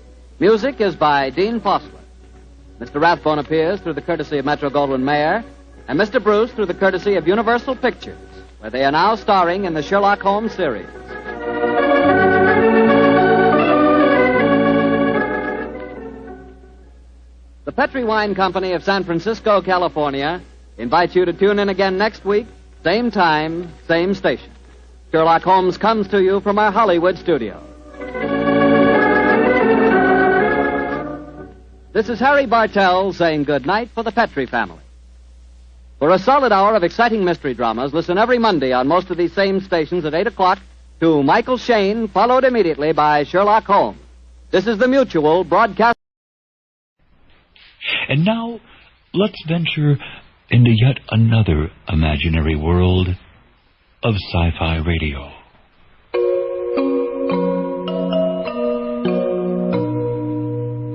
Music is by Dean Fossler. Mr. Rathbone appears through the courtesy of Metro-Goldwyn-Mayer, and Mr. Bruce through the courtesy of Universal Pictures, where they are now starring in the Sherlock Holmes series. The Petri Wine Company of San Francisco, California, invites you to tune in again next week, same time, same station. Sherlock Holmes comes to you from our Hollywood studio. This is Harry Bartell saying good night for the Petri family. For a solid hour of exciting mystery dramas, listen every Monday on most of these same stations at 8 o'clock to Michael Shayne, followed immediately by Sherlock Holmes. This is the Mutual Broadcast. And now, let's venture into yet another imaginary world of sci-fi radio.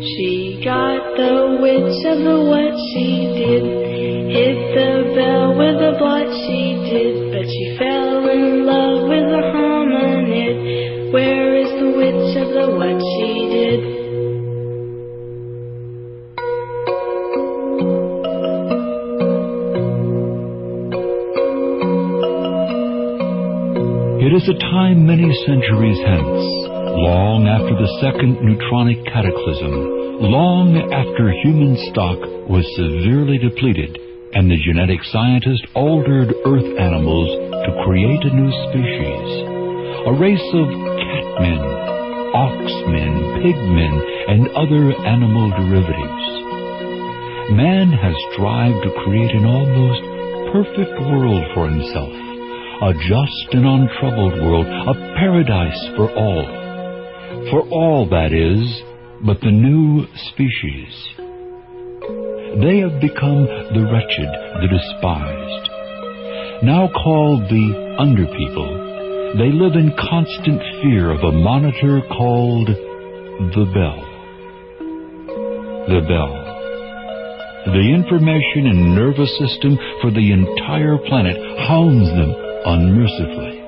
She got the wits of the what she did, hit the bell with a what she did, but she fell in love with a hominid. Where is the wits of the what she did? It is a time many centuries hence, long after the second neutronic cataclysm, long after human stock was severely depleted, and the genetic scientist altered Earth animals to create a new species, a race of catmen, oxmen, pigmen, and other animal derivatives. Man has strived to create an almost perfect world for himself, a just and untroubled world, a paradise for all, that is, but the new species. They have become the wretched, the despised. Now called the underpeople, they live in constant fear of a monitor called the Bell. The Bell. The information and nervous system for the entire planet hounds them unmercifully.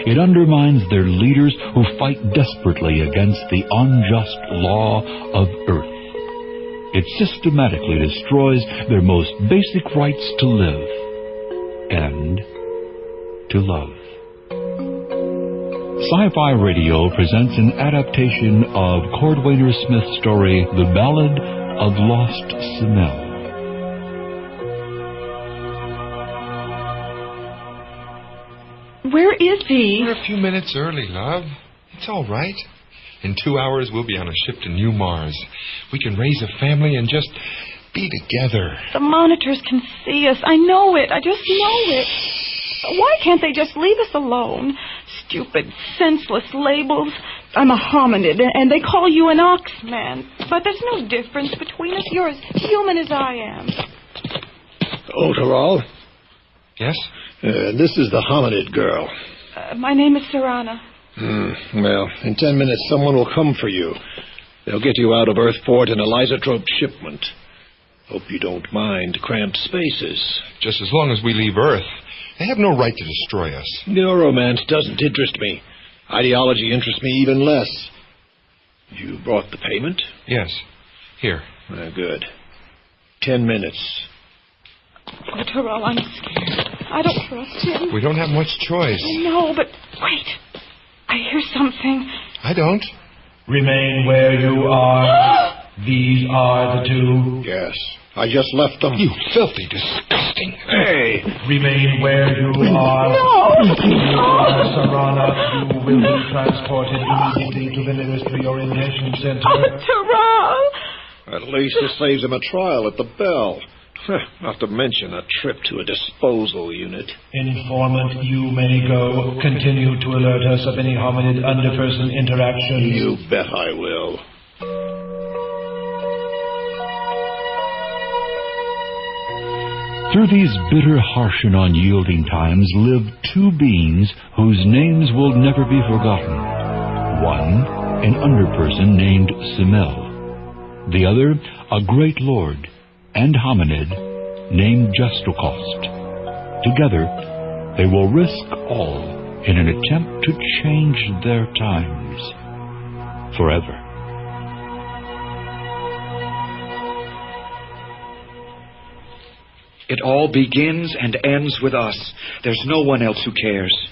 It undermines their leaders who fight desperately against the unjust law of Earth. It systematically destroys their most basic rights to live and to love. Sci-Fi Radio presents an adaptation of Cordwainer Smith's story, The Ballad of Lost Simel. Where is he? We're a few minutes early, love. It's all right. In 2 hours, we'll be on a ship to New Mars. We can raise a family and just be together. The monitors can see us. I know it. I just know it. Why can't they just leave us alone? Stupid, senseless labels. I'm a hominid, and they call you an oxman. But there's no difference between us. You're as human as I am. Oteral? Yes? This is the hominid girl. My name is Sarana. Well, in 10 minutes, someone will come for you. They'll get you out of Earthport in a lysotrope shipment. Hope you don't mind cramped spaces. Just as long as we leave Earth. They have no right to destroy us. Neuromance doesn't interest me. Ideology interests me even less. You brought the payment? Yes. Here. Good. 10 minutes. Oh, Terrell, I'm scared. I don't trust him. We don't have much choice. No, but wait. I hear something. I don't. Remain where you are. These are the two. Yes. I just left them. You filthy, disgusting. Hey! Remain where you are. No! Sarana, you will be transported immediately to the nearest reorientation center. Oh, Terrell! At least this saves him a trial at the Bell. Not to mention a trip to a disposal unit. Informant, you may go. Continue to alert us of any hominid underperson interactions. You bet I will. Through these bitter, harsh, and unyielding times live two beings whose names will never be forgotten. One, an underperson named Simel. The other, a great lord and hominid named Justocost. Together, they will risk all in an attempt to change their times forever. It all begins and ends with us. There's no one else who cares.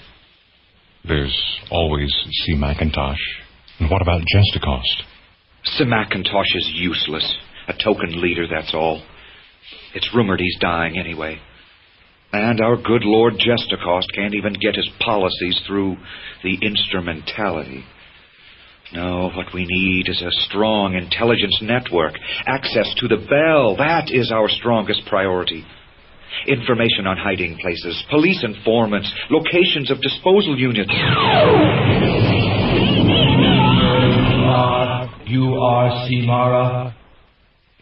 There's always C. McIntosh. And what about Justocost? Sir McIntosh is useless. A token leader, that's all. It's rumored he's dying anyway. And our good Lord Gestacost can't even get his policies through the instrumentality. No, what we need is a strong intelligence network. Access to the bell. That is our strongest priority. Information on hiding places, police informants, locations of disposal units. You are Simara?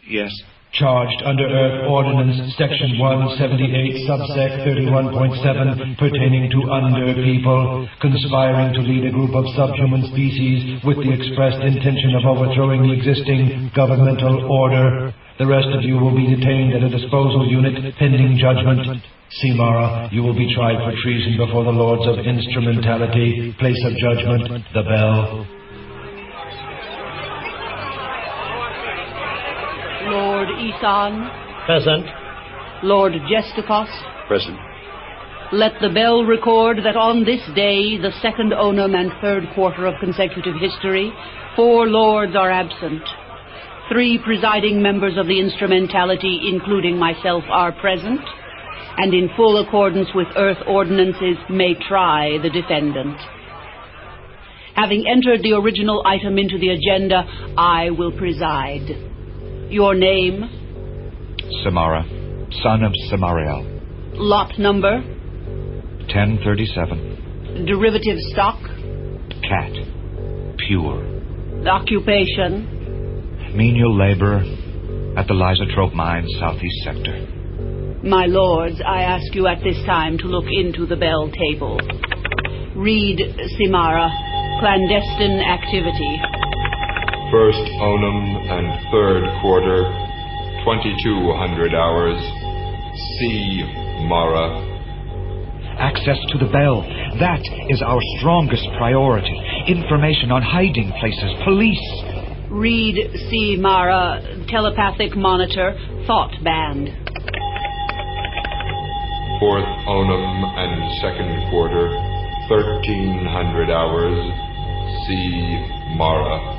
Yes. Charged under Earth Ordinance, Section 178, Subsec 31.7, pertaining to under people, conspiring to lead a group of subhuman species with the expressed intention of overthrowing the existing governmental order. The rest of you will be detained at a disposal unit pending judgment. Simara, you will be tried for treason before the Lords of Instrumentality. Place of judgment, the bell. Lord Isan. Present. Lord Gestacost. Present. Let the bell record that on this day, the second onum and third quarter of consecutive history, 4 lords are absent. 3 presiding members of the instrumentality, including myself, are present, and in full accordance with Earth ordinances may try the defendant. Having entered the original item into the agenda, I will preside. Your name? Samara, son of Samariel. Lot number? 1037. Derivative stock? Cat. Pure. Occupation? Menial labor at the Lysotrope Mine, southeast sector. My lords, I ask you at this time to look into the bell table. Read, Simara, clandestine activity. First onum and third quarter, 2200 hours. C. Mara. Access to the bell. That is our strongest priority. Information on hiding places, police. Read, C. Mara, telepathic monitor, thought band. Fourth onum and second quarter, 1300 hours. C. Mara.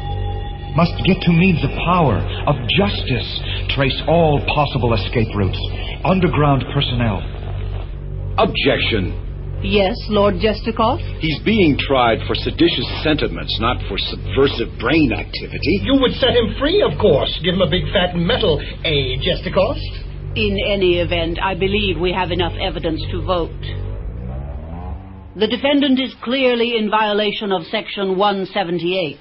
Must get to means of power, of justice. Trace all possible escape routes. Underground personnel. Objection. Yes, Lord Gestacost? He's being tried for seditious sentiments, not for subversive brain activity. You would set him free, of course. Give him a big fat medal, Gestacost? In any event, I believe we have enough evidence to vote. The defendant is clearly in violation of Section 178.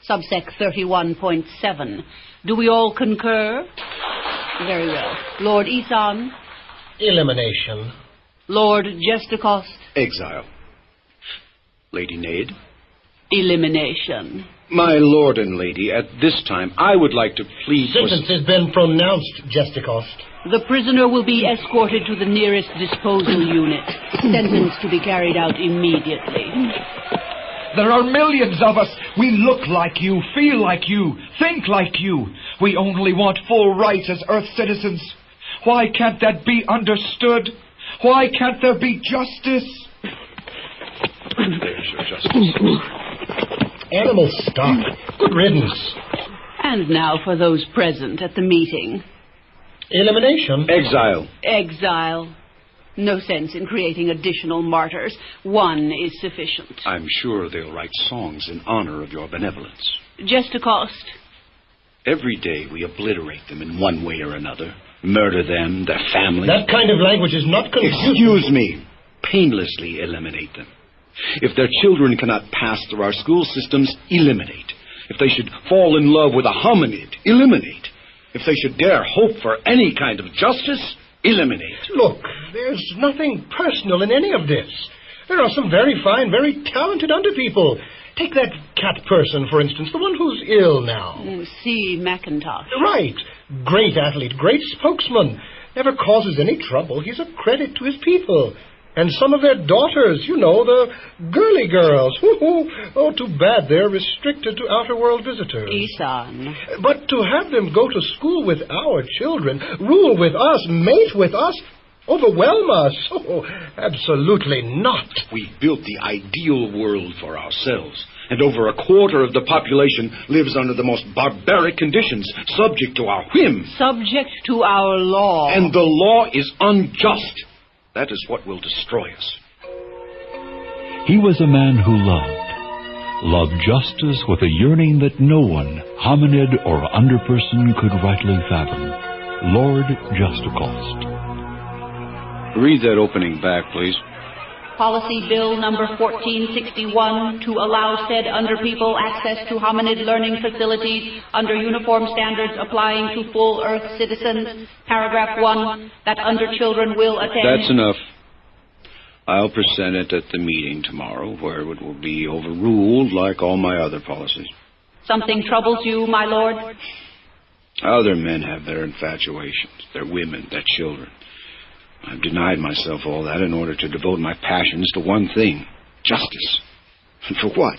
Subsec 31.7. Do we all concur? Very well. Lord Isan? Elimination. Lord Gestacost? Exile. Lady Nade? Elimination. My lord and lady, at this time, I would like to plead for... Sentence has been pronounced, Gestacost. The prisoner will be escorted to the nearest disposal unit. Sentence to be carried out immediately. There are millions of us. We look like you, feel like you, think like you. We only want full rights as Earth citizens. Why can't that be understood? Why can't there be justice? There's your justice. Animal stock. Good riddance. And now for those present at the meeting. Elimination. Exile. Exile. No sense in creating additional martyrs. One is sufficient. I'm sure they'll write songs in honor of your benevolence. Gestacost. Every day we obliterate them in one way or another. Murder them, their families. That kind of language is not consistent. Excuse me. Painlessly eliminate them. If their children cannot pass through our school systems, eliminate. If they should fall in love with a hominid, eliminate. If they should dare hope for any kind of justice, eliminate. Look, there's nothing personal in any of this. There are some very fine, very talented underpeople. Take that cat person, for instance, the one who's ill now. C. McIntosh. Right. Great athlete, great spokesman. Never causes any trouble. He's a credit to his people. And some of their daughters, you know, the girly girls. Oh, too bad they're restricted to outer world visitors. Isan. But to have them go to school with our children, rule with us, mate with us, Overwhelm us? Oh, absolutely not. We built the ideal world for ourselves, and over a quarter of the population lives under the most barbaric conditions, subject to our whim. Subject to our law. And the law is unjust. That is what will destroy us. He was a man who loved justice with a yearning that no one, hominid or underperson, could rightly fathom. Lord Justicost. Read that opening back, please. Policy Bill number 1461 to allow said underpeople access to hominid learning facilities under uniform standards applying to full Earth citizens. Paragraph 1, that underchildren will attend... That's enough. I'll present it at the meeting tomorrow, where it will be overruled like all my other policies. Something troubles you, my lord? Other men have their infatuations, their women, their children. I've denied myself all that in order to devote my passions to one thing, justice. And for what?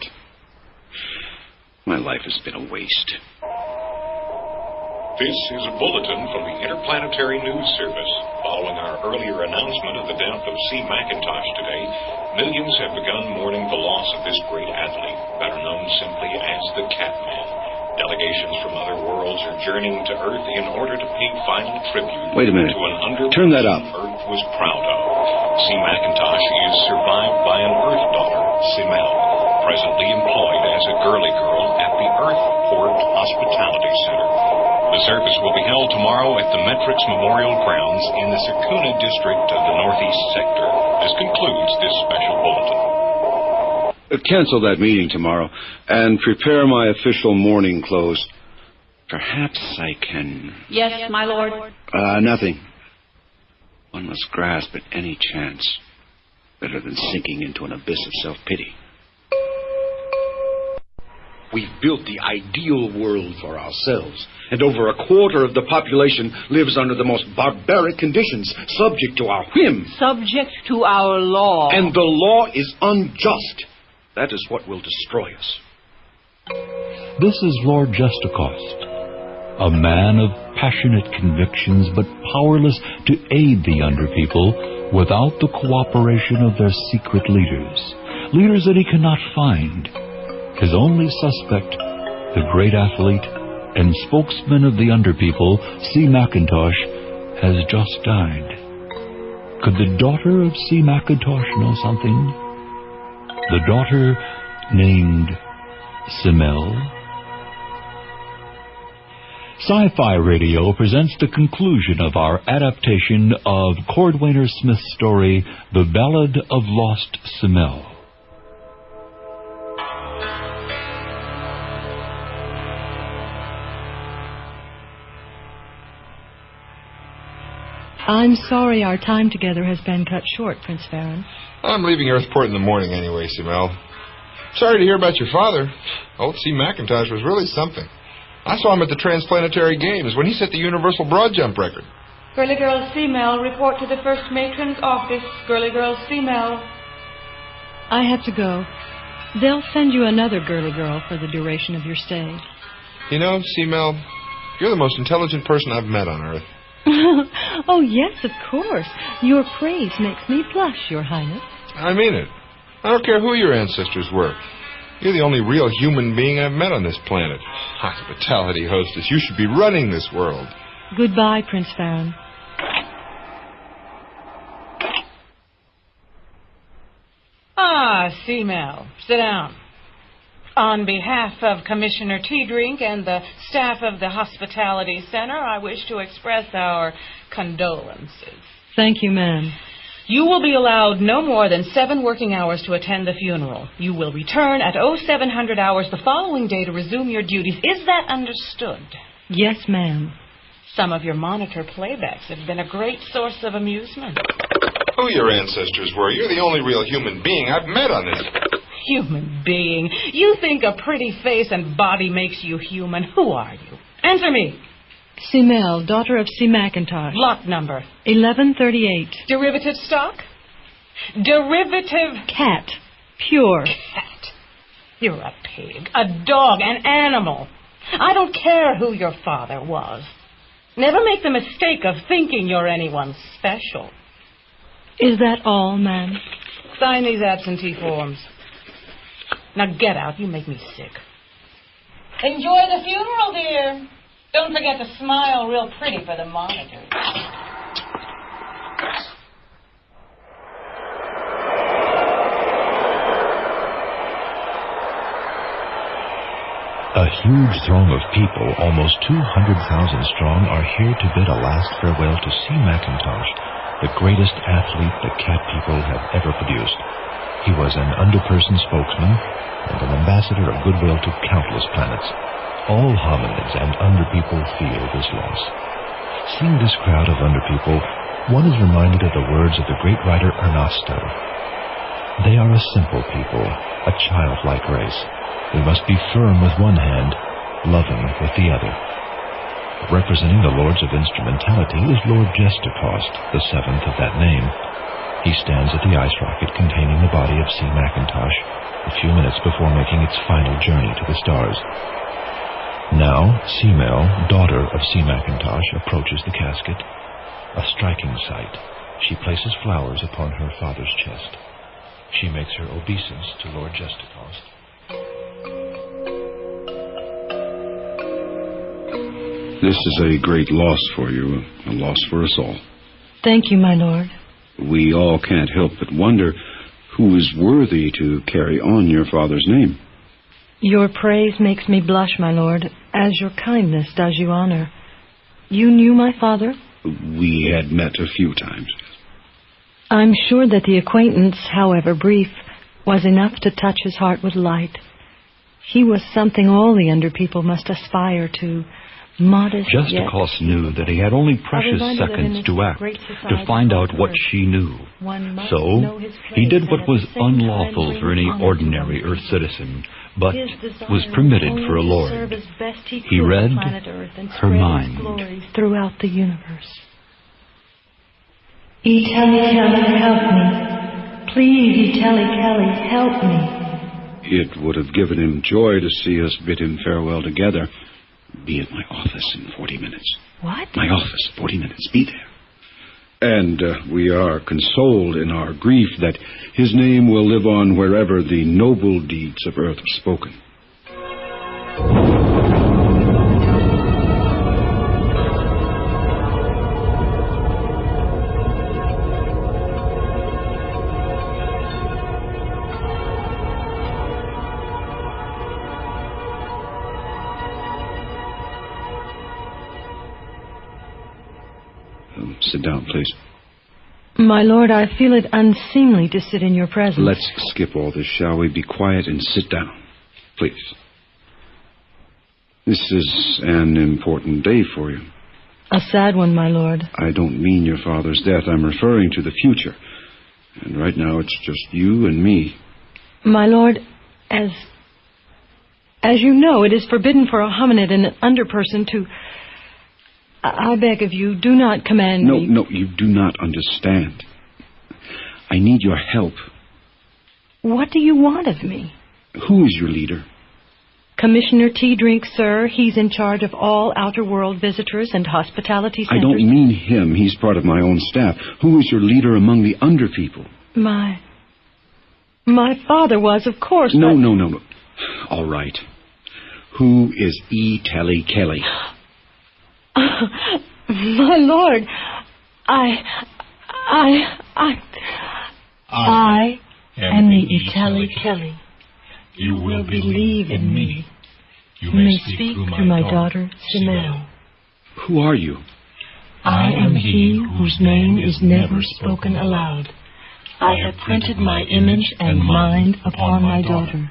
My life has been a waste. This is a bulletin from the Interplanetary News Service. Following our earlier announcement of the death of C. McIntosh today, millions have begun mourning the loss of this great athlete, better known simply as the Catman. Delegations from other worlds are journeying to Earth in order to pay final tribute Wait a minute. to an underperson Turn that up. Earth was proud of. C. McIntosh is survived by an Earth daughter, Simel, presently employed as a girly girl at the Earth Port Hospitality Center. The service will be held tomorrow at the Metrix Memorial Grounds in the Sakuna district of the Northeast Sector. This concludes this special bulletin. Cancel that meeting tomorrow and prepare my official mourning clothes. Perhaps I can... Yes, my lord. Nothing. One must grasp at any chance. Better than sinking into an abyss of self-pity. We've built the ideal world for ourselves, and over a quarter of the population lives under the most barbaric conditions, subject to our whim. Subject to our law. And the law is unjust. That is what will destroy us. This is Lord Justicost, a man of passionate convictions but powerless to aid the underpeople without the cooperation of their secret leaders that he cannot find. His only suspect, the great athlete and spokesman of the underpeople, C. McIntosh, has just died. Could the daughter of C. McIntosh know something? The daughter named Simel? Sci-Fi Radio presents the conclusion of our adaptation of Cordwainer Smith's story, The Ballad of Lost Simel. I'm sorry our time together has been cut short, Prince Farron. I'm leaving Earthport in the morning anyway, Simel. Sorry to hear about your father. Old C. McIntosh was really something. I saw him at the Transplanetary Games when he set the universal broad jump record. Girly Girls Female, report to the First Matron's office. Girly Girls Female. I have to go. They'll send you another girly girl for the duration of your stay. You know, Simel, you're the most intelligent person I've met on Earth. Oh, yes, of course. Your praise makes me blush, Your Highness. I mean it. I don't care who your ancestors were. You're the only real human being I've met on this planet. Hospitality hostess, you should be running this world. Goodbye, Prince Farron. Simel, sit down. On behalf of Commissioner Teedrink and the staff of the Hospitality Center, I wish to express our condolences. Thank you, ma'am. You will be allowed no more than 7 working hours to attend the funeral. You will return at 0700 hours the following day to resume your duties. Is that understood? Yes, ma'am. Some of your monitor playbacks have been a great source of amusement. Who your ancestors were, you're the only real human being I've met on this. Human being? You think a pretty face and body makes you human? Who are you? Answer me. Simel, daughter of C. McIntosh. Lot number? 1138. Derivative stock? Derivative... Cat. Pure. Cat. You're a pig, a dog, an animal. I don't care who your father was. Never make the mistake of thinking you're anyone special. Is that all, ma'am? Sign these absentee forms. Now get out. You make me sick. Enjoy the funeral, dear. Don't forget to smile real pretty for the monitor. A huge throng of people, almost 200,000 strong, are here to bid a last farewell to C. McIntosh, the greatest athlete the cat people have ever produced. He was an underperson spokesman and an ambassador of goodwill to countless planets. All hominids and underpeople feel this loss. Seeing this crowd of underpeople, one is reminded of the words of the great writer Ernesto. They are a simple people, a childlike race. We must be firm with one hand, loving with the other. Representing the Lords of Instrumentality is Lord Jestacost, the seventh of that name. He stands at the ice rocket containing the body of C. McIntosh a few minutes before making its final journey to the stars. Now, Female, daughter of C. McIntosh, approaches the casket. A striking sight. She places flowers upon her father's chest. She makes her obeisance to Lord Jestacost. This is a great loss for you, a loss for us all. Thank you, my lord. We all can't help but wonder who is worthy to carry on your father's name. Your praise makes me blush, my lord, as your kindness does you honor. You knew my father? We had met a few times. I'm sure that the acquaintance, however brief, was enough to touch his heart with light. He was something all the underpeople must aspire to. Modest Jestacost knew that he had only precious seconds to act, to find out what she knew. So, he did what was unlawful for any ordinary Earth citizen, but was permitted for a lord. He read her mind. Throughout the universe. Kelly, help me. Please, Kelly, help me. It would have given him joy to see us bid him farewell together. Be at my office in 40 minutes. What? My office, 40 minutes. Be there. And we are consoled in our grief that his name will live on wherever the noble deeds of earth are spoken. Sit down, please. My lord, I feel it unseemly to sit in your presence. Let's skip all this, shall we? Be quiet and sit down, please. This is an important day for you. A sad one, my lord. I don't mean your father's death. I'm referring to the future. And right now it's just you and me. My lord, as you know, it is forbidden for a hominid and an underperson to... I beg of you, do not command me. No, you do not understand. I need your help. What do you want of me? Who is your leader? Commissioner T. Drink, sir. He's in charge of all outer world visitors and hospitality centers. I don't mean him. He's part of my own staff. Who is your leader among the underpeople? My father was, of course. No. All right. Who is E. Telly Kelly? My lord, I am the Italy Kelly. You will believe in me. You may speak through my daughter, Simone. Who are you? I am he whose name is never spoken aloud. I have printed my image and mind upon my daughter,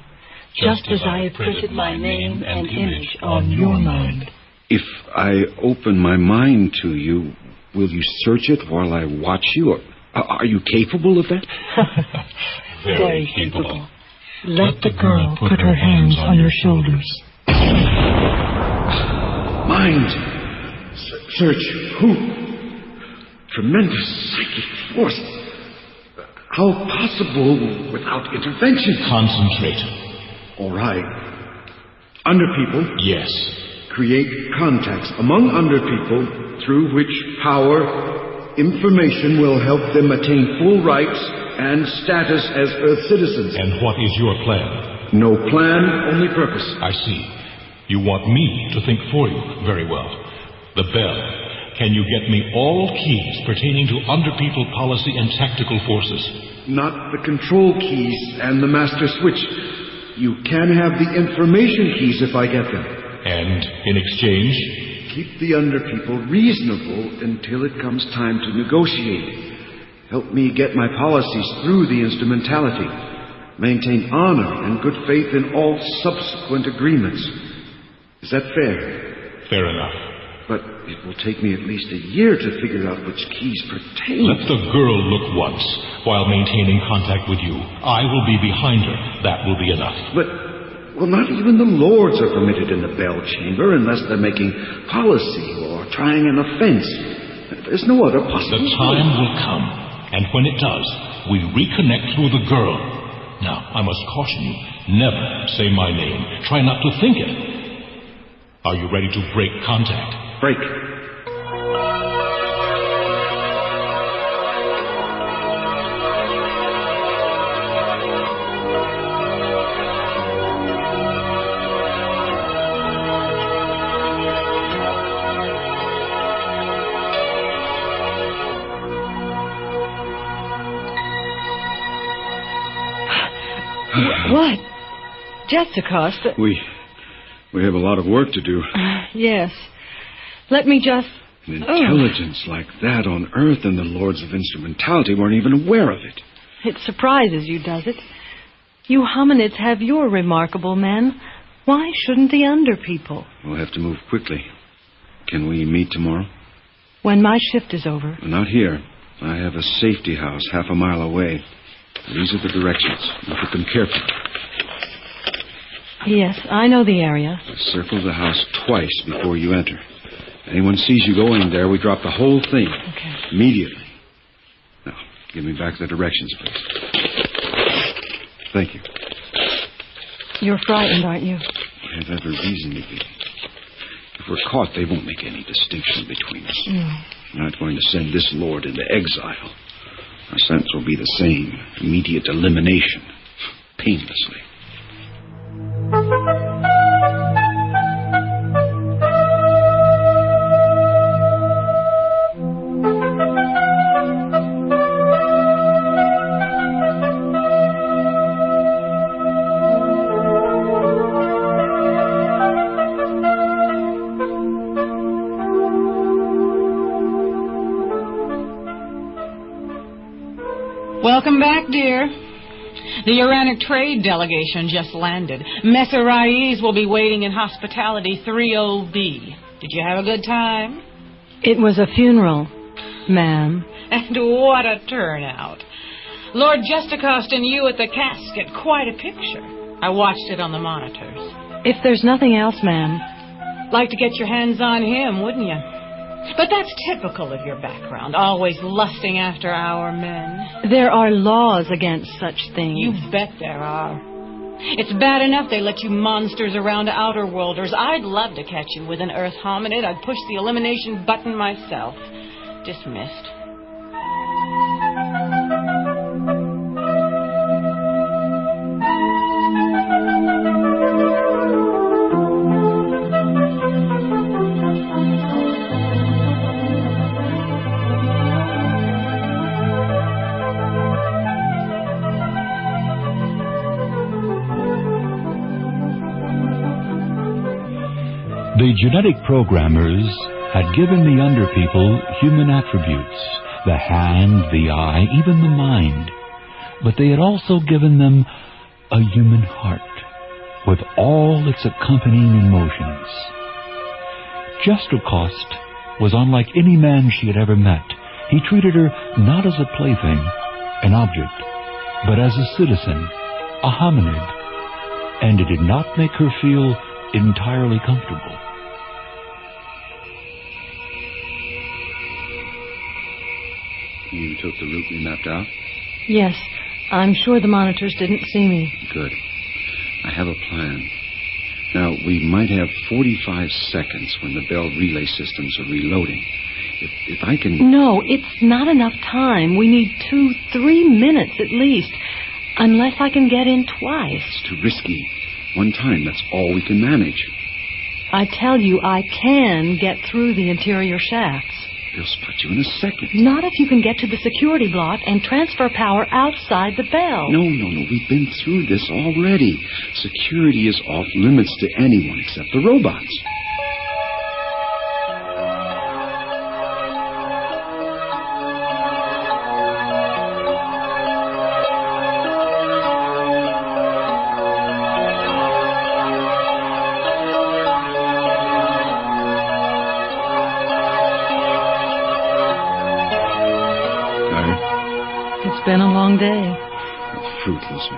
just as I have printed my name and image on your mind. If I open my mind to you, will you search it while I watch you? Are you capable of that? Very capable. Let the girl put her hands on your shoulders. Mind. Search who? Tremendous psychic force. How possible without intervention? Concentrate. All right. Underpeople? Yes. Create contacts among underpeople through which power information will help them attain full rights and status as Earth citizens. And what is your plan? No plan, only purpose. I see. You want me to think for you. Very well. The bell. Can you get me all keys pertaining to underpeople policy and tactical forces? Not the control keys and the master switch. You can have the information keys if I get them. And in exchange? Keep the underpeople reasonable until it comes time to negotiate. Help me get my policies through the instrumentality. Maintain honor and good faith in all subsequent agreements. Is that fair? Fair enough. But it will take me at least a year to figure out which keys pertain. Let the girl look once while maintaining contact with you. I will be behind her. That will be enough. But, well, not even the lords are permitted in the bell chamber unless they're making policy or trying an offense. There's no other possibility. The time will come, and when it does, we reconnect through the girl. Now, I must caution you, never say my name. Try not to think it. Are you ready to break contact? Break. What? Jessica, We have a lot of work to do. Yes. Let me just... An intelligence like that on Earth, and the Lords of Instrumentality weren't even aware of it. It surprises you, does it? You hominids have your remarkable men. Why shouldn't the underpeople? We'll have to move quickly. Can we meet tomorrow? When my shift is over. Not here. I have a safety house half a mile away. These are the directions. Look at them carefully. Yes, I know the area. Circle the house twice before you enter. If anyone sees you going there, we drop the whole thing. Okay. Immediately. Now, give me back the directions, please. Thank you. You're frightened, aren't you? I have every reason to be. If we're caught, they won't make any distinction between us. We're not going to send this lord into exile. Our sentence will be the same. Immediate elimination. Painlessly. Welcome back, dear. The Uranic Trade Delegation just landed. MESSAGER will be waiting in Hospitality 30B. Did you have a good time? It was a funeral, ma'am. And what a turnout. Lord Justicost and you at the casket. Quite a picture. I watched it on the monitors. If there's nothing else, ma'am. Like to get your hands on him, wouldn't you? But that's typical of your background, always lusting after our men. There are laws against such things. You bet there are. It's bad enough they let you monsters around outer-worlders. I'd love to catch you with an Earth hominid. I'd push the elimination button myself. Dismissed. The genetic programmers had given the underpeople human attributes, the hand, the eye, even the mind. But they had also given them a human heart, with all its accompanying emotions. Justicost was unlike any man she had ever met. He treated her not as a plaything, an object, but as a citizen, a hominid, and it did not make her feel entirely comfortable. You took the route we mapped out? Yes. I'm sure the monitors didn't see me. Good. I have a plan. Now, we might have 45 seconds when the bell relay systems are reloading. If I can... No, it's not enough time. We need 2-3 minutes at least. Unless I can get in twice. It's too risky. One time, that's all we can manage. I tell you, I can get through the interior shafts. They'll spot you in a second. Not if you can get to the security block and transfer power outside the bell. No. We've been through this already. Security is off limits to anyone except the robots. It's been a long day. It's fruitless.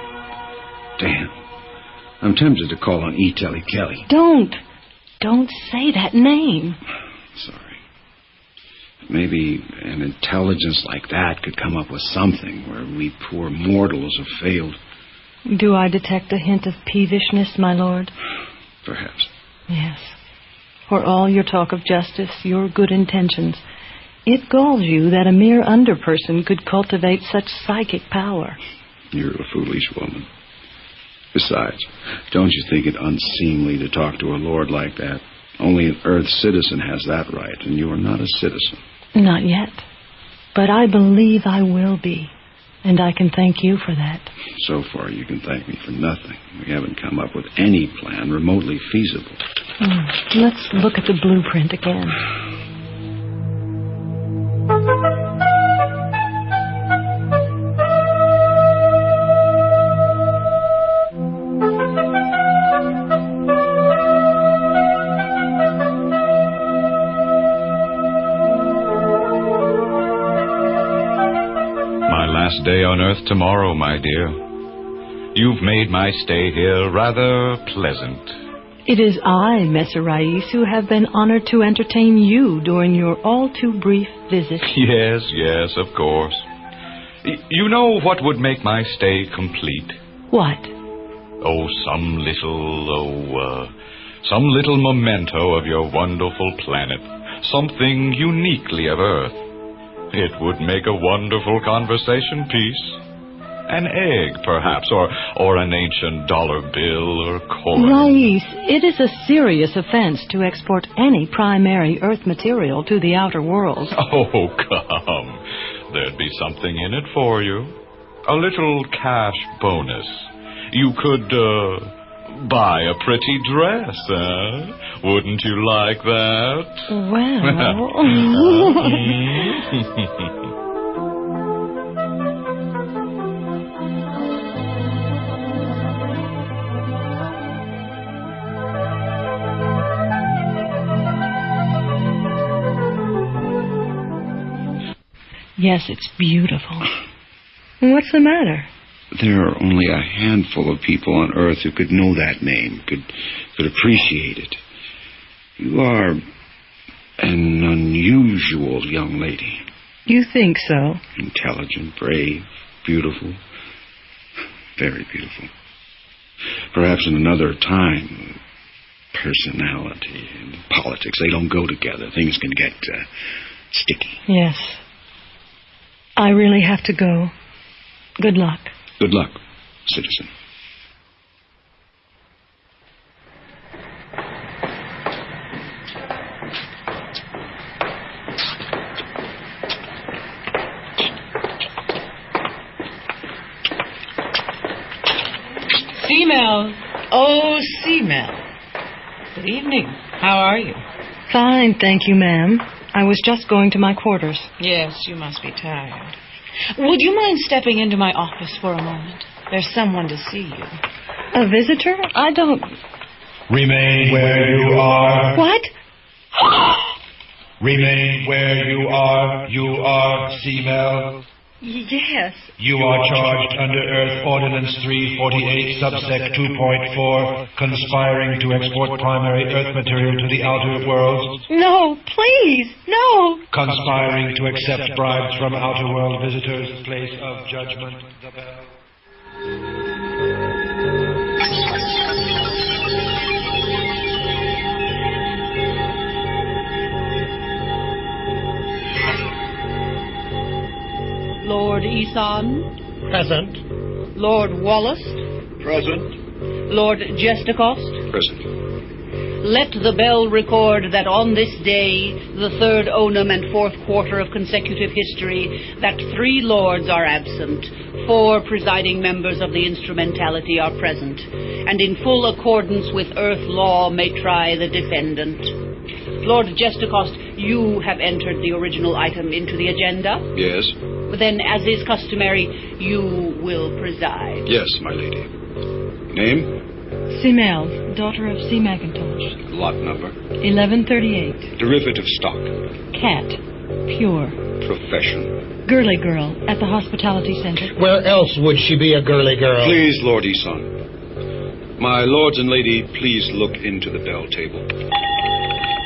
Damn. I'm tempted to call on E. Telly Kelly. Don't say that name. Sorry. Maybe an intelligence like that could come up with something where we poor mortals have failed. Do I detect a hint of peevishness, my lord? Perhaps. Yes. For all your talk of justice, your good intentions, it galls you that a mere underperson could cultivate such psychic power. You're a foolish woman. Besides, don't you think it unseemly to talk to a lord like that? Only an Earth citizen has that right, and you are not a citizen. Not yet. But I believe I will be, and I can thank you for that. So far, you can thank me for nothing. We haven't come up with any plan remotely feasible. Let's look at the blueprint again. Last day on Earth tomorrow, my dear. You've made my stay here rather pleasant. It is I, Messer Rais, who have been honored to entertain you during your all-too-brief visit. Yes, of course. You know what would make my stay complete? What? Oh, some little memento of your wonderful planet. Something uniquely of Earth. It would make a wonderful conversation piece. An egg, perhaps, or an ancient dollar bill or coin. Rais, it is a serious offense to export any primary Earth material to the outer world. Oh, come. There'd be something in it for you. A little cash bonus. You could, buy a pretty dress, Wouldn't you like that? Well... Yes, it's beautiful. What's the matter? There are only a handful of people on Earth who could know that name, could appreciate it. You are an unusual young lady. You think so? Intelligent, brave, beautiful. Very beautiful. Perhaps in another time, personality and politics, they don't go together. Things can get sticky. Yes. I really have to go. Good luck. Good luck, citizen. Seamel. Oh, Seamel. Good evening. How are you? Fine, thank you, ma'am. I was just going to my quarters. Yes, you must be tired. Would you mind stepping into my office for a moment? There's someone to see you. A visitor? I don't... Remain where you are. What? Remain where you are. You are Seamel. Yes. You are charged under Earth Ordinance 348, subsect 2.4, conspiring to export primary Earth material to the outer worlds. No, please, no. Conspiring to accept bribes from outer world visitors in place of judgment. The bell. Lord Eson. Present. Lord Wallace. Present. Lord Jestacost. Present. Let the bell record that on this day, the 3rd onum and 4th quarter of consecutive history, that 3 lords are absent, 4 presiding members of the instrumentality are present, and in full accordance with earth law may try the defendant. Lord Jestacost, you have entered the original item into the agenda. Yes. Then, as is customary, you will preside. Yes, my lady. Name? Simel, daughter of C. McIntosh. Lot number? 1138. Derivative stock? Cat. Pure. Profession? Girly girl at the hospitality center. Where else would she be a girly girl? Please, Lord Eson. My lords and lady, please look into the bell table.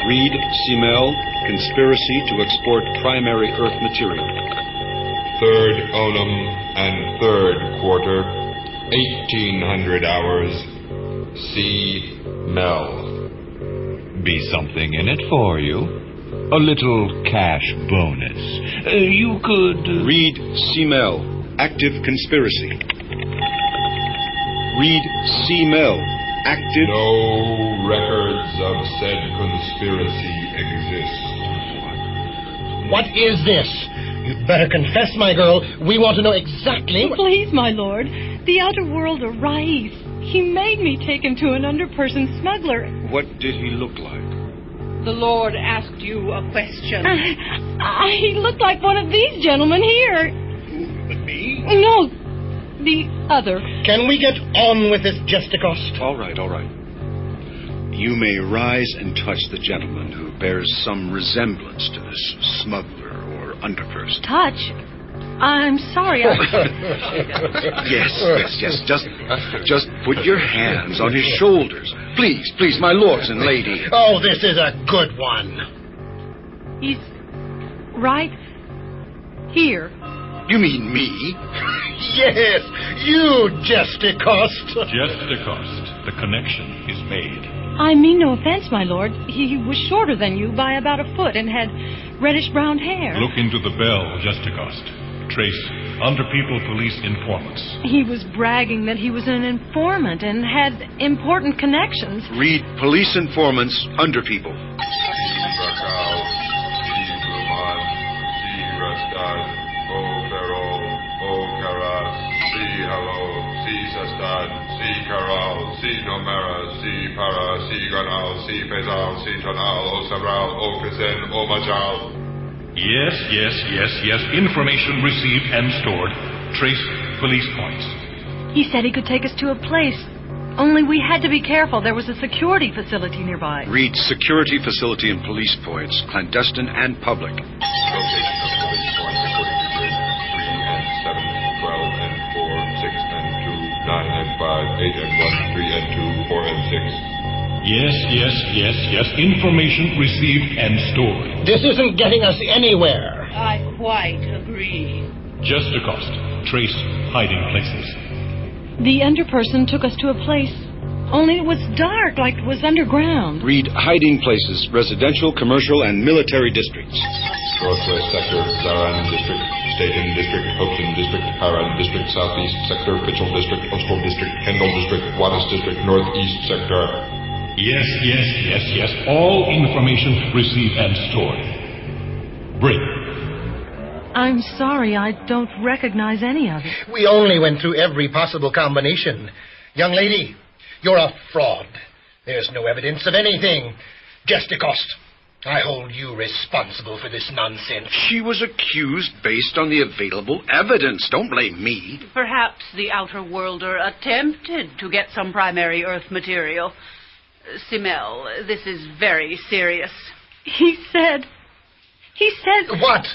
Read Simel, conspiracy to export primary earth material. 3rd onum and 3rd quarter, 1800 hours. C. Mel. Be something in it for you. A little cash bonus. You could... Read Simel, active conspiracy. Read Simel, active... No records of said conspiracy exist. What is this? You'd better confess, my girl. We want to know exactly what... Please, my lord. The outer world arrives. He made me take him to an underperson smuggler. What did he look like? The Lord asked you a question. He looked like one of these gentlemen here. Me? No, the other. Can we get on with this, Jestacost? All right. You may rise and touch the gentleman who bears some resemblance to this smuggler or underperson. Touch? I'm sorry. Yes. Just put your hands on his shoulders. Please, my lords and lady. Oh, this is a good one. He's right here. You mean me? Yes, you, Jestacost. Jestacost, the connection is made. I mean no offense, my lord. He was shorter than you by about a foot and had reddish-brown hair. Look into the bell, Jestacost. Trace underpeople police informants. He was bragging that he was an informant and had important connections. Read police informants, underpeople. Yes. Information received and stored. Trace police points. He said he could take us to a place. Only we had to be careful. There was a security facility nearby. Read security facility and police points, clandestine and public. Location of police points according to grid 3 and 7, 12 and 4, 6 and 2, 9 and 5, 8 and 1, 3 and 2, 4 and 6. Yes. Information received and stored. This isn't getting us anywhere. I quite agree. Jestacost, trace hiding places. The underperson took us to a place, only it was dark, like it was underground. Read hiding places, residential, commercial, and military districts. Northwest sector, Zaran district, Staten district, Hopeton district, Haran district, Southeast sector, Pitchell district, Oslo district, Kendall district, Wattis district, Northeast sector. Yes. All information received and stored. Break. I'm sorry, I don't recognize any of it. We only went through every possible combination. Young lady, you're a fraud. There's no evidence of anything. Jestacost, I hold you responsible for this nonsense. She was accused based on the available evidence. Don't blame me. Perhaps the outer worlder attempted to get some primary earth material. Simel, this is very serious. He said... What?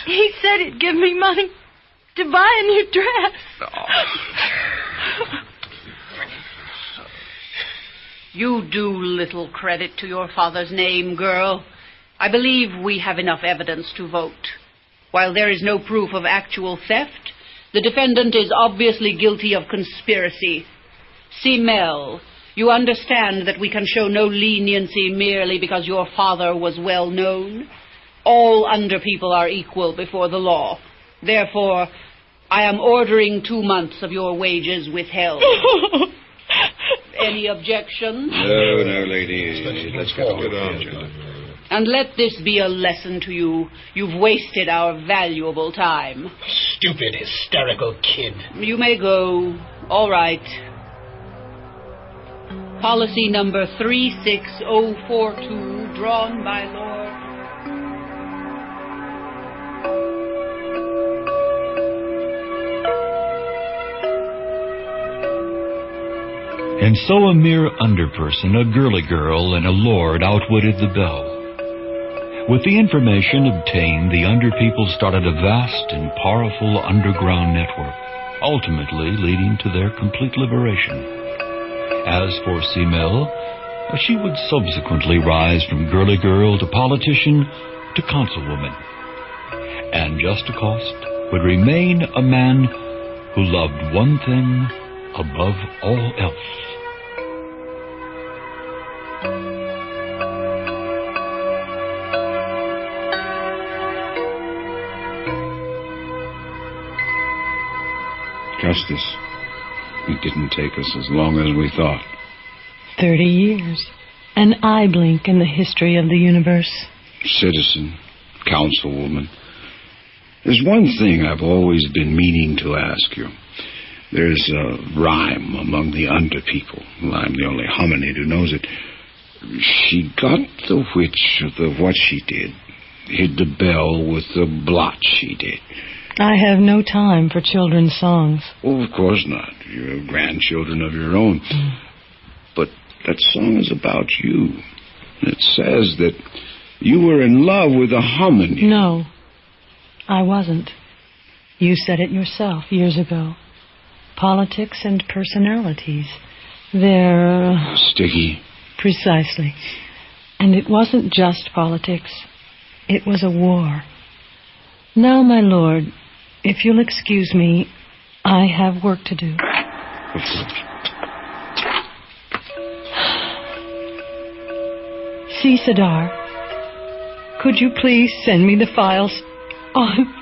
He said he'd give me money to buy a new dress. You do little credit to your father's name, girl. I believe we have enough evidence to vote. While there is no proof of actual theft, the defendant is obviously guilty of conspiracy. Simel, you understand that we can show no leniency merely because your father was well known? All underpeople are equal before the law. Therefore, I am ordering 2 months of your wages withheld. Any objections? No, lady. Let's get on. And let this be a lesson to you. You've wasted our valuable time. Stupid, hysterical kid. You may go. All right. Policy number 36042, drawn by Lord. And so a mere underperson, a girly girl, and a lord outwitted the bell. With the information obtained, the underpeople started a vast and powerful underground network, ultimately leading to their complete liberation. As for Simel, she would subsequently rise from girly girl to politician to councilwoman. And Justicost would remain a man who loved one thing above all else. Justice, it didn't take us as long as we thought. 30 years. An eye blink in the history of the universe. Citizen, councilwoman, there's one thing I've always been meaning to ask you. There's a rhyme among the underpeople. Well, I'm the only hominid who knows it. She got the witch of the what she did, hid the bell with the blot she did. I have no time for children's songs. Oh, of course not. You have grandchildren of your own. But that song is about you. It says that you were in love with a hominid. No, I wasn't. You said it yourself years ago. Politics and personalities. They're... sticky. Precisely. And it wasn't just politics. It was a war. Now, my lord, if you'll excuse me, I have work to do. Of course. See, Sadar, could you please send me the files on...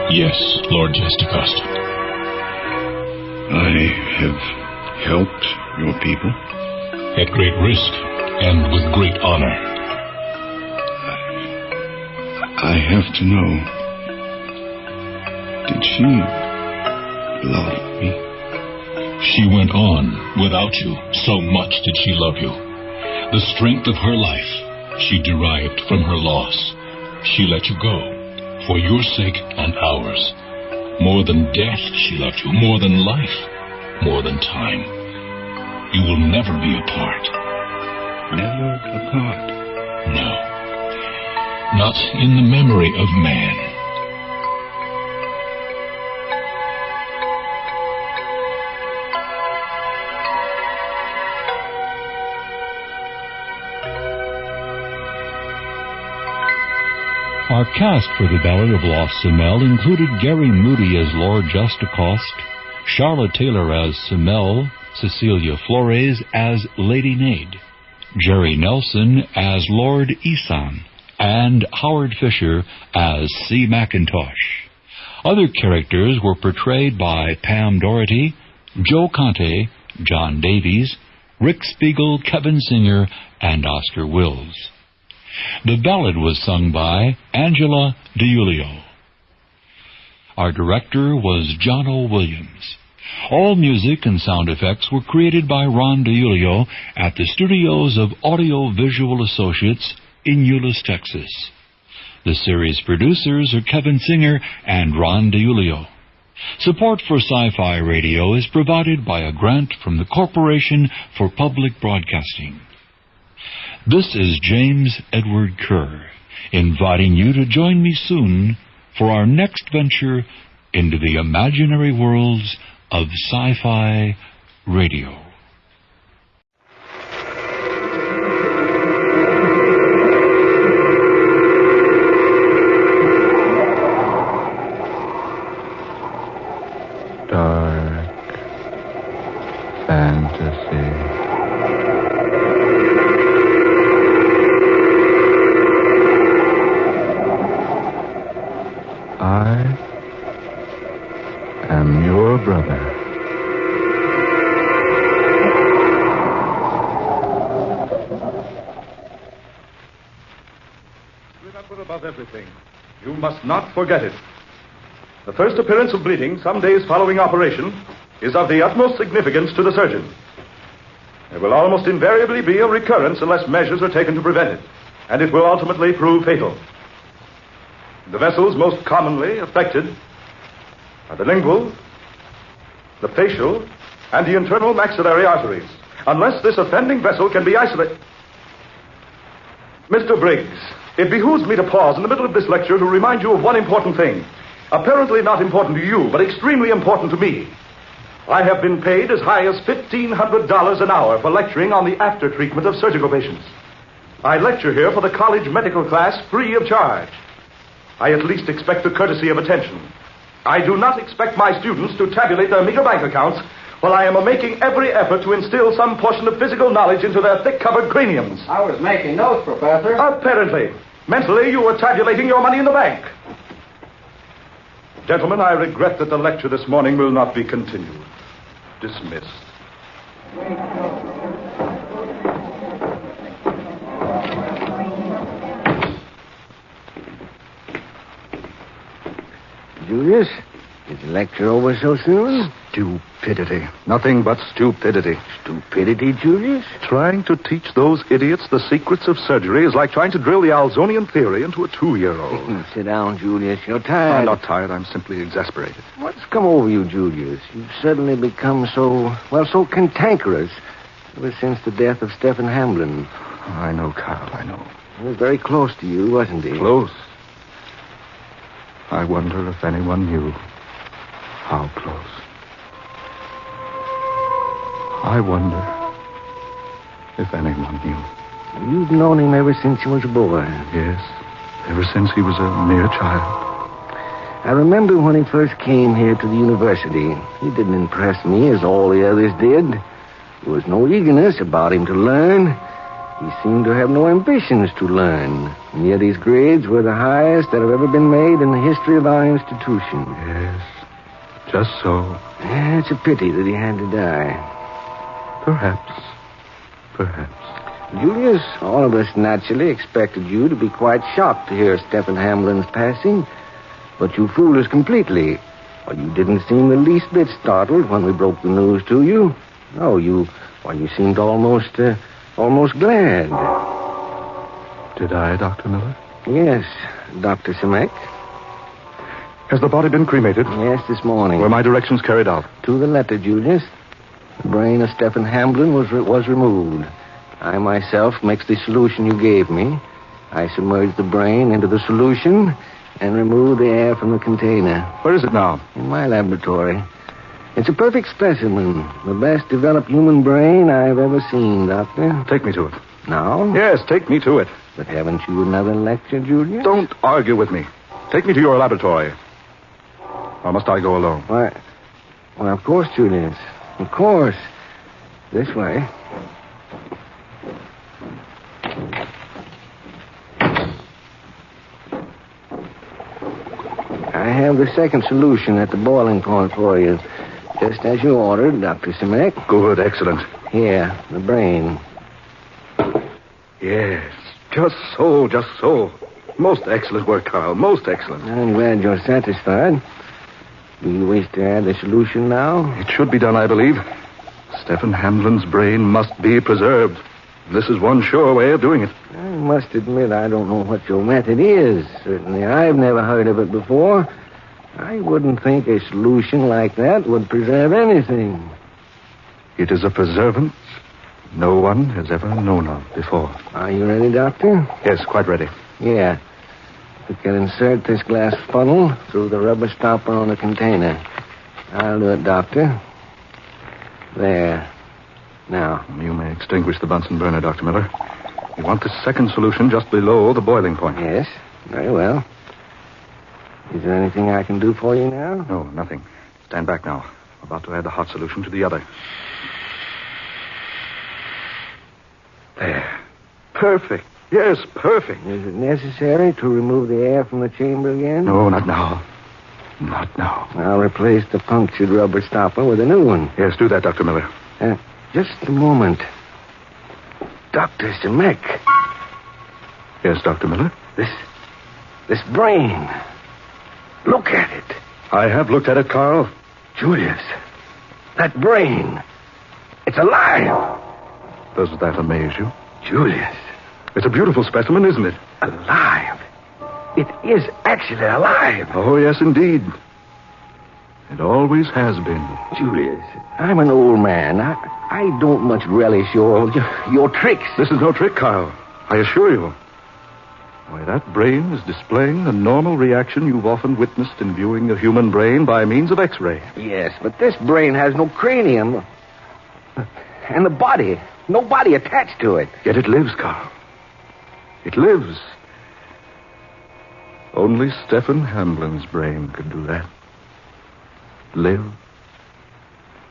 Yes, Lord Justicost. I have helped your people. At great risk and with great honor. I have to know. Did she love me? She went on without you. So much did she love you. The strength of her life she derived from her loss. She let you go. For your sake and ours. More than death she loved you, more than life, more than time. You will never be apart. Never apart? No. Not in the memory of man. Our cast for the Ballad of Lost Simel included Gary Moody as Lord Justicost, Charlotte Taylor as Simel, Cecilia Flores as Lady Nade, Jerry Nelson as Lord Isan, and Howard Fisher as C. McIntosh. Other characters were portrayed by Pam Doherty, Joe Conte, John Davies, Rick Spiegel, Kevin Singer, and Oscar Wills. The ballad was sung by Angela DiUlio. Our director was John O. Williams. All music and sound effects were created by Ron DiUlio at the studios of Audio Visual Associates in Euless, Texas. The series producers are Kevin Singer and Ron DiUlio. Support for Sci-Fi Radio is provided by a grant from the Corporation for Public Broadcasting. This is James Edward Kerr, inviting you to join me soon for our next venture into the imaginary worlds of Sci-Fi Radio. Remember above everything, you must not forget it. The first appearance of bleeding some days following operation is of the utmost significance to the surgeon. There will almost invariably be a recurrence unless measures are taken to prevent it, and it will ultimately prove fatal. The vessels most commonly affected are the lingual, the facial, and the internal maxillary arteries, unless this offending vessel can be isolated. Mr. Briggs, it behooves me to pause in the middle of this lecture to remind you of one important thing. Apparently not important to you, but extremely important to me. I have been paid as high as $1,500 an hour for lecturing on the after-treatment of surgical patients. I lecture here for the college medical class free of charge. I at least expect the courtesy of attention. I do not expect my students to tabulate their meager bank accounts while I am making every effort to instill some portion of physical knowledge into their thick-covered craniums. I was making notes, Professor. Apparently. Mentally, you were tabulating your money in the bank. Gentlemen, I regret that the lecture this morning will not be continued. Dismissed. Julius, is the lecture over so soon? Stupidity. Nothing but stupidity. Stupidity, Julius? Trying to teach those idiots the secrets of surgery is like trying to drill the Alzonian theory into a 2-year-old. Sit down, Julius. You're tired. I'm not tired. I'm simply exasperated. What's come over you, Julius? You've suddenly become so cantankerous ever since the death of Stephen Hamblin. I know, Carl, I know. He was very close to you, wasn't he? Close? I wonder if anyone knew how close. I wonder if anyone knew. You've known him ever since he was a boy. Yes, ever since he was a mere child. I remember when he first came here to the university. He didn't impress me as all the others did. There was no eagerness about him to learn. He seemed to have no ambitions to learn. And yet his grades were the highest that have ever been made in the history of our institution. Yes, just so. Yeah, it's a pity that he had to die. Perhaps. Julius, all of us naturally expected you to be quite shocked to hear Stephen Hamlin's passing. But you fooled us completely. Or you didn't seem the least bit startled when we broke the news to you. No, you seemed almost glad. Did I, Dr. Miller? Yes, Dr. Simek. Has the body been cremated? Yes, this morning. Were my directions carried out? To the letter, Julius. The brain of Stephen Hamblin was removed. I myself mixed the solution you gave me. I submerged the brain into the solution and removed the air from the container. Where is it now? In my laboratory. It's a perfect specimen. The best developed human brain I've ever seen, Doctor. Take me to it. Now? Yes, take me to it. But haven't you another lecture, Julius? Don't argue with me. Take me to your laboratory. Or must I go alone? Well, of course, Julius. Of course. This way. I have the second solution at the boiling point for you. Just as you ordered, Dr. Simek. Good, excellent. Here, the brain. Yes, just so. Most excellent work, Carl. Most excellent. I'm glad you're satisfied. Do you wish to add the solution now? It should be done, I believe. Stephen Hamlin's brain must be preserved. This is one sure way of doing it. I must admit I don't know what your method is. Certainly I've never heard of it before. I wouldn't think a solution like that would preserve anything. It is a preservance no one has ever known of before. Are you ready, Doctor? Yes, quite ready. Yeah. We can insert this glass funnel through the rubber stopper on the container. I'll do it, Doctor. There. Now. You may extinguish the Bunsen burner, Dr. Miller. You want the second solution just below the boiling point. Yes, very well. Is there anything I can do for you now? No, nothing. Stand back now. I'm about to add the hot solution to the other. There. Perfect. Yes, perfect. Is it necessary to remove the air from the chamber again? No, not now. Not now. I'll replace the punctured rubber stopper with a new one. Yes, do that, Dr. Miller. Just a moment. Dr. Simek. Yes, Dr. Miller? This brain. Look at it. I have looked at it, Carl. Julius, that brain. It's alive. Does that amaze you? Julius. It's a beautiful specimen, isn't it? Alive. It is actually alive. Oh, yes, indeed. It always has been. Julius, I'm an old man. I don't much relish your tricks. This is no trick, Carl. I assure you. Why, that brain is displaying the normal reaction you've often witnessed in viewing a human brain by means of X-ray. Yes, but this brain has no cranium. And the body. No body attached to it. Yet it lives, Carl. It lives. Only Stephen Hamblin's brain could do that. Live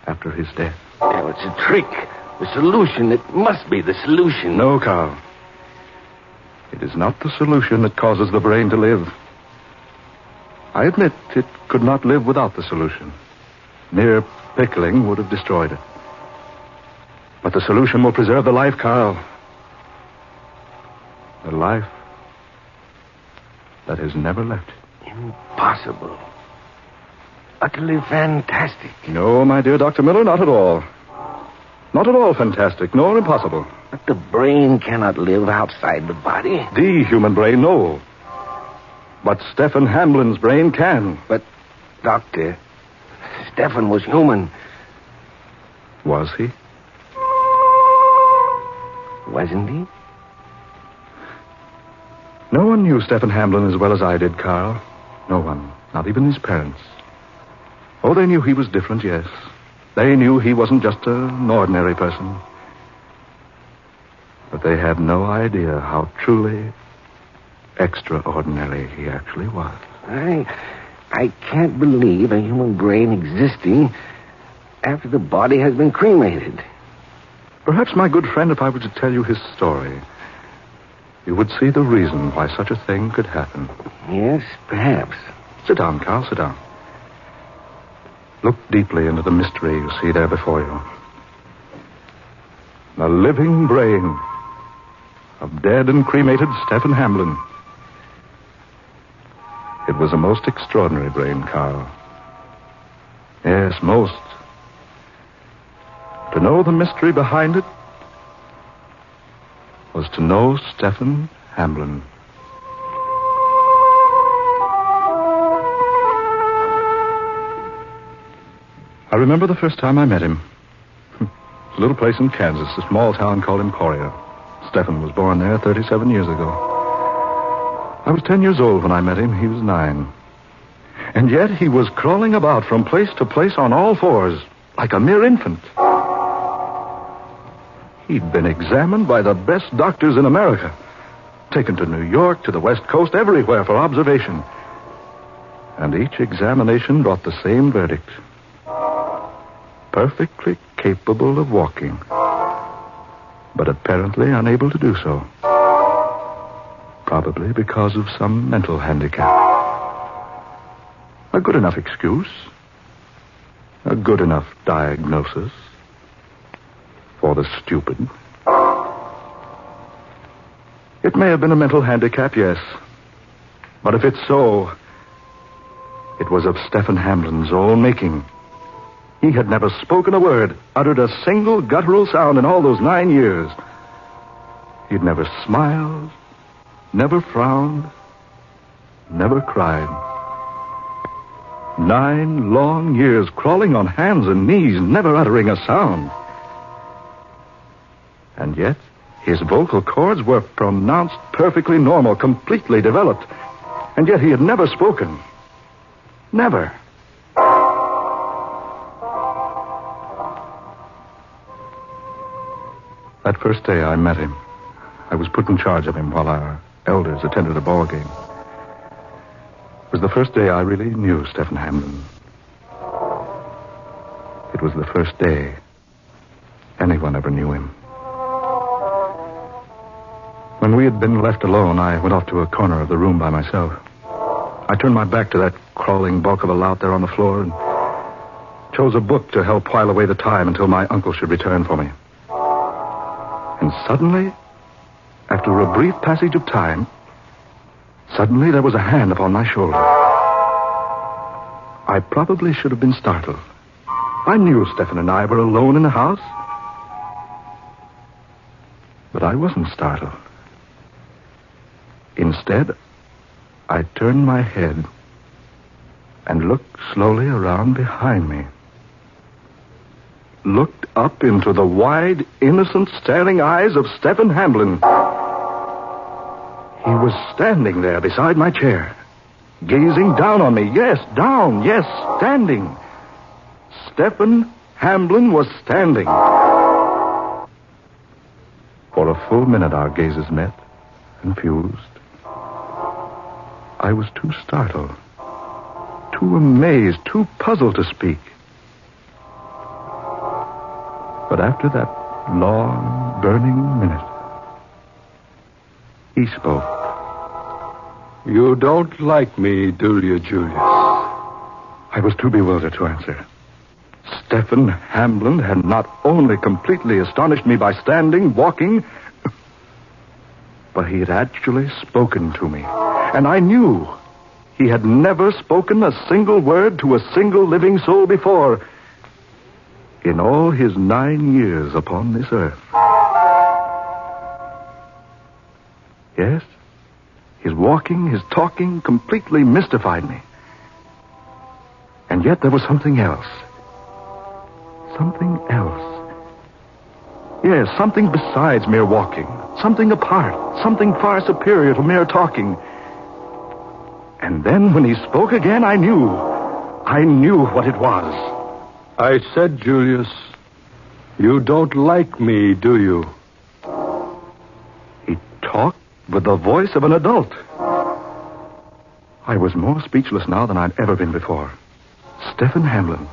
after his death. Oh, it's a trick. The solution. It must be the solution. No, Carl. It is not the solution that causes the brain to live. I admit it could not live without the solution. Mere pickling would have destroyed it. But the solution will preserve the life, Carl. The life that has never left it. Impossible. Utterly fantastic. No, my dear Dr. Miller, not at all. Not at all fantastic, nor impossible. But the brain cannot live outside the body. The human brain, no. But Stephen Hamblin's brain can. But, Doctor, Stephen was human. Was he? Wasn't he? No one knew Stephen Hamblin as well as I did, Carl. No one. Not even his parents. Oh, they knew he was different, yes. They knew he wasn't just an ordinary person. But they had no idea how truly extraordinary he actually was. I can't believe a human brain existing after the body has been cremated. Perhaps, my good friend, if I were to tell you his story, you would see the reason why such a thing could happen. Yes, perhaps. Sit down, Carl, sit down. Look deeply into the mystery you see there before you. The living brain of dead and cremated Stephen Hamblin. It was a most extraordinary brain, Carl. Yes, most. To know the mystery behind it was to know Stephen Hamblin. I remember the first time I met him. A little place in Kansas, a small town called Emporia. Stephen was born there 37 years ago. I was 10 years old when I met him. He was 9. And yet he was crawling about from place to place on all fours, like a mere infant. He'd been examined by the best doctors in America, taken to New York, to the West Coast, everywhere for observation. And each examination brought the same verdict. Perfectly capable of walking, but apparently unable to do so. Probably because of some mental handicap. A good enough excuse. A good enough diagnosis for the stupid. It may have been a mental handicap, yes. But if it's so, it was of Stephen Hamblin's own making. He had never spoken a word, uttered a single guttural sound in all those 9 years. He'd never smiled, never frowned, never cried. 9 long years crawling on hands and knees, never uttering a sound. And yet, his vocal cords were pronounced perfectly normal, completely developed. And yet he had never spoken. Never. That first day I met him, I was put in charge of him while our elders attended a ball game. It was the first day I really knew Stephen Hamblin. It was the first day anyone ever knew him. When we had been left alone, I went off to a corner of the room by myself. I turned my back to that crawling bulk of a lout there on the floor and chose a book to help while away the time until my uncle should return for me. And suddenly, after a brief passage of time, Suddenly, there was a hand upon my shoulder. I probably should have been startled. I knew Stephen and I were alone in the house. But I wasn't startled. Instead, I turned my head and looked slowly around behind me. Looked up into the wide, innocent, staring eyes of Stephen Hamblin. He was standing there beside my chair, gazing down on me. Yes, down, yes, standing. Stephen Hamblin was standing. For a full minute our gazes met, confused. I was too startled, too amazed, too puzzled to speak. But after that long, burning minute, he spoke. You don't like me, do you, Julius? I was too bewildered to answer. Stephen Hamblin had not only completely astonished me by standing, walking, but he had actually spoken to me. And I knew he had never spoken a single word to a single living soul before in all his 9 years upon this earth. Yes, his walking, his talking completely mystified me. And yet there was something else. Something else. Yes, something besides mere walking. Something apart. Something far superior to mere talking. And then when he spoke again, I knew what it was. I said, Julius, you don't like me, do you? He talked with the voice of an adult. I was more speechless now than I'd ever been before. Stephen Hamblin,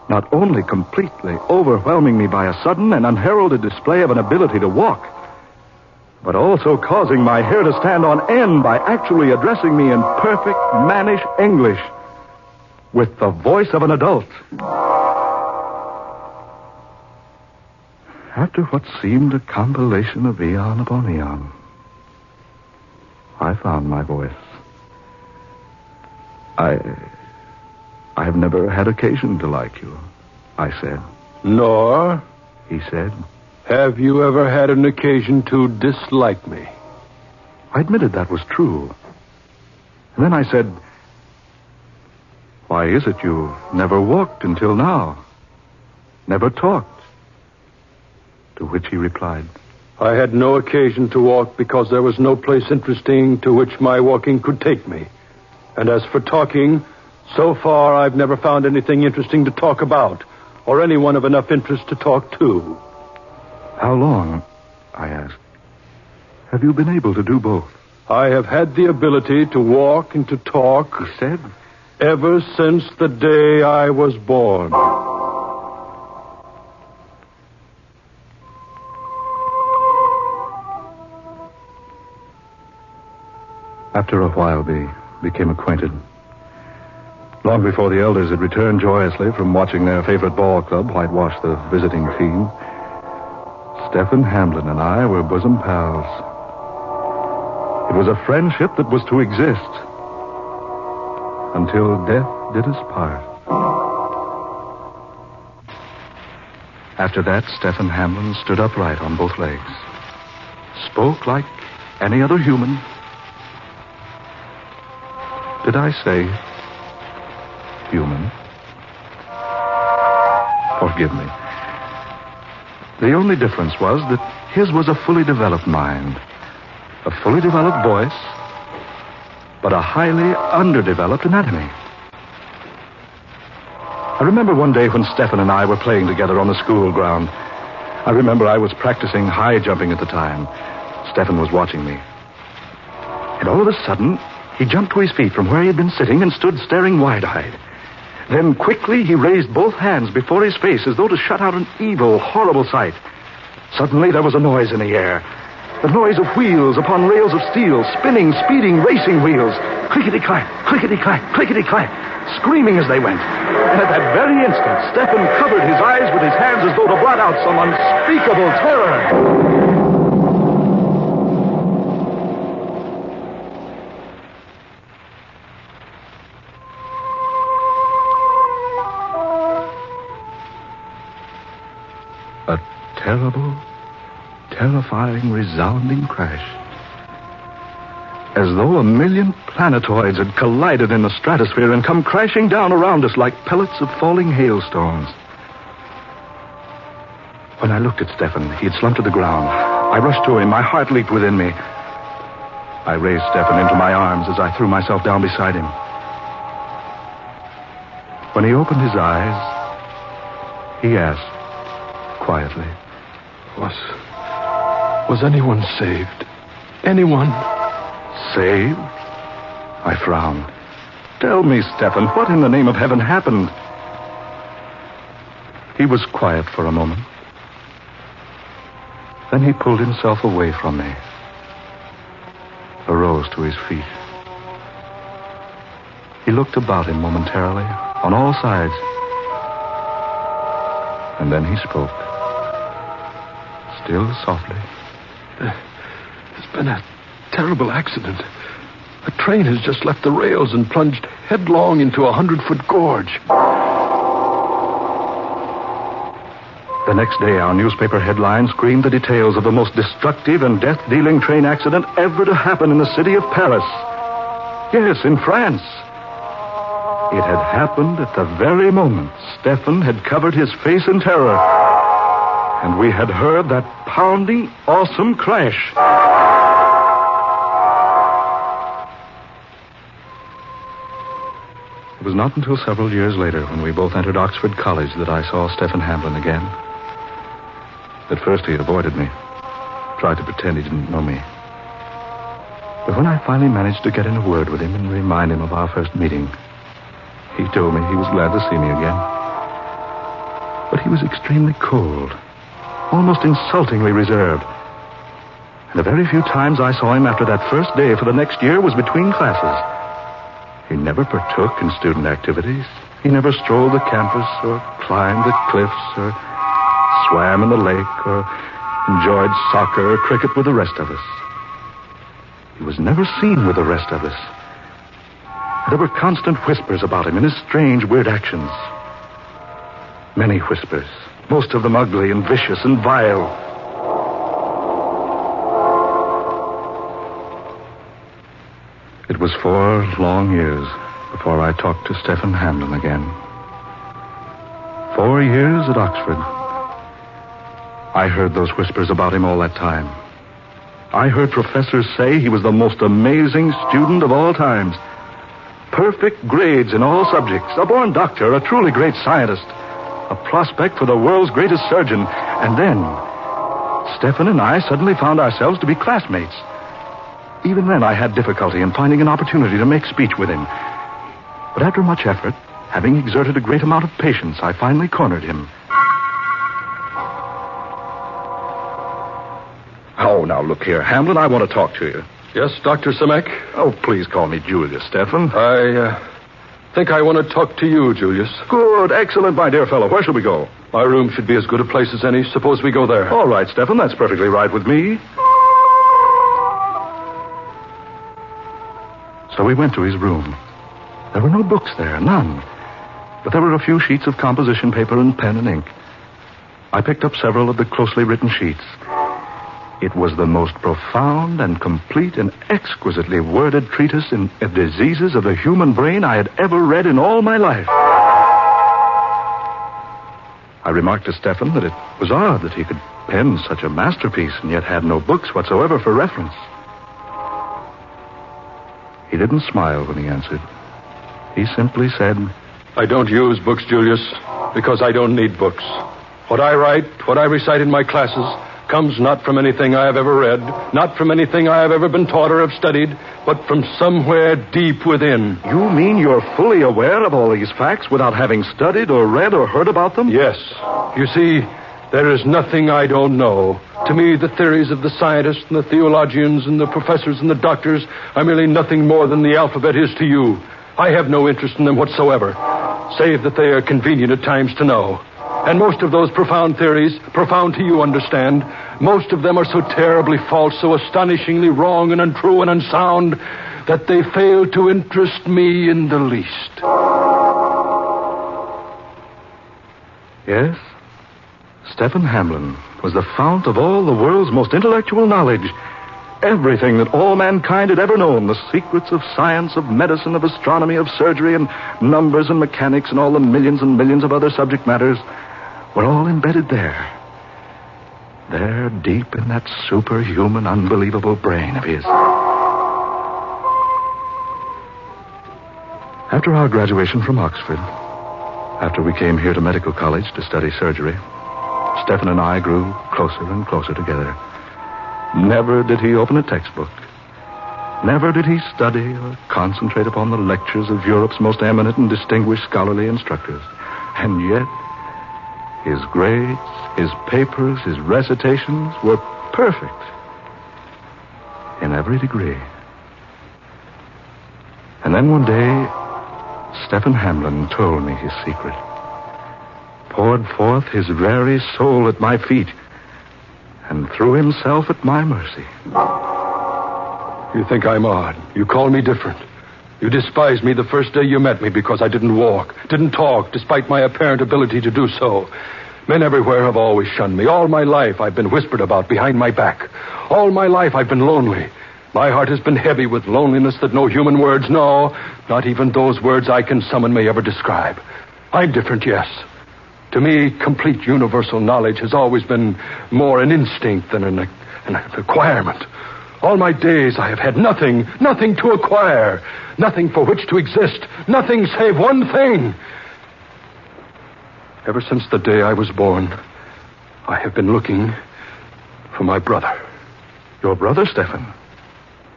not only completely overwhelming me by a sudden and unheralded display of an ability to walk, but also causing my hair to stand on end by actually addressing me in perfect mannish English with the voice of an adult. After what seemed a compilation of eon upon eon, I found my voice. I have never had occasion to like you, I said. Nor, he said, have you ever had an occasion to dislike me? I admitted that was true. And then I said, why is it you never walked until now? Never talked? To which he replied, I had no occasion to walk because there was no place interesting to which my walking could take me. And as for talking, so far I've never found anything interesting to talk about, or anyone of enough interest to talk to. How long, I asked, have you been able to do both? I have had the ability to walk and to talk, he said, ever since the day I was born. After a while, we became acquainted. Long before the elders had returned joyously from watching their favorite ball club whitewash the visiting team, Stephen Hamblin and I were bosom pals. It was a friendship that was to exist until death did us part. After that, Stephen Hamblin stood upright on both legs, spoke like any other human. Did I say human? Forgive me. The only difference was that his was a fully developed mind, a fully developed voice, but a highly underdeveloped anatomy. I remember one day when Stephen and I were playing together on the school ground. I remember I was practicing high jumping at the time. Stephen was watching me. And all of a sudden, he jumped to his feet from where he had been sitting and stood staring wide-eyed. Then quickly he raised both hands before his face as though to shut out an evil, horrible sight. Suddenly there was a noise in the air. The noise of wheels upon rails of steel, spinning, speeding, racing wheels. Clickety-clack, clickety-clack, clickety-clack, screaming as they went. And at that very instant, Stephen covered his eyes with his hands as though to blot out some unspeakable terror. terrible, terrifying, resounding crash. As though a million planetoids had collided in the stratosphere and come crashing down around us like pellets of falling hailstones. When I looked at Stefan, he had slumped to the ground. I rushed to him. My heart leaped within me. I raised Stefan into my arms as I threw myself down beside him. When he opened his eyes, he asked quietly, Was anyone saved? Anyone? Saved? I frowned. Tell me, Stefan, what in the name of heaven happened? He was quiet for a moment. Then he pulled himself away from me, arose to his feet. He looked about him momentarily, on all sides. And then he spoke, still softly. There's been a terrible accident. A train has just left the rails and plunged headlong into a 100-foot gorge. The next day, our newspaper headlines screamed the details of the most destructive and death-dealing train accident ever to happen in the city of Paris. Yes, in France. It had happened at the very moment Stefan had covered his face in terror, and we had heard that pounding, awesome crash. It was not until several years later, when we both entered Oxford College, that I saw Stefan Hamlin again. At first, he avoided me, tried to pretend he didn't know me. But when I finally managed to get in a word with him and remind him of our first meeting, he told me he was glad to see me again. But he was extremely cold, almost insultingly reserved. And the very few times I saw him after that first day for the next year was between classes. He never partook in student activities. He never strolled the campus or climbed the cliffs or swam in the lake or enjoyed soccer or cricket with the rest of us. He was never seen with the rest of us. There were constant whispers about him and his strange, weird actions. Many whispers, most of them ugly and vicious and vile. It was 4 long years before I talked to Stefan Hamlin again. 4 years at Oxford. I heard those whispers about him all that time. I heard professors say he was the most amazing student of all times. Perfect grades in all subjects, a born doctor, a truly great scientist, a prospect for the world's greatest surgeon. And then, Stefan and I suddenly found ourselves to be classmates. Even then, I had difficulty in finding an opportunity to make speech with him. But after much effort, having exerted a great amount of patience, I finally cornered him. Oh, now look here, Hamlin, I want to talk to you. Yes, Dr. Simek? Oh, please call me Julius, Stefan. I think I want to talk to you, Julius. Good, excellent, my dear fellow. Where shall we go? My room should be as good a place as any. Suppose we go there. All right, Stefan, that's perfectly right with me. So we went to his room. There were no books there, none. But there were a few sheets of composition paper and pen and ink. I picked up several of the closely written sheets. It was the most profound and complete and exquisitely worded treatise in diseases of the human brain I had ever read in all my life. I remarked to Stefan that it was odd that he could pen such a masterpiece and yet had no books whatsoever for reference. He didn't smile when he answered. He simply said, I don't use books, Julius, because I don't need books. What I write, what I recite in my classes, comes not from anything I have ever read, not from anything I have ever been taught or have studied, but from somewhere deep within. You mean you're fully aware of all these facts without having studied or read or heard about them? Yes. You see, there is nothing I don't know. To me, the theories of the scientists and the theologians and the professors and the doctors are merely nothing more than the alphabet is to you. I have no interest in them whatsoever, save that they are convenient at times to know. And most of those profound theories, profound to you, understand, most of them are so terribly false, so astonishingly wrong and untrue and unsound, that they fail to interest me in the least. Yes? Stephen Hamlin was the fount of all the world's most intellectual knowledge. Everything that all mankind had ever known, the secrets of science, of medicine, of astronomy, of surgery, and numbers and mechanics, and all the millions and millions of other subject matters, were all embedded there. There, deep in that superhuman, unbelievable brain of his. After our graduation from Oxford, after we came here to medical college to study surgery, Stephen and I grew closer and closer together. Never did he open a textbook. Never did he study or concentrate upon the lectures of Europe's most eminent and distinguished scholarly instructors. And yet, his grades, his papers, his recitations were perfect in every degree. And then one day, Stephen Hamlin told me his secret, poured forth his very soul at my feet, and threw himself at my mercy. You think I'm odd. You call me different. You despised me the first day you met me because I didn't walk, didn't talk, despite my apparent ability to do so. Men everywhere have always shunned me. All my life I've been whispered about behind my back. All my life I've been lonely. My heart has been heavy with loneliness that no human words, no, not even those words I can summon may ever describe. I'm different, yes. To me, complete universal knowledge has always been more an instinct than an acquirement. All my days I have had nothing to acquire, nothing for which to exist, nothing save one thing. Ever since the day I was born, I have been looking for my brother. Your brother, Stephen?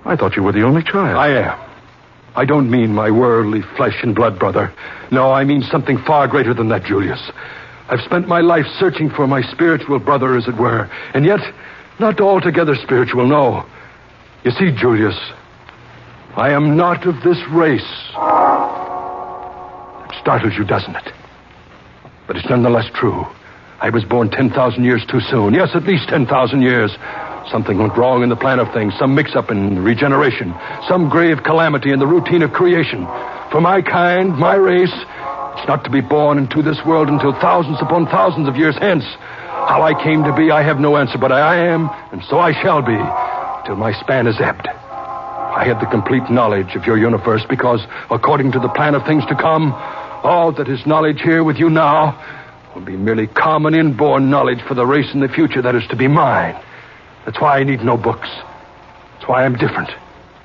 I thought you were the only child. I am. I don't mean my worldly flesh and blood brother. No, I mean something far greater than that, Julius. I've spent my life searching for my spiritual brother, as it were, and yet not altogether spiritual, no. You see, Julius, I am not of this race. It startles you, doesn't it? But it's nonetheless true. I was born 10,000 years too soon. Yes, at least 10,000 years. Something went wrong in the plan of things, some mix-up in regeneration, some grave calamity in the routine of creation. For my kind, my race, it's not to be born into this world until thousands upon thousands of years hence. How I came to be, I have no answer, but I am, and so I shall be, till my span is ebbed. I had the complete knowledge of your universe because, according to the plan of things to come, all that is knowledge here with you now will be merely common inborn knowledge for the race in the future that is to be mine. That's why I need no books. That's why I'm different.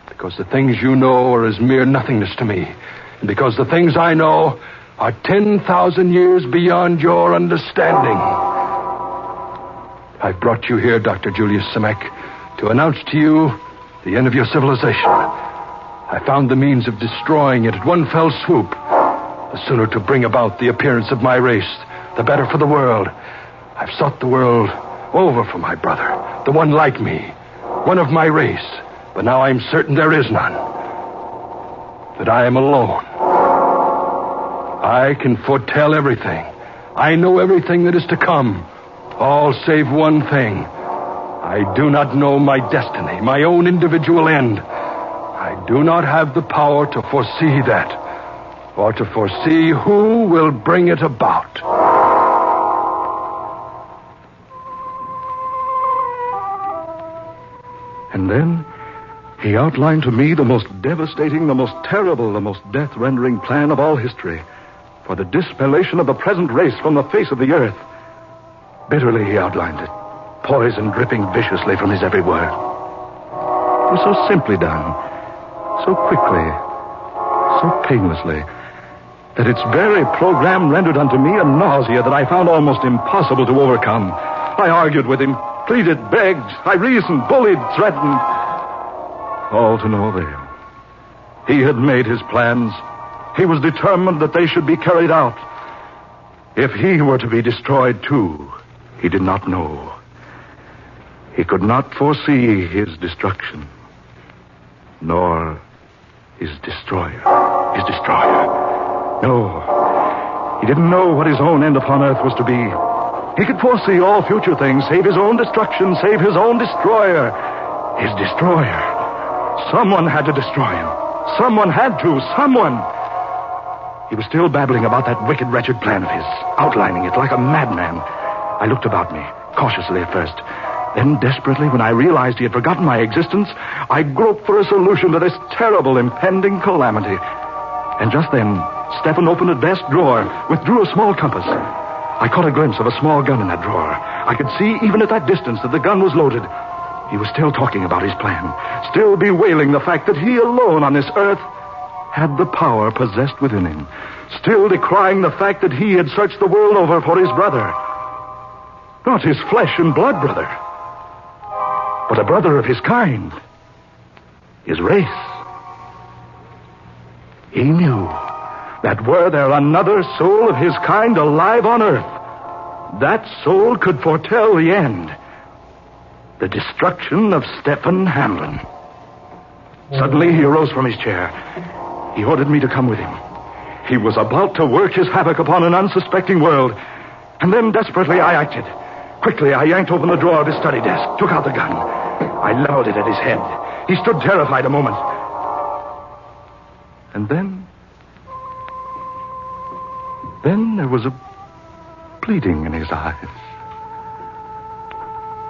Because the things you know are as mere nothingness to me. And because the things I know are 10,000 years beyond your understanding. I've brought you here, Dr. Julius Simek, to announce to you the end of your civilization. I found the means of destroying it at one fell swoop. The sooner to bring about the appearance of my race, the better for the world. I've sought the world over for my brother, the one like me, one of my race. But now I'm certain there is none. That I am alone. I can foretell everything. I know everything that is to come. All save one thing. I do not know my destiny, my own individual end. I do not have the power to foresee that, or to foresee who will bring it about. And then he outlined to me the most devastating, the most terrible, the most death-rendering plan of all history for the dispellation of the present race from the face of the earth. Bitterly he outlined it, poison dripping viciously from his every word. It was so simply done, so quickly, so painlessly, that its very program rendered unto me a nausea that I found almost impossible to overcome. I argued with him, pleaded, begged, I reasoned, bullied, threatened. All to no avail. He had made his plans. He was determined that they should be carried out. If he were to be destroyed too, he did not know. He could not foresee his destruction, nor his destroyer. His destroyer. No, he didn't know what his own end upon earth was to be. He could foresee all future things, save his own destruction, save his own destroyer. His destroyer. Someone had to destroy him. Someone had to. Someone. He was still babbling about that wicked, wretched plan of his, outlining it like a madman. I looked about me, cautiously at first. Then, desperately, when I realized he had forgotten my existence, I groped for a solution to this terrible impending calamity. And just then, Stefan opened a desk drawer, withdrew a small compass. I caught a glimpse of a small gun in that drawer. I could see, even at that distance, that the gun was loaded. He was still talking about his plan, still bewailing the fact that he alone on this earth had the power possessed within him, still decrying the fact that he had searched the world over for his brother. Not his flesh and blood brother, but a brother of his kind, his race. He knew that were there another soul of his kind alive on earth, that soul could foretell the end, the destruction of Stefan Hamlin. Suddenly he arose from his chair. He ordered me to come with him. He was about to work his havoc upon an unsuspecting world. And then desperately I acted. Quickly I yanked open the drawer of his study desk, took out the gun. I leveled it at his head. He stood terrified a moment. And then there was a pleading in his eyes.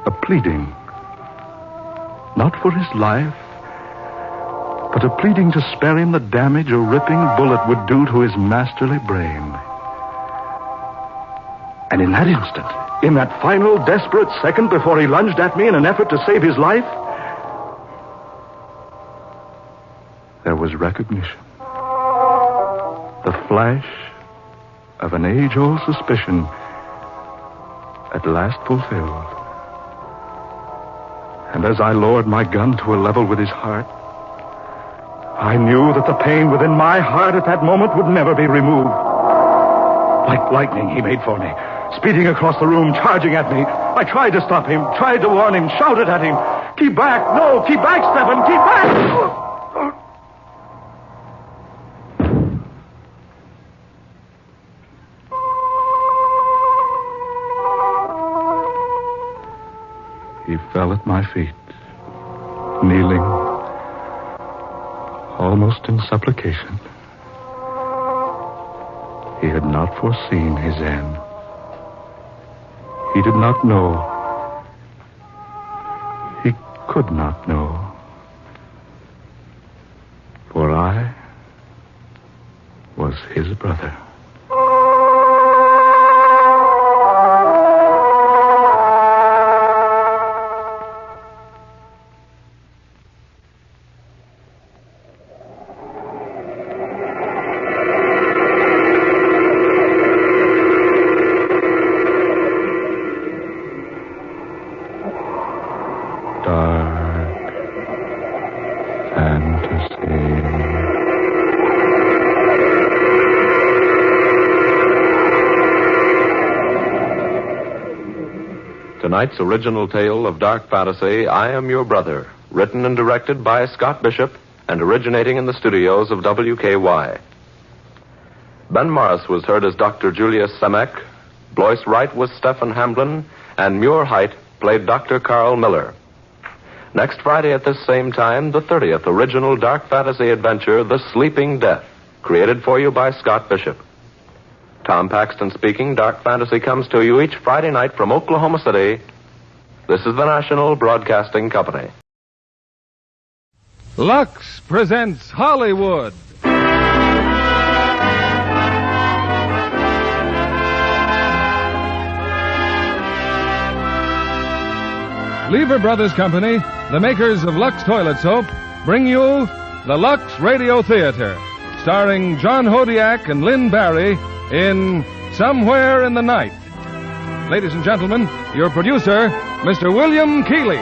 A pleading, not for his life, but a pleading to spare him the damage a ripping bullet would do to his masterly brain. And in that instant, in that final desperate second before he lunged at me in an effort to save his life, there was recognition. The flash of an age-old suspicion at last fulfilled. And as I lowered my gun to a level with his heart, I knew that the pain within my heart at that moment would never be removed. Like lightning, he made for me, speeding across the room, charging at me. I tried to stop him, tried to warn him, shouted at him. Keep back! No, keep back, Stefan! Keep back! He fell at my feet, kneeling, almost in supplication. He had not foreseen his end. He did not know. He could not know. For I was his brother. Tonight's original tale of dark fantasy, I Am Your Brother, written and directed by Scott Bishop and originating in the studios of WKY. Ben Morris was heard as Dr. Julius Semek, Blois Wright was Stefan Hamlin, and Muir Height played Dr. Carl Miller. Next Friday at this same time, the 30th original dark fantasy adventure, The Sleeping Death, created for you by Scott Bishop. Tom Paxton speaking. Dark Fantasy comes to you each Friday night from Oklahoma City. This is the National Broadcasting Company. Lux presents Hollywood. Lever Brothers Company, the makers of Lux Toilet Soap, bring you the Lux Radio Theater, starring John Hodiak and Lynn Barry in Somewhere in the Night. Ladies and gentlemen, your producer, Mr. William Keeley.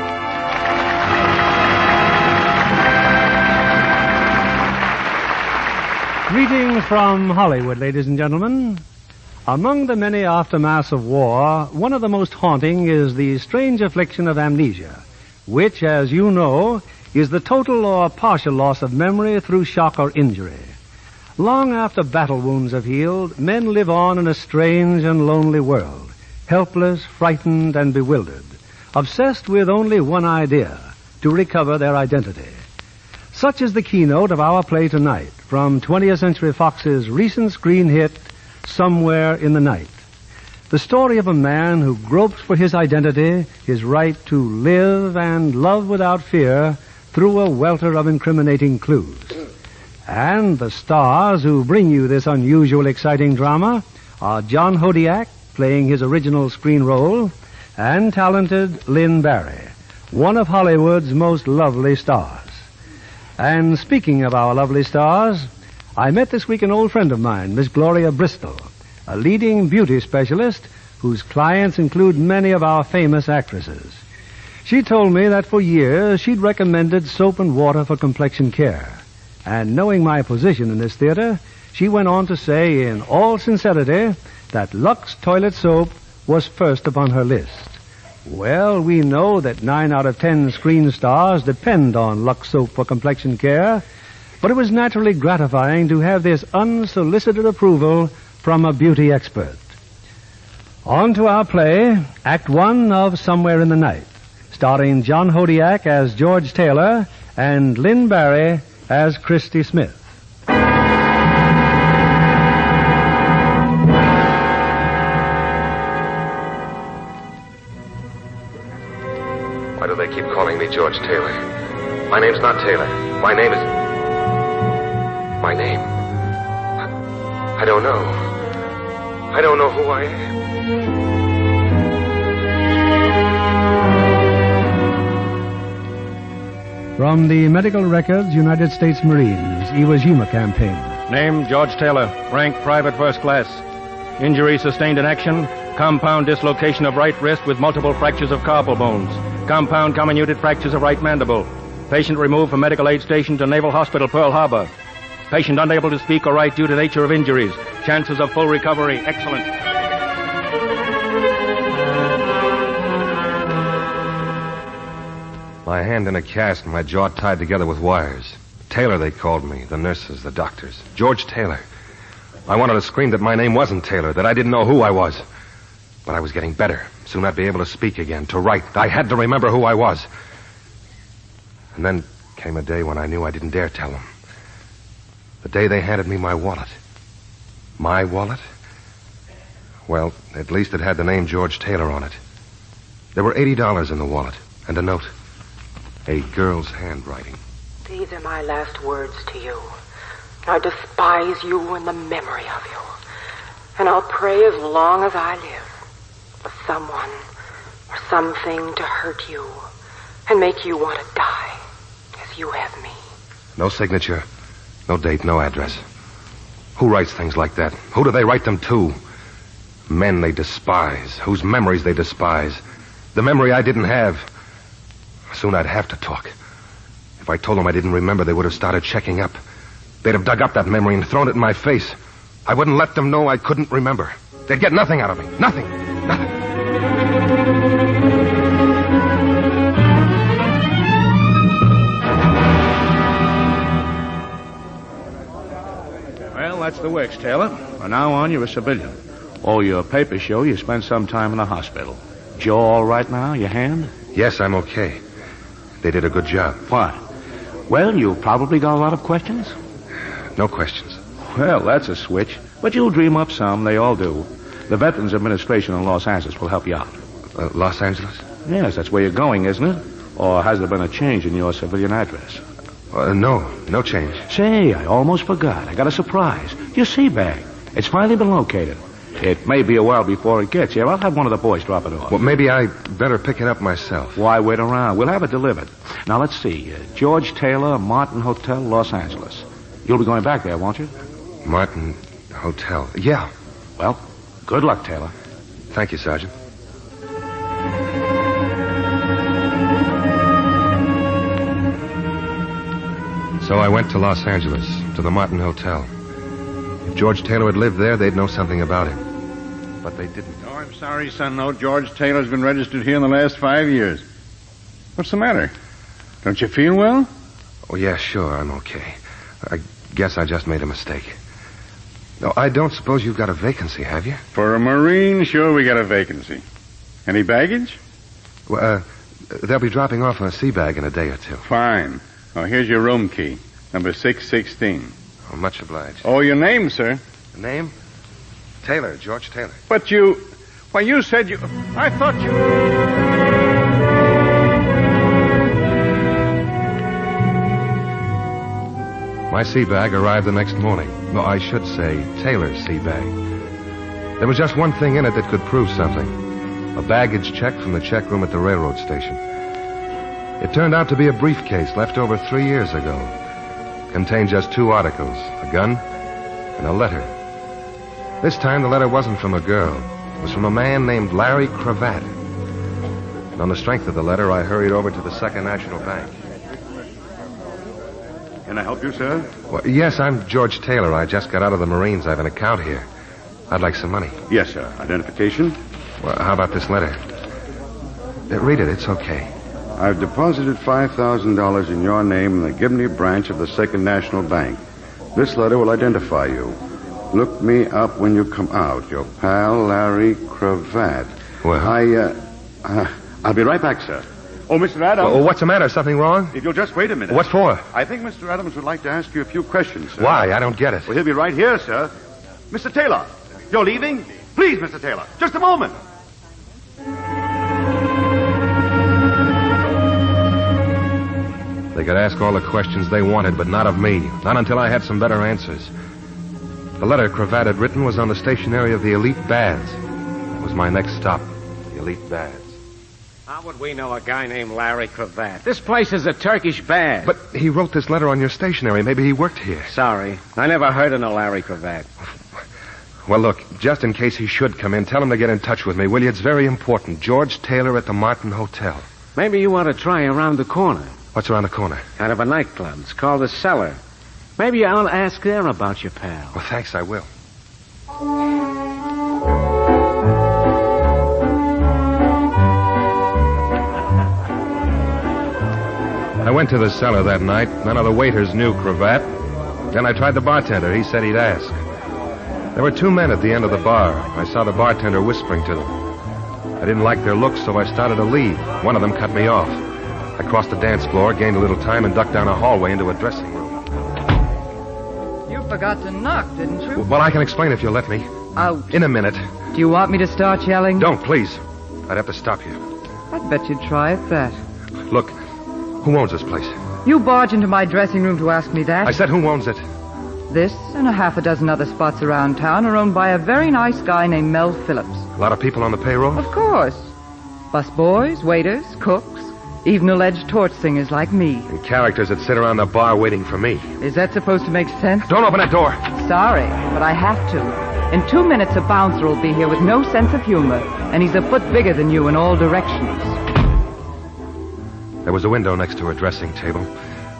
Greetings from Hollywood, ladies and gentlemen. Among the many aftermaths of war, one of the most haunting is the strange affliction of amnesia, which, as you know, is the total or partial loss of memory through shock or injury. Long after battle wounds have healed, men live on in a strange and lonely world, helpless, frightened, and bewildered, obsessed with only one idea, to recover their identity. Such is the keynote of our play tonight from 20th Century Fox's recent screen hit, Somewhere in the Night. The story of a man who gropes for his identity, his right to live and love without fear through a welter of incriminating clues. And the stars who bring you this unusual, exciting drama are John Hodiak, playing his original screen role, and talented Lynn Barry, one of Hollywood's most lovely stars. And speaking of our lovely stars, I met this week an old friend of mine, Miss Gloria Bristol, a leading beauty specialist whose clients include many of our famous actresses. She told me that for years she'd recommended soap and water for complexion care. And knowing my position in this theater, she went on to say in all sincerity that Lux toilet soap was first upon her list. Well, we know that 9 out of 10 screen stars depend on Lux soap for complexion care, but it was naturally gratifying to have this unsolicited approval from a beauty expert. On to our play, Act 1 of Somewhere in the Night, starring John Hodiak as George Taylor and Lynn Barry as Christy Smith. Why do they keep calling me George Taylor? My name's not Taylor. My name is... My name? I don't know. I don't know who I am. From the Medical Records, United States Marines, Iwo Jima campaign. Name, George Taylor. Rank, Private First Class. Injury sustained in action. Compound dislocation of right wrist with multiple fractures of carpal bones. Compound comminuted fractures of right mandible. Patient removed from medical aid station to Naval Hospital, Pearl Harbor. Patient unable to speak or write due to nature of injuries. Chances of full recovery, excellent. My hand in a cast and my jaw tied together with wires. Taylor, they called me. The nurses, the doctors. George Taylor. I wanted to scream that my name wasn't Taylor, that I didn't know who I was. But I was getting better. Soon I'd be able to speak again, to write. I had to remember who I was. And then came a day when I knew I didn't dare tell them. The day they handed me my wallet. My wallet? Well, at least it had the name George Taylor on it. There were $80 in the wallet, and a note. A girl's handwriting. These are my last words to you. I despise you and the memory of you. And I'll pray as long as I live for someone or something to hurt you and make you want to die as you have me. No signature, no date, no address. Who writes things like that? Who do they write them to? Men they despise, whose memories they despise. The memory I didn't have. Soon I'd have to talk. If I told them I didn't remember, they would have started checking up. They'd have dug up that memory and thrown it in my face. I wouldn't let them know I couldn't remember. They'd get nothing out of me. Nothing. Nothing. Well, that's the works, Taylor. From now on, you're a civilian. All your papers show you spent some time in the hospital. Jaw all right now? Your hand? Yes, I'm okay. They did a good job. What? Well, you've probably got a lot of questions. No questions. Well, that's a switch. But you'll dream up some. They all do. The Veterans Administration in Los Angeles will help you out. Los Angeles? Yes, that's where you're going, isn't it? Or has there been a change in your civilian address? No change. Say, I almost forgot. I got a surprise. Your sea bag. It's finally been located. It may be a while before it gets here. I'll have one of the boys drop it off. Well, maybe I better pick it up myself. Why wait around? We'll have it delivered. Now, let's see. George Taylor, Martin Hotel, Los Angeles. You'll be going back there, won't you? Martin Hotel. Yeah. Well, good luck, Taylor. Thank you, Sergeant. So I went to Los Angeles, to the Martin Hotel. If George Taylor had lived there, they'd know something about him. But they didn't. Oh, I'm sorry, son. No, George Taylor's been registered here in the last 5 years. What's the matter? Don't you feel well? Oh, yeah, sure, I'm okay. I guess I just made a mistake. No, I don't suppose you've got a vacancy, have you? For a Marine, sure, we got a vacancy. Any baggage? Well, they'll be dropping off a sea bag in a day or two. Fine. Oh, here's your room key, number 616. Oh, much obliged. Oh, your name, sir? The name? Taylor, George Taylor. But you... Why, you said you... I thought you... My sea bag arrived the next morning. No, I should say Taylor's sea bag. There was just one thing in it that could prove something. A baggage check from the check room at the railroad station. It turned out to be a briefcase left over 3 years ago. Contained just 2 articles, a gun and a letter. This time the letter wasn't from a girl. It was from a man named Larry Cravat. And on the strength of the letter, I hurried over to the Second National Bank. Can I help you, sir? Well, yes, I'm George Taylor. I just got out of the Marines. I have an account here. I'd like some money. Yes, sir. Identification? Well, how about this letter? Read it. It's okay. I've deposited $5,000 in your name in the Gibney branch of the Second National Bank. This letter will identify you. Look me up when you come out. Your pal, Larry Cravat. Well? I'll be right back, sir. Oh, Mr. Adams. Well, what's the matter? Something wrong? If you'll just wait a minute. What for? I think Mr. Adams would like to ask you a few questions, sir. Why? I don't get it. Well, he'll be right here, sir. Mr. Taylor, you're leaving? Please, Mr. Taylor, just a moment. They could ask all the questions they wanted, but not of me. Not until I had some better answers. The letter Cravat had written was on the stationery of the Elite Baths. It was my next stop, the Elite Baths. How would we know a guy named Larry Cravat? This place is a Turkish bath. But he wrote this letter on your stationery. Maybe he worked here. Sorry. I never heard of no Larry Cravat. Well, look, just in case he should come in, tell him to get in touch with me, will you? It's very important. George Taylor at the Martin Hotel. Maybe you want to try around the corner. What's around the corner? Kind of a nightclub. It's called the Cellar. Maybe I'll ask there about your pal. Well, thanks, I will. I went to the cellar that night. None of the waiters knew Cravat. Then I tried the bartender. He said he'd ask. There were 2 men at the end of the bar. I saw the bartender whispering to them. I didn't like their looks, so I started to leave. One of them cut me off. I crossed the dance floor, gained a little time, and ducked down a hallway into a dressing room. You forgot to knock, didn't you? Well, I can explain if you'll let me. Out. In a minute. Do you want me to start yelling? Don't, please. I'd have to stop you. I'd bet you'd try at that. Look, who owns this place? You barge into my dressing room to ask me that? I said who owns it? This and a half a dozen other spots around town are owned by a very nice guy named Mel Phillips. A lot of people on the payroll? Of course. Busboys, waiters, cooks, even alleged torch singers like me. And characters that sit around the bar waiting for me. Is that supposed to make sense? Don't open that door. Sorry, but I have to. In 2 minutes, a bouncer will be here with no sense of humor, and he's a foot bigger than you in all directions. There was a window next to her dressing table.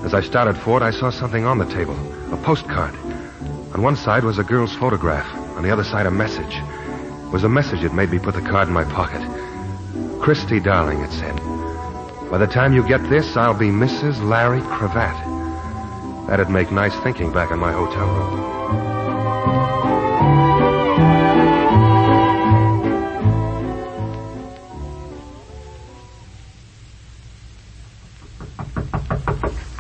As I started for it, I saw something on the table. A postcard. On one side was a girl's photograph. On the other side, a message. It was a message that made me put the card in my pocket. Christy, darling, it said. By the time you get this, I'll be Mrs. Larry Cravat. That'd make nice thinking back in my hotel room.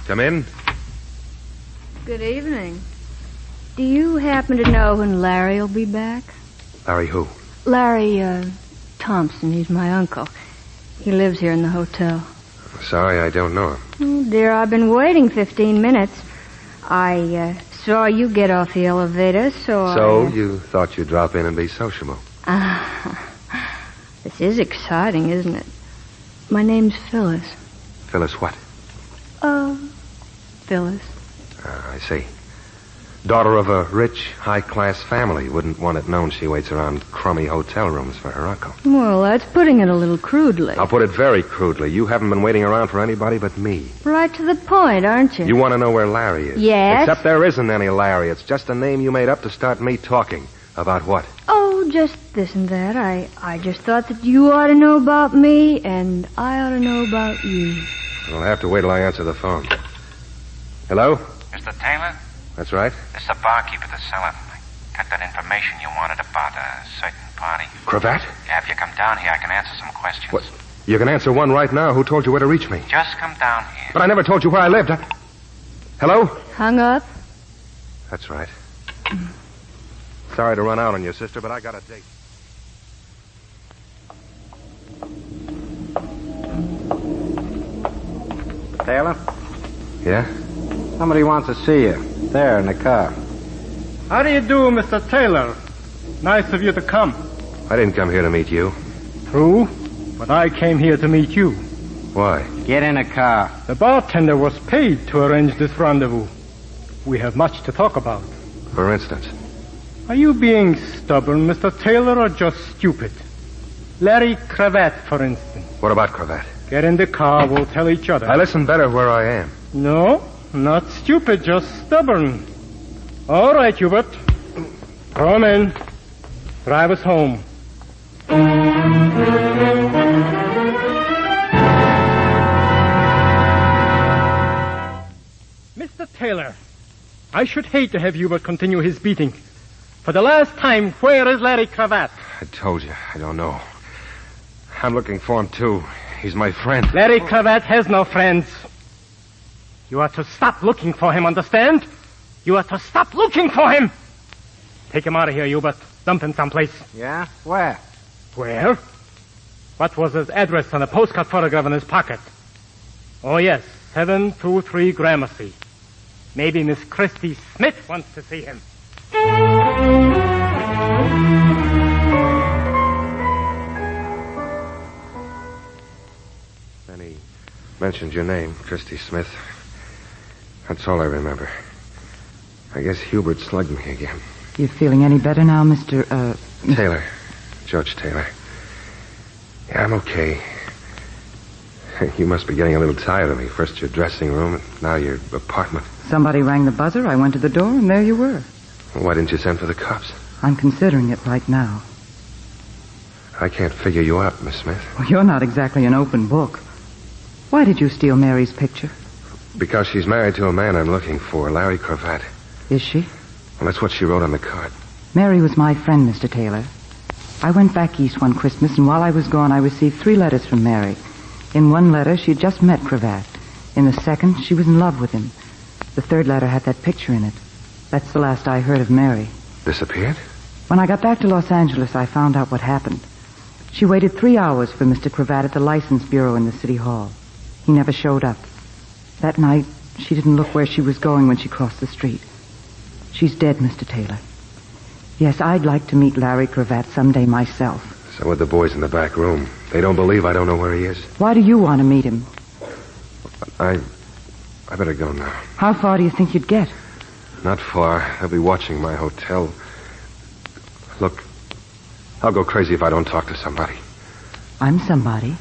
Come in. Good evening. Do you happen to know when Larry will be back? Larry who? Larry, Thompson. He's my uncle. He lives here in the hotel. Sorry, I don't know him. Oh, dear, I've been waiting 15 minutes. I saw you get off the elevator, so So you thought you'd drop in and be sociable? This is exciting, isn't it? My name's Phyllis. Phyllis what? Phyllis. I see. Daughter of a rich, high-class family. Wouldn't want it known she waits around crummy hotel rooms for her uncle. Well, that's putting it a little crudely. I'll put it very crudely. You haven't been waiting around for anybody but me. Right to the point, aren't you? You want to know where Larry is? Yes. Except there isn't any Larry. It's just a name you made up to start me talking. About what? Oh, just this and that. I just thought that you ought to know about me, and I ought to know about you. I'll have to wait till I answer the phone. Hello? Mr. Taylor? That's right. This is the barkeep at the cellar. I got that information you wanted about a certain party. Cravat? Yeah, if you come down here, I can answer some questions. What? You can answer one right now. Who told you where to reach me? Just come down here. But I never told you where I lived. Hello? Hung up? That's right. Sorry to run out on you, sister, but I got a date. Taylor? Yeah? Somebody wants to see you. There, in the car. How do you do, Mr. Taylor? Nice of you to come. I didn't come here to meet you. True, but I came here to meet you. Why? Get in the car. The bartender was paid to arrange this rendezvous. We have much to talk about. For instance? Are you being stubborn, Mr. Taylor, or just stupid? Larry Cravat, for instance. What about Cravat? Get in the car, we'll tell each other. I listen better where I am. No, not stupid, just stubborn. All right, Hubert. Throw him in. Drive us home. Mr. Taylor, I should hate to have Hubert continue his beating. For the last time, where is Larry Cravat? I told you, I don't know. I'm looking for him, too. He's my friend. Larry Cravat has no friends. You are to stop looking for him, understand? You are to stop looking for him. Take him out of here, Hubert. Dump him someplace. Yeah? Where? Where? What was his address on a postcard photograph in his pocket? Oh, yes, 723 Gramercy. Maybe Miss Christy Smith wants to see him. Then he mentioned your name, Christy Smith. That's all I remember. I guess Hubert slugged me again. You feeling any better now, Mr. Taylor. George Taylor. Yeah, I'm okay. You must be getting a little tired of me. First your dressing room, and now your apartment. Somebody rang the buzzer, I went to the door, and there you were. Well, why didn't you send for the cops? I'm considering it right now. I can't figure you out, Miss Smith. Well, you're not exactly an open book. Why did you steal Mary's picture? Because she's married to a man I'm looking for, Larry Cravat. Is she? Well, that's what she wrote on the card. Mary was my friend, Mr. Taylor. I went back east one Christmas, and while I was gone, I received 3 letters from Mary. In one letter, she had just met Cravat. In the second, she was in love with him. The 3rd letter had that picture in it. That's the last I heard of Mary. Disappeared? When I got back to Los Angeles, I found out what happened. She waited 3 hours for Mr. Cravat at the license bureau in the city hall. He never showed up. That night, she didn't look where she was going when she crossed the street. She's dead, Mr. Taylor. Yes, I'd like to meet Larry Cravat someday myself. So would the boys in the back room. They don't believe I don't know where he is. Why do you want to meet him? I better go now. How far do you think you'd get? Not far. They'll be watching my hotel. Look, I'll go crazy if I don't talk to somebody. I'm somebody.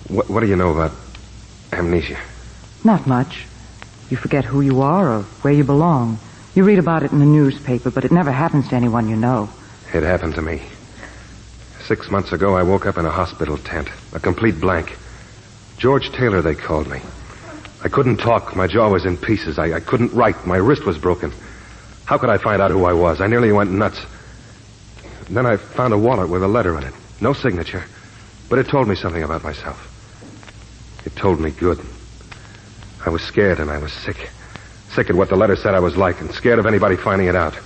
What do you know about amnesia? Not much. You forget who you are or where you belong. You read about it in the newspaper, but it never happens to anyone you know. It happened to me. 6 months ago, I woke up in a hospital tent. A complete blank. George Taylor, they called me. I couldn't talk. My jaw was in pieces. I couldn't write. My wrist was broken. How could I find out who I was? I nearly went nuts. Then I found a wallet with a letter in it. No signature. But it told me something about myself. It told me good. I was scared and I was sick. Sick at what the letter said I was like and scared of anybody finding it out.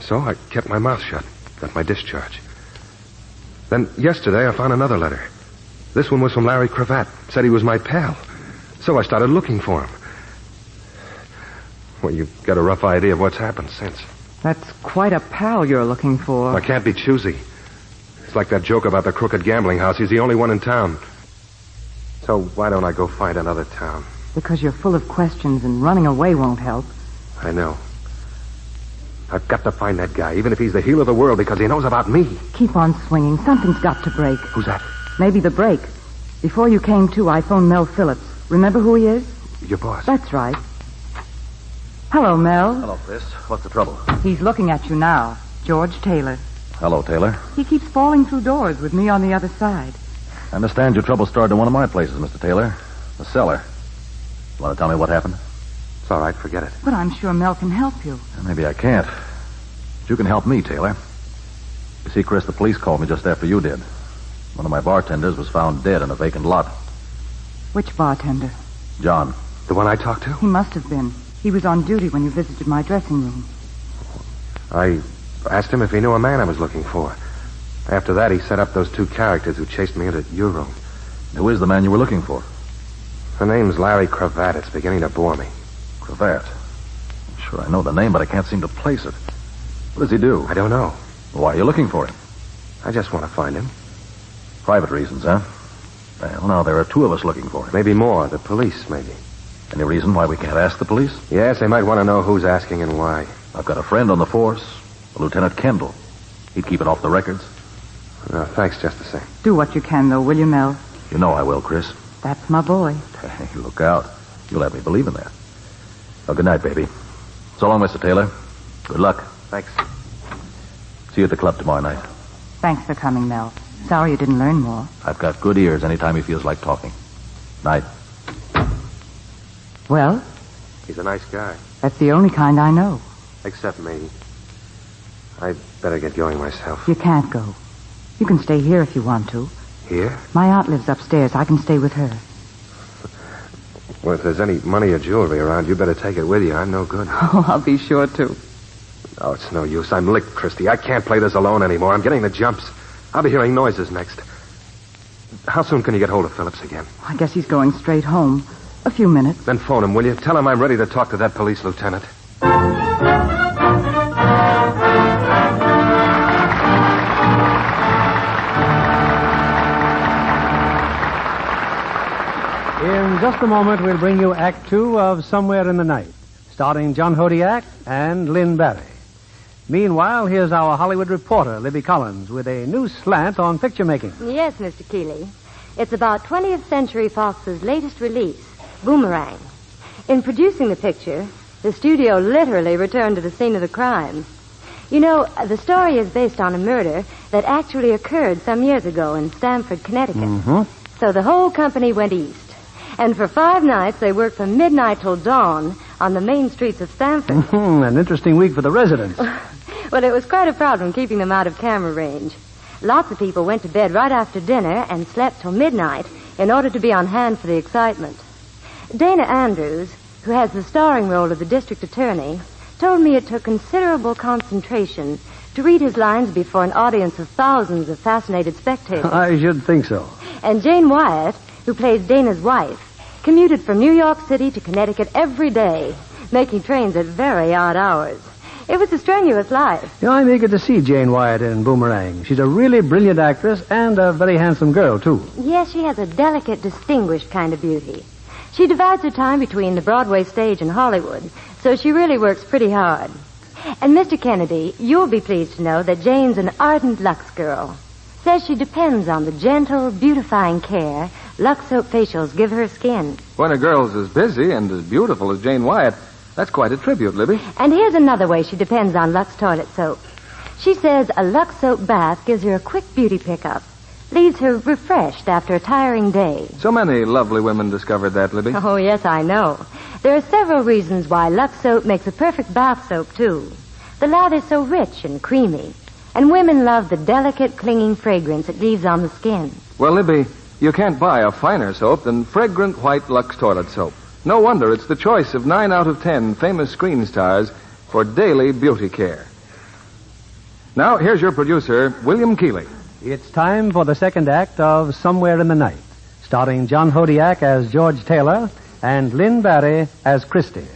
So I kept my mouth shut. Got my discharge. Then yesterday I found another letter. This one was from Larry Cravat. Said he was my pal. So I started looking for him. Well, you've got a rough idea of what's happened since. That's quite a pal you're looking for. I can't be choosy. It's like that joke about the crooked gambling house. He's the only one in town. So why don't I go find another town? Because you're full of questions and running away won't help. I know. I've got to find that guy, even if he's the heel of the world, because he knows about me. Keep on swinging. Something's got to break. Who's that? Maybe the break. Before you came to, I phoned Mel Phillips. Remember who he is? Your boss. That's right. Hello, Mel. Hello, Chris. What's the trouble? He's looking at you now. George Taylor. Hello, Taylor. He keeps falling through doors with me on the other side. I understand your trouble started in one of my places, Mr. Taylor. The cellar. You want to tell me what happened? It's all right. Forget it. But I'm sure Mel can help you. Maybe I can't. But you can help me, Taylor. You see, Chris, the police called me just after you did. One of my bartenders was found dead in a vacant lot. Which bartender? John. The one I talked to? He must have been. He was on duty when you visited my dressing room. I asked him if he knew a man I was looking for. After that, he set up those 2 characters who chased me into your room. Who is the man you were looking for? Her name's Larry Cravat. It's beginning to bore me. Cravat? Sure, I know the name, but I can't seem to place it. What does he do? I don't know. Why are you looking for him? I just want to find him. Private reasons, huh? Well, now, there are two of us looking for him. Maybe more. The police, maybe. Any reason why we can't ask the police? Yes, they might want to know who's asking and why. I've got a friend on the force, Lieutenant Kendall. He'd keep it off the records. No, thanks just the same. Do what you can, though, will you, Mel? You know I will, Chris. That's my boy. Hey, look out. You'll have me believe in that. Well, good night, baby. So long, Mr. Taylor. Good luck. Thanks. See you at the club tomorrow night. Thanks for coming, Mel. Sorry you didn't learn more. I've got good ears anytime he feels like talking. Night. Well? He's a nice guy. That's the only kind I know. Except me. I'd better get going myself. You can't go. You can stay here if you want to. Here? My aunt lives upstairs. I can stay with her. Well, if there's any money or jewelry around, you better take it with you. I'm no good. Oh, I'll be sure to. Oh, it's no use. I'm licked, Christy. I can't play this alone anymore. I'm getting the jumps. I'll be hearing noises next. How soon can you get hold of Phillips again? I guess he's going straight home. A few minutes. Then phone him, will you? Tell him I'm ready to talk to that police lieutenant. In just a moment, we'll bring you Act 2 of Somewhere in the Night, starring John Hodiak and Lynn Barry. Meanwhile, here's our Hollywood reporter, Libby Collins, with a new slant on picture making. Yes, Mr. Keeley. It's about 20th Century Fox's latest release, Boomerang. In producing the picture, the studio literally returned to the scene of the crime. You know, the story is based on a murder that actually occurred some years ago in Stamford, Connecticut. Mm-hmm. So the whole company went east. And for 5 nights, they worked from midnight till dawn on the main streets of Stamford. Mm-hmm. An interesting week for the residents. Well, it was quite a problem keeping them out of camera range. Lots of people went to bed right after dinner and slept till midnight in order to be on hand for the excitement. Dana Andrews, who has the starring role of the district attorney, told me it took considerable concentration to read his lines before an audience of thousands of fascinated spectators. I should think so. And Jane Wyatt, who plays Dana's wife, commuted from New York City to Connecticut every day, making trains at very odd hours. It was a strenuous life. You know, I'm eager to see Jane Wyatt in Boomerang. She's a really brilliant actress and a very handsome girl, too. Yes, she has a delicate, distinguished kind of beauty. She divides her time between the Broadway stage and Hollywood, so she really works pretty hard. And, Mr. Kennedy, you'll be pleased to know that Jane's an ardent Lux girl. Says she depends on the gentle, beautifying care Lux Soap facials give her skin. When a girl's as busy and as beautiful as Jane Wyatt, that's quite a tribute, Libby. And here's another way she depends on Lux toilet soap. She says a Lux Soap bath gives her a quick beauty pickup, leaves her refreshed after a tiring day. So many lovely women discovered that, Libby. Oh, yes, I know. There are several reasons why Lux Soap makes a perfect bath soap, too. The lather is so rich and creamy, and women love the delicate, clinging fragrance it leaves on the skin. Well, Libby, you can't buy a finer soap than fragrant white Lux toilet soap. No wonder it's the choice of 9 out of 10 famous screen stars for daily beauty care. Now, here's your producer, William Keeley. It's time for the second act of Somewhere in the Night, starring John Hodiak as George Taylor and Lynn Barry as Christy.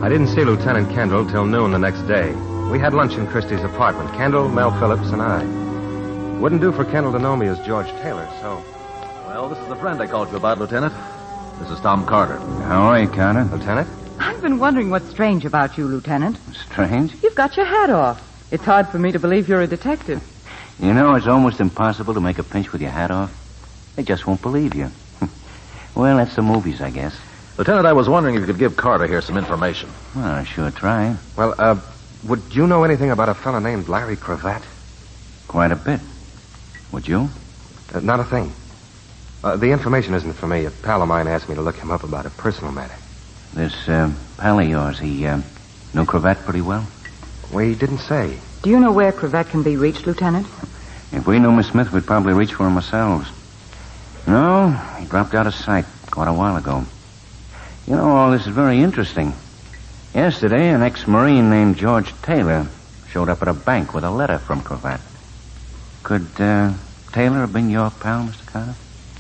I didn't see Lieutenant Kendall till noon the next day. We had lunch in Christie's apartment. Kendall, Mel Phillips, and I. Wouldn't do for Kendall to know me as George Taylor, so... Well, this is the friend I called you about, Lieutenant. This is Tom Carter. How are you, Carter? Lieutenant? I've been wondering what's strange about you, Lieutenant. Strange? You've got your hat off. It's hard for me to believe you're a detective. You know, it's almost impossible to make a pinch with your hat off. They just won't believe you. Well, that's the movies, I guess. Lieutenant, I was wondering if you could give Carter here some information. Well, I'll sure try. Well, would you know anything about a fellow named Larry Cravat? Quite a bit. Would you? Not a thing. The information isn't for me. A pal of mine asked me to look him up about a personal matter. This pal of yours, he know Cravat pretty well? Well, he didn't say. Do you know where Cravat can be reached, Lieutenant? If we knew Miss Smith, we'd probably reach for him ourselves. No, he dropped out of sight quite a while ago. You know, all this is very interesting. Yesterday, an ex-Marine named George Taylor showed up at a bank with a letter from Cravat. Could Taylor have been your pal, Mr. Carter?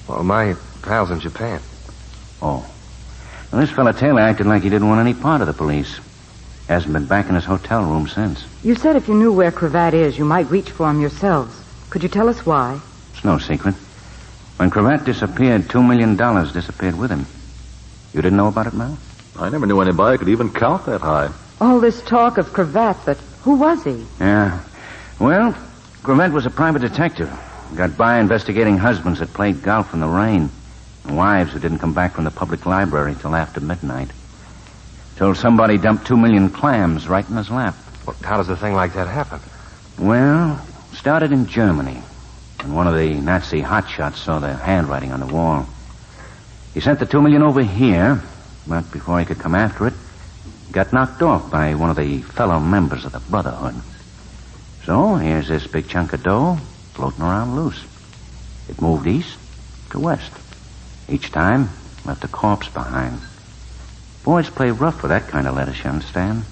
Well, my pal's in Japan. Oh. Well, this fella Taylor acted like he didn't want any part of the police. Hasn't been back in his hotel room since. You said if you knew where Cravat is, you might reach for him yourselves. Could you tell us why? It's no secret. When Cravat disappeared, $2 million disappeared with him. You didn't know about it, Mel? I never knew anybody could even count that high. All this talk of Cravat, but who was he? Yeah. Well, Cravat was a private detective. Got by investigating husbands that played golf in the rain. And wives who didn't come back from the public library till after midnight. Told somebody dumped 2 million clams right in his lap. Well, how does a thing like that happen? Well, started in Germany. And one of the Nazi hotshots saw the handwriting on the wall. He sent the 2 million over here, but before he could come after it, got knocked off by one of the fellow members of the Brotherhood. So here's this big chunk of dough floating around loose. It moved east to west. Each time, left a corpse behind. Boys play rough with that kind of lettuce, you understand?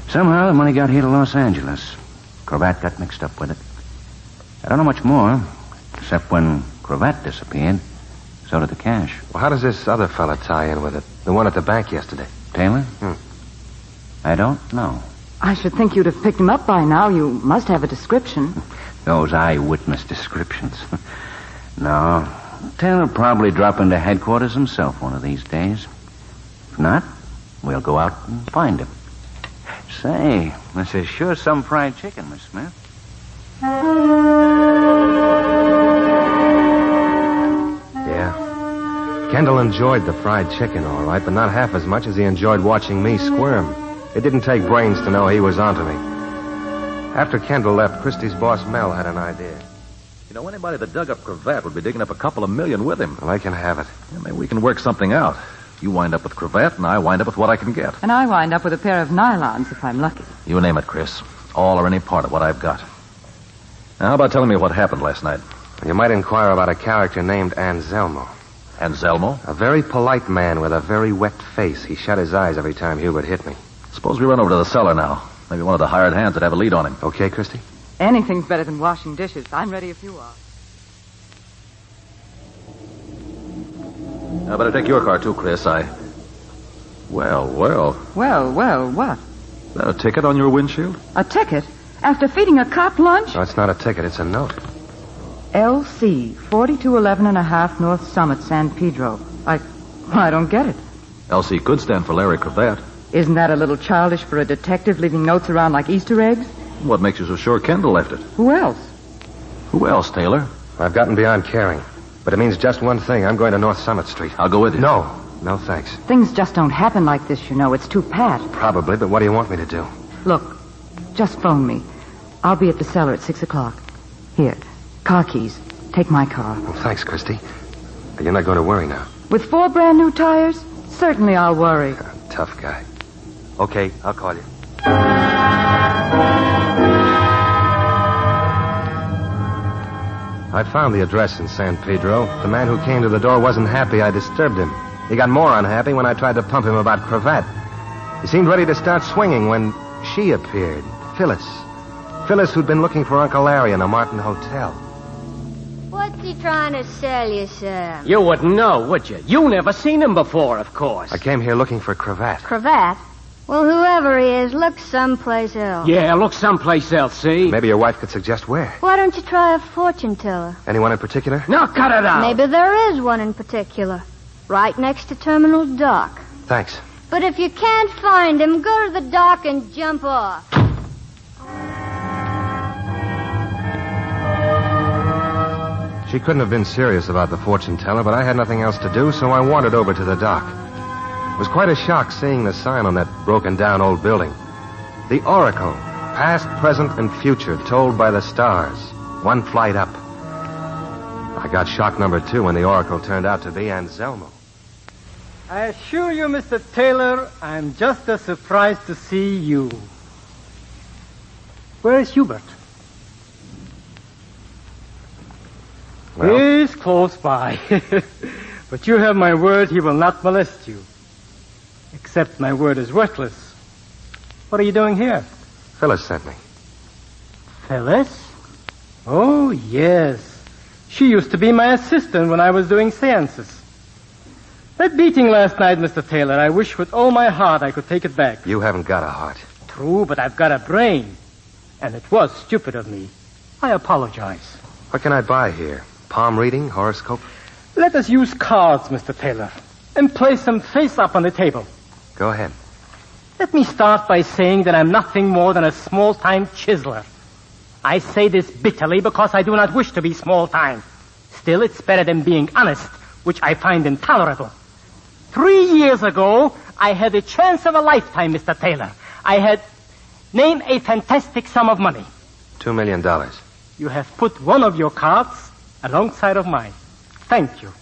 Somehow the money got here to Los Angeles. Cravat got mixed up with it. I don't know much more, except when Cravat disappeared, so did the cash. Well, how does this other fella tie in with it? The one at the bank yesterday. Taylor? I don't know. I should think you'd have picked him up by now. You must have a description. Those eyewitness descriptions. No. Taylor'll probably drop into headquarters himself one of these days. If not, we'll go out and find him. Say, this is sure some fried chicken, Miss Smith. Yeah. Kendall enjoyed the fried chicken, all right, but not half as much as he enjoyed watching me squirm. It didn't take brains to know he was onto me. After Kendall left, Christie's boss Mel had an idea. You know, anybody that dug up Cravat would be digging up a couple of million with him. Well, I can have it. Yeah, maybe we can work something out. You wind up with Cravat, and I wind up with what I can get. And I wind up with a pair of nylons if I'm lucky. You name it, Chris. All or any part of what I've got. Now, how about telling me what happened last night? You might inquire about a character named Anselmo. Anselmo? A very polite man with a very wet face. He shut his eyes every time Hubert hit me. Suppose we run over to the cellar now. Maybe one of the hired hands would have a lead on him. Okay, Christy? Anything's better than washing dishes. I'm ready if you are. I better take your car, too, Chris. Well, Well, what? Is that a ticket on your windshield? A ticket? After feeding a cop lunch? No, it's not a ticket. It's a note. LC, 4211 and a half North Summit, San Pedro. I don't get it. LC could stand for Larry Cravat. Isn't that a little childish for a detective leaving notes around like Easter eggs? What makes you so sure Kendall left it? Who else? Who else, Taylor? I've gotten beyond caring. But it means just one thing. I'm going to North Summit Street. I'll go with you. No, thanks. Things just don't happen like this, you know. It's too pat. Probably, but what do you want me to do? Look, just phone me. I'll be at the cellar at 6 o'clock. Here, car keys. Take my car. Well, thanks, Christy. You're not going to worry now. With 4 brand new tires? Certainly I'll worry. Tough guy. Okay, I'll call you. I found the address in San Pedro. The man who came to the door wasn't happy I disturbed him. He got more unhappy when I tried to pump him about Cravat. He seemed ready to start swinging when she appeared. Phyllis. Phyllis, who'd been looking for Uncle Larry in a Martin hotel. What's he trying to sell you, sir? You wouldn't know, would you? You never seen him before, of course. I came here looking for Cravat. Cravat? Well, whoever he is, look someplace else. Yeah, look someplace else, see? Maybe your wife could suggest where. Why don't you try a fortune teller? Anyone in particular? No, cut it out. Maybe there is one in particular. Right next to Terminal Dock. Thanks. But if you can't find him, go to the dock and jump off. She couldn't have been serious about the fortune teller, but I had nothing else to do, so I wandered over to the dock. It was quite a shock seeing the sign on that broken-down old building. The Oracle, past, present, and future, told by the stars. One flight up. I got shock number 2 when the Oracle turned out to be Anselmo. I assure you, Mr. Taylor, I'm just as surprised to see you. Where is Hubert? Well? He's close by. But you have my word he will not molest you. Except my word is worthless. What are you doing here? Phyllis sent me. Phyllis? Oh, yes. She used to be my assistant when I was doing seances. That beating last night, Mr. Taylor, I wish with all my heart I could take it back. You haven't got a heart. True, but I've got a brain. And it was stupid of me. I apologize. What can I buy here? Palm reading? Horoscope? Let us use cards, Mr. Taylor, and place them face up on the table. Go ahead. Let me start by saying that I'm nothing more than a small-time chiseler. I say this bitterly because I do not wish to be small-time. Still, it's better than being honest, which I find intolerable. 3 years ago, I had a chance of a lifetime, Mr. Taylor. I had... Name a fantastic sum of money. $2 million. You have put one of your cards alongside of mine. Thank you.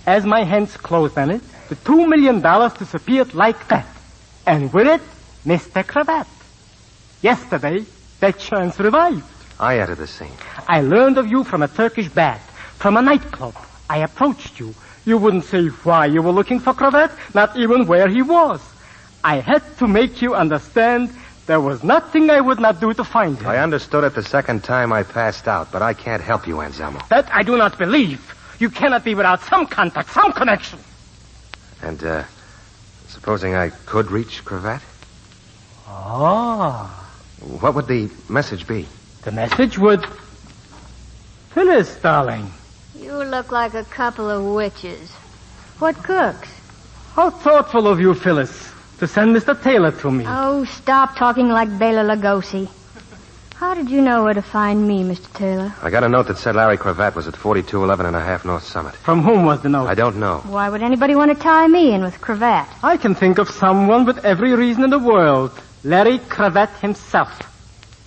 As my hands closed on it, the $2 million disappeared like that. And with it, Mr. Cravat. Yesterday, that chance revived. I entered the scene. I learned of you from a Turkish bath, from a nightclub. I approached you. You wouldn't say why you were looking for Cravat, not even where he was. I had to make you understand there was nothing I would not do to find him. I understood it the second time I passed out, but I can't help you, Anselmo. That I do not believe. You cannot be without some contact, some connection. And, supposing I could reach Cravat? Ah. What would the message be? The message would... Phyllis, darling. You look like a couple of witches. What cooks? How thoughtful of you, Phyllis, to send Mr. Taylor to me. Oh, stop talking like Bela Lugosi. How did you know where to find me, Mr. Taylor? I got a note that said Larry Cravat was at 4211.5 North Summit. From whom was the note? I don't know. Why would anybody want to tie me in with Cravat? I can think of someone with every reason in the world. Larry Cravat himself.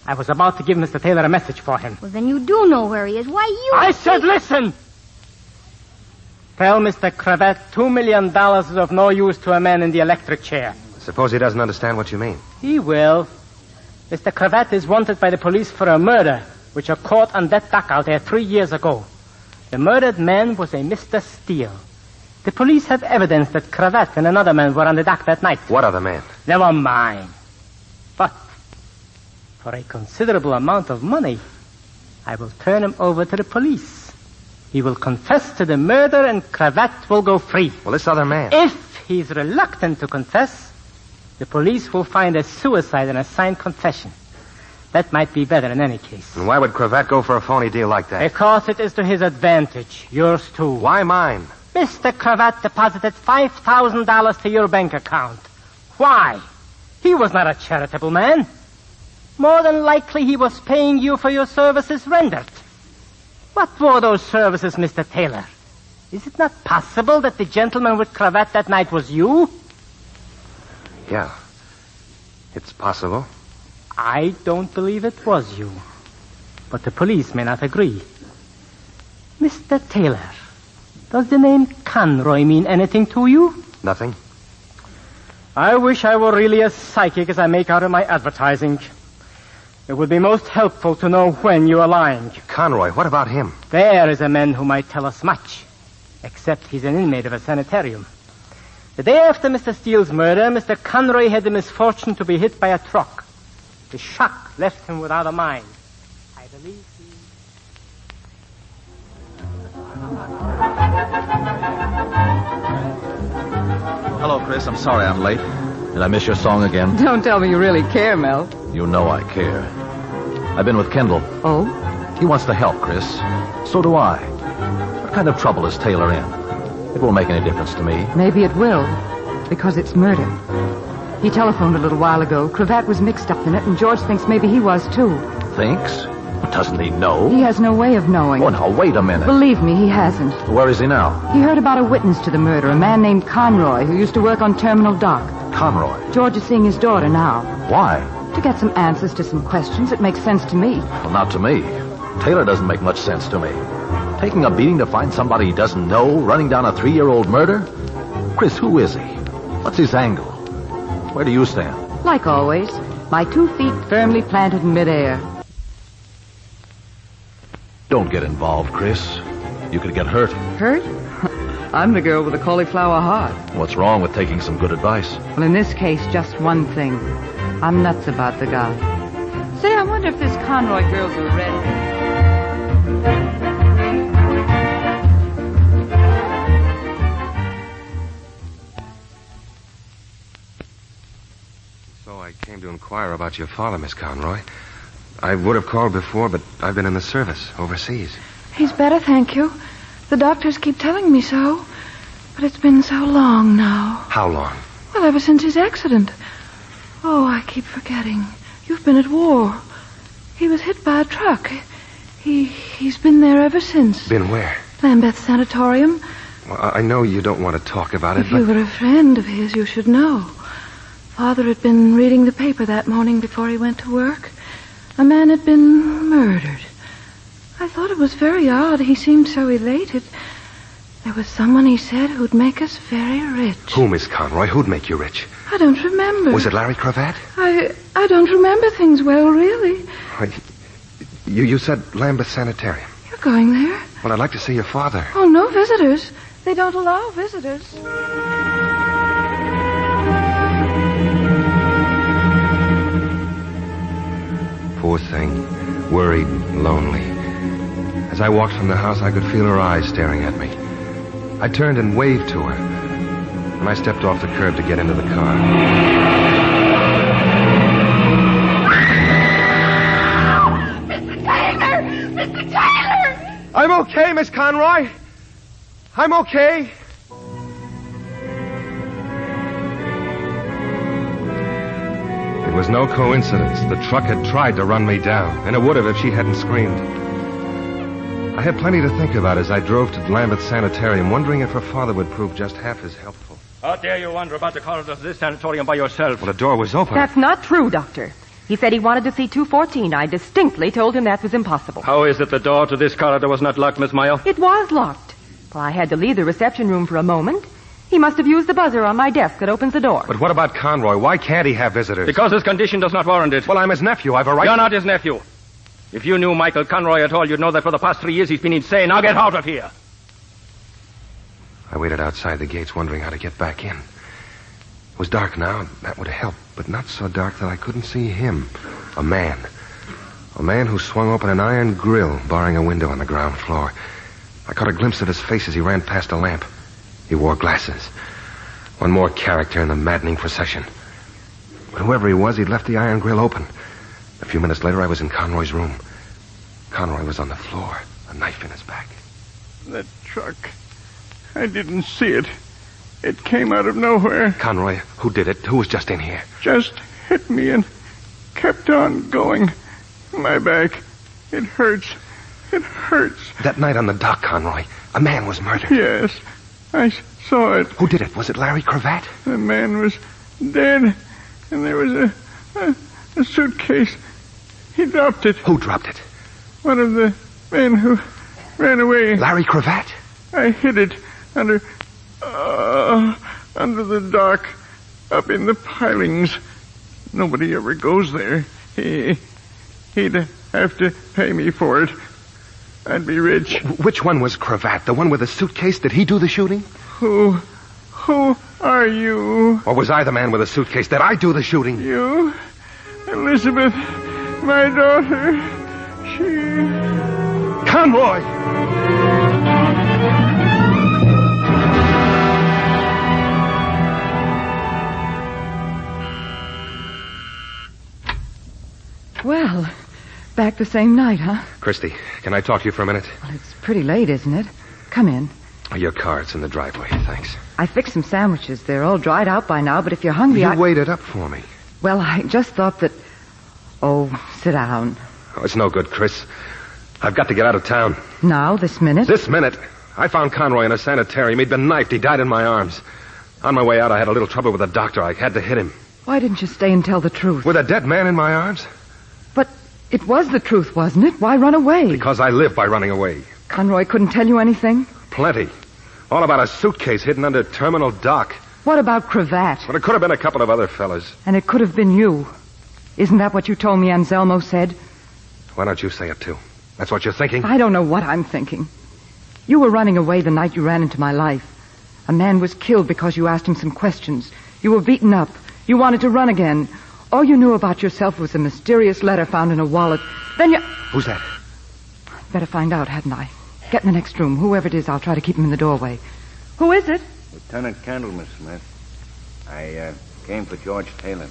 I was about to give Mr. Taylor a message for him. Well, then you do know where he is. Why, you... I said listen! Tell Mr. Cravat $2 million is of no use to a man in the electric chair. Suppose he doesn't understand what you mean. He will. Mr. Cravat is wanted by the police for a murder, which are caught on that dock out there 3 years ago. The murdered man was a Mr. Steele. The police have evidence that Cravat and another man were on the dock that night. What other man? Never mind. But for a considerable amount of money, I will turn him over to the police. He will confess to the murder and Cravat will go free. Well, this other man... If he's reluctant to confess, the police will find a suicide and a signed confession. That might be better in any case. And why would Cravat go for a phony deal like that? Because it is to his advantage. Yours, too. Why mine? Mr. Cravat deposited $5,000 to your bank account. Why? He was not a charitable man. More than likely he was paying you for your services rendered. What were those services, Mr. Taylor? Is it not possible that the gentleman with Cravat that night was you? Yeah. It's possible. I don't believe it was you. But the police may not agree. Mr. Taylor, does the name Conroy mean anything to you? Nothing. I wish I were really as psychic as I make out of my advertising. It would be most helpful to know when you are lying. Conroy, what about him? There is a man who might tell us much. Except he's an inmate of a sanitarium. The day after Mr. Steele's murder, Mr. Conroy had the misfortune to be hit by a truck. The shock left him without a mind. I believe he... Hello, Chris. I'm sorry I'm late. Did I miss your song again? Don't tell me you really care, Mel. You know I care. I've been with Kendall. Oh? He wants to help, Chris. So do I. What kind of trouble is Taylor in? It won't make any difference to me. Maybe it will, because it's murder. He telephoned a little while ago. Cravat was mixed up in it, and George thinks maybe he was, too. Thinks? Doesn't he know? He has no way of knowing. Oh, now, wait a minute. Believe me, he hasn't. Where is he now? He heard about a witness to the murder, a man named Conroy, who used to work on Terminal Dock. Conroy? George is seeing his daughter now. Why? To get some answers to some questions. It makes sense to me. Well, not to me. Taylor doesn't make much sense to me. Taking a beating to find somebody he doesn't know, running down a 3-year-old murder? Chris, who is he? What's his angle? Where do you stand? Like always, my 2 feet firmly planted in midair. Don't get involved, Chris. You could get hurt. Hurt? I'm the girl with the cauliflower heart. What's wrong with taking some good advice? Well, in this case, just one thing. I'm nuts about the guy. Say, I wonder if this Conroy girl's a redhead. inquire about your father, Miss Conroy. I would have called before, but I've been in the service overseas. He's better, thank you. The doctors keep telling me so. But it's been so long now. How long? Well, ever since his accident. Oh, I keep forgetting. You've been at war. He was hit by a truck. He's been there ever since. Been where? Lambeth Sanatorium. Well, I know you don't want to talk about it, If you were a friend of his, you should know. Father had been reading the paper that morning before he went to work. A man had been murdered. I thought it was very odd. He seemed so elated. There was someone, he said, who'd make us very rich. Who, Miss Conroy? Who'd make you rich? I don't remember. Was it Larry Cravat? I don't remember things well, really. You said Lambeth Sanitarium. You're going there? Well, I'd like to see your father. Oh, no visitors. They don't allow visitors. Poor thing. Worried, lonely. As I walked from the house, I could feel her eyes staring at me. I turned and waved to her, and I stepped off the curb to get into the car. Mr. Taylor! I'm okay, Miss Conroy. I'm okay. It was no coincidence. The truck had tried to run me down, and it would have if she hadn't screamed. I had plenty to think about as I drove to Lambeth Sanitarium, wondering if her father would prove just half as helpful. How dare you wander about the corridors of this sanatorium by yourself? Well, the door was open. That's not true, Doctor. He said he wanted to see 214. I distinctly told him that was impossible. How is it the door to this corridor was not locked, Miss Meyer? It was locked. Well, I had to leave the reception room for a moment. He must have used the buzzer on my desk that opens the door. But what about Conroy? Why can't he have visitors? Because his condition does not warrant it. Well, I'm his nephew. I've a right... You're not his nephew. If you knew Michael Conroy at all, you'd know that for the past 3 years he's been insane. Now get out of here. I waited outside the gates, wondering how to get back in. It was dark now, and that would help, but not so dark that I couldn't see him. A man. A man who swung open an iron grill, barring a window on the ground floor. I caught a glimpse of his face as he ran past a lamp. He wore glasses. One more character in the maddening procession. But whoever he was, he'd left the iron grill open. A few minutes later, I was in Conroy's room. Conroy was on the floor, a knife in his back. That truck. I didn't see it. It came out of nowhere. Conroy, who did it? Who was just in here? Just hit me and kept on going. My back. It hurts. It hurts. That night on the dock, Conroy, a man was murdered. Yes, I saw it. Who did it? Was it Larry Cravat? The man was dead, and there was a suitcase. He dropped it. Who dropped it? One of the men who ran away. Larry Cravat? I hid it under the dock, up in the pilings. Nobody ever goes there. He'd have to pay me for it. I'd be rich. Which one was Cravat? The one with the suitcase? Did he do the shooting? Who are you? Or was I the man with the suitcase? Did I do the shooting? You? Elizabeth, my daughter. She... Conroy! Well, back the same night, huh? Christy, can I talk to you for a minute? Well, it's pretty late, isn't it? Come in. Your car, it's in the driveway. Thanks. I fixed some sandwiches. They're all dried out by now, but if you're hungry, You waited up for me. Well, I just thought that... Oh, sit down. Oh, it's no good, Chris. I've got to get out of town. Now, this minute? This minute? I found Conroy in a sanitarium. He'd been knifed. He died in my arms. On my way out, I had a little trouble with the doctor. I had to hit him. Why didn't you stay and tell the truth? With a dead man in my arms? But it was the truth, wasn't it? Why run away? Because I live by running away. Conroy couldn't tell you anything? Plenty. All about a suitcase hidden under Terminal Dock. What about Cravat? But it could have been a couple of other fellas. And it could have been you. Isn't that what you told me Anselmo said? Why don't you say it, too? That's what you're thinking? I don't know what I'm thinking. You were running away the night you ran into my life. A man was killed because you asked him some questions. You were beaten up. You wanted to run again. All you knew about yourself was a mysterious letter found in a wallet. Then you... Who's that? Better find out, hadn't I? Get in the next room. Whoever it is, I'll try to keep him in the doorway. Who is it? Lieutenant Kendall, Miss Smith. I came for George Taylor.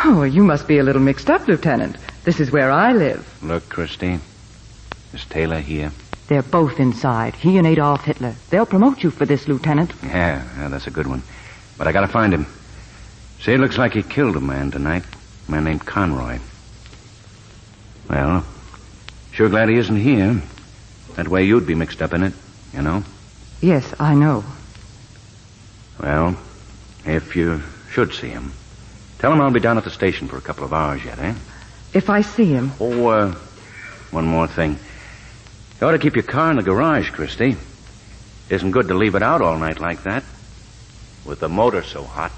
Oh, you must be a little mixed up, Lieutenant. This is where I live. Look, Christy. Is Taylor here? They're both inside. He and Adolf Hitler. They'll promote you for this, Lieutenant. Yeah, that's a good one. But I gotta find him. Say, it looks like he killed a man tonight. A man named Conroy. Well, sure glad he isn't here. That way you'd be mixed up in it, you know? Yes, I know. Well, if you should see him, tell him I'll be down at the station for a couple of hours yet, eh? If I see him... Oh, one more thing. You ought to keep your car in the garage, Christy. Isn't good to leave it out all night like that. With the motor so hot.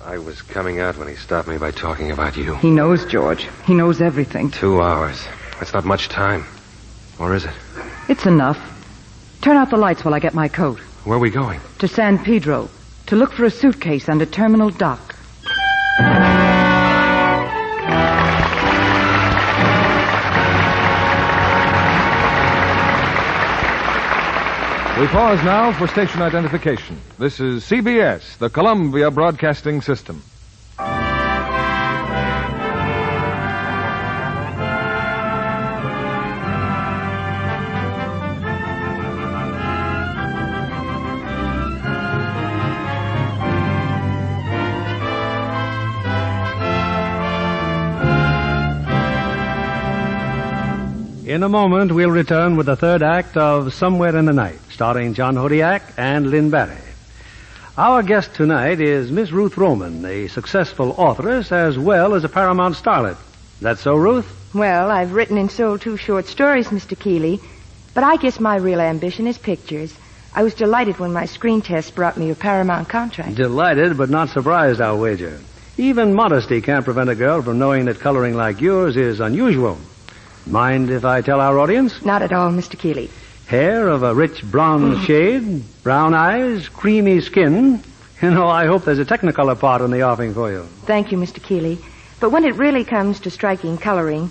I was coming out when he stopped me by talking about you. He knows, George. He knows everything. 2 hours. That's not much time. Or is it? It's enough. Turn out the lights while I get my coat. Where are we going? To San Pedro. To look for a suitcase under Terminal Dock. We pause now for station identification. This is CBS, the Columbia Broadcasting System. In a moment, we'll return with the third act of Somewhere in the Night, starring John Hodiak and Lynn Barry. Our guest tonight is Miss Ruth Roman, a successful authoress as well as a Paramount starlet. That so, Ruth? Well, I've written and sold 2 short stories, Mr. Keeley, but I guess my real ambition is pictures. I was delighted when my screen test brought me a Paramount contract. Delighted, but not surprised, I'll wager. Even modesty can't prevent a girl from knowing that coloring like yours is unusual. Mind if I tell our audience? Not at all, Mr. Keeley. Hair of a rich bronze shade, brown eyes, creamy skin. You know, I hope there's a Technicolor part in the offing for you. Thank you, Mr. Keeley. But when it really comes to striking coloring,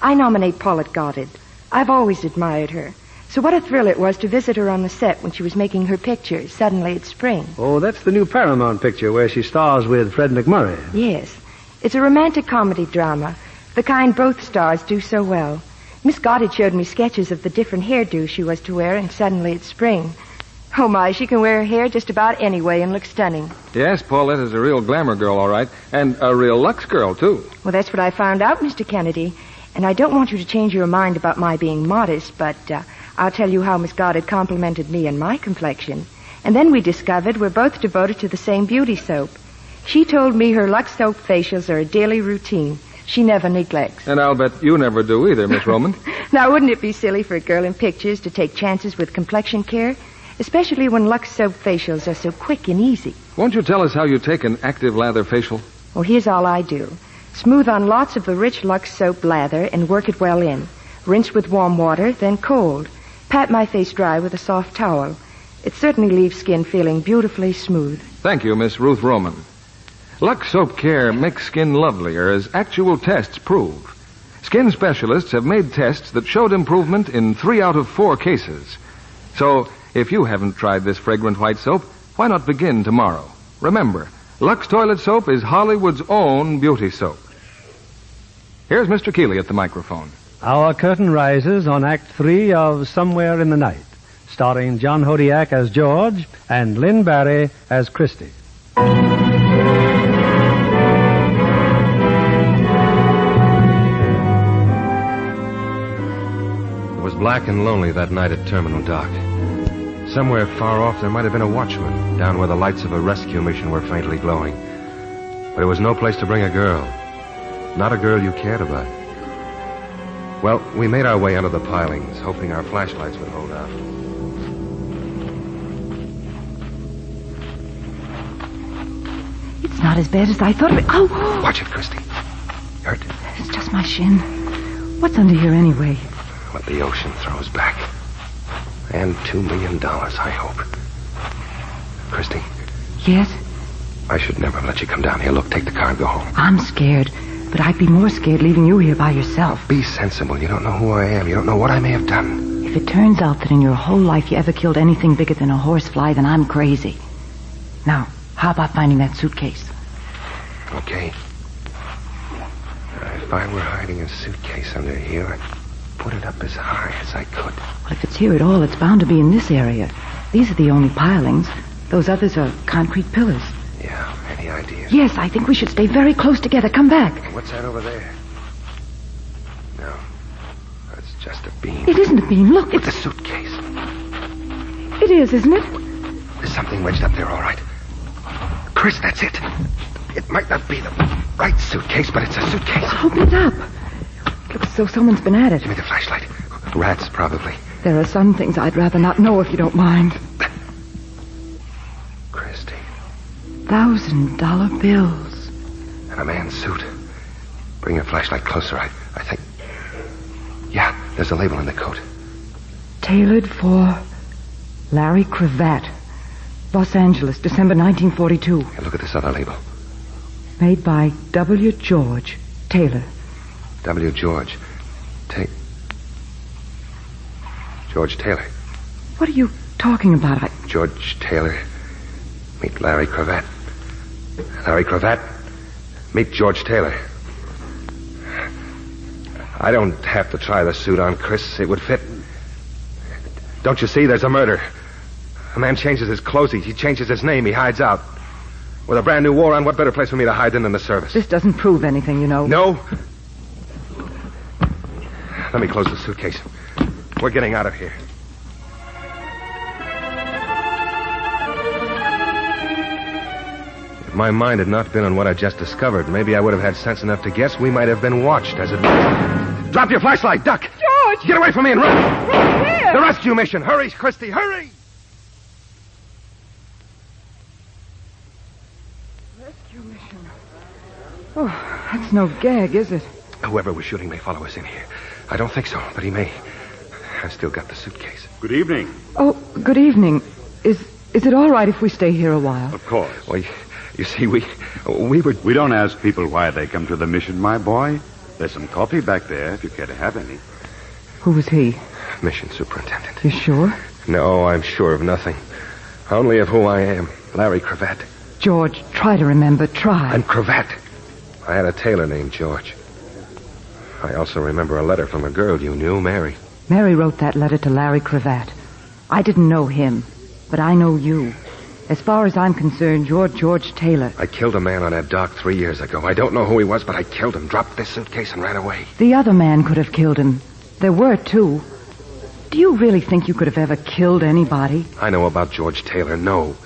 I nominate Paulette Goddard. I've always admired her. So what a thrill it was to visit her on the set when she was making her picture, Suddenly It's Spring. Oh, that's the new Paramount picture where she stars with Fred McMurray. Yes. It's a romantic comedy drama. The kind both stars do so well. Miss Goddard showed me sketches of the different hairdos she was to wear in Suddenly It's Spring. Oh, my, she can wear her hair just about any way and look stunning. Yes, Paulette is a real glamour girl, all right. And a real Lux girl, too. Well, that's what I found out, Mr. Kennedy. And I don't want you to change your mind about my being modest, but I'll tell you how Miss Goddard complimented me and my complexion. And then we discovered we're both devoted to the same beauty soap. She told me her Lux soap facials are a daily routine. She never neglects. And I'll bet you never do either, Miss Roman. Now, wouldn't it be silly for a girl in pictures to take chances with complexion care? Especially when Lux soap facials are so quick and easy. Won't you tell us how you take an active lather facial? Well, here's all I do. Smooth on lots of the rich Lux soap lather and work it well in. Rinse with warm water, then cold. Pat my face dry with a soft towel. It certainly leaves skin feeling beautifully smooth. Thank you, Miss Ruth Roman. Lux Soap Care makes skin lovelier, as actual tests prove. Skin specialists have made tests that showed improvement in 3 out of 4 cases. So, if you haven't tried this fragrant white soap, why not begin tomorrow? Remember, Lux Toilet Soap is Hollywood's own beauty soap. Here's Mr. Keeley at the microphone. Our curtain rises on Act 3 of Somewhere in the Night, starring John Hodiak as George and Lynn Barry as Christy. It was black and lonely that night at Terminal Dock. Somewhere far off there might have been a watchman, down where the lights of a rescue mission were faintly glowing. But it was no place to bring a girl. Not a girl you cared about. Well, we made our way under the pilings, hoping our flashlights would hold out. It's not as bad as I thought of it. Oh! Watch it, Christy. Hurt? It's just my shin. What's under here anyway? What the ocean throws back. And $2 million, I hope. Christy? Yes? I should never have let you come down here. Look, take the car and go home. I'm scared, but I'd be more scared leaving you here by yourself. Be sensible. You don't know who I am. You don't know what I may have done. If it turns out that in your whole life you ever killed anything bigger than a horsefly, then I'm crazy. Now, how about finding that suitcase? Okay. If I were hiding a suitcase under here, I'd put it up as high as I could. Well, if it's here at all, it's bound to be in this area. These are the only pilings. Those others are concrete pillars. Yeah, any ideas? Yes, I think we should stay very close together. Come back. What's that over there? No. That's just a beam. It isn't a beam. Look, it's a suitcase. It is, isn't it? There's something wedged up there, all right. Chris, that's it. It might not be the right suitcase, but it's a suitcase. Open it up. Looks as though someone's been at it. Give me the flashlight. Rats, probably. There are some things I'd rather not know if you don't mind. Christy. $1,000 bills. And a man's suit. Bring your flashlight closer, I think. Yeah, there's a label in the coat. Tailored for Larry Cravat. Los Angeles, December 1942. Hey, look at this other label. Made by W. George Taylor. W. George. George Taylor. What are you talking about? George Taylor. Meet Larry Cravat. Larry Cravat. Meet George Taylor. I don't have to try the suit on, Chris. It would fit. Don't you see? There's a murder. A man changes his clothes. He changes his name. He hides out. With a brand new war on, what better place for me to hide than in the service? This doesn't prove anything, you know. No? Let me close the suitcase. We're getting out of here. If my mind had not been on what I just discovered, maybe I would have had sense enough to guess we might have been watched as it was. Drop your flashlight, duck! George! Get away from me and run! Run where? The rescue mission! Hurry, Christy, hurry! Rescue mission. Oh, that's no gag, is it? Whoever was shooting may follow us in here. I don't think so, but he may. I've still got the suitcase. Good evening. Oh, good evening. Is it all right if we stay here a while? Of course. Well, you see, we were... We don't ask people why they come to the mission, my boy. There's some coffee back there if you care to have any. Who was he? Mission superintendent. You sure? No, I'm sure of nothing. Only of who I am. Larry Cravat. George, try to remember. Try. I'm Cravat. I had a tailor named George. I also remember a letter from a girl you knew, Mary. Mary wrote that letter to Larry Cravat. I didn't know him, but I know you. As far as I'm concerned, you're George Taylor. I killed a man on that dock 3 years ago. I don't know who he was, but I killed him, dropped this suitcase, and ran away. The other man could have killed him. There were two. Do you really think you could have ever killed anybody? I know about George Taylor, no.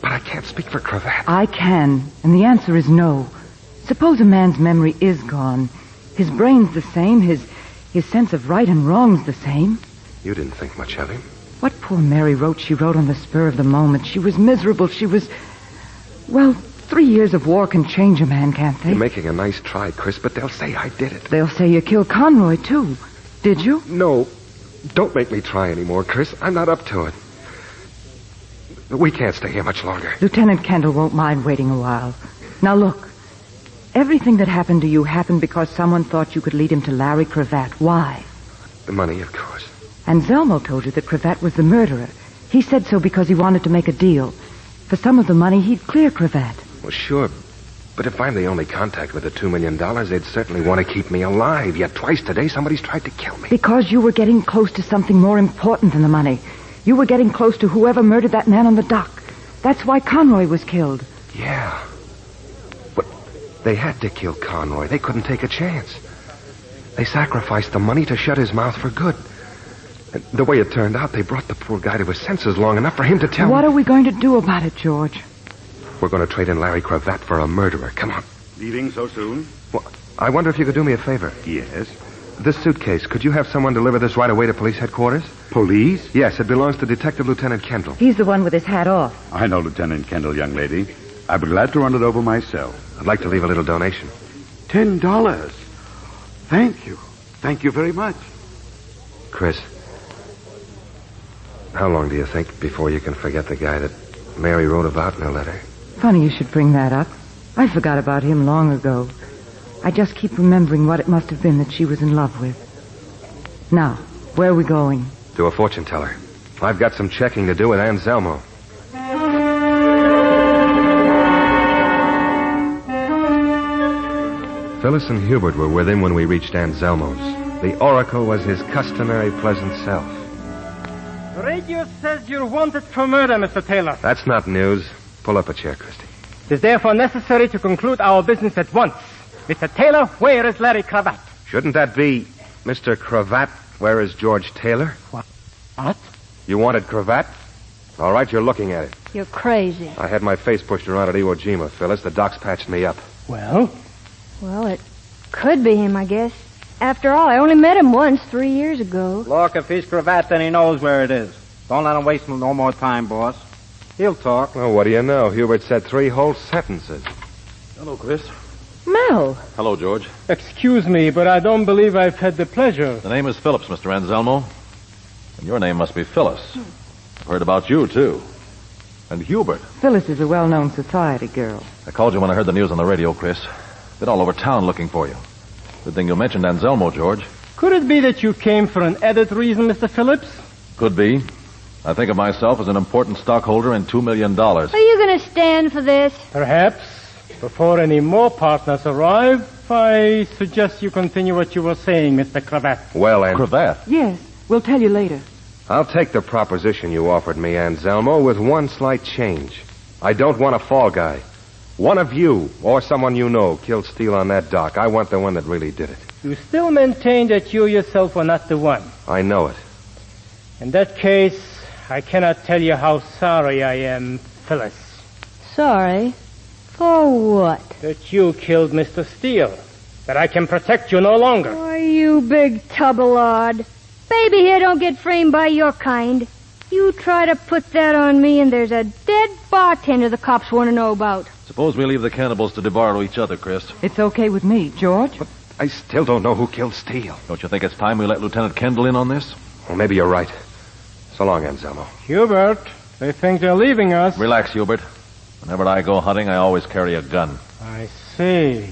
But I can't speak for Cravat. I can, and the answer is no. Suppose a man's memory is gone. His brain's the same, his sense of right and wrong's the same. You didn't think much of him. What poor Mary wrote, she wrote on the spur of the moment. She was miserable. She was... Well, 3 years of war can change a man, can't they? You're making a nice try, Chris, but they'll say I did it. They'll say you killed Conroy, too. Did you? No. Don't make me try anymore, Chris. I'm not up to it. We can't stay here much longer. Lieutenant Kendall won't mind waiting a while. Now, look. Everything that happened to you happened because someone thought you could lead him to Larry Cravat. Why? The money, of course. And Zelmo told you that Cravat was the murderer. He said so because he wanted to make a deal. For some of the money, he'd clear Cravat. Well, sure. But if I'm the only contact with the $2 million, they'd certainly want to keep me alive. Yet twice today, somebody's tried to kill me. Because you were getting close to something more important than the money. You were getting close to whoever murdered that man on the dock. That's why Conroy was killed. Yeah. But they had to kill Conroy. They couldn't take a chance. They sacrificed the money to shut his mouth for good. And the way it turned out, they brought the poor guy to his senses long enough for him to tell me. What are we going to do about it, George? We're going to trade in Larry Cravat for a murderer. Come on. Leaving so soon? Well, I wonder if you could do me a favor. Yes. This suitcase, could you have someone deliver this right away to police headquarters? Police? Yes, it belongs to Detective Lieutenant Kendall. He's the one with his hat off. I know Lieutenant Kendall, young lady. I'd be glad to run it over myself. I'd like to leave a little donation. $10. Thank you. Thank you very much. Chris, how long do you think before you can forget the guy that Mary wrote about in her letter? Funny you should bring that up. I forgot about him long ago. I just keep remembering what it must have been that she was in love with. Now, where are we going? To a fortune teller. I've got some checking to do with Anselmo. Phyllis and Hubert were with him when we reached Anselmo's. The Oracle was his customary pleasant self. The radio says you're wanted for murder, Mr. Taylor. That's not news. Pull up a chair, Christie. It is therefore necessary to conclude our business at once. Mr. Taylor, where is Larry Cravat? Shouldn't that be Mr. Cravat? Where is George Taylor? What? You wanted Cravat? All right, you're looking at it. You're crazy. I had my face pushed around at Iwo Jima, Phyllis. The docs patched me up. Well? Well, it could be him, I guess. After all, I only met him once 3 years ago. Look, if he's Cravat, then he knows where it is. Don't let him waste no more time, boss. He'll talk. Well, what do you know? Hubert said 3 whole sentences. Hello, Chris. Mel. Hello, George. Excuse me, but I don't believe I've had the pleasure. The name is Phillips, Mr. Anselmo. And your name must be Phyllis. I've heard about you, too. And Hubert. Phyllis is a well-known society girl. I called you when I heard the news on the radio, Chris. Been all over town looking for you. Good thing you mentioned Anselmo, George. Could it be that you came for an added reason, Mr. Phillips? Could be. I think of myself as an important stockholder in $2 million. Are you going to stand for this? Perhaps. Before any more partners arrive, I suggest you continue what you were saying, Mr. Cravat. Well, Cravat? Yes, we'll tell you later. I'll take the proposition you offered me, Anselmo, with one slight change. I don't want a fall guy. One of you, or someone you know, killed Steele on that dock. I want the one that really did it. You still maintain that you yourself were not the one. I know it. In that case, I cannot tell you how sorry I am, Phyllis. Sorry? For what? That you killed Mr. Steele. That I can protect you no longer. Oh, you big tub of lard. Baby here don't get framed by your kind. You try to put that on me, and there's a dead bartender the cops want to know about. Suppose we leave the cannibals to devour each other, Chris. It's okay with me. George? But I still don't know who killed Steele. Don't you think it's time we let Lieutenant Kendall in on this? Well, maybe you're right. So long, Anselmo. Hubert, they think they're leaving us. Relax, Hubert. Whenever I go hunting, I always carry a gun. I see.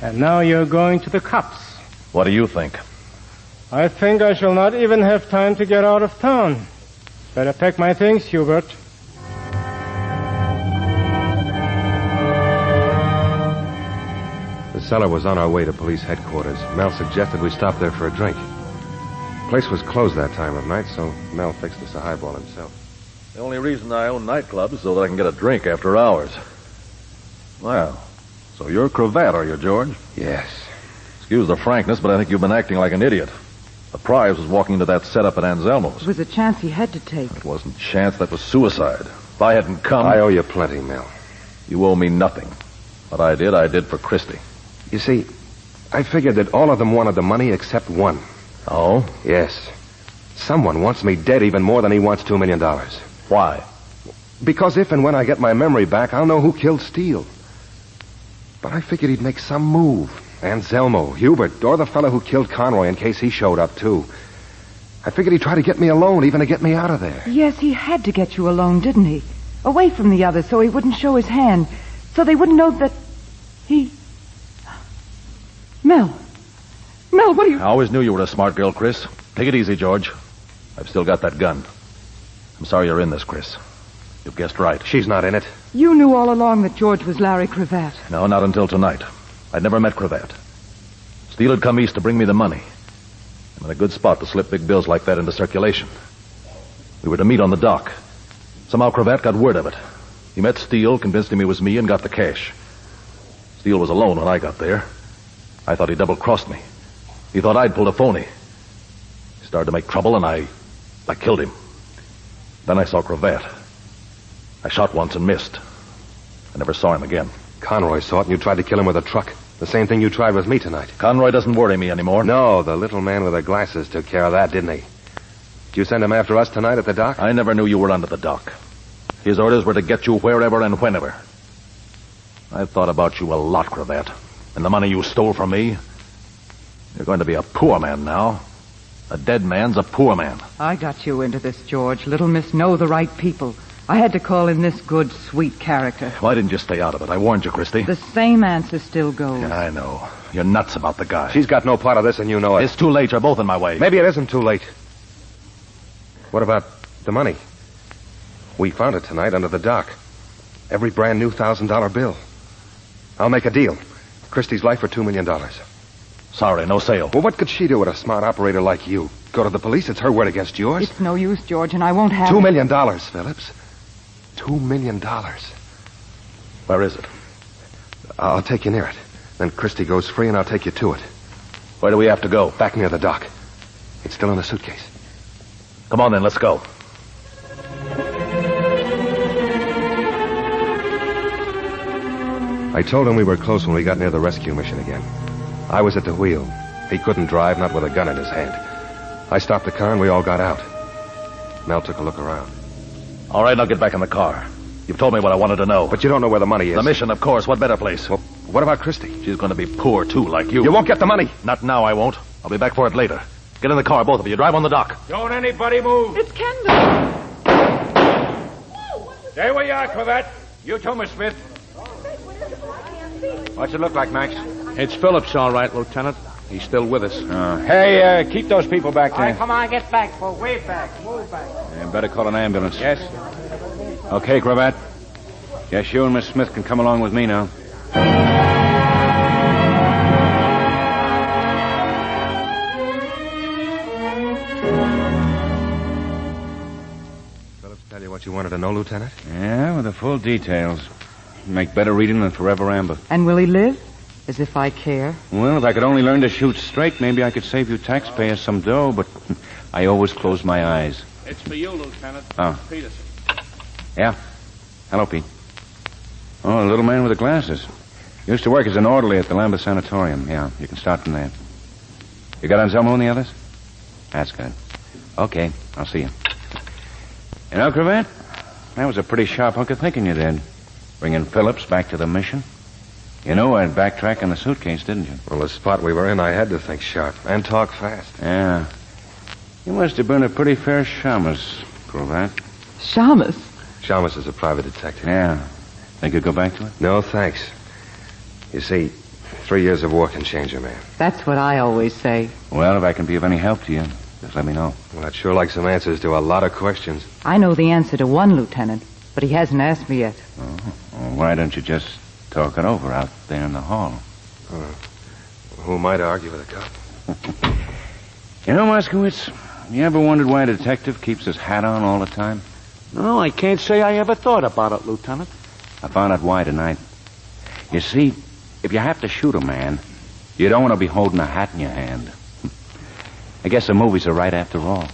And now you're going to the cops. What do you think? I think I shall not even have time to get out of town. Better pack my things, Hubert. The cellar was on our way to police headquarters. Mel suggested we stop there for a drink. The place was closed that time of night, so Mel fixed us a highball himself. The only reason I own nightclubs is so that I can get a drink after hours. Well, so you're Cravat, are you, George? Yes. Excuse the frankness, but I think you've been acting like an idiot. The prize was walking into that setup at Anselmo's. It was a chance he had to take. It wasn't chance, that was suicide. If I hadn't come... I owe you plenty, Mel. You owe me nothing. What I did for Christie. You see, I figured that all of them wanted the money except one. Oh? Yes. Someone wants me dead even more than he wants $2 million. Why? Because if and when I get my memory back, I'll know who killed Steele. But I figured he'd make some move. Anselmo, Hubert, or the fellow who killed Conroy in case he showed up, too. I figured he'd try to get me alone, even to get me out of there. Yes, he had to get you alone, didn't he? Away from the others so he wouldn't show his hand. So they wouldn't know that he... Mel, what are you... I always knew you were a smart girl, Chris. Take it easy, George. I've still got that gun. I'm sorry you're in this, Chris. You've guessed right. She's not in it. You knew all along that George was Larry Cravat. No, not until tonight. I'd never met Cravat. Steele had come east to bring me the money. I'm in a good spot to slip big bills like that into circulation. We were to meet on the dock. Somehow Cravat got word of it. He met Steele, convinced him it was me, and got the cash. Steele was alone when I got there. I thought he double-crossed me. He thought I'd pulled a phony. He started to make trouble, and I killed him. Then I saw Cravat. I shot once and missed. I never saw him again. Conroy saw it, and you tried to kill him with a truck. The same thing you tried with me tonight. Conroy doesn't worry me anymore. No, the little man with the glasses took care of that, didn't he? Did you send him after us tonight at the dock? I never knew you were under the dock. His orders were to get you wherever and whenever. I've thought about you a lot, Cravat. And the money you stole from me. You're going to be a poor man now. A dead man's a poor man. I got you into this, George. Little Miss know the right people. I had to call in this good, sweet character. Why didn't you stay out of it? I warned you, Christie. The same answer still goes. Yeah, I know. You're nuts about the guy. She's got no part of this, and you know it. It's too late. You're both in my way. Maybe it isn't too late. What about the money? We found it tonight under the dock. Every brand new $1,000 bill. I'll make a deal. Christie's life for $2 million. Sorry, no sale. Well, what could she do with a smart operator like you? Go to the police? It's her word against yours. It's no use, George, and I won't have $2 million, Phillips. $2 million. Where is it? I'll take you near it. Then Christie goes free, and I'll take you to it. Where do we have to go? Back near the dock. It's still in the suitcase. Come on, then. Let's go. I told him we were close when we got near the rescue mission again. I was at the wheel. He couldn't drive, not with a gun in his hand. I stopped the car, and we all got out. Mel took a look around. All right, I'll get back in the car. You've told me what I wanted to know. But you don't know where the money is. The mission, of course. What better place? Well, what about Christie? She's going to be poor, too, like you. You won't get the money. Not now, I won't. I'll be back for it later. Get in the car, both of you. Drive on the dock. Don't anybody move. It's Kendall. Stay where you are, Cravat. You too, Miss Smith. What's it look like, Max? It's Phillips, all right, Lieutenant. He's still with us. Hey, keep those people back there. All right, come on, get back, Paul. Way back. Move back. Better call an ambulance. Yes. Okay, Cravat. Yes, you and Miss Smith can come along with me now. Phillips tell you what you wanted to know, Lieutenant? Yeah, with the full details. Make better reading than Forever Amber. And will he live? As if I care. Well, if I could only learn to shoot straight, maybe I could save you taxpayers some dough, but I always close my eyes. It's for you, Lieutenant. Oh. Peterson. Yeah. Hello, Pete. Oh, a little man with the glasses. Used to work as an orderly at the Lambeth Sanatorium. Yeah, you can start from there. You got Anselmo and the others? That's good. Okay, I'll see you. You know, Cravat, that was a pretty sharp hunk of thinking you did. Bringing Phillips back to the mission. You knew I'd backtrack on the suitcase, didn't you? Well, the spot we were in, I had to think sharp and talk fast. Yeah. You must have been a pretty fair shamus, Cravat. Shamus? Shamus is a private detective. Yeah. Think you'd go back to it? No, thanks. You see, 3 years of war can change a man. That's what I always say. Well, if I can be of any help to you, just let me know. Well, I'd sure like some answers to a lot of questions. I know the answer to one, Lieutenant, but he hasn't asked me yet. Oh. Well, why don't you just talk it over out there in the hall? Who am I to argue with a cop? You know, Moskowitz, you ever wondered why a detective keeps his hat on all the time? No, I can't say I ever thought about it, Lieutenant. I found out why tonight. You see, if you have to shoot a man, you don't want to be holding a hat in your hand. I guess the movies are right after all.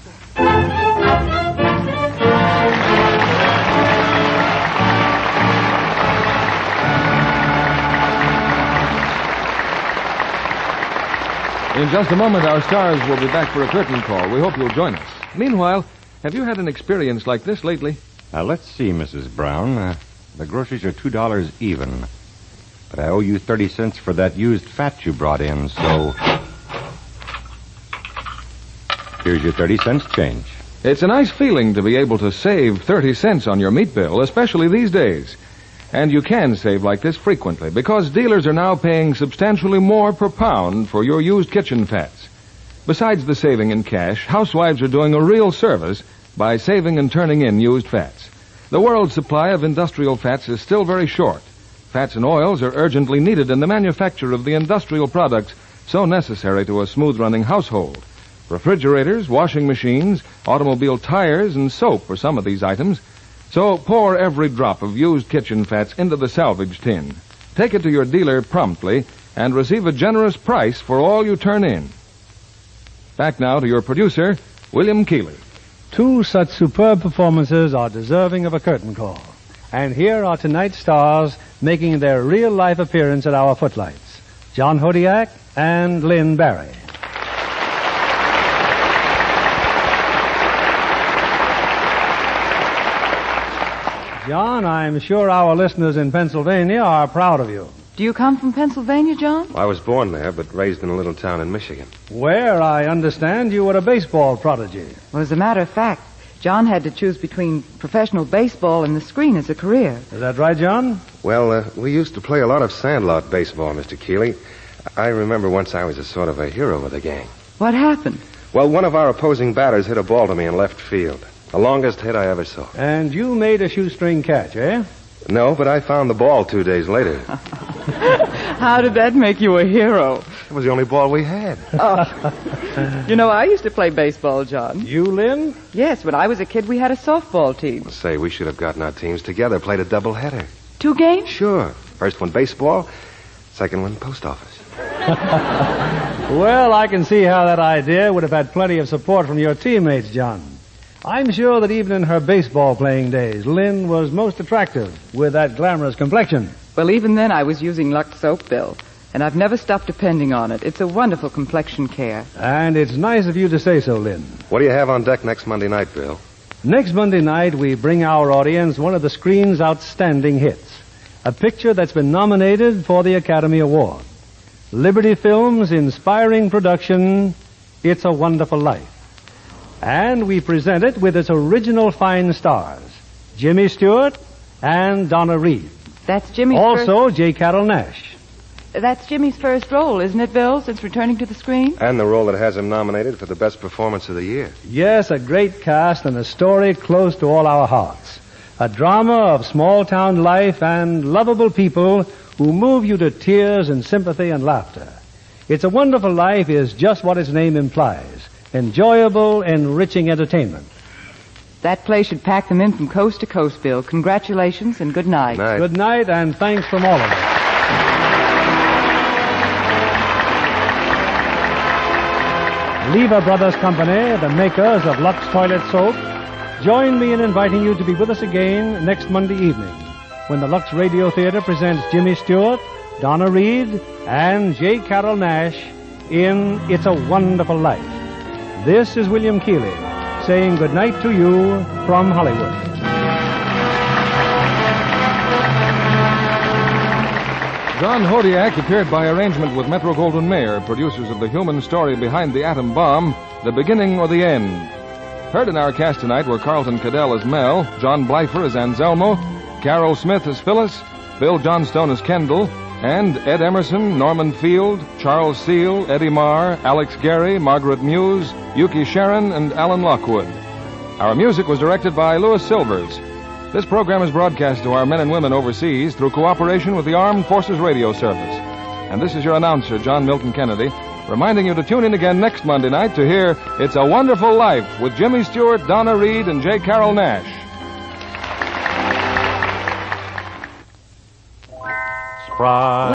In just a moment, our stars will be back for a curtain call. We hope you'll join us. Meanwhile, have you had an experience like this lately? Let's see, Mrs. Brown. The groceries are $2 even. But I owe you 30 cents for that used fat you brought in, so... Here's your 30 cents change. It's a nice feeling to be able to save 30 cents on your meat bill, especially these days. And you can save like this frequently, because dealers are now paying substantially more per pound for your used kitchen fats. Besides the saving in cash, housewives are doing a real service by saving and turning in used fats. The world's supply of industrial fats is still very short. Fats and oils are urgently needed in the manufacture of the industrial products so necessary to a smooth-running household. Refrigerators, washing machines, automobile tires, and soap are some of these items. So pour every drop of used kitchen fats into the salvage tin. Take it to your dealer promptly and receive a generous price for all you turn in. Back now to your producer, William Keeley. Two such superb performances are deserving of a curtain call. And here are tonight's stars making their real-life appearance at our Footlights. John Hodiak and Lynn Barry. John, I'm sure our listeners in Pennsylvania are proud of you. Do you come from Pennsylvania, John? I was born there, but raised in a little town in Michigan. Where, I understand, you were a baseball prodigy. Well, as a matter of fact, John had to choose between professional baseball and the screen as a career. Is that right, John? Well, we used to play a lot of sandlot baseball, Mr. Keeley. I remember once I was a sort of a hero of the gang. What happened? Well, one of our opposing batters hit a ball to me in left field. The longest hit I ever saw. And you made a shoestring catch, eh? No, but I found the ball 2 days later. How did that make you a hero? It was the only ball we had. Oh. You know, I used to play baseball, John. You, Lynn? Yes, when I was a kid, we had a softball team. Say, we should have gotten our teams together, played a doubleheader. 2 games? Sure. First one baseball, second one post office. Well, I can see how that idea would have had plenty of support from your teammates, John. I'm sure that even in her baseball playing days, Lynn was most attractive with that glamorous complexion. Well, even then I was using Lux soap, Bill. And I've never stopped depending on it. It's a wonderful complexion care. And it's nice of you to say so, Lynn. What do you have on deck next Monday night, Bill? Next Monday night, we bring our audience one of the screen's outstanding hits. A picture that's been nominated for the Academy Award. Liberty Films' inspiring production, It's a Wonderful Life. And we present it with its original fine stars, Jimmy Stewart and Donna Reed. That's Jimmy's Also, J. Carroll Nash. That's Jimmy's first role, isn't it, Bill, since returning to the screen? And the role that has him nominated for the best performance of the year. Yes, a great cast and a story close to all our hearts. A drama of small-town life and lovable people who move you to tears and sympathy and laughter. It's a Wonderful Life is just what its name implies. Enjoyable, enriching entertainment. That play should pack them in from coast to coast, Bill. Congratulations and good night. Good night, and thanks from all of us. Lever Brothers Company, the makers of Lux Toilet Soap, join me in inviting you to be with us again next Monday evening when the Lux Radio Theater presents Jimmy Stewart, Donna Reed, and J. Carroll Nash in It's a Wonderful Life. This is William Keeley saying good night to you from Hollywood. John Hodiak appeared by arrangement with Metro-Goldwyn-Mayer, producers of the human story behind the atom bomb, The Beginning or the End. Heard in our cast tonight were Carlton Cadell as Mel, John Blyfer as Anselmo, Carol Smith as Phyllis, Bill Johnstone as Kendall, and Ed Emerson, Norman Field, Charles Seal, Eddie Marr, Alex Gary, Margaret Muse, Yuki Sharon, and Alan Lockwood. Our music was directed by Louis Silvers. This program is broadcast to our men and women overseas through cooperation with the Armed Forces Radio Service. And this is your announcer, John Milton Kennedy, reminding you to tune in again next Monday night to hear It's a Wonderful Life with Jimmy Stewart, Donna Reed, and J. Carroll Nash. Surprise.